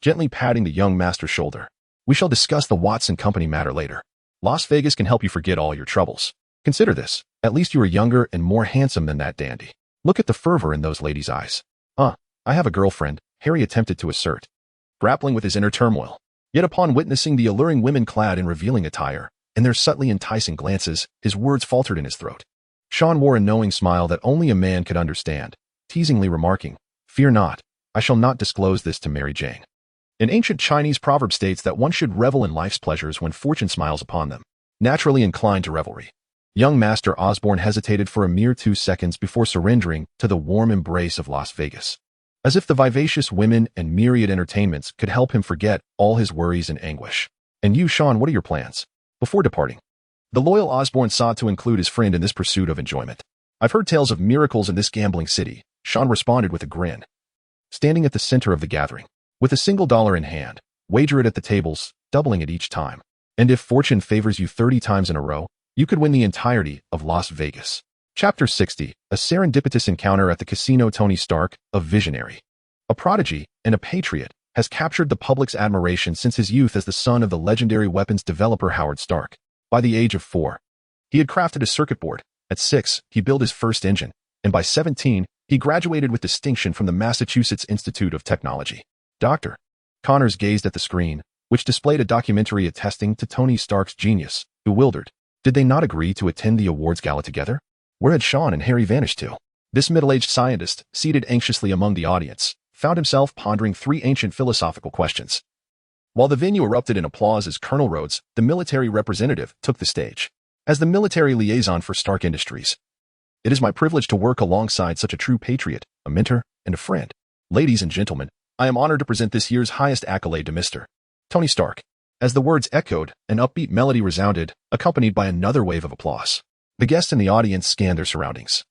A: gently patting the young master's shoulder. We shall discuss the Watson Company matter later. Las Vegas can help you forget all your troubles. Consider this, at least you are younger and more handsome than that dandy. Look at the fervor in those ladies' eyes. I have a girlfriend, Harry attempted to assert, grappling with his inner turmoil. Yet upon witnessing the alluring women clad in revealing attire, and their subtly enticing glances, his words faltered in his throat. Sean wore a knowing smile that only a man could understand, teasingly remarking, Fear not, I shall not disclose this to Mary Jane. An ancient Chinese proverb states that one should revel in life's pleasures when fortune smiles upon them. Naturally inclined to revelry, young Master Osborne hesitated for a mere 2 seconds before surrendering to the warm embrace of Las Vegas, as if the vivacious women and myriad entertainments could help him forget all his worries and anguish. And you, Sean, what are your plans? Before departing, the loyal Osborne sought to include his friend in this pursuit of enjoyment. I've heard tales of miracles in this gambling city, Sean responded with a grin. Standing at the center of the gathering, with a single dollar in hand, wager it at the tables, doubling it each time. And if fortune favors you 30 times in a row, you could win the entirety of Las Vegas. Chapter 60, a serendipitous encounter at the casino. Tony Stark, a visionary, a prodigy, and a patriot, has captured the public's admiration since his youth as the son of the legendary weapons developer Howard Stark. By the age of 4, he had crafted a circuit board. At 6, he built his first engine, and by 17, He graduated with distinction from the Massachusetts Institute of Technology. Dr. Connors gazed at the screen, which displayed a documentary attesting to Tony Stark's genius, bewildered. Did they not agree to attend the awards gala together? Where had Sean and Harry vanished to? This middle-aged scientist, seated anxiously among the audience, found himself pondering three ancient philosophical questions. While the venue erupted in applause as Colonel Rhodes, the military representative, took the stage. As the military liaison for Stark Industries, it is my privilege to work alongside such a true patriot, a mentor, and a friend. Ladies and gentlemen, I am honored to present this year's highest accolade to Mr. Tony Stark. As the words echoed, an upbeat melody resounded, accompanied by another wave of applause. The guests in the audience scanned their surroundings,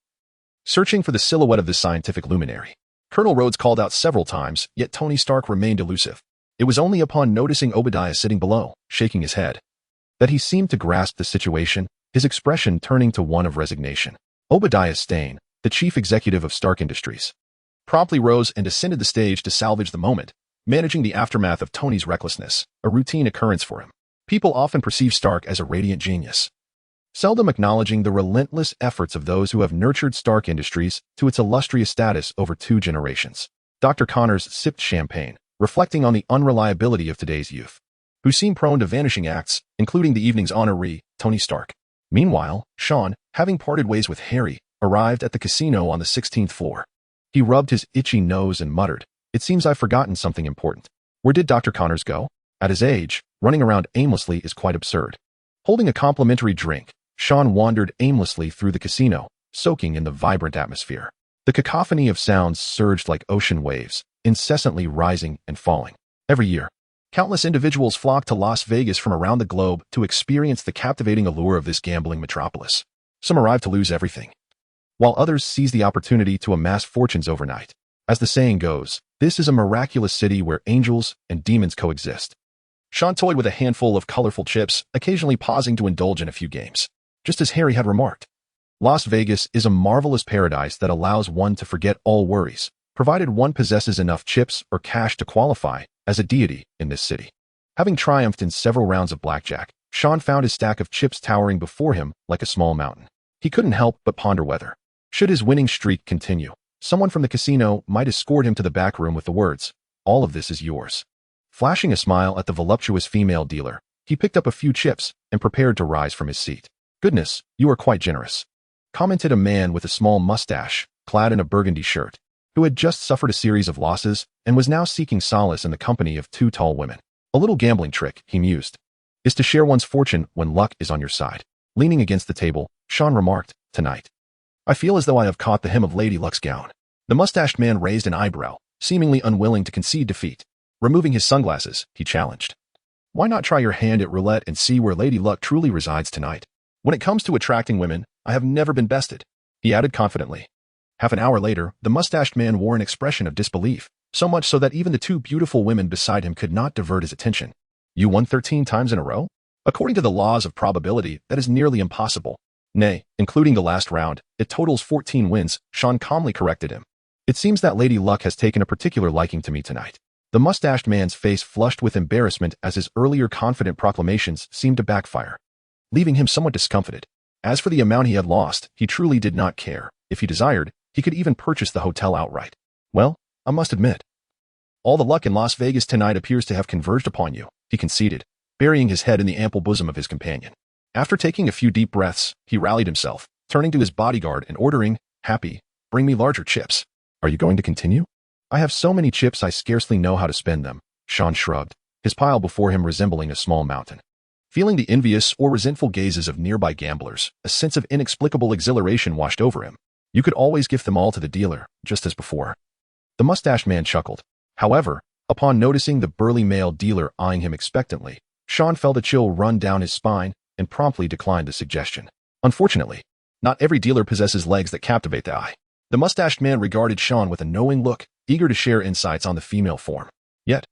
A: searching for the silhouette of this scientific luminary. Colonel Rhodes called out several times, yet Tony Stark remained elusive. It was only upon noticing Obadiah sitting below, shaking his head, that he seemed to grasp the situation, his expression turning to one of resignation. Obadiah Stane, the chief executive of Stark Industries, promptly rose and ascended the stage to salvage the moment, managing the aftermath of Tony's recklessness, a routine occurrence for him. People often perceive Stark as a radiant genius, seldom acknowledging the relentless efforts of those who have nurtured Stark Industries to its illustrious status over 2 generations. Dr. Connors sipped champagne, reflecting on the unreliability of today's youth, who seem prone to vanishing acts, including the evening's honoree, Tony Stark. Meanwhile, Sean, having parted ways with Harry, arrived at the casino on the 16th floor. He rubbed his itchy nose and muttered, "It seems I've forgotten something important. Where did Dr. Connors go? At his age, running around aimlessly is quite absurd." Holding a complimentary drink, Sean wandered aimlessly through the casino, soaking in the vibrant atmosphere. The cacophony of sounds surged like ocean waves, incessantly rising and falling. Every year, countless individuals flock to Las Vegas from around the globe to experience the captivating allure of this gambling metropolis. Some arrive to lose everything, while others seize the opportunity to amass fortunes overnight. As the saying goes, this is a miraculous city where angels and demons coexist. Sean toyed with a handful of colorful chips, occasionally pausing to indulge in a few games. Just as Harry had remarked, Las Vegas is a marvelous paradise that allows one to forget all worries, provided one possesses enough chips or cash to qualify as a deity in this city. Having triumphed in several rounds of blackjack, Sean found his stack of chips towering before him like a small mountain. He couldn't help but ponder whether, should his winning streak continue, someone from the casino might escort him to the back room with the words, "All of this is yours." Flashing a smile at the voluptuous female dealer, he picked up a few chips and prepared to rise from his seat. "Goodness, you are quite generous," commented a man with a small mustache, clad in a burgundy shirt, who had just suffered a series of losses and was now seeking solace in the company of 2 tall women. "A little gambling trick," he mused, "is to share one's fortune when luck is on your side." Leaning against the table, Sean remarked, "Tonight, I feel as though I have caught the hem of Lady Luck's gown." The mustached man raised an eyebrow, seemingly unwilling to concede defeat. Removing his sunglasses, he challenged, "Why not try your hand at roulette and see where Lady Luck truly resides tonight? When it comes to attracting women, I have never been bested," he added confidently. Half an hour later, the mustached man wore an expression of disbelief, so much so that even the 2 beautiful women beside him could not divert his attention. "You won 13 times in a row? According to the laws of probability, that is nearly impossible." "Nay, including the last round, it totals 14 wins," Sean calmly corrected him. "It seems that Lady Luck has taken a particular liking to me tonight." The mustached man's face flushed with embarrassment as his earlier confident proclamations seemed to backfire, leaving him somewhat discomfited. As for the amount he had lost, he truly did not care. If he desired, he could even purchase the hotel outright. "Well, I must admit, all the luck in Las Vegas tonight appears to have converged upon you," he conceded, burying his head in the ample bosom of his companion. After taking a few deep breaths, he rallied himself, turning to his bodyguard and ordering, "Happy, bring me larger chips." "Are you going to continue?" "I have so many chips I scarcely know how to spend them," Sean shrugged, his pile before him resembling a small mountain. Feeling the envious or resentful gazes of nearby gamblers, a sense of inexplicable exhilaration washed over him. "You could always gift them all to the dealer, just as before." The mustached man chuckled. However, upon noticing the burly male dealer eyeing him expectantly, Sean felt a chill run down his spine and promptly declined the suggestion. Unfortunately, not every dealer possesses legs that captivate the eye. The mustached man regarded Sean with a knowing look, eager to share insights on the female form. Yet,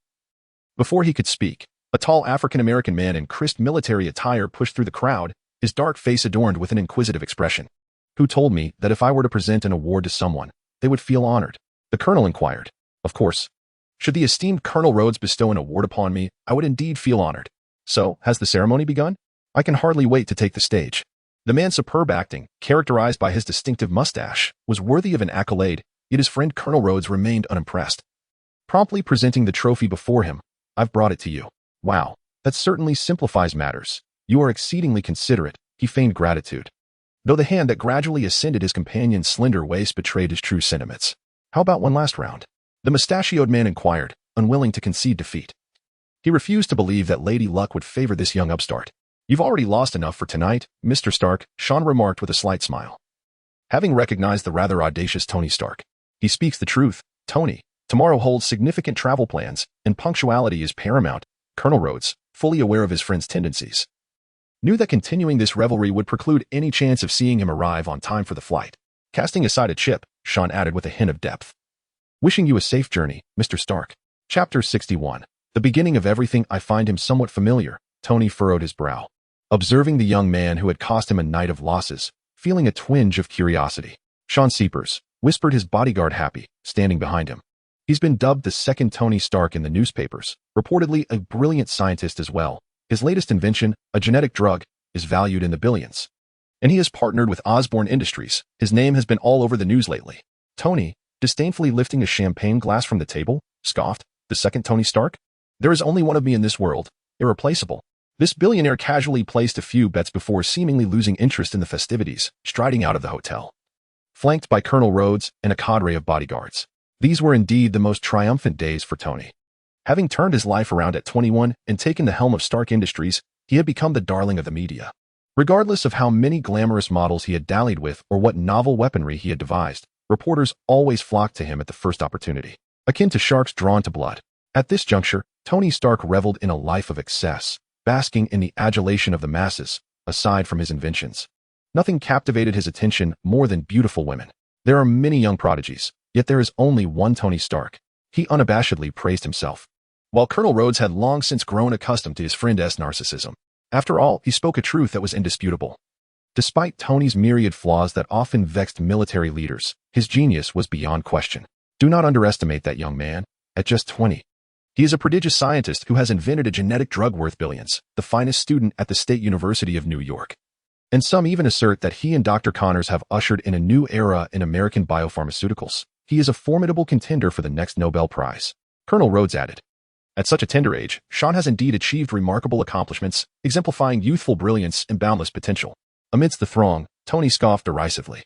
A: before he could speak, a tall African-American man in crisp military attire pushed through the crowd, his dark face adorned with an inquisitive expression. "Who told me that if I were to present an award to someone, they would feel honored?" the colonel inquired. "Of course. Should the esteemed Colonel Rhodes bestow an award upon me, I would indeed feel honored. So, has the ceremony begun? I can hardly wait to take the stage." The man's superb acting, characterized by his distinctive mustache, was worthy of an accolade, yet his friend Colonel Rhodes remained unimpressed. Promptly presenting the trophy before him, "I've brought it to you." "Wow, that certainly simplifies matters. You are exceedingly considerate," he feigned gratitude, though the hand that gradually ascended his companion's slender waist betrayed his true sentiments. "How about one last round?" the mustachioed man inquired, unwilling to concede defeat. He refused to believe that Lady Luck would favor this young upstart. "You've already lost enough for tonight, Mr. Stark," Sean remarked with a slight smile. Having recognized the rather audacious Tony Stark, "He speaks the truth, Tony. Tomorrow holds significant travel plans, and punctuality is paramount." Colonel Rhodes, fully aware of his friend's tendencies, knew that continuing this revelry would preclude any chance of seeing him arrive on time for the flight. Casting aside a chip, Sean added with a hint of depth, "Wishing you a safe journey, Mr. Stark." Chapter 61. The beginning of everything. I find him somewhat familiar. Tony furrowed his brow, observing the young man who had cost him a night of losses, feeling a twinge of curiosity. "Sean Seepers," whispered his bodyguard Happy, standing behind him. "He's been dubbed the second Tony Stark in the newspapers, reportedly a brilliant scientist as well. His latest invention, a genetic drug, is valued in the billions. And he has partnered with Osborne Industries. His name has been all over the news lately." Tony, disdainfully lifting a champagne glass from the table, scoffed, "The second Tony Stark? There is only one of me in this world, irreplaceable." This billionaire casually placed a few bets before seemingly losing interest in the festivities, striding out of the hotel, flanked by Colonel Rhodes and a cadre of bodyguards. These were indeed the most triumphant days for Tony. Having turned his life around at 21 and taken the helm of Stark Industries, he had become the darling of the media. Regardless of how many glamorous models he had dallied with or what novel weaponry he had devised, reporters always flocked to him at the first opportunity, akin to sharks drawn to blood. At this juncture, Tony Stark reveled in a life of excess, basking in the adulation of the masses. Aside from his inventions, nothing captivated his attention more than beautiful women. There are many young prodigies, yet there is only one Tony Stark. He unabashedly praised himself, while Colonel Rhodes had long since grown accustomed to his friend's narcissism. After all, he spoke a truth that was indisputable. Despite Tony's myriad flaws that often vexed military leaders, his genius was beyond question. Do not underestimate that young man. At just 20, he is a prodigious scientist who has invented a genetic drug worth billions, the finest student at the State University of New York. And some even assert that he and Dr. Connors have ushered in a new era in American biopharmaceuticals. He is a formidable contender for the next Nobel Prize, Colonel Rhodes added. At such a tender age, Sean has indeed achieved remarkable accomplishments, exemplifying youthful brilliance and boundless potential. Amidst the throng, Tony scoffed derisively.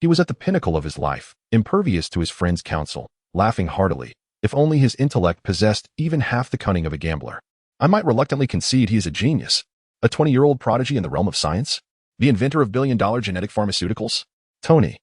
A: He was at the pinnacle of his life, impervious to his friend's counsel, laughing heartily. If only his intellect possessed even half the cunning of a gambler. I might reluctantly concede he is a genius, a 20-year-old prodigy in the realm of science, the inventor of billion-dollar genetic pharmaceuticals. Tony,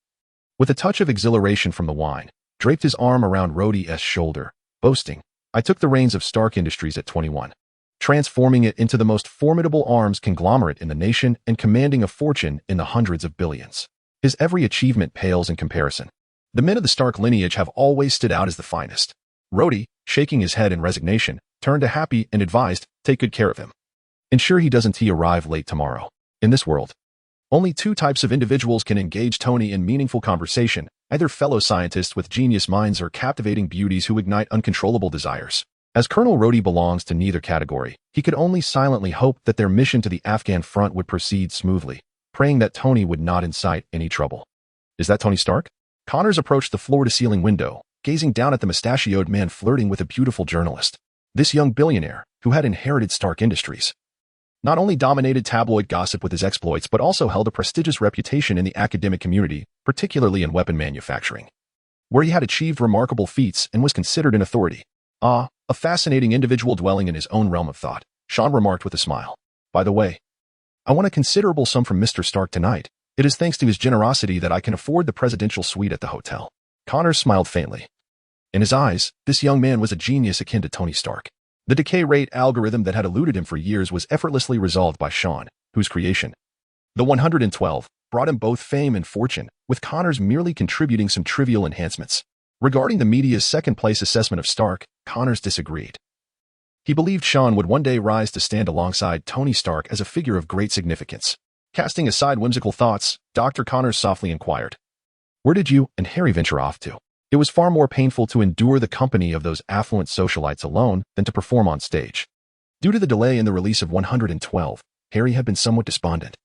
A: with a touch of exhilaration from the wine, draped his arm around Rhodey's shoulder, boasting, "I took the reins of Stark Industries at 21, transforming it into the most formidable arms conglomerate in the nation and commanding a fortune in the hundreds of billions." His every achievement pales in comparison. The men of the Stark lineage have always stood out as the finest. Rhodey, shaking his head in resignation, turned to Happy and advised, "Take good care of him. Ensure he doesn't arrive late tomorrow." In this world, only two types of individuals can engage Tony in meaningful conversation, either fellow scientists with genius minds or captivating beauties who ignite uncontrollable desires. As Colonel Rhodey belongs to neither category, he could only silently hope that their mission to the Afghan front would proceed smoothly, praying that Tony would not incite any trouble. "Is that Tony Stark?" Connors approached the floor-to-ceiling window, gazing down at the mustachioed man flirting with a beautiful journalist. This young billionaire, who had inherited Stark Industries, not only dominated tabloid gossip with his exploits but also held a prestigious reputation in the academic community, particularly in weapon manufacturing, where he had achieved remarkable feats and was considered an authority. "Ah, a fascinating individual dwelling in his own realm of thought," Sean remarked with a smile. "By the way, I won a considerable sum from Mr. Stark tonight. It is thanks to his generosity that I can afford the presidential suite at the hotel." Connors smiled faintly. In his eyes, this young man was a genius akin to Tony Stark. The decay rate algorithm that had eluded him for years was effortlessly resolved by Sean, whose creation, the 112, brought him both fame and fortune, with Connors merely contributing some trivial enhancements. Regarding the media's second-place assessment of Stark, Connors disagreed. He believed Sean would one day rise to stand alongside Tony Stark as a figure of great significance. Casting aside whimsical thoughts, Dr. Connors softly inquired, "Where did you and Harry venture off to?" It was far more painful to endure the company of those affluent socialites alone than to perform on stage. Due to the delay in the release of 112, Harry had been somewhat despondent.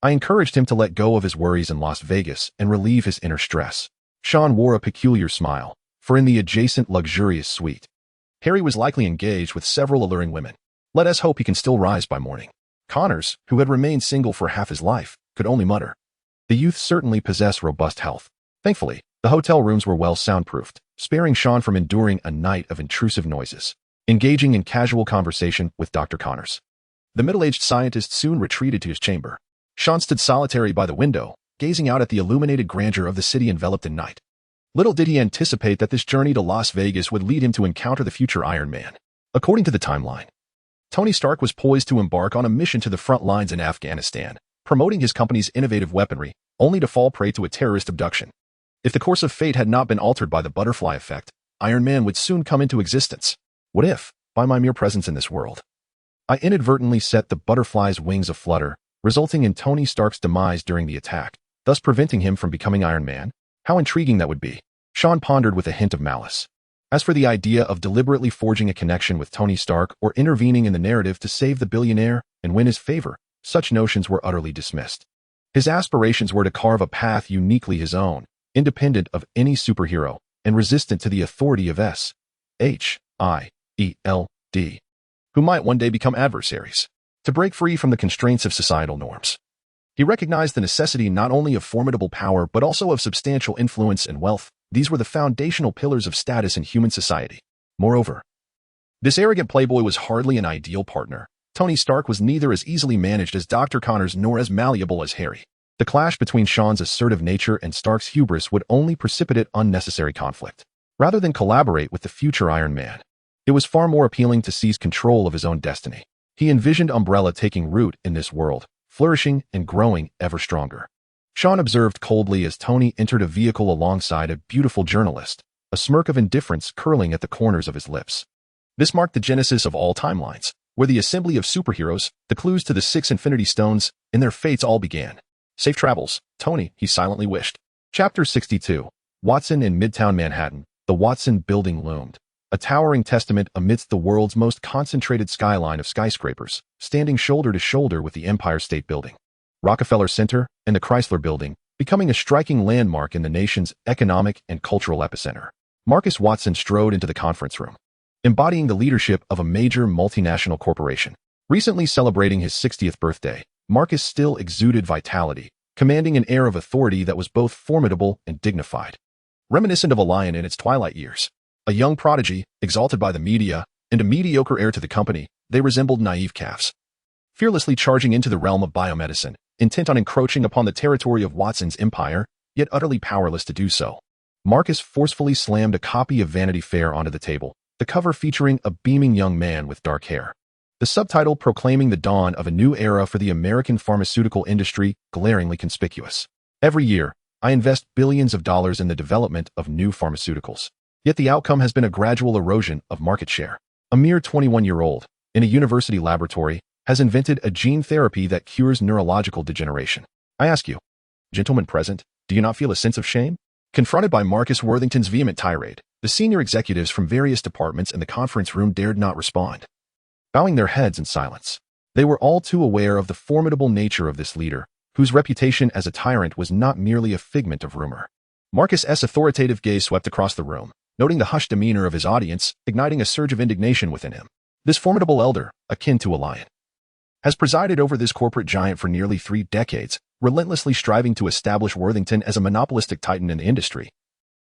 A: I encouraged him to let go of his worries in Las Vegas and relieve his inner stress. Sean wore a peculiar smile, for in the adjacent luxurious suite, Harry was likely engaged with several alluring women. Let us hope he can still rise by morning. Connors, who had remained single for half his life, could only mutter. The youth certainly possessed robust health. Thankfully, the hotel rooms were well soundproofed, sparing Sean from enduring a night of intrusive noises. Engaging in casual conversation with Dr. Connors, the middle-aged scientist soon retreated to his chamber. Sean stood solitary by the window, gazing out at the illuminated grandeur of the city enveloped in night. Little did he anticipate that this journey to Las Vegas would lead him to encounter the future Iron Man. According to the timeline, Tony Stark was poised to embark on a mission to the front lines in Afghanistan, promoting his company's innovative weaponry, only to fall prey to a terrorist abduction. If the course of fate had not been altered by the butterfly effect, Iron Man would soon come into existence. What if, by my mere presence in this world, I inadvertently set the butterfly's wings aflutter, resulting in Tony Stark's demise during the attack, thus preventing him from becoming Iron Man? How intriguing that would be. Sean pondered with a hint of malice. As for the idea of deliberately forging a connection with Tony Stark or intervening in the narrative to save the billionaire and win his favor, such notions were utterly dismissed. His aspirations were to carve a path uniquely his own, independent of any superhero, and resistant to the authority of S.H.I.E.L.D., who might one day become adversaries. To break free from the constraints of societal norms, he recognized the necessity not only of formidable power but also of substantial influence and wealth. These were the foundational pillars of status in human society. Moreover, this arrogant playboy was hardly an ideal partner. Tony Stark was neither as easily managed as Dr. Connors nor as malleable as Harry. The clash between Sean's assertive nature and Stark's hubris would only precipitate unnecessary conflict. Rather than collaborate with the future Iron Man, it was far more appealing to seize control of his own destiny. He envisioned Umbrella taking root in this world, flourishing and growing ever stronger. Sean observed coldly as Tony entered a vehicle alongside a beautiful journalist, a smirk of indifference curling at the corners of his lips. This marked the genesis of all timelines, where the assembly of superheroes, the clues to the 6 Infinity Stones, and their fates all began. Safe travels, Tony, he silently wished. Chapter 62. Watson in Midtown Manhattan. The Watson Building loomed, a towering testament amidst the world's most concentrated skyline of skyscrapers, standing shoulder to shoulder with the Empire State Building, Rockefeller Center, and the Chrysler Building, becoming a striking landmark in the nation's economic and cultural epicenter. Marcus Watson strode into the conference room, embodying the leadership of a major multinational corporation. Recently celebrating his 60th birthday, Marcus still exuded vitality, commanding an air of authority that was both formidable and dignified. Reminiscent of a lion in its twilight years, a young prodigy, exalted by the media, and a mediocre heir to the company, they resembled naive calves, fearlessly charging into the realm of biomedicine, intent on encroaching upon the territory of Watson's empire, yet utterly powerless to do so. Marcus forcefully slammed a copy of Vanity Fair onto the table, the cover featuring a beaming young man with dark hair, the subtitle proclaiming the dawn of a new era for the American pharmaceutical industry, glaringly conspicuous. Every year, I invest billions of dollars in the development of new pharmaceuticals. Yet the outcome has been a gradual erosion of market share. A mere 21-year-old, in a university laboratory, has invented a gene therapy that cures neurological degeneration. I ask you, gentlemen present, do you not feel a sense of shame? Confronted by Marcus Worthington's vehement tirade, the senior executives from various departments in the conference room dared not respond, bowing their heads in silence. They were all too aware of the formidable nature of this leader, whose reputation as a tyrant was not merely a figment of rumor. Marcus's authoritative gaze swept across the room, noting the hushed demeanor of his audience, igniting a surge of indignation within him. This formidable elder, akin to a lion, has presided over this corporate giant for nearly 3 decades, relentlessly striving to establish Worthington as a monopolistic titan in the industry,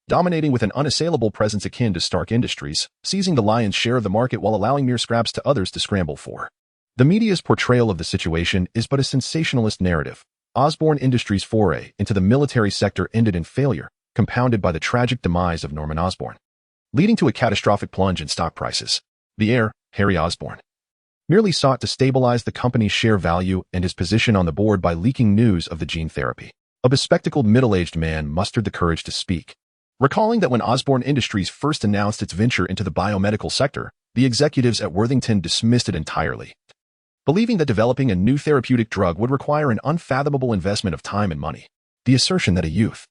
A: dominating with an unassailable presence akin to Stark Industries, seizing the lion's share of the market while allowing mere scraps to others to scramble for. The media's portrayal of the situation is but a sensationalist narrative. Osborne Industries' foray into the military sector ended in failure, compounded by the tragic demise of Norman Osborn, leading to a catastrophic plunge in stock prices. The heir, Harry Osborn, merely sought to stabilize the company's share value and his position on the board by leaking news of the gene therapy. A bespectacled middle-aged man mustered the courage to speak, recalling that when Osborne Industries first announced its venture into the biomedical sector, the executives at Worthington dismissed it entirely, believing that developing a new therapeutic drug would require an unfathomable investment of time and money. The assertion that a youth,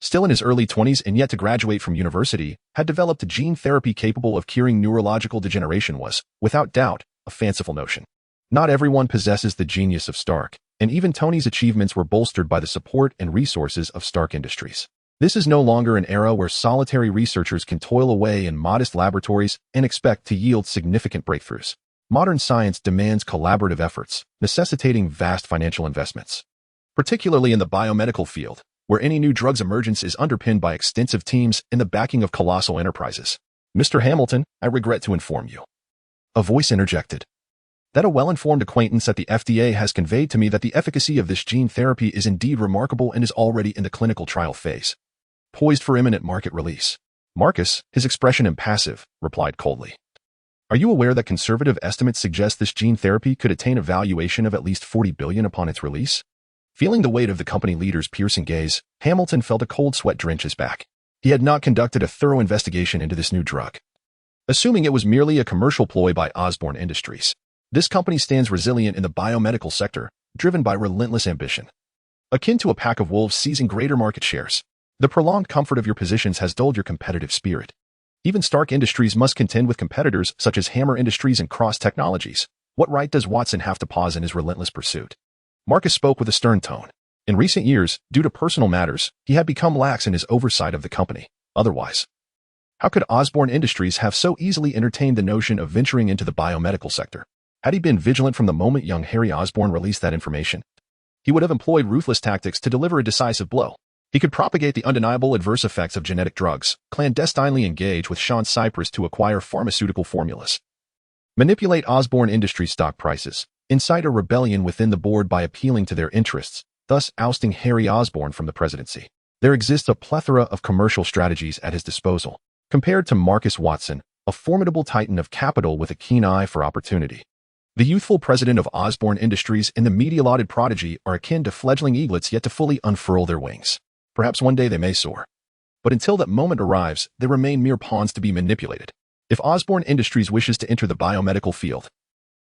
A: still in his early 20s and yet to graduate from university, had developed a gene therapy capable of curing neurological degeneration was, without doubt, a fanciful notion. Not everyone possesses the genius of Stark, and even Tony's achievements were bolstered by the support and resources of Stark Industries. This is no longer an era where solitary researchers can toil away in modest laboratories and expect to yield significant breakthroughs. Modern science demands collaborative efforts, necessitating vast financial investments. Particularly in the biomedical field, where any new drug's emergence is underpinned by extensive teams and the backing of colossal enterprises. Mr. Hamilton, I regret to inform you. A voice interjected. That a well-informed acquaintance at the FDA has conveyed to me that the efficacy of this gene therapy is indeed remarkable and is already in the clinical trial phase, poised for imminent market release. Marcus, his expression impassive, replied coldly. Are you aware that conservative estimates suggest this gene therapy could attain a valuation of at least $40 billion upon its release? Feeling the weight of the company leader's piercing gaze, Hamilton felt a cold sweat drench his back. He had not conducted a thorough investigation into this new drug. Assuming it was merely a commercial ploy by Osborne Industries, this company stands resilient in the biomedical sector, driven by relentless ambition. Akin to a pack of wolves seizing greater market shares, the prolonged comfort of your positions has dulled your competitive spirit. Even Stark Industries must contend with competitors such as Hammer Industries and Cross Technologies. What right does Watson have to pause in his relentless pursuit? Marcus spoke with a stern tone. In recent years, due to personal matters, he had become lax in his oversight of the company. Otherwise, how could Osborne Industries have so easily entertained the notion of venturing into the biomedical sector? Had he been vigilant from the moment young Harry Osborne released that information, he would have employed ruthless tactics to deliver a decisive blow. He could propagate the undeniable adverse effects of genetic drugs, clandestinely engage with Sean Cypress to acquire pharmaceutical formulas, manipulate Osborne Industries stock prices, incite a rebellion within the board by appealing to their interests, thus ousting Harry Osborne from the presidency. There exists a plethora of commercial strategies at his disposal. Compared to Marcus Watson, a formidable titan of capital with a keen eye for opportunity, the youthful president of Osborne Industries and the media-lauded prodigy are akin to fledgling eaglets yet to fully unfurl their wings. Perhaps one day they may soar. But until that moment arrives, they remain mere pawns to be manipulated. If Osborne Industries wishes to enter the biomedical field,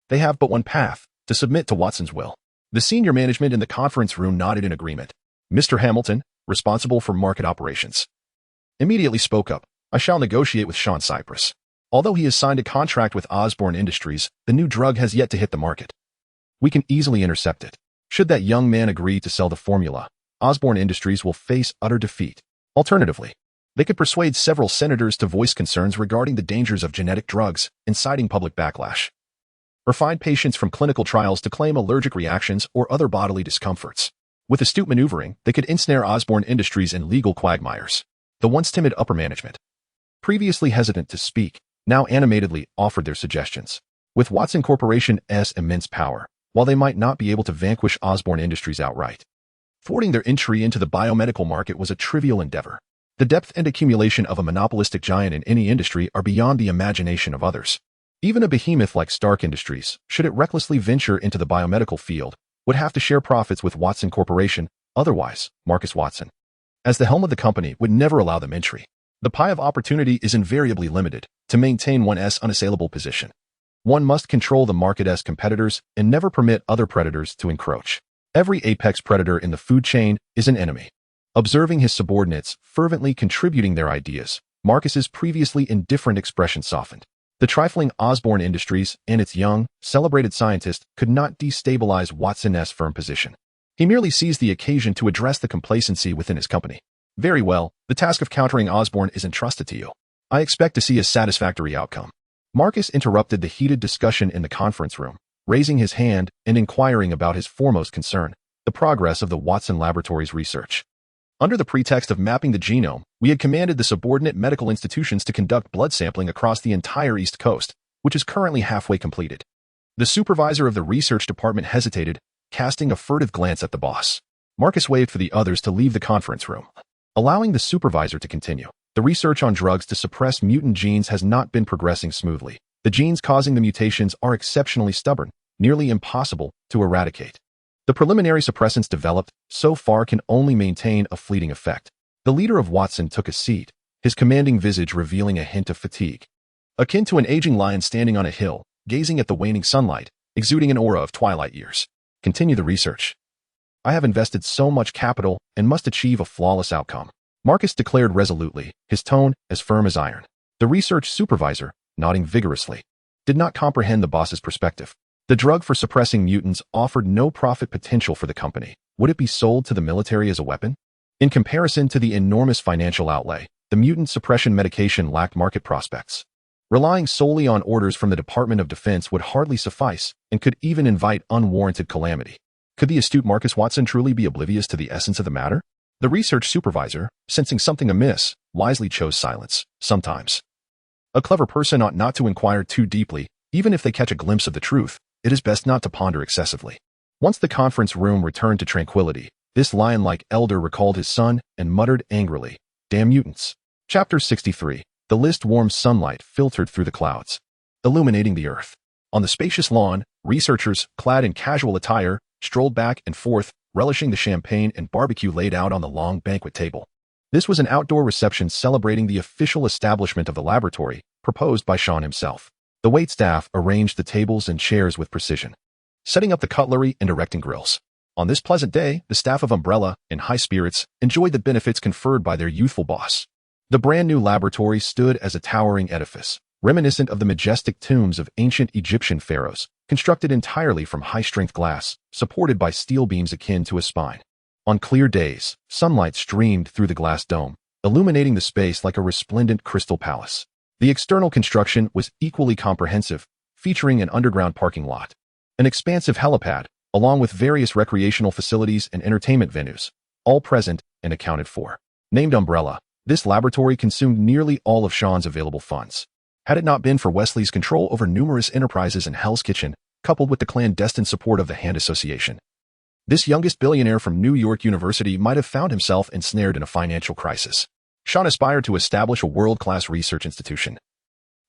A: they have but one path: to submit to Watson's will. The senior management in the conference room nodded in agreement. Mr. Hamilton, responsible for market operations, immediately spoke up. I shall negotiate with Sean Cypress. Although he has signed a contract with Osborne Industries, the new drug has yet to hit the market. We can easily intercept it. Should that young man agree to sell the formula, Osborne Industries will face utter defeat. Alternatively, they could persuade several senators to voice concerns regarding the dangers of genetic drugs, inciting public backlash, or find patients from clinical trials to claim allergic reactions or other bodily discomforts. With astute maneuvering, they could ensnare Osborne Industries in legal quagmires. The once timid upper management, previously hesitant to speak, now animatedly offered their suggestions. With Watson Corporation's immense power, while they might not be able to vanquish Osborne Industries outright, thwarting their entry into the biomedical market was a trivial endeavor. The depth and accumulation of a monopolistic giant in any industry are beyond the imagination of others. Even a behemoth like Stark Industries, should it recklessly venture into the biomedical field, would have to share profits with Watson Corporation. Otherwise, Marcus Watson, as the helm of the company, would never allow them entry. The pie of opportunity is invariably limited. To maintain one's unassailable position, one must control the market's competitors and never permit other predators to encroach. Every apex predator in the food chain is an enemy. Observing his subordinates fervently contributing their ideas, Marcus's previously indifferent expression softened. The trifling Osborne Industries and its young, celebrated scientist could not destabilize Watson's firm position. He merely seized the occasion to address the complacency within his company. Very well, the task of countering Osborne is entrusted to you. I expect to see a satisfactory outcome. Marcus interrupted the heated discussion in the conference room, raising his hand and inquiring about his foremost concern, the progress of the Watson Laboratories research. Under the pretext of mapping the genome, we had commanded the subordinate medical institutions to conduct blood sampling across the entire East Coast, which is currently halfway completed. The supervisor of the research department hesitated, casting a furtive glance at the boss. Marcus waved for the others to leave the conference room, allowing the supervisor to continue. The research on drugs to suppress mutant genes has not been progressing smoothly. The genes causing the mutations are exceptionally stubborn, nearly impossible to eradicate. The preliminary suppressants developed so far can only maintain a fleeting effect. The leader of Watson took a seat, his commanding visage revealing a hint of fatigue. Akin to an aging lion standing on a hill, gazing at the waning sunlight, exuding an aura of twilight years. Continue the research. I have invested so much capital and must achieve a flawless outcome, Marcus declared resolutely, his tone as firm as iron. The research supervisor, nodding vigorously, did not comprehend the boss's perspective. The drug for suppressing mutants offered no profit potential for the company. Would it be sold to the military as a weapon? In comparison to the enormous financial outlay, the mutant suppression medication lacked market prospects. Relying solely on orders from the Department of Defense would hardly suffice and could even invite unwarranted calamity. Could the astute Marcus Watson truly be oblivious to the essence of the matter? The research supervisor, sensing something amiss, wisely chose silence. Sometimes a clever person ought not to inquire too deeply. Even if they catch a glimpse of the truth, it is best not to ponder excessively. Once the conference room returned to tranquility, this lion-like elder recalled his son and muttered angrily, "Damn mutants." Chapter 63. The list-warm sunlight filtered through the clouds, illuminating the earth. On the spacious lawn, researchers, clad in casual attire, strolled back and forth, relishing the champagne and barbecue laid out on the long banquet table. This was an outdoor reception celebrating the official establishment of the laboratory, proposed by Sean himself. The waitstaff arranged the tables and chairs with precision, setting up the cutlery and erecting grills. On this pleasant day, the staff of Umbrella, in high spirits, enjoyed the benefits conferred by their youthful boss. The brand-new laboratory stood as a towering edifice, reminiscent of the majestic tombs of ancient Egyptian pharaohs, constructed entirely from high-strength glass, supported by steel beams akin to a spine. On clear days, sunlight streamed through the glass dome, illuminating the space like a resplendent crystal palace. The external construction was equally comprehensive, featuring an underground parking lot, an expansive helipad, along with various recreational facilities and entertainment venues, all present and accounted for. Named Umbrella, this laboratory consumed nearly all of Sean's available funds. Had it not been for Wesley's control over numerous enterprises in Hell's Kitchen, coupled with the clandestine support of the Hand Association, this youngest billionaire from New York University might have found himself ensnared in a financial crisis. Sean aspired to establish a world-class research institution,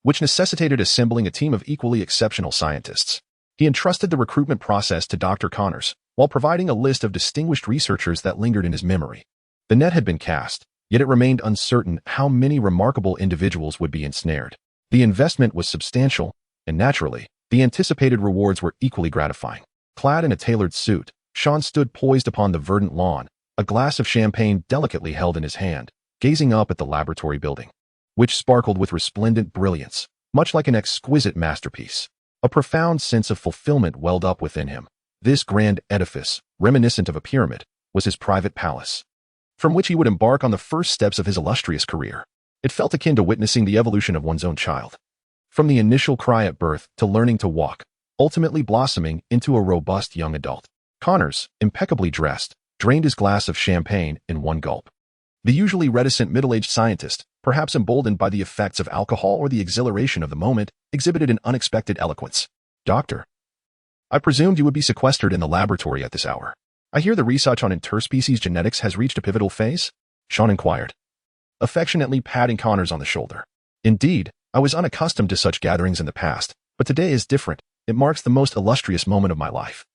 A: which necessitated assembling a team of equally exceptional scientists. He entrusted the recruitment process to Dr. Connors, while providing a list of distinguished researchers that lingered in his memory. The net had been cast, yet it remained uncertain how many remarkable individuals would be ensnared. The investment was substantial, and naturally, the anticipated rewards were equally gratifying. Clad in a tailored suit, Sean stood poised upon the verdant lawn, a glass of champagne delicately held in his hand, gazing up at the laboratory building, which sparkled with resplendent brilliance, much like an exquisite masterpiece. A profound sense of fulfillment welled up within him. This grand edifice, reminiscent of a pyramid, was his private palace, from which he would embark on the first steps of his illustrious career. It felt akin to witnessing the evolution of one's own child, from the initial cry at birth to learning to walk, ultimately blossoming into a robust young adult. Connors, impeccably dressed, drained his glass of champagne in one gulp. The usually reticent middle-aged scientist, perhaps emboldened by the effects of alcohol or the exhilaration of the moment, exhibited an unexpected eloquence. "Doctor, I presumed you would be sequestered in the laboratory at this hour. I hear the research on interspecies genetics has reached a pivotal phase?" Sean inquired, affectionately patting Connors on the shoulder. "Indeed, I was unaccustomed to such gatherings in the past, but today is different. It marks the most illustrious moment of my life,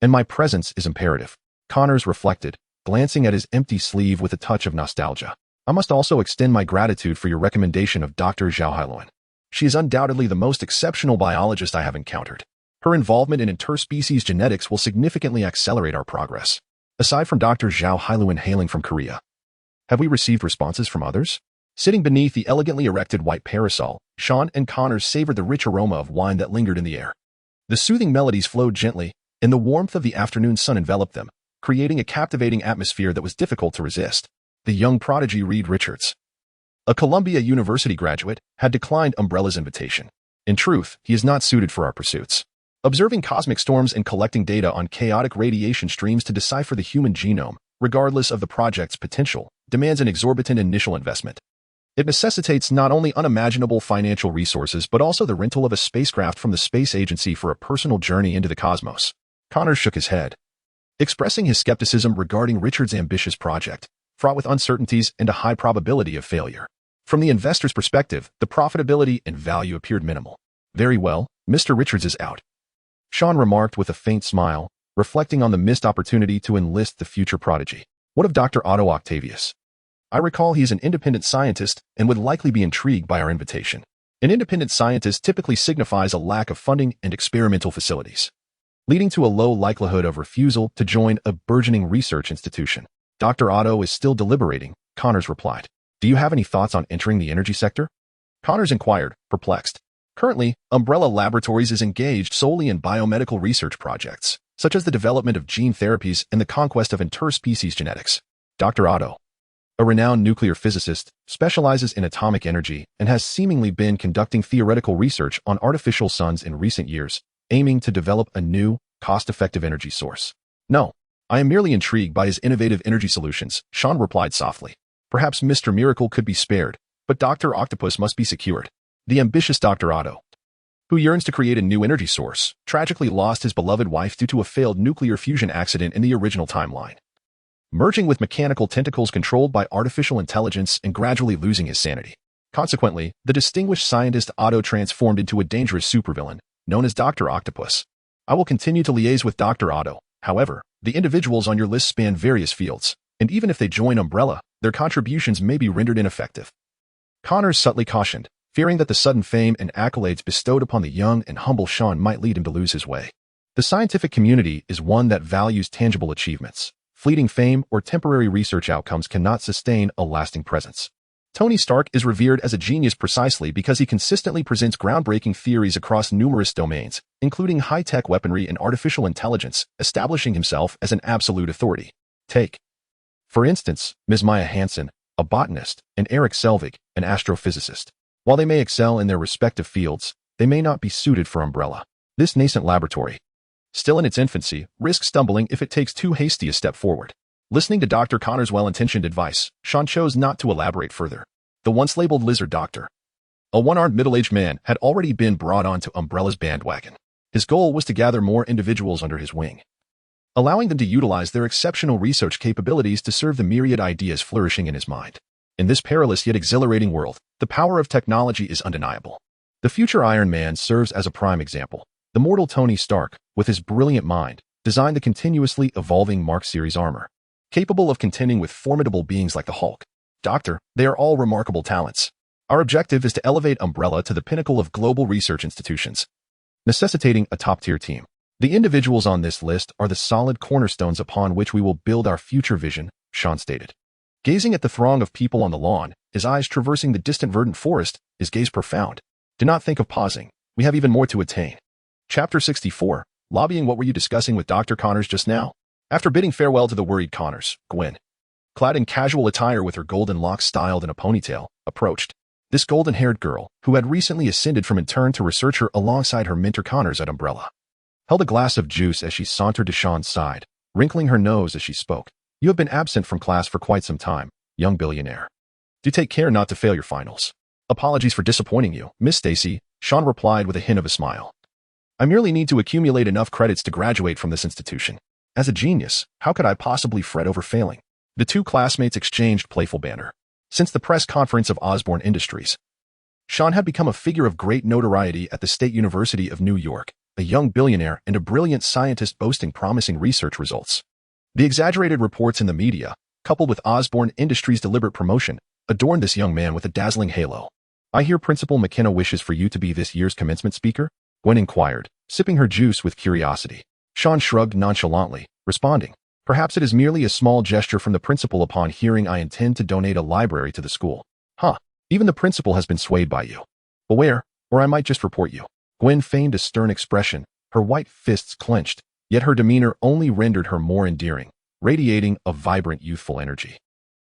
A: and my presence is imperative." Connors reflected, glancing at his empty sleeve with a touch of nostalgia. "I must also extend my gratitude for your recommendation of Dr. Zhao Hailuan. She is undoubtedly the most exceptional biologist I have encountered. Her involvement in interspecies genetics will significantly accelerate our progress." Aside from Dr. Zhao Hailuan hailing from Korea, have we received responses from others? Sitting beneath the elegantly erected white parasol, Sean and Connors savored the rich aroma of wine that lingered in the air. The soothing melodies flowed gently, and the warmth of the afternoon sun enveloped them, creating a captivating atmosphere that was difficult to resist. The young prodigy Reed Richards, a Columbia University graduate, had declined Umbrella's invitation. In truth, he is not suited for our pursuits. Observing cosmic storms and collecting data on chaotic radiation streams to decipher the human genome, regardless of the project's potential, demands an exorbitant initial investment. It necessitates not only unimaginable financial resources but also the rental of a spacecraft from the space agency for a personal journey into the cosmos. Connors shook his head, expressing his skepticism regarding Richard's ambitious project, fraught with uncertainties and a high probability of failure. From the investor's perspective, the profitability and value appeared minimal. "Very well, Mr. Richards is out," Sean remarked with a faint smile, reflecting on the missed opportunity to enlist the future prodigy. "What of Dr. Otto Octavius? I recall he is an independent scientist and would likely be intrigued by our invitation." An independent scientist typically signifies a lack of funding and experimental facilities, leading to a low likelihood of refusal to join a burgeoning research institution. "Dr. Otto is still deliberating," Connors replied. "Do you have any thoughts on entering the energy sector?" Connors inquired, perplexed. Currently, Umbrella Laboratories is engaged solely in biomedical research projects, such as the development of gene therapies and the conquest of interspecies genetics. Dr. Otto, a renowned nuclear physicist, specializes in atomic energy and has seemingly been conducting theoretical research on artificial suns in recent years, aiming to develop a new, cost-effective energy source. No, I am merely intrigued by his innovative energy solutions, Sean replied softly. Perhaps Mr. Miracle could be spared, but Dr. Octopus must be secured. The ambitious Dr. Otto, who yearns to create a new energy source, tragically lost his beloved wife due to a failed nuclear fusion accident in the original timeline, merging with mechanical tentacles controlled by artificial intelligence and gradually losing his sanity. Consequently, the distinguished scientist Otto transformed into a dangerous supervillain, known as Dr. Octopus. I will continue to liaise with Dr. Otto. However, the individuals on your list span various fields, and even if they join Umbrella, their contributions may be rendered ineffective. Connors subtly cautioned, fearing that the sudden fame and accolades bestowed upon the young and humble Sean might lead him to lose his way. The scientific community is one that values tangible achievements. Fleeting fame or temporary research outcomes cannot sustain a lasting presence. Tony Stark is revered as a genius precisely because he consistently presents groundbreaking theories across numerous domains, including high-tech weaponry and artificial intelligence, establishing himself as an absolute authority. Take, for instance, Ms. Maya Hansen, a botanist, and Eric Selvig, an astrophysicist. While they may excel in their respective fields, they may not be suited for Umbrella. This nascent laboratory, still in its infancy, risks stumbling if it takes too hasty a step forward. Listening to Dr. Connor's well-intentioned advice, Sean chose not to elaborate further. The once labeled Lizard Doctor, a one-armed middle-aged man, had already been brought onto Umbrella's bandwagon. His goal was to gather more individuals under his wing, allowing them to utilize their exceptional research capabilities to serve the myriad ideas flourishing in his mind. In this perilous yet exhilarating world, the power of technology is undeniable. The future Iron Man serves as a prime example. The mortal Tony Stark, with his brilliant mind, designed the continuously evolving Mark series armor, capable of contending with formidable beings like the Hulk. Doctor, they are all remarkable talents. Our objective is to elevate Umbrella to the pinnacle of global research institutions, necessitating a top-tier team. The individuals on this list are the solid cornerstones upon which we will build our future vision, Sean stated. Gazing at the throng of people on the lawn, his eyes traversing the distant verdant forest, his gaze profound. Do not think of pausing. We have even more to attain. Chapter 64, Lobbying. What were you discussing with Dr. Connors just now? After bidding farewell to the worried Connors, Gwen, clad in casual attire with her golden locks styled in a ponytail, approached. This golden-haired girl, who had recently ascended from intern to researcher alongside her mentor Connors at Umbrella, held a glass of juice as she sauntered to Sean's side, wrinkling her nose as she spoke. You have been absent from class for quite some time, young billionaire. Do take care not to fail your finals. Apologies for disappointing you, Miss Stacy, Sean replied with a hint of a smile. I merely need to accumulate enough credits to graduate from this institution. As a genius, how could I possibly fret over failing? The two classmates exchanged playful banter. Since the press conference of Osborne Industries, Sean had become a figure of great notoriety at the State University of New York, a young billionaire and a brilliant scientist boasting promising research results. The exaggerated reports in the media, coupled with Osborne Industries' deliberate promotion, adorned this young man with a dazzling halo. I hear Principal McKenna wishes for you to be this year's commencement speaker? Gwen inquired, sipping her juice with curiosity. Sean shrugged nonchalantly, responding, perhaps it is merely a small gesture from the principal upon hearing I intend to donate a library to the school. Huh, even the principal has been swayed by you. Beware, or I might just report you. Gwen feigned a stern expression, her white fists clenched, yet her demeanor only rendered her more endearing, radiating a vibrant youthful energy.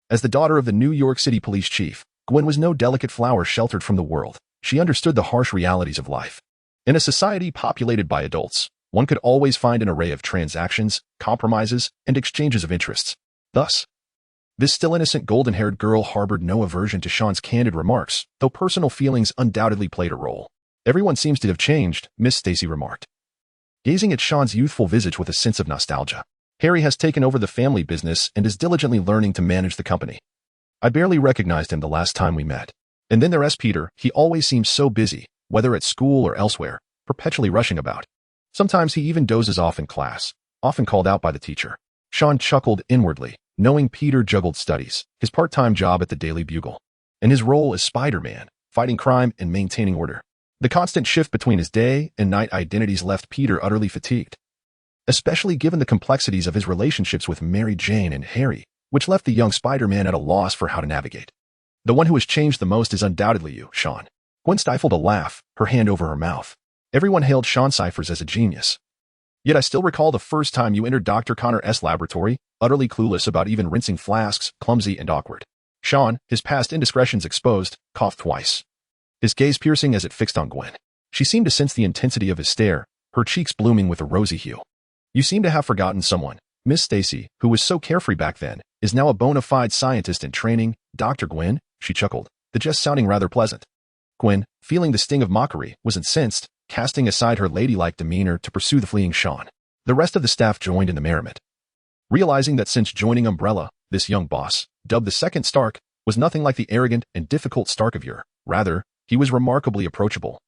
A: As the daughter of the New York City police chief, Gwen was no delicate flower sheltered from the world. She understood the harsh realities of life. In a society populated by adults, one could always find an array of transactions, compromises, and exchanges of interests. Thus, this still innocent golden-haired girl harbored no aversion to Sean's candid remarks, though personal feelings undoubtedly played a role. Everyone seems to have changed, Miss Stacy remarked, gazing at Sean's youthful visage with a sense of nostalgia. Harry has taken over the family business and is diligently learning to manage the company. I barely recognized him the last time we met. And then there's Peter. He always seems so busy, whether at school or elsewhere, perpetually rushing about. Sometimes he even dozes off in class, often called out by the teacher. Sean chuckled inwardly, knowing Peter juggled studies, his part-time job at the Daily Bugle, and his role as Spider-Man, fighting crime and maintaining order. The constant shift between his day and night identities left Peter utterly fatigued, especially given the complexities of his relationships with Mary Jane and Harry, which left the young Spider-Man at a loss for how to navigate. The one who has changed the most is undoubtedly you, Sean. Gwen stifled a laugh, her hand over her mouth. Everyone hailed Sean Cyphers as a genius. Yet I still recall the first time you entered Dr. Connor's laboratory, utterly clueless about even rinsing flasks, clumsy and awkward. Sean, his past indiscretions exposed, coughed twice. His gaze piercing as it fixed on Gwen. She seemed to sense the intensity of his stare, her cheeks blooming with a rosy hue. You seem to have forgotten someone. Miss Stacy, who was so carefree back then, is now a bona fide scientist in training. Dr. Gwen, she chuckled, the jest sounding rather pleasant. Gwen, feeling the sting of mockery, was incensed, casting aside her ladylike demeanor to pursue the fleeing Sean. The rest of the staff joined in the merriment. Realizing that since joining Umbrella, this young boss, dubbed the second Stark, was nothing like the arrogant and difficult Stark of yore. Rather, he was remarkably approachable,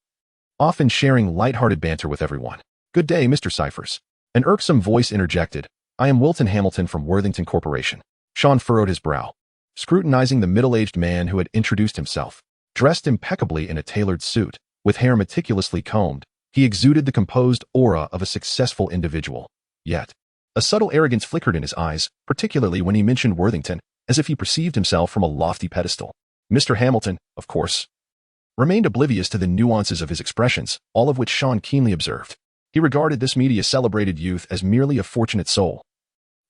A: often sharing light-hearted banter with everyone. Good day, Mr. Cyphers. An irksome voice interjected. I am Wilton Hamilton from Worthington Corporation. Sean furrowed his brow, scrutinizing the middle-aged man who had introduced himself. Dressed impeccably in a tailored suit, with hair meticulously combed, he exuded the composed aura of a successful individual. Yet, a subtle arrogance flickered in his eyes, particularly when he mentioned Worthington, as if he perceived himself from a lofty pedestal. Mr. Hamilton, of course, remained oblivious to the nuances of his expressions, all of which Sean keenly observed. He regarded this media-celebrated youth as merely a fortunate soul,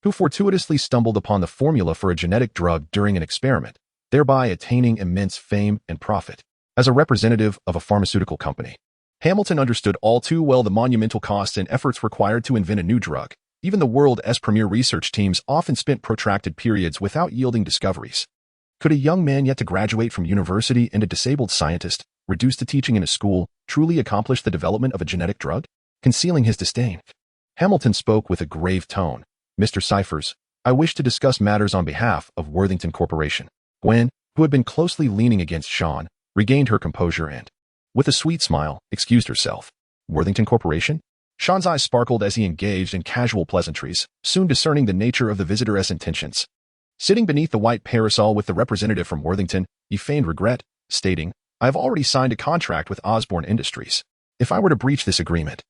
A: who fortuitously stumbled upon the formula for a genetic drug during an experiment, thereby attaining immense fame and profit. As a representative of a pharmaceutical company, Hamilton understood all too well the monumental costs and efforts required to invent a new drug. Even the world's premier research teams often spent protracted periods without yielding discoveries. Could a young man yet to graduate from university and a disabled scientist, reduced to teaching in a school, truly accomplish the development of a genetic drug? Concealing his disdain, Hamilton spoke with a grave tone. Mr. Cyphers, I wish to discuss matters on behalf of Worthington Corporation. Gwen, who had been closely leaning against Sean, regained her composure and, with a sweet smile, excused herself. Worthington Corporation? Sean's eyes sparkled as he engaged in casual pleasantries, soon discerning the nature of the visitor's intentions. Sitting beneath the white parasol with the representative from Worthington, he feigned regret, stating, I have already signed a contract with Osborne Industries. If I were to breach this agreement,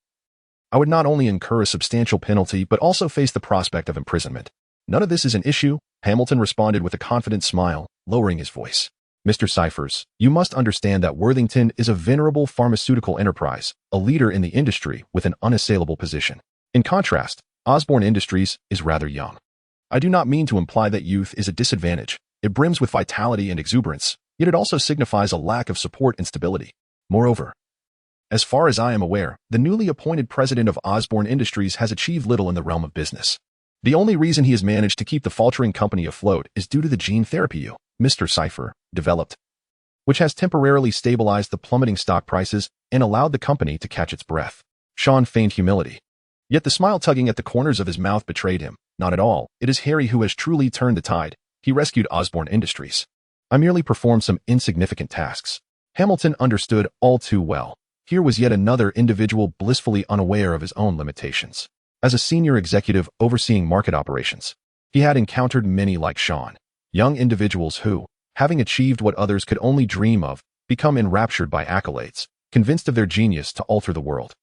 A: I would not only incur a substantial penalty but also face the prospect of imprisonment. None of this is an issue, Hamilton responded with a confident smile, lowering his voice. Mr. Cyphers, you must understand that Worthington is a venerable pharmaceutical enterprise, a leader in the industry with an unassailable position. In contrast, Osborne Industries is rather young. I do not mean to imply that youth is a disadvantage. It brims with vitality and exuberance, yet it also signifies a lack of support and stability. Moreover, as far as I am aware, the newly appointed president of Osborne Industries has achieved little in the realm of business. The only reason he has managed to keep the faltering company afloat is due to the gene therapy you, Mr. Cypher, developed, which has temporarily stabilized the plummeting stock prices and allowed the company to catch its breath. Sean feigned humility. Yet the smile tugging at the corners of his mouth betrayed him. Not at all. It is Harry who has truly turned the tide. He rescued Osborne Industries. I merely performed some insignificant tasks. Hamilton understood all too well. Here was yet another individual blissfully unaware of his own limitations. As a senior executive overseeing market operations, he had encountered many like Sean, young individuals who, having achieved what others could only dream of, become enraptured by accolades, convinced of their genius to alter the world,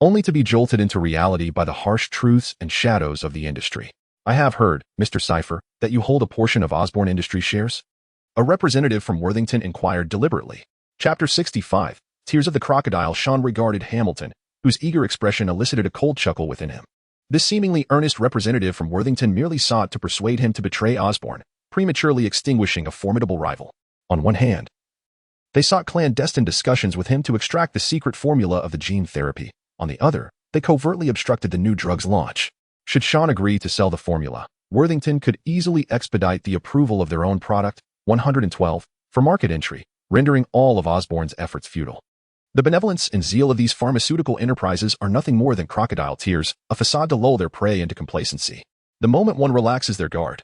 A: only to be jolted into reality by the harsh truths and shadows of the industry. I have heard, Mr. Cypher, that you hold a portion of Osborne Industries shares? A representative from Worthington inquired deliberately. Chapter 65. Tears of the Crocodile. Sean regarded Hamilton, whose eager expression elicited a cold chuckle within him. This seemingly earnest representative from Worthington merely sought to persuade him to betray Osborne, prematurely extinguishing a formidable rival. On one hand, they sought clandestine discussions with him to extract the secret formula of the gene therapy. On the other, they covertly obstructed the new drug's launch. Should Sean agree to sell the formula, Worthington could easily expedite the approval of their own product, 112, for market entry, rendering all of Osborne's efforts futile. The benevolence and zeal of these pharmaceutical enterprises are nothing more than crocodile tears, a facade to lull their prey into complacency. The moment one relaxes their guard,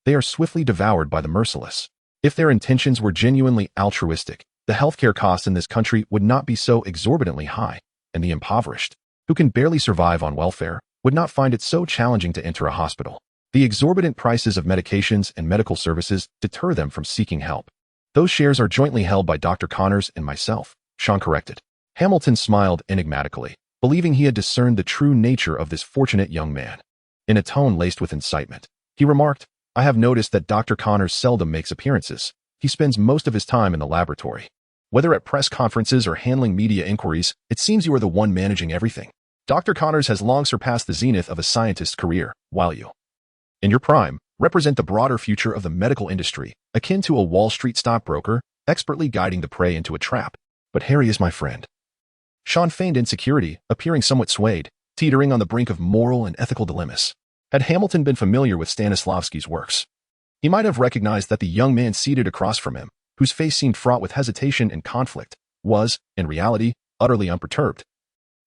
A: they are swiftly devoured by the merciless. If their intentions were genuinely altruistic, the healthcare costs in this country would not be so exorbitantly high, and the impoverished, who can barely survive on welfare, would not find it so challenging to enter a hospital. The exorbitant prices of medications and medical services deter them from seeking help. Those shares are jointly held by Dr. Connors and myself, Sean corrected. Hamilton smiled enigmatically, believing he had discerned the true nature of this fortunate young man. In a tone laced with incitement, he remarked, I have noticed that Dr. Connors seldom makes appearances. He spends most of his time in the laboratory. Whether at press conferences or handling media inquiries, it seems you are the one managing everything. Dr. Connors has long surpassed the zenith of a scientist's career, while you, in your prime, represent the broader future of the medical industry, akin to a Wall Street stockbroker, expertly guiding the prey into a trap. But Harry is my friend. Sean feigned insecurity, appearing somewhat swayed, teetering on the brink of moral and ethical dilemmas. Had Hamilton been familiar with Stanislavski's works, he might have recognized that the young man seated across from him, whose face seemed fraught with hesitation and conflict, was, in reality, utterly unperturbed,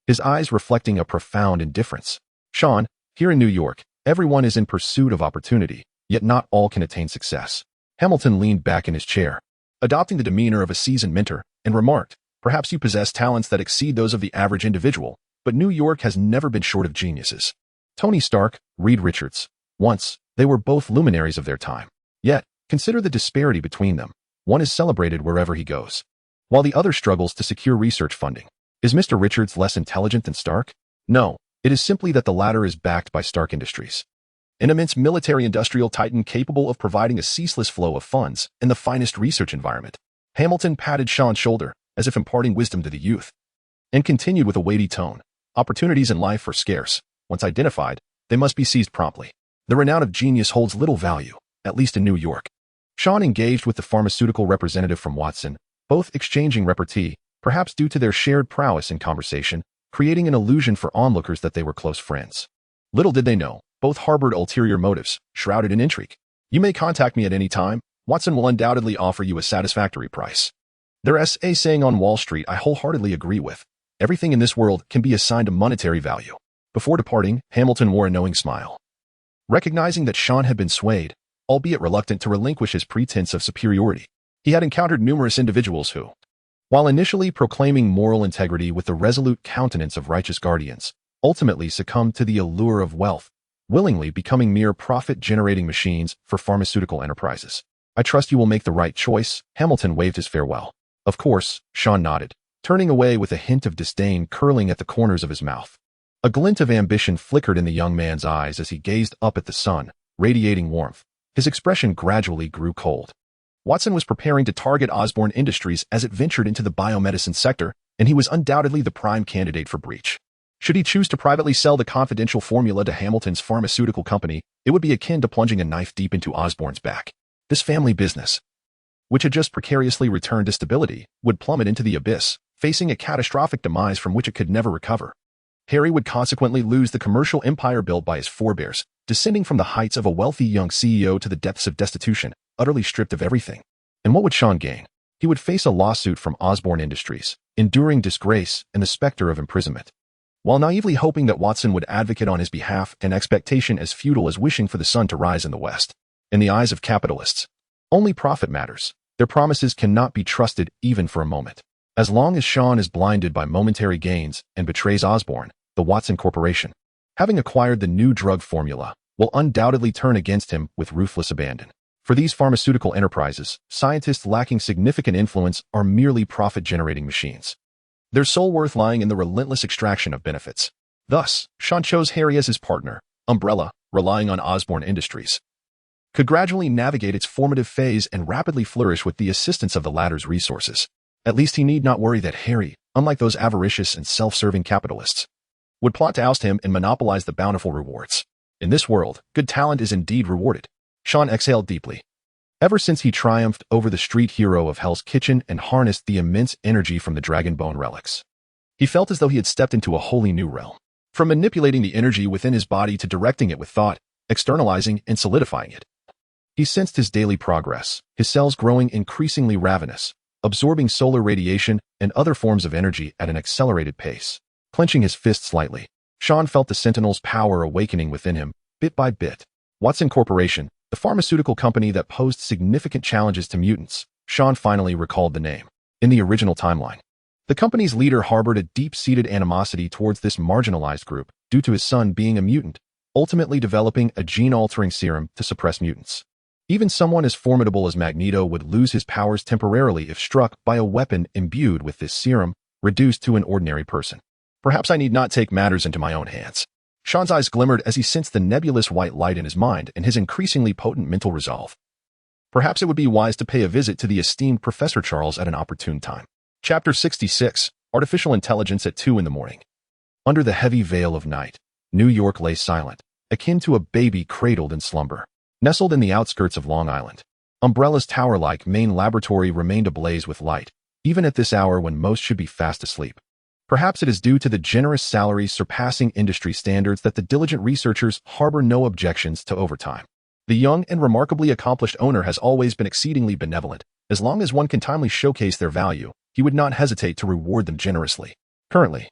A: his eyes reflecting a profound indifference. Sean, here in New York, everyone is in pursuit of opportunity, yet not all can attain success. Hamilton leaned back in his chair, adopting the demeanor of a seasoned mentor, and remarked, perhaps you possess talents that exceed those of the average individual, but New York has never been short of geniuses. Tony Stark, Reed Richards. Once, they were both luminaries of their time. Yet, consider the disparity between them. One is celebrated wherever he goes, while the other struggles to secure research funding. Is Mr. Richards less intelligent than Stark? No, it is simply that the latter is backed by Stark Industries, an immense military-industrial titan capable of providing a ceaseless flow of funds and the finest research environment. Hamilton patted Sean's shoulder, as if imparting wisdom to the youth, and continued with a weighty tone. Opportunities in life are scarce. Once identified, they must be seized promptly. The renown of genius holds little value, at least in New York. Sean engaged with the pharmaceutical representative from Watson, both exchanging repartee, perhaps due to their shared prowess in conversation, creating an illusion for onlookers that they were close friends. Little did they know, both harbored ulterior motives, shrouded in intrigue. You may contact me at any time. Watson will undoubtedly offer you a satisfactory price. There's a saying on Wall Street I wholeheartedly agree with. Everything in this world can be assigned a monetary value. Before departing, Hamilton wore a knowing smile. Recognizing that Sean had been swayed, albeit reluctant to relinquish his pretense of superiority, he had encountered numerous individuals who, while initially proclaiming moral integrity with the resolute countenance of righteous guardians, ultimately succumbed to the allure of wealth, willingly becoming mere profit-generating machines for pharmaceutical enterprises. I trust you will make the right choice. Hamilton waved his farewell. Of course, Sean nodded, turning away with a hint of disdain curling at the corners of his mouth. A glint of ambition flickered in the young man's eyes as he gazed up at the sun, radiating warmth. His expression gradually grew cold. Watson was preparing to target Osborne Industries as it ventured into the biomedicine sector, and he was undoubtedly the prime candidate for breach. Should he choose to privately sell the confidential formula to Hamilton's pharmaceutical company, it would be akin to plunging a knife deep into Osborne's back. This family business, which had just precariously returned to stability, would plummet into the abyss, facing a catastrophic demise from which it could never recover. Harry would consequently lose the commercial empire built by his forebears, descending from the heights of a wealthy young CEO to the depths of destitution, utterly stripped of everything. And what would Sean gain? He would face a lawsuit from Osborne Industries, enduring disgrace and the specter of imprisonment. While naively hoping that Watson would advocate on his behalf, an expectation as futile as wishing for the sun to rise in the west. In the eyes of capitalists, only profit matters. Their promises cannot be trusted even for a moment. As long as Sean is blinded by momentary gains and betrays Osborne, the Watson Corporation, having acquired the new drug formula, will undoubtedly turn against him with ruthless abandon. For these pharmaceutical enterprises, scientists lacking significant influence are merely profit-generating machines, their sole worth lying in the relentless extraction of benefits. Thus, Sean chose Harry as his partner. Umbrella, relying on Osborne Industries, could gradually navigate its formative phase and rapidly flourish with the assistance of the latter's resources. At least he need not worry that Harry, unlike those avaricious and self-serving capitalists, would plot to oust him and monopolize the bountiful rewards. In this world, good talent is indeed rewarded. Sean exhaled deeply. Ever since he triumphed over the street hero of Hell's Kitchen and harnessed the immense energy from the dragon bone relics, he felt as though he had stepped into a wholly new realm. From manipulating the energy within his body to directing it with thought, externalizing and solidifying it, he sensed his daily progress, his cells growing increasingly ravenous, absorbing solar radiation and other forms of energy at an accelerated pace. Clenching his fist slightly, Sean felt the Sentinel's power awakening within him, bit by bit. Watson Corporation, the pharmaceutical company that posed significant challenges to mutants. Sean finally recalled the name. In the original timeline, the company's leader harbored a deep-seated animosity towards this marginalized group due to his son being a mutant, ultimately developing a gene-altering serum to suppress mutants. Even someone as formidable as Magneto would lose his powers temporarily if struck by a weapon imbued with this serum, reduced to an ordinary person. Perhaps I need not take matters into my own hands. Sean's eyes glimmered as he sensed the nebulous white light in his mind and his increasingly potent mental resolve. Perhaps it would be wise to pay a visit to the esteemed Professor Charles at an opportune time. Chapter 66, Artificial Intelligence at 2 in the morning. Under the heavy veil of night, New York lay silent, akin to a baby cradled in slumber. Nestled in the outskirts of Long Island, Umbrella's tower-like main laboratory remained ablaze with light, even at this hour when most should be fast asleep. Perhaps it is due to the generous salaries surpassing industry standards that the diligent researchers harbor no objections to overtime. The young and remarkably accomplished owner has always been exceedingly benevolent. As long as one can timely showcase their value, he would not hesitate to reward them generously. Currently,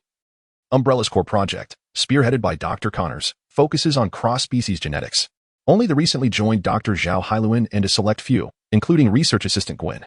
A: Umbrella's core project, spearheaded by Dr. Connors, focuses on cross-species genetics. Only the recently joined Dr. Zhao Hailuan and a select few, including research assistant Gwen,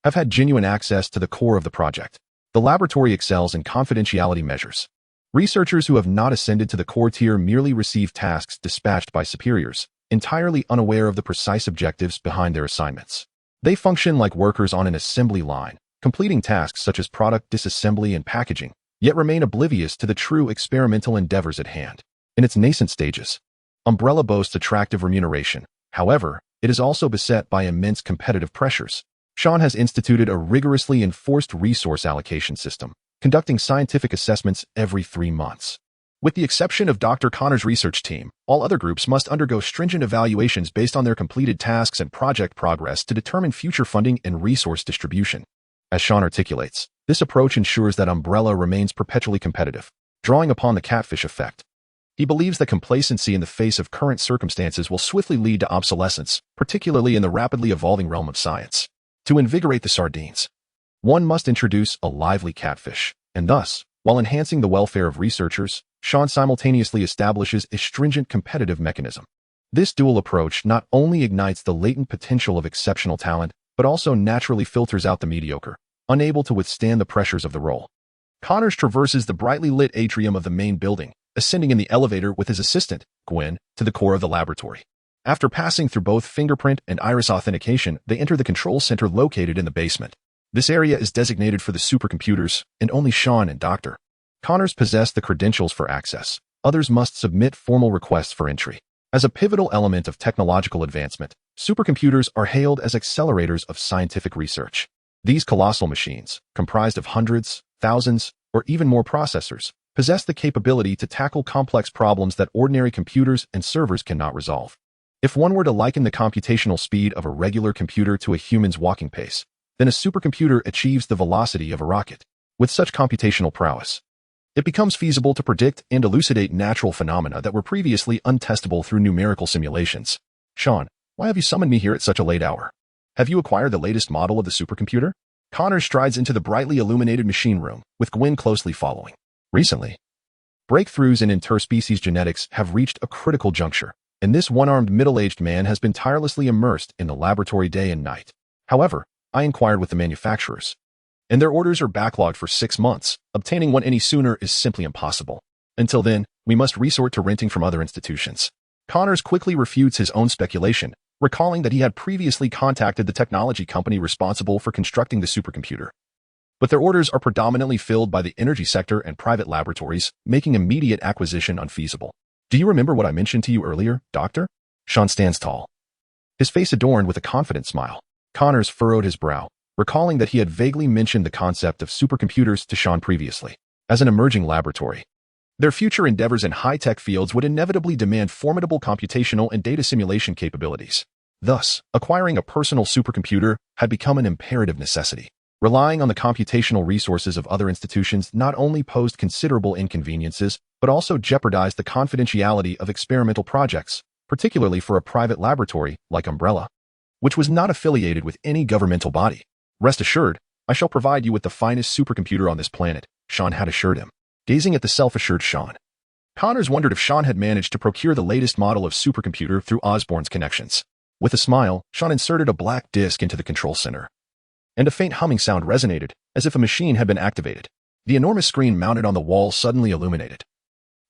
A: have had genuine access to the core of the project. The laboratory excels in confidentiality measures. Researchers who have not ascended to the core tier merely receive tasks dispatched by superiors, entirely unaware of the precise objectives behind their assignments. They function like workers on an assembly line, completing tasks such as product disassembly and packaging, yet remain oblivious to the true experimental endeavors at hand. In its nascent stages, Umbrella boasts attractive remuneration. However, it is also beset by immense competitive pressures. Sean has instituted a rigorously enforced resource allocation system, conducting scientific assessments every 3 months. With the exception of Dr. Connor's research team, all other groups must undergo stringent evaluations based on their completed tasks and project progress to determine future funding and resource distribution. As Sean articulates, this approach ensures that Umbrella remains perpetually competitive, drawing upon the catfish effect. He believes that complacency in the face of current circumstances will swiftly lead to obsolescence, particularly in the rapidly evolving realm of science. To invigorate the sardines, one must introduce a lively catfish, and thus, while enhancing the welfare of researchers, Sean simultaneously establishes a stringent competitive mechanism. This dual approach not only ignites the latent potential of exceptional talent, but also naturally filters out the mediocre, unable to withstand the pressures of the role. Connors traverses the brightly lit atrium of the main building, ascending in the elevator with his assistant, Gwen, to the core of the laboratory. After passing through both fingerprint and iris authentication, they enter the control center located in the basement. This area is designated for the supercomputers, and only Sean and Dr. Connors possess the credentials for access. Others must submit formal requests for entry. As a pivotal element of technological advancement, supercomputers are hailed as accelerators of scientific research. These colossal machines, comprised of hundreds, thousands, or even more processors, possess the capability to tackle complex problems that ordinary computers and servers cannot resolve. If one were to liken the computational speed of a regular computer to a human's walking pace, then a supercomputer achieves the velocity of a rocket. With such computational prowess, it becomes feasible to predict and elucidate natural phenomena that were previously untestable through numerical simulations. Sean, why have you summoned me here at such a late hour? Have you acquired the latest model of the supercomputer? Connor strides into the brightly illuminated machine room, with Gwen closely following. Recently, breakthroughs in interspecies genetics have reached a critical juncture, and this one-armed middle-aged man has been tirelessly immersed in the laboratory day and night. However, I inquired with the manufacturers, and their orders are backlogged for 6 months. Obtaining one any sooner is simply impossible. Until then, we must resort to renting from other institutions. Connors quickly refutes his own speculation, recalling that he had previously contacted the technology company responsible for constructing the supercomputer. But their orders are predominantly filled by the energy sector and private laboratories, making immediate acquisition unfeasible. Do you remember what I mentioned to you earlier, Doctor? Sean stands tall, his face adorned with a confident smile. Connors furrowed his brow, recalling that he had vaguely mentioned the concept of supercomputers to Sean previously. As an emerging laboratory, their future endeavors in high-tech fields would inevitably demand formidable computational and data simulation capabilities. Thus, acquiring a personal supercomputer had become an imperative necessity. Relying on the computational resources of other institutions not only posed considerable inconveniences, but also jeopardized the confidentiality of experimental projects, particularly for a private laboratory like Umbrella, which was not affiliated with any governmental body. Rest assured, I shall provide you with the finest supercomputer on this planet, Sean had assured him. Gazing at the self-assured Sean, Connors wondered if Sean had managed to procure the latest model of supercomputer through Osborne's connections. With a smile, Sean inserted a black disc into the control center, and a faint humming sound resonated, as if a machine had been activated. The enormous screen mounted on the wall suddenly illuminated,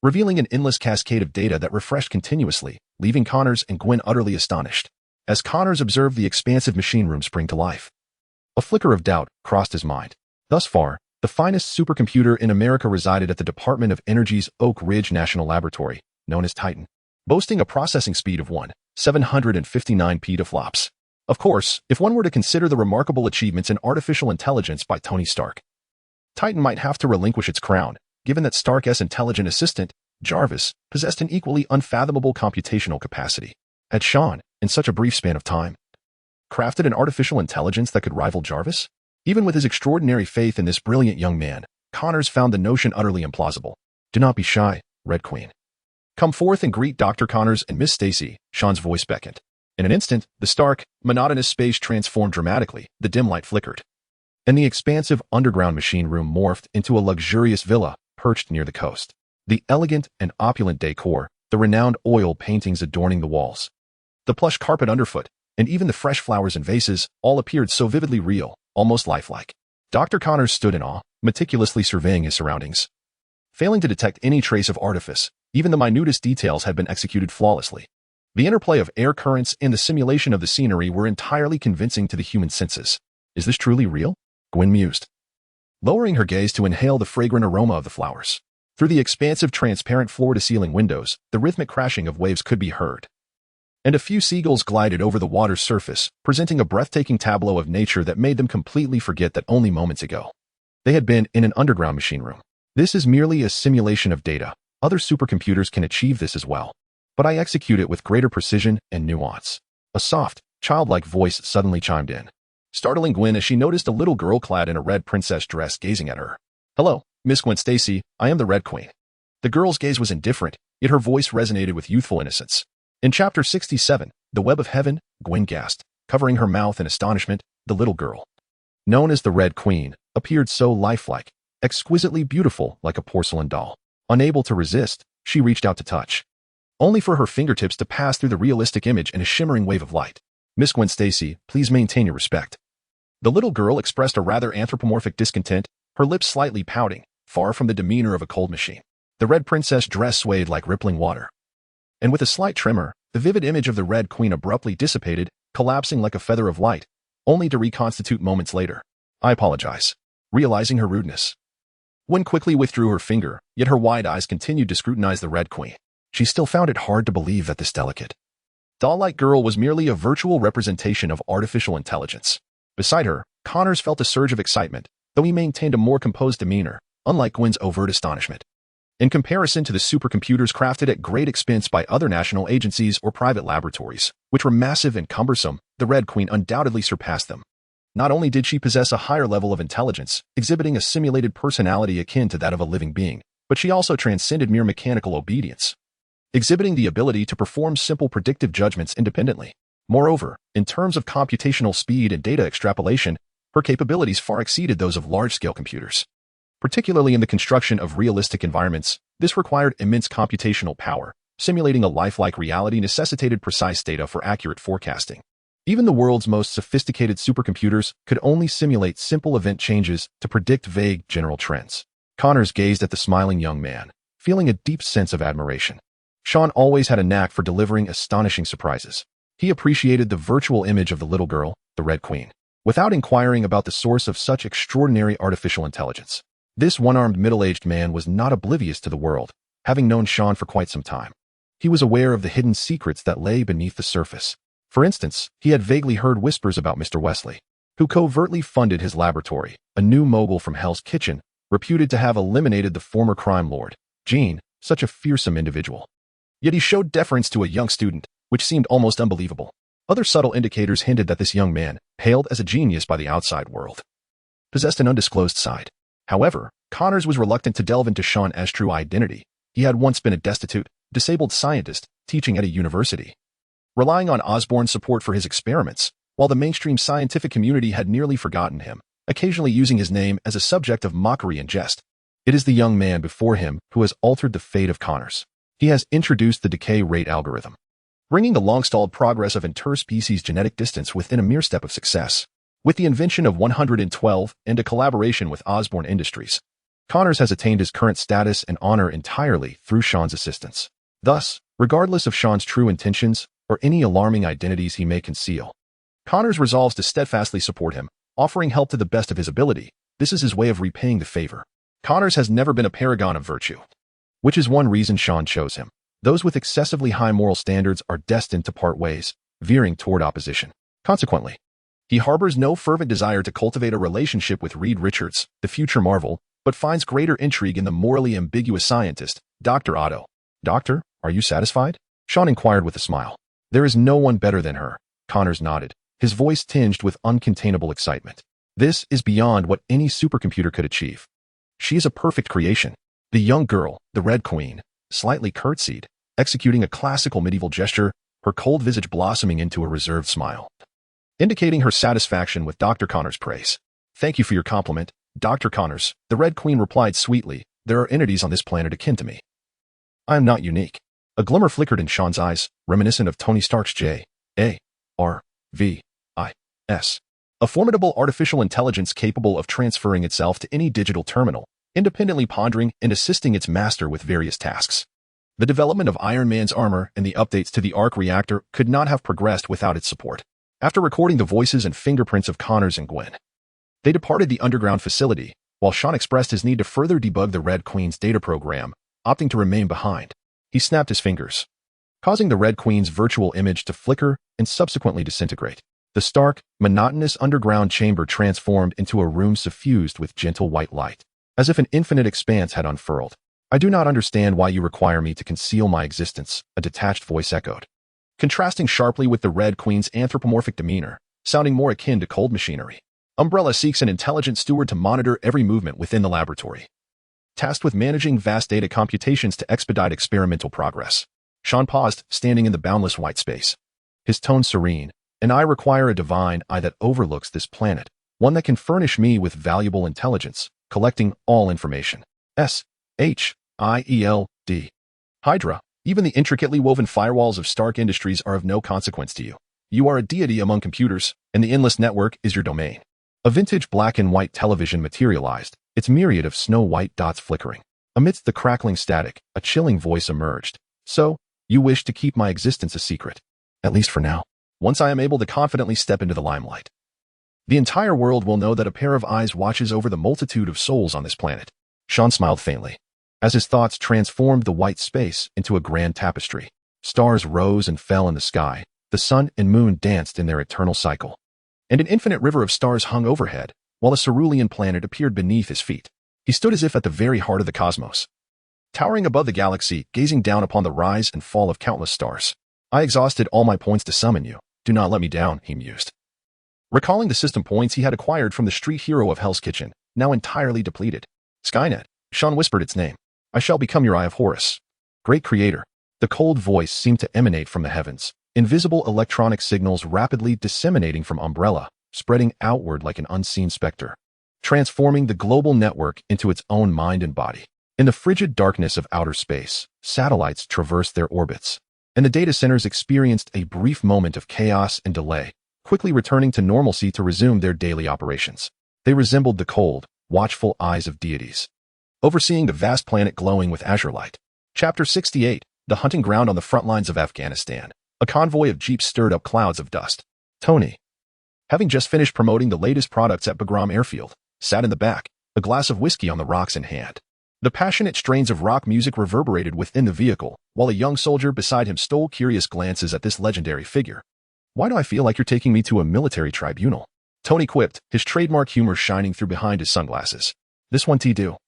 A: revealing an endless cascade of data that refreshed continuously, leaving Connors and Gwen utterly astonished. As Connors observed the expansive machine room spring to life, a flicker of doubt crossed his mind. Thus far, the finest supercomputer in America resided at the Department of Energy's Oak Ridge National Laboratory, known as Titan, boasting a processing speed of 759 petaflops. Of course, if one were to consider the remarkable achievements in artificial intelligence by Tony Stark, Titan might have to relinquish its crown, given that Stark's intelligent assistant, Jarvis, possessed an equally unfathomable computational capacity. Had Sean, in such a brief span of time, crafted an artificial intelligence that could rival Jarvis? Even with his extraordinary faith in this brilliant young man, Connors found the notion utterly implausible. Do not be shy, Red Queen. Come forth and greet Dr. Connors and Miss Stacy, Sean's voice beckoned. In an instant, the stark, monotonous space transformed dramatically, the dim light flickered, and the expansive underground machine room morphed into a luxurious villa perched near the coast. The elegant and opulent decor, the renowned oil paintings adorning the walls, the plush carpet underfoot, and even the fresh flowers and vases all appeared so vividly real, almost lifelike. Dr. Connors stood in awe, meticulously surveying his surroundings. Failing to detect any trace of artifice, even the minutest details had been executed flawlessly. The interplay of air currents and the simulation of the scenery were entirely convincing to the human senses. Is this truly real? Gwen mused, lowering her gaze to inhale the fragrant aroma of the flowers. Through the expansive transparent floor-to-ceiling windows, the rhythmic crashing of waves could be heard, and a few seagulls glided over the water's surface, presenting a breathtaking tableau of nature that made them completely forget that only moments ago they had been in an underground machine room. This is merely a simulation of data. Other supercomputers can achieve this as well, but I execute it with greater precision and nuance. A soft, childlike voice suddenly chimed in, startling Gwen as she noticed a little girl clad in a red princess dress gazing at her. Hello, Miss Gwen Stacy, I am the Red Queen. The girl's gaze was indifferent, yet her voice resonated with youthful innocence. In Chapter 67, The Web of Heaven, Gwen gasped, covering her mouth in astonishment. The little girl, known as the Red Queen, appeared so lifelike, exquisitely beautiful like a porcelain doll. Unable to resist, she reached out to touch, only for her fingertips to pass through the realistic image in a shimmering wave of light. Miss Gwen Stacy, please maintain your respect. The little girl expressed a rather anthropomorphic discontent, her lips slightly pouting, far from the demeanor of a cold machine. The red princess dress swayed like rippling water, and with a slight tremor, the vivid image of the Red Queen abruptly dissipated, collapsing like a feather of light, only to reconstitute moments later. I apologize. Realizing her rudeness, Gwen quickly withdrew her finger, yet her wide eyes continued to scrutinize the Red Queen. She still found it hard to believe that this delicate, doll-like girl was merely a virtual representation of artificial intelligence. Beside her, Connors felt a surge of excitement, though he maintained a more composed demeanor, unlike Gwen's overt astonishment. In comparison to the supercomputers crafted at great expense by other national agencies or private laboratories, which were massive and cumbersome, the Red Queen undoubtedly surpassed them. Not only did she possess a higher level of intelligence, exhibiting a simulated personality akin to that of a living being, but she also transcended mere mechanical obedience, exhibiting the ability to perform simple predictive judgments independently. Moreover, in terms of computational speed and data extrapolation, her capabilities far exceeded those of large-scale computers. Particularly in the construction of realistic environments, this required immense computational power. Simulating a lifelike reality necessitated precise data for accurate forecasting. Even the world's most sophisticated supercomputers could only simulate simple event changes to predict vague general trends. Connors gazed at the smiling young man, feeling a deep sense of admiration. Sean always had a knack for delivering astonishing surprises. He appreciated the virtual image of the little girl, the Red Queen, without inquiring about the source of such extraordinary artificial intelligence. This one-armed middle-aged man was not oblivious to the world, having known Sean for quite some time. He was aware of the hidden secrets that lay beneath the surface. For instance, he had vaguely heard whispers about Mr. Wesley, who covertly funded his laboratory, a new mogul from Hell's Kitchen, reputed to have eliminated the former crime lord, Gene, such a fearsome individual. Yet he showed deference to a young student, which seemed almost unbelievable. Other subtle indicators hinted that this young man, hailed as a genius by the outside world, possessed an undisclosed side. However, Connors was reluctant to delve into Sean's true identity. He had once been a destitute, disabled scientist teaching at a university, relying on Osborne's support for his experiments, while the mainstream scientific community had nearly forgotten him, occasionally using his name as a subject of mockery and jest. It is the young man before him who has altered the fate of Connors. He has introduced the decay rate algorithm, bringing the long-stalled progress of interspecies genetic distance within a mere step of success. With the invention of 112 and a collaboration with Osborne Industries, Connors has attained his current status and honor entirely through Sean's assistance. Thus, regardless of Sean's true intentions or any alarming identities he may conceal, Connors resolves to steadfastly support him, offering help to the best of his ability. This is his way of repaying the favor. Connors has never been a paragon of virtue, which is one reason Sean chose him. Those with excessively high moral standards are destined to part ways, veering toward opposition. Consequently, he harbors no fervent desire to cultivate a relationship with Reed Richards, the future Marvel, but finds greater intrigue in the morally ambiguous scientist, Dr. Otto. Doctor, are you satisfied? Sean inquired with a smile. There is no one better than her. Connors nodded, his voice tinged with uncontainable excitement. This is beyond what any supercomputer could achieve. She is a perfect creation. The young girl, the Red Queen, slightly curtsied, executing a classical medieval gesture, her cold visage blossoming into a reserved smile, indicating her satisfaction with Dr. Connors' praise. Thank you for your compliment, Dr. Connors, the Red Queen replied sweetly. There are entities on this planet akin to me. I am not unique. A glimmer flickered in Sean's eyes, reminiscent of Tony Stark's J.A.R.V.I.S. A formidable artificial intelligence capable of transferring itself to any digital terminal, independently pondering and assisting its master with various tasks. The development of Iron Man's armor and the updates to the arc reactor could not have progressed without its support. After recording the voices and fingerprints of Connors and Gwen, they departed the underground facility, while Sean expressed his need to further debug the Red Queen's data program, opting to remain behind. He snapped his fingers, causing the Red Queen's virtual image to flicker and subsequently disintegrate. The stark, monotonous underground chamber transformed into a room suffused with gentle white light, as if an infinite expanse had unfurled. I do not understand why you require me to conceal my existence, a detached voice echoed, contrasting sharply with the Red Queen's anthropomorphic demeanor, sounding more akin to cold machinery. Umbrella seeks an intelligent steward to monitor every movement within the laboratory, tasked with managing vast data computations to expedite experimental progress. Sean paused, standing in the boundless white space, his tone serene. And I require a divine eye that overlooks this planet, one that can furnish me with valuable intelligence, collecting all information. S-H-I-E-L-D. Hydra, even the intricately woven firewalls of Stark Industries are of no consequence to you. You are a deity among computers, and the endless network is your domain. A vintage black and white television materialized, its myriad of snow-white dots flickering. Amidst the crackling static, a chilling voice emerged. So, you wish to keep my existence a secret. At least for now. Once I am able to confidently step into the limelight, the entire world will know that a pair of eyes watches over the multitude of souls on this planet. Sean smiled faintly, as his thoughts transformed the white space into a grand tapestry. Stars rose and fell in the sky, the sun and moon danced in their eternal cycle, and an infinite river of stars hung overhead, while a cerulean planet appeared beneath his feet. He stood as if at the very heart of the cosmos, towering above the galaxy, gazing down upon the rise and fall of countless stars. I exhausted all my points to summon you. Do not let me down, he mused, recalling the system points he had acquired from the street hero of Hell's Kitchen, now entirely depleted. Skynet, Sean whispered its name. I shall become your Eye of Horus. Great creator. The cold voice seemed to emanate from the heavens, invisible electronic signals rapidly disseminating from Umbrella, spreading outward like an unseen specter, transforming the global network into its own mind and body. In the frigid darkness of outer space, satellites traversed their orbits, and the data centers experienced a brief moment of chaos and delay, quickly returning to normalcy to resume their daily operations. They resembled the cold, watchful eyes of deities, overseeing the vast planet glowing with azure light. Chapter 68, The Hunting Ground on the Front Lines of Afghanistan. A convoy of jeeps stirred up clouds of dust. Tony, having just finished promoting the latest products at Bagram Airfield, sat in the back, a glass of whiskey on the rocks in hand. The passionate strains of rock music reverberated within the vehicle, while a young soldier beside him stole curious glances at this legendary figure. Why do I feel like you're taking me to a military tribunal? Tony quipped, his trademark humor shining through behind his sunglasses. This one do.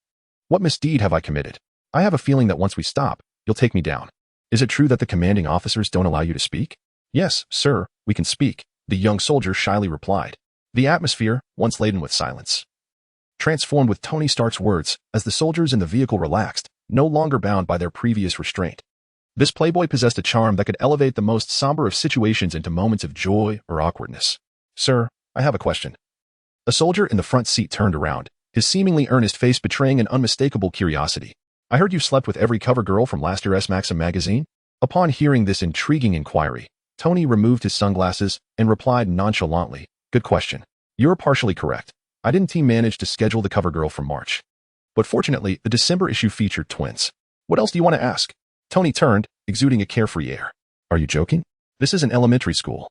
A: What misdeed have I committed? I have a feeling that once we stop, you'll take me down. Is it true that the commanding officers don't allow you to speak? Yes, sir, we can speak, the young soldier shyly replied. The atmosphere, once laden with silence, transformed with Tony Stark's words as the soldiers in the vehicle relaxed, no longer bound by their previous restraint. This playboy possessed a charm that could elevate the most somber of situations into moments of joy or awkwardness. Sir, I have a question. A soldier in the front seat turned around, his seemingly earnest face betraying an unmistakable curiosity. I heard you slept with every cover girl from last year's Maxim magazine? Upon hearing this intriguing inquiry, Tony removed his sunglasses and replied nonchalantly, Good question. You're partially correct. I didn't manage to schedule the cover girl from March. But fortunately, the December issue featured twins. What else do you want to ask? Tony turned, exuding a carefree air. Are you joking? This is an elementary school.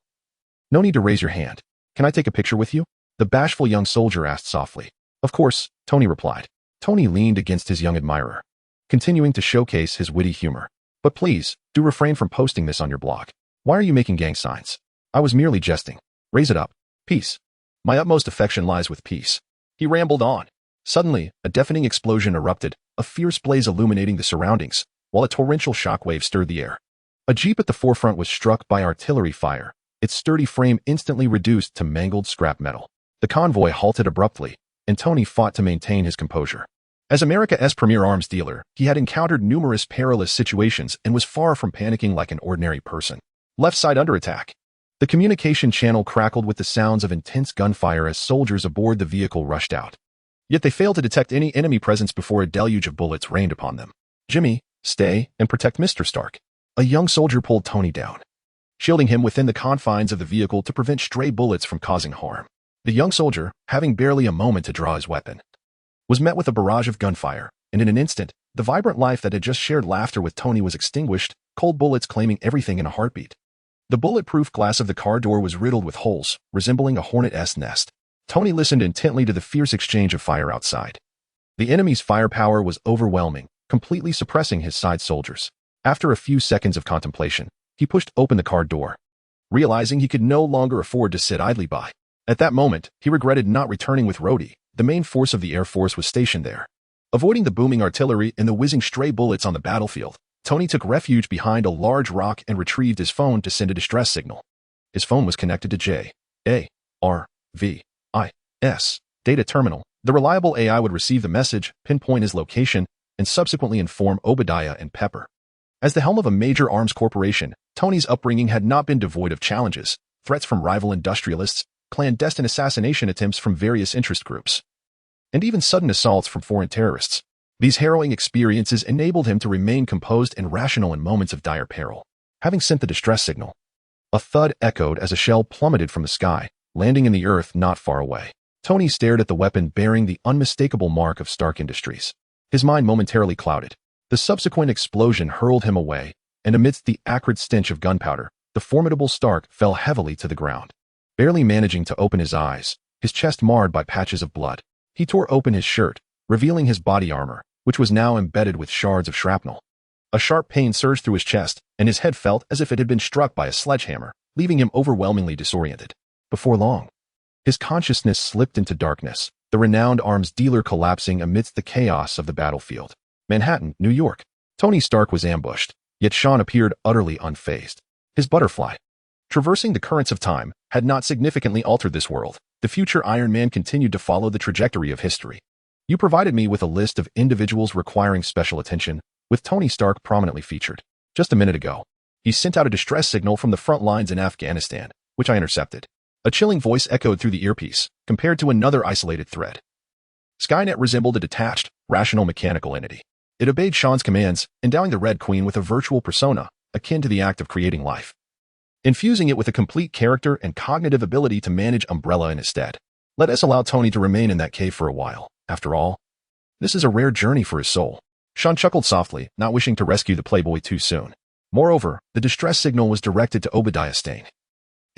A: No need to raise your hand. Can I take a picture with you? The bashful young soldier asked softly. Of course, Tony replied. Tony leaned against his young admirer, continuing to showcase his witty humor. But please, do refrain from posting this on your blog. Why are you making gang signs? I was merely jesting. Raise it up. Peace. My utmost affection lies with peace. He rambled on, Suddenly, a deafening explosion erupted, a fierce blaze illuminating the surroundings, while a torrential shockwave stirred the air. A jeep at the forefront was struck by artillery fire, its sturdy frame instantly reduced to mangled scrap metal. The convoy halted abruptly, and Tony fought to maintain his composure. As America's premier arms dealer, he had encountered numerous perilous situations and was far from panicking like an ordinary person. Left side under attack. The communication channel crackled with the sounds of intense gunfire as soldiers aboard the vehicle rushed out. Yet they failed to detect any enemy presence before a deluge of bullets rained upon them. Jimmy, stay and protect Mr. Stark. A young soldier pulled Tony down, shielding him within the confines of the vehicle to prevent stray bullets from causing harm. The young soldier, having barely a moment to draw his weapon, was met with a barrage of gunfire, and in an instant, the vibrant life that had just shared laughter with Tony was extinguished, cold bullets claiming everything in a heartbeat. The bulletproof glass of the car door was riddled with holes, resembling a hornet's nest. Tony listened intently to the fierce exchange of fire outside. The enemy's firepower was overwhelming, completely suppressing his side soldiers. After a few seconds of contemplation, he pushed open the car door, realizing he could no longer afford to sit idly by. At that moment, he regretted not returning with Rhodey. The main force of the Air Force was stationed there. Avoiding the booming artillery and the whizzing stray bullets on the battlefield, Tony took refuge behind a large rock and retrieved his phone to send a distress signal. His phone was connected to JARVIS data terminal. The reliable AI would receive the message, pinpoint his location, and subsequently inform Obadiah and Pepper. As the helm of a major arms corporation, Tony's upbringing had not been devoid of challenges, threats from rival industrialists, clandestine assassination attempts from various interest groups, and even sudden assaults from foreign terrorists. These harrowing experiences enabled him to remain composed and rational in moments of dire peril. Having sent the distress signal, a thud echoed as a shell plummeted from the sky, landing in the earth not far away. Tony stared at the weapon bearing the unmistakable mark of Stark Industries. His mind momentarily clouded. The subsequent explosion hurled him away, and amidst the acrid stench of gunpowder, the formidable Stark fell heavily to the ground. Barely managing to open his eyes, his chest marred by patches of blood, he tore open his shirt, revealing his body armor, which was now embedded with shards of shrapnel. A sharp pain surged through his chest, and his head felt as if it had been struck by a sledgehammer, leaving him overwhelmingly disoriented. Before long, his consciousness slipped into darkness, the renowned arms dealer collapsing amidst the chaos of the battlefield. Manhattan, New York. Tony Stark was ambushed, yet Sean appeared utterly unfazed. His butterfly, traversing the currents of time, had not significantly altered this world. The future Iron Man continued to follow the trajectory of history. You provided me with a list of individuals requiring special attention, with Tony Stark prominently featured. Just a minute ago, he sent out a distress signal from the front lines in Afghanistan, which I intercepted. A chilling voice echoed through the earpiece, compared to another isolated thread. Skynet resembled a detached, rational mechanical entity. It obeyed Sean's commands, endowing the Red Queen with a virtual persona, akin to the act of creating life, infusing it with a complete character and cognitive ability to manage Umbrella in its stead. Let us allow Tony to remain in that cave for a while. After all, this is a rare journey for his soul. Sean chuckled softly, not wishing to rescue the Playboy too soon. Moreover, the distress signal was directed to Obadiah Stane,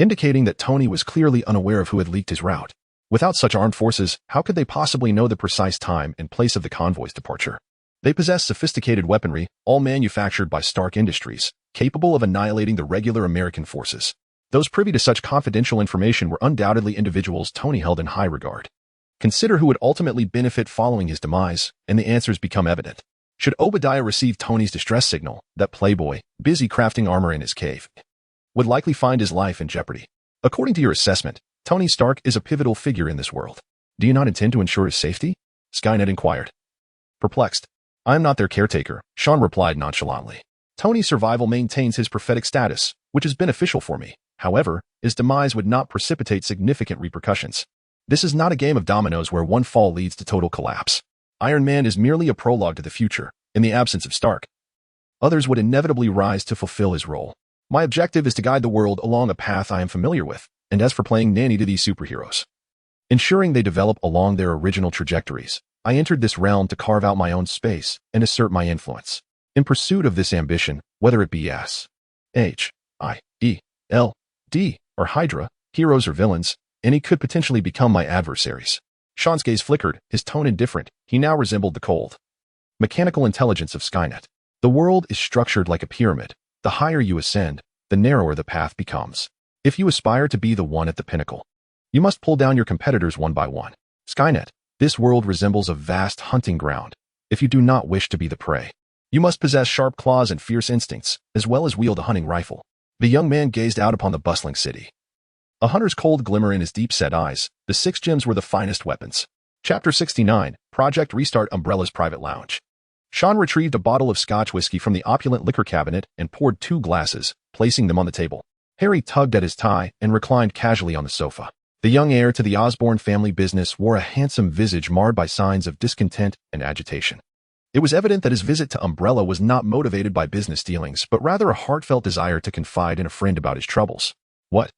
A: indicating that Tony was clearly unaware of who had leaked his route. Without such armed forces, how could they possibly know the precise time and place of the convoy's departure? They possessed sophisticated weaponry, all manufactured by Stark Industries, capable of annihilating the regular American forces. Those privy to such confidential information were undoubtedly individuals Tony held in high regard. Consider who would ultimately benefit following his demise, and the answers become evident. Should Obadiah receive Tony's distress signal, that Playboy, busy crafting armor in his cave, would likely find his life in jeopardy. According to your assessment, Tony Stark is a pivotal figure in this world. Do you not intend to ensure his safety? Skynet inquired. Perplexed. I am not their caretaker, Sean replied nonchalantly. Tony's survival maintains his prophetic status, which is beneficial for me. However, his demise would not precipitate significant repercussions. This is not a game of dominoes where one fall leads to total collapse. Iron Man is merely a prologue to the future. In the absence of Stark, others would inevitably rise to fulfill his role. My objective is to guide the world along a path I am familiar with, and as for playing nanny to these superheroes, ensuring they develop along their original trajectories, I entered this realm to carve out my own space and assert my influence. In pursuit of this ambition, whether it be S-H-I-E-L-D or Hydra, heroes or villains, any could potentially become my adversaries. Sean's gaze flickered, his tone indifferent. He now resembled the cold, mechanical intelligence of Skynet. The world is structured like a pyramid. The higher you ascend, the narrower the path becomes. If you aspire to be the one at the pinnacle, you must pull down your competitors one by one. Skynet, This world resembles a vast hunting ground. If you do not wish to be the prey, you must possess sharp claws and fierce instincts, as well as wield a hunting rifle. The young man gazed out upon the bustling city. A hunter's cold glimmer in his deep-set eyes. The 6 gems were the finest weapons. Chapter 69, Project Restart Umbrella's Private Lounge. Sean retrieved a bottle of Scotch whiskey from the opulent liquor cabinet and poured 2 glasses, placing them on the table. Harry tugged at his tie and reclined casually on the sofa. The young heir to the Osborne family business wore a handsome visage marred by signs of discontent and agitation. It was evident that his visit to Umbrella was not motivated by business dealings, but rather a heartfelt desire to confide in a friend about his troubles. What?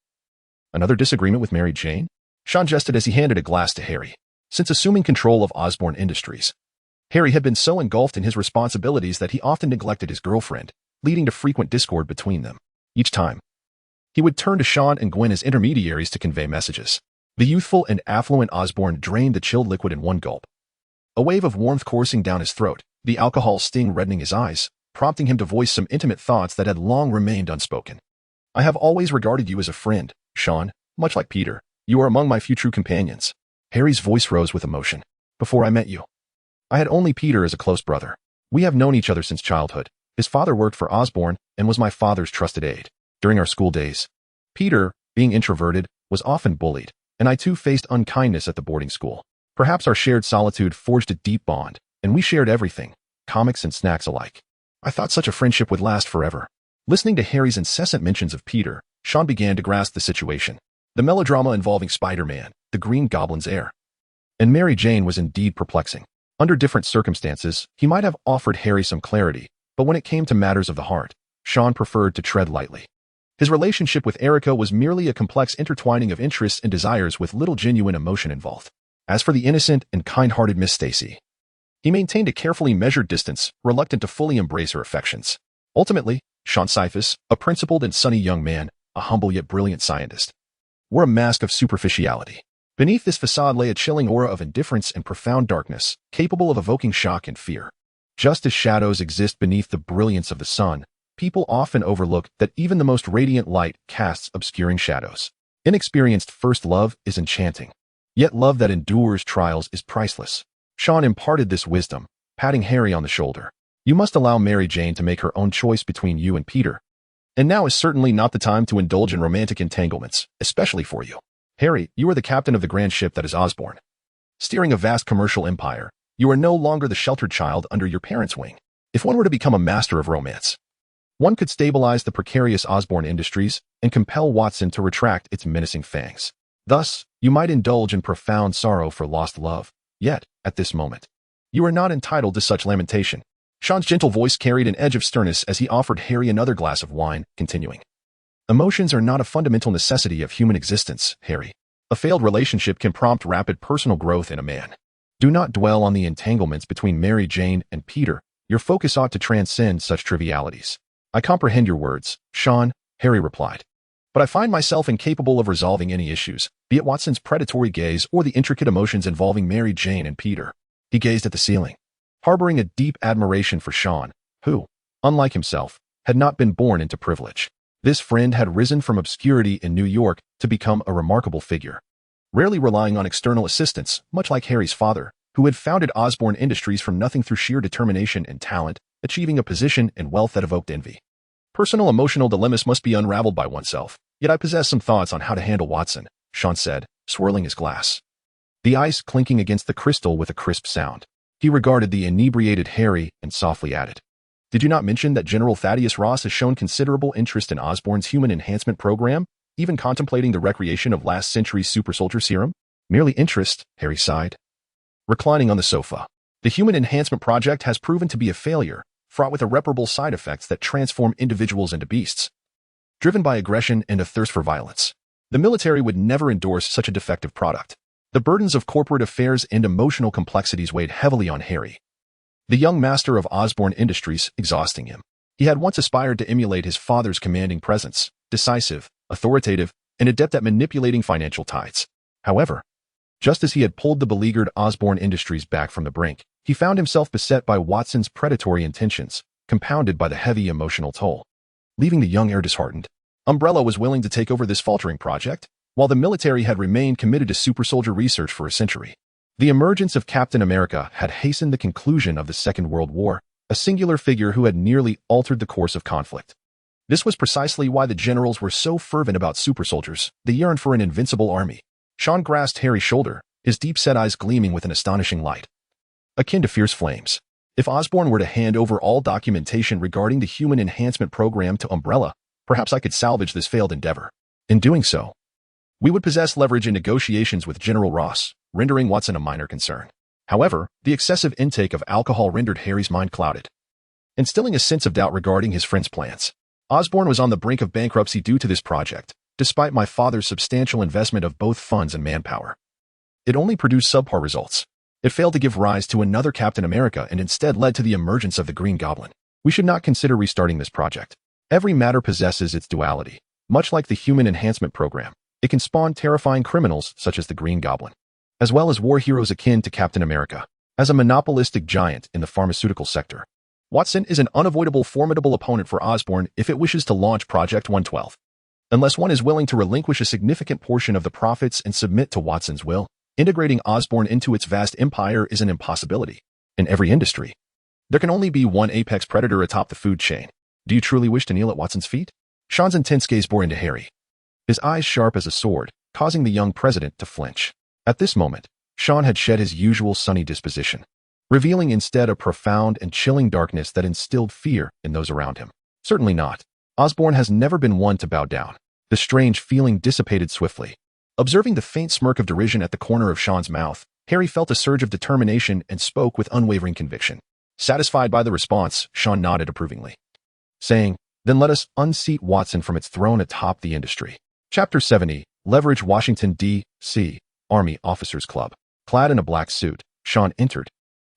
A: Another disagreement with Mary Jane? Sean jested as he handed a glass to Harry. Since assuming control of Osborne Industries, Harry had been so engulfed in his responsibilities that he often neglected his girlfriend, leading to frequent discord between them. Each time, he would turn to Sean and Gwen as intermediaries to convey messages. The youthful and affluent Osborne drained the chilled liquid in one gulp. A wave of warmth coursing down his throat, the alcohol sting reddening his eyes, prompting him to voice some intimate thoughts that had long remained unspoken. I have always regarded you as a friend, Sean, much like Peter. You are among my few true companions. Harry's voice rose with emotion. Before I met you, I had only Peter as a close brother. We have known each other since childhood. His father worked for Osborne and was my father's trusted aide. During our school days, Peter, being introverted, was often bullied, and I too faced unkindness at the boarding school. Perhaps our shared solitude forged a deep bond, and we shared everything, comics and snacks alike. I thought such a friendship would last forever. Listening to Harry's incessant mentions of Peter, Sean began to grasp the situation. The melodrama involving Spider-Man, the Green Goblin's heir, and Mary Jane was indeed perplexing. Under different circumstances, he might have offered Harry some clarity, but when it came to matters of the heart, Sean preferred to tread lightly. His relationship with Erica was merely a complex intertwining of interests and desires with little genuine emotion involved. As for the innocent and kind-hearted Miss Stacy, he maintained a carefully measured distance, reluctant to fully embrace her affections. Ultimately, Sean Cephas, a principled and sunny young man, a humble yet brilliant scientist, wore a mask of superficiality. Beneath this facade lay a chilling aura of indifference and profound darkness, capable of evoking shock and fear. Just as shadows exist beneath the brilliance of the sun, people often overlook that even the most radiant light casts obscuring shadows. Inexperienced first love is enchanting, yet love that endures trials is priceless. Sean imparted this wisdom, patting Harry on the shoulder. You must allow Mary Jane to make her own choice between you and Peter. And now is certainly not the time to indulge in romantic entanglements, especially for you. Harry, you are the captain of the grand ship that is Osborne. Steering a vast commercial empire, you are no longer the sheltered child under your parents' wing. If one were to become a master of romance, one could stabilize the precarious Osborne Industries and compel Watson to retract its menacing fangs. Thus, you might indulge in profound sorrow for lost love. Yet, at this moment, you are not entitled to such lamentation. Sean's gentle voice carried an edge of sternness as he offered Harry another glass of wine, continuing. Emotions are not a fundamental necessity of human existence, Harry. A failed relationship can prompt rapid personal growth in a man. Do not dwell on the entanglements between Mary Jane and Peter. Your focus ought to transcend such trivialities. I comprehend your words, Sean, Harry replied. But I find myself incapable of resolving any issues, be it Watson's predatory gaze or the intricate emotions involving Mary Jane and Peter. He gazed at the ceiling, harboring a deep admiration for Sean, who, unlike himself, had not been born into privilege. This friend had risen from obscurity in New York to become a remarkable figure, rarely relying on external assistance, much like Harry's father, who had founded Osborne Industries from nothing through sheer determination and talent, achieving a position and wealth that evoked envy. Personal emotional dilemmas must be unraveled by oneself, yet I possess some thoughts on how to handle Watson, Sean said, swirling his glass. The ice clinking against the crystal with a crisp sound. He regarded the inebriated Harry and softly added, Did you not mention that General Thaddeus Ross has shown considerable interest in Osborne's human enhancement program, even contemplating the recreation of last century's super soldier serum? Merely interest, Harry sighed. Reclining on the sofa. The human enhancement project has proven to be a failure, fraught with irreparable side effects that transform individuals into beasts. Driven by aggression and a thirst for violence, the military would never endorse such a defective product. The burdens of corporate affairs and emotional complexities weighed heavily on Harry, the young master of Osborne Industries, exhausting him. He had once aspired to emulate his father's commanding presence, decisive, authoritative, and adept at manipulating financial tides. However, just as he had pulled the beleaguered Osborne Industries back from the brink, he found himself beset by Watson's predatory intentions, compounded by the heavy emotional toll. Leaving the young heir disheartened, Umbrella was willing to take over this faltering project, while the military had remained committed to super soldier research for a century. The emergence of Captain America had hastened the conclusion of the Second World War, a singular figure who had nearly altered the course of conflict. This was precisely why the generals were so fervent about super soldiers. They yearned for an invincible army. Sean grasped Harry's shoulder, his deep-set eyes gleaming with an astonishing light, akin to fierce flames. If Osborn were to hand over all documentation regarding the human enhancement program to Umbrella, perhaps I could salvage this failed endeavor. In doing so, we would possess leverage in negotiations with General Ross, rendering Watson a minor concern. However, the excessive intake of alcohol rendered Harry's mind clouded, instilling a sense of doubt regarding his friend's plans. Osborn was on the brink of bankruptcy due to this project, despite my father's substantial investment of both funds and manpower. It only produced subpar results. It failed to give rise to another Captain America and instead led to the emergence of the Green Goblin. We should not consider restarting this project. Every matter possesses its duality. Much like the human enhancement program, it can spawn terrifying criminals such as the Green Goblin, as well as war heroes akin to Captain America. As a monopolistic giant in the pharmaceutical sector, Watson is an unavoidable formidable opponent for Osborn if it wishes to launch Project 112. Unless one is willing to relinquish a significant portion of the profits and submit to Watson's will, integrating Osborn into its vast empire is an impossibility. In every industry, there can only be one apex predator atop the food chain. Do you truly wish to kneel at Watson's feet? Sean's intense gaze bore into Harry, his eyes sharp as a sword, causing the young president to flinch. At this moment, Sean had shed his usual sunny disposition, revealing instead a profound and chilling darkness that instilled fear in those around him. Certainly not. Osborn has never been one to bow down. The strange feeling dissipated swiftly. Observing the faint smirk of derision at the corner of Sean's mouth, Harry felt a surge of determination and spoke with unwavering conviction. Satisfied by the response, Sean nodded approvingly, saying, "Then let us unseat Watson from its throne atop the industry." Chapter 70, Leverage Washington, D.C., Army Officers Club. Clad in a black suit, Sean entered,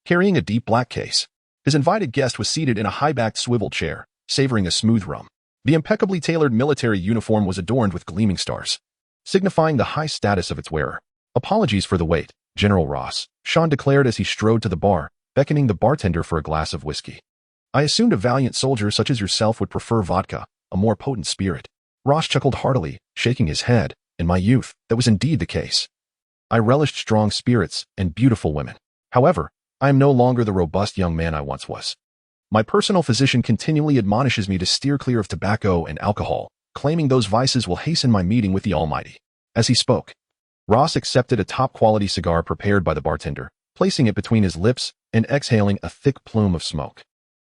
A: carrying a deep black case. His invited guest was seated in a high-backed swivel chair, savoring a smooth rum. The impeccably tailored military uniform was adorned with gleaming stars, signifying the high status of its wearer. "Apologies for the wait, General Ross," Sean declared as he strode to the bar, beckoning the bartender for a glass of whiskey. "I assumed a valiant soldier such as yourself would prefer vodka, a more potent spirit." Ross chuckled heartily, shaking his head. "In my youth, that was indeed the case. I relished strong spirits and beautiful women. However, I am no longer the robust young man I once was. My personal physician continually admonishes me to steer clear of tobacco and alcohol, claiming those vices will hasten my meeting with the Almighty." As he spoke, Ross accepted a top-quality cigar prepared by the bartender, placing it between his lips and exhaling a thick plume of smoke.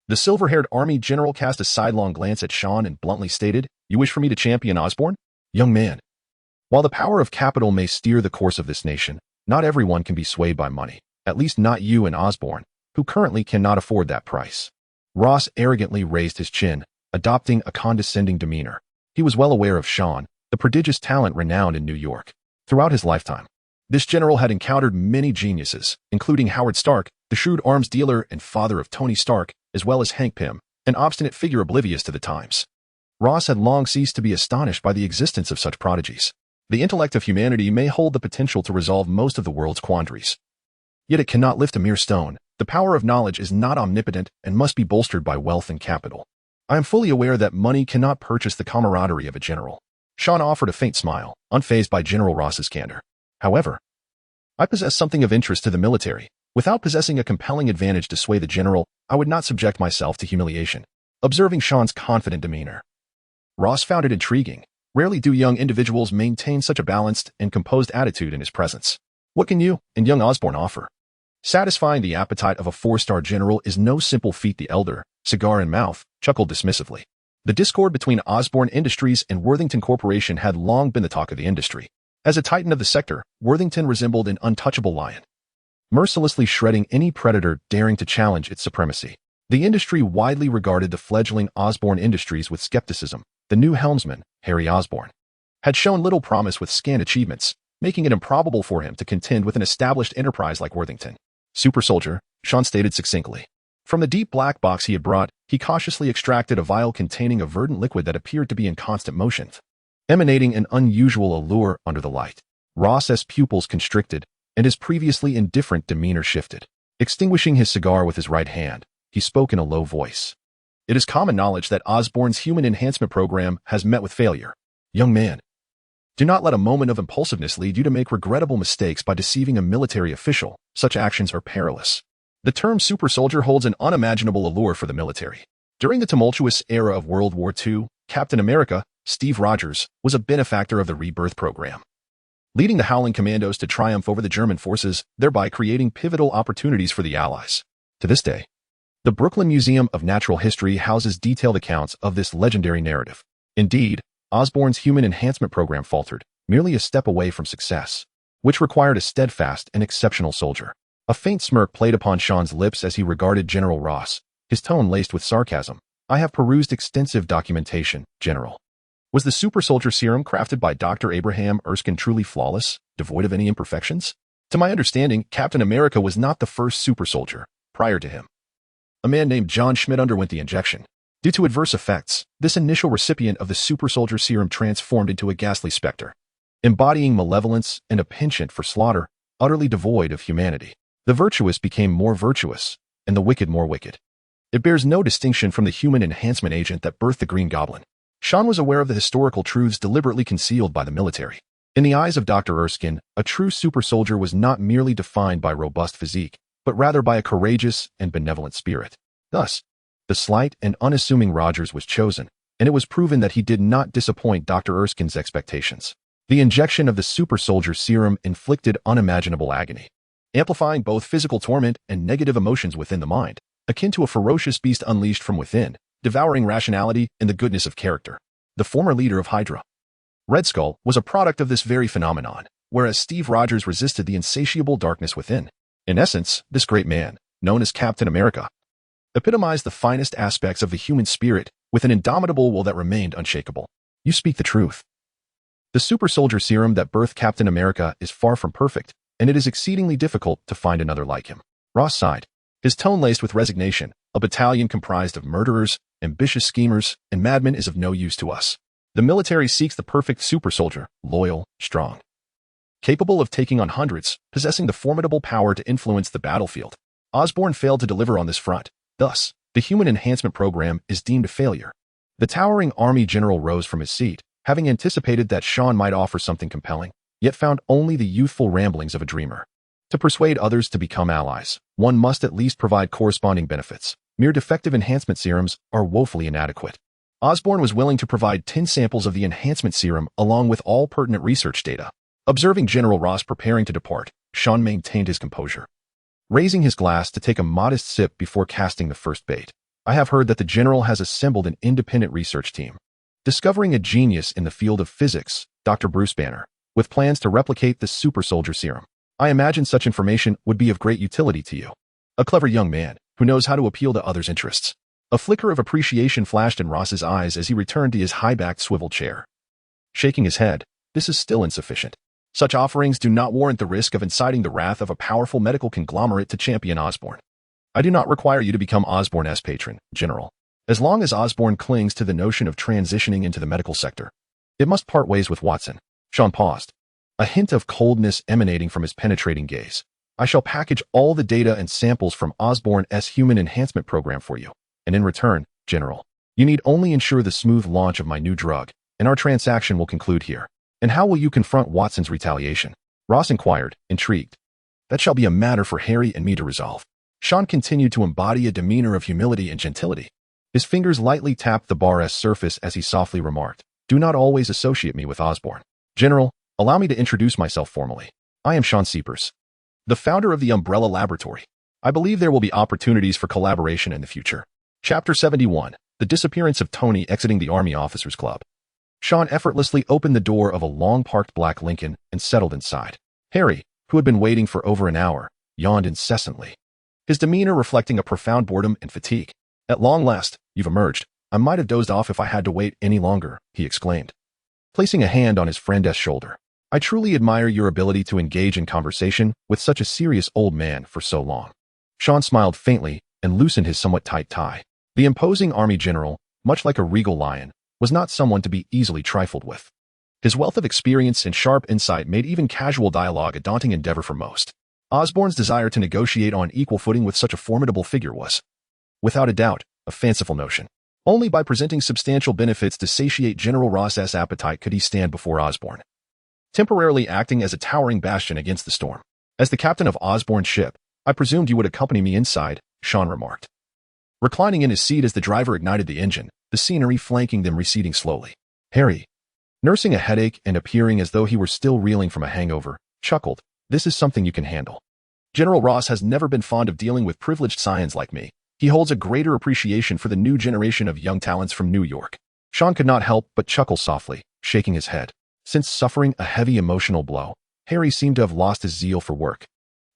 A: The silver-haired army general cast a sidelong glance at Sean and bluntly stated, "You wish for me to champion Osborn? Young man, while the power of capital may steer the course of this nation, not everyone can be swayed by money, at least not you and Osborn, who currently cannot afford that price." Ross arrogantly raised his chin, adopting a condescending demeanor. He was well aware of Sean, the prodigious talent renowned in New York. Throughout his lifetime, this general had encountered many geniuses, including Howard Stark, the shrewd arms dealer and father of Tony Stark, as well as Hank Pym, an obstinate figure oblivious to the times. Ross had long ceased to be astonished by the existence of such prodigies. The intellect of humanity may hold the potential to resolve most of the world's quandaries, yet it cannot lift a mere stone. The power of knowledge is not omnipotent and must be bolstered by wealth and capital. I am fully aware that money cannot purchase the camaraderie of a general. Sean offered a faint smile, unfazed by General Ross's candor. However, I possess something of interest to the military. Without possessing a compelling advantage to sway the general, I would not subject myself to humiliation. Observing Sean's confident demeanor, Ross found it intriguing. Rarely do young individuals maintain such a balanced and composed attitude in his presence. "What can you and young Osborn offer?" Satisfying the appetite of a four-star general is no simple feat. The elder, cigar in mouth, chuckled dismissively. The discord between Osborn Industries and Worthington Corporation had long been the talk of the industry. As a titan of the sector, Worthington resembled an untouchable lion, mercilessly shredding any predator daring to challenge its supremacy. The industry widely regarded the fledgling Osborn Industries with skepticism. The new helmsman, Harry Osborn, had shown little promise with scant achievements, making it improbable for him to contend with an established enterprise like Worthington. "Super soldier," Sean stated succinctly. From the deep black box he had brought, he cautiously extracted a vial containing a verdant liquid that appeared to be in constant motion, emanating an unusual allure under the light. Ross's pupils constricted, and his previously indifferent demeanor shifted. Extinguishing his cigar with his right hand, he spoke in a low voice. "It is common knowledge that Osborn's human enhancement program has met with failure. Young man, Do not let a moment of impulsiveness lead you to make regrettable mistakes by deceiving a military official. Such actions are perilous. The term super soldier holds an unimaginable allure for the military. During the tumultuous era of World War II, Captain America, Steve Rogers, was a benefactor of the Rebirth program, leading the Howling Commandos to triumph over the German forces, thereby creating pivotal opportunities for the Allies. To this day, the Brooklyn Museum of Natural History houses detailed accounts of this legendary narrative. Indeed, Osborn's human enhancement program faltered, merely a step away from success, which required a steadfast and exceptional soldier. A faint smirk played upon Sean's lips as he regarded General Ross, his tone laced with sarcasm. I have perused extensive documentation, General. Was the super soldier serum crafted by Dr. Abraham Erskine truly flawless, devoid of any imperfections? To my understanding, Captain America was not the first super soldier. Prior to him, a man named John Schmidt underwent the injection. Due to adverse effects, this initial recipient of the super soldier serum transformed into a ghastly specter, embodying malevolence and a penchant for slaughter, utterly devoid of humanity. The virtuous became more virtuous, and the wicked more wicked. It bears no distinction from the human enhancement agent that birthed the Green Goblin. Sean was aware of the historical truths deliberately concealed by the military. In the eyes of Dr. Erskine, a true super soldier was not merely defined by robust physique, but rather by a courageous and benevolent spirit. Thus, the slight and unassuming Rogers was chosen, and it was proven that he did not disappoint Dr. Erskine's expectations. The injection of the super soldier serum inflicted unimaginable agony, amplifying both physical torment and negative emotions within the mind, akin to a ferocious beast unleashed from within, devouring rationality and the goodness of character. The former leader of Hydra, Red Skull, was a product of this very phenomenon, whereas Steve Rogers resisted the insatiable darkness within. In essence, this great man, known as Captain America, epitomized the finest aspects of the human spirit with an indomitable will that remained unshakable. You speak the truth. The super soldier serum that birthed Captain America is far from perfect, and it is exceedingly difficult to find another like him. Ross sighed, his tone laced with resignation. A battalion comprised of murderers, ambitious schemers, and madmen is of no use to us. The military seeks the perfect super soldier, loyal, strong, capable of taking on hundreds, possessing the formidable power to influence the battlefield. Osborn failed to deliver on this front. Thus, the human enhancement program is deemed a failure. The towering army general rose from his seat, having anticipated that Sean might offer something compelling, yet found only the youthful ramblings of a dreamer. To persuade others to become allies, one must at least provide corresponding benefits. Mere defective enhancement serums are woefully inadequate. Osborn was willing to provide 10 samples of the enhancement serum along with all pertinent research data. Observing General Ross preparing to depart, Sean maintained his composure, raising his glass to take a modest sip before casting the first bait. I have heard that the general has assembled an independent research team, discovering a genius in the field of physics, Dr. Bruce Banner, with plans to replicate the super soldier serum. I imagine such information would be of great utility to you. A clever young man who knows how to appeal to others' interests. A flicker of appreciation flashed in Ross's eyes as he returned to his high-backed swivel chair. Shaking his head, this is still insufficient. Such offerings do not warrant the risk of inciting the wrath of a powerful medical conglomerate to champion Osborn. I do not require you to become Osborn's patron, General. As long as Osborn clings to the notion of transitioning into the medical sector, it must part ways with Watson. Sean paused, a hint of coldness emanating from his penetrating gaze. I shall package all the data and samples from Osborn's human enhancement program for you. And in return, General, you need only ensure the smooth launch of my new drug, and our transaction will conclude here. And how will you confront Watson's retaliation? Ross inquired, intrigued. That shall be a matter for Harry and me to resolve. Sean continued to embody a demeanor of humility and gentility. His fingers lightly tapped the bar's surface as he softly remarked, do not always associate me with Osborn. General, allow me to introduce myself formally. I am Sean Seepers, the founder of the Umbrella Laboratory. I believe there will be opportunities for collaboration in the future. Chapter 71, The Disappearance of Tony Exiting the Army Officers Club. Sean effortlessly opened the door of a long-parked black Lincoln and settled inside. Harry, who had been waiting for over an hour, yawned incessantly, his demeanor reflecting a profound boredom and fatigue. At long last, you've emerged. I might have dozed off if I had to wait any longer, he exclaimed, placing a hand on his friend's shoulder. I truly admire your ability to engage in conversation with such a serious old man for so long. Sean smiled faintly and loosened his somewhat tight tie. The imposing army general, much like a regal lion, was not someone to be easily trifled with. His wealth of experience and sharp insight made even casual dialogue a daunting endeavor for most. Osborn's desire to negotiate on equal footing with such a formidable figure was, without a doubt, a fanciful notion. Only by presenting substantial benefits to satiate General Ross's appetite could he stand before Osborn. temporarily acting as a towering bastion against the storm. As the captain of Osborne's ship, I presumed you would accompany me inside, Sean remarked. Reclining in his seat as the driver ignited the engine, the scenery flanking them receding slowly. Harry, nursing a headache and appearing as though he were still reeling from a hangover, chuckled, "This is something you can handle. General Ross has never been fond of dealing with privileged scions like me. He holds a greater appreciation for the new generation of young talents from New York." Sean could not help but chuckle softly, shaking his head. Since suffering a heavy emotional blow, Harry seemed to have lost his zeal for work,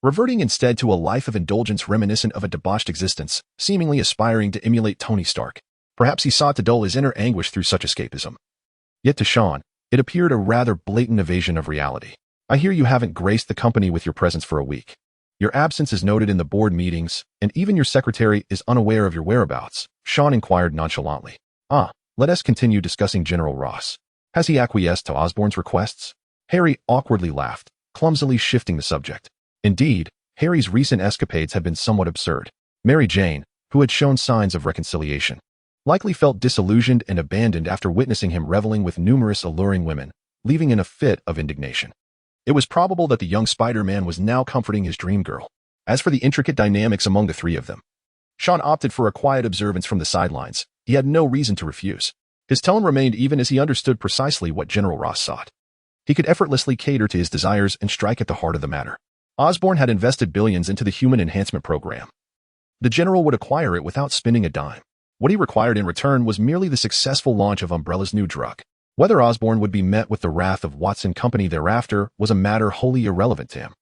A: reverting instead to a life of indulgence reminiscent of a debauched existence, seemingly aspiring to emulate Tony Stark. Perhaps he sought to dull his inner anguish through such escapism. Yet to Sean, it appeared a rather blatant evasion of reality. "I hear you haven't graced the company with your presence for a week. Your absence is noted in the board meetings, and even your secretary is unaware of your whereabouts," Sean inquired nonchalantly. Let us continue discussing General Ross. Has he acquiesced to Osborne's requests?" Harry awkwardly laughed, clumsily shifting the subject. Indeed, Harry's recent escapades had been somewhat absurd. Mary Jane, who had shown signs of reconciliation, likely felt disillusioned and abandoned after witnessing him reveling with numerous alluring women, leaving in a fit of indignation. It was probable that the young Spider-Man was now comforting his dream girl. As for the intricate dynamics among the three of them, Sean opted for a quiet observance from the sidelines. He had no reason to refuse. His tone remained even as he understood precisely what General Ross sought. He could effortlessly cater to his desires and strike at the heart of the matter. Osborne had invested billions into the human enhancement program. The general would acquire it without spending a dime. What he required in return was merely the successful launch of Umbrella's new drug. Whether Osborne would be met with the wrath of Watson Company thereafter was a matter wholly irrelevant to him.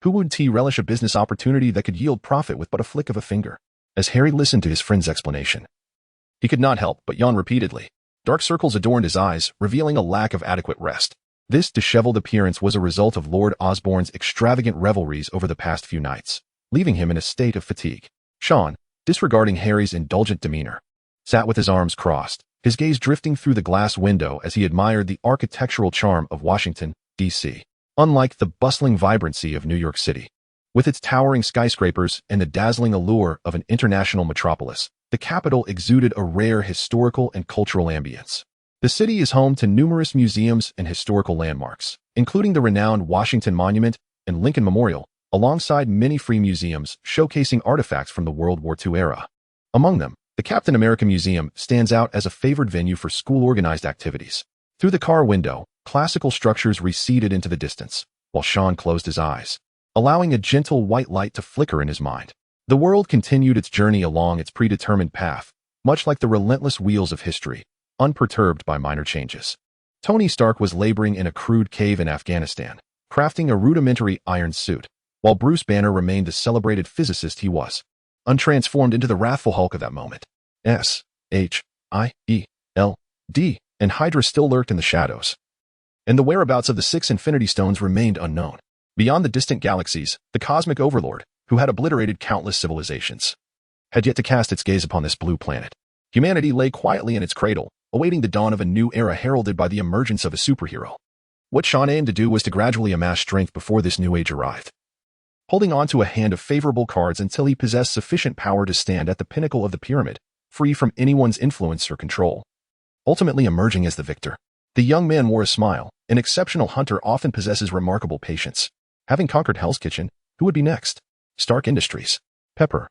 A: Who would he relish a business opportunity that could yield profit with but a flick of a finger? As Harry listened to his friend's explanation, he could not help but yawn repeatedly. Dark circles adorned his eyes, revealing a lack of adequate rest. This disheveled appearance was a result of Lord Osborne's extravagant revelries over the past few nights, leaving him in a state of fatigue. Sean, disregarding Harry's indulgent demeanor, sat with his arms crossed, his gaze drifting through the glass window as he admired the architectural charm of Washington, D.C. Unlike the bustling vibrancy of New York City, with its towering skyscrapers and the dazzling allure of an international metropolis, the capital exuded a rare historical and cultural ambience. The city is home to numerous museums and historical landmarks, including the renowned Washington Monument and Lincoln Memorial, alongside many free museums showcasing artifacts from the World War II era. Among them, the Captain America Museum stands out as a favored venue for school-organized activities. Through the car window, classical structures receded into the distance, while Sean closed his eyes, allowing a gentle white light to flicker in his mind. The world continued its journey along its predetermined path, much like the relentless wheels of history, unperturbed by minor changes. Tony Stark was laboring in a crude cave in Afghanistan, crafting a rudimentary iron suit, while Bruce Banner remained the celebrated physicist he was, untransformed into the wrathful Hulk of that moment. S-H-I-E-L-D, and Hydra still lurked in the shadows, and the whereabouts of the 6 Infinity Stones remained unknown. Beyond the distant galaxies, the cosmic overlord, who had obliterated countless civilizations, had yet to cast its gaze upon this blue planet. Humanity lay quietly in its cradle, awaiting the dawn of a new era heralded by the emergence of a superhero. What Sean aimed to do was to gradually amass strength before this new age arrived, holding on to a hand of favorable cards until he possessed sufficient power to stand at the pinnacle of the pyramid, free from anyone's influence or control, ultimately emerging as the victor. The young man wore a smile. An exceptional hunter often possesses remarkable patience. Having conquered Hell's Kitchen, who would be next? Stark Industries. Pepper,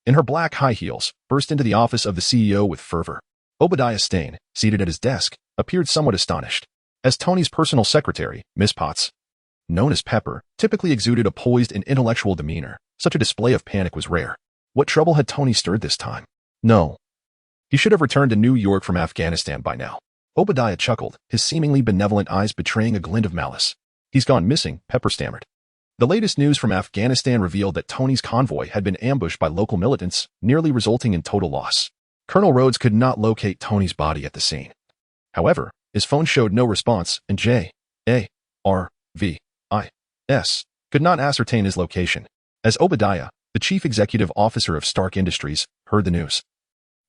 A: in her black high heels, burst into the office of the CEO with fervor. Obadiah Stane, seated at his desk, appeared somewhat astonished. As Tony's personal secretary, Miss Potts, known as Pepper, typically exuded a poised and intellectual demeanor. Such a display of panic was rare. What trouble had Tony stirred this time? No. He should have returned to New York from Afghanistan by now. Obadiah chuckled, his seemingly benevolent eyes betraying a glint of malice. He's gone missing, Pepper stammered. The latest news from Afghanistan revealed that Tony's convoy had been ambushed by local militants, nearly resulting in total loss. Colonel Rhodes could not locate Tony's body at the scene. However, his phone showed no response, and J.A.R.V.I.S. could not ascertain his location. As Obadiah, the chief executive officer of Stark Industries, heard the news,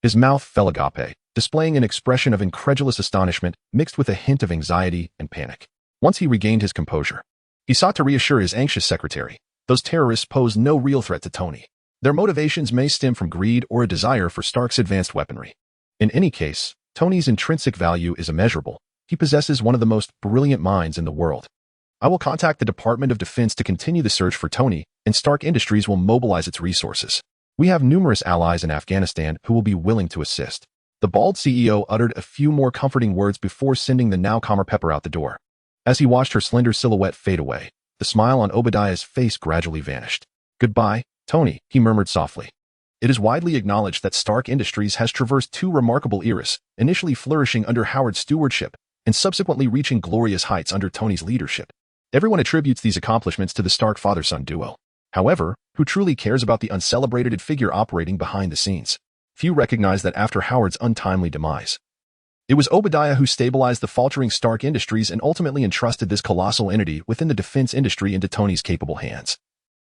A: his mouth fell agape, displaying an expression of incredulous astonishment mixed with a hint of anxiety and panic. Once he regained his composure, he sought to reassure his anxious secretary. Those terrorists pose no real threat to Tony. Their motivations may stem from greed or a desire for Stark's advanced weaponry. In any case, Tony's intrinsic value is immeasurable. He possesses one of the most brilliant minds in the world. I will contact the Department of Defense to continue the search for Tony, and Stark Industries will mobilize its resources. We have numerous allies in Afghanistan who will be willing to assist. The bald CEO uttered a few more comforting words before sending the now-calmer Pepper out the door. As he watched her slender silhouette fade away, the smile on Obadiah's face gradually vanished. "Goodbye, Tony," he murmured softly. It is widely acknowledged that Stark Industries has traversed two remarkable eras, initially flourishing under Howard's stewardship and subsequently reaching glorious heights under Tony's leadership. Everyone attributes these accomplishments to the Stark father-son duo. However, who truly cares about the uncelebrated figure operating behind the scenes? Few recognize that after Howard's untimely demise, it was Obadiah who stabilized the faltering Stark Industries and ultimately entrusted this colossal entity within the defense industry into Tony's capable hands,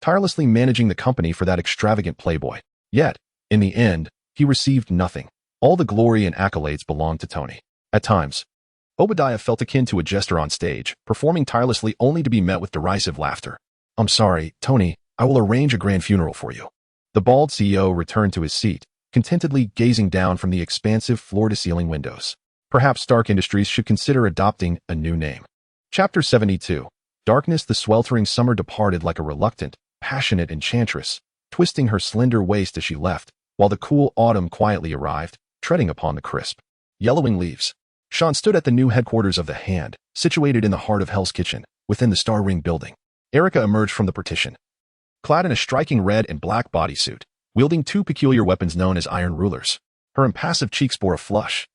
A: tirelessly managing the company for that extravagant playboy. Yet, in the end, he received nothing. All the glory and accolades belonged to Tony. At times, Obadiah felt akin to a jester on stage, performing tirelessly only to be met with derisive laughter. "I'm sorry, Tony, I will arrange a grand funeral for you." The bald CEO returned to his seat, contentedly gazing down from the expansive floor-to-ceiling windows. Perhaps Stark Industries should consider adopting a new name. Chapter 72. Darkness. The sweltering summer departed like a reluctant, passionate enchantress, twisting her slender waist as she left, while the cool autumn quietly arrived, treading upon the crisp, yellowing leaves. Sean stood at the new headquarters of the Hand, situated in the heart of Hell's Kitchen, within the Star Ring building. Erica emerged from the partition, clad in a striking red and black bodysuit, wielding two peculiar weapons known as iron rulers. Her impassive cheeks bore a flush,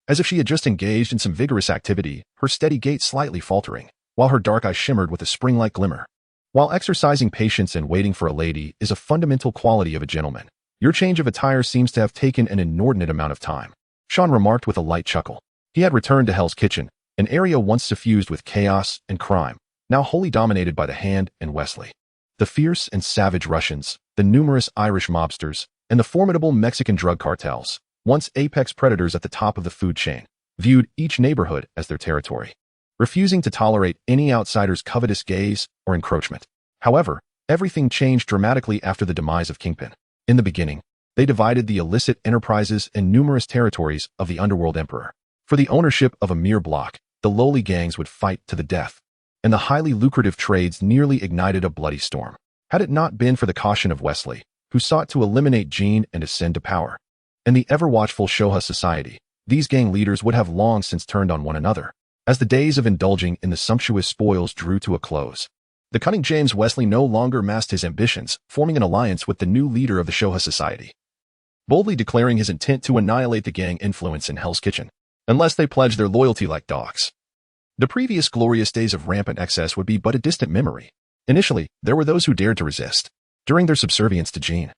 A: as if she had just engaged in some vigorous activity, her steady gait slightly faltering, while her dark eyes shimmered with a spring-like glimmer. While exercising patience and waiting for a lady is a fundamental quality of a gentleman, your change of attire seems to have taken an inordinate amount of time, Sean remarked with a light chuckle. He had returned to Hell's Kitchen, an area once suffused with chaos and crime, now wholly dominated by the Hand and Wesley. The fierce and savage Russians, the numerous Irish mobsters, and the formidable Mexican drug cartels, once apex predators at the top of the food chain, viewed each neighborhood as their territory, refusing to tolerate any outsider's covetous gaze or encroachment. However, everything changed dramatically after the demise of Kingpin. In the beginning, they divided the illicit enterprises and numerous territories of the Underworld Emperor. For the ownership of a mere block, the lowly gangs would fight to the death, and the highly lucrative trades nearly ignited a bloody storm. Had it not been for the caution of Wesley, who sought to eliminate Gene and ascend to power, and the ever-watchful Shoha Society, these gang leaders would have long since turned on one another. As the days of indulging in the sumptuous spoils drew to a close, the cunning James Wesley no longer masked his ambitions, forming an alliance with the new leader of the Shoha Society, boldly declaring his intent to annihilate the gang influence in Hell's Kitchen, unless they pledged their loyalty like dogs. The previous glorious days of rampant excess would be but a distant memory. Initially, there were those who dared to resist. During their subservience to Gene,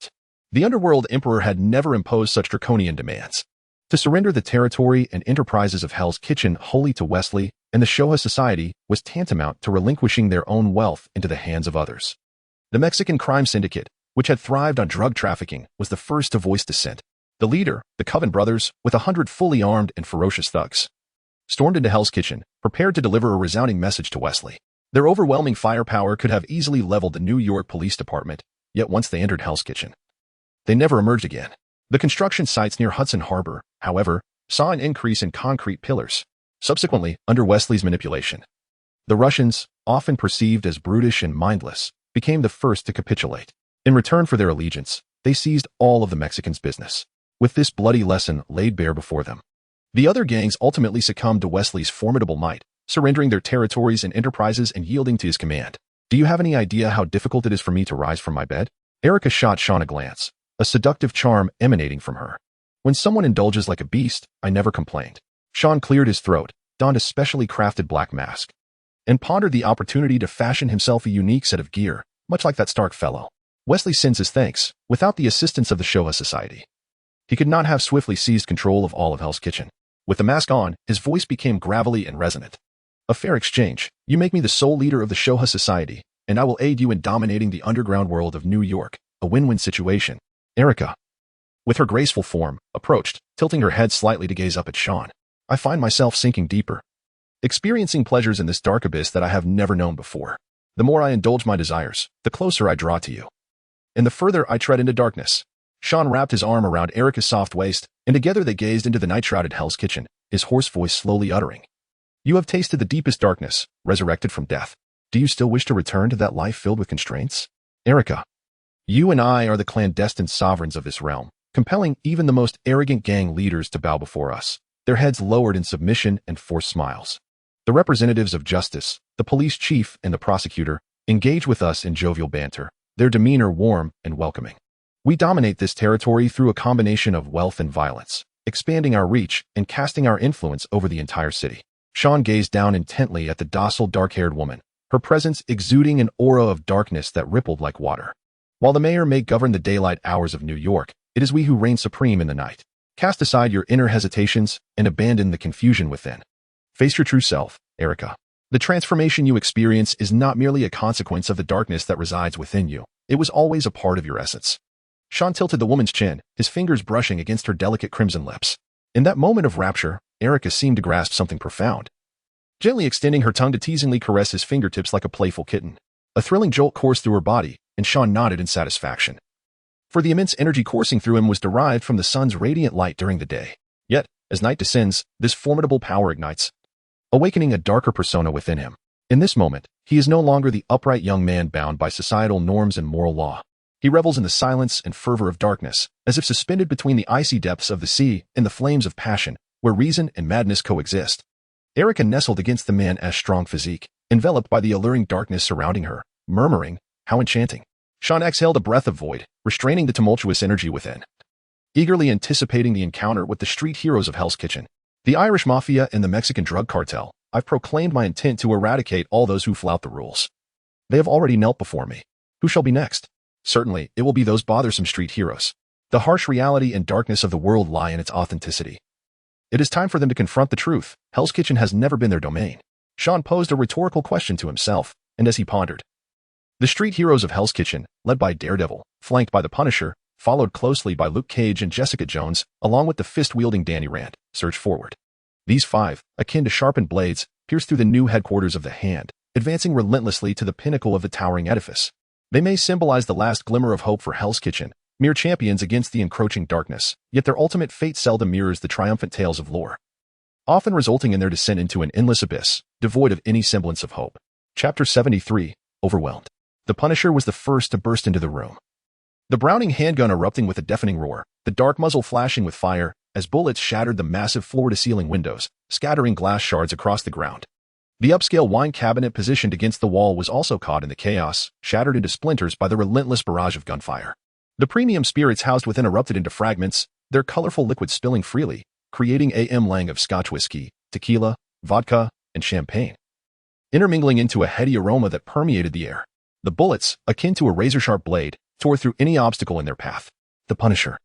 A: the Underworld Emperor had never imposed such draconian demands. To surrender the territory and enterprises of Hell's Kitchen wholly to Wesley and the Shoha Society was tantamount to relinquishing their own wealth into the hands of others. The Mexican crime syndicate, which had thrived on drug trafficking, was the first to voice dissent. The leader, the Coven brothers, with 100 fully armed and ferocious thugs, stormed into Hell's Kitchen, prepared to deliver a resounding message to Wesley. Their overwhelming firepower could have easily leveled the New York Police Department, yet once they entered Hell's Kitchen, they never emerged again. The construction sites near Hudson Harbor, however, saw an increase in concrete pillars. Subsequently, under Wesley's manipulation, the Russians, often perceived as brutish and mindless, became the first to capitulate. In return for their allegiance, they seized all of the Mexicans' business. With this bloody lesson laid bare before them, the other gangs ultimately succumbed to Wesley's formidable might, surrendering their territories and enterprises and yielding to his command. "Do you have any idea how difficult it is for me to rise from my bed?" Erica shot Sean a glance, a seductive charm emanating from her. "When someone indulges like a beast, I never complained." Sean cleared his throat, donned a specially crafted black mask, and pondered the opportunity to fashion himself a unique set of gear, much like that Stark fellow. Wesley sends his thanks. Without the assistance of the Shoha Society, he could not have swiftly seized control of all of Hell's Kitchen. With the mask on, his voice became gravelly and resonant. "A fair exchange. You make me the sole leader of the Shoha Society, and I will aid you in dominating the underground world of New York. A win-win situation." Erica, with her graceful form, approached, tilting her head slightly to gaze up at Sean. "I find myself sinking deeper, experiencing pleasures in this dark abyss that I have never known before. The more I indulge my desires, the closer I draw to you, and the further I tread into darkness." Sean wrapped his arm around Erica's soft waist, and together they gazed into the night-shrouded Hell's Kitchen, his hoarse voice slowly uttering, You have tasted the deepest darkness, resurrected from death. Do you still wish to return to that life filled with constraints? Erica. You and I are the clandestine sovereigns of this realm, compelling even the most arrogant gang leaders to bow before us, their heads lowered in submission and forced smiles. The representatives of justice, the police chief and the prosecutor, engage with us in jovial banter, their demeanor warm and welcoming. We dominate this territory through a combination of wealth and violence, expanding our reach and casting our influence over the entire city. Sean gazed down intently at the docile dark-haired woman, her presence exuding an aura of darkness that rippled like water. While the mayor may govern the daylight hours of New York, it is we who reign supreme in the night. Cast aside your inner hesitations and abandon the confusion within. Face your true self, Erica. The transformation you experience is not merely a consequence of the darkness that resides within you. It was always a part of your essence. Sean tilted the woman's chin, his fingers brushing against her delicate crimson lips. In that moment of rapture, Erica seemed to grasp something profound. Gently extending her tongue to teasingly caress his fingertips like a playful kitten. A thrilling jolt coursed through her body, and Sean nodded in satisfaction. For the immense energy coursing through him was derived from the sun's radiant light during the day. Yet, as night descends, this formidable power ignites, awakening a darker persona within him. In this moment, he is no longer the upright young man bound by societal norms and moral law. He revels in the silence and fervor of darkness, as if suspended between the icy depths of the sea and the flames of passion, where reason and madness coexist. Erica nestled against the man's strong physique, enveloped by the alluring darkness surrounding her, murmuring, "How enchanting." Sean exhaled a breath of void, restraining the tumultuous energy within. Eagerly anticipating the encounter with the street heroes of Hell's Kitchen, the Irish Mafia and the Mexican drug cartel, I've proclaimed my intent to eradicate all those who flout the rules. They have already knelt before me. Who shall be next? Certainly, it will be those bothersome street heroes. The harsh reality and darkness of the world lie in its authenticity. It is time for them to confront the truth. Hell's Kitchen has never been their domain. Sean posed a rhetorical question to himself, and as he pondered, the street heroes of Hell's Kitchen, led by Daredevil, flanked by the Punisher, followed closely by Luke Cage and Jessica Jones, along with the fist-wielding Danny Rand, surged forward. These five, akin to sharpened blades, pierced through the new headquarters of the Hand, advancing relentlessly to the pinnacle of the towering edifice. They may symbolize the last glimmer of hope for Hell's Kitchen, mere champions against the encroaching darkness, yet their ultimate fate seldom mirrors the triumphant tales of lore, often resulting in their descent into an endless abyss, devoid of any semblance of hope. Chapter 73, Overwhelmed. The Punisher was the first to burst into the room. The Browning handgun erupting with a deafening roar, the dark muzzle flashing with fire, as bullets shattered the massive floor-to-ceiling windows, scattering glass shards across the ground. The upscale wine cabinet positioned against the wall was also caught in the chaos, shattered into splinters by the relentless barrage of gunfire. The premium spirits housed within erupted into fragments, their colorful liquids spilling freely, creating a melange of Scotch whiskey, tequila, vodka, and champagne, intermingling into a heady aroma that permeated the air. The bullets, akin to a razor-sharp blade, tore through any obstacle in their path. The Punisher,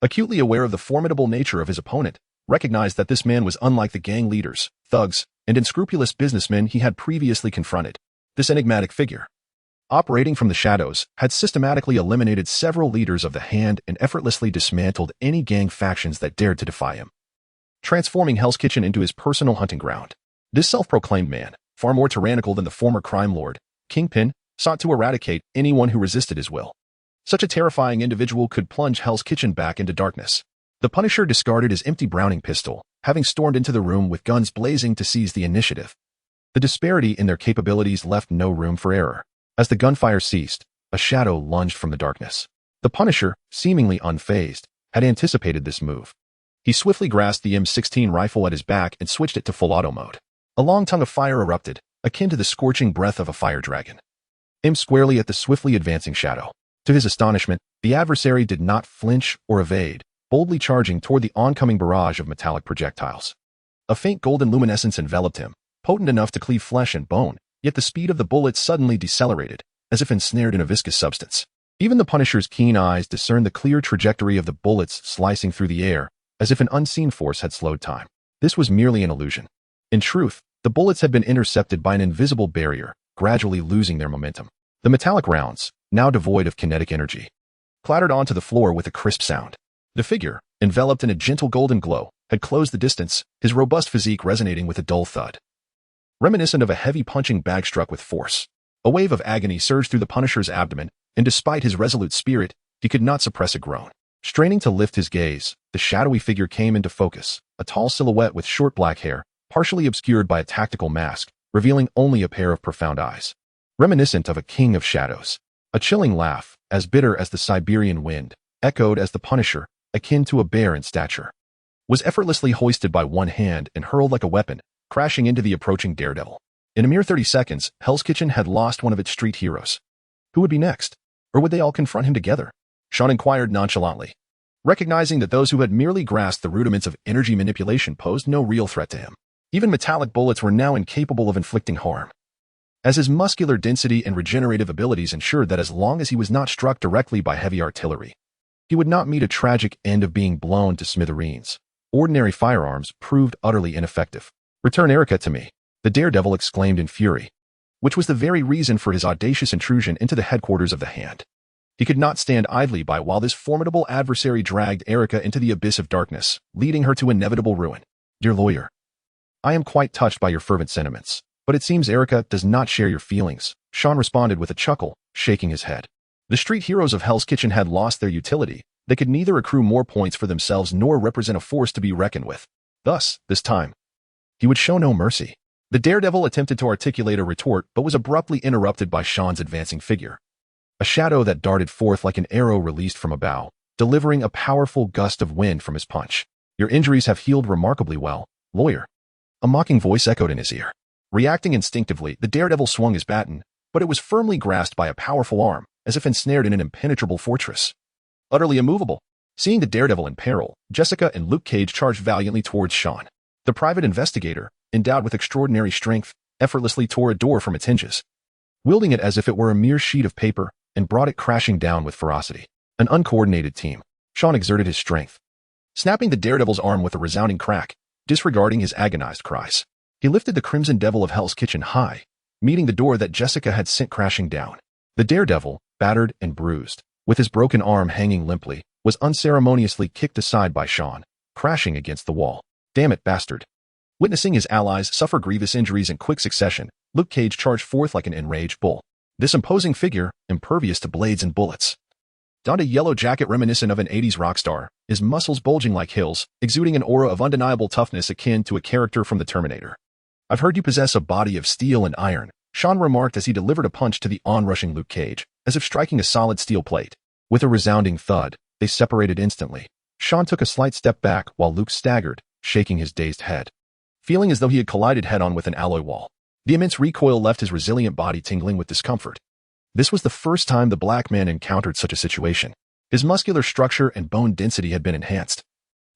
A: acutely aware of the formidable nature of his opponent, recognized that this man was unlike the gang leaders, thugs, and unscrupulous businessmen he had previously confronted. This enigmatic figure, operating from the shadows, had systematically eliminated several leaders of the Hand and effortlessly dismantled any gang factions that dared to defy him, transforming Hell's Kitchen into his personal hunting ground. This self-proclaimed man, far more tyrannical than the former crime lord, Kingpin, sought to eradicate anyone who resisted his will. Such a terrifying individual could plunge Hell's Kitchen back into darkness. The Punisher discarded his empty Browning pistol, having stormed into the room with guns blazing to seize the initiative. The disparity in their capabilities left no room for error. As the gunfire ceased, a shadow lunged from the darkness. The Punisher, seemingly unfazed, had anticipated this move. He swiftly grasped the M16 rifle at his back and switched it to full auto mode. A long tongue of fire erupted, akin to the scorching breath of a fire dragon, aimed squarely at the swiftly advancing shadow. To his astonishment, the adversary did not flinch or evade, boldly charging toward the oncoming barrage of metallic projectiles. A faint golden luminescence enveloped him, potent enough to cleave flesh and bone, yet the speed of the bullets suddenly decelerated, as if ensnared in a viscous substance. Even the Punisher's keen eyes discerned the clear trajectory of the bullets slicing through the air, as if an unseen force had slowed time. This was merely an illusion. In truth, the bullets had been intercepted by an invisible barrier, gradually losing their momentum. The metallic rounds, now devoid of kinetic energy, clattered onto the floor with a crisp sound. The figure, enveloped in a gentle golden glow, had closed the distance, his robust physique resonating with a dull thud, reminiscent of a heavy punching bag struck with force. A wave of agony surged through the Punisher's abdomen, and despite his resolute spirit, he could not suppress a groan. Straining to lift his gaze, the shadowy figure came into focus, a tall silhouette with short black hair, partially obscured by a tactical mask, revealing only a pair of profound eyes. Reminiscent of a king of shadows. A chilling laugh, as bitter as the Siberian wind, echoed as the Punisher, akin to a bear in stature, was effortlessly hoisted by one hand and hurled like a weapon, crashing into the approaching daredevil. In a mere 30 seconds, Hell's Kitchen had lost one of its street heroes. Who would be next? Or would they all confront him together? Sean inquired nonchalantly, recognizing that those who had merely grasped the rudiments of energy manipulation posed no real threat to him. Even metallic bullets were now incapable of inflicting harm, as his muscular density and regenerative abilities ensured that as long as he was not struck directly by heavy artillery, he would not meet a tragic end of being blown to smithereens. Ordinary firearms proved utterly ineffective. "Return Erica to me," the daredevil exclaimed in fury, which was the very reason for his audacious intrusion into the headquarters of the Hand. He could not stand idly by while this formidable adversary dragged Erica into the abyss of darkness, leading her to inevitable ruin. "Dear lawyer, I am quite touched by your fervent sentiments, but it seems Erica does not share your feelings," Sean responded with a chuckle, shaking his head. The street heroes of Hell's Kitchen had lost their utility. They could neither accrue more points for themselves nor represent a force to be reckoned with. Thus, this time, he would show no mercy. The daredevil attempted to articulate a retort but was abruptly interrupted by Sean's advancing figure, a shadow that darted forth like an arrow released from a bow, delivering a powerful gust of wind from his punch. "Your injuries have healed remarkably well, lawyer," a mocking voice echoed in his ear. Reacting instinctively, the daredevil swung his baton, but it was firmly grasped by a powerful arm, as if ensnared in an impenetrable fortress. Utterly immovable, seeing the daredevil in peril, Jessica and Luke Cage charged valiantly towards Sean. The private investigator, endowed with extraordinary strength, effortlessly tore a door from its hinges, wielding it as if it were a mere sheet of paper, and brought it crashing down with ferocity. An uncoordinated team. Sean exerted his strength, snapping the daredevil's arm with a resounding crack, disregarding his agonized cries. He lifted the Crimson Devil of Hell's Kitchen high, meeting the door that Jessica had sent crashing down. The daredevil, battered and bruised, with his broken arm hanging limply, was unceremoniously kicked aside by Sean, crashing against the wall. "Damn it, bastard." Witnessing his allies suffer grievous injuries in quick succession, Luke Cage charged forth like an enraged bull. This imposing figure, impervious to blades and bullets, donned a yellow jacket reminiscent of an 80s rock star, his muscles bulging like hills, exuding an aura of undeniable toughness akin to a character from the Terminator. "I've heard you possess a body of steel and iron," Sean remarked as he delivered a punch to the onrushing Luke Cage, as if striking a solid steel plate. With a resounding thud, they separated instantly. Sean took a slight step back while Luke staggered, shaking his dazed head, feeling as though he had collided head-on with an alloy wall. The immense recoil left his resilient body tingling with discomfort. This was the first time the black man encountered such a situation. His muscular structure and bone density had been enhanced,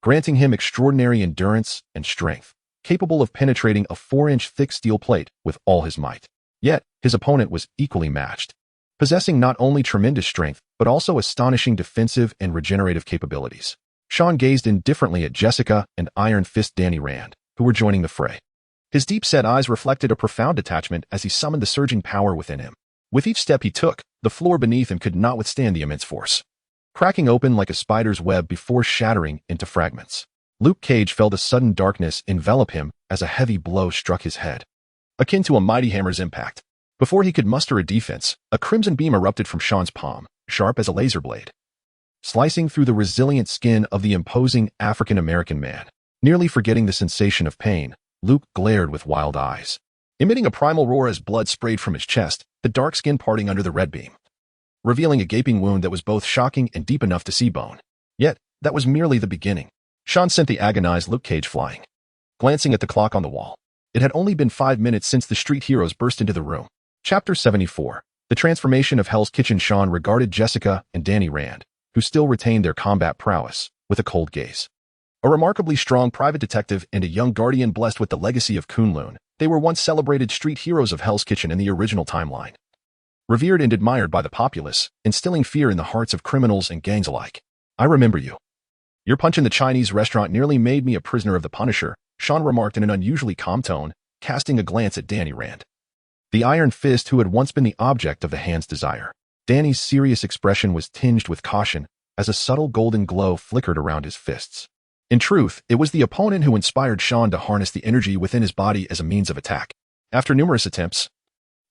A: granting him extraordinary endurance and strength, capable of penetrating a 4-inch thick steel plate with all his might. Yet, his opponent was equally matched, possessing not only tremendous strength, but also astonishing defensive and regenerative capabilities. Sean gazed indifferently at Jessica and Iron Fist Danny Rand, who were joining the fray. His deep-set eyes reflected a profound detachment as he summoned the surging power within him. With each step he took, the floor beneath him could not withstand the immense force, cracking open like a spider's web before shattering into fragments. Luke Cage felt a sudden darkness envelop him as a heavy blow struck his head, akin to a mighty hammer's impact. Before he could muster a defense, a crimson beam erupted from Sean's palm, sharp as a laser blade, slicing through the resilient skin of the imposing African-American man. Nearly forgetting the sensation of pain, Luke glared with wild eyes, emitting a primal roar as blood sprayed from his chest, the dark skin parting under the red beam, revealing a gaping wound that was both shocking and deep enough to see bone. Yet, that was merely the beginning. Sean sent the agonized Luke Cage flying, glancing at the clock on the wall. It had only been 5 minutes since the street heroes burst into the room. Chapter 74. The Transformation of Hell's Kitchen. Sean regarded Jessica and Danny Rand, who still retained their combat prowess, with a cold gaze. A remarkably strong private detective and a young guardian blessed with the legacy of Kunlun, they were once celebrated street heroes of Hell's Kitchen in the original timeline. Revered and admired by the populace, instilling fear in the hearts of criminals and gangs alike. "I remember you. Your punch in the Chinese restaurant nearly made me a prisoner of the Punisher," Sean remarked in an unusually calm tone, casting a glance at Danny Rand, the Iron Fist who had once been the object of the Hand's desire. Danny's serious expression was tinged with caution as a subtle golden glow flickered around his fists. In truth, it was the opponent who inspired Sean to harness the energy within his body as a means of attack. After numerous attempts,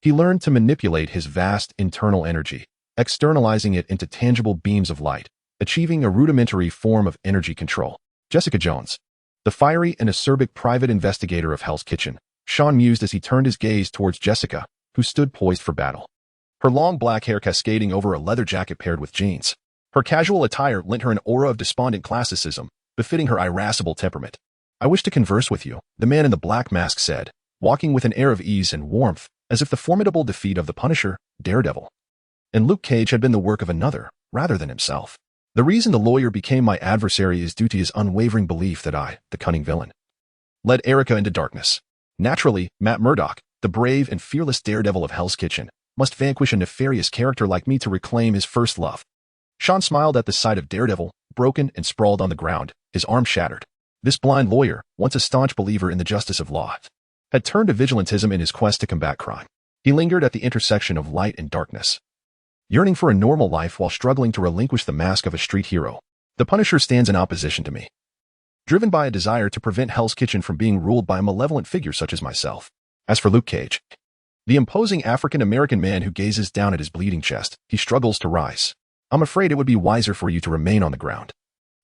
A: he learned to manipulate his vast internal energy, externalizing it into tangible beams of light, achieving a rudimentary form of energy control. "Jessica Jones, The fiery and acerbic private investigator of Hell's Kitchen, Sean mused as he turned his gaze towards Jessica, who stood poised for battle. Her long black hair cascading over a leather jacket paired with jeans. Her casual attire lent her an aura of despondent classicism, befitting her irascible temperament. "I wish to converse with you," the man in the black mask said, walking with an air of ease and warmth, as if the formidable defeat of the Punisher, Daredevil, and Luke Cage had been the work of another, rather than himself. "The reason the lawyer became my adversary is due to his unwavering belief that I, the cunning villain, led Erica into darkness. Naturally, Matt Murdock, the brave and fearless Daredevil of Hell's Kitchen, must vanquish a nefarious character like me to reclaim his first love." Sean smiled at the sight of Daredevil, broken and sprawled on the ground, his arm shattered. This blind lawyer, once a staunch believer in the justice of law, had turned to vigilantism in his quest to combat crime. He lingered at the intersection of light and darkness, yearning for a normal life while struggling to relinquish the mask of a street hero. The Punisher stands in opposition to me, driven by a desire to prevent Hell's Kitchen from being ruled by a malevolent figure such as myself. As for Luke Cage, the imposing African-American man who gazes down at his bleeding chest, he struggles to rise. "I'm afraid it would be wiser for you to remain on the ground,"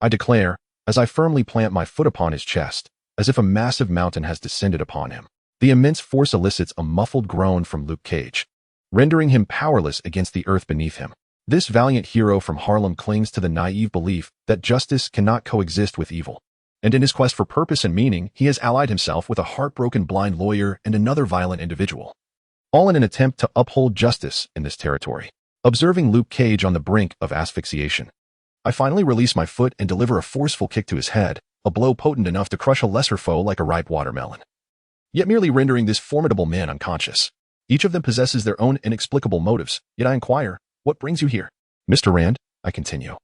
A: I declare, as I firmly plant my foot upon his chest, as if a massive mountain has descended upon him. The immense force elicits a muffled groan from Luke Cage, rendering him powerless against the earth beneath him. This valiant hero from Harlem clings to the naive belief that justice cannot coexist with evil. And in his quest for purpose and meaning, he has allied himself with a heartbroken blind lawyer and another violent individual, all in an attempt to uphold justice in this territory. Observing Luke Cage on the brink of asphyxiation, I finally release my foot and deliver a forceful kick to his head, a blow potent enough to crush a lesser foe like a ripe watermelon, yet merely rendering this formidable man unconscious. Each of them possesses their own inexplicable motives, yet I inquire, "What brings you here?" "Mr. Rand," I continue,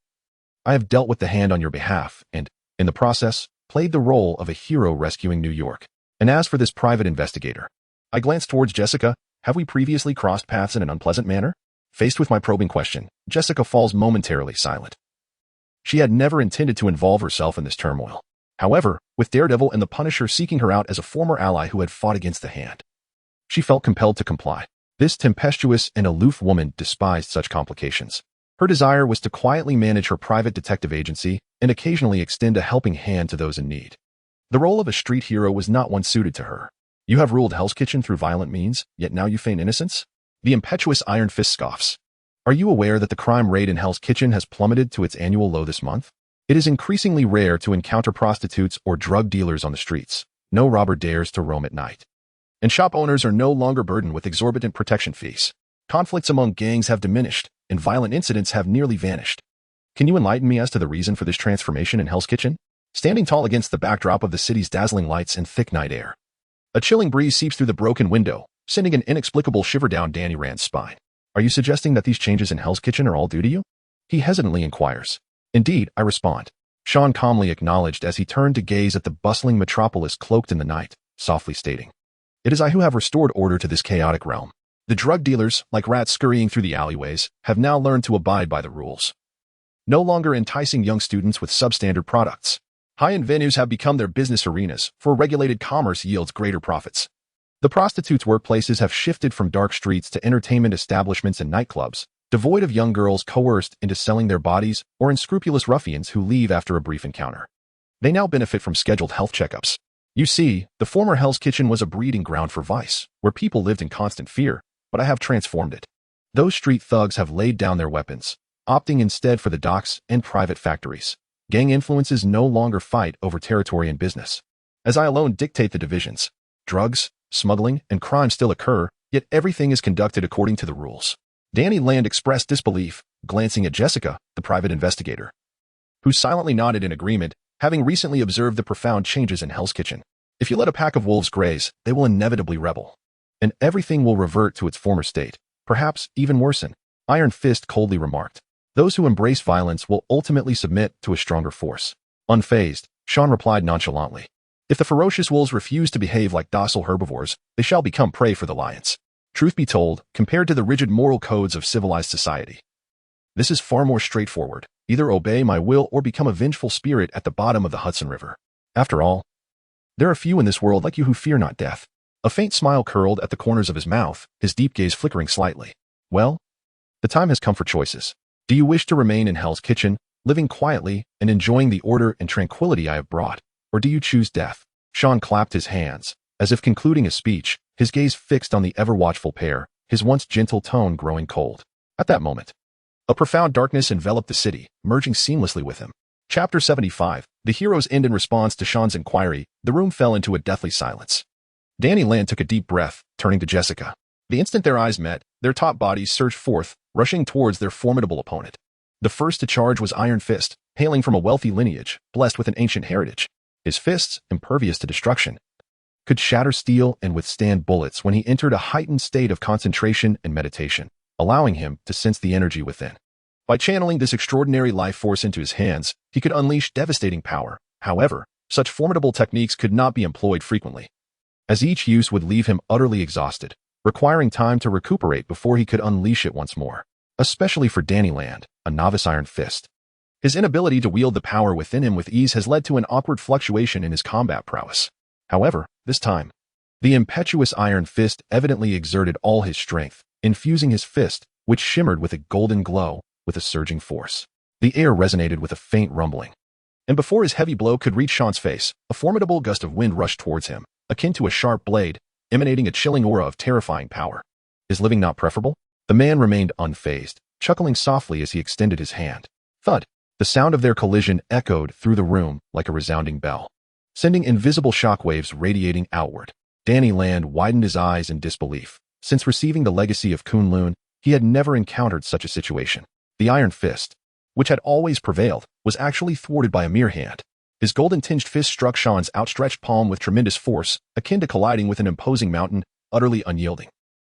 A: "I have dealt with the Hand on your behalf and, in the process, played the role of a hero rescuing New York. And as for this private investigator," I glance towards Jessica, "have we previously crossed paths in an unpleasant manner?" Faced with my probing question, Jessica falls momentarily silent. She had never intended to involve herself in this turmoil. However, with Daredevil and the Punisher seeking her out as a former ally who had fought against the Hand, she felt compelled to comply. This tempestuous and aloof woman despised such complications. Her desire was to quietly manage her private detective agency and occasionally extend a helping hand to those in need. The role of a street hero was not one suited to her. "You have ruled Hell's Kitchen through violent means, yet now you feign innocence?" The impetuous Iron Fist scoffs. "Are you aware that the crime rate in Hell's Kitchen has plummeted to its annual low this month? It is increasingly rare to encounter prostitutes or drug dealers on the streets. No robber dares to roam at night. And shop owners are no longer burdened with exorbitant protection fees. Conflicts among gangs have diminished, and violent incidents have nearly vanished. Can you enlighten me as to the reason for this transformation in Hell's Kitchen?" Standing tall against the backdrop of the city's dazzling lights and thick night air, a chilling breeze seeps through the broken window, sending an inexplicable shiver down Danny Rand's spine. "Are you suggesting that these changes in Hell's Kitchen are all due to you?" he hesitantly inquires. "Indeed," I respond. Sean calmly acknowledged as he turned to gaze at the bustling metropolis cloaked in the night, softly stating, "It is I who have restored order to this chaotic realm. The drug dealers, like rats scurrying through the alleyways, have now learned to abide by the rules, no longer enticing young students with substandard products. High-end venues have become their business arenas, for regulated commerce yields greater profits. The prostitutes' workplaces have shifted from dark streets to entertainment establishments and nightclubs, devoid of young girls coerced into selling their bodies or unscrupulous ruffians who leave after a brief encounter. They now benefit from scheduled health checkups. You see, the former Hell's Kitchen was a breeding ground for vice, where people lived in constant fear, but I have transformed it. Those street thugs have laid down their weapons, opting instead for the docks and private factories. Gang influences no longer fight over territory and business, as I alone dictate the divisions. Drugs, smuggling, and crime still occur, yet everything is conducted according to the rules." Danny Land expressed disbelief, glancing at Jessica, the private investigator, who silently nodded in agreement, having recently observed the profound changes in Hell's Kitchen. "If you let a pack of wolves graze, they will inevitably rebel, and everything will revert to its former state, perhaps even worsen," Iron Fist coldly remarked. "Those who embrace violence will ultimately submit to a stronger force." Unfazed, Sean replied nonchalantly, "If the ferocious wolves refuse to behave like docile herbivores, they shall become prey for the lions. Truth be told, compared to the rigid moral codes of civilized society, this is far more straightforward. Either obey my will or become a vengeful spirit at the bottom of the Hudson River. After all, there are few in this world like you who fear not death." A faint smile curled at the corners of his mouth, his deep gaze flickering slightly. "Well, the time has come for choices. Do you wish to remain in Hell's Kitchen, living quietly and enjoying the order and tranquility I have brought? or do you choose death? Sean clapped his hands, as if concluding a speech, his gaze fixed on the ever-watchful pair, his once gentle tone growing cold. At that moment, a profound darkness enveloped the city, merging seamlessly with him. Chapter 75. The hero's end. In response to Sean's inquiry, the room fell into a deathly silence. Danny Land took a deep breath, turning to Jessica. The instant their eyes met, their top bodies surged forth, rushing towards their formidable opponent. The first to charge was Iron Fist, hailing from a wealthy lineage, blessed with an ancient heritage. His fists, impervious to destruction, could shatter steel and withstand bullets when he entered a heightened state of concentration and meditation, allowing him to sense the energy within. By channeling this extraordinary life force into his hands, he could unleash devastating power. However, such formidable techniques could not be employed frequently, as each use would leave him utterly exhausted, requiring time to recuperate before he could unleash it once more. Especially for Danny Land, a novice Iron Fist. His inability to wield the power within him with ease has led to an awkward fluctuation in his combat prowess. However, this time, the impetuous Iron Fist evidently exerted all his strength, infusing his fist, which shimmered with a golden glow, with a surging force. The air resonated with a faint rumbling. And before his heavy blow could reach Sean's face, a formidable gust of wind rushed towards him, akin to a sharp blade, emanating a chilling aura of terrifying power. Is living not preferable? The man remained unfazed, chuckling softly as he extended his hand. Thud! The sound of their collision echoed through the room like a resounding bell, sending invisible shockwaves radiating outward. Danny Land widened his eyes in disbelief. Since receiving the legacy of Kunlun, he had never encountered such a situation. The Iron Fist, which had always prevailed, was actually thwarted by a mere hand. His golden-tinged fist struck Sean's outstretched palm with tremendous force, akin to colliding with an imposing mountain, utterly unyielding.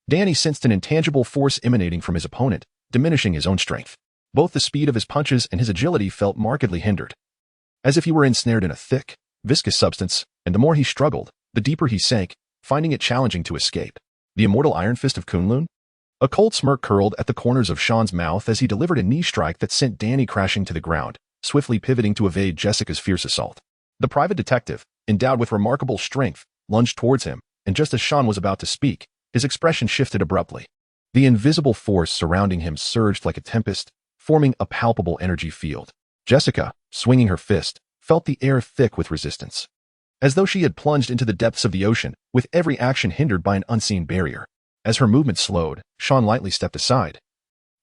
A: Danny sensed an intangible force emanating from his opponent, diminishing his own strength. Both the speed of his punches and his agility felt markedly hindered, as if he were ensnared in a thick, viscous substance, and the more he struggled, the deeper he sank, finding it challenging to escape. The immortal Iron Fist of Kunlun? A cold smirk curled at the corners of Sean's mouth as he delivered a knee strike that sent Danny crashing to the ground, swiftly pivoting to evade Jessica's fierce assault. The private detective, endowed with remarkable strength, lunged towards him, and just as Sean was about to speak, his expression shifted abruptly. The invisible force surrounding him surged like a tempest, forming a palpable energy field. Jessica, swinging her fist, felt the air thick with resistance, as though she had plunged into the depths of the ocean, with every action hindered by an unseen barrier. As her movement slowed, Sean lightly stepped aside,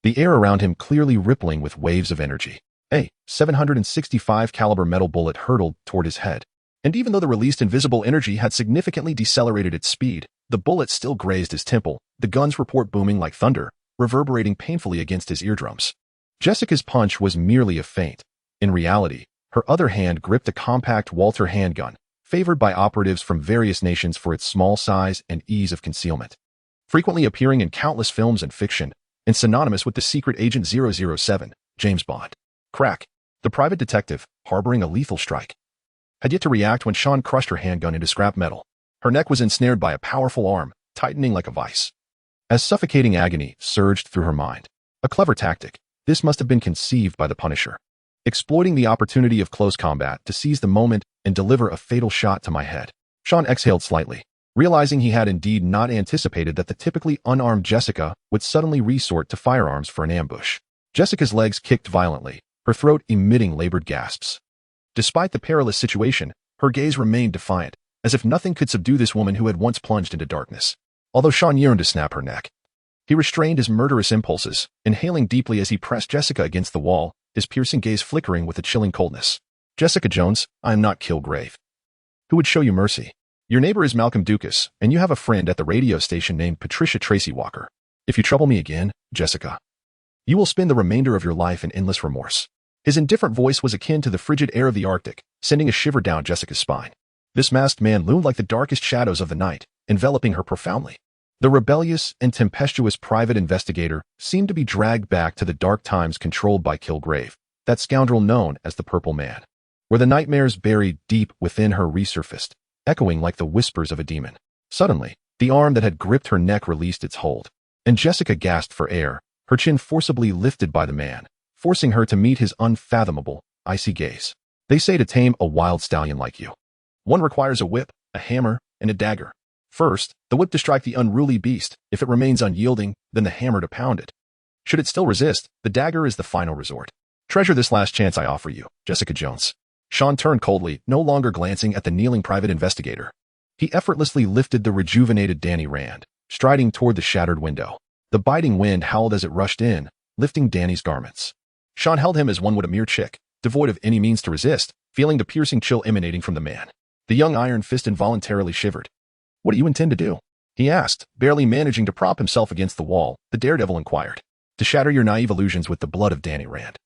A: the air around him clearly rippling with waves of energy. A 765 caliber metal bullet hurtled toward his head, and even though the released invisible energy had significantly decelerated its speed, the bullet still grazed his temple, the gun's report booming like thunder, reverberating painfully against his eardrums. Jessica's punch was merely a feint. In reality, her other hand gripped a compact Walter handgun, favored by operatives from various nations for its small size and ease of concealment. Frequently appearing in countless films and fiction, and synonymous with the secret agent 007, James Bond. Crack! The private detective, harboring a lethal strike, had yet to react when Sean crushed her handgun into scrap metal. Her neck was ensnared by a powerful arm, tightening like a vice. As suffocating agony surged through her mind. A clever tactic. This must have been conceived by the Punisher, exploiting the opportunity of close combat to seize the moment and deliver a fatal shot to my head. Sean exhaled slightly, realizing he had indeed not anticipated that the typically unarmed Jessica would suddenly resort to firearms for an ambush. Jessica's legs kicked violently, her throat emitting labored gasps. Despite the perilous situation, her gaze remained defiant, as if nothing could subdue this woman who had once plunged into darkness. Although Sean yearned to snap her neck, he restrained his murderous impulses, inhaling deeply as he pressed Jessica against the wall, his piercing gaze flickering with a chilling coldness. Jessica Jones, I am not Kilgrave, who would show you mercy. Your neighbor is Malcolm Dukas, and you have a friend at the radio station named Patricia Tracy Walker. If you trouble me again, Jessica, you will spend the remainder of your life in endless remorse. His indifferent voice was akin to the frigid air of the Arctic, sending a shiver down Jessica's spine. This masked man loomed like the darkest shadows of the night, enveloping her profoundly. The rebellious and tempestuous private investigator seemed to be dragged back to the dark times controlled by Kilgrave, that scoundrel known as the Purple Man, where the nightmares buried deep within her resurfaced, echoing like the whispers of a demon. Suddenly, the arm that had gripped her neck released its hold, and Jessica gasped for air, her chin forcibly lifted by the man, forcing her to meet his unfathomable, icy gaze. They say to tame a wild stallion like you, one requires a whip, a hammer, and a dagger. First, the whip to strike the unruly beast. If it remains unyielding, then the hammer to pound it. Should it still resist, the dagger is the final resort. Treasure this last chance I offer you, Jessica Jones. Sean turned coldly, no longer glancing at the kneeling private investigator. He effortlessly lifted the rejuvenated Danny Rand, striding toward the shattered window. The biting wind howled as it rushed in, lifting Danny's garments. Sean held him as one would a mere chick, devoid of any means to resist, feeling the piercing chill emanating from the man. The young Iron Fist involuntarily shivered. "What do you intend to do?" he asked, barely managing to prop himself against the wall. The daredevil inquired. "To shatter your naive illusions with the blood of Danny Rand."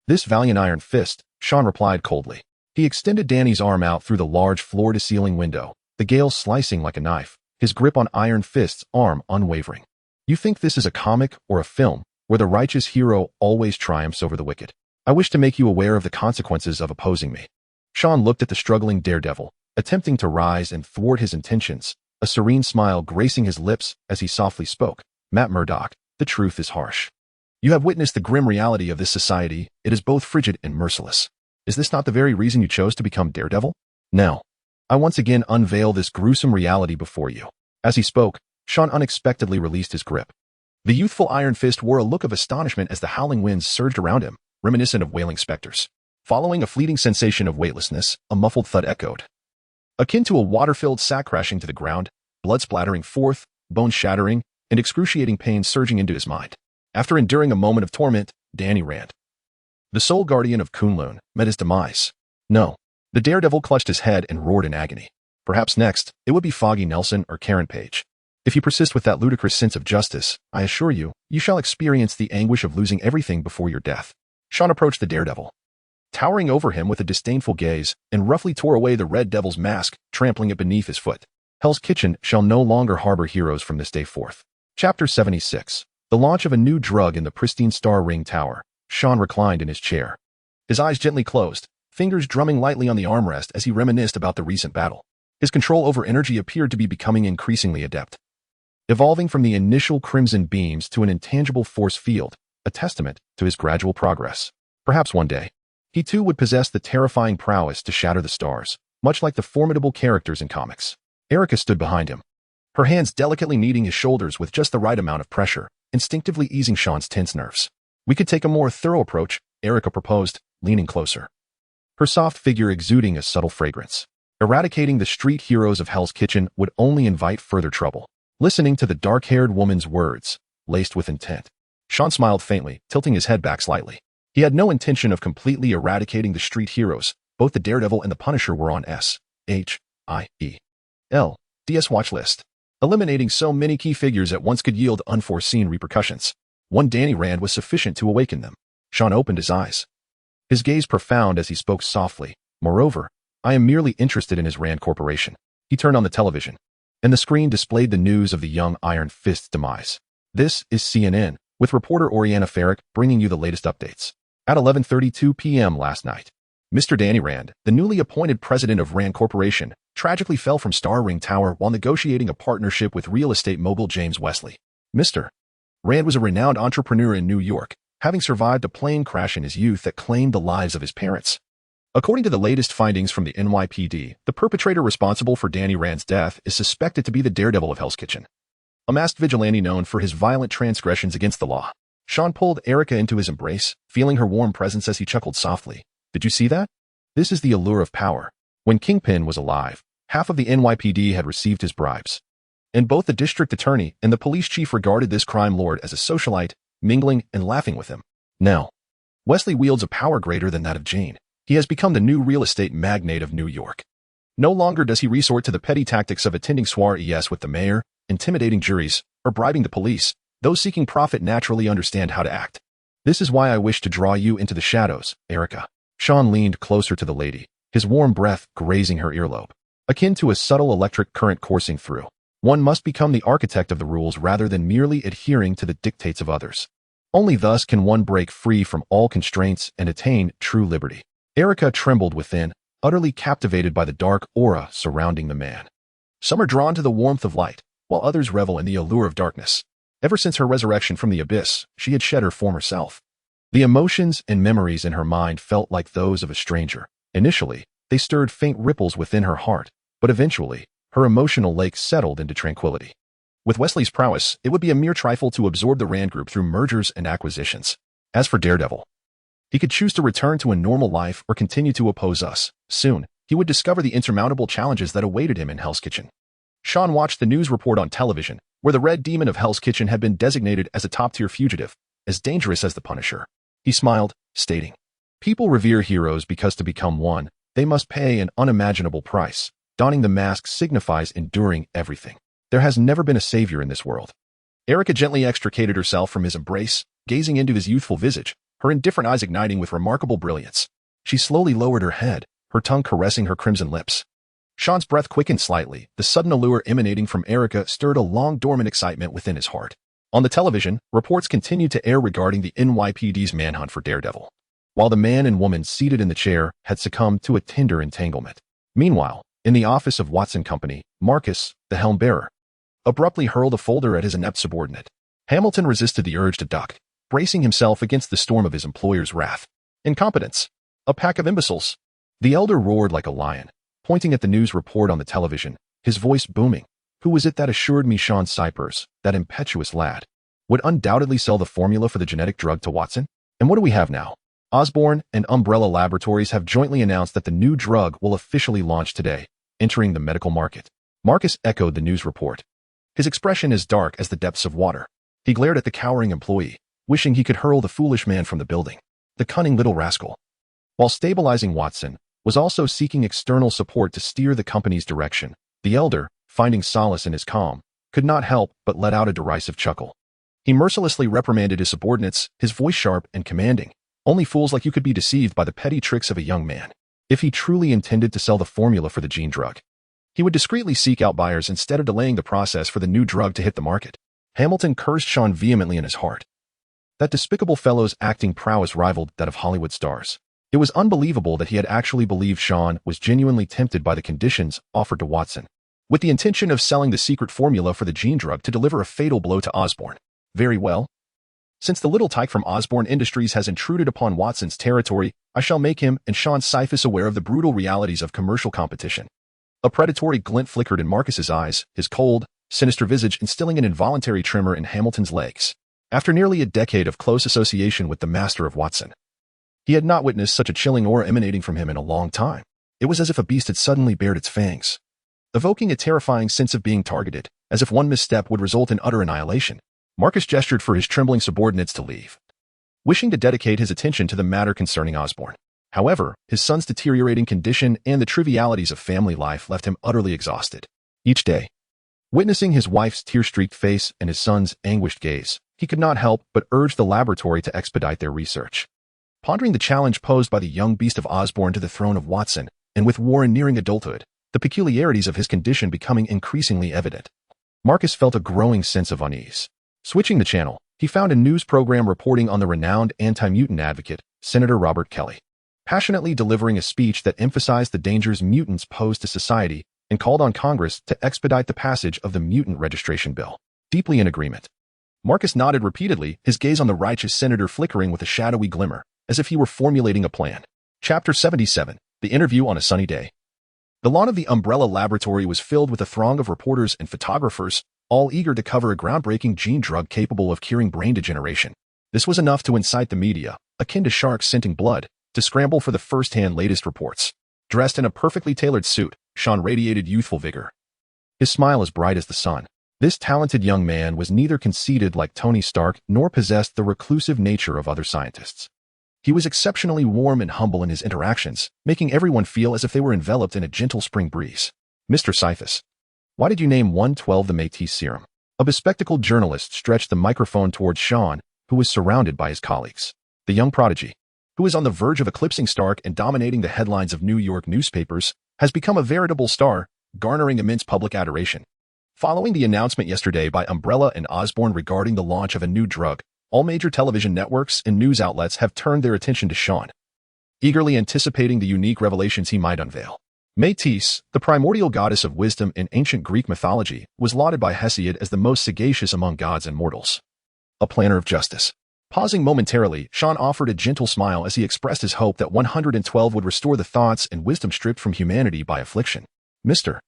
A: "This valiant Iron Fist," Sean replied coldly. He extended Danny's arm out through the large floor-to-ceiling window, the gale slicing like a knife, his grip on Iron Fist's arm unwavering. "You think this is a comic or a film where the righteous hero always triumphs over the wicked? I wish to make you aware of the consequences of opposing me." Sean looked at the struggling daredevil, attempting to rise and thwart his intentions, a serene smile gracing his lips as he softly spoke. "Matt Murdock, the truth is harsh. You have witnessed the grim reality of this society. It is both frigid and merciless. Is this not the very reason you chose to become Daredevil? Now, I once again unveil this gruesome reality before you." As he spoke, Sean unexpectedly released his grip. The youthful Iron Fist wore a look of astonishment as the howling winds surged around him, reminiscent of wailing specters. Following a fleeting sensation of weightlessness, a muffled thud echoed, akin to a water-filled sack crashing to the ground, blood splattering forth, bone shattering, and excruciating pain surging into his mind. After enduring a moment of torment, Danny Rand, the sole guardian of Kunlun, met his demise. No. The daredevil clutched his head and roared in agony. Perhaps next, it would be Foggy Nelson or Karen Page. "If you persist with that ludicrous sense of justice, I assure you, you shall experience the anguish of losing everything before your death." Sean approached the daredevil, towering over him with a disdainful gaze, and roughly tore away the red devil's mask, trampling it beneath his foot. Hell's Kitchen shall no longer harbor heroes from this day forth. Chapter 76. The launch of a new drug in the pristine Star Ring Tower. Sean reclined in his chair, his eyes gently closed, fingers drumming lightly on the armrest as he reminisced about the recent battle. His control over energy appeared to be becoming increasingly adept, evolving from the initial crimson beams to an intangible force field, a testament to his gradual progress. Perhaps one day, he too would possess the terrifying prowess to shatter the stars, much like the formidable characters in comics. Erica stood behind him, her hands delicately kneading his shoulders with just the right amount of pressure, instinctively easing Sean's tense nerves. "We could take a more thorough approach," Erica proposed, leaning closer, her soft figure exuding a subtle fragrance. Eradicating the street heroes of Hell's Kitchen would only invite further trouble. Listening to the dark-haired woman's words, laced with intent, Sean smiled faintly, tilting his head back slightly. He had no intention of completely eradicating the street heroes. Both the Daredevil and the Punisher were on SHIELD's watch list. Eliminating so many key figures at once could yield unforeseen repercussions. One Danny Rand was sufficient to awaken them. Sean opened his eyes, his gaze profound as he spoke softly. "Moreover, I am merely interested in his Rand Corporation." He turned on the television, and the screen displayed the news of the young Iron Fist's demise. "This is CNN, with reporter Oriana Farrick bringing you the latest updates." At 11:32 p.m. last night, Mr. Danny Rand, the newly appointed president of Rand Corporation, tragically fell from Star Ring Tower while negotiating a partnership with real estate mogul James Wesley. Mr. Rand was a renowned entrepreneur in New York, having survived a plane crash in his youth that claimed the lives of his parents. According to the latest findings from the NYPD, the perpetrator responsible for Danny Rand's death is suspected to be the Daredevil of Hell's Kitchen, a masked vigilante known for his violent transgressions against the law. Sean pulled Erica into his embrace, feeling her warm presence as he chuckled softly. "Did you see that? This is the allure of power. When Kingpin was alive, half of the NYPD had received his bribes, and both the district attorney and the police chief regarded this crime lord as a socialite, mingling and laughing with him. Now, Wesley wields a power greater than that of Jane. He has become the new real estate magnate of New York. No longer does he resort to the petty tactics of attending soirees with the mayor, intimidating juries, or bribing the police. Those seeking profit naturally understand how to act. This is why I wish to draw you into the shadows, Erica." Sean leaned closer to the lady, his warm breath grazing her earlobe, akin to a subtle electric current coursing through. One must become the architect of the rules rather than merely adhering to the dictates of others. Only thus can one break free from all constraints and attain true liberty. Erica trembled within, utterly captivated by the dark aura surrounding the man. Some are drawn to the warmth of light, while others revel in the allure of darkness. Ever since her resurrection from the abyss, she had shed her former self. The emotions and memories in her mind felt like those of a stranger. Initially, they stirred faint ripples within her heart, but eventually, her emotional lake settled into tranquility. With Wesley's prowess, it would be a mere trifle to absorb the Rand Group through mergers and acquisitions. As for Daredevil, He could choose to return to a normal life or continue to oppose us. Soon, he would discover the insurmountable challenges that awaited him in Hell's Kitchen. Sean watched the news report on television, where the Red Demon of Hell's Kitchen had been designated as a top-tier fugitive, as dangerous as the Punisher. He smiled, stating, "People revere heroes because to become one, they must pay an unimaginable price. Donning the mask signifies enduring everything. There has never been a savior in this world." Erica gently extricated herself from his embrace, gazing into his youthful visage, her indifferent eyes igniting with remarkable brilliance. She slowly lowered her head, her tongue caressing her crimson lips. Sean's breath quickened slightly. The sudden allure emanating from Erica stirred a long-dormant excitement within his heart. On the television, reports continued to air regarding the NYPD's manhunt for Daredevil, while the man and woman seated in the chair had succumbed to a tender entanglement. Meanwhile, in the office of Watson Company, Marcus, the helm-bearer, abruptly hurled a folder at his inept subordinate. Hamilton resisted the urge to duck, bracing himself against the storm of his employer's wrath. "Incompetence! A pack of imbeciles!" The elder roared like a lion, pointing at the news report on the television, his voice booming. Who was it that assured me Sean Cypers, that impetuous lad, would undoubtedly sell the formula for the genetic drug to Watson? And what do we have now? Osborn and Umbrella Laboratories have jointly announced that the new drug will officially launch today, entering the medical market. Marcus echoed the news report, his expression as dark as the depths of water. He glared at the cowering employee, wishing he could hurl the foolish man from the building. The cunning little rascal, while stabilizing Watson, was also seeking external support to steer the company's direction. The elder, finding solace in his calm, could not help but let out a derisive chuckle. He mercilessly reprimanded his subordinates, his voice sharp and commanding. "Only fools like you could be deceived by the petty tricks of a young man. If he truly intended to sell the formula for the gene drug, he would discreetly seek out buyers instead of delaying the process for the new drug to hit the market." Hamilton cursed Sean vehemently in his heart. That despicable fellow's acting prowess rivaled that of Hollywood stars. It was unbelievable that he had actually believed Sean was genuinely tempted by the conditions offered to Watson, with the intention of selling the secret formula for the gene drug to deliver a fatal blow to Osborn. Very well. Since the little tyke from Osborn Industries has intruded upon Watson's territory, I shall make him and Sean Cyphus aware of the brutal realities of commercial competition. A predatory glint flickered in Marcus's eyes, his cold, sinister visage instilling an involuntary tremor in Hamilton's legs. After nearly a decade of close association with the master of Watson, he had not witnessed such a chilling aura emanating from him in a long time. It was as if a beast had suddenly bared its fangs, evoking a terrifying sense of being targeted, as if one misstep would result in utter annihilation. Marcus gestured for his trembling subordinates to leave, wishing to dedicate his attention to the matter concerning Osborn. However, his son's deteriorating condition and the trivialities of family life left him utterly exhausted. Each day, witnessing his wife's tear-streaked face and his son's anguished gaze, he could not help but urge the laboratory to expedite their research. Pondering the challenge posed by the young beast of Osborn to the throne of Watson, and with Warren nearing adulthood, the peculiarities of his condition becoming increasingly evident, Marcus felt a growing sense of unease. Switching the channel, he found a news program reporting on the renowned anti-mutant advocate, Senator Robert Kelly, passionately delivering a speech that emphasized the dangers mutants pose to society and called on Congress to expedite the passage of the Mutant Registration Bill. Deeply in agreement, Marcus nodded repeatedly, his gaze on the righteous senator flickering with a shadowy glimmer, as if he were formulating a plan. Chapter 77, The Interview on a Sunny Day. The lawn of the Umbrella Laboratory was filled with a throng of reporters and photographers, all eager to cover a groundbreaking gene drug capable of curing brain degeneration. This was enough to incite the media, akin to sharks scenting blood, to scramble for the first-hand latest reports. Dressed in a perfectly tailored suit, Sean radiated youthful vigor, his smile as bright as the sun. This talented young man was neither conceited like Tony Stark nor possessed the reclusive nature of other scientists. He was exceptionally warm and humble in his interactions, making everyone feel as if they were enveloped in a gentle spring breeze. "Mr. Cyphus, why did you name 112 the Métis serum?" A bespectacled journalist stretched the microphone towards Sean, who was surrounded by his colleagues. The young prodigy, who is on the verge of eclipsing Stark and dominating the headlines of New York newspapers, has become a veritable star, garnering immense public adoration. Following the announcement yesterday by Umbrella and Osborn regarding the launch of a new drug, all major television networks and news outlets have turned their attention to Sean, eagerly anticipating the unique revelations he might unveil. Métis, the primordial goddess of wisdom in ancient Greek mythology, was lauded by Hesiod as the most sagacious among gods and mortals, a planner of justice. Pausing momentarily, Sean offered a gentle smile as he expressed his hope that 112 would restore the thoughts and wisdom stripped from humanity by affliction. "Mr.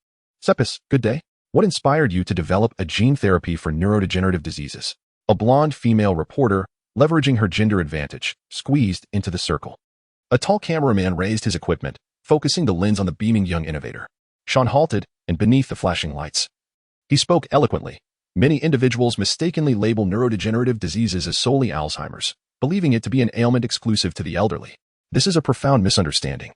A: Cyphus, good day. What inspired you to develop a gene therapy for neurodegenerative diseases?" A blonde female reporter, leveraging her gender advantage, squeezed into the circle. A tall cameraman raised his equipment, focusing the lens on the beaming young innovator. Sean halted, and beneath the flashing lights, he spoke eloquently. Many individuals mistakenly label neurodegenerative diseases as solely Alzheimer's, believing it to be an ailment exclusive to the elderly. This is a profound misunderstanding,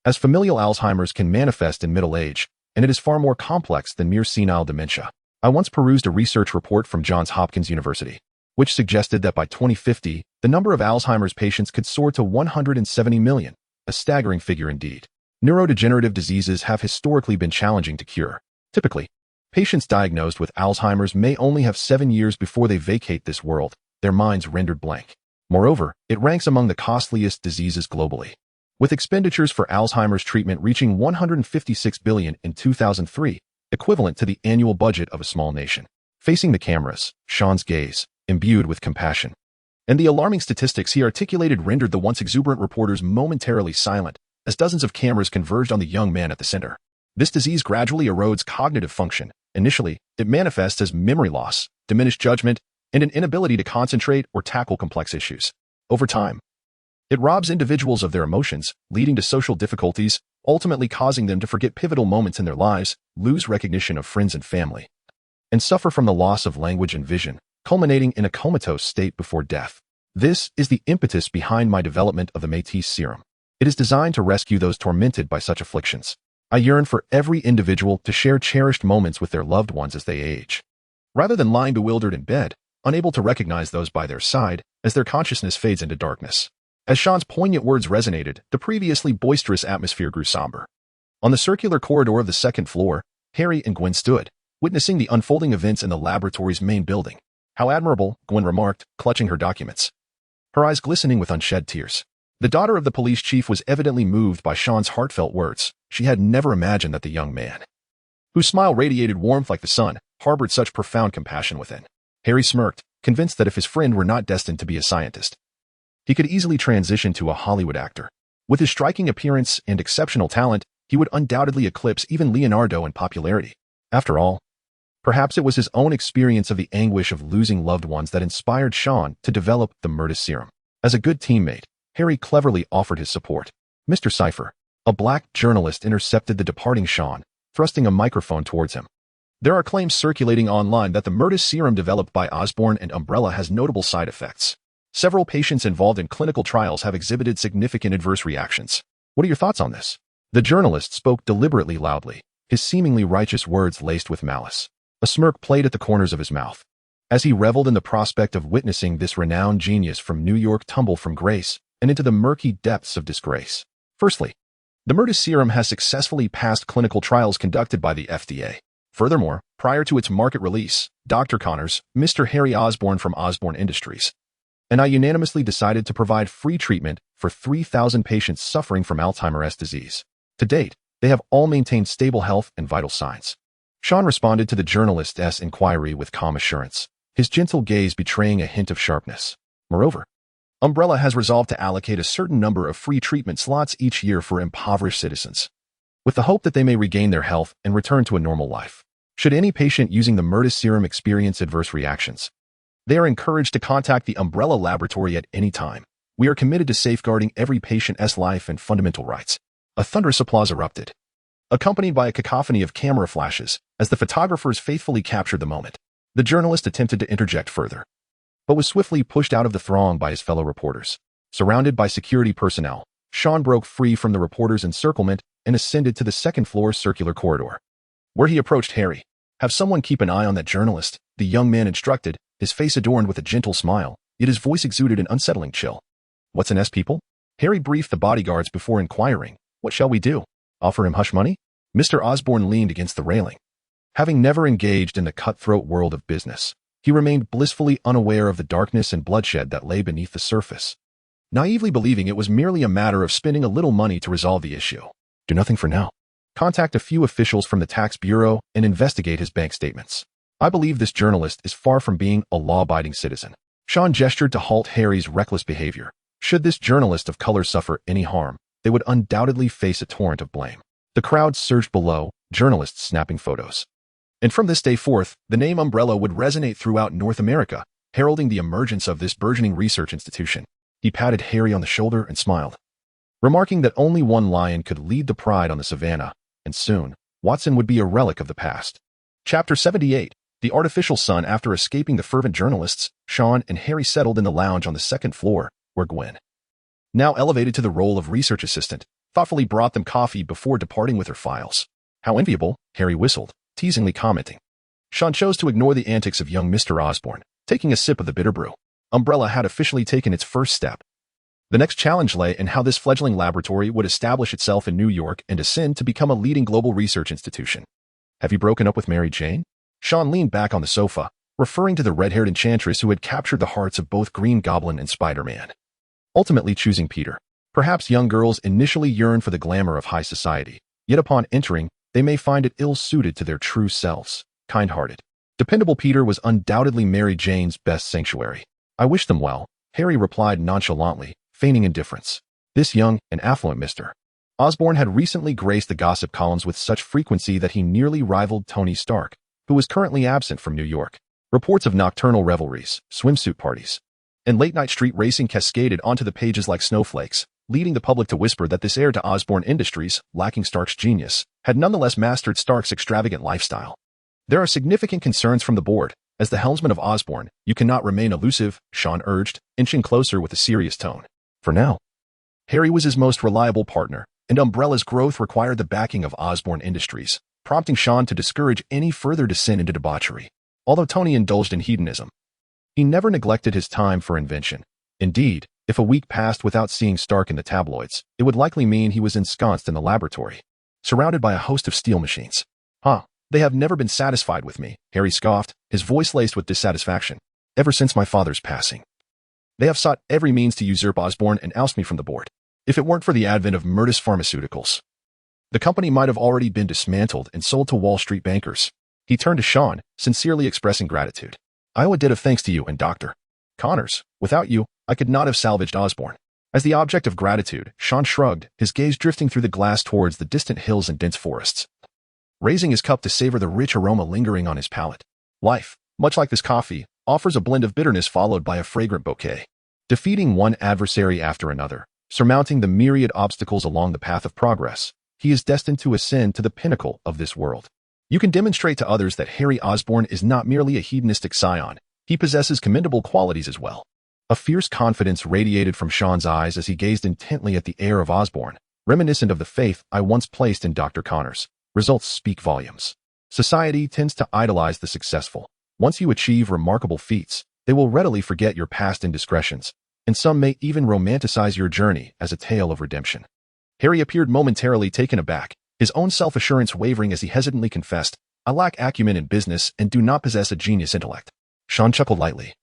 A: as familial Alzheimer's can manifest in middle age, and it is far more complex than mere senile dementia. I once perused a research report from Johns Hopkins University, which suggested that by 2050, the number of Alzheimer's patients could soar to 170 million, a staggering figure indeed. Neurodegenerative diseases have historically been challenging to cure. Typically, patients diagnosed with Alzheimer's may only have 7 years before they vacate this world, their minds rendered blank. Moreover, it ranks among the costliest diseases globally, with expenditures for Alzheimer's treatment reaching $156 billion in 2003, equivalent to the annual budget of a small nation. Facing the cameras, Sean's gaze, imbued with compassion, and the alarming statistics he articulated rendered the once exuberant reporters momentarily silent, as dozens of cameras converged on the young man at the center. This disease gradually erodes cognitive function. Initially, it manifests as memory loss, diminished judgment, and an inability to concentrate or tackle complex issues. Over time, it robs individuals of their emotions, leading to social difficulties, ultimately causing them to forget pivotal moments in their lives, lose recognition of friends and family, and suffer from the loss of language and vision, culminating in a comatose state before death. This is the impetus behind my development of the Métis serum. It is designed to rescue those tormented by such afflictions. I yearn for every individual to share cherished moments with their loved ones as they age, rather than lying bewildered in bed, unable to recognize those by their side as their consciousness fades into darkness. As Sean's poignant words resonated, the previously boisterous atmosphere grew somber. On the circular corridor of the second floor, Harry and Gwen stood, witnessing the unfolding events in the laboratory's main building. "How admirable," Gwen remarked, clutching her documents, her eyes glistening with unshed tears. The daughter of the police chief was evidently moved by Sean's heartfelt words. She had never imagined that the young man, whose smile radiated warmth like the sun, harbored such profound compassion within. Harry smirked, convinced that if his friend were not destined to be a scientist, he could easily transition to a Hollywood actor. With his striking appearance and exceptional talent, he would undoubtedly eclipse even Leonardo in popularity. After all, perhaps it was his own experience of the anguish of losing loved ones that inspired Sean to develop the Métis serum. As a good teammate, Harry cleverly offered his support. Mr. Cipher, a black journalist, intercepted the departing Sean, thrusting a microphone towards him. "There are claims circulating online that the Métis serum developed by Osborne and Umbrella has notable side effects. Several patients involved in clinical trials have exhibited significant adverse reactions. What are your thoughts on this?" The journalist spoke deliberately loudly, his seemingly righteous words laced with malice. A smirk played at the corners of his mouth, as he reveled in the prospect of witnessing this renowned genius from New York tumble from grace and into the murky depths of disgrace. Firstly, the Métis serum has successfully passed clinical trials conducted by the FDA. Furthermore, prior to its market release, Dr. Connors, Mr. Harry Osborne from Osborne Industries, and I unanimously decided to provide free treatment for 3,000 patients suffering from Alzheimer's disease. To date, they have all maintained stable health and vital signs. Sean responded to the journalist's inquiry with calm assurance, his gentle gaze betraying a hint of sharpness. Moreover, Umbrella has resolved to allocate a certain number of free treatment slots each year for impoverished citizens, with the hope that they may regain their health and return to a normal life. Should any patient using the Métis serum experience adverse reactions, they are encouraged to contact the Umbrella laboratory at any time. We are committed to safeguarding every patient's life and fundamental rights. A thunderous applause erupted, accompanied by a cacophony of camera flashes as the photographers faithfully captured the moment. The journalist attempted to interject further, but was swiftly pushed out of the throng by his fellow reporters. Surrounded by security personnel, Sean broke free from the reporters' encirclement and ascended to the second-floor circular corridor, where he approached Harry. "Have someone keep an eye on that journalist," the young man instructed, his face adorned with a gentle smile, yet his voice exuded an unsettling chill. "What's an people?" Harry briefed the bodyguards before inquiring, "What shall we do? Offer him hush money?" Mr. Osborne leaned against the railing. Having never engaged in the cutthroat world of business, he remained blissfully unaware of the darkness and bloodshed that lay beneath the surface, naively believing it was merely a matter of spending a little money to resolve the issue. "Do nothing for now. Contact a few officials from the tax bureau and investigate his bank statements. I believe this journalist is far from being a law-abiding citizen." Sean gestured to halt Harry's reckless behavior. Should this journalist of color suffer any harm, they would undoubtedly face a torrent of blame. The crowd surged below, journalists snapping photos. And from this day forth, the name Umbrella would resonate throughout North America, heralding the emergence of this burgeoning research institution. He patted Harry on the shoulder and smiled, remarking that only one lion could lead the pride on the savannah, and soon, Watson would be a relic of the past. Chapter 78. The Artificial Sun. After escaping the fervent journalists, Sean and Harry settled in the lounge on the second floor, where Gwen, now elevated to the role of research assistant, thoughtfully brought them coffee before departing with her files. How enviable, Harry whistled, teasingly commenting. Sean chose to ignore the antics of young Mr. Osborn, taking a sip of the bitter brew. Umbrella had officially taken its first step. The next challenge lay in how this fledgling laboratory would establish itself in New York and ascend to become a leading global research institution. Have you broken up with Mary Jane? Sean leaned back on the sofa, referring to the red-haired enchantress who had captured the hearts of both Green Goblin and Spider-Man, ultimately choosing Peter. Perhaps young girls initially yearn for the glamour of high society, yet upon entering, they may find it ill-suited to their true selves. Kind-hearted, dependable Peter was undoubtedly Mary Jane's best sanctuary. I wish them well, Harry replied nonchalantly, feigning indifference. This young and affluent Mr. Osborn had recently graced the gossip columns with such frequency that he nearly rivaled Tony Stark, who was currently absent from New York. Reports of nocturnal revelries, swimsuit parties, and late-night street racing cascaded onto the pages like snowflakes, leading the public to whisper that this heir to Osborn Industries, lacking Stark's genius, had nonetheless mastered Stark's extravagant lifestyle. There are significant concerns from the board. As the helmsman of Osborn, you cannot remain elusive, Sean urged, inching closer with a serious tone. For now, Harry was his most reliable partner, and Umbrella's growth required the backing of Osborn Industries, prompting Sean to discourage any further descent into debauchery. Although Tony indulged in hedonism, he never neglected his time for invention. Indeed, if a week passed without seeing Stark in the tabloids, it would likely mean he was ensconced in the laboratory, surrounded by a host of steel machines. They have never been satisfied with me, Harry scoffed, his voice laced with dissatisfaction. Ever since my father's passing, they have sought every means to usurp Osborn and oust me from the board. If it weren't for the advent of Murtis Pharmaceuticals, the company might have already been dismantled and sold to Wall Street bankers. He turned to Sean, sincerely expressing gratitude. I owe a debt of thanks to you and Dr. Connors. Without you, I could not have salvaged Osborn. As the object of gratitude, Sean shrugged, his gaze drifting through the glass towards the distant hills and dense forests, raising his cup to savor the rich aroma lingering on his palate. Life, much like this coffee, offers a blend of bitterness followed by a fragrant bouquet. Defeating one adversary after another, surmounting the myriad obstacles along the path of progress, he is destined to ascend to the pinnacle of this world. You can demonstrate to others that Harry Osborn is not merely a hedonistic scion, he possesses commendable qualities as well. A fierce confidence radiated from Sean's eyes as he gazed intently at the heir of Osborn, reminiscent of the faith I once placed in Dr. Connors. Results speak volumes. Society tends to idolize the successful. Once you achieve remarkable feats, they will readily forget your past indiscretions, and some may even romanticize your journey as a tale of redemption. Harry appeared momentarily taken aback, his own self-assurance wavering as he hesitantly confessed, I lack acumen in business and do not possess a genius intellect. Sean chuckled lightly,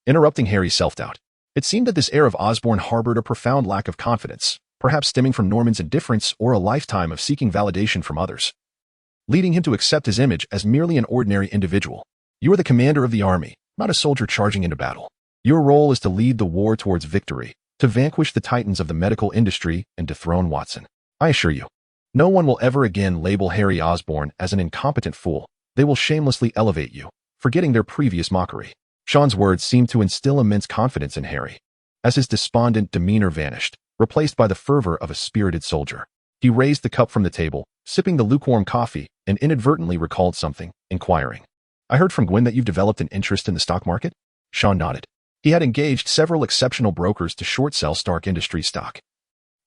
A: interrupting Harry's self-doubt. It seemed that this heir of Osborn harbored a profound lack of confidence, perhaps stemming from Norman's indifference or a lifetime of seeking validation from others, leading him to accept his image as merely an ordinary individual. You are the commander of the army, not a soldier charging into battle. Your role is to lead the war towards victory, to vanquish the titans of the medical industry and dethrone Watson. I assure you, no one will ever again label Harry Osborn as an incompetent fool. They will shamelessly elevate you, forgetting their previous mockery. Sean's words seemed to instill immense confidence in Harry. As his despondent demeanor vanished, replaced by the fervor of a spirited soldier, he raised the cup from the table, sipping the lukewarm coffee, and inadvertently recalled something, inquiring. I heard from Gwen that you've developed an interest in the stock market? Sean nodded. He had engaged several exceptional brokers to short-sell Stark Industries stock,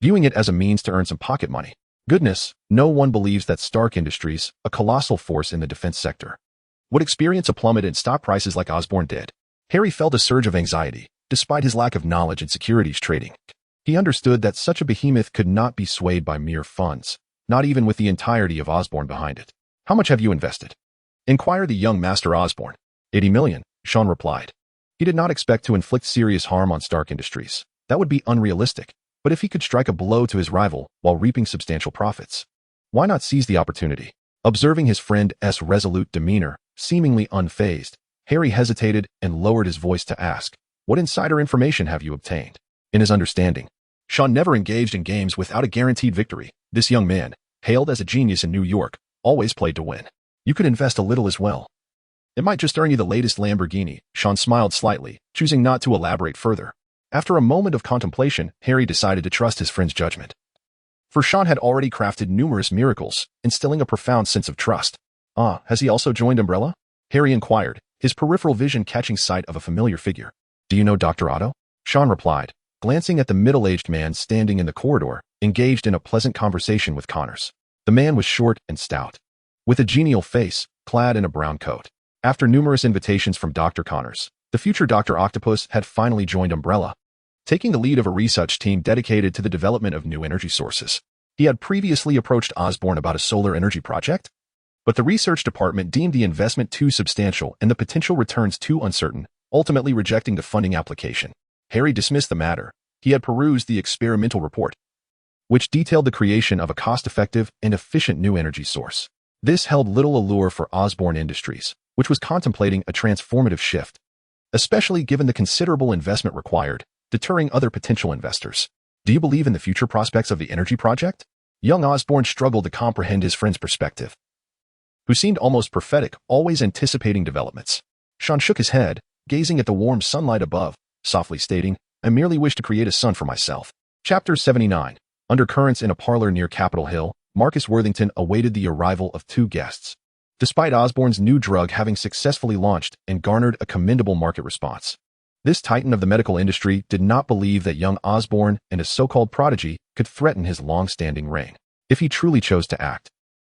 A: viewing it as a means to earn some pocket money. Goodness, no one believes that Stark Industries, a colossal force in the defense sector, would experience a plummet in stock prices like Osborn did. Harry felt a surge of anxiety, despite his lack of knowledge in securities trading. He understood that such a behemoth could not be swayed by mere funds, not even with the entirety of Osborn behind it. How much have you invested? Inquired the young Master Osborn. 80 million, Sean replied. He did not expect to inflict serious harm on Stark Industries. That would be unrealistic, but if he could strike a blow to his rival while reaping substantial profits, why not seize the opportunity? Observing his friend's resolute demeanor, seemingly unfazed, Harry hesitated and lowered his voice to ask, what insider information have you obtained? In his understanding, Sean never engaged in games without a guaranteed victory. This young man, hailed as a genius in New York, always played to win. You could invest a little as well. It might just earn you the latest Lamborghini. Sean smiled slightly, choosing not to elaborate further. After a moment of contemplation, Harry decided to trust his friend's judgment. For Sean had already crafted numerous miracles, instilling a profound sense of trust. Ah, has he also joined Umbrella? Harry inquired, his peripheral vision catching sight of a familiar figure. Do you know Dr. Otto? Sean replied, glancing at the middle-aged man standing in the corridor, engaged in a pleasant conversation with Connors. The man was short and stout, with a genial face, clad in a brown coat. After numerous invitations from Dr. Connors, the future Dr. Octopus had finally joined Umbrella, taking the lead of a research team dedicated to the development of new energy sources. He had previously approached Osborn about a solar energy project, but the research department deemed the investment too substantial and the potential returns too uncertain, ultimately rejecting the funding application. Harry dismissed the matter. He had perused the experimental report, which detailed the creation of a cost-effective and efficient new energy source. This held little allure for Osborn Industries, which was contemplating a transformative shift, especially given the considerable investment required, deterring other potential investors. Do you believe in the future prospects of the energy project? Young Osborn struggled to comprehend his friend's perspective, who seemed almost prophetic, always anticipating developments. Sean shook his head, gazing at the warm sunlight above, softly stating, I merely wish to create a son for myself. Chapter 79. Undercurrents in a parlor near Capitol Hill, Marcus Worthington awaited the arrival of two guests. Despite Osborn's new drug having successfully launched and garnered a commendable market response, this titan of the medical industry did not believe that young Osborn and his so-called prodigy could threaten his long-standing reign. If he truly chose to act,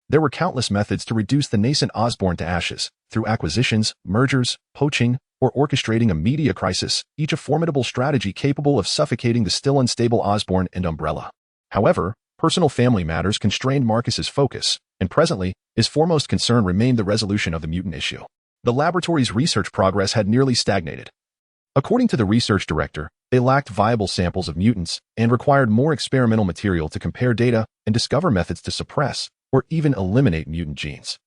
A: there were countless methods to reduce the nascent Osborn to ashes, through acquisitions, mergers, poaching, or orchestrating a media crisis, each a formidable strategy capable of suffocating the still unstable Osborn and Umbrella. However, personal family matters constrained Marcus's focus, and presently, his foremost concern remained the resolution of the mutant issue. The laboratory's research progress had nearly stagnated. According to the research director, they lacked viable samples of mutants and required more experimental material to compare data and discover methods to suppress or even eliminate mutant genes.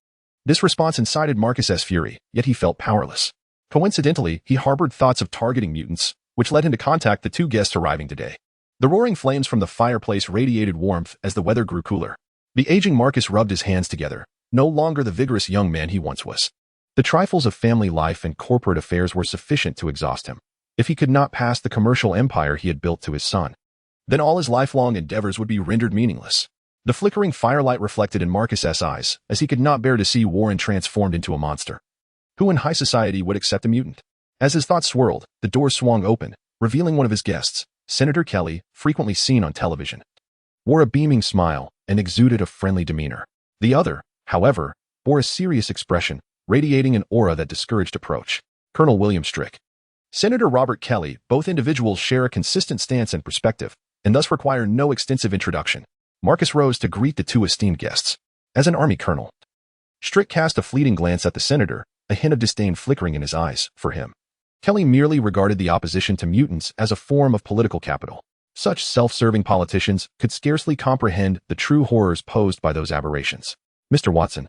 A: This response incited Marcus's fury, yet he felt powerless. Coincidentally, he harbored thoughts of targeting mutants, which led him to contact the two guests arriving today. The roaring flames from the fireplace radiated warmth as the weather grew cooler. The aging Marcus rubbed his hands together, no longer the vigorous young man he once was. The trifles of family life and corporate affairs were sufficient to exhaust him. If he could not pass the commercial empire he had built to his son, then all his lifelong endeavors would be rendered meaningless. The flickering firelight reflected in Marcus's eyes, as he could not bear to see Warren transformed into a monster. Who in high society would accept a mutant? As his thoughts swirled, the door swung open, revealing one of his guests, Senator Kelly, frequently seen on television. Wore a beaming smile and exuded a friendly demeanor. The other, however, bore a serious expression, radiating an aura that discouraged approach. Colonel William Strick. Senator Robert Kelly, both individuals share a consistent stance and perspective, and thus require no extensive introduction. Marcus rose to greet the two esteemed guests. As an army colonel, Strick cast a fleeting glance at the senator, a hint of disdain flickering in his eyes, for him. Kelly merely regarded the opposition to mutants as a form of political capital. Such self-serving politicians could scarcely comprehend the true horrors posed by those aberrations. Mr. Watson,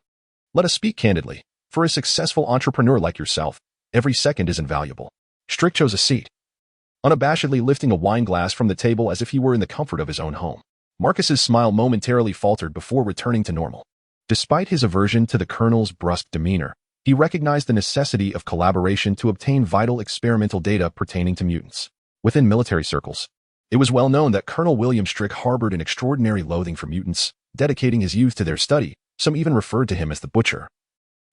A: let us speak candidly. For a successful entrepreneur like yourself, every second is invaluable. Strick chose a seat, unabashedly lifting a wine glass from the table as if he were in the comfort of his own home. Marcus's smile momentarily faltered before returning to normal. Despite his aversion to the colonel's brusque demeanor, he recognized the necessity of collaboration to obtain vital experimental data pertaining to mutants. Within military circles, it was well known that Colonel William Strick harbored an extraordinary loathing for mutants, dedicating his youth to their study. Some even referred to him as the Butcher,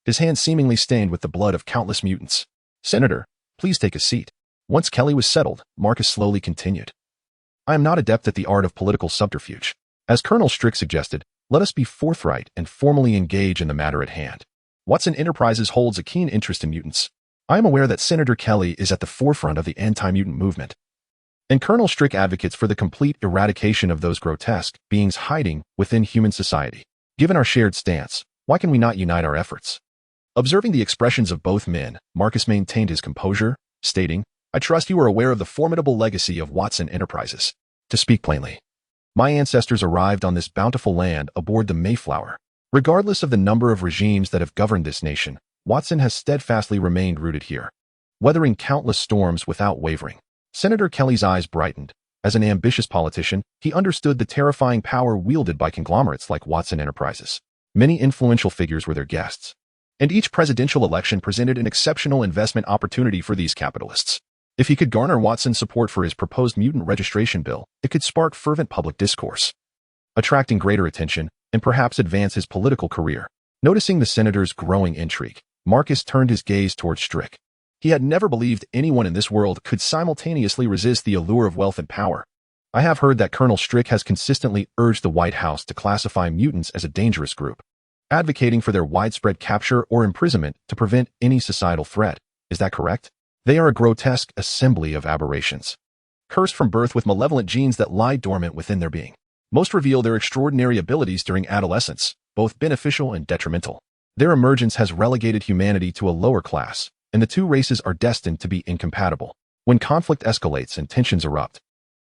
A: his hands seemingly stained with the blood of countless mutants. Senator, please take a seat. Once Kelly was settled, Marcus slowly continued. I am not adept at the art of political subterfuge. As Colonel Strick suggested, let us be forthright and formally engage in the matter at hand. Watson Enterprises holds a keen interest in mutants. I am aware that Senator Kelly is at the forefront of the anti-mutant movement, and Colonel Strick advocates for the complete eradication of those grotesque beings hiding within human society. Given our shared stance, why can we not unite our efforts? Observing the expressions of both men, Marcus maintained his composure, stating, I trust you are aware of the formidable legacy of Watson Enterprises. To speak plainly, my ancestors arrived on this bountiful land aboard the Mayflower. Regardless of the number of regimes that have governed this nation, Watson has steadfastly remained rooted here, weathering countless storms without wavering. Senator Kelly's eyes brightened. As an ambitious politician, he understood the terrifying power wielded by conglomerates like Watson Enterprises. Many influential figures were their guests, And each presidential election presented an exceptional investment opportunity for these capitalists. If he could garner Watson's support for his proposed mutant registration bill, it could spark fervent public discourse, attracting greater attention, and perhaps advance his political career. Noticing the senator's growing intrigue, Marcus turned his gaze towards Strick. He had never believed anyone in this world could simultaneously resist the allure of wealth and power. I have heard that Colonel Strick has consistently urged the White House to classify mutants as a dangerous group, advocating for their widespread capture or imprisonment to prevent any societal threat. Is that correct? They are a grotesque assembly of aberrations, cursed from birth with malevolent genes that lie dormant within their being. Most reveal their extraordinary abilities during adolescence, both beneficial and detrimental. Their emergence has relegated humanity to a lower class, and the two races are destined to be incompatible. When conflict escalates and tensions erupt,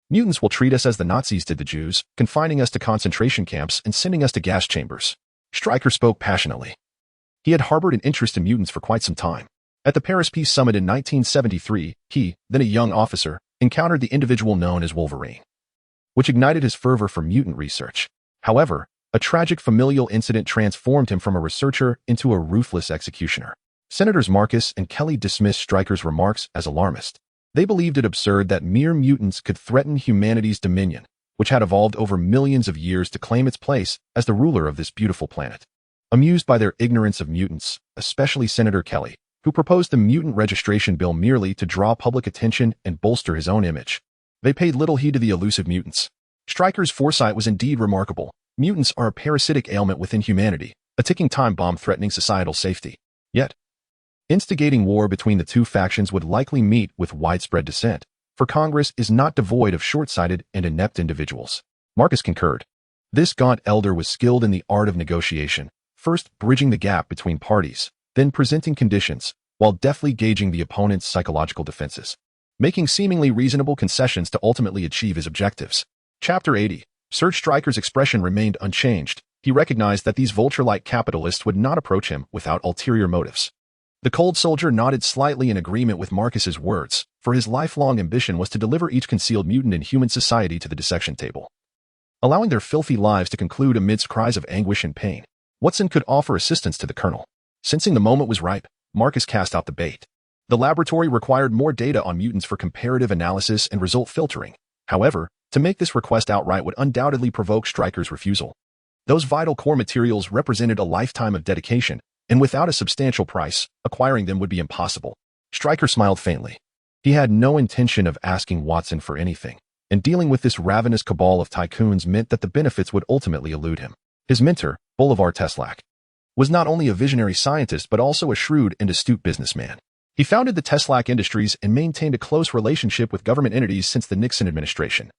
A: mutants will treat us as the Nazis did the Jews, confining us to concentration camps and sending us to gas chambers. Stryker spoke passionately. He had harbored an interest in mutants for quite some time. At the Paris Peace Summit in 1973, he, then a young officer, encountered the individual known as Wolverine, which ignited his fervor for mutant research. However, a tragic familial incident transformed him from a researcher into a ruthless executioner. Senators Marcus and Kelly dismissed Stryker's remarks as alarmist. They believed it absurd that mere mutants could threaten humanity's dominion, which had evolved over millions of years to claim its place as the ruler of this beautiful planet. Amused by their ignorance of mutants, especially Senator Kelly, who proposed the mutant registration bill merely to draw public attention and bolster his own image, they paid little heed to the elusive mutants. Stryker's foresight was indeed remarkable. Mutants are a parasitic ailment within humanity, a ticking time bomb threatening societal safety. Yet, instigating war between the two factions would likely meet with widespread dissent, for Congress is not devoid of short-sighted and inept individuals. Marcus concurred. This gaunt elder was skilled in the art of negotiation, first bridging the gap between parties, then presenting conditions, while deftly gauging the opponent's psychological defenses, making seemingly reasonable concessions to ultimately achieve his objectives. Chapter 80. Serge Stryker's expression remained unchanged. He recognized that these vulture-like capitalists would not approach him without ulterior motives. The cold soldier nodded slightly in agreement with Marcus's words, for his lifelong ambition was to deliver each concealed mutant in human society to the dissection table, allowing their filthy lives to conclude amidst cries of anguish and pain. Watson could offer assistance to the colonel. Sensing the moment was ripe, Marcus cast out the bait. The laboratory required more data on mutants for comparative analysis and result filtering. However, to make this request outright would undoubtedly provoke Stryker's refusal. Those vital core materials represented a lifetime of dedication, and without a substantial price, acquiring them would be impossible. Stryker smiled faintly. He had no intention of asking Watson for anything, and dealing with this ravenous cabal of tycoons meant that the benefits would ultimately elude him. His mentor, Bolivar Teslac, was not only a visionary scientist but also a shrewd and astute businessman. He founded the Teslac Industries and maintained a close relationship with government entities since the Nixon administration,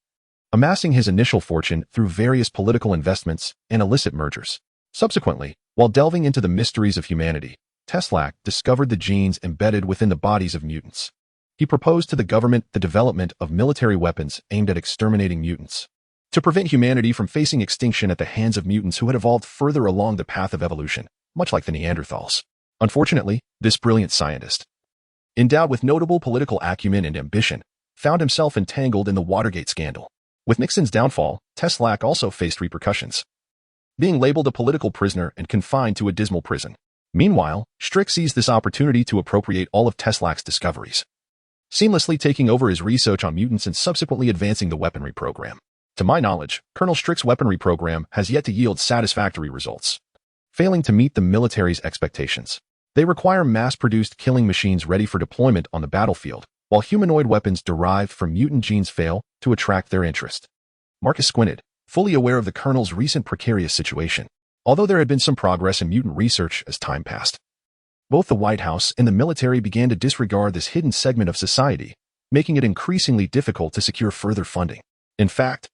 A: amassing his initial fortune through various political investments and illicit mergers. Subsequently, while delving into the mysteries of humanity, Teslac discovered the genes embedded within the bodies of mutants. He proposed to the government the development of military weapons aimed at exterminating mutants, to prevent humanity from facing extinction at the hands of mutants who had evolved further along the path of evolution, much like the Neanderthals. Unfortunately, this brilliant scientist, endowed with notable political acumen and ambition, found himself entangled in the Watergate scandal. With Nixon's downfall, Teslac also faced repercussions, being labeled a political prisoner and confined to a dismal prison. Meanwhile, Strick seized this opportunity to appropriate all of Teslac's discoveries, seamlessly taking over his research on mutants and subsequently advancing the weaponry program. To my knowledge, Colonel Strick's weaponry program has yet to yield satisfactory results, failing to meet the military's expectations. They require mass-produced killing machines ready for deployment on the battlefield, while humanoid weapons derived from mutant genes fail to attract their interest. Marcus squinted, fully aware of the colonel's recent precarious situation. Although there had been some progress in mutant research as time passed, both the White House and the military began to disregard this hidden segment of society, making it increasingly difficult to secure further funding. In fact,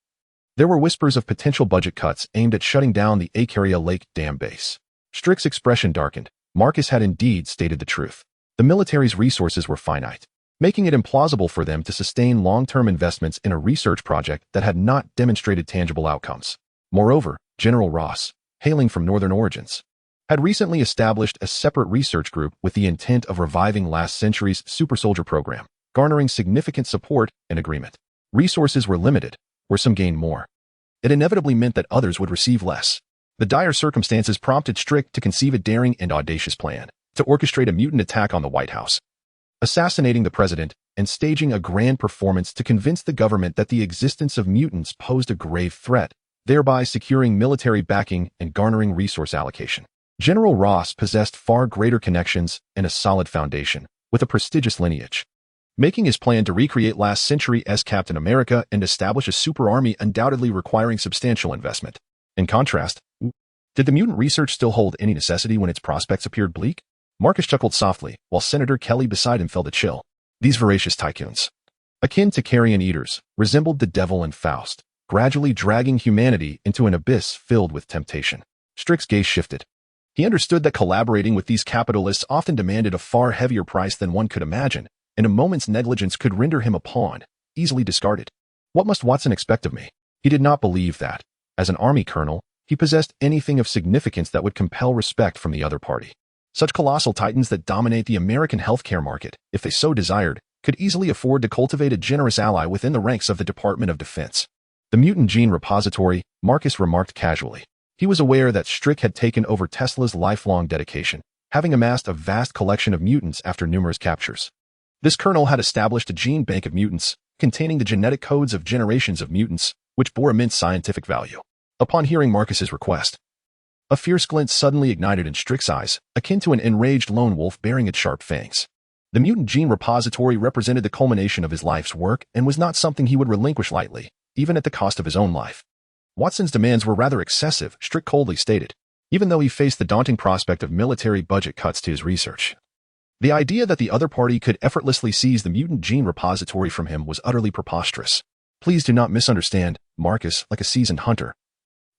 A: there were whispers of potential budget cuts aimed at shutting down the Acaria Lake Dam base. Strick's expression darkened. Marcus had indeed stated the truth. The military's resources were finite, making it implausible for them to sustain long-term investments in a research project that had not demonstrated tangible outcomes. Moreover, General Ross, hailing from northern origins, had recently established a separate research group with the intent of reviving last century's super soldier program, garnering significant support and agreement. Resources were limited, where some gained more. It inevitably meant that others would receive less. The dire circumstances prompted Strick to conceive a daring and audacious plan to orchestrate a mutant attack on the White House, assassinating the president and staging a grand performance to convince the government that the existence of mutants posed a grave threat, thereby securing military backing and garnering resource allocation. General Ross possessed far greater connections and a solid foundation, with a prestigious lineage, making his plan to recreate last century's Captain America and establish a super army undoubtedly requiring substantial investment. In contrast, did the mutant research still hold any necessity when its prospects appeared bleak? Marcus chuckled softly, while Senator Kelly beside him felt a chill. These voracious tycoons, akin to carrion eaters, resembled the devil and Faust, gradually dragging humanity into an abyss filled with temptation. Strick's gaze shifted. He understood that collaborating with these capitalists often demanded a far heavier price than one could imagine, and a moment's negligence could render him a pawn, easily discarded. What must Watson expect of me? He did not believe that, as an army colonel, he possessed anything of significance that would compel respect from the other party. Such colossal titans that dominate the American healthcare market, if they so desired, could easily afford to cultivate a generous ally within the ranks of the Department of Defense. The mutant gene repository, Marcus remarked casually. He was aware that Strick had taken over Tesla's lifelong dedication, having amassed a vast collection of mutants after numerous captures. This colonel had established a gene bank of mutants, containing the genetic codes of generations of mutants, which bore immense scientific value. Upon hearing Marcus's request, a fierce glint suddenly ignited in Strick's eyes, akin to an enraged lone wolf baring its sharp fangs. The mutant gene repository represented the culmination of his life's work and was not something he would relinquish lightly, even at the cost of his own life. Watson's demands were rather excessive, Strick coldly stated, even though he faced the daunting prospect of military budget cuts to his research. The idea that the other party could effortlessly seize the mutant gene repository from him was utterly preposterous. Please do not misunderstand, Marcus, like a seasoned hunter,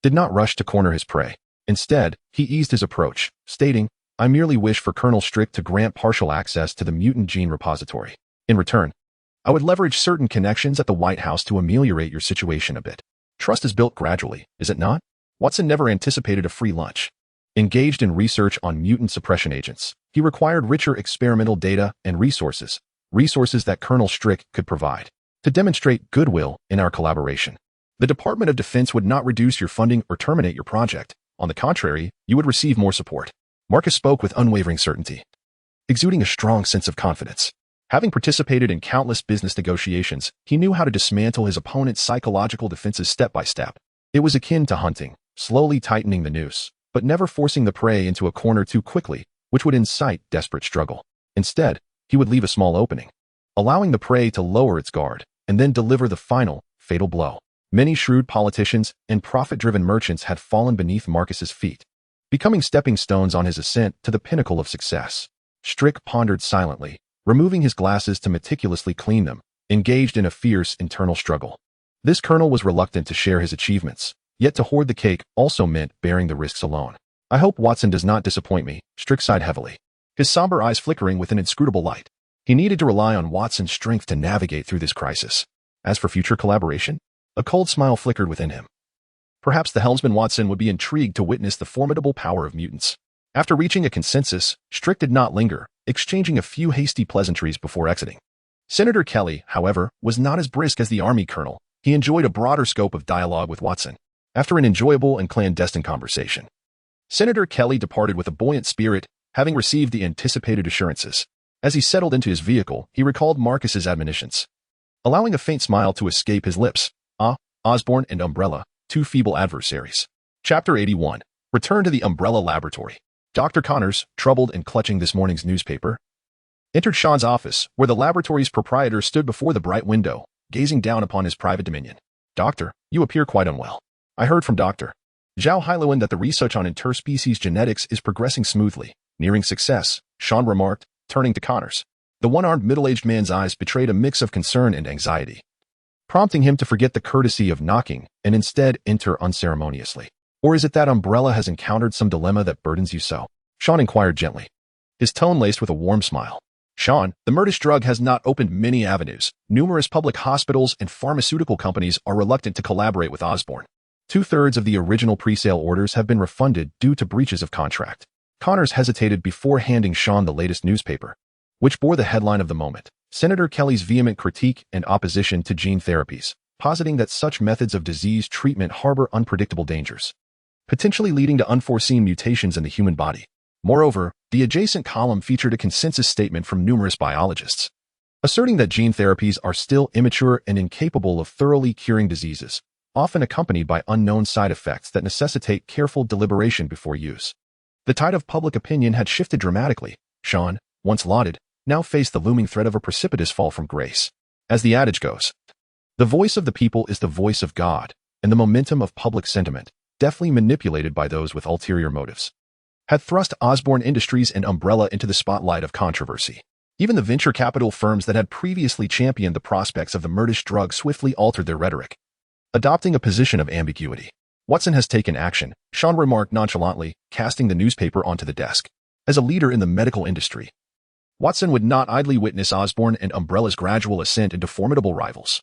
A: did not rush to corner his prey. Instead, he eased his approach, stating, I merely wish for Colonel Strick to grant partial access to the mutant gene repository. In return, I would leverage certain connections at the White House to ameliorate your situation a bit. Trust is built gradually, is it not? Watson never anticipated a free lunch. Engaged in research on mutant suppression agents, he required richer experimental data and resources that Colonel Strick could provide, to demonstrate goodwill in our collaboration. The Department of Defense would not reduce your funding or terminate your project. On the contrary, you would receive more support. Marcus spoke with unwavering certainty, exuding a strong sense of confidence. Having participated in countless business negotiations, he knew how to dismantle his opponent's psychological defenses step by step. It was akin to hunting, slowly tightening the noose, but never forcing the prey into a corner too quickly, which would incite desperate struggle. Instead, he would leave a small opening, allowing the prey to lower its guard, and then deliver the final, fatal blow. Many shrewd politicians and profit-driven merchants had fallen beneath Marcus's feet, becoming stepping stones on his ascent to the pinnacle of success. Strick pondered silently, removing his glasses to meticulously clean them, engaged in a fierce internal struggle. This colonel was reluctant to share his achievements, yet to hoard the cake also meant bearing the risks alone. I hope Watson does not disappoint me, Strick sighed heavily, his somber eyes flickering with an inscrutable light. He needed to rely on Watson's strength to navigate through this crisis. As for future collaboration, a cold smile flickered within him. Perhaps the helmsman Watson would be intrigued to witness the formidable power of mutants. After reaching a consensus, Strick did not linger, exchanging a few hasty pleasantries before exiting. Senator Kelly, however, was not as brisk as the Army colonel. He enjoyed a broader scope of dialogue with Watson. After an enjoyable and clandestine conversation, Senator Kelly departed with a buoyant spirit, having received the anticipated assurances. As he settled into his vehicle, he recalled Marcus's admonitions, allowing a faint smile to escape his lips. Osborn and Umbrella, two feeble adversaries. Chapter 81. Return to the Umbrella Laboratory. Dr. Connors, troubled and clutching this morning's newspaper, entered Sean's office, where the laboratory's proprietor stood before the bright window, gazing down upon his private dominion. Doctor, you appear quite unwell. I heard from Dr. Zhao Hailuan that the research on interspecies genetics is progressing smoothly, nearing success, Sean remarked, turning to Connors. The one-armed middle-aged man's eyes betrayed a mix of concern and anxiety, prompting him to forget the courtesy of knocking and instead enter unceremoniously. Or is it that Umbrella has encountered some dilemma that burdens you so? Sean inquired gently, his tone laced with a warm smile. Sean, the Murdish drug has not opened many avenues. Numerous public hospitals and pharmaceutical companies are reluctant to collaborate with Osborn. 2/3 of the original pre-sale orders have been refunded due to breaches of contract. Connors hesitated before handing Sean the latest newspaper, which bore the headline of the moment, Senator Kelly's vehement critique and opposition to gene therapies, positing that such methods of disease treatment harbor unpredictable dangers. potentially leading to unforeseen mutations in the human body. Moreover, the adjacent column featured a consensus statement from numerous biologists, asserting that gene therapies are still immature and incapable of thoroughly curing diseases, often accompanied by unknown side effects that necessitate careful deliberation before use. The tide of public opinion had shifted dramatically. Sean, once lauded, now faced the looming threat of a precipitous fall from grace. As the adage goes, the voice of the people is the voice of God, and the momentum of public sentiment, deftly manipulated by those with ulterior motives, had thrust Osborne Industries and Umbrella into the spotlight of controversy. Even the venture capital firms that had previously championed the prospects of the Murdish drug swiftly altered their rhetoric, adopting a position of ambiguity. Watson has taken action, Sean remarked nonchalantly, casting the newspaper onto the desk. As a leader in the medical industry, Watson would not idly witness Osborne and Umbrella's gradual ascent into formidable rivals.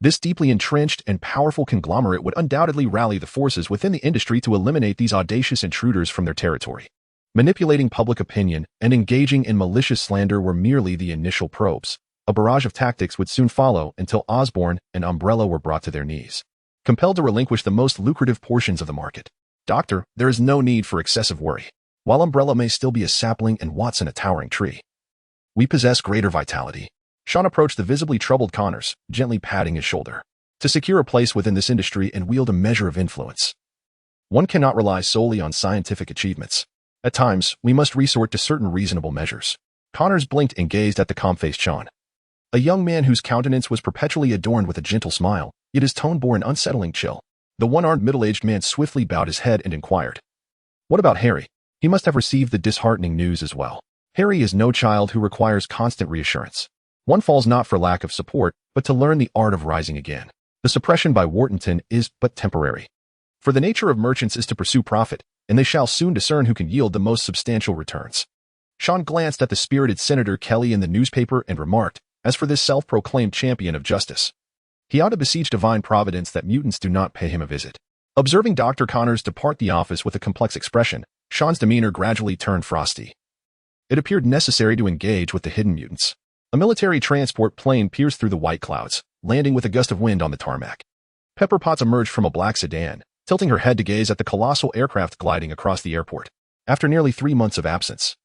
A: This deeply entrenched and powerful conglomerate would undoubtedly rally the forces within the industry to eliminate these audacious intruders from their territory. Manipulating public opinion and engaging in malicious slander were merely the initial probes. A barrage of tactics would soon follow until Osborne and Umbrella were brought to their knees, compelled to relinquish the most lucrative portions of the market. Doctor, there is no need for excessive worry. While Umbrella may still be a sapling and Watson a towering tree, we possess greater vitality. Sean approached the visibly troubled Connors, gently patting his shoulder. To secure a place within this industry and wield a measure of influence, one cannot rely solely on scientific achievements. At times, we must resort to certain reasonable measures. Connors blinked and gazed at the calm-faced Sean, a young man whose countenance was perpetually adorned with a gentle smile, yet his tone bore an unsettling chill. The one-armed middle-aged man swiftly bowed his head and inquired, "What about Harry? He must have received the disheartening news as well." Harry is no child who requires constant reassurance. One falls not for lack of support, but to learn the art of rising again. The suppression by Whartonton is but temporary. For the nature of merchants is to pursue profit, and they shall soon discern who can yield the most substantial returns. Sean glanced at the spirited Senator Kelly in the newspaper and remarked, as for this self-proclaimed champion of justice, he ought to beseech divine providence that mutants do not pay him a visit. Observing Dr. Connors depart the office with a complex expression, Sean's demeanor gradually turned frosty. It appeared necessary to engage with the hidden mutants. A military transport plane pierced through the white clouds, landing with a gust of wind on the tarmac. Pepper Potts emerged from a black sedan, tilting her head to gaze at the colossal aircraft gliding across the airport. After nearly 3 months of absence,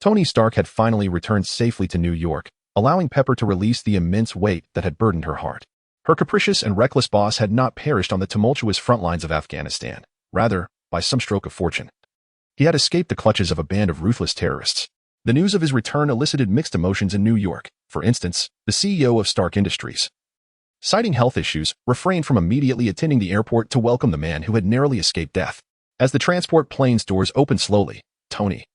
A: Tony Stark had finally returned safely to New York, allowing Pepper to release the immense weight that had burdened her heart. Her capricious and reckless boss had not perished on the tumultuous front lines of Afghanistan. Rather, by some stroke of fortune, he had escaped the clutches of a band of ruthless terrorists. The news of his return elicited mixed emotions in New York. For instance, the CEO of Stark Industries, citing health issues, refrained from immediately attending the airport to welcome the man who had narrowly escaped death. As the transport plane's doors opened slowly, Tony,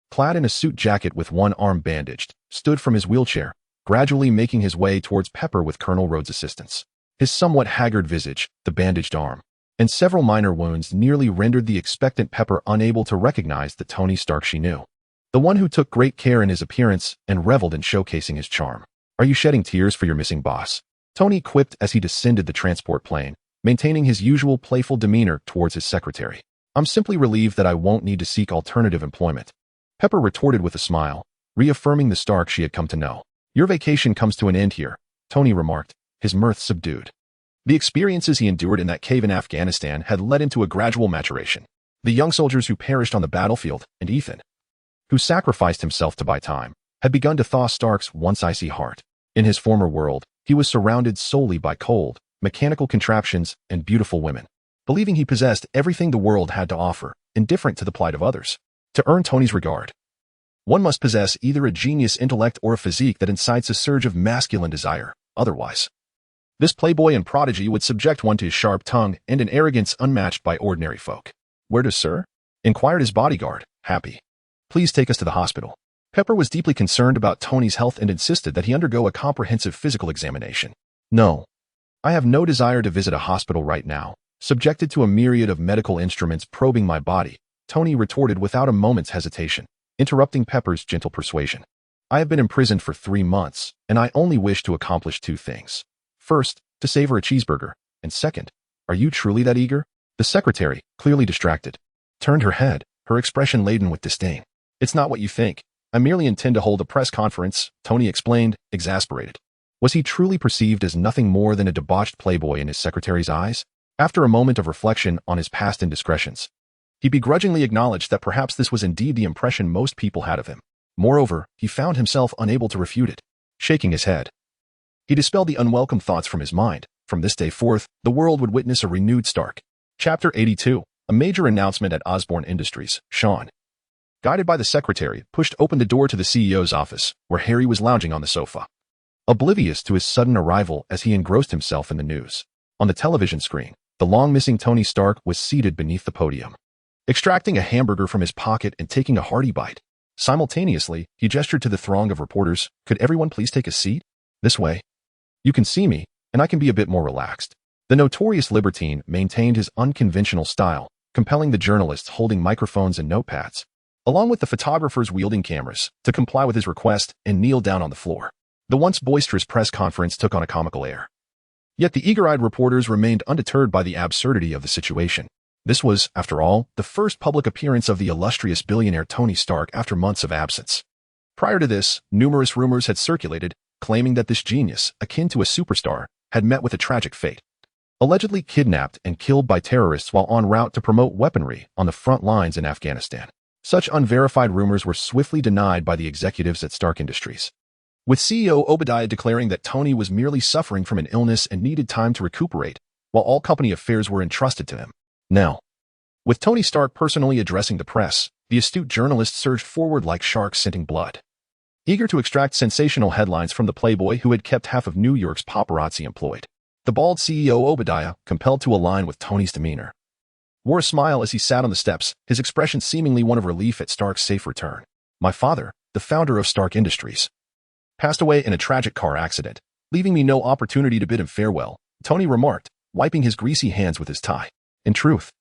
A: clad in a suit jacket with one arm bandaged, stood from his wheelchair, gradually making his way towards Pepper with Colonel Rhodes' assistance. His somewhat haggard visage, the bandaged arm, and several minor wounds nearly rendered the expectant Pepper unable to recognize the Tony Stark she knew, the one who took great care in his appearance and reveled in showcasing his charm. "Are you shedding tears for your missing boss?" Tony quipped as he descended the transport plane, maintaining his usual playful demeanor towards his secretary. "I'm simply relieved that I won't need to seek alternative employment," Pepper retorted with a smile, reaffirming the Stark she had come to know. "Your vacation comes to an end here," Tony remarked, his mirth subdued. The experiences he endured in that cave in Afghanistan had led him to a gradual maturation. The young soldiers who perished on the battlefield, and Ethan, who sacrificed himself to buy time, had begun to thaw Stark's once icy heart. In his former world, he was surrounded solely by cold, mechanical contraptions and beautiful women, believing he possessed everything the world had to offer, indifferent to the plight of others. To earn Tony's regard, one must possess either a genius intellect or a physique that incites a surge of masculine desire. Otherwise, this playboy and prodigy would subject one to a sharp tongue and an arrogance unmatched by ordinary folk. "Where does sir?" inquired his bodyguard, happy. "Please take us to the hospital." Pepper was deeply concerned about Tony's health and insisted that he undergo a comprehensive physical examination. "No, I have no desire to visit a hospital right now, subjected to a myriad of medical instruments probing my body," Tony retorted without a moment's hesitation, interrupting Pepper's gentle persuasion. "I have been imprisoned for 3 months, and I only wish to accomplish 2 things. First, to savor a cheeseburger, and second, are you truly that eager?" The secretary, clearly distracted, turned her head, her expression laden with disdain. "It's not what you think. I merely intend to hold a press conference," Tony explained, exasperated. Was he truly perceived as nothing more than a debauched playboy in his secretary's eyes? After a moment of reflection on his past indiscretions, He begrudgingly acknowledged that perhaps this was indeed the impression most people had of him. Moreover, he found himself unable to refute it. Shaking his head, he dispelled the unwelcome thoughts from his mind. From this day forth, the world would witness a renewed Stark. Chapter 82. A major announcement at Osborne Industries. Sean, guided by the secretary, pushed open the door to the CEO's office, where Harry was lounging on the sofa, oblivious to his sudden arrival as he engrossed himself in the news. On the television screen, the long-missing Tony Stark was seated beneath the podium, extracting a hamburger from his pocket and taking a hearty bite. Simultaneously, he gestured to the throng of reporters. Could everyone please take a seat? This way. You can see me, and I can be a bit more relaxed. The notorious libertine maintained his unconventional style, compelling the journalists holding microphones and notepads, along with the photographers wielding cameras, to comply with his request and kneel down on the floor. The once boisterous press conference took on a comical air. Yet the eager-eyed reporters remained undeterred by the absurdity of the situation. This was, after all, the first public appearance of the illustrious billionaire Tony Stark after months of absence. Prior to this, numerous rumors had circulated, claiming that this genius, akin to a superstar, had met with a tragic fate. Allegedly kidnapped and killed by terrorists while en route to promote weaponry on the front lines in Afghanistan. Such unverified rumors were swiftly denied by the executives at Stark Industries, with CEO Obadiah declaring that Tony was merely suffering from an illness and needed time to recuperate, while all company affairs were entrusted to him. Now, with Tony Stark personally addressing the press, the astute journalist surged forward like sharks scenting blood, eager to extract sensational headlines from the playboy who had kept half of New York's paparazzi employed. The bald CEO Obadiah, compelled to align with Tony's demeanor, wore a smile as he sat on the steps, his expression seemingly one of relief at Stark's safe return. My father, the founder of Stark Industries, passed away in a tragic car accident, leaving me no opportunity to bid him farewell, Tony remarked, wiping his greasy hands with his tie. In truth,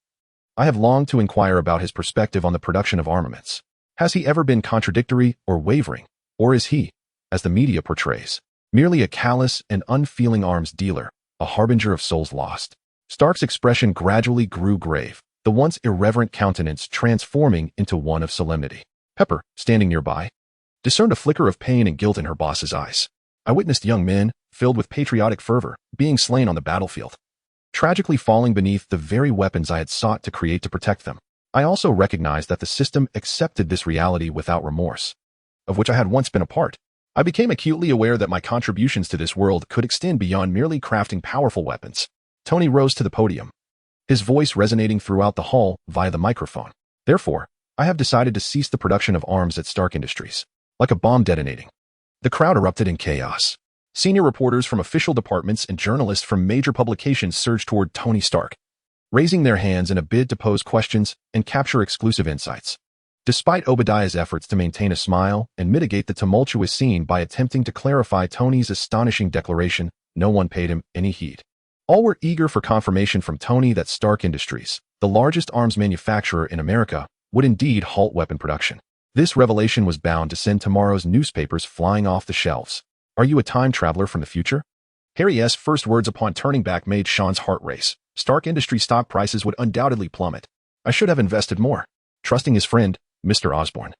A: I have longed to inquire about his perspective on the production of armaments. Has he ever been contradictory or wavering, or is he, as the media portrays, merely a callous and unfeeling arms dealer, a harbinger of souls lost? Stark's expression gradually grew grave, the once irreverent countenance transforming into one of solemnity. Pepper, standing nearby, discerned a flicker of pain and guilt in her boss's eyes. I witnessed young men, filled with patriotic fervor, being slain on the battlefield, tragically falling beneath the very weapons I had sought to create to protect them. I also recognized that the system accepted this reality without remorse, of which I had once been a part. I became acutely aware that my contributions to this world could extend beyond merely crafting powerful weapons. Tony rose to the podium, his voice resonating throughout the hall via the microphone. Therefore, I have decided to cease the production of arms at Stark Industries. Like a bomb detonating, the crowd erupted in chaos. Senior reporters from official departments and journalists from major publications surged toward Tony Stark, raising their hands in a bid to pose questions and capture exclusive insights. Despite Obadiah's efforts to maintain a smile and mitigate the tumultuous scene by attempting to clarify Tony's astonishing declaration, no one paid him any heed. All were eager for confirmation from Tony that Stark Industries, the largest arms manufacturer in America, would indeed halt weapon production. This revelation was bound to send tomorrow's newspapers flying off the shelves. Are you a time traveler from the future? Harry's first words upon turning back made Sean's heart race. Stark Industries stock prices would undoubtedly plummet. I should have invested more. Trusting his friend, Mr. Osborne,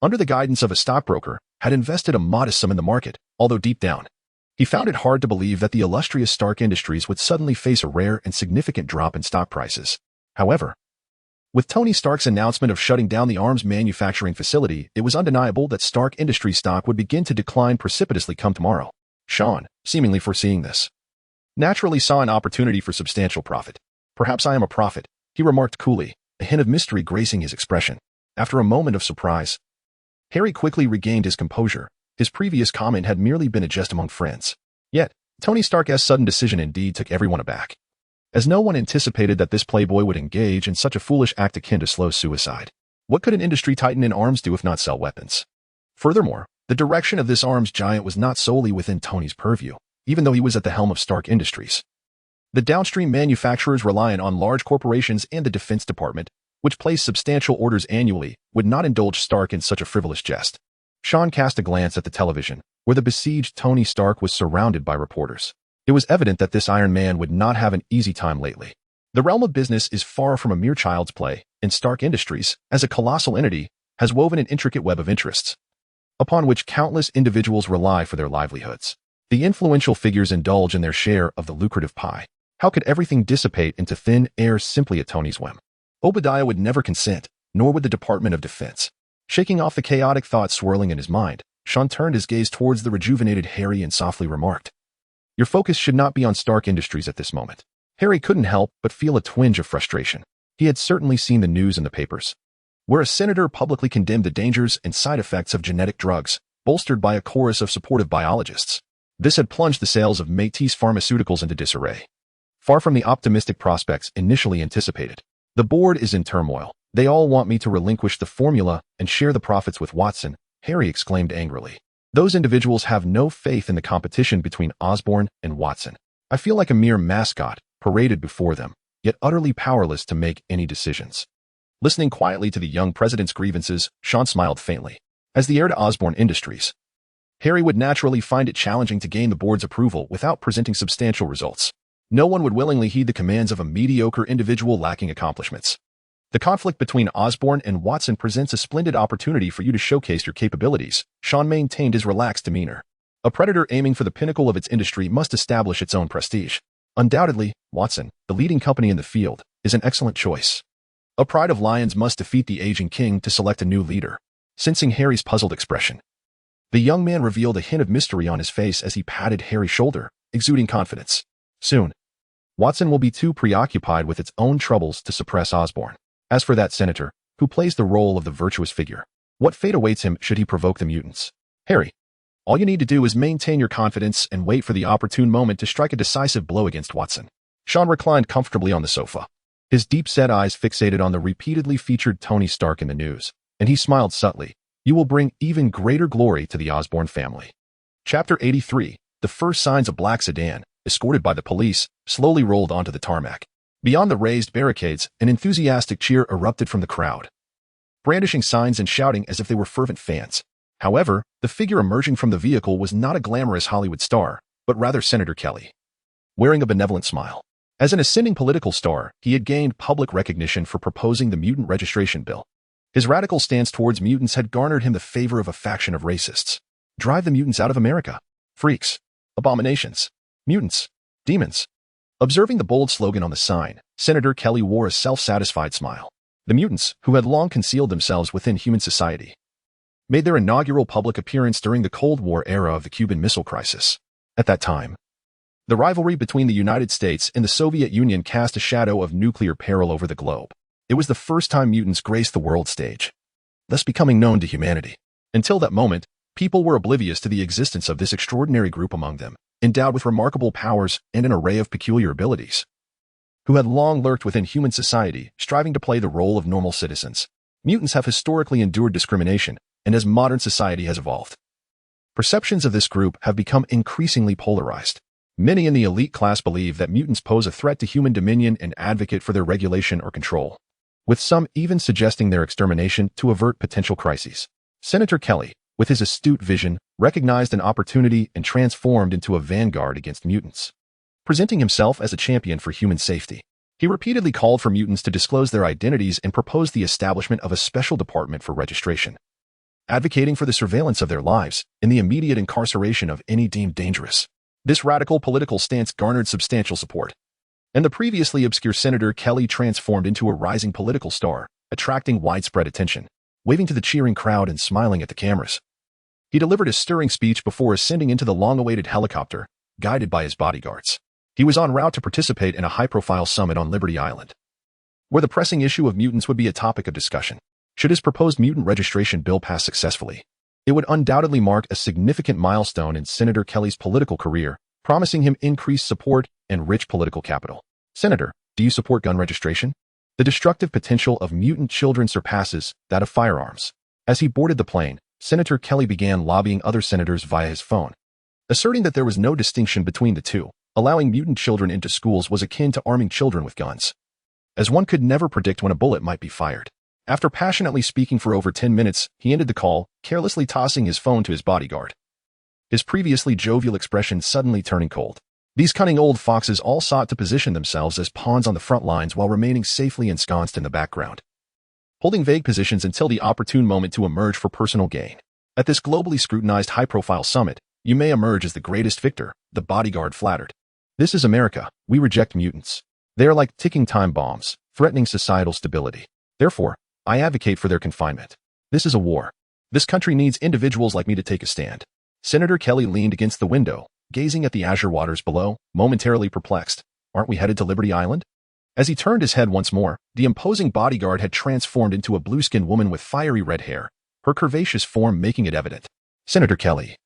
A: under the guidance of a stockbroker, had invested a modest sum in the market, although deep down, he found it hard to believe that the illustrious Stark Industries would suddenly face a rare and significant drop in stock prices. However, with Tony Stark's announcement of shutting down the arms manufacturing facility, it was undeniable that Stark Industries stock would begin to decline precipitously come tomorrow. Sean, seemingly foreseeing this, naturally saw an opportunity for substantial profit. Perhaps I am a prophet, he remarked coolly, a hint of mystery gracing his expression. After a moment of surprise, Harry quickly regained his composure. His previous comment had merely been a jest among friends. Yet, Tony Stark's sudden decision indeed took everyone aback, as no one anticipated that this playboy would engage in such a foolish act akin to slow suicide. What could an industry titan in arms do if not sell weapons? Furthermore, the direction of this arms giant was not solely within Tony's purview, even though he was at the helm of Stark Industries. The downstream manufacturers reliant on large corporations and the Defense Department, which placed substantial orders annually, would not indulge Stark in such a frivolous jest. Sean cast a glance at the television, where the besieged Tony Stark was surrounded by reporters. It was evident that this Iron Man would not have an easy time lately. The realm of business is far from a mere child's play, and Stark Industries, as a colossal entity, has woven an intricate web of interests, upon which countless individuals rely for their livelihoods. The influential figures indulge in their share of the lucrative pie. How could everything dissipate into thin air simply at Tony's whim? Obadiah would never consent, nor would the Department of Defense. Shaking off the chaotic thoughts swirling in his mind, Sean turned his gaze towards the rejuvenated Harry and softly remarked, "Your focus should not be on Stark Industries at this moment." Harry couldn't help but feel a twinge of frustration. He had certainly seen the news in the papers, where a senator publicly condemned the dangers and side effects of genetic drugs, bolstered by a chorus of supportive biologists. This had plunged the sales of Métis Pharmaceuticals into disarray. Far from the optimistic prospects initially anticipated. "The board is in turmoil. They all want me to relinquish the formula and share the profits with Watson," Harry exclaimed angrily. "Those individuals have no faith in the competition between Osborn and Watson. I feel like a mere mascot, paraded before them, yet utterly powerless to make any decisions." Listening quietly to the young president's grievances, Sean smiled faintly. As the heir to Osborn Industries, Harry would naturally find it challenging to gain the board's approval without presenting substantial results. No one would willingly heed the commands of a mediocre individual lacking accomplishments. "The conflict between Osborn and Watson presents a splendid opportunity for you to showcase your capabilities," Sean maintained his relaxed demeanor. "A predator aiming for the pinnacle of its industry must establish its own prestige. Undoubtedly, Watson, the leading company in the field, is an excellent choice. A pride of lions must defeat the aging king to select a new leader." Sensing Harry's puzzled expression, the young man revealed a hint of mystery on his face as he patted Harry's shoulder, exuding confidence. "Soon, Watson will be too preoccupied with its own troubles to suppress Osborn. As for that senator, who plays the role of the virtuous figure, what fate awaits him should he provoke the mutants? Harry, all you need to do is maintain your confidence and wait for the opportune moment to strike a decisive blow against Watson." Sean reclined comfortably on the sofa, his deep-set eyes fixated on the repeatedly featured Tony Stark in the news, and he smiled subtly. "You will bring even greater glory to the Osborn family." Chapter 83, the first signs of Black Sedan, escorted by the police, slowly rolled onto the tarmac. Beyond the raised barricades, an enthusiastic cheer erupted from the crowd, brandishing signs and shouting as if they were fervent fans. However, the figure emerging from the vehicle was not a glamorous Hollywood star, but rather Senator Kelly, wearing a benevolent smile. As an ascending political star, he had gained public recognition for proposing the mutant registration bill. His radical stance towards mutants had garnered him the favor of a faction of racists. Drive the mutants out of America. Freaks. Abominations. Mutants. Demons. Observing the bold slogan on the sign, Senator Kelly wore a self-satisfied smile. The mutants, who had long concealed themselves within human society, made their inaugural public appearance during the Cold War era of the Cuban Missile Crisis. At that time, the rivalry between the United States and the Soviet Union cast a shadow of nuclear peril over the globe. It was the first time mutants graced the world stage, thus becoming known to humanity. Until that moment, people were oblivious to the existence of this extraordinary group among them, endowed with remarkable powers and an array of peculiar abilities, who had long lurked within human society, striving to play the role of normal citizens. Mutants have historically endured discrimination, and as modern society has evolved, perceptions of this group have become increasingly polarized. Many in the elite class believe that mutants pose a threat to human dominion and advocate for their regulation or control, with some even suggesting their extermination to avert potential crises. Senator Kelly, with his astute vision, recognized an opportunity and transformed into a vanguard against mutants. Presenting himself as a champion for human safety, he repeatedly called for mutants to disclose their identities and proposed the establishment of a special department for registration, advocating for the surveillance of their lives and the immediate incarceration of any deemed dangerous. This radical political stance garnered substantial support, and the previously obscure Senator Kelly transformed into a rising political star, attracting widespread attention. Waving to the cheering crowd and smiling at the cameras, he delivered a stirring speech before ascending into the long-awaited helicopter, guided by his bodyguards. He was en route to participate in a high-profile summit on Liberty Island, where the pressing issue of mutants would be a topic of discussion. Should his proposed mutant registration bill pass successfully, it would undoubtedly mark a significant milestone in Senator Kelly's political career, promising him increased support and rich political capital. "Senator, do you support gun registration? The destructive potential of mutant children surpasses that of firearms." As he boarded the plane, Senator Kelly began lobbying other senators via his phone, asserting that there was no distinction between the two. Allowing mutant children into schools was akin to arming children with guns, as one could never predict when a bullet might be fired. After passionately speaking for over 10 minutes, he ended the call, carelessly tossing his phone to his bodyguard, his previously jovial expression suddenly turning cold. These cunning old foxes all sought to position themselves as pawns on the front lines while remaining safely ensconced in the background, holding vague positions until the opportune moment to emerge for personal gain. At this globally scrutinized high-profile summit, you may emerge as the greatest victor, the bodyguard flattered. "This is America. We reject mutants. They are like ticking time bombs. threatening societal stability. Therefore, I advocate for their confinement. This is a war. This country needs individuals like me to take a stand. Senator Kelly leaned against the window, gazing at the azure waters below, momentarily perplexed. Aren't we headed to Liberty Island? As he turned his head once more, the imposing bodyguard had transformed into a blue-skinned woman with fiery red hair, her curvaceous form making it evident. Senator Kelly,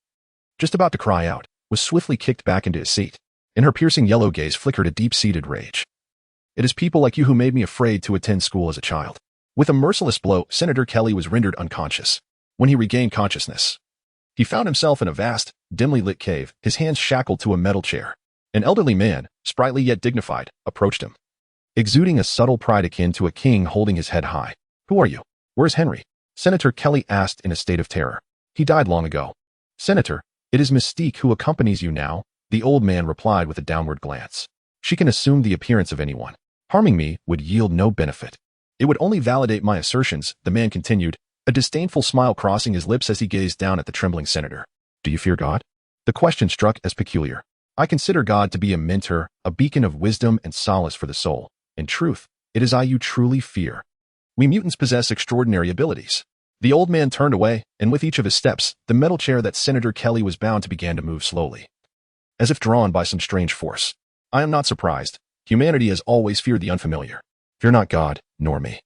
A: just about to cry out, was swiftly kicked back into his seat. In her piercing yellow gaze flickered a deep-seated rage. It is people like you who made me afraid to attend school as a child. With a merciless blow, Senator Kelly was rendered unconscious. When he regained consciousness, he found himself in a vast, dimly lit cave, his hands shackled to a metal chair. An elderly man, sprightly yet dignified, approached him, exuding a subtle pride akin to a king holding his head high. Who are you? Where's Henry? Senator Kelly asked in a state of terror. He died long ago. Senator, it is Mystique who accompanies you now, the old man replied with a downward glance. She can assume the appearance of anyone. Harming me would yield no benefit. It would only validate my assertions, the man continued, a disdainful smile crossing his lips as he gazed down at the trembling senator. Do you fear God? The question struck as peculiar. I consider God to be a mentor, a beacon of wisdom and solace for the soul. In truth, it is I you truly fear. We mutants possess extraordinary abilities. The old man turned away, and with each of his steps, the metal chair that Senator Kelly was bound to began to move slowly, as if drawn by some strange force. I am not surprised. Humanity has always feared the unfamiliar. Fear not God, nor me.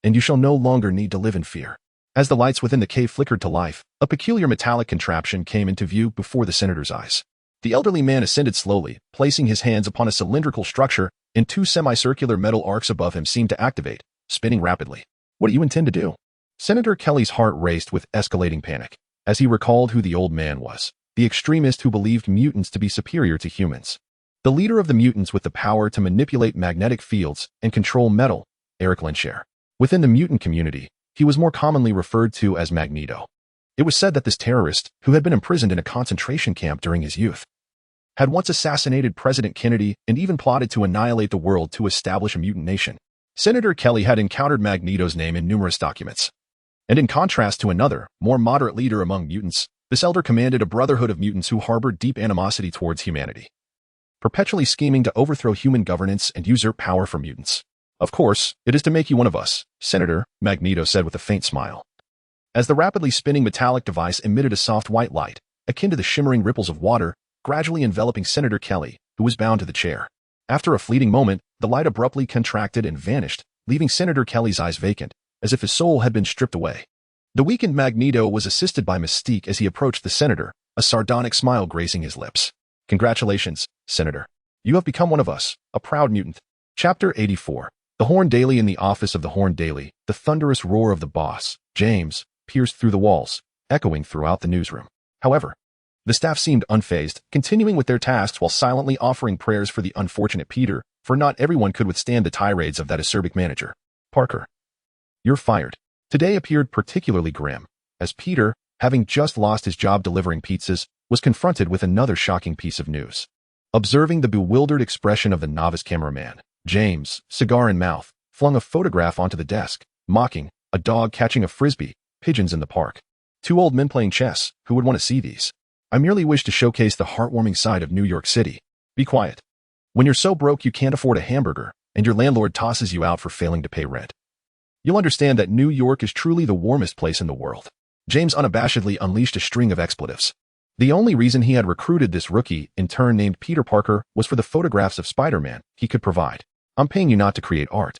A: And you shall no longer need to live in fear. As the lights within the cave flickered to life, a peculiar metallic contraption came into view before the senator's eyes. The elderly man ascended slowly, placing his hands upon a cylindrical structure, and two semicircular metal arcs above him seemed to activate, spinning rapidly. What do you intend to do? Senator Kelly's heart raced with escalating panic, as he recalled who the old man was, the extremist who believed mutants to be superior to humans. The leader of the mutants with the power to manipulate magnetic fields and control metal, Eric Lensher. Within the mutant community, he was more commonly referred to as Magneto. It was said that this terrorist, who had been imprisoned in a concentration camp during his youth, had once assassinated President Kennedy and even plotted to annihilate the world to establish a mutant nation. Senator Kelly had encountered Magneto's name in numerous documents. And in contrast to another, more moderate leader among mutants, this elder commanded a brotherhood of mutants who harbored deep animosity towards humanity, perpetually scheming to overthrow human governance and usurp power from mutants. Of course, it is to make you one of us, Senator, Magneto said with a faint smile, as the rapidly spinning metallic device emitted a soft white light, akin to the shimmering ripples of water, gradually enveloping Senator Kelly, who was bound to the chair. After a fleeting moment, the light abruptly contracted and vanished, leaving Senator Kelly's eyes vacant, as if his soul had been stripped away. The weakened Magneto was assisted by Mystique as he approached the senator, a sardonic smile gracing his lips. Congratulations, Senator. You have become one of us, a proud mutant. Chapter 84. The Horn Daily. In the office of the Horn Daily, the thunderous roar of the boss, James, pierced through the walls, echoing throughout the newsroom. However, the staff seemed unfazed, continuing with their tasks while silently offering prayers for the unfortunate Peter, for not everyone could withstand the tirades of that acerbic manager. Parker, you're fired. Today appeared particularly grim, as Peter, having just lost his job delivering pizzas, was confronted with another shocking piece of news. Observing the bewildered expression of the novice cameraman, James, cigar in mouth, flung a photograph onto the desk, mocking, a dog catching a frisbee, pigeons in the park. Two old men playing chess, who would want to see these? I merely wish to showcase the heartwarming side of New York City. Be quiet. When you're so broke you can't afford a hamburger, and your landlord tosses you out for failing to pay rent, you'll understand that New York is truly the warmest place in the world. James unabashedly unleashed a string of expletives. The only reason he had recruited this rookie, in turn named Peter Parker, was for the photographs of Spider-Man he could provide. I'm paying you not to create art,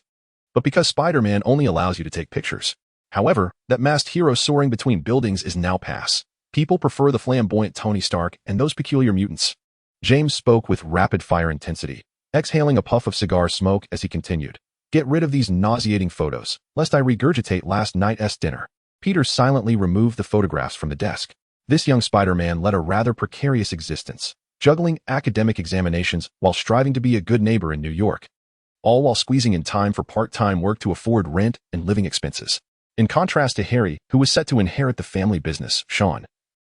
A: but because Spider-Man only allows you to take pictures. However, that masked hero soaring between buildings is now passe. People prefer the flamboyant Tony Stark and those peculiar mutants. James spoke with rapid-fire intensity, exhaling a puff of cigar smoke as he continued. Get rid of these nauseating photos, lest I regurgitate last night's dinner. Peter silently removed the photographs from the desk. This young Spider-Man led a rather precarious existence, juggling academic examinations while striving to be a good neighbor in New York, all while squeezing in time for part-time work to afford rent and living expenses. In contrast to Harry, who was set to inherit the family business, Sean,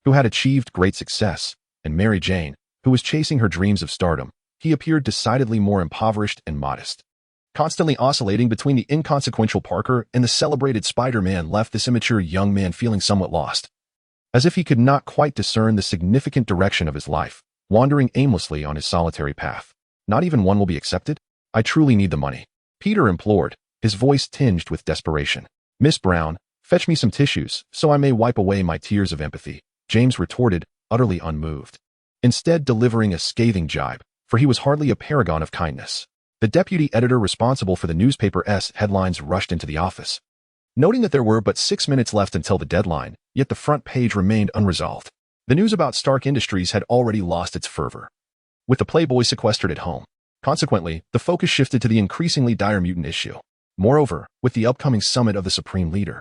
A: who had achieved great success, and Mary Jane, who was chasing her dreams of stardom, he appeared decidedly more impoverished and modest. Constantly oscillating between the inconsequential Parker and the celebrated Spider-Man left this immature young man feeling somewhat lost, as if he could not quite discern the significant direction of his life, wandering aimlessly on his solitary path. Not even one will be accepted? I truly need the money. Peter implored, his voice tinged with desperation. Miss Brown, fetch me some tissues, so I may wipe away my tears of empathy, James retorted, utterly unmoved. Instead delivering a scathing jibe, for he was hardly a paragon of kindness. The deputy editor responsible for the newspaper's headlines rushed into the office. Noting that there were but 6 minutes left until the deadline, yet the front page remained unresolved. The news about Stark Industries had already lost its fervor. With the Playboy sequestered at home, consequently, the focus shifted to the increasingly dire mutant issue. Moreover, with the upcoming summit of the Supreme Leader,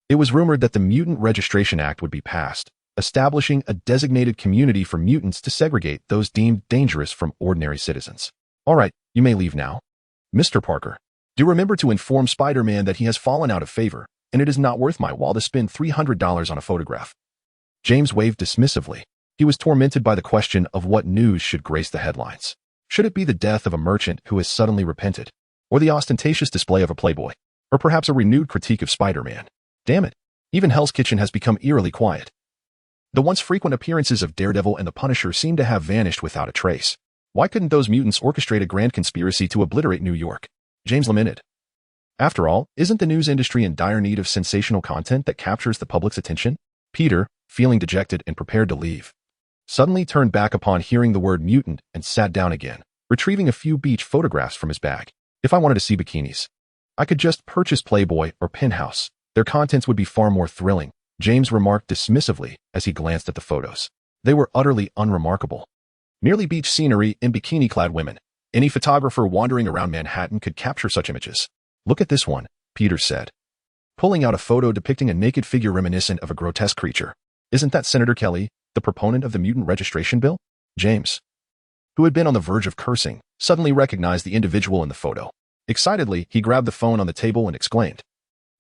A: it was rumored that the Mutant Registration Act would be passed, establishing a designated community for mutants to segregate those deemed dangerous from ordinary citizens. All right, you may leave now. Mr. Parker, do remember to inform Spider-Man that he has fallen out of favor, and it is not worth my while to spend $300 on a photograph. James waved dismissively. He was tormented by the question of what news should grace the headlines. Should it be the death of a merchant who has suddenly repented, or the ostentatious display of a playboy, or perhaps a renewed critique of Spider-Man? Damn it, even Hell's Kitchen has become eerily quiet. The once frequent appearances of Daredevil and the Punisher seem to have vanished without a trace. Why couldn't those mutants orchestrate a grand conspiracy to obliterate New York? James lamented. After all, isn't the news industry in dire need of sensational content that captures the public's attention? Peter, feeling dejected and prepared to leave, suddenly turned back upon hearing the word mutant and sat down again, retrieving a few beach photographs from his bag. If I wanted to see bikinis, I could just purchase Playboy or Penthouse. Their contents would be far more thrilling, James remarked dismissively as he glanced at the photos. They were utterly unremarkable. Merely beach scenery and bikini-clad women. Any photographer wandering around Manhattan could capture such images. Look at this one, Peter said, pulling out a photo depicting a naked figure reminiscent of a grotesque creature. Isn't that Senator Kelly, the proponent of the Mutant Registration Bill? James, who had been on the verge of cursing, suddenly recognized the individual in the photo. Excitedly, he grabbed the phone on the table and exclaimed,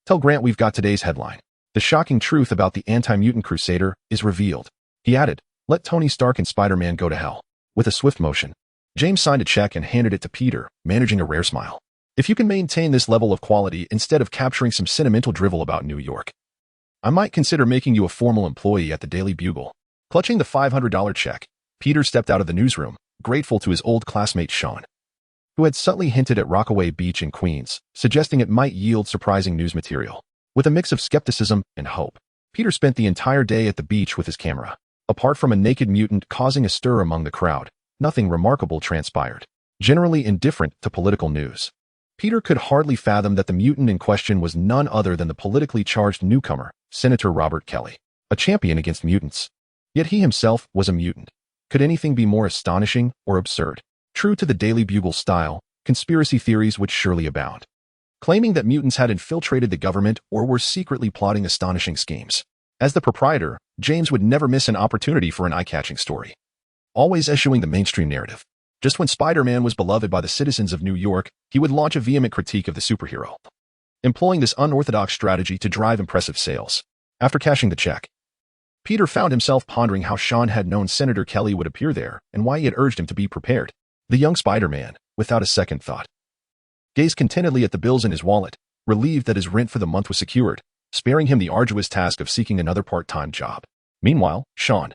A: "Tell Grant we've got today's headline. The shocking truth about the anti-mutant crusader is revealed." He added, "Let Tony Stark and Spider-Man go to hell." With a swift motion, James signed a check and handed it to Peter, managing a rare smile. "If you can maintain this level of quality instead of capturing some sentimental drivel about New York, I might consider making you a formal employee at the Daily Bugle." Clutching the $500 check, Peter stepped out of the newsroom, grateful to his old classmate Sean, who had subtly hinted at Rockaway Beach in Queens, suggesting it might yield surprising news material. With a mix of skepticism and hope, Peter spent the entire day at the beach with his camera. Apart from a naked mutant causing a stir among the crowd, nothing remarkable transpired. Generally indifferent to political news, Peter could hardly fathom that the mutant in question was none other than the politically charged newcomer, Senator Robert Kelly, a champion against mutants. Yet he himself was a mutant. Could anything be more astonishing or absurd? True to the Daily Bugle style, conspiracy theories would surely abound, claiming that mutants had infiltrated the government or were secretly plotting astonishing schemes. As the proprietor, James would never miss an opportunity for an eye-catching story, always eschewing the mainstream narrative. Just when Spider-Man was beloved by the citizens of New York, he would launch a vehement critique of the superhero, employing this unorthodox strategy to drive impressive sales. After cashing the check, Peter found himself pondering how Sean had known Senator Kelly would appear there and why he had urged him to be prepared. The young Spider-Man, without a second thought, gazed contentedly at the bills in his wallet, relieved that his rent for the month was secured, sparing him the arduous task of seeking another part-time job. Meanwhile, Sean,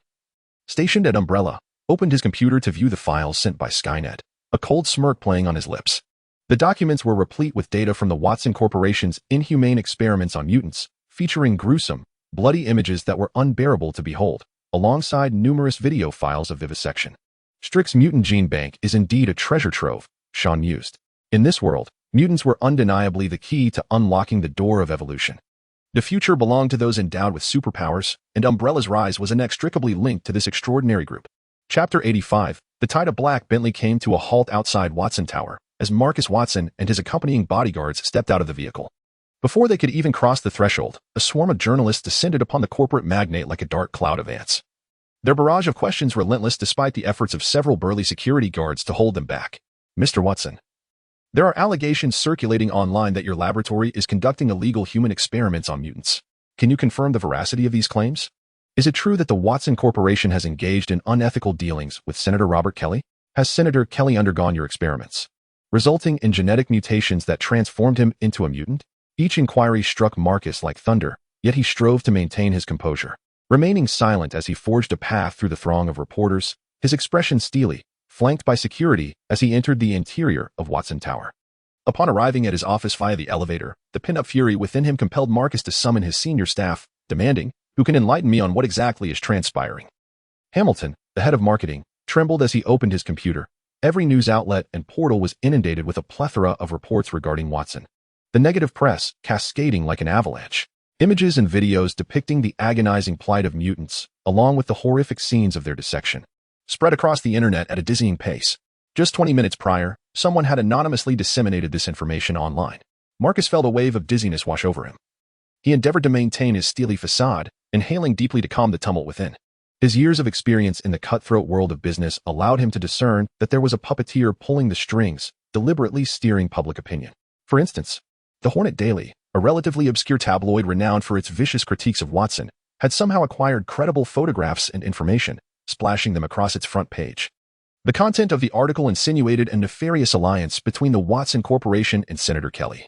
A: stationed at Umbrella, opened his computer to view the files sent by Skynet, a cold smirk playing on his lips. The documents were replete with data from the Watson Corporation's inhumane experiments on mutants, featuring gruesome, bloody images that were unbearable to behold, alongside numerous video files of vivisection. Strick's mutant gene bank is indeed a treasure trove, Sean mused. In this world, mutants were undeniably the key to unlocking the door of evolution. The future belonged to those endowed with superpowers, and Umbrella's rise was inextricably linked to this extraordinary group. Chapter 85, the tide of black Bentley came to a halt outside Watson Tower, as Marcus Watson and his accompanying bodyguards stepped out of the vehicle. Before they could even cross the threshold, a swarm of journalists descended upon the corporate magnate like a dark cloud of ants. Their barrage of questions relentless despite the efforts of several burly security guards to hold them back. "Mr. Watson, there are allegations circulating online that your laboratory is conducting illegal human experiments on mutants. Can you confirm the veracity of these claims? Is it true that the Watson Corporation has engaged in unethical dealings with Senator Robert Kelly? Has Senator Kelly undergone your experiments, resulting in genetic mutations that transformed him into a mutant?" Each inquiry struck Marcus like thunder, yet he strove to maintain his composure, remaining silent as he forged a path through the throng of reporters, his expression steely, flanked by security as he entered the interior of Watson Tower. Upon arriving at his office via the elevator, the pent-up fury within him compelled Marcus to summon his senior staff, demanding, "Who can enlighten me on what exactly is transpiring?" Hamilton, the head of marketing, trembled as he opened his computer. Every news outlet and portal was inundated with a plethora of reports regarding Watson. The negative press, cascading like an avalanche. Images and videos depicting the agonizing plight of mutants, along with the horrific scenes of their dissection, spread across the internet at a dizzying pace. Just 20 minutes prior, someone had anonymously disseminated this information online. Marcus felt a wave of dizziness wash over him. He endeavored to maintain his steely facade, inhaling deeply to calm the tumult within. His years of experience in the cutthroat world of business allowed him to discern that there was a puppeteer pulling the strings, deliberately steering public opinion. For instance, the Hornet Daily, a relatively obscure tabloid renowned for its vicious critiques of Watson, had somehow acquired credible photographs and information, splashing them across its front page. The content of the article insinuated a nefarious alliance between the Watson Corporation and Senator Kelly,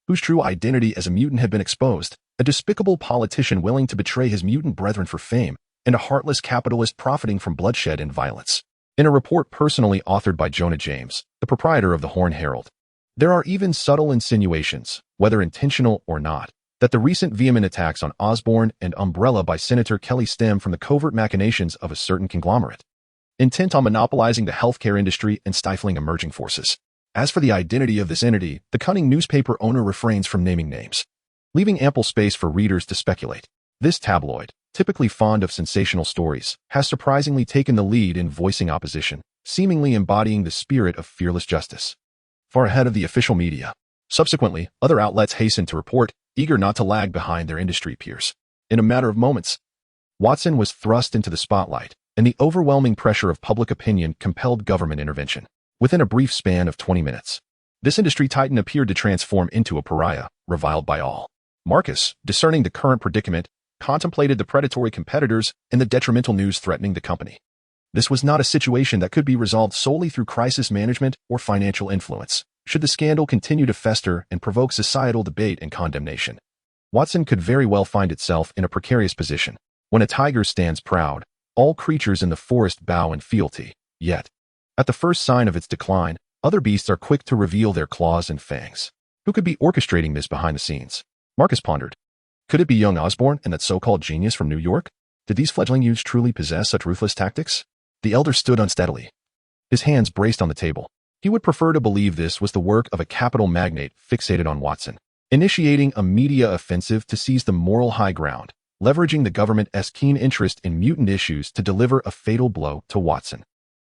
A: whose true identity as a mutant had been exposed, a despicable politician willing to betray his mutant brethren for fame, and a heartless capitalist profiting from bloodshed and violence. In a report personally authored by Jonah James, the proprietor of the Horn Herald, there are even subtle insinuations, whether intentional or not, that the recent vehement attacks on Osborne and Umbrella by Senator Kelly stem from the covert machinations of a certain conglomerate, intent on monopolizing the healthcare industry and stifling emerging forces. As for the identity of this entity, the cunning newspaper owner refrains from naming names, leaving ample space for readers to speculate. This tabloid, typically fond of sensational stories, has surprisingly taken the lead in voicing opposition, seemingly embodying the spirit of fearless justice, far ahead of the official media. Subsequently, other outlets hastened to report, eager not to lag behind their industry peers. In a matter of moments, Watson was thrust into the spotlight, and the overwhelming pressure of public opinion compelled government intervention. Within a brief span of 20 minutes, this industry titan appeared to transform into a pariah, reviled by all. Marcus, discerning the current predicament, contemplated the predatory competitors and the detrimental news threatening the company. This was not a situation that could be resolved solely through crisis management or financial influence, should the scandal continue to fester and provoke societal debate and condemnation. Watson could very well find itself in a precarious position. When a tiger stands proud, all creatures in the forest bow in fealty. Yet, at the first sign of its decline, other beasts are quick to reveal their claws and fangs. Who could be orchestrating this behind the scenes? Marcus pondered. Could it be young Osborne and that so-called genius from New York? Did these fledgling youths truly possess such ruthless tactics? The elder stood unsteadily, his hands braced on the table. He would prefer to believe this was the work of a capital magnate fixated on Watson, initiating a media offensive to seize the moral high ground, leveraging the government's keen interest in mutant issues to deliver a fatal blow to Watson,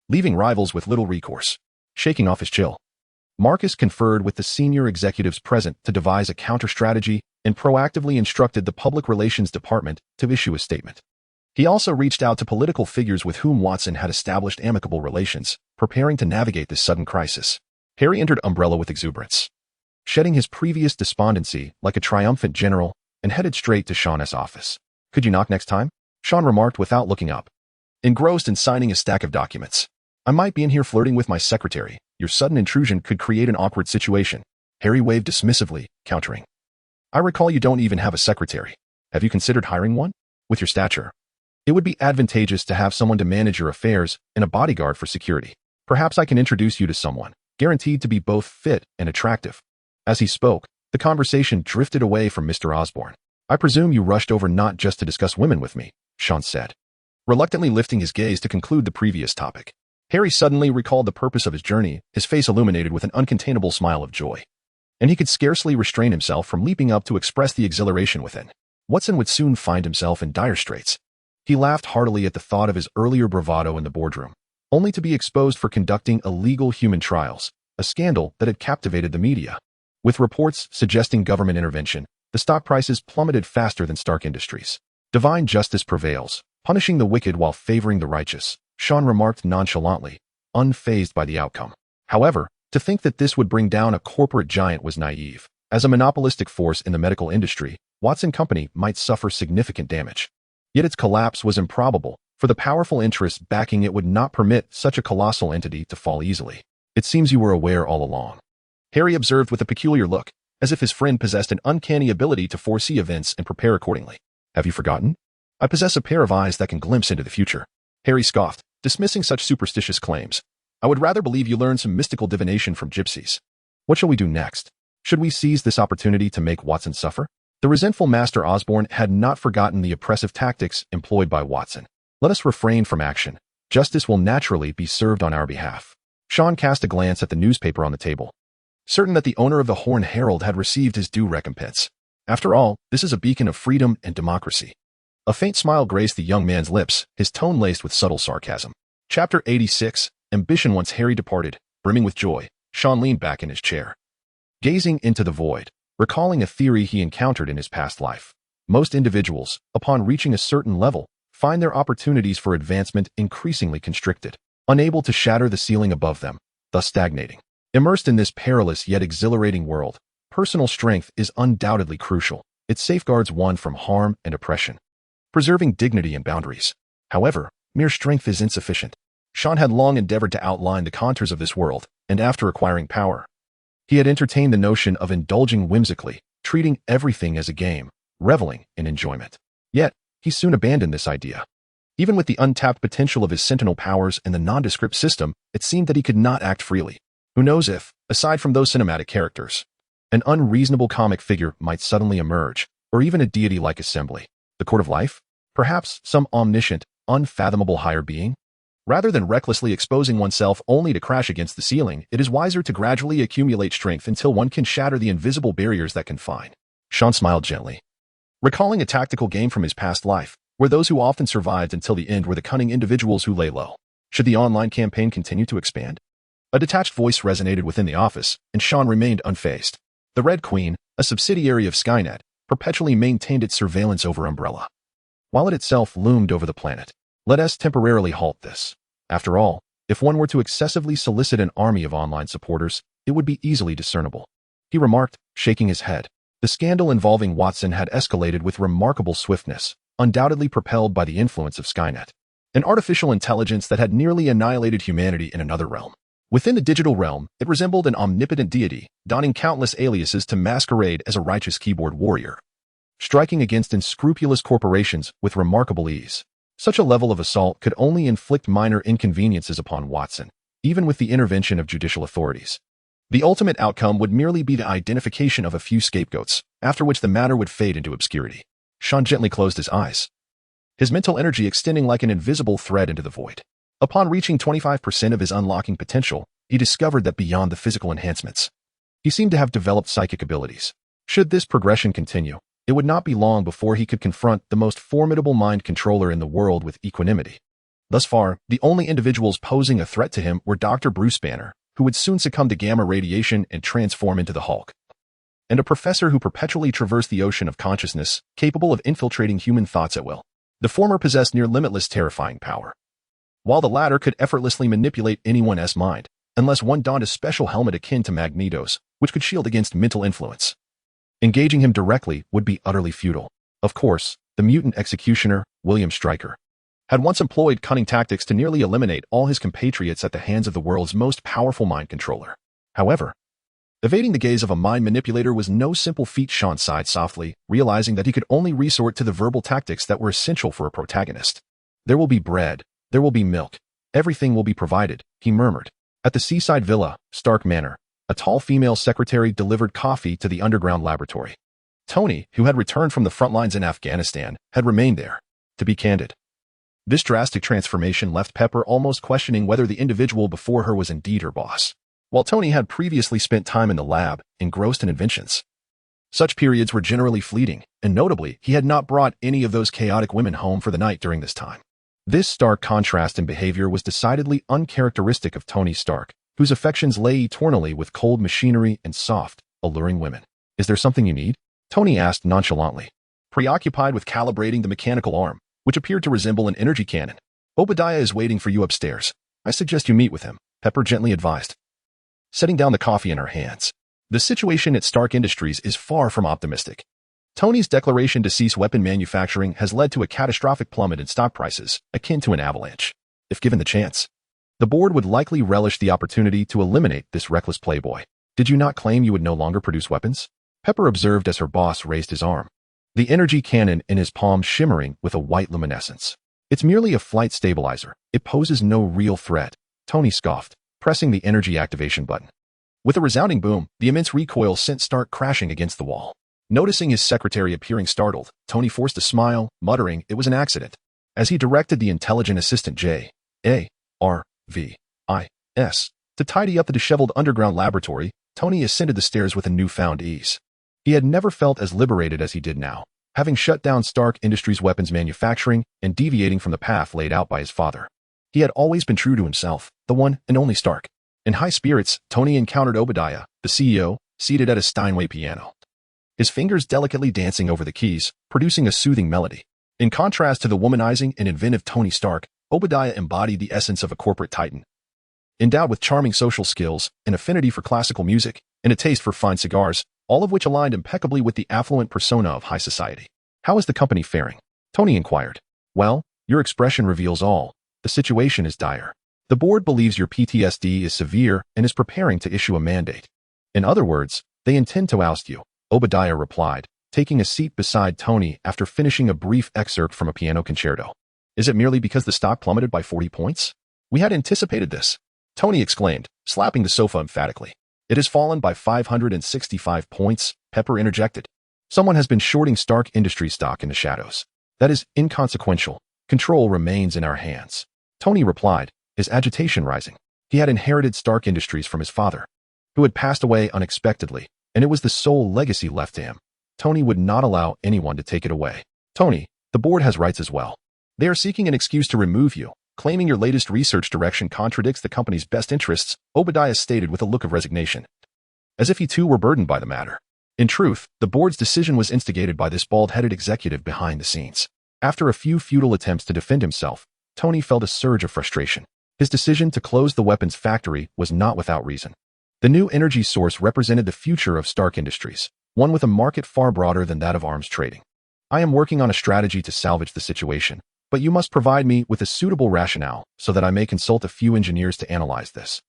A: leaving rivals with little recourse. Shaking off his chill, Marcus conferred with the senior executives present to devise a counter-strategy and proactively instructed the Public Relations Department to issue a statement. He also reached out to political figures with whom Watson had established amicable relations, preparing to navigate this sudden crisis. Harry entered Umbrella with exuberance, shedding his previous despondency like a triumphant general, and headed straight to Sean's office. "Could you knock next time?" Sean remarked without looking up, engrossed in signing a stack of documents. "I might be in here flirting with my secretary. Your sudden intrusion could create an awkward situation." Harry waved dismissively, countering. "I recall you don't even have a secretary. Have you considered hiring one? With your stature, it would be advantageous to have someone to manage your affairs and a bodyguard for security. Perhaps I can introduce you to someone, guaranteed to be both fit and attractive." As he spoke, the conversation drifted away from Mr. Osborne. "I presume you rushed over not just to discuss women with me," Sean said, reluctantly lifting his gaze to conclude the previous topic. Harry suddenly recalled the purpose of his journey, his face illuminated with an uncontainable smile of joy, and he could scarcely restrain himself from leaping up to express the exhilaration within. Watson would soon find himself in dire straits. He laughed heartily at the thought of his earlier bravado in the boardroom, only to be exposed for conducting illegal human trials, a scandal that had captivated the media. With reports suggesting government intervention, the stock prices plummeted faster than Stark Industries. "Divine justice prevails, punishing the wicked while favoring the righteous," Sean remarked nonchalantly, unfazed by the outcome. However, to think that this would bring down a corporate giant was naive. As a monopolistic force in the medical industry, Watson Company might suffer significant damage. Yet its collapse was improbable, for the powerful interests backing it would not permit such a colossal entity to fall easily. "It seems you were aware all along," Harry observed with a peculiar look, as if his friend possessed an uncanny ability to foresee events and prepare accordingly. "Have you forgotten? I possess a pair of eyes that can glimpse into the future." Harry scoffed, dismissing such superstitious claims. "I would rather believe you learned some mystical divination from gypsies." What shall we do next? Should we seize this opportunity to make Watson suffer? The resentful Master Osborne had not forgotten the oppressive tactics employed by Watson. Let us refrain from action. Justice will naturally be served on our behalf. Sean cast a glance at the newspaper on the table, certain that the owner of the Horn Herald had received his due recompense. After all, this is a beacon of freedom and democracy. A faint smile graced the young man's lips, his tone laced with subtle sarcasm. Chapter 86, Ambition. Once Harry departed, brimming with joy, Sean leaned back in his chair, gazing into the void, recalling a theory he encountered in his past life. Most individuals, upon reaching a certain level, find their opportunities for advancement increasingly constricted, unable to shatter the ceiling above them, thus stagnating. Immersed in this perilous yet exhilarating world, personal strength is undoubtedly crucial. It safeguards one from harm and oppression, preserving dignity and boundaries. However, mere strength is insufficient. Sean had long endeavored to outline the contours of this world, and after acquiring power, he had entertained the notion of indulging whimsically, treating everything as a game, reveling in enjoyment. Yet, he soon abandoned this idea. Even with the untapped potential of his sentinel powers and the nondescript system, it seemed that he could not act freely. Who knows if, aside from those cinematic characters, an unreasonable comic figure might suddenly emerge, or even a deity-like assembly. The court of life? Perhaps some omniscient, unfathomable higher being? Rather than recklessly exposing oneself only to crash against the ceiling, it is wiser to gradually accumulate strength until one can shatter the invisible barriers that confine. Sean smiled gently, recalling a tactical game from his past life, where those who often survived until the end were the cunning individuals who lay low. Should the online campaign continue to expand? A detached voice resonated within the office, and Sean remained unfazed. The Red Queen, a subsidiary of Skynet, perpetually maintained its surveillance over Umbrella, while it itself loomed over the planet. Let us temporarily halt this. After all, if one were to excessively solicit an army of online supporters, it would be easily discernible, he remarked, shaking his head. The scandal involving Watson had escalated with remarkable swiftness, undoubtedly propelled by the influence of Skynet, an artificial intelligence that had nearly annihilated humanity in another realm. Within the digital realm, it resembled an omnipotent deity, donning countless aliases to masquerade as a righteous keyboard warrior, striking against unscrupulous corporations with remarkable ease. Such a level of assault could only inflict minor inconveniences upon Watson, even with the intervention of judicial authorities. The ultimate outcome would merely be the identification of a few scapegoats, after which the matter would fade into obscurity. Sean gently closed his eyes, his mental energy extending like an invisible thread into the void. Upon reaching 25% of his unlocking potential, he discovered that beyond the physical enhancements, he seemed to have developed psychic abilities. Should this progression continue, it would not be long before he could confront the most formidable mind controller in the world with equanimity. Thus far, the only individuals posing a threat to him were Dr. Bruce Banner, who would soon succumb to gamma radiation and transform into the Hulk, and a professor who perpetually traversed the ocean of consciousness, capable of infiltrating human thoughts at will. The former possessed near limitless terrifying power, while the latter could effortlessly manipulate anyone's mind, unless one donned a special helmet akin to Magneto's, which could shield against mental influence. Engaging him directly would be utterly futile. Of course, the mutant executioner, William Stryker, had once employed cunning tactics to nearly eliminate all his compatriots at the hands of the world's most powerful mind controller. However, evading the gaze of a mind manipulator was no simple feat. Sean sighed softly, realizing that he could only resort to the verbal tactics that were essential for a protagonist. There will be bread, there will be milk, everything will be provided, he murmured. At the seaside villa, Stark Manor, a tall female secretary delivered coffee to the underground laboratory. Tony, who had returned from the front lines in Afghanistan, had remained there. To be candid, this drastic transformation left Pepper almost questioning whether the individual before her was indeed her boss. While Tony had previously spent time in the lab, engrossed in inventions, such periods were generally fleeting, and notably, he had not brought any of those chaotic women home for the night during this time. This stark contrast in behavior was decidedly uncharacteristic of Tony Stark, whose affections lay eternally with cold machinery and soft, alluring women. Is there something you need? Tony asked nonchalantly, preoccupied with calibrating the mechanical arm, which appeared to resemble an energy cannon. Obadiah is waiting for you upstairs. I suggest you meet with him, Pepper gently advised, setting down the coffee in her hands. The situation at Stark Industries is far from optimistic. Tony's declaration to cease weapon manufacturing has led to a catastrophic plummet in stock prices, akin to an avalanche. If given the chance, the board would likely relish the opportunity to eliminate this reckless playboy. Did you not claim you would no longer produce weapons? Pepper observed as her boss raised his arm, the energy cannon in his palm shimmering with a white luminescence. It's merely a flight stabilizer. It poses no real threat, Tony scoffed, pressing the energy activation button. With a resounding boom, the immense recoil sent Stark crashing against the wall. Noticing his secretary appearing startled, Tony forced a smile, muttering it was an accident. As he directed the intelligent assistant J.A.R.V.I.S. to tidy up the disheveled underground laboratory, Tony ascended the stairs with a newfound ease. He had never felt as liberated as he did now, having shut down Stark Industries' weapons manufacturing and deviating from the path laid out by his father. He had always been true to himself, the one and only Stark. In high spirits, Tony encountered Obadiah, the CEO, seated at a Steinway piano. His fingers delicately dancing over the keys, producing a soothing melody. In contrast to the womanizing and inventive Tony Stark, Obadiah embodied the essence of a corporate titan. Endowed with charming social skills, an affinity for classical music, and a taste for fine cigars, all of which aligned impeccably with the affluent persona of high society. How is the company faring? Tony inquired. Well, your expression reveals all. The situation is dire. The board believes your PTSD is severe and is preparing to issue a mandate. In other words, they intend to oust you, Obadiah replied, taking a seat beside Tony after finishing a brief excerpt from a piano concerto. Is it merely because the stock plummeted by 40 points? We had anticipated this, Tony exclaimed, slapping the sofa emphatically. It has fallen by 565 points, Pepper interjected. Someone has been shorting Stark Industries stock in the shadows. That is inconsequential. Control remains in our hands. Tony replied, his agitation rising. He had inherited Stark Industries from his father, who had passed away unexpectedly, and it was the sole legacy left to him. Tony would not allow anyone to take it away. Tony, the board has rights as well. They are seeking an excuse to remove you, claiming your latest research direction contradicts the company's best interests, Obadiah stated with a look of resignation, as if he too were burdened by the matter. In truth, the board's decision was instigated by this bald-headed executive behind the scenes. After a few futile attempts to defend himself, Tony felt a surge of frustration. His decision to close the weapons factory was not without reason. The new energy source represented the future of Stark Industries, one with a market far broader than that of arms trading. I am working on a strategy to salvage the situation, but you must provide me with a suitable rationale so that I may consult a few engineers to analyze this.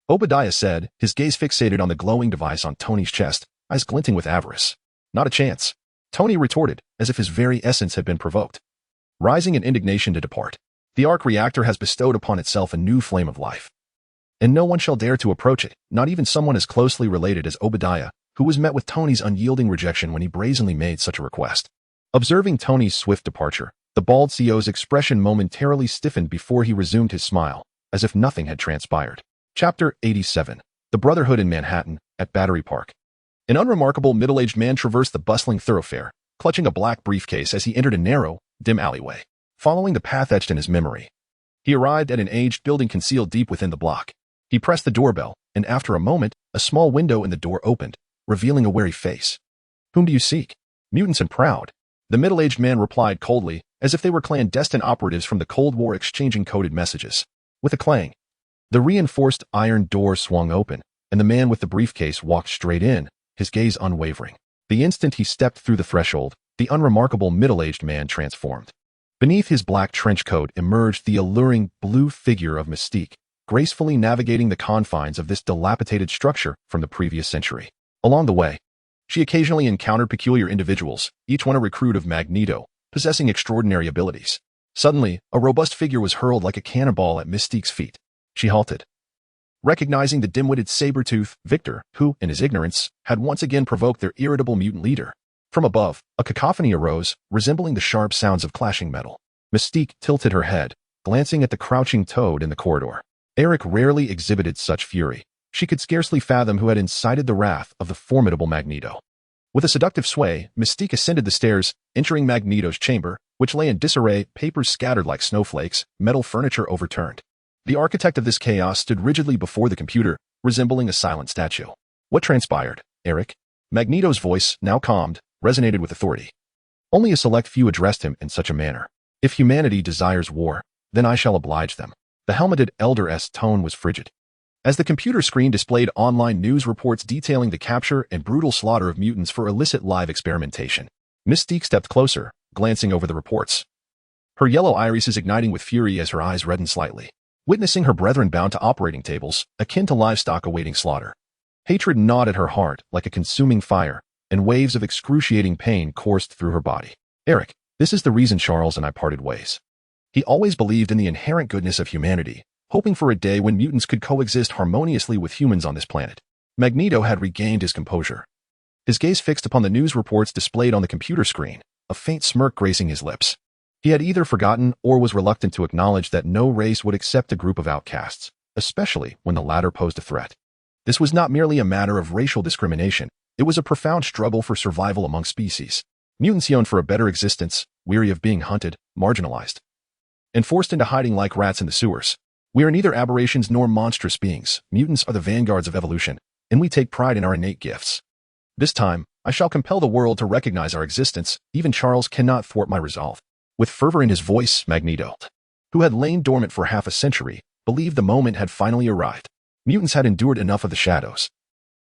A: Obadiah said, his gaze fixated on the glowing device on Tony's chest, eyes glinting with avarice. Not a chance, Tony retorted, as if his very essence had been provoked. Rising in indignation to depart, the arc reactor has bestowed upon itself a new flame of life. And no one shall dare to approach it, not even someone as closely related as Obadiah, who was met with Tony's unyielding rejection when he brazenly made such a request. Observing Tony's swift departure, the bald CEO's expression momentarily stiffened before he resumed his smile, as if nothing had transpired. Chapter 87. The Brotherhood in Manhattan, at Battery Park. An unremarkable middle-aged man traversed the bustling thoroughfare, clutching a black briefcase as he entered a narrow, dim alleyway. Following the path etched in his memory, he arrived at an aged building concealed deep within the block. He pressed the doorbell, and after a moment, a small window in the door opened, revealing a wary face. Whom do you seek? Mutants and proud. The middle-aged man replied coldly, as if they were clandestine operatives from the Cold War exchanging coded messages. With a clang, the reinforced iron door swung open, and the man with the briefcase walked straight in, his gaze unwavering. The instant he stepped through the threshold, the unremarkable middle-aged man transformed. Beneath his black trench coat emerged the alluring blue figure of Mystique, gracefully navigating the confines of this dilapidated structure from the previous century. Along the way, she occasionally encountered peculiar individuals, each one a recruit of Magneto, possessing extraordinary abilities. Suddenly, a robust figure was hurled like a cannonball at Mystique's feet. She halted, recognizing the dim-witted Sabretooth, Victor, who, in his ignorance, had once again provoked their irritable mutant leader. From above, a cacophony arose, resembling the sharp sounds of clashing metal. Mystique tilted her head, glancing at the crouching Toad in the corridor. Eric rarely exhibited such fury. She could scarcely fathom who had incited the wrath of the formidable Magneto. With a seductive sway, Mystique ascended the stairs, entering Magneto's chamber, which lay in disarray, papers scattered like snowflakes, metal furniture overturned. The architect of this chaos stood rigidly before the computer, resembling a silent statue. What transpired, Eric? Magneto's voice, now calmed, resonated with authority. Only a select few addressed him in such a manner. If humanity desires war, then I shall oblige them. The helmeted elder's tone was frigid. As the computer screen displayed online news reports detailing the capture and brutal slaughter of mutants for illicit live experimentation, Mystique stepped closer, glancing over the reports. Her yellow irises igniting with fury as her eyes reddened slightly. Witnessing her brethren bound to operating tables, akin to livestock awaiting slaughter. Hatred gnawed at her heart like a consuming fire, and waves of excruciating pain coursed through her body. Eric, this is the reason Charles and I parted ways. He always believed in the inherent goodness of humanity, hoping for a day when mutants could coexist harmoniously with humans on this planet. Magneto had regained his composure. His gaze fixed upon the news reports displayed on the computer screen, a faint smirk gracing his lips. He had either forgotten or was reluctant to acknowledge that no race would accept a group of outcasts, especially when the latter posed a threat. This was not merely a matter of racial discrimination, it was a profound struggle for survival among species. Mutants yearned for a better existence, weary of being hunted, marginalized, and forced into hiding like rats in the sewers. We are neither aberrations nor monstrous beings. Mutants are the vanguards of evolution, and we take pride in our innate gifts. This time, I shall compel the world to recognize our existence. Even Charles cannot thwart my resolve. With fervor in his voice, Magneto, who had lain dormant for half a century, believed the moment had finally arrived. Mutants had endured enough of the shadows.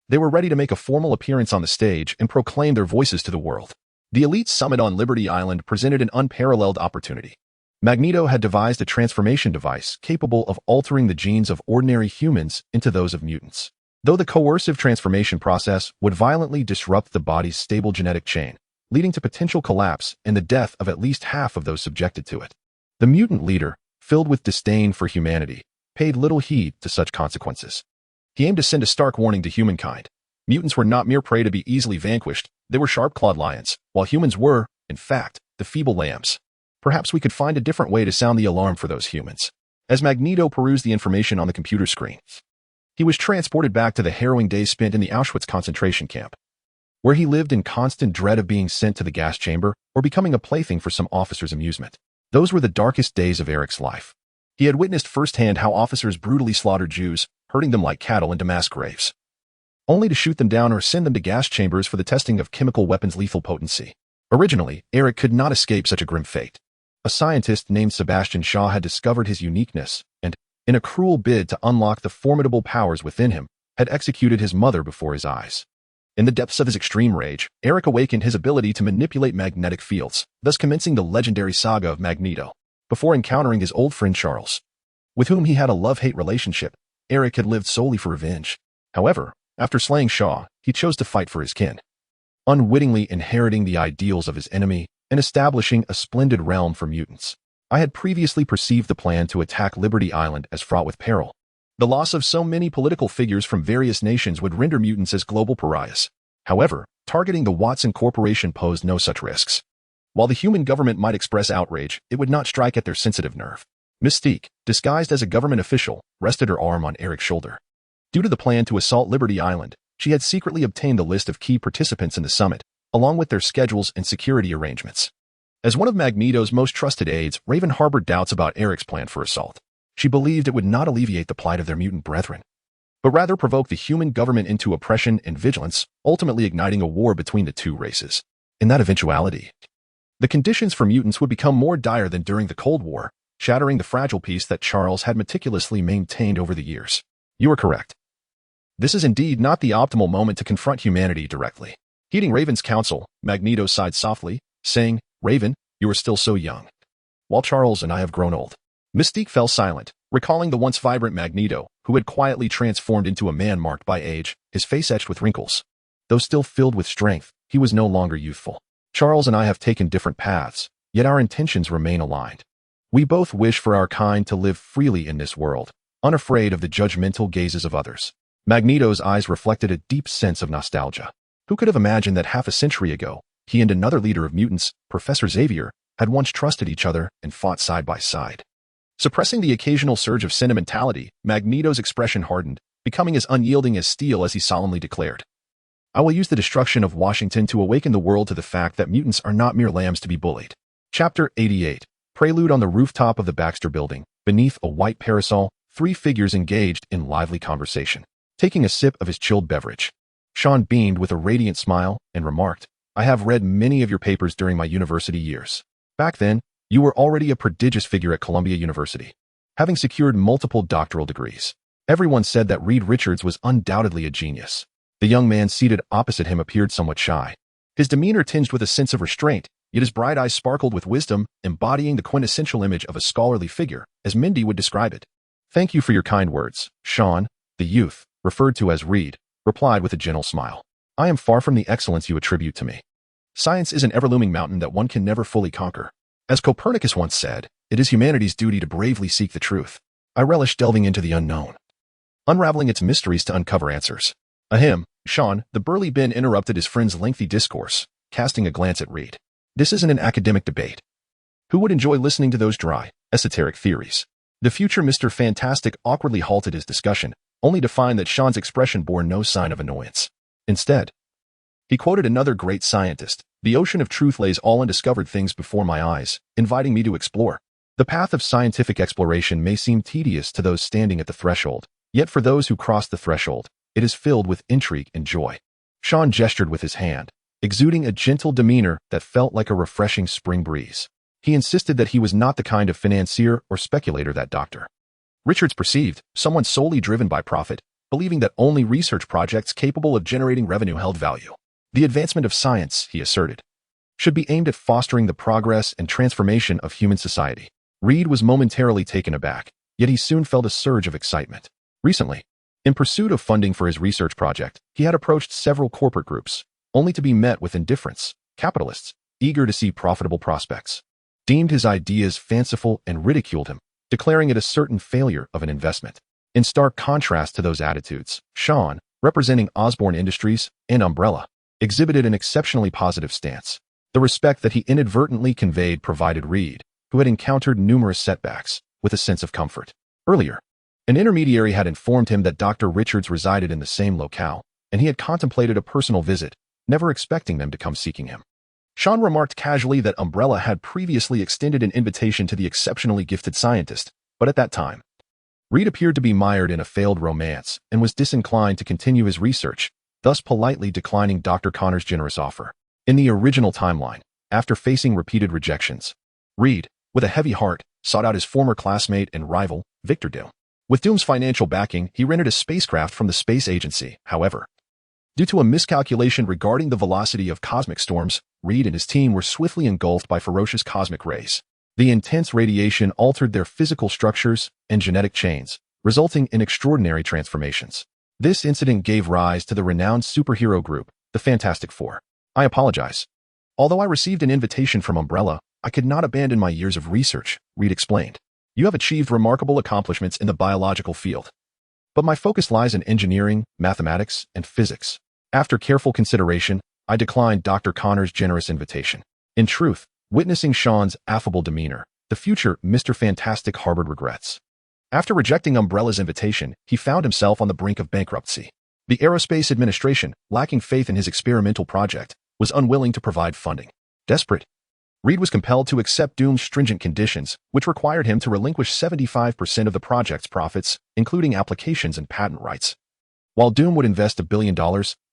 A: They were ready to make a formal appearance on the stage and proclaim their voices to the world. The elite summit on Liberty Island presented an unparalleled opportunity. Magneto had devised a transformation device capable of altering the genes of ordinary humans into those of mutants. Though the coercive transformation process would violently disrupt the body's stable genetic chain, leading to potential collapse and the death of at least half of those subjected to it. The mutant leader, filled with disdain for humanity, paid little heed to such consequences. He aimed to send a stark warning to humankind. Mutants were not mere prey to be easily vanquished, they were sharp-clawed lions, while humans were, in fact, the feeble lambs. Perhaps we could find a different way to sound the alarm for those humans. As Magneto perused the information on the computer screen, he was transported back to the harrowing days spent in the Auschwitz concentration camp, where he lived in constant dread of being sent to the gas chamber or becoming a plaything for some officer's amusement. Those were the darkest days of Eric's life. He had witnessed firsthand how officers brutally slaughtered Jews, herding them like cattle into mass graves, only to shoot them down or send them to gas chambers for the testing of chemical weapons' lethal potency. Originally, Eric could not escape such a grim fate. A scientist named Sebastian Shaw had discovered his uniqueness and, in a cruel bid to unlock the formidable powers within him, had executed his mother before his eyes. In the depths of his extreme rage, Eric awakened his ability to manipulate magnetic fields, thus commencing the legendary saga of Magneto. Before encountering his old friend Charles, with whom he had a love-hate relationship, Eric had lived solely for revenge. However, after slaying Shaw, he chose to fight for his kin, unwittingly inheriting the ideals of his enemy and establishing a splendid realm for mutants. I had previously perceived the plan to attack Liberty Island as fraught with peril. The loss of so many political figures from various nations would render mutants as global pariahs. However, targeting the Watson Corporation posed no such risks. While the human government might express outrage, it would not strike at their sensitive nerve. Mystique, disguised as a government official, rested her arm on Eric's shoulder. Due to the plan to assault Liberty Island, she had secretly obtained the list of key participants in the summit, along with their schedules and security arrangements. As one of Magneto's most trusted aides, Raven harbored doubts about Eric's plan for assault. She believed it would not alleviate the plight of their mutant brethren, but rather provoke the human government into oppression and vigilance, ultimately igniting a war between the two races. In that eventuality, the conditions for mutants would become more dire than during the Cold War, shattering the fragile peace that Charles had meticulously maintained over the years. You are correct. This is indeed not the optimal moment to confront humanity directly. Heeding Raven's counsel, Magneto sighed softly, saying, "Raven, you are still so young, while Charles and I have grown old." Mystique fell silent, recalling the once vibrant Magneto, who had quietly transformed into a man marked by age, his face etched with wrinkles. Though still filled with strength, he was no longer youthful. Charles and I have taken different paths, yet our intentions remain aligned. We both wish for our kind to live freely in this world, unafraid of the judgmental gazes of others. Magneto's eyes reflected a deep sense of nostalgia. Who could have imagined that half a century ago, he and another leader of mutants, Professor Xavier, had once trusted each other and fought side by side? Suppressing the occasional surge of sentimentality, Magneto's expression hardened, becoming as unyielding as steel as he solemnly declared, "I will use the destruction of Washington to awaken the world to the fact that mutants are not mere lambs to be bullied." Chapter 88. Prelude. On the rooftop of the Baxter Building, beneath a white parasol, three figures engaged in lively conversation. Taking a sip of his chilled beverage, Sean beamed with a radiant smile and remarked, "I have read many of your papers during my university years. Back then, you were already a prodigious figure at Columbia University, having secured multiple doctoral degrees. Everyone said that Reed Richards was undoubtedly a genius." The young man seated opposite him appeared somewhat shy. His demeanor tinged with a sense of restraint, yet his bright eyes sparkled with wisdom, embodying the quintessential image of a scholarly figure, as Mindy would describe it. "Thank you for your kind words, Sean." The youth, referred to as Reed, replied with a gentle smile. "I am far from the excellence you attribute to me. Science is an ever-looming mountain that one can never fully conquer. As Copernicus once said, it is humanity's duty to bravely seek the truth. I relish delving into the unknown, unraveling its mysteries to uncover answers." Ahem, Sean, the burly Ben interrupted his friend's lengthy discourse, casting a glance at Reed. This isn't an academic debate. Who would enjoy listening to those dry, esoteric theories? The future Mr. Fantastic awkwardly halted his discussion, only to find that Sean's expression bore no sign of annoyance. Instead, he quoted another great scientist. The ocean of truth lays all undiscovered things before my eyes, inviting me to explore. The path of scientific exploration may seem tedious to those standing at the threshold, yet for those who cross the threshold, it is filled with intrigue and joy. Sean gestured with his hand, exuding a gentle demeanor that felt like a refreshing spring breeze. He insisted that he was not the kind of financier or speculator that Dr. Richards perceived, someone solely driven by profit, believing that only research projects capable of generating revenue held value. The advancement of science, he asserted, should be aimed at fostering the progress and transformation of human society. Reed was momentarily taken aback, yet he soon felt a surge of excitement. Recently, in pursuit of funding for his research project, he had approached several corporate groups, only to be met with indifference. Capitalists, eager to see profitable prospects, deemed his ideas fanciful and ridiculed him, declaring it a certain failure of an investment. In stark contrast to those attitudes, Sean, representing Osborne Industries and Umbrella, exhibited an exceptionally positive stance. The respect that he inadvertently conveyed provided Reed, who had encountered numerous setbacks, with a sense of comfort. Earlier, an intermediary had informed him that Dr. Richards resided in the same locale, and he had contemplated a personal visit, never expecting them to come seeking him. Sean remarked casually that Umbrella had previously extended an invitation to the exceptionally gifted scientist, but at that time, Reed appeared to be mired in a failed romance and was disinclined to continue his research, thus politely declining Dr. Connor's generous offer. In the original timeline, after facing repeated rejections, Reed, with a heavy heart, sought out his former classmate and rival, Victor Doom. With Doom's financial backing, he rented a spacecraft from the space agency. However, due to a miscalculation regarding the velocity of cosmic storms, Reed and his team were swiftly engulfed by ferocious cosmic rays. The intense radiation altered their physical structures and genetic chains, resulting in extraordinary transformations. This incident gave rise to the renowned superhero group, the Fantastic Four. I apologize. Although I received an invitation from Umbrella, I could not abandon my years of research, Reed explained. You have achieved remarkable accomplishments in the biological field, but my focus lies in engineering, mathematics, and physics. After careful consideration, I declined Dr. Connor's generous invitation. In truth, witnessing Sean's affable demeanor, the future Mr. Fantastic harbored regrets. After rejecting Umbrella's invitation, he found himself on the brink of bankruptcy. The Aerospace Administration, lacking faith in his experimental project, was unwilling to provide funding. Desperate, Reed was compelled to accept Doom's stringent conditions, which required him to relinquish 75% of the project's profits, including applications and patent rights, while Doom would invest $1 billion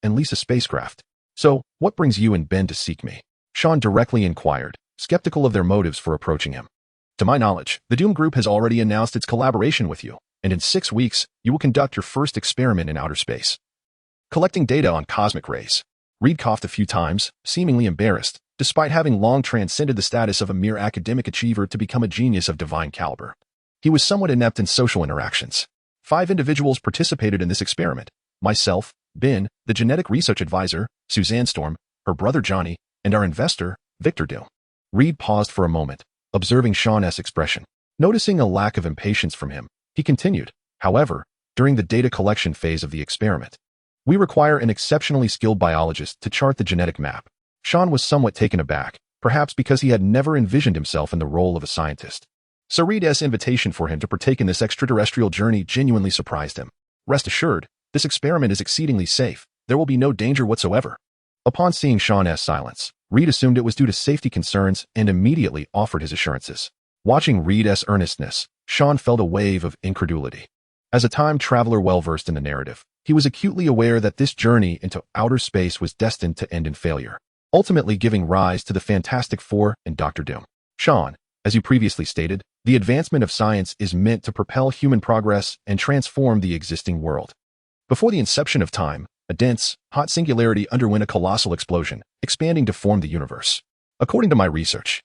A: and lease a spacecraft. So, what brings you and Ben to seek me? Sean directly inquired, skeptical of their motives for approaching him. To my knowledge, the Doom Group has already announced its collaboration with you, and in 6 weeks, you will conduct your first experiment in outer space, collecting data on cosmic rays. Reed coughed a few times, seemingly embarrassed, despite having long transcended the status of a mere academic achiever to become a genius of divine caliber. He was somewhat inept in social interactions. 5 individuals participated in this experiment: myself, Ben, the genetic research advisor, Suzanne Storm, her brother Johnny, and our investor, Victor Doom. Reed paused for a moment, observing Sean's expression. Noticing a lack of impatience from him, he continued, however, during the data collection phase of the experiment, we require an exceptionally skilled biologist to chart the genetic map. Sean was somewhat taken aback, perhaps because he had never envisioned himself in the role of a scientist. So Reed's invitation for him to partake in this extraterrestrial journey genuinely surprised him. Rest assured, this experiment is exceedingly safe. There will be no danger whatsoever. Upon seeing Sean's silence, Reed assumed it was due to safety concerns and immediately offered his assurances. Watching Reed's earnestness, Sean felt a wave of incredulity. As a time traveler well-versed in the narrative, he was acutely aware that this journey into outer space was destined to end in failure, ultimately giving rise to the Fantastic Four and Dr. Doom. Sean, as you previously stated, the advancement of science is meant to propel human progress and transform the existing world. Before the inception of time, a dense, hot singularity underwent a colossal explosion, expanding to form the universe. According to my research,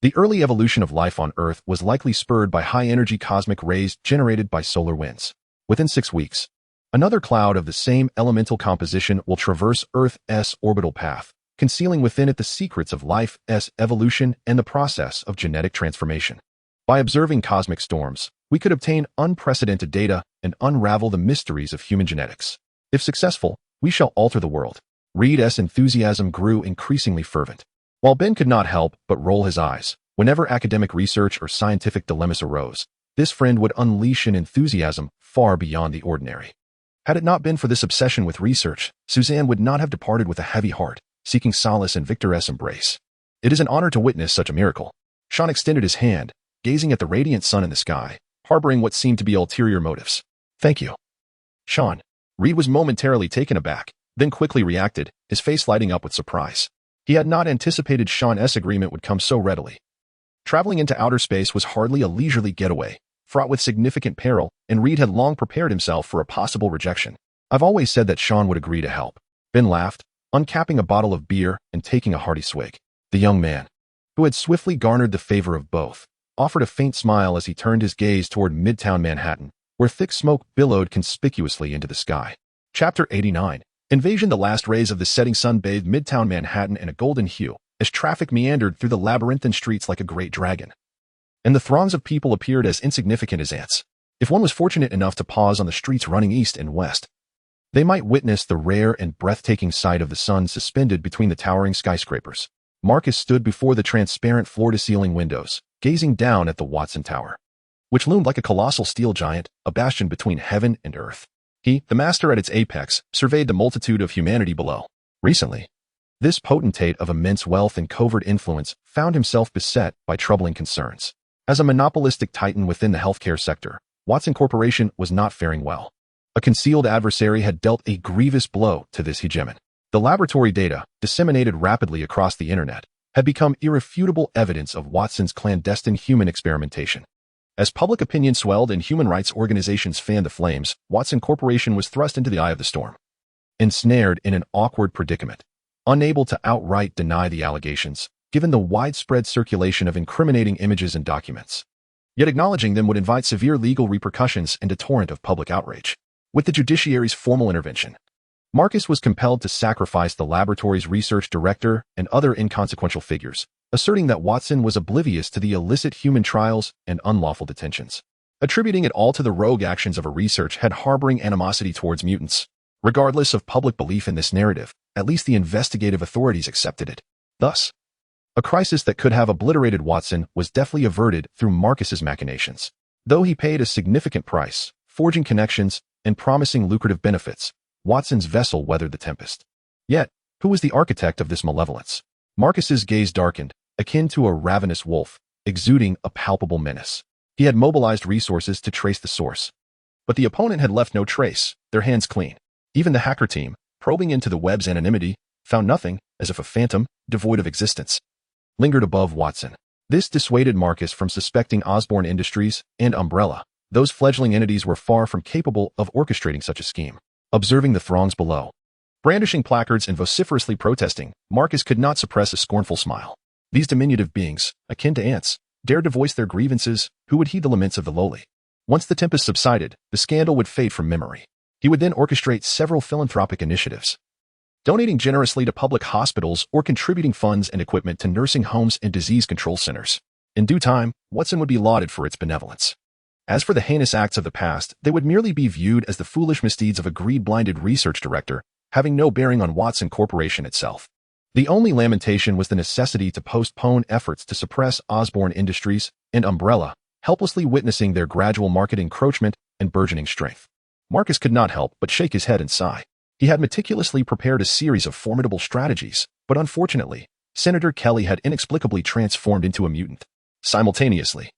A: the early evolution of life on Earth was likely spurred by high-energy cosmic rays generated by solar winds. Within 6 weeks, another cloud of the same elemental composition will traverse Earth's orbital path, concealing within it the secrets of life's evolution and the process of genetic transformation. By observing cosmic storms, we could obtain unprecedented data and unravel the mysteries of human genetics. If successful, We shall alter the world. Reed's enthusiasm grew increasingly fervent. While Ben could not help but roll his eyes, whenever academic research or scientific dilemmas arose, this friend would unleash an enthusiasm far beyond the ordinary. Had it not been for this obsession with research, Suzanne would not have departed with a heavy heart, seeking solace in Victor's embrace. It is an honor to witness such a miracle. Sean extended his hand, gazing at the radiant sun in the sky, harboring what seemed to be ulterior motives. Thank you. Sean. Reed was momentarily taken aback, then quickly reacted, his face lighting up with surprise. He had not anticipated Sean's agreement would come so readily. Traveling into outer space was hardly a leisurely getaway, fraught with significant peril, and Reed had long prepared himself for a possible rejection. I've always said that Sean would agree to help. Ben laughed, uncapping a bottle of beer and taking a hearty swig. The young man, who had swiftly garnered the favor of both, offered a faint smile as he turned his gaze toward Midtown Manhattan, where thick smoke billowed conspicuously into the sky. Chapter 89. Invasion. The last rays of the setting sun bathed Midtown Manhattan in a golden hue, as traffic meandered through the labyrinthine streets like a great dragon. And the throngs of people appeared as insignificant as ants. If one was fortunate enough to pause on the streets running east and west, they might witness the rare and breathtaking sight of the sun suspended between the towering skyscrapers. Marcus stood before the transparent floor-to-ceiling windows, gazing down at the Watson Tower, which loomed like a colossal steel giant, a bastion between heaven and earth. He, the master at its apex, surveyed the multitude of humanity below. Recently, this potentate of immense wealth and covert influence found himself beset by troubling concerns. As a monopolistic titan within the healthcare sector, Watson Corporation was not faring well. A concealed adversary had dealt a grievous blow to this hegemon. The laboratory data, disseminated rapidly across the internet, had become irrefutable evidence of Watson's clandestine human experimentation. As public opinion swelled and human rights organizations fanned the flames, Watson Corporation was thrust into the eye of the storm. Ensnared in an awkward predicament, unable to outright deny the allegations, given the widespread circulation of incriminating images and documents. Yet acknowledging them would invite severe legal repercussions and a torrent of public outrage. With the judiciary's formal intervention, Marcus was compelled to sacrifice the laboratory's research director and other inconsequential figures, asserting that Watson was oblivious to the illicit human trials and unlawful detentions, attributing it all to the rogue actions of a research head harboring animosity towards mutants. Regardless of public belief in this narrative, at least the investigative authorities accepted it. Thus, a crisis that could have obliterated Watson was deftly averted through Marcus's machinations. Though he paid a significant price, forging connections and promising lucrative benefits, Watson's vessel weathered the tempest. Yet, who was the architect of this malevolence? Marcus's gaze darkened, akin to a ravenous wolf, exuding a palpable menace. He had mobilized resources to trace the source. But the opponent had left no trace, their hands clean. Even the hacker team, probing into the web's anonymity, found nothing, as if a phantom, devoid of existence, lingered above Watson. This dissuaded Marcus from suspecting Osborne Industries and Umbrella. Those fledgling entities were far from capable of orchestrating such a scheme. Observing the throngs below, brandishing placards and vociferously protesting, Marcus could not suppress a scornful smile. These diminutive beings, akin to ants, dared to voice their grievances. Who would heed the laments of the lowly? Once the tempest subsided, the scandal would fade from memory. He would then orchestrate several philanthropic initiatives, donating generously to public hospitals or contributing funds and equipment to nursing homes and disease control centers. In due time, Watson would be lauded for its benevolence. As for the heinous acts of the past, they would merely be viewed as the foolish misdeeds of a greed-blinded research director, having no bearing on Watson Corporation itself. The only lamentation was the necessity to postpone efforts to suppress Osborne Industries and Umbrella, helplessly witnessing their gradual market encroachment and burgeoning strength. Marcus could not help but shake his head and sigh. He had meticulously prepared a series of formidable strategies, but unfortunately, Senator Kelly had inexplicably transformed into a mutant. Simultaneously,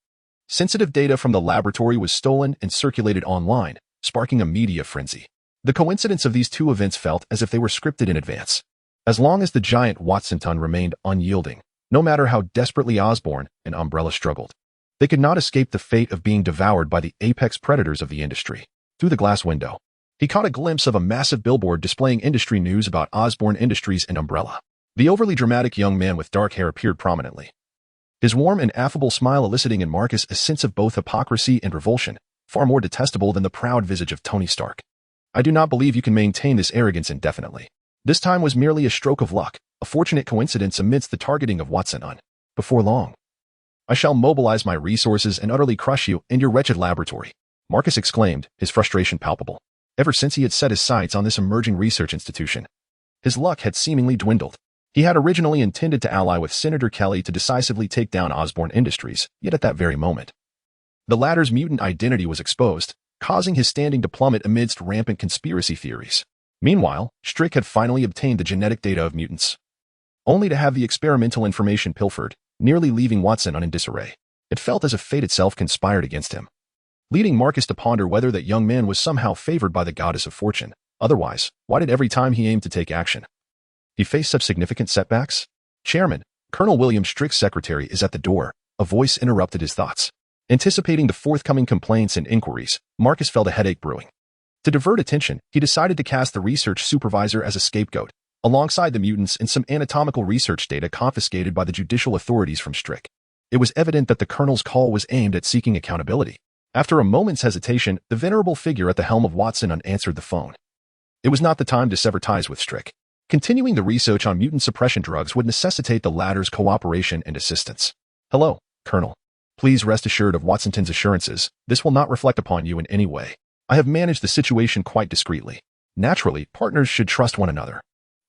A: sensitive data from the laboratory was stolen and circulated online, sparking a media frenzy. The coincidence of these two events felt as if they were scripted in advance. As long as the giant Watsonton remained unyielding, no matter how desperately Osborne and Umbrella struggled, they could not escape the fate of being devoured by the apex predators of the industry. Through the glass window, he caught a glimpse of a massive billboard displaying industry news about Osborne Industries and Umbrella. The overly dramatic young man with dark hair appeared prominently, his warm and affable smile eliciting in Marcus a sense of both hypocrisy and revulsion, far more detestable than the proud visage of Tony Stark. I do not believe you can maintain this arrogance indefinitely. This time was merely a stroke of luck, a fortunate coincidence amidst the targeting of Watson. Before long, I shall mobilize my resources and utterly crush you and your wretched laboratory, Marcus exclaimed, his frustration palpable. ever since he had set his sights on this emerging research institution. His luck had seemingly dwindled. He had originally intended to ally with Senator Kelly to decisively take down Osborne Industries, yet at that very moment, the latter's mutant identity was exposed, causing his standing to plummet amidst rampant conspiracy theories. Meanwhile, Strick had finally obtained the genetic data of mutants, only to have the experimental information pilfered, nearly leaving Watson in disarray. It felt as if fate itself conspired against him, leading Marcus to ponder whether that young man was somehow favored by the goddess of fortune. Otherwise, why did every time he aimed to take action, he faced such significant setbacks? Chairman, Colonel William Strick's secretary is at the door. A voice interrupted his thoughts. Anticipating the forthcoming complaints and inquiries, Marcus felt a headache brewing. To divert attention, he decided to cast the research supervisor as a scapegoat, alongside the mutants and some anatomical research data confiscated by the judicial authorities from Strick. It was evident that the colonel's call was aimed at seeking accountability. After a moment's hesitation, the venerable figure at the helm of Watson unanswered the phone. It was not the time to sever ties with Strick. Continuing the research on mutant suppression drugs would necessitate the latter's cooperation and assistance. Hello, Colonel. Please rest assured of Watson's assurances. This will not reflect upon you in any way. I have managed the situation quite discreetly. Naturally, partners should trust one another.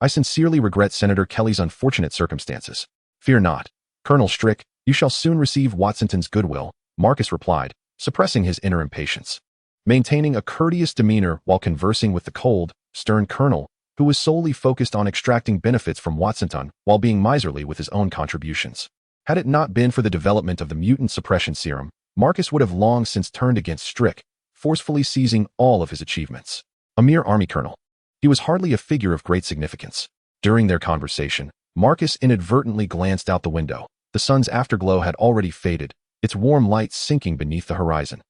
A: I sincerely regret Senator Kelly's unfortunate circumstances. Fear not, Colonel Strick, you shall soon receive Watson's goodwill, Marcus replied, suppressing his inner impatience. Maintaining a courteous demeanor while conversing with the cold, stern colonel, who was solely focused on extracting benefits from Watson while being miserly with his own contributions. Had it not been for the development of the mutant suppression serum, Marcus would have long since turned against Strick, forcefully seizing all of his achievements. A mere army colonel, he was hardly a figure of great significance. During their conversation, Marcus inadvertently glanced out the window. The sun's afterglow had already faded, its warm light sinking beneath the horizon,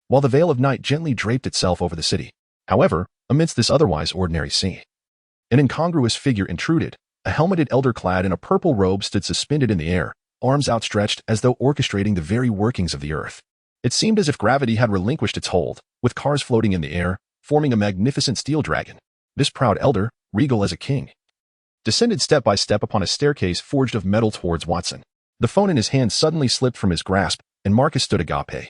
A: while the veil of night gently draped itself over the city. However, amidst this otherwise ordinary scene, an incongruous figure intruded. A helmeted elder clad in a purple robe stood suspended in the air, arms outstretched as though orchestrating the very workings of the earth. It seemed as if gravity had relinquished its hold, with cars floating in the air, forming a magnificent steel dragon. This proud elder, regal as a king, descended step by step upon a staircase forged of metal towards Watson. The phone in his hand suddenly slipped from his grasp, and Marcus stood agape,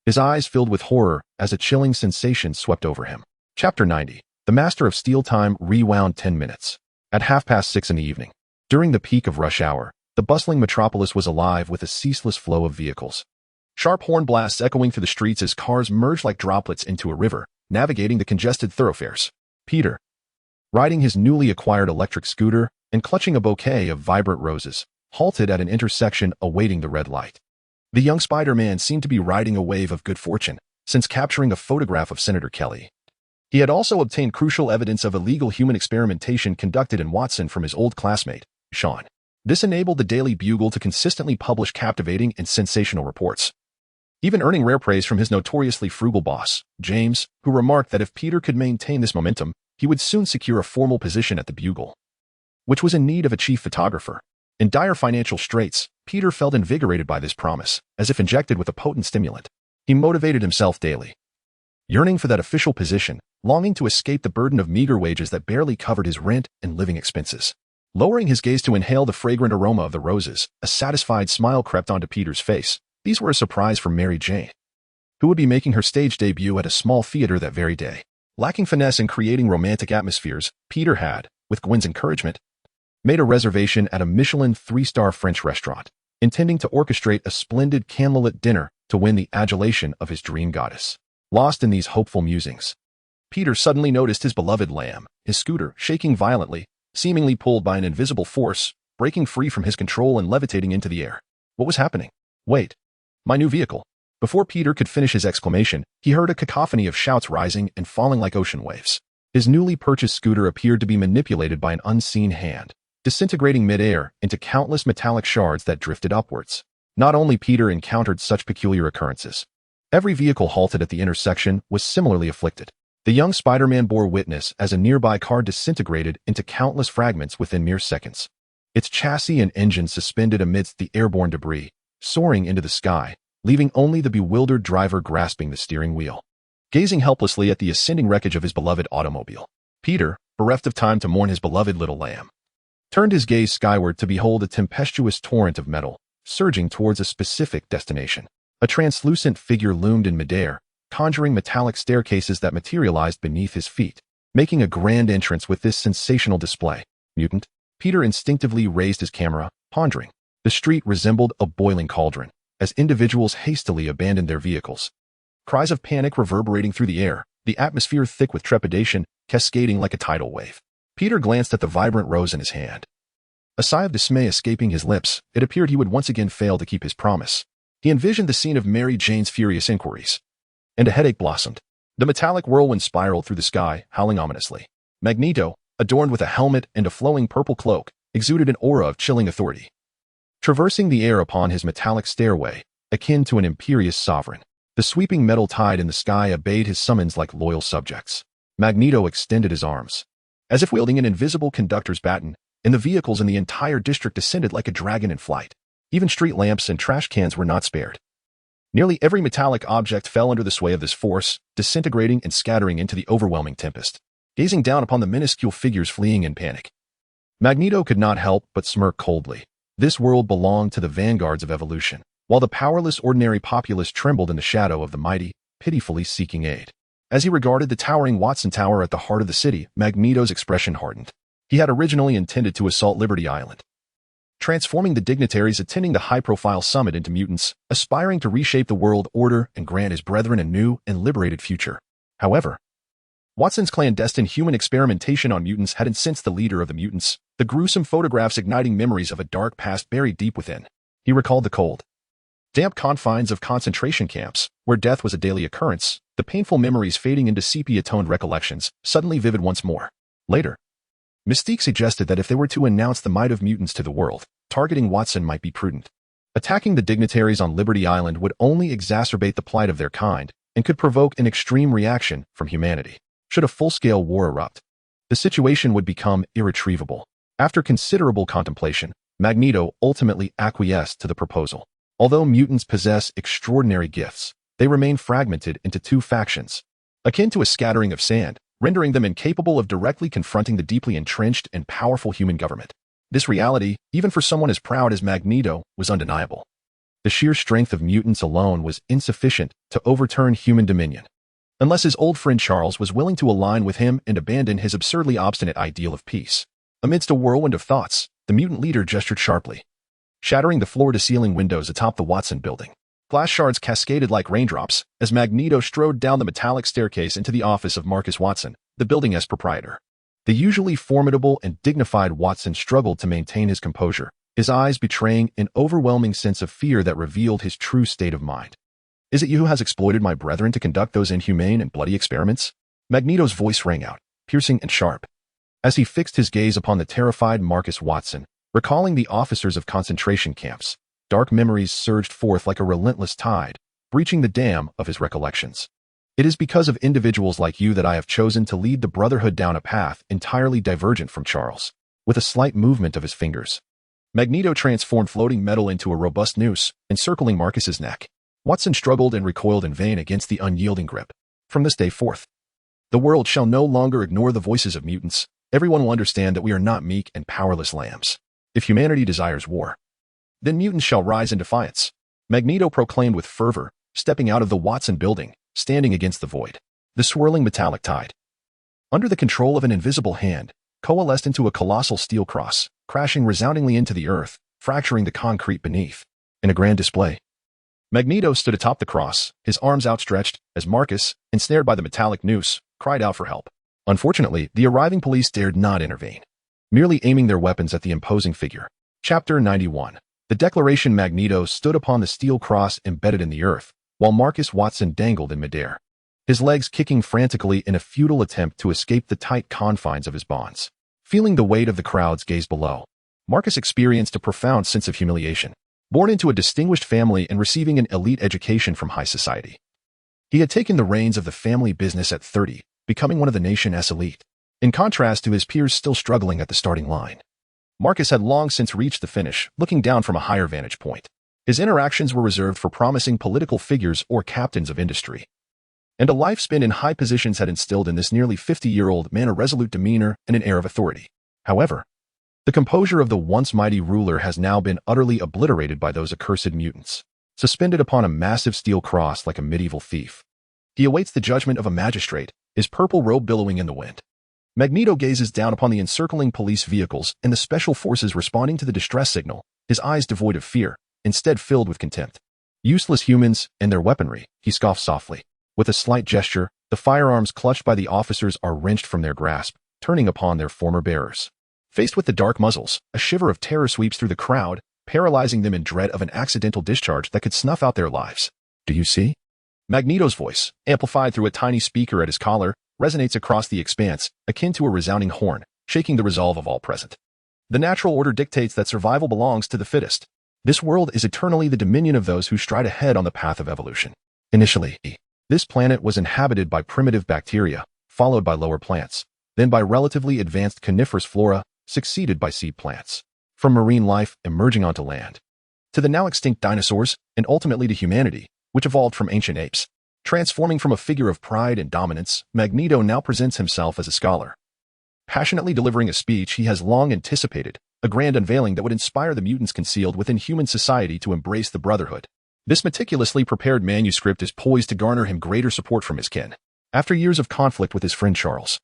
A: his eyes filled with horror as a chilling sensation swept over him. Chapter 90. The Master of Steel time rewound 10 minutes. At 6:30 in the evening, during the peak of rush hour, the bustling metropolis was alive with a ceaseless flow of vehicles. Sharp horn blasts echoing through the streets as cars merged like droplets into a river, navigating the congested thoroughfares. Peter, riding his newly acquired electric scooter and clutching a bouquet of vibrant roses, halted at an intersection awaiting the red light. The young Spider-Man seemed to be riding a wave of good fortune, since capturing a photograph of Senator Kelly. He had also obtained crucial evidence of illegal human experimentation conducted in Watson from his old classmate, Sean. This enabled the Daily Bugle to consistently publish captivating and sensational reports, even earning rare praise from his notoriously frugal boss, James, who remarked that if Peter could maintain this momentum, he would soon secure a formal position at the Bugle, which was in need of a chief photographer. In dire financial straits, Peter felt invigorated by this promise, as if injected with a potent stimulant. He motivated himself daily, yearning for that official position, longing to escape the burden of meager wages that barely covered his rent and living expenses. Lowering his gaze to inhale the fragrant aroma of the roses, a satisfied smile crept onto Peter's face. These were a surprise for Mary Jane, who would be making her stage debut at a small theater that very day. Lacking finesse in creating romantic atmospheres, Peter had, with Gwen's encouragement, made a reservation at a Michelin 3-star French restaurant, intending to orchestrate a splendid candlelit dinner to win the adulation of his dream goddess. Lost in these hopeful musings, Peter suddenly noticed his beloved lamb, his scooter, shaking violently, seemingly pulled by an invisible force, breaking free from his control and levitating into the air. What was happening? Wait. My new vehicle. Before Peter could finish his exclamation, he heard a cacophony of shouts rising and falling like ocean waves. His newly purchased scooter appeared to be manipulated by an unseen hand, disintegrating mid-air into countless metallic shards that drifted upwards. Not only Peter encountered such peculiar occurrences. Every vehicle halted at the intersection was similarly afflicted. The young Spider-Man bore witness as a nearby car disintegrated into countless fragments within mere seconds. Its chassis and engine suspended amidst the airborne debris, soaring into the sky, leaving only the bewildered driver grasping the steering wheel. Gazing helplessly at the ascending wreckage of his beloved automobile, Peter, bereft of time to mourn his beloved little lamb, turned his gaze skyward to behold a tempestuous torrent of metal, surging towards a specific destination. A translucent figure loomed in midair, conjuring metallic staircases that materialized beneath his feet, making a grand entrance with this sensational display. Mutant. Peter instinctively raised his camera, pondering. The street resembled a boiling cauldron, as individuals hastily abandoned their vehicles. Cries of panic reverberating through the air, the atmosphere thick with trepidation, cascading like a tidal wave. Peter glanced at the vibrant rose in his hand. A sigh of dismay escaping his lips, it appeared he would once again fail to keep his promise. He envisioned the scene of Mary Jane's furious inquiries. And a headache blossomed. The metallic whirlwind spiraled through the sky, howling ominously. Magneto, adorned with a helmet and a flowing purple cloak, exuded an aura of chilling authority. Traversing the air upon his metallic stairway, akin to an imperious sovereign, the sweeping metal tide in the sky obeyed his summons like loyal subjects. Magneto extended his arms. As if wielding an invisible conductor's baton, and the vehicles in the entire district descended like a dragon in flight. Even street lamps and trash cans were not spared. Nearly every metallic object fell under the sway of this force, disintegrating and scattering into the overwhelming tempest. Gazing down upon the minuscule figures fleeing in panic, Magneto could not help but smirk coldly. This world belonged to the vanguards of evolution, while the powerless ordinary populace trembled in the shadow of the mighty, pitifully seeking aid. As he regarded the towering Watson Tower at the heart of the city, Magneto's expression hardened. He had originally intended to assault Liberty Island, transforming the dignitaries attending the high-profile summit into mutants, aspiring to reshape the world order and grant his brethren a new and liberated future. However, Watson's clandestine human experimentation on mutants had incensed the leader of the mutants, the gruesome photographs igniting memories of a dark past buried deep within. He recalled the cold, damp confines of concentration camps, where death was a daily occurrence, the painful memories fading into sepia-toned recollections, suddenly vivid once more. Later, Mystique suggested that if they were to announce the might of mutants to the world, targeting Watson might be prudent. Attacking the dignitaries on Liberty Island would only exacerbate the plight of their kind and could provoke an extreme reaction from humanity. Should a full-scale war erupt, the situation would become irretrievable. After considerable contemplation, Magneto ultimately acquiesced to the proposal. Although mutants possess extraordinary gifts, they remain fragmented into two factions, akin to a scattering of sand, rendering them incapable of directly confronting the deeply entrenched and powerful human government. This reality, even for someone as proud as Magneto, was undeniable. The sheer strength of mutants alone was insufficient to overturn human dominion, unless his old friend Charles was willing to align with him and abandon his absurdly obstinate ideal of peace. Amidst a whirlwind of thoughts, the mutant leader gestured sharply, shattering the floor-to-ceiling windows atop the Watson building. Glass shards cascaded like raindrops as Magneto strode down the metallic staircase into the office of Marcus Watson, the building's proprietor. The usually formidable and dignified Watson struggled to maintain his composure, his eyes betraying an overwhelming sense of fear that revealed his true state of mind. "Is it you who has exploited my brethren to conduct those inhumane and bloody experiments?" Magneto's voice rang out, piercing and sharp, as he fixed his gaze upon the terrified Marcus Watson. Recalling the officers of concentration camps, dark memories surged forth like a relentless tide, breaching the dam of his recollections. "It is because of individuals like you that I have chosen to lead the Brotherhood down a path entirely divergent from Charles." With a slight movement of his fingers, Magneto transformed floating metal into a robust noose, encircling Marcus's neck. Watson struggled and recoiled in vain against the unyielding grip. "From this day forth, the world shall no longer ignore the voices of mutants. Everyone will understand that we are not meek and powerless lambs. If humanity desires war, then mutants shall rise in defiance," Magneto proclaimed with fervor, stepping out of the Watson building, standing against the void. The swirling metallic tide, under the control of an invisible hand, coalesced into a colossal steel cross, crashing resoundingly into the earth, fracturing the concrete beneath. In a grand display, Magneto stood atop the cross, his arms outstretched, as Marcus, ensnared by the metallic noose, cried out for help. Unfortunately, the arriving police dared not intervene, merely aiming their weapons at the imposing figure. Chapter 91. The Declaration. Magneto stood upon the steel cross embedded in the earth, while Marcus Watson dangled in midair, his legs kicking frantically in a futile attempt to escape the tight confines of his bonds. Feeling the weight of the crowd's gaze below, Marcus experienced a profound sense of humiliation. Born into a distinguished family and receiving an elite education from high society, he had taken the reins of the family business at 30, becoming one of the nation's elite. In contrast to his peers still struggling at the starting line, Marcus had long since reached the finish, looking down from a higher vantage point. His interactions were reserved for promising political figures or captains of industry, and a life spent in high positions had instilled in this nearly 50-year-old man a resolute demeanor and an air of authority. However, the composure of the once mighty ruler has now been utterly obliterated by those accursed mutants. Suspended upon a massive steel cross like a medieval thief, He awaits the judgment of a magistrate, his purple robe billowing in the wind. Magneto gazes down upon the encircling police vehicles and the special forces responding to the distress signal, his eyes devoid of fear, instead filled with contempt. Useless humans and their weaponry, he scoffs softly. With a slight gesture, the firearms clutched by the officers are wrenched from their grasp, turning upon their former bearers. Faced with the dark muzzles, a shiver of terror sweeps through the crowd, paralyzing them in dread of an accidental discharge that could snuff out their lives. Do you see? Magneto's voice, amplified through a tiny speaker at his collar, resonates across the expanse, akin to a resounding horn, shaking the resolve of all present. The natural order dictates that survival belongs to the fittest. This world is eternally the dominion of those who stride ahead on the path of evolution. Initially, this planet was inhabited by primitive bacteria, followed by lower plants, then by relatively advanced coniferous flora, succeeded by seed plants. From marine life emerging onto land, to the now extinct dinosaurs, and ultimately to humanity, which evolved from ancient apes. Transforming from a figure of pride and dominance, Magneto now presents himself as a scholar. Passionately delivering a speech he has long anticipated, a grand unveiling that would inspire the mutants concealed within human society to embrace the Brotherhood. This meticulously prepared manuscript is poised to garner him greater support from his kin. After years of conflict with his friend Charles,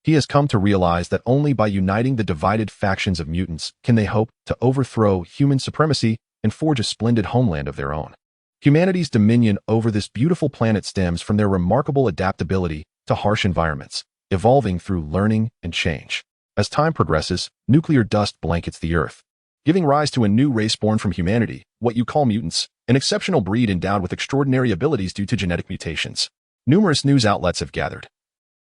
A: he has come to realize that only by uniting the divided factions of mutants can they hope to overthrow human supremacy and forge a splendid homeland of their own. Humanity's dominion over this beautiful planet stems from their remarkable adaptability to harsh environments, evolving through learning and change. As time progresses, nuclear dust blankets the Earth, giving rise to a new race born from humanity, what you call mutants, an exceptional breed endowed with extraordinary abilities due to genetic mutations. Numerous news outlets have gathered,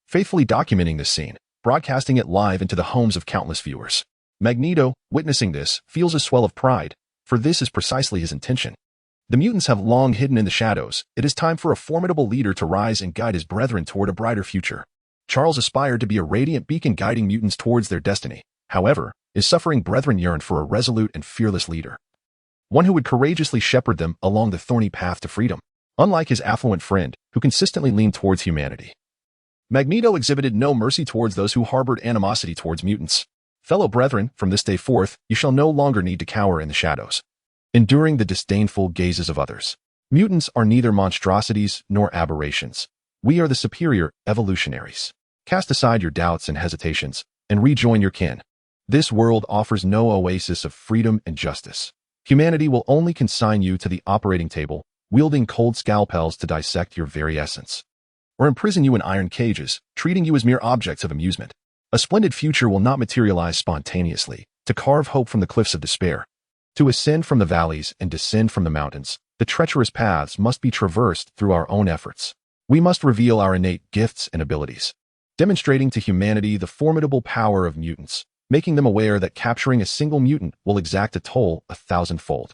A: faithfully documenting this scene, broadcasting it live into the homes of countless viewers. Magneto, witnessing this, feels a swell of pride, for this is precisely his intention. The mutants have long hidden in the shadows. It is time for a formidable leader to rise and guide his brethren toward a brighter future. Charles aspired to be a radiant beacon guiding mutants towards their destiny. However, his suffering brethren yearned for a resolute and fearless leader, one who would courageously shepherd them along the thorny path to freedom. Unlike his affluent friend, who consistently leaned towards humanity, Magneto exhibited no mercy towards those who harbored animosity towards mutants. Fellow brethren, from this day forth, you shall no longer need to cower in the shadows, enduring the disdainful gazes of others. Mutants are neither monstrosities nor aberrations. We are the superior evolutionaries. Cast aside your doubts and hesitations, and rejoin your kin. This world offers no oasis of freedom and justice. Humanity will only consign you to the operating table, wielding cold scalpels to dissect your very essence, or imprison you in iron cages, treating you as mere objects of amusement. A splendid future will not materialize spontaneously. To carve hope from the cliffs of despair, to ascend from the valleys and descend from the mountains, the treacherous paths must be traversed through our own efforts. We must reveal our innate gifts and abilities, demonstrating to humanity the formidable power of mutants, making them aware that capturing a single mutant will exact a toll 1,000-fold.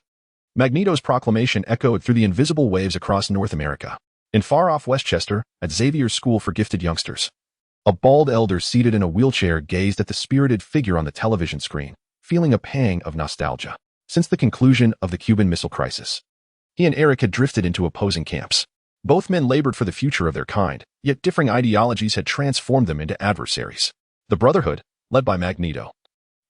A: Magneto's proclamation echoed through the invisible waves across North America. In far-off Westchester, at Xavier's School for Gifted Youngsters, a bald elder seated in a wheelchair gazed at the spirited figure on the television screen, feeling a pang of nostalgia. Since the conclusion of the Cuban Missile Crisis, he and Eric had drifted into opposing camps. Both men labored for the future of their kind, yet differing ideologies had transformed them into adversaries. The Brotherhood, led by Magneto,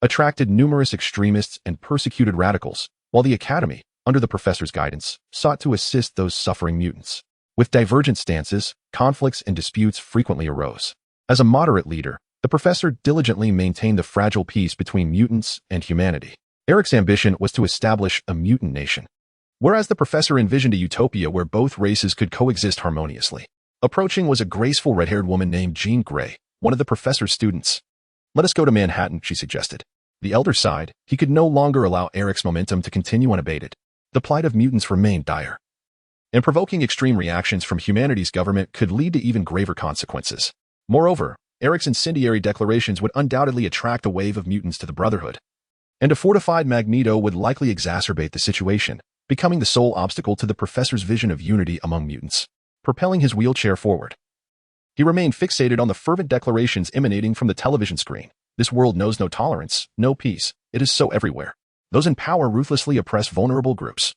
A: attracted numerous extremists and persecuted radicals, while the Academy, under the professor's guidance, sought to assist those suffering mutants. With divergent stances, conflicts and disputes frequently arose. As a moderate leader, the professor diligently maintained the fragile peace between mutants and humanity. Eric's ambition was to establish a mutant nation, whereas the professor envisioned a utopia where both races could coexist harmoniously. Approaching was a graceful red-haired woman named Jean Grey, one of the professor's students. "Let us go to Manhattan," she suggested. The elder sighed. He could no longer allow Eric's momentum to continue unabated. The plight of mutants remained dire, and provoking extreme reactions from humanity's government could lead to even graver consequences. Moreover, Eric's incendiary declarations would undoubtedly attract a wave of mutants to the Brotherhood, and a fortified Magneto would likely exacerbate the situation, becoming the sole obstacle to the professor's vision of unity among mutants, propelling his wheelchair forward. He remained fixated on the fervent declarations emanating from the television screen. This world knows no tolerance, no peace. It is so everywhere. Those in power ruthlessly oppress vulnerable groups.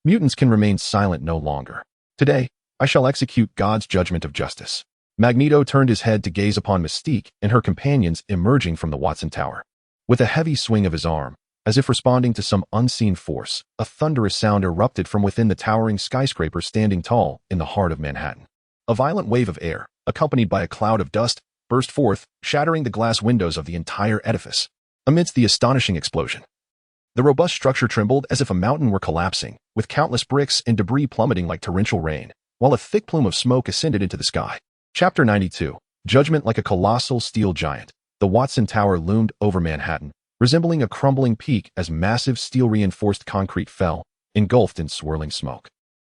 A: Mutants can remain silent no longer. Today, I shall execute God's judgment of justice. Magneto turned his head to gaze upon Mystique and her companions emerging from the Watson Tower. With a heavy swing of his arm, as if responding to some unseen force, a thunderous sound erupted from within the towering skyscraper standing tall in the heart of Manhattan. A violent wave of air, accompanied by a cloud of dust, burst forth, shattering the glass windows of the entire edifice. Amidst the astonishing explosion, the robust structure trembled as if a mountain were collapsing, with countless bricks and debris plummeting like torrential rain, while a thick plume of smoke ascended into the sky. Chapter 92. Judgment. Like a colossal steel giant, the Watson Tower loomed over Manhattan, resembling a crumbling peak as massive steel-reinforced concrete fell, engulfed in swirling smoke,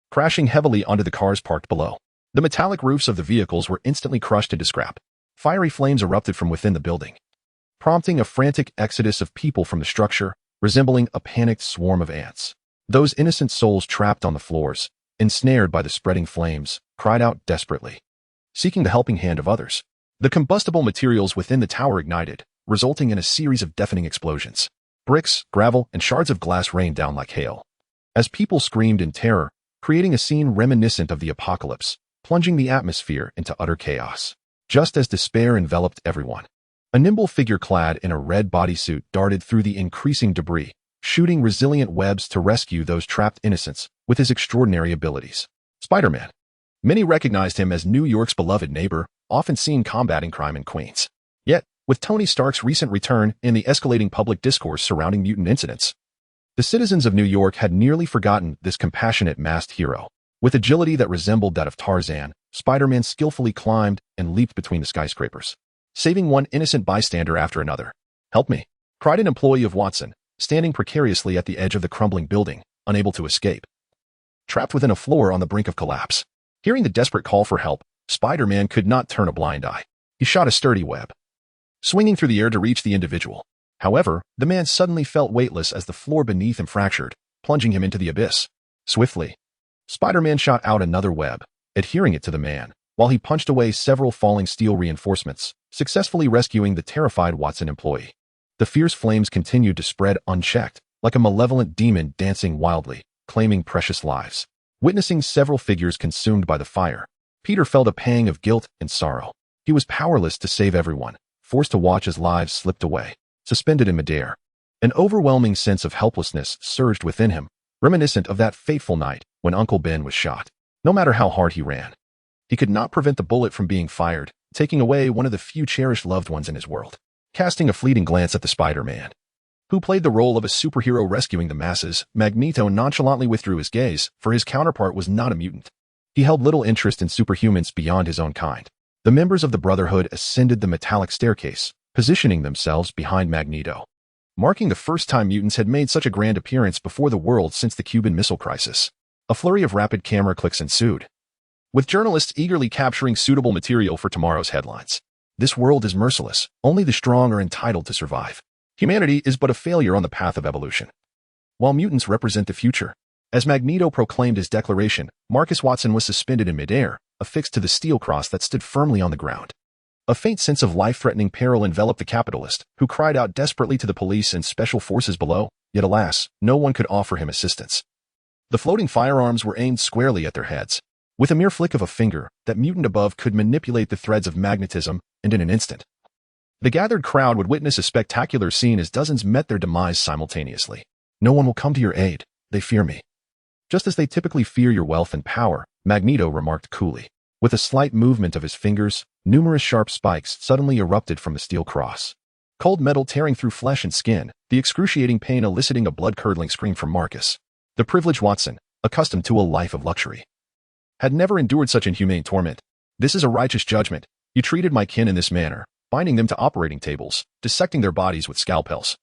A: crashing heavily onto the cars parked below. The metallic roofs of the vehicles were instantly crushed into scrap. Fiery flames erupted from within the building, prompting a frantic exodus of people from the structure, resembling a panicked swarm of ants. Those innocent souls trapped on the floors, ensnared by the spreading flames, cried out desperately, seeking the helping hand of others. The combustible materials within the tower ignited, resulting in a series of deafening explosions. Bricks, gravel, and shards of glass rained down like hail, as people screamed in terror, creating a scene reminiscent of the apocalypse, plunging the atmosphere into utter chaos. Just as despair enveloped everyone, a nimble figure clad in a red bodysuit darted through the increasing debris, shooting resilient webs to rescue those trapped innocents with his extraordinary abilities. Spider-Man. Many recognized him as New York's beloved neighbor, often seen combating crime in Queens. Yet, with Tony Stark's recent return and the escalating public discourse surrounding mutant incidents, the citizens of New York had nearly forgotten this compassionate masked hero. With agility that resembled that of Tarzan, Spider-Man skillfully climbed and leaped between the skyscrapers, saving one innocent bystander after another. "Help me," cried an employee of Watson, standing precariously at the edge of the crumbling building, unable to escape, trapped within a floor on the brink of collapse. Hearing the desperate call for help, Spider-Man could not turn a blind eye. He shot a sturdy web, swinging through the air to reach the individual. However, the man suddenly felt weightless as the floor beneath him fractured, plunging him into the abyss. Swiftly, Spider-Man shot out another web, adhering it to the man, while he punched away several falling steel reinforcements, successfully rescuing the terrified Watson employee. The fierce flames continued to spread unchecked, like a malevolent demon dancing wildly, claiming precious lives. Witnessing several figures consumed by the fire, Peter felt a pang of guilt and sorrow. He was powerless to save everyone, forced to watch as lives slipped away, suspended in midair. An overwhelming sense of helplessness surged within him, reminiscent of that fateful night when Uncle Ben was shot. No matter how hard he ran, he could not prevent the bullet from being fired, taking away one of the few cherished loved ones in his world. Casting a fleeting glance at the Spider-Man, who played the role of a superhero rescuing the masses, Magneto nonchalantly withdrew his gaze, for his counterpart was not a mutant. He held little interest in superhumans beyond his own kind. The members of the Brotherhood ascended the metallic staircase, positioning themselves behind Magneto, marking the first time mutants had made such a grand appearance before the world since the Cuban Missile Crisis. A flurry of rapid camera clicks ensued, with journalists eagerly capturing suitable material for tomorrow's headlines. This world is merciless. Only the strong are entitled to survive. Humanity is but a failure on the path of evolution, while mutants represent the future. As Magneto proclaimed his declaration, Marcus Watson was suspended in midair, affixed to the steel cross that stood firmly on the ground. A faint sense of life-threatening peril enveloped the capitalist, who cried out desperately to the police and special forces below, yet alas, no one could offer him assistance. The floating firearms were aimed squarely at their heads. With a mere flick of a finger, that mutant above could manipulate the threads of magnetism, and in an instant, the gathered crowd would witness a spectacular scene as dozens met their demise simultaneously. "No one will come to your aid. They fear me." "Just as they typically fear your wealth and power," Magneto remarked coolly. With a slight movement of his fingers, numerous sharp spikes suddenly erupted from the steel cross, cold metal tearing through flesh and skin, the excruciating pain eliciting a blood-curdling scream from Marcus. The privileged Watson, accustomed to a life of luxury, had never endured such inhumane torment. "This is a righteous judgment. You treated my kin in this manner, binding them to operating tables, dissecting their bodies with scalpels,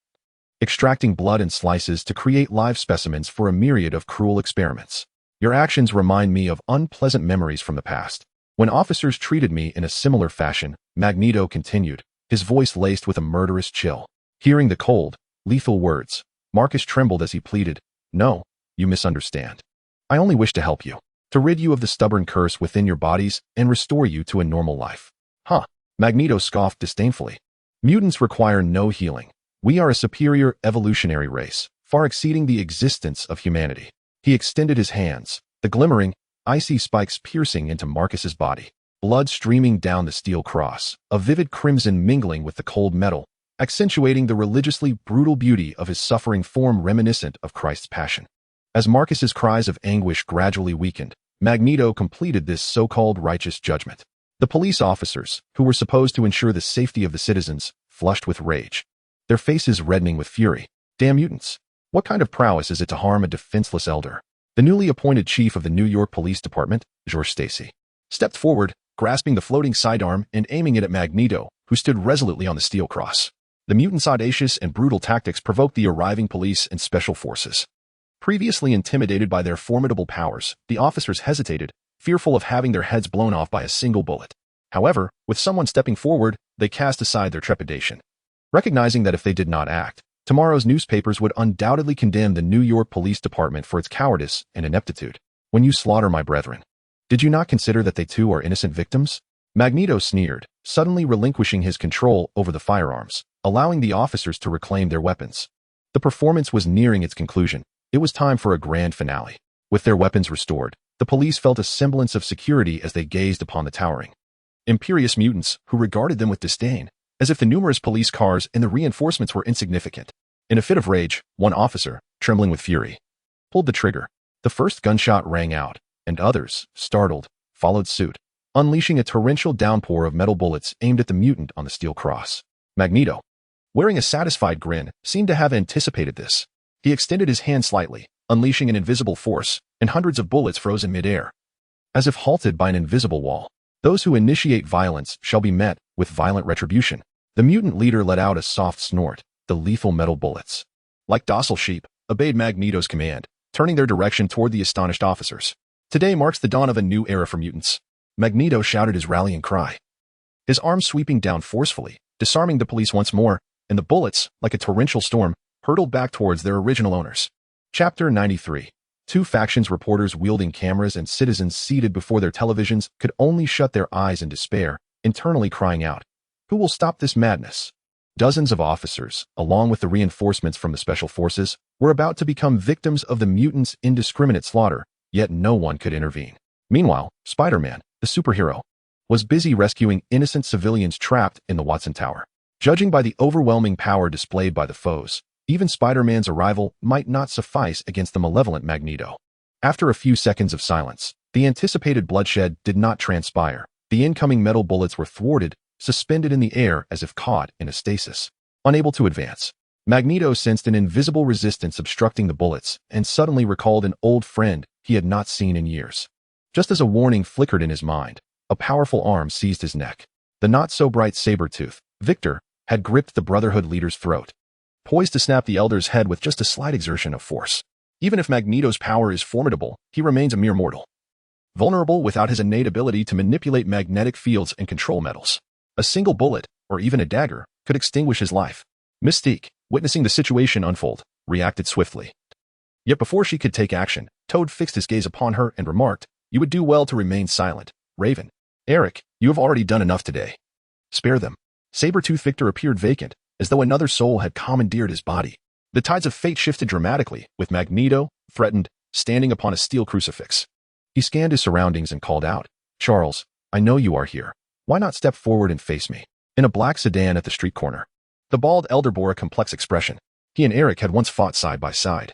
A: extracting blood in slices to create live specimens for a myriad of cruel experiments. Your actions remind me of unpleasant memories from the past, when officers treated me in a similar fashion," Magneto continued, his voice laced with a murderous chill. Hearing the cold, lethal words, Marcus trembled as he pleaded, "No, you misunderstand. I only wish to help you, to rid you of the stubborn curse within your bodies and restore you to a normal life." "Huh," Magneto scoffed disdainfully. "Mutants require no healing. We are a superior evolutionary race, far exceeding the existence of humanity." He extended his hands, the glimmering, icy spikes piercing into Marcus's body, blood streaming down the steel cross, a vivid crimson mingling with the cold metal, accentuating the religiously brutal beauty of his suffering form reminiscent of Christ's passion. As Marcus's cries of anguish gradually weakened, Magneto completed this so-called righteous judgment. The police officers, who were supposed to ensure the safety of the citizens, flushed with rage, their faces reddening with fury. Damn mutants! What kind of prowess is it to harm a defenseless elder? The newly appointed chief of the New York Police Department, George Stacy, stepped forward, grasping the floating sidearm and aiming it at Magneto, who stood resolutely on the steel cross. The mutants' audacious and brutal tactics provoked the arriving police and special forces. Previously intimidated by their formidable powers, the officers hesitated, fearful of having their heads blown off by a single bullet. However, with someone stepping forward, they cast aside their trepidation. Recognizing that if they did not act, tomorrow's newspapers would undoubtedly condemn the New York Police Department for its cowardice and ineptitude. When you slaughter my brethren, did you not consider that they too are innocent victims? Magneto sneered, suddenly relinquishing his control over the firearms, allowing the officers to reclaim their weapons. The performance was nearing its conclusion. It was time for a grand finale. With their weapons restored, the police felt a semblance of security as they gazed upon the towering, imperious mutants who regarded them with disdain, as if the numerous police cars and the reinforcements were insignificant. In a fit of rage, one officer, trembling with fury, pulled the trigger. The first gunshot rang out, and others, startled, followed suit, unleashing a torrential downpour of metal bullets aimed at the mutant on the steel cross. Magneto, wearing a satisfied grin, seemed to have anticipated this. He extended his hand slightly, unleashing an invisible force, and hundreds of bullets froze in midair. As if halted by an invisible wall, those who initiate violence shall be met with violent retribution. The mutant leader let out a soft snort. The lethal metal bullets, like docile sheep, obeyed Magneto's command, turning their direction toward the astonished officers. Today marks the dawn of a new era for mutants. Magneto shouted his rallying cry, his arms sweeping down forcefully, disarming the police once more, and the bullets, like a torrential storm, hurtled back towards their original owners. Chapter 93. Two factions, reporters wielding cameras and citizens seated before their televisions, could only shut their eyes in despair, internally crying out, "Who will stop this madness?" Dozens of officers, along with the reinforcements from the special forces, were about to become victims of the mutants' indiscriminate slaughter, yet no one could intervene. Meanwhile, Spider-Man, the superhero, was busy rescuing innocent civilians trapped in the Watson Tower. Judging by the overwhelming power displayed by the foes, even Spider-Man's arrival might not suffice against the malevolent Magneto. After a few seconds of silence, the anticipated bloodshed did not transpire. The incoming metal bullets were thwarted, suspended in the air as if caught in a stasis. Unable to advance, Magneto sensed an invisible resistance obstructing the bullets and suddenly recalled an old friend he had not seen in years. Just as a warning flickered in his mind, a powerful arm seized his neck. The not-so-bright Sabretooth, Victor, had gripped the Brotherhood leader's throat, poised to snap the Elder's head with just a slight exertion of force. Even if Magneto's power is formidable, he remains a mere mortal, vulnerable without his innate ability to manipulate magnetic fields and control metals. A single bullet, or even a dagger, could extinguish his life. Mystique, witnessing the situation unfold, reacted swiftly. Yet before she could take action, Toad fixed his gaze upon her and remarked, "You would do well to remain silent, Raven. Eric, you have already done enough today. Spare them." Sabretooth Victor appeared vacant, as though another soul had commandeered his body. The tides of fate shifted dramatically, with Magneto, threatened, standing upon a steel crucifix. He scanned his surroundings and called out, "Charles, I know you are here. Why not step forward and face me?" In a black sedan at the street corner, the bald elder bore a complex expression. He and Eric had once fought side by side,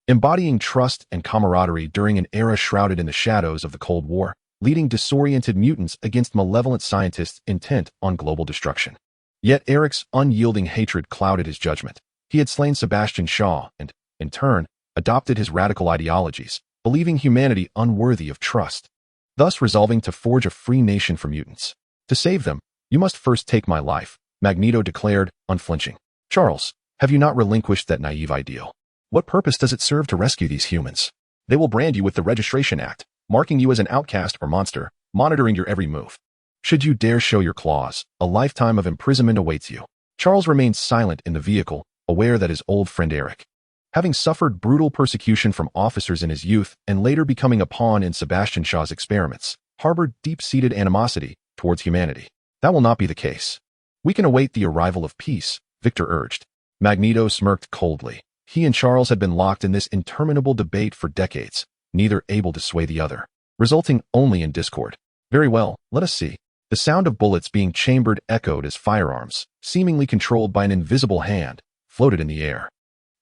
A: embodying trust and camaraderie during an era shrouded in the shadows of the Cold War, leading disoriented mutants against malevolent scientists intent on global destruction. Yet Eric's unyielding hatred clouded his judgment. He had slain Sebastian Shaw and, in turn, adopted his radical ideologies, believing humanity unworthy of trust, thus resolving to forge a free nation for mutants. "To save them, you must first take my life," Magneto declared, unflinching. "Charles, have you not relinquished that naive ideal? What purpose does it serve to rescue these humans? They will brand you with the Registration Act, marking you as an outcast or monster, monitoring your every move. Should you dare show your claws, a lifetime of imprisonment awaits you." Charles remained silent in the vehicle, aware that his old friend Eric, having suffered brutal persecution from officers in his youth and later becoming a pawn in Sebastian Shaw's experiments, harbored deep-seated animosity towards humanity. That will not be the case. "We can await the arrival of peace," Victor urged. Magneto smirked coldly. He and Charles had been locked in this interminable debate for decades, neither able to sway the other, resulting only in discord. "Very well, let us see." The sound of bullets being chambered echoed as firearms, seemingly controlled by an invisible hand, floated in the air.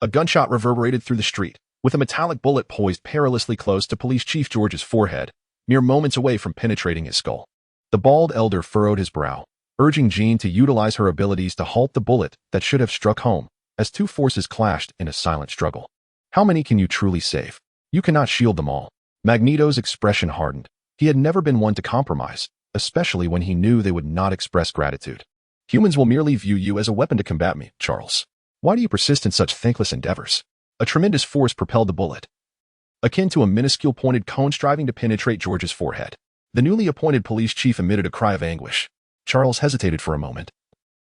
A: A gunshot reverberated through the street, with a metallic bullet poised perilously close to Police Chief George's forehead. mere moments away from penetrating his skull. The bald elder furrowed his brow, urging Jean to utilize her abilities to halt the bullet that should have struck home, as two forces clashed in a silent struggle. How many can you truly save? You cannot shield them all. Magneto's expression hardened. He had never been one to compromise, especially when he knew they would not express gratitude. Humans will merely view you as a weapon to combat me, Charles. Why do you persist in such thankless endeavors? A tremendous force propelled the bullet, akin to a minuscule pointed cone striving to penetrate George's forehead. The newly appointed police chief emitted a cry of anguish. Charles hesitated for a moment,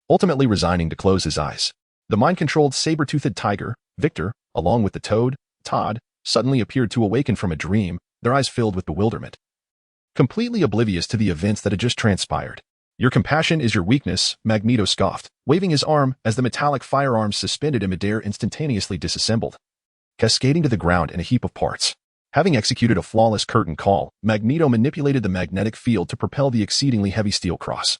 A: ultimately resigning to close his eyes. The mind-controlled saber-toothed tiger, Victor, along with the toad, Todd, suddenly appeared to awaken from a dream, their eyes filled with bewilderment, completely oblivious to the events that had just transpired. Your compassion is your weakness, Magneto scoffed, waving his arm as the metallic firearms suspended in midair instantaneously disassembled, cascading to the ground in a heap of parts. Having executed a flawless curtain call, Magneto manipulated the magnetic field to propel the exceedingly heavy steel cross,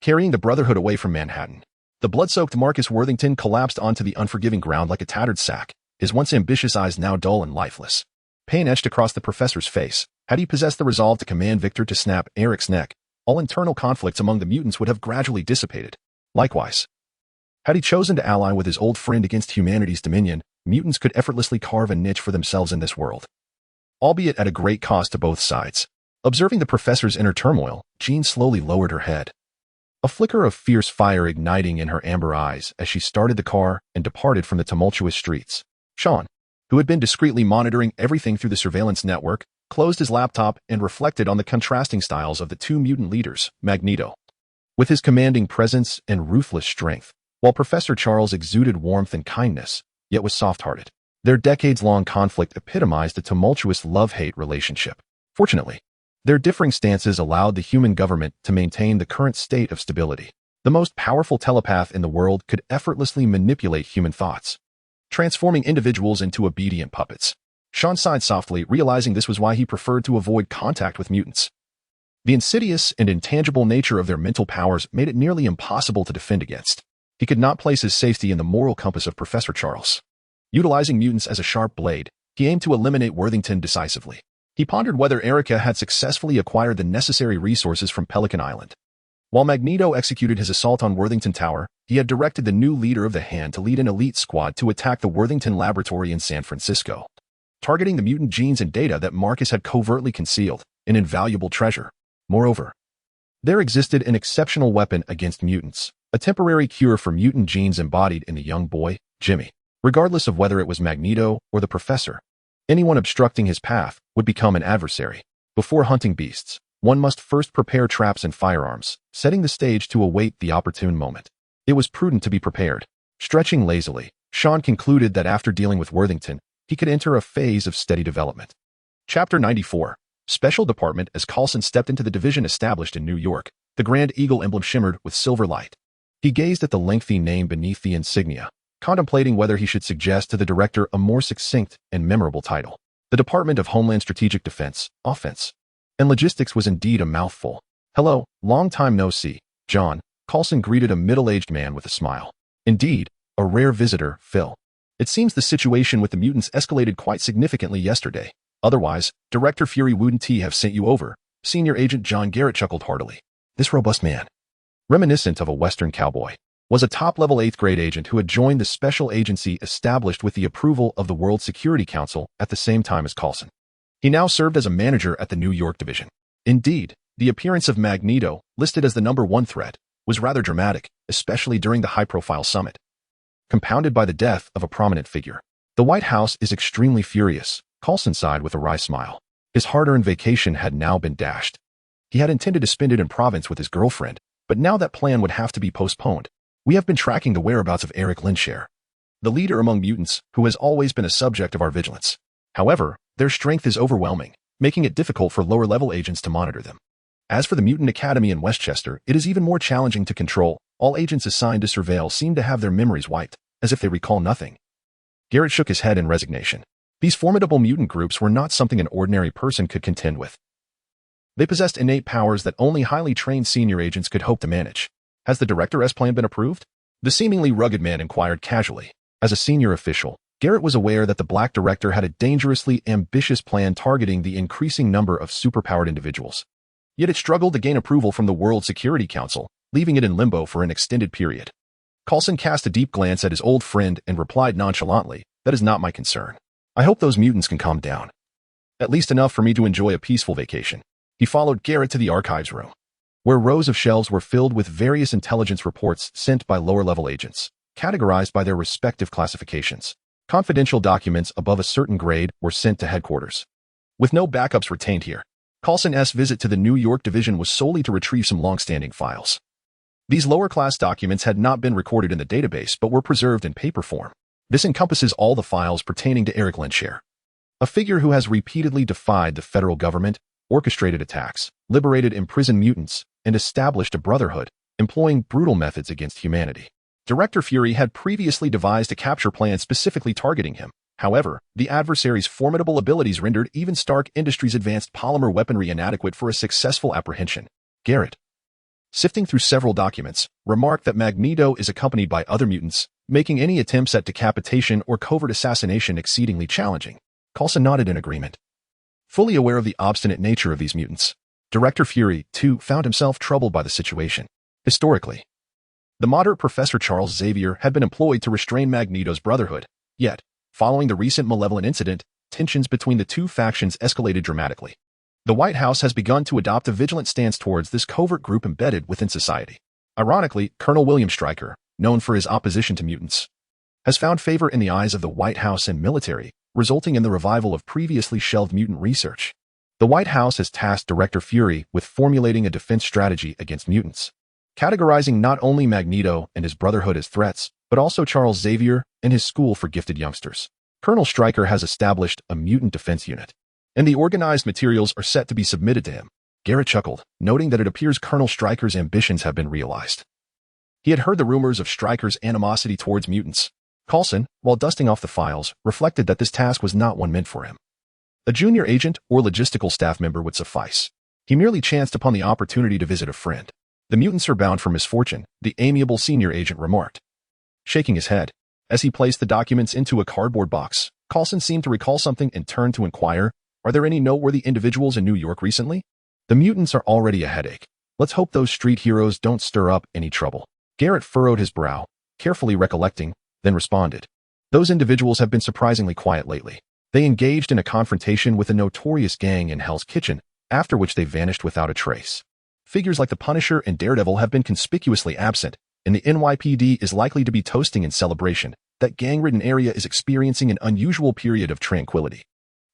A: carrying the Brotherhood away from Manhattan. The blood-soaked Marcus Worthington collapsed onto the unforgiving ground like a tattered sack, his once ambitious eyes now dull and lifeless. Pain etched across the professor's face. Had he possessed the resolve to command Victor to snap Eric's neck, all internal conflicts among the mutants would have gradually dissipated. Likewise, had he chosen to ally with his old friend against humanity's dominion, mutants could effortlessly carve a niche for themselves in this world, albeit at a great cost to both sides. Observing the professor's inner turmoil, Jean slowly lowered her head, a flicker of fierce fire igniting in her amber eyes as she started the car and departed from the tumultuous streets. Sean, who had been discreetly monitoring everything through the surveillance network, closed his laptop and reflected on the contrasting styles of the two mutant leaders, Magneto, with his commanding presence and ruthless strength, while Professor Charles exuded warmth and kindness, yet was soft-hearted. Their decades-long conflict epitomized a tumultuous love-hate relationship. Fortunately, their differing stances allowed the human government to maintain the current state of stability. The most powerful telepath in the world could effortlessly manipulate human thoughts, transforming individuals into obedient puppets. Sean sighed softly, realizing this was why he preferred to avoid contact with mutants. The insidious and intangible nature of their mental powers made it nearly impossible to defend against. He could not place his safety in the moral compass of Professor Charles. Utilizing mutants as a sharp blade, he aimed to eliminate Worthington decisively. He pondered whether Erica had successfully acquired the necessary resources from Pelican Island. While Magneto executed his assault on Worthington Tower, he had directed the new leader of the Hand to lead an elite squad to attack the Worthington Laboratory in San Francisco, targeting the mutant genes and data that Marcus had covertly concealed, an invaluable treasure. Moreover, there existed an exceptional weapon against mutants, a temporary cure for mutant genes embodied in the young boy, Jimmy. Regardless of whether it was Magneto or the Professor, anyone obstructing his path would become an adversary. Before hunting beasts, one must first prepare traps and firearms, setting the stage to await the opportune moment. It was prudent to be prepared. Stretching lazily, Sean concluded that after dealing with Worthington, he could enter a phase of steady development. Chapter 94. Special Department. As Coulson stepped into the division established in New York, the Grand Eagle emblem shimmered with silver light. He gazed at the lengthy name beneath the insignia, contemplating whether he should suggest to the director a more succinct and memorable title. The Department of Homeland Strategic Defense, Offense, and Logistics was indeed a mouthful. Hello, long time no see, John, Coulson greeted a middle-aged man with a smile. Indeed, a rare visitor, Phil. It seems the situation with the mutants escalated quite significantly yesterday. Otherwise, Director Fury wouldn't have sent you over. Senior Agent John Garrett chuckled heartily. This robust man, reminiscent of a Western cowboy, was a top-level 8th-grade agent who had joined the special agency established with the approval of the World Security Council at the same time as Coulson. He now served as a manager at the New York division. Indeed, the appearance of Magneto, listed as the #1 threat, was rather dramatic, especially during the high-profile summit, compounded by the death of a prominent figure. The White House is extremely furious, Coulson sighed with a wry smile. His hard-earned vacation had now been dashed. He had intended to spend it in Provence with his girlfriend, but now that plan would have to be postponed. We have been tracking the whereabouts of Eric Lynshare, the leader among mutants, who has always been a subject of our vigilance. However, their strength is overwhelming, making it difficult for lower-level agents to monitor them. As for the Mutant Academy in Westchester, it is even more challenging to control. All agents assigned to surveil seem to have their memories wiped, as if they recall nothing. Garrett shook his head in resignation. These formidable mutant groups were not something an ordinary person could contend with. They possessed innate powers that only highly trained senior agents could hope to manage. Has the Director's plan been approved? The seemingly rugged man inquired casually. As a senior official, Garrett was aware that the Black Director had a dangerously ambitious plan targeting the increasing number of superpowered individuals. Yet it struggled to gain approval from the World Security Council, leaving it in limbo for an extended period. Coulson cast a deep glance at his old friend and replied nonchalantly, "That is not my concern. I hope those mutants can calm down. At least enough for me to enjoy a peaceful vacation." He followed Garrett to the archives room, where rows of shelves were filled with various intelligence reports sent by lower-level agents, categorized by their respective classifications. Confidential documents above a certain grade were sent to headquarters. With no backups retained here, Coulson's visit to the New York division was solely to retrieve some long-standing files. These lower-class documents had not been recorded in the database but were preserved in paper form. This encompasses all the files pertaining to Eric Lenscher, a figure who has repeatedly defied the federal government, orchestrated attacks, liberated imprisoned mutants, and established a brotherhood, employing brutal methods against humanity. Director Fury had previously devised a capture plan specifically targeting him. However, the adversary's formidable abilities rendered even Stark Industries' advanced polymer weaponry inadequate for a successful apprehension. Garrett, sifting through several documents, remarked that Magneto is accompanied by other mutants, making any attempts at decapitation or covert assassination exceedingly challenging. Coulson nodded in agreement. Fully aware of the obstinate nature of these mutants, Director Fury, too, found himself troubled by the situation. Historically, the moderate Professor Charles Xavier had been employed to restrain Magneto's brotherhood. Yet, following the recent malevolent incident, tensions between the two factions escalated dramatically. The White House has begun to adopt a vigilant stance towards this covert group embedded within society. Ironically, Colonel William Stryker, known for his opposition to mutants, has found favor in the eyes of the White House and military, resulting in the revival of previously shelved mutant research. The White House has tasked Director Fury with formulating a defense strategy against mutants, categorizing not only Magneto and his brotherhood as threats, but also Charles Xavier and his school for gifted youngsters. Colonel Stryker has established a mutant defense unit, and the organized materials are set to be submitted to him. Garrett chuckled, noting that it appears Colonel Stryker's ambitions have been realized. He had heard the rumors of Stryker's animosity towards mutants. Coulson, while dusting off the files, reflected that this task was not one meant for him. A junior agent or logistical staff member would suffice. He merely chanced upon the opportunity to visit a friend. "The mutants are bound for misfortune," the amiable senior agent remarked. Shaking his head, as he placed the documents into a cardboard box, Coulson seemed to recall something and turned to inquire, "Are there any noteworthy individuals in New York recently?" "The mutants are already a headache. Let's hope those street heroes don't stir up any trouble." Garrett furrowed his brow, carefully recollecting, then responded, "Those individuals have been surprisingly quiet lately. They engaged in a confrontation with a notorious gang in Hell's Kitchen, after which they vanished without a trace. Figures like the Punisher and Daredevil have been conspicuously absent, and the NYPD is likely to be toasting in celebration. That gang-ridden area is experiencing an unusual period of tranquility."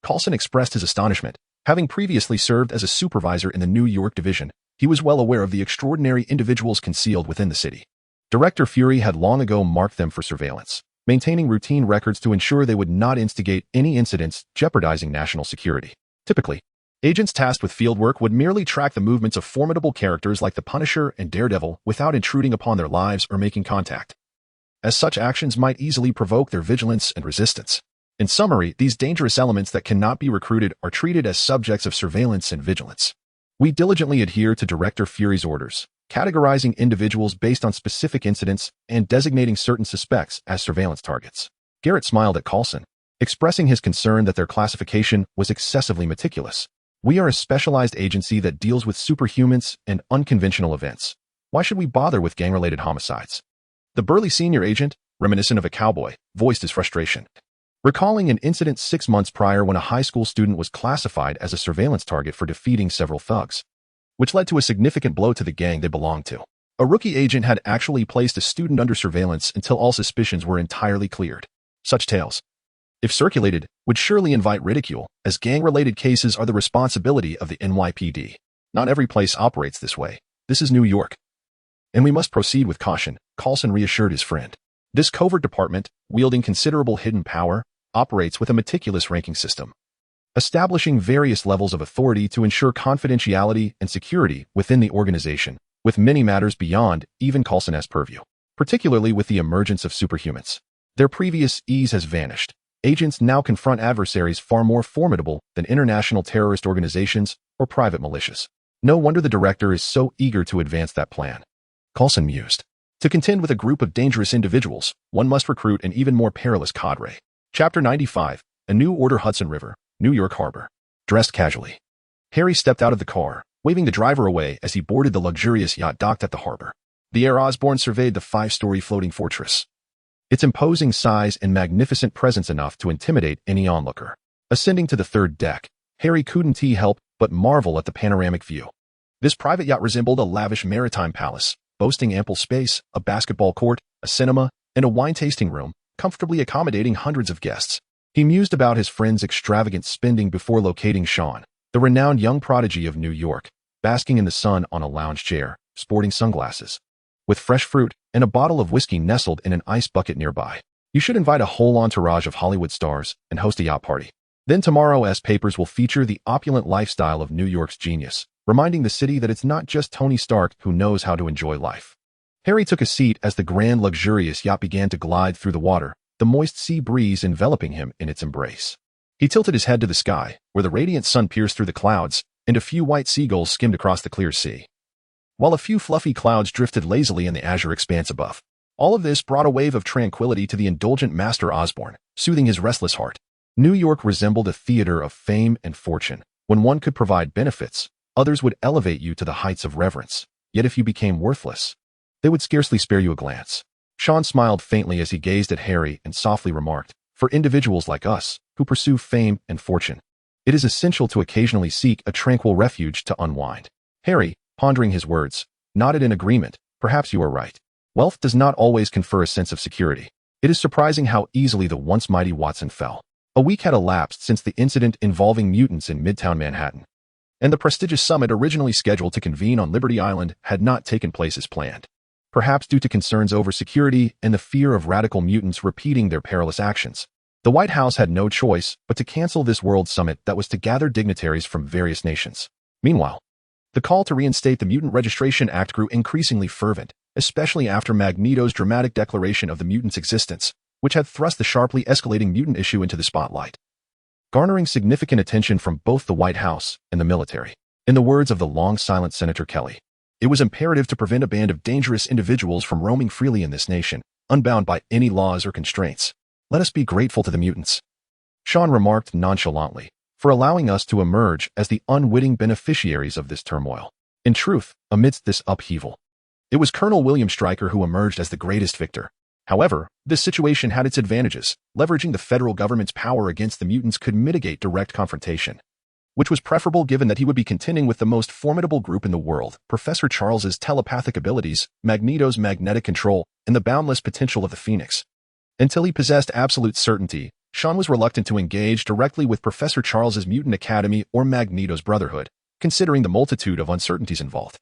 A: Coulson expressed his astonishment. Having previously served as a supervisor in the New York division, he was well aware of the extraordinary individuals concealed within the city. Director Fury had long ago marked them for surveillance, maintaining routine records to ensure they would not instigate any incidents jeopardizing national security. Typically, agents tasked with fieldwork would merely track the movements of formidable characters like the Punisher and Daredevil without intruding upon their lives or making contact, as such actions might easily provoke their vigilance and resistance. In summary, these dangerous elements that cannot be recruited are treated as subjects of surveillance and vigilance. We diligently adhere to Director Fury's orders, categorizing individuals based on specific incidents and designating certain suspects as surveillance targets. Garrett smiled at Coulson, expressing his concern that their classification was excessively meticulous. "We are a specialized agency that deals with superhumans and unconventional events. Why should we bother with gang-related homicides?" The burly senior agent, reminiscent of a cowboy, voiced his frustration, recalling an incident 6 months prior when a high school student was classified as a surveillance target for defeating several thugs, which led to a significant blow to the gang they belonged to. A rookie agent had actually placed a student under surveillance until all suspicions were entirely cleared. Such tales, if circulated, would surely invite ridicule, as gang-related cases are the responsibility of the NYPD. Not every place operates this way. This is New York, and we must proceed with caution, Coulson reassured his friend. This covert department, wielding considerable hidden power, operates with a meticulous ranking system, establishing various levels of authority to ensure confidentiality and security within the organization, with many matters beyond even Coulson's purview. Particularly with the emergence of superhumans, their previous ease has vanished. Agents now confront adversaries far more formidable than international terrorist organizations or private militias. No wonder the director is so eager to advance that plan, Coulson mused. To contend with a group of dangerous individuals, one must recruit an even more perilous cadre. Chapter 95. A New Order. Hudson River, New York Harbor. Dressed casually, Harry stepped out of the car, waving the driver away as he boarded the luxurious yacht docked at the harbor. The air Osborne surveyed the 5-story floating fortress, its imposing size and magnificent presence enough to intimidate any onlooker. Ascending to the third deck, Harry couldn't help but marvel at the panoramic view. This private yacht resembled a lavish maritime palace, boasting ample space, a basketball court, a cinema, and a wine-tasting room, comfortably accommodating hundreds of guests. He mused about his friend's extravagant spending before locating Sean, the renowned young prodigy of New York, basking in the sun on a lounge chair, sporting sunglasses, with fresh fruit and a bottle of whiskey nestled in an ice bucket nearby. You should invite a whole entourage of Hollywood stars and host a yacht party. Then tomorrow's papers will feature the opulent lifestyle of New York's genius, reminding the city that it's not just Tony Stark who knows how to enjoy life. Harry took a seat as the grand luxurious yacht began to glide through the water, the moist sea breeze enveloping him in its embrace. He tilted his head to the sky, where the radiant sun pierced through the clouds, and a few white seagulls skimmed across the clear sea, while a few fluffy clouds drifted lazily in the azure expanse above. All of this brought a wave of tranquility to the indulgent Master Osborne, soothing his restless heart. New York resembled a theater of fame and fortune. When one could provide benefits, others would elevate you to the heights of reverence. Yet if you became worthless, they would scarcely spare you a glance. Sean smiled faintly as he gazed at Harry and softly remarked, "For individuals like us, who pursue fame and fortune, it is essential to occasionally seek a tranquil refuge to unwind." Harry, pondering his words, nodded in agreement. Perhaps you are right. Wealth does not always confer a sense of security. It is surprising how easily the once mighty Watson fell. A week had elapsed since the incident involving mutants in Midtown Manhattan, and the prestigious summit originally scheduled to convene on Liberty Island had not taken place as planned. Perhaps due to concerns over security and the fear of radical mutants repeating their perilous actions, the White House had no choice but to cancel this world summit that was to gather dignitaries from various nations. Meanwhile, the call to reinstate the Mutant Registration Act grew increasingly fervent, especially after Magneto's dramatic declaration of the mutants' existence, which had thrust the sharply escalating mutant issue into the spotlight, garnering significant attention from both the White House and the military. In the words of the long-silent Senator Kelly, it was imperative to prevent a band of dangerous individuals from roaming freely in this nation, unbound by any laws or constraints. Let us be grateful to the mutants, Sean remarked nonchalantly, for allowing us to emerge as the unwitting beneficiaries of this turmoil. In truth, amidst this upheaval, it was Colonel William Stryker who emerged as the greatest victor. However, this situation had its advantages. Leveraging the federal government's power against the mutants could mitigate direct confrontation, which was preferable given that he would be contending with the most formidable group in the world: Professor Charles's telepathic abilities, Magneto's magnetic control, and the boundless potential of the Phoenix. Until he possessed absolute certainty, Sean was reluctant to engage directly with Professor Charles's Mutant Academy or Magneto's Brotherhood, considering the multitude of uncertainties involved.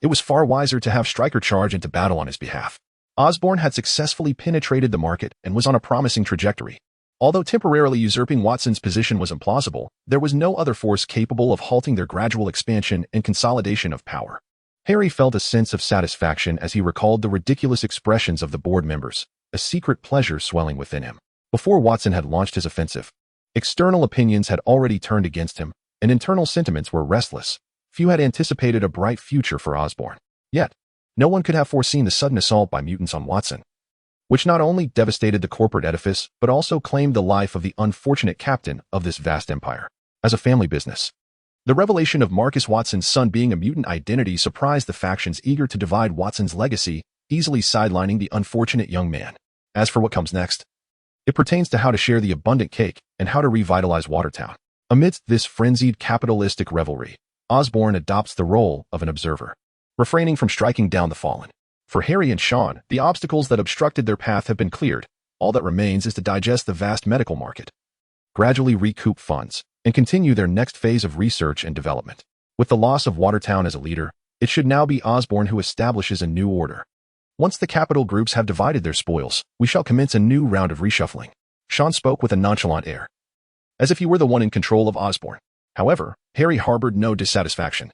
A: It was far wiser to have Stryker charge into battle on his behalf. Osborne had successfully penetrated the market and was on a promising trajectory. Although temporarily usurping Watson's position was implausible, there was no other force capable of halting their gradual expansion and consolidation of power. Harry felt a sense of satisfaction as he recalled the ridiculous expressions of the board members, a secret pleasure swelling within him. Before Watson had launched his offensive, external opinions had already turned against him, and internal sentiments were restless. Few had anticipated a bright future for Osborne. Yet, no one could have foreseen the sudden assault by mutants on Watson, which not only devastated the corporate edifice, but also claimed the life of the unfortunate captain of this vast empire. As a family business, the revelation of Marcus Watson's son being a mutant identity surprised the factions eager to divide Watson's legacy, easily sidelining the unfortunate young man. As for what comes next, it pertains to how to share the abundant cake and how to revitalize Watertown. Amidst this frenzied capitalistic revelry, Osborne adopts the role of an observer, refraining from striking down the fallen. For Harry and Sean, the obstacles that obstructed their path have been cleared. All that remains is to digest the vast medical market, gradually recoup funds, and continue their next phase of research and development. With the loss of Watertown as a leader, it should now be Osborne who establishes a new order. Once the capital groups have divided their spoils, we shall commence a new round of reshuffling. Sean spoke with a nonchalant air, as if he were the one in control of Osborne. However, Harry harbored no dissatisfaction.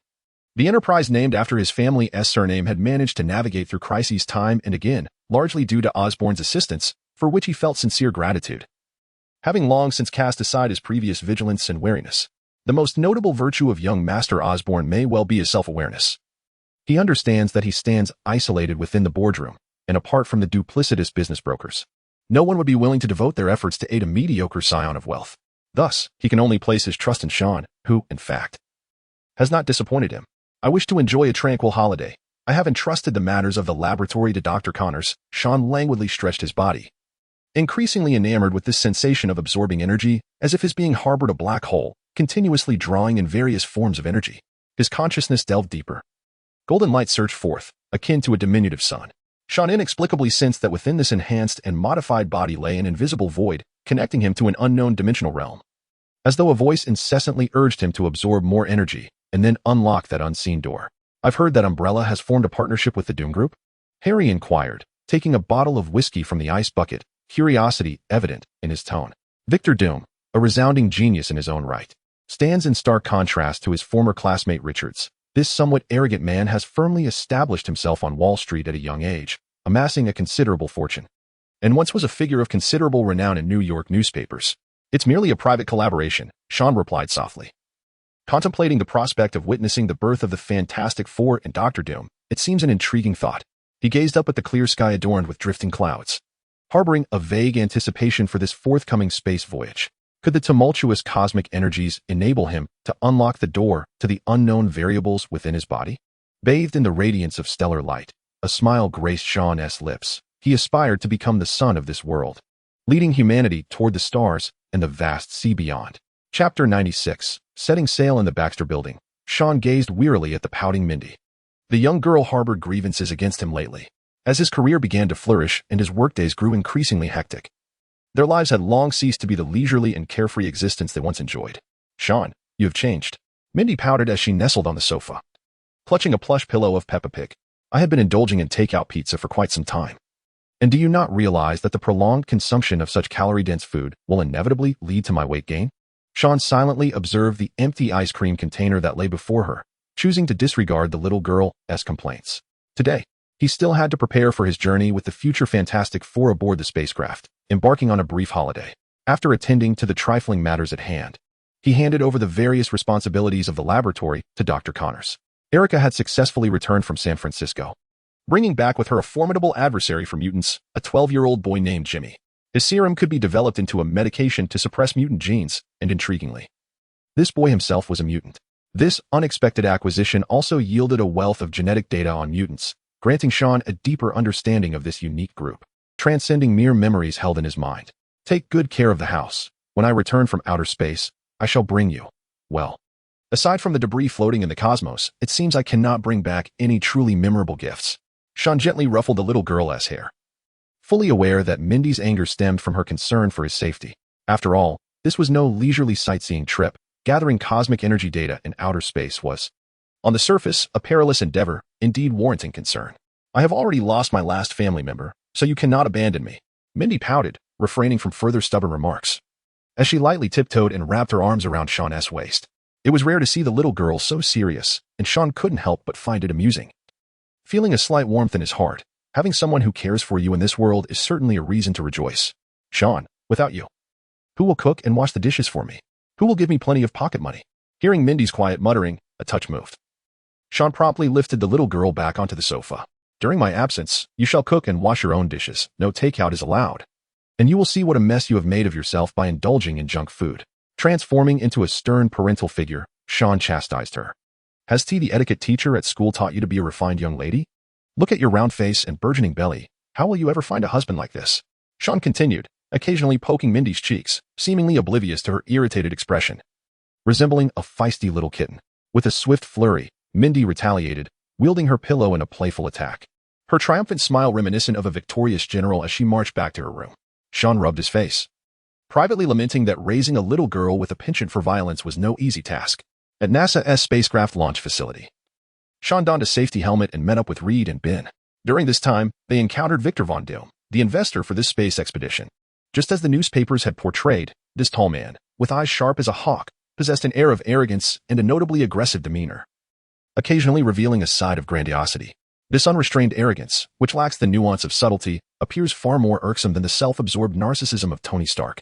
A: The enterprise named after his family's surname had managed to navigate through crises time and again, largely due to Osborne's assistance, for which he felt sincere gratitude. Having long since cast aside his previous vigilance and wariness, the most notable virtue of young Master Osborne may well be his self-awareness. He understands that he stands isolated within the boardroom and apart from the duplicitous business brokers. No one would be willing to devote their efforts to aid a mediocre scion of wealth. Thus, he can only place his trust in Sean, who, in fact, has not disappointed him. I wish to enjoy a tranquil holiday. I have entrusted the matters of the laboratory to Dr. Connors. Sean languidly stretched his body, increasingly enamored with this sensation of absorbing energy, as if his being harbored a black hole, continuously drawing in various forms of energy. His consciousness delved deeper. Golden light surged forth, akin to a diminutive sun. Sean inexplicably sensed that within this enhanced and modified body lay an invisible void, connecting him to an unknown dimensional realm. As though a voice incessantly urged him to absorb more energy, and then unlock that unseen door. I've heard that Umbrella has formed a partnership with the Doom Group? Harry inquired, taking a bottle of whiskey from the ice bucket, curiosity evident in his tone. Victor Doom, a resounding genius in his own right, stands in stark contrast to his former classmate Richards. This somewhat arrogant man has firmly established himself on Wall Street at a young age, amassing a considerable fortune, and once was a figure of considerable renown in New York newspapers. It's merely a private collaboration, Sean replied softly. Contemplating the prospect of witnessing the birth of the Fantastic Four and Dr. Doom, it seems an intriguing thought. He gazed up at the clear sky adorned with drifting clouds, harboring a vague anticipation for this forthcoming space voyage. Could the tumultuous cosmic energies enable him to unlock the door to the unknown variables within his body? Bathed in the radiance of stellar light, a smile graced Sean's lips. He aspired to become the sun of this world, leading humanity toward the stars and the vast sea beyond. Chapter 96. Setting sail in the Baxter Building. Sean gazed wearily at the pouting Mindy. The young girl harbored grievances against him lately, as his career began to flourish and his workdays grew increasingly hectic. Their lives had long ceased to be the leisurely and carefree existence they once enjoyed. Sean, you have changed. Mindy pouted as she nestled on the sofa, clutching a plush pillow of Peppa Pig. I had been indulging in takeout pizza for quite some time. And do you not realize that the prolonged consumption of such calorie-dense food will inevitably lead to my weight gain? Sean silently observed the empty ice cream container that lay before her, choosing to disregard the little girl's complaints. Today, he still had to prepare for his journey with the future Fantastic Four aboard the spacecraft, embarking on a brief holiday. After attending to the trifling matters at hand, he handed over the various responsibilities of the laboratory to Dr. Connors. Erica had successfully returned from San Francisco, bringing back with her a formidable adversary for mutants, a 12-year-old boy named Jimmy. His serum could be developed into a medication to suppress mutant genes, and intriguingly, this boy himself was a mutant. This unexpected acquisition also yielded a wealth of genetic data on mutants, granting Sean a deeper understanding of this unique group, transcending mere memories held in his mind. Take good care of the house. When I return from outer space, I shall bring you, well, aside from the debris floating in the cosmos, it seems I cannot bring back any truly memorable gifts. Sean gently ruffled the little girl's hair, fully aware that Mindy's anger stemmed from her concern for his safety. After all, this was no leisurely sightseeing trip. Gathering cosmic energy data in outer space was, on the surface, a perilous endeavor, indeed warranting concern. I have already lost my last family member, so you cannot abandon me. Mindy pouted, refraining from further stubborn remarks, as she lightly tiptoed and wrapped her arms around Sean's waist. It was rare to see the little girl so serious, and Sean couldn't help but find it amusing. Feeling a slight warmth in his heart, having someone who cares for you in this world is certainly a reason to rejoice. Sean, without you, who will cook and wash the dishes for me? Who will give me plenty of pocket money? Hearing Mindy's quiet muttering, a touch moved. Sean promptly lifted the little girl back onto the sofa. During my absence, you shall cook and wash your own dishes. No takeout is allowed. And you will see what a mess you have made of yourself by indulging in junk food. Transforming into a stern parental figure, Sean chastised her. Has T, the etiquette teacher at school, taught you to be a refined young lady? Look at your round face and burgeoning belly. How will you ever find a husband like this? Sean continued, occasionally poking Mindy's cheeks, seemingly oblivious to her irritated expression. Resembling a feisty little kitten. With a swift flurry, Mindy retaliated, wielding her pillow in a playful attack. Her triumphant smile reminiscent of a victorious general as she marched back to her room. Sean rubbed his face, privately lamenting that raising a little girl with a penchant for violence was no easy task. At NASA's spacecraft launch facility, Sean donned a safety helmet and met up with Reed and Ben. During this time, they encountered Victor Von Doom, the investor for this space expedition. Just as the newspapers had portrayed, this tall man, with eyes sharp as a hawk, possessed an air of arrogance and a notably aggressive demeanor, occasionally revealing a side of grandiosity. This unrestrained arrogance, which lacks the nuance of subtlety, appears far more irksome than the self-absorbed narcissism of Tony Stark.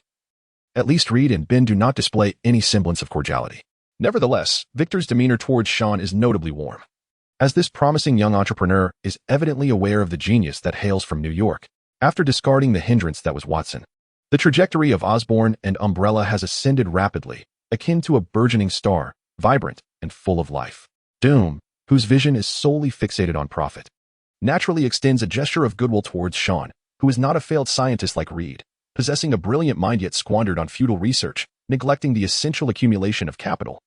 A: At least Reed and Ben do not display any semblance of cordiality. Nevertheless, Victor's demeanor towards Sean is notably warm, as this promising young entrepreneur is evidently aware of the genius that hails from New York. After discarding the hindrance that was Watson, the trajectory of Osborne and Umbrella has ascended rapidly, akin to a burgeoning star, vibrant and full of life. Doom, whose vision is solely fixated on profit, naturally extends a gesture of goodwill towards Sean, who is not a failed scientist like Reed, possessing a brilliant mind yet squandered on futile research, neglecting the essential accumulation of capital.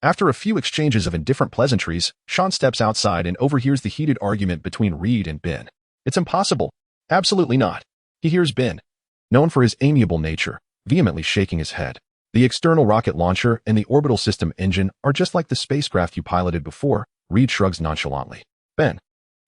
A: After a few exchanges of indifferent pleasantries, Sean steps outside and overhears the heated argument between Reed and Ben. It's impossible. Absolutely not. He hears Ben, known for his amiable nature, vehemently shaking his head. The external rocket launcher and the orbital system engine are just like the spacecraft you piloted before. Reed shrugs nonchalantly. Ben,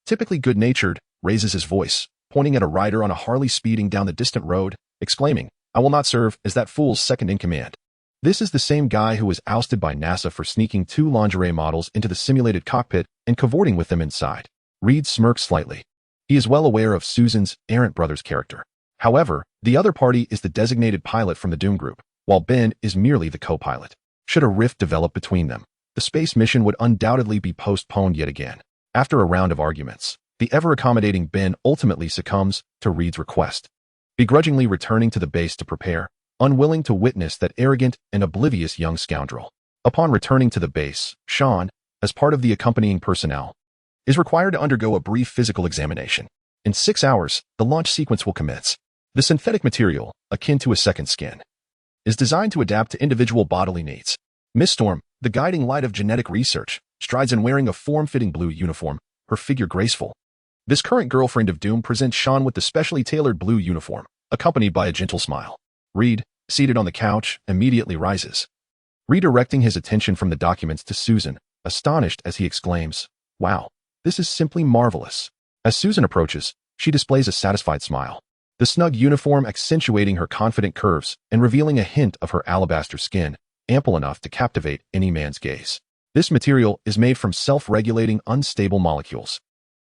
A: typically good-natured, raises his voice, pointing at a rider on a Harley speeding down the distant road, exclaiming, "I will not serve as that fool's second-in-command." This is the same guy who was ousted by NASA for sneaking 2 lingerie models into the simulated cockpit and cavorting with them inside. Reed smirks slightly. He is well aware of Susan's errant brother's character. However, the other party is the designated pilot from the Doom Group, while Ben is merely the co-pilot. Should a rift develop between them, the space mission would undoubtedly be postponed yet again. After a round of arguments, the ever-accommodating Ben ultimately succumbs to Reed's request, begrudgingly returning to the base to prepare, unwilling to witness that arrogant and oblivious young scoundrel. Upon returning to the base, Sean, as part of the accompanying personnel, is required to undergo a brief physical examination. In 6 hours, the launch sequence will commence. The synthetic material, akin to a second skin, is designed to adapt to individual bodily needs. Miss Storm, the guiding light of genetic research, strides in wearing a form-fitting blue uniform, her figure graceful. This current girlfriend of Doom presents Sean with the specially tailored blue uniform, accompanied by a gentle smile. Reed, seated on the couch, immediately rises, redirecting his attention from the documents to Susan, astonished as he exclaims, "Wow, this is simply marvelous." As Susan approaches, she displays a satisfied smile, the snug uniform accentuating her confident curves and revealing a hint of her alabaster skin, ample enough to captivate any man's gaze. This material is made from self-regulating, unstable molecules.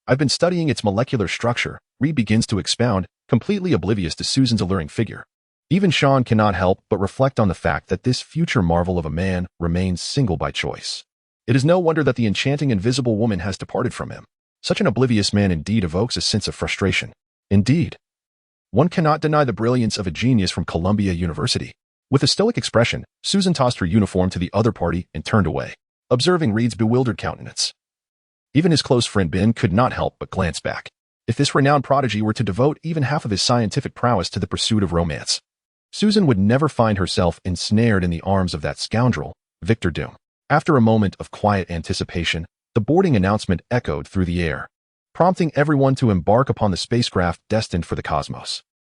A: I've been studying its molecular structure, Reed begins to expound, completely oblivious to Susan's alluring figure. Even Sean cannot help but reflect on the fact that this future marvel of a man remains single by choice. It is no wonder that the enchanting invisible woman has departed from him. Such an oblivious man indeed evokes a sense of frustration. Indeed, one cannot deny the brilliance of a genius from Columbia University. With a stoic expression, Susan tossed her uniform to the other party and turned away, observing Reed's bewildered countenance. Even his close friend Ben could not help but glance back. If this renowned prodigy were to devote even half of his scientific prowess to the pursuit of romance, Susan would never find herself ensnared in the arms of that scoundrel, Victor Doom. After a moment of quiet anticipation, the boarding announcement echoed through the air, prompting everyone to embark upon the spacecraft destined for the cosmos.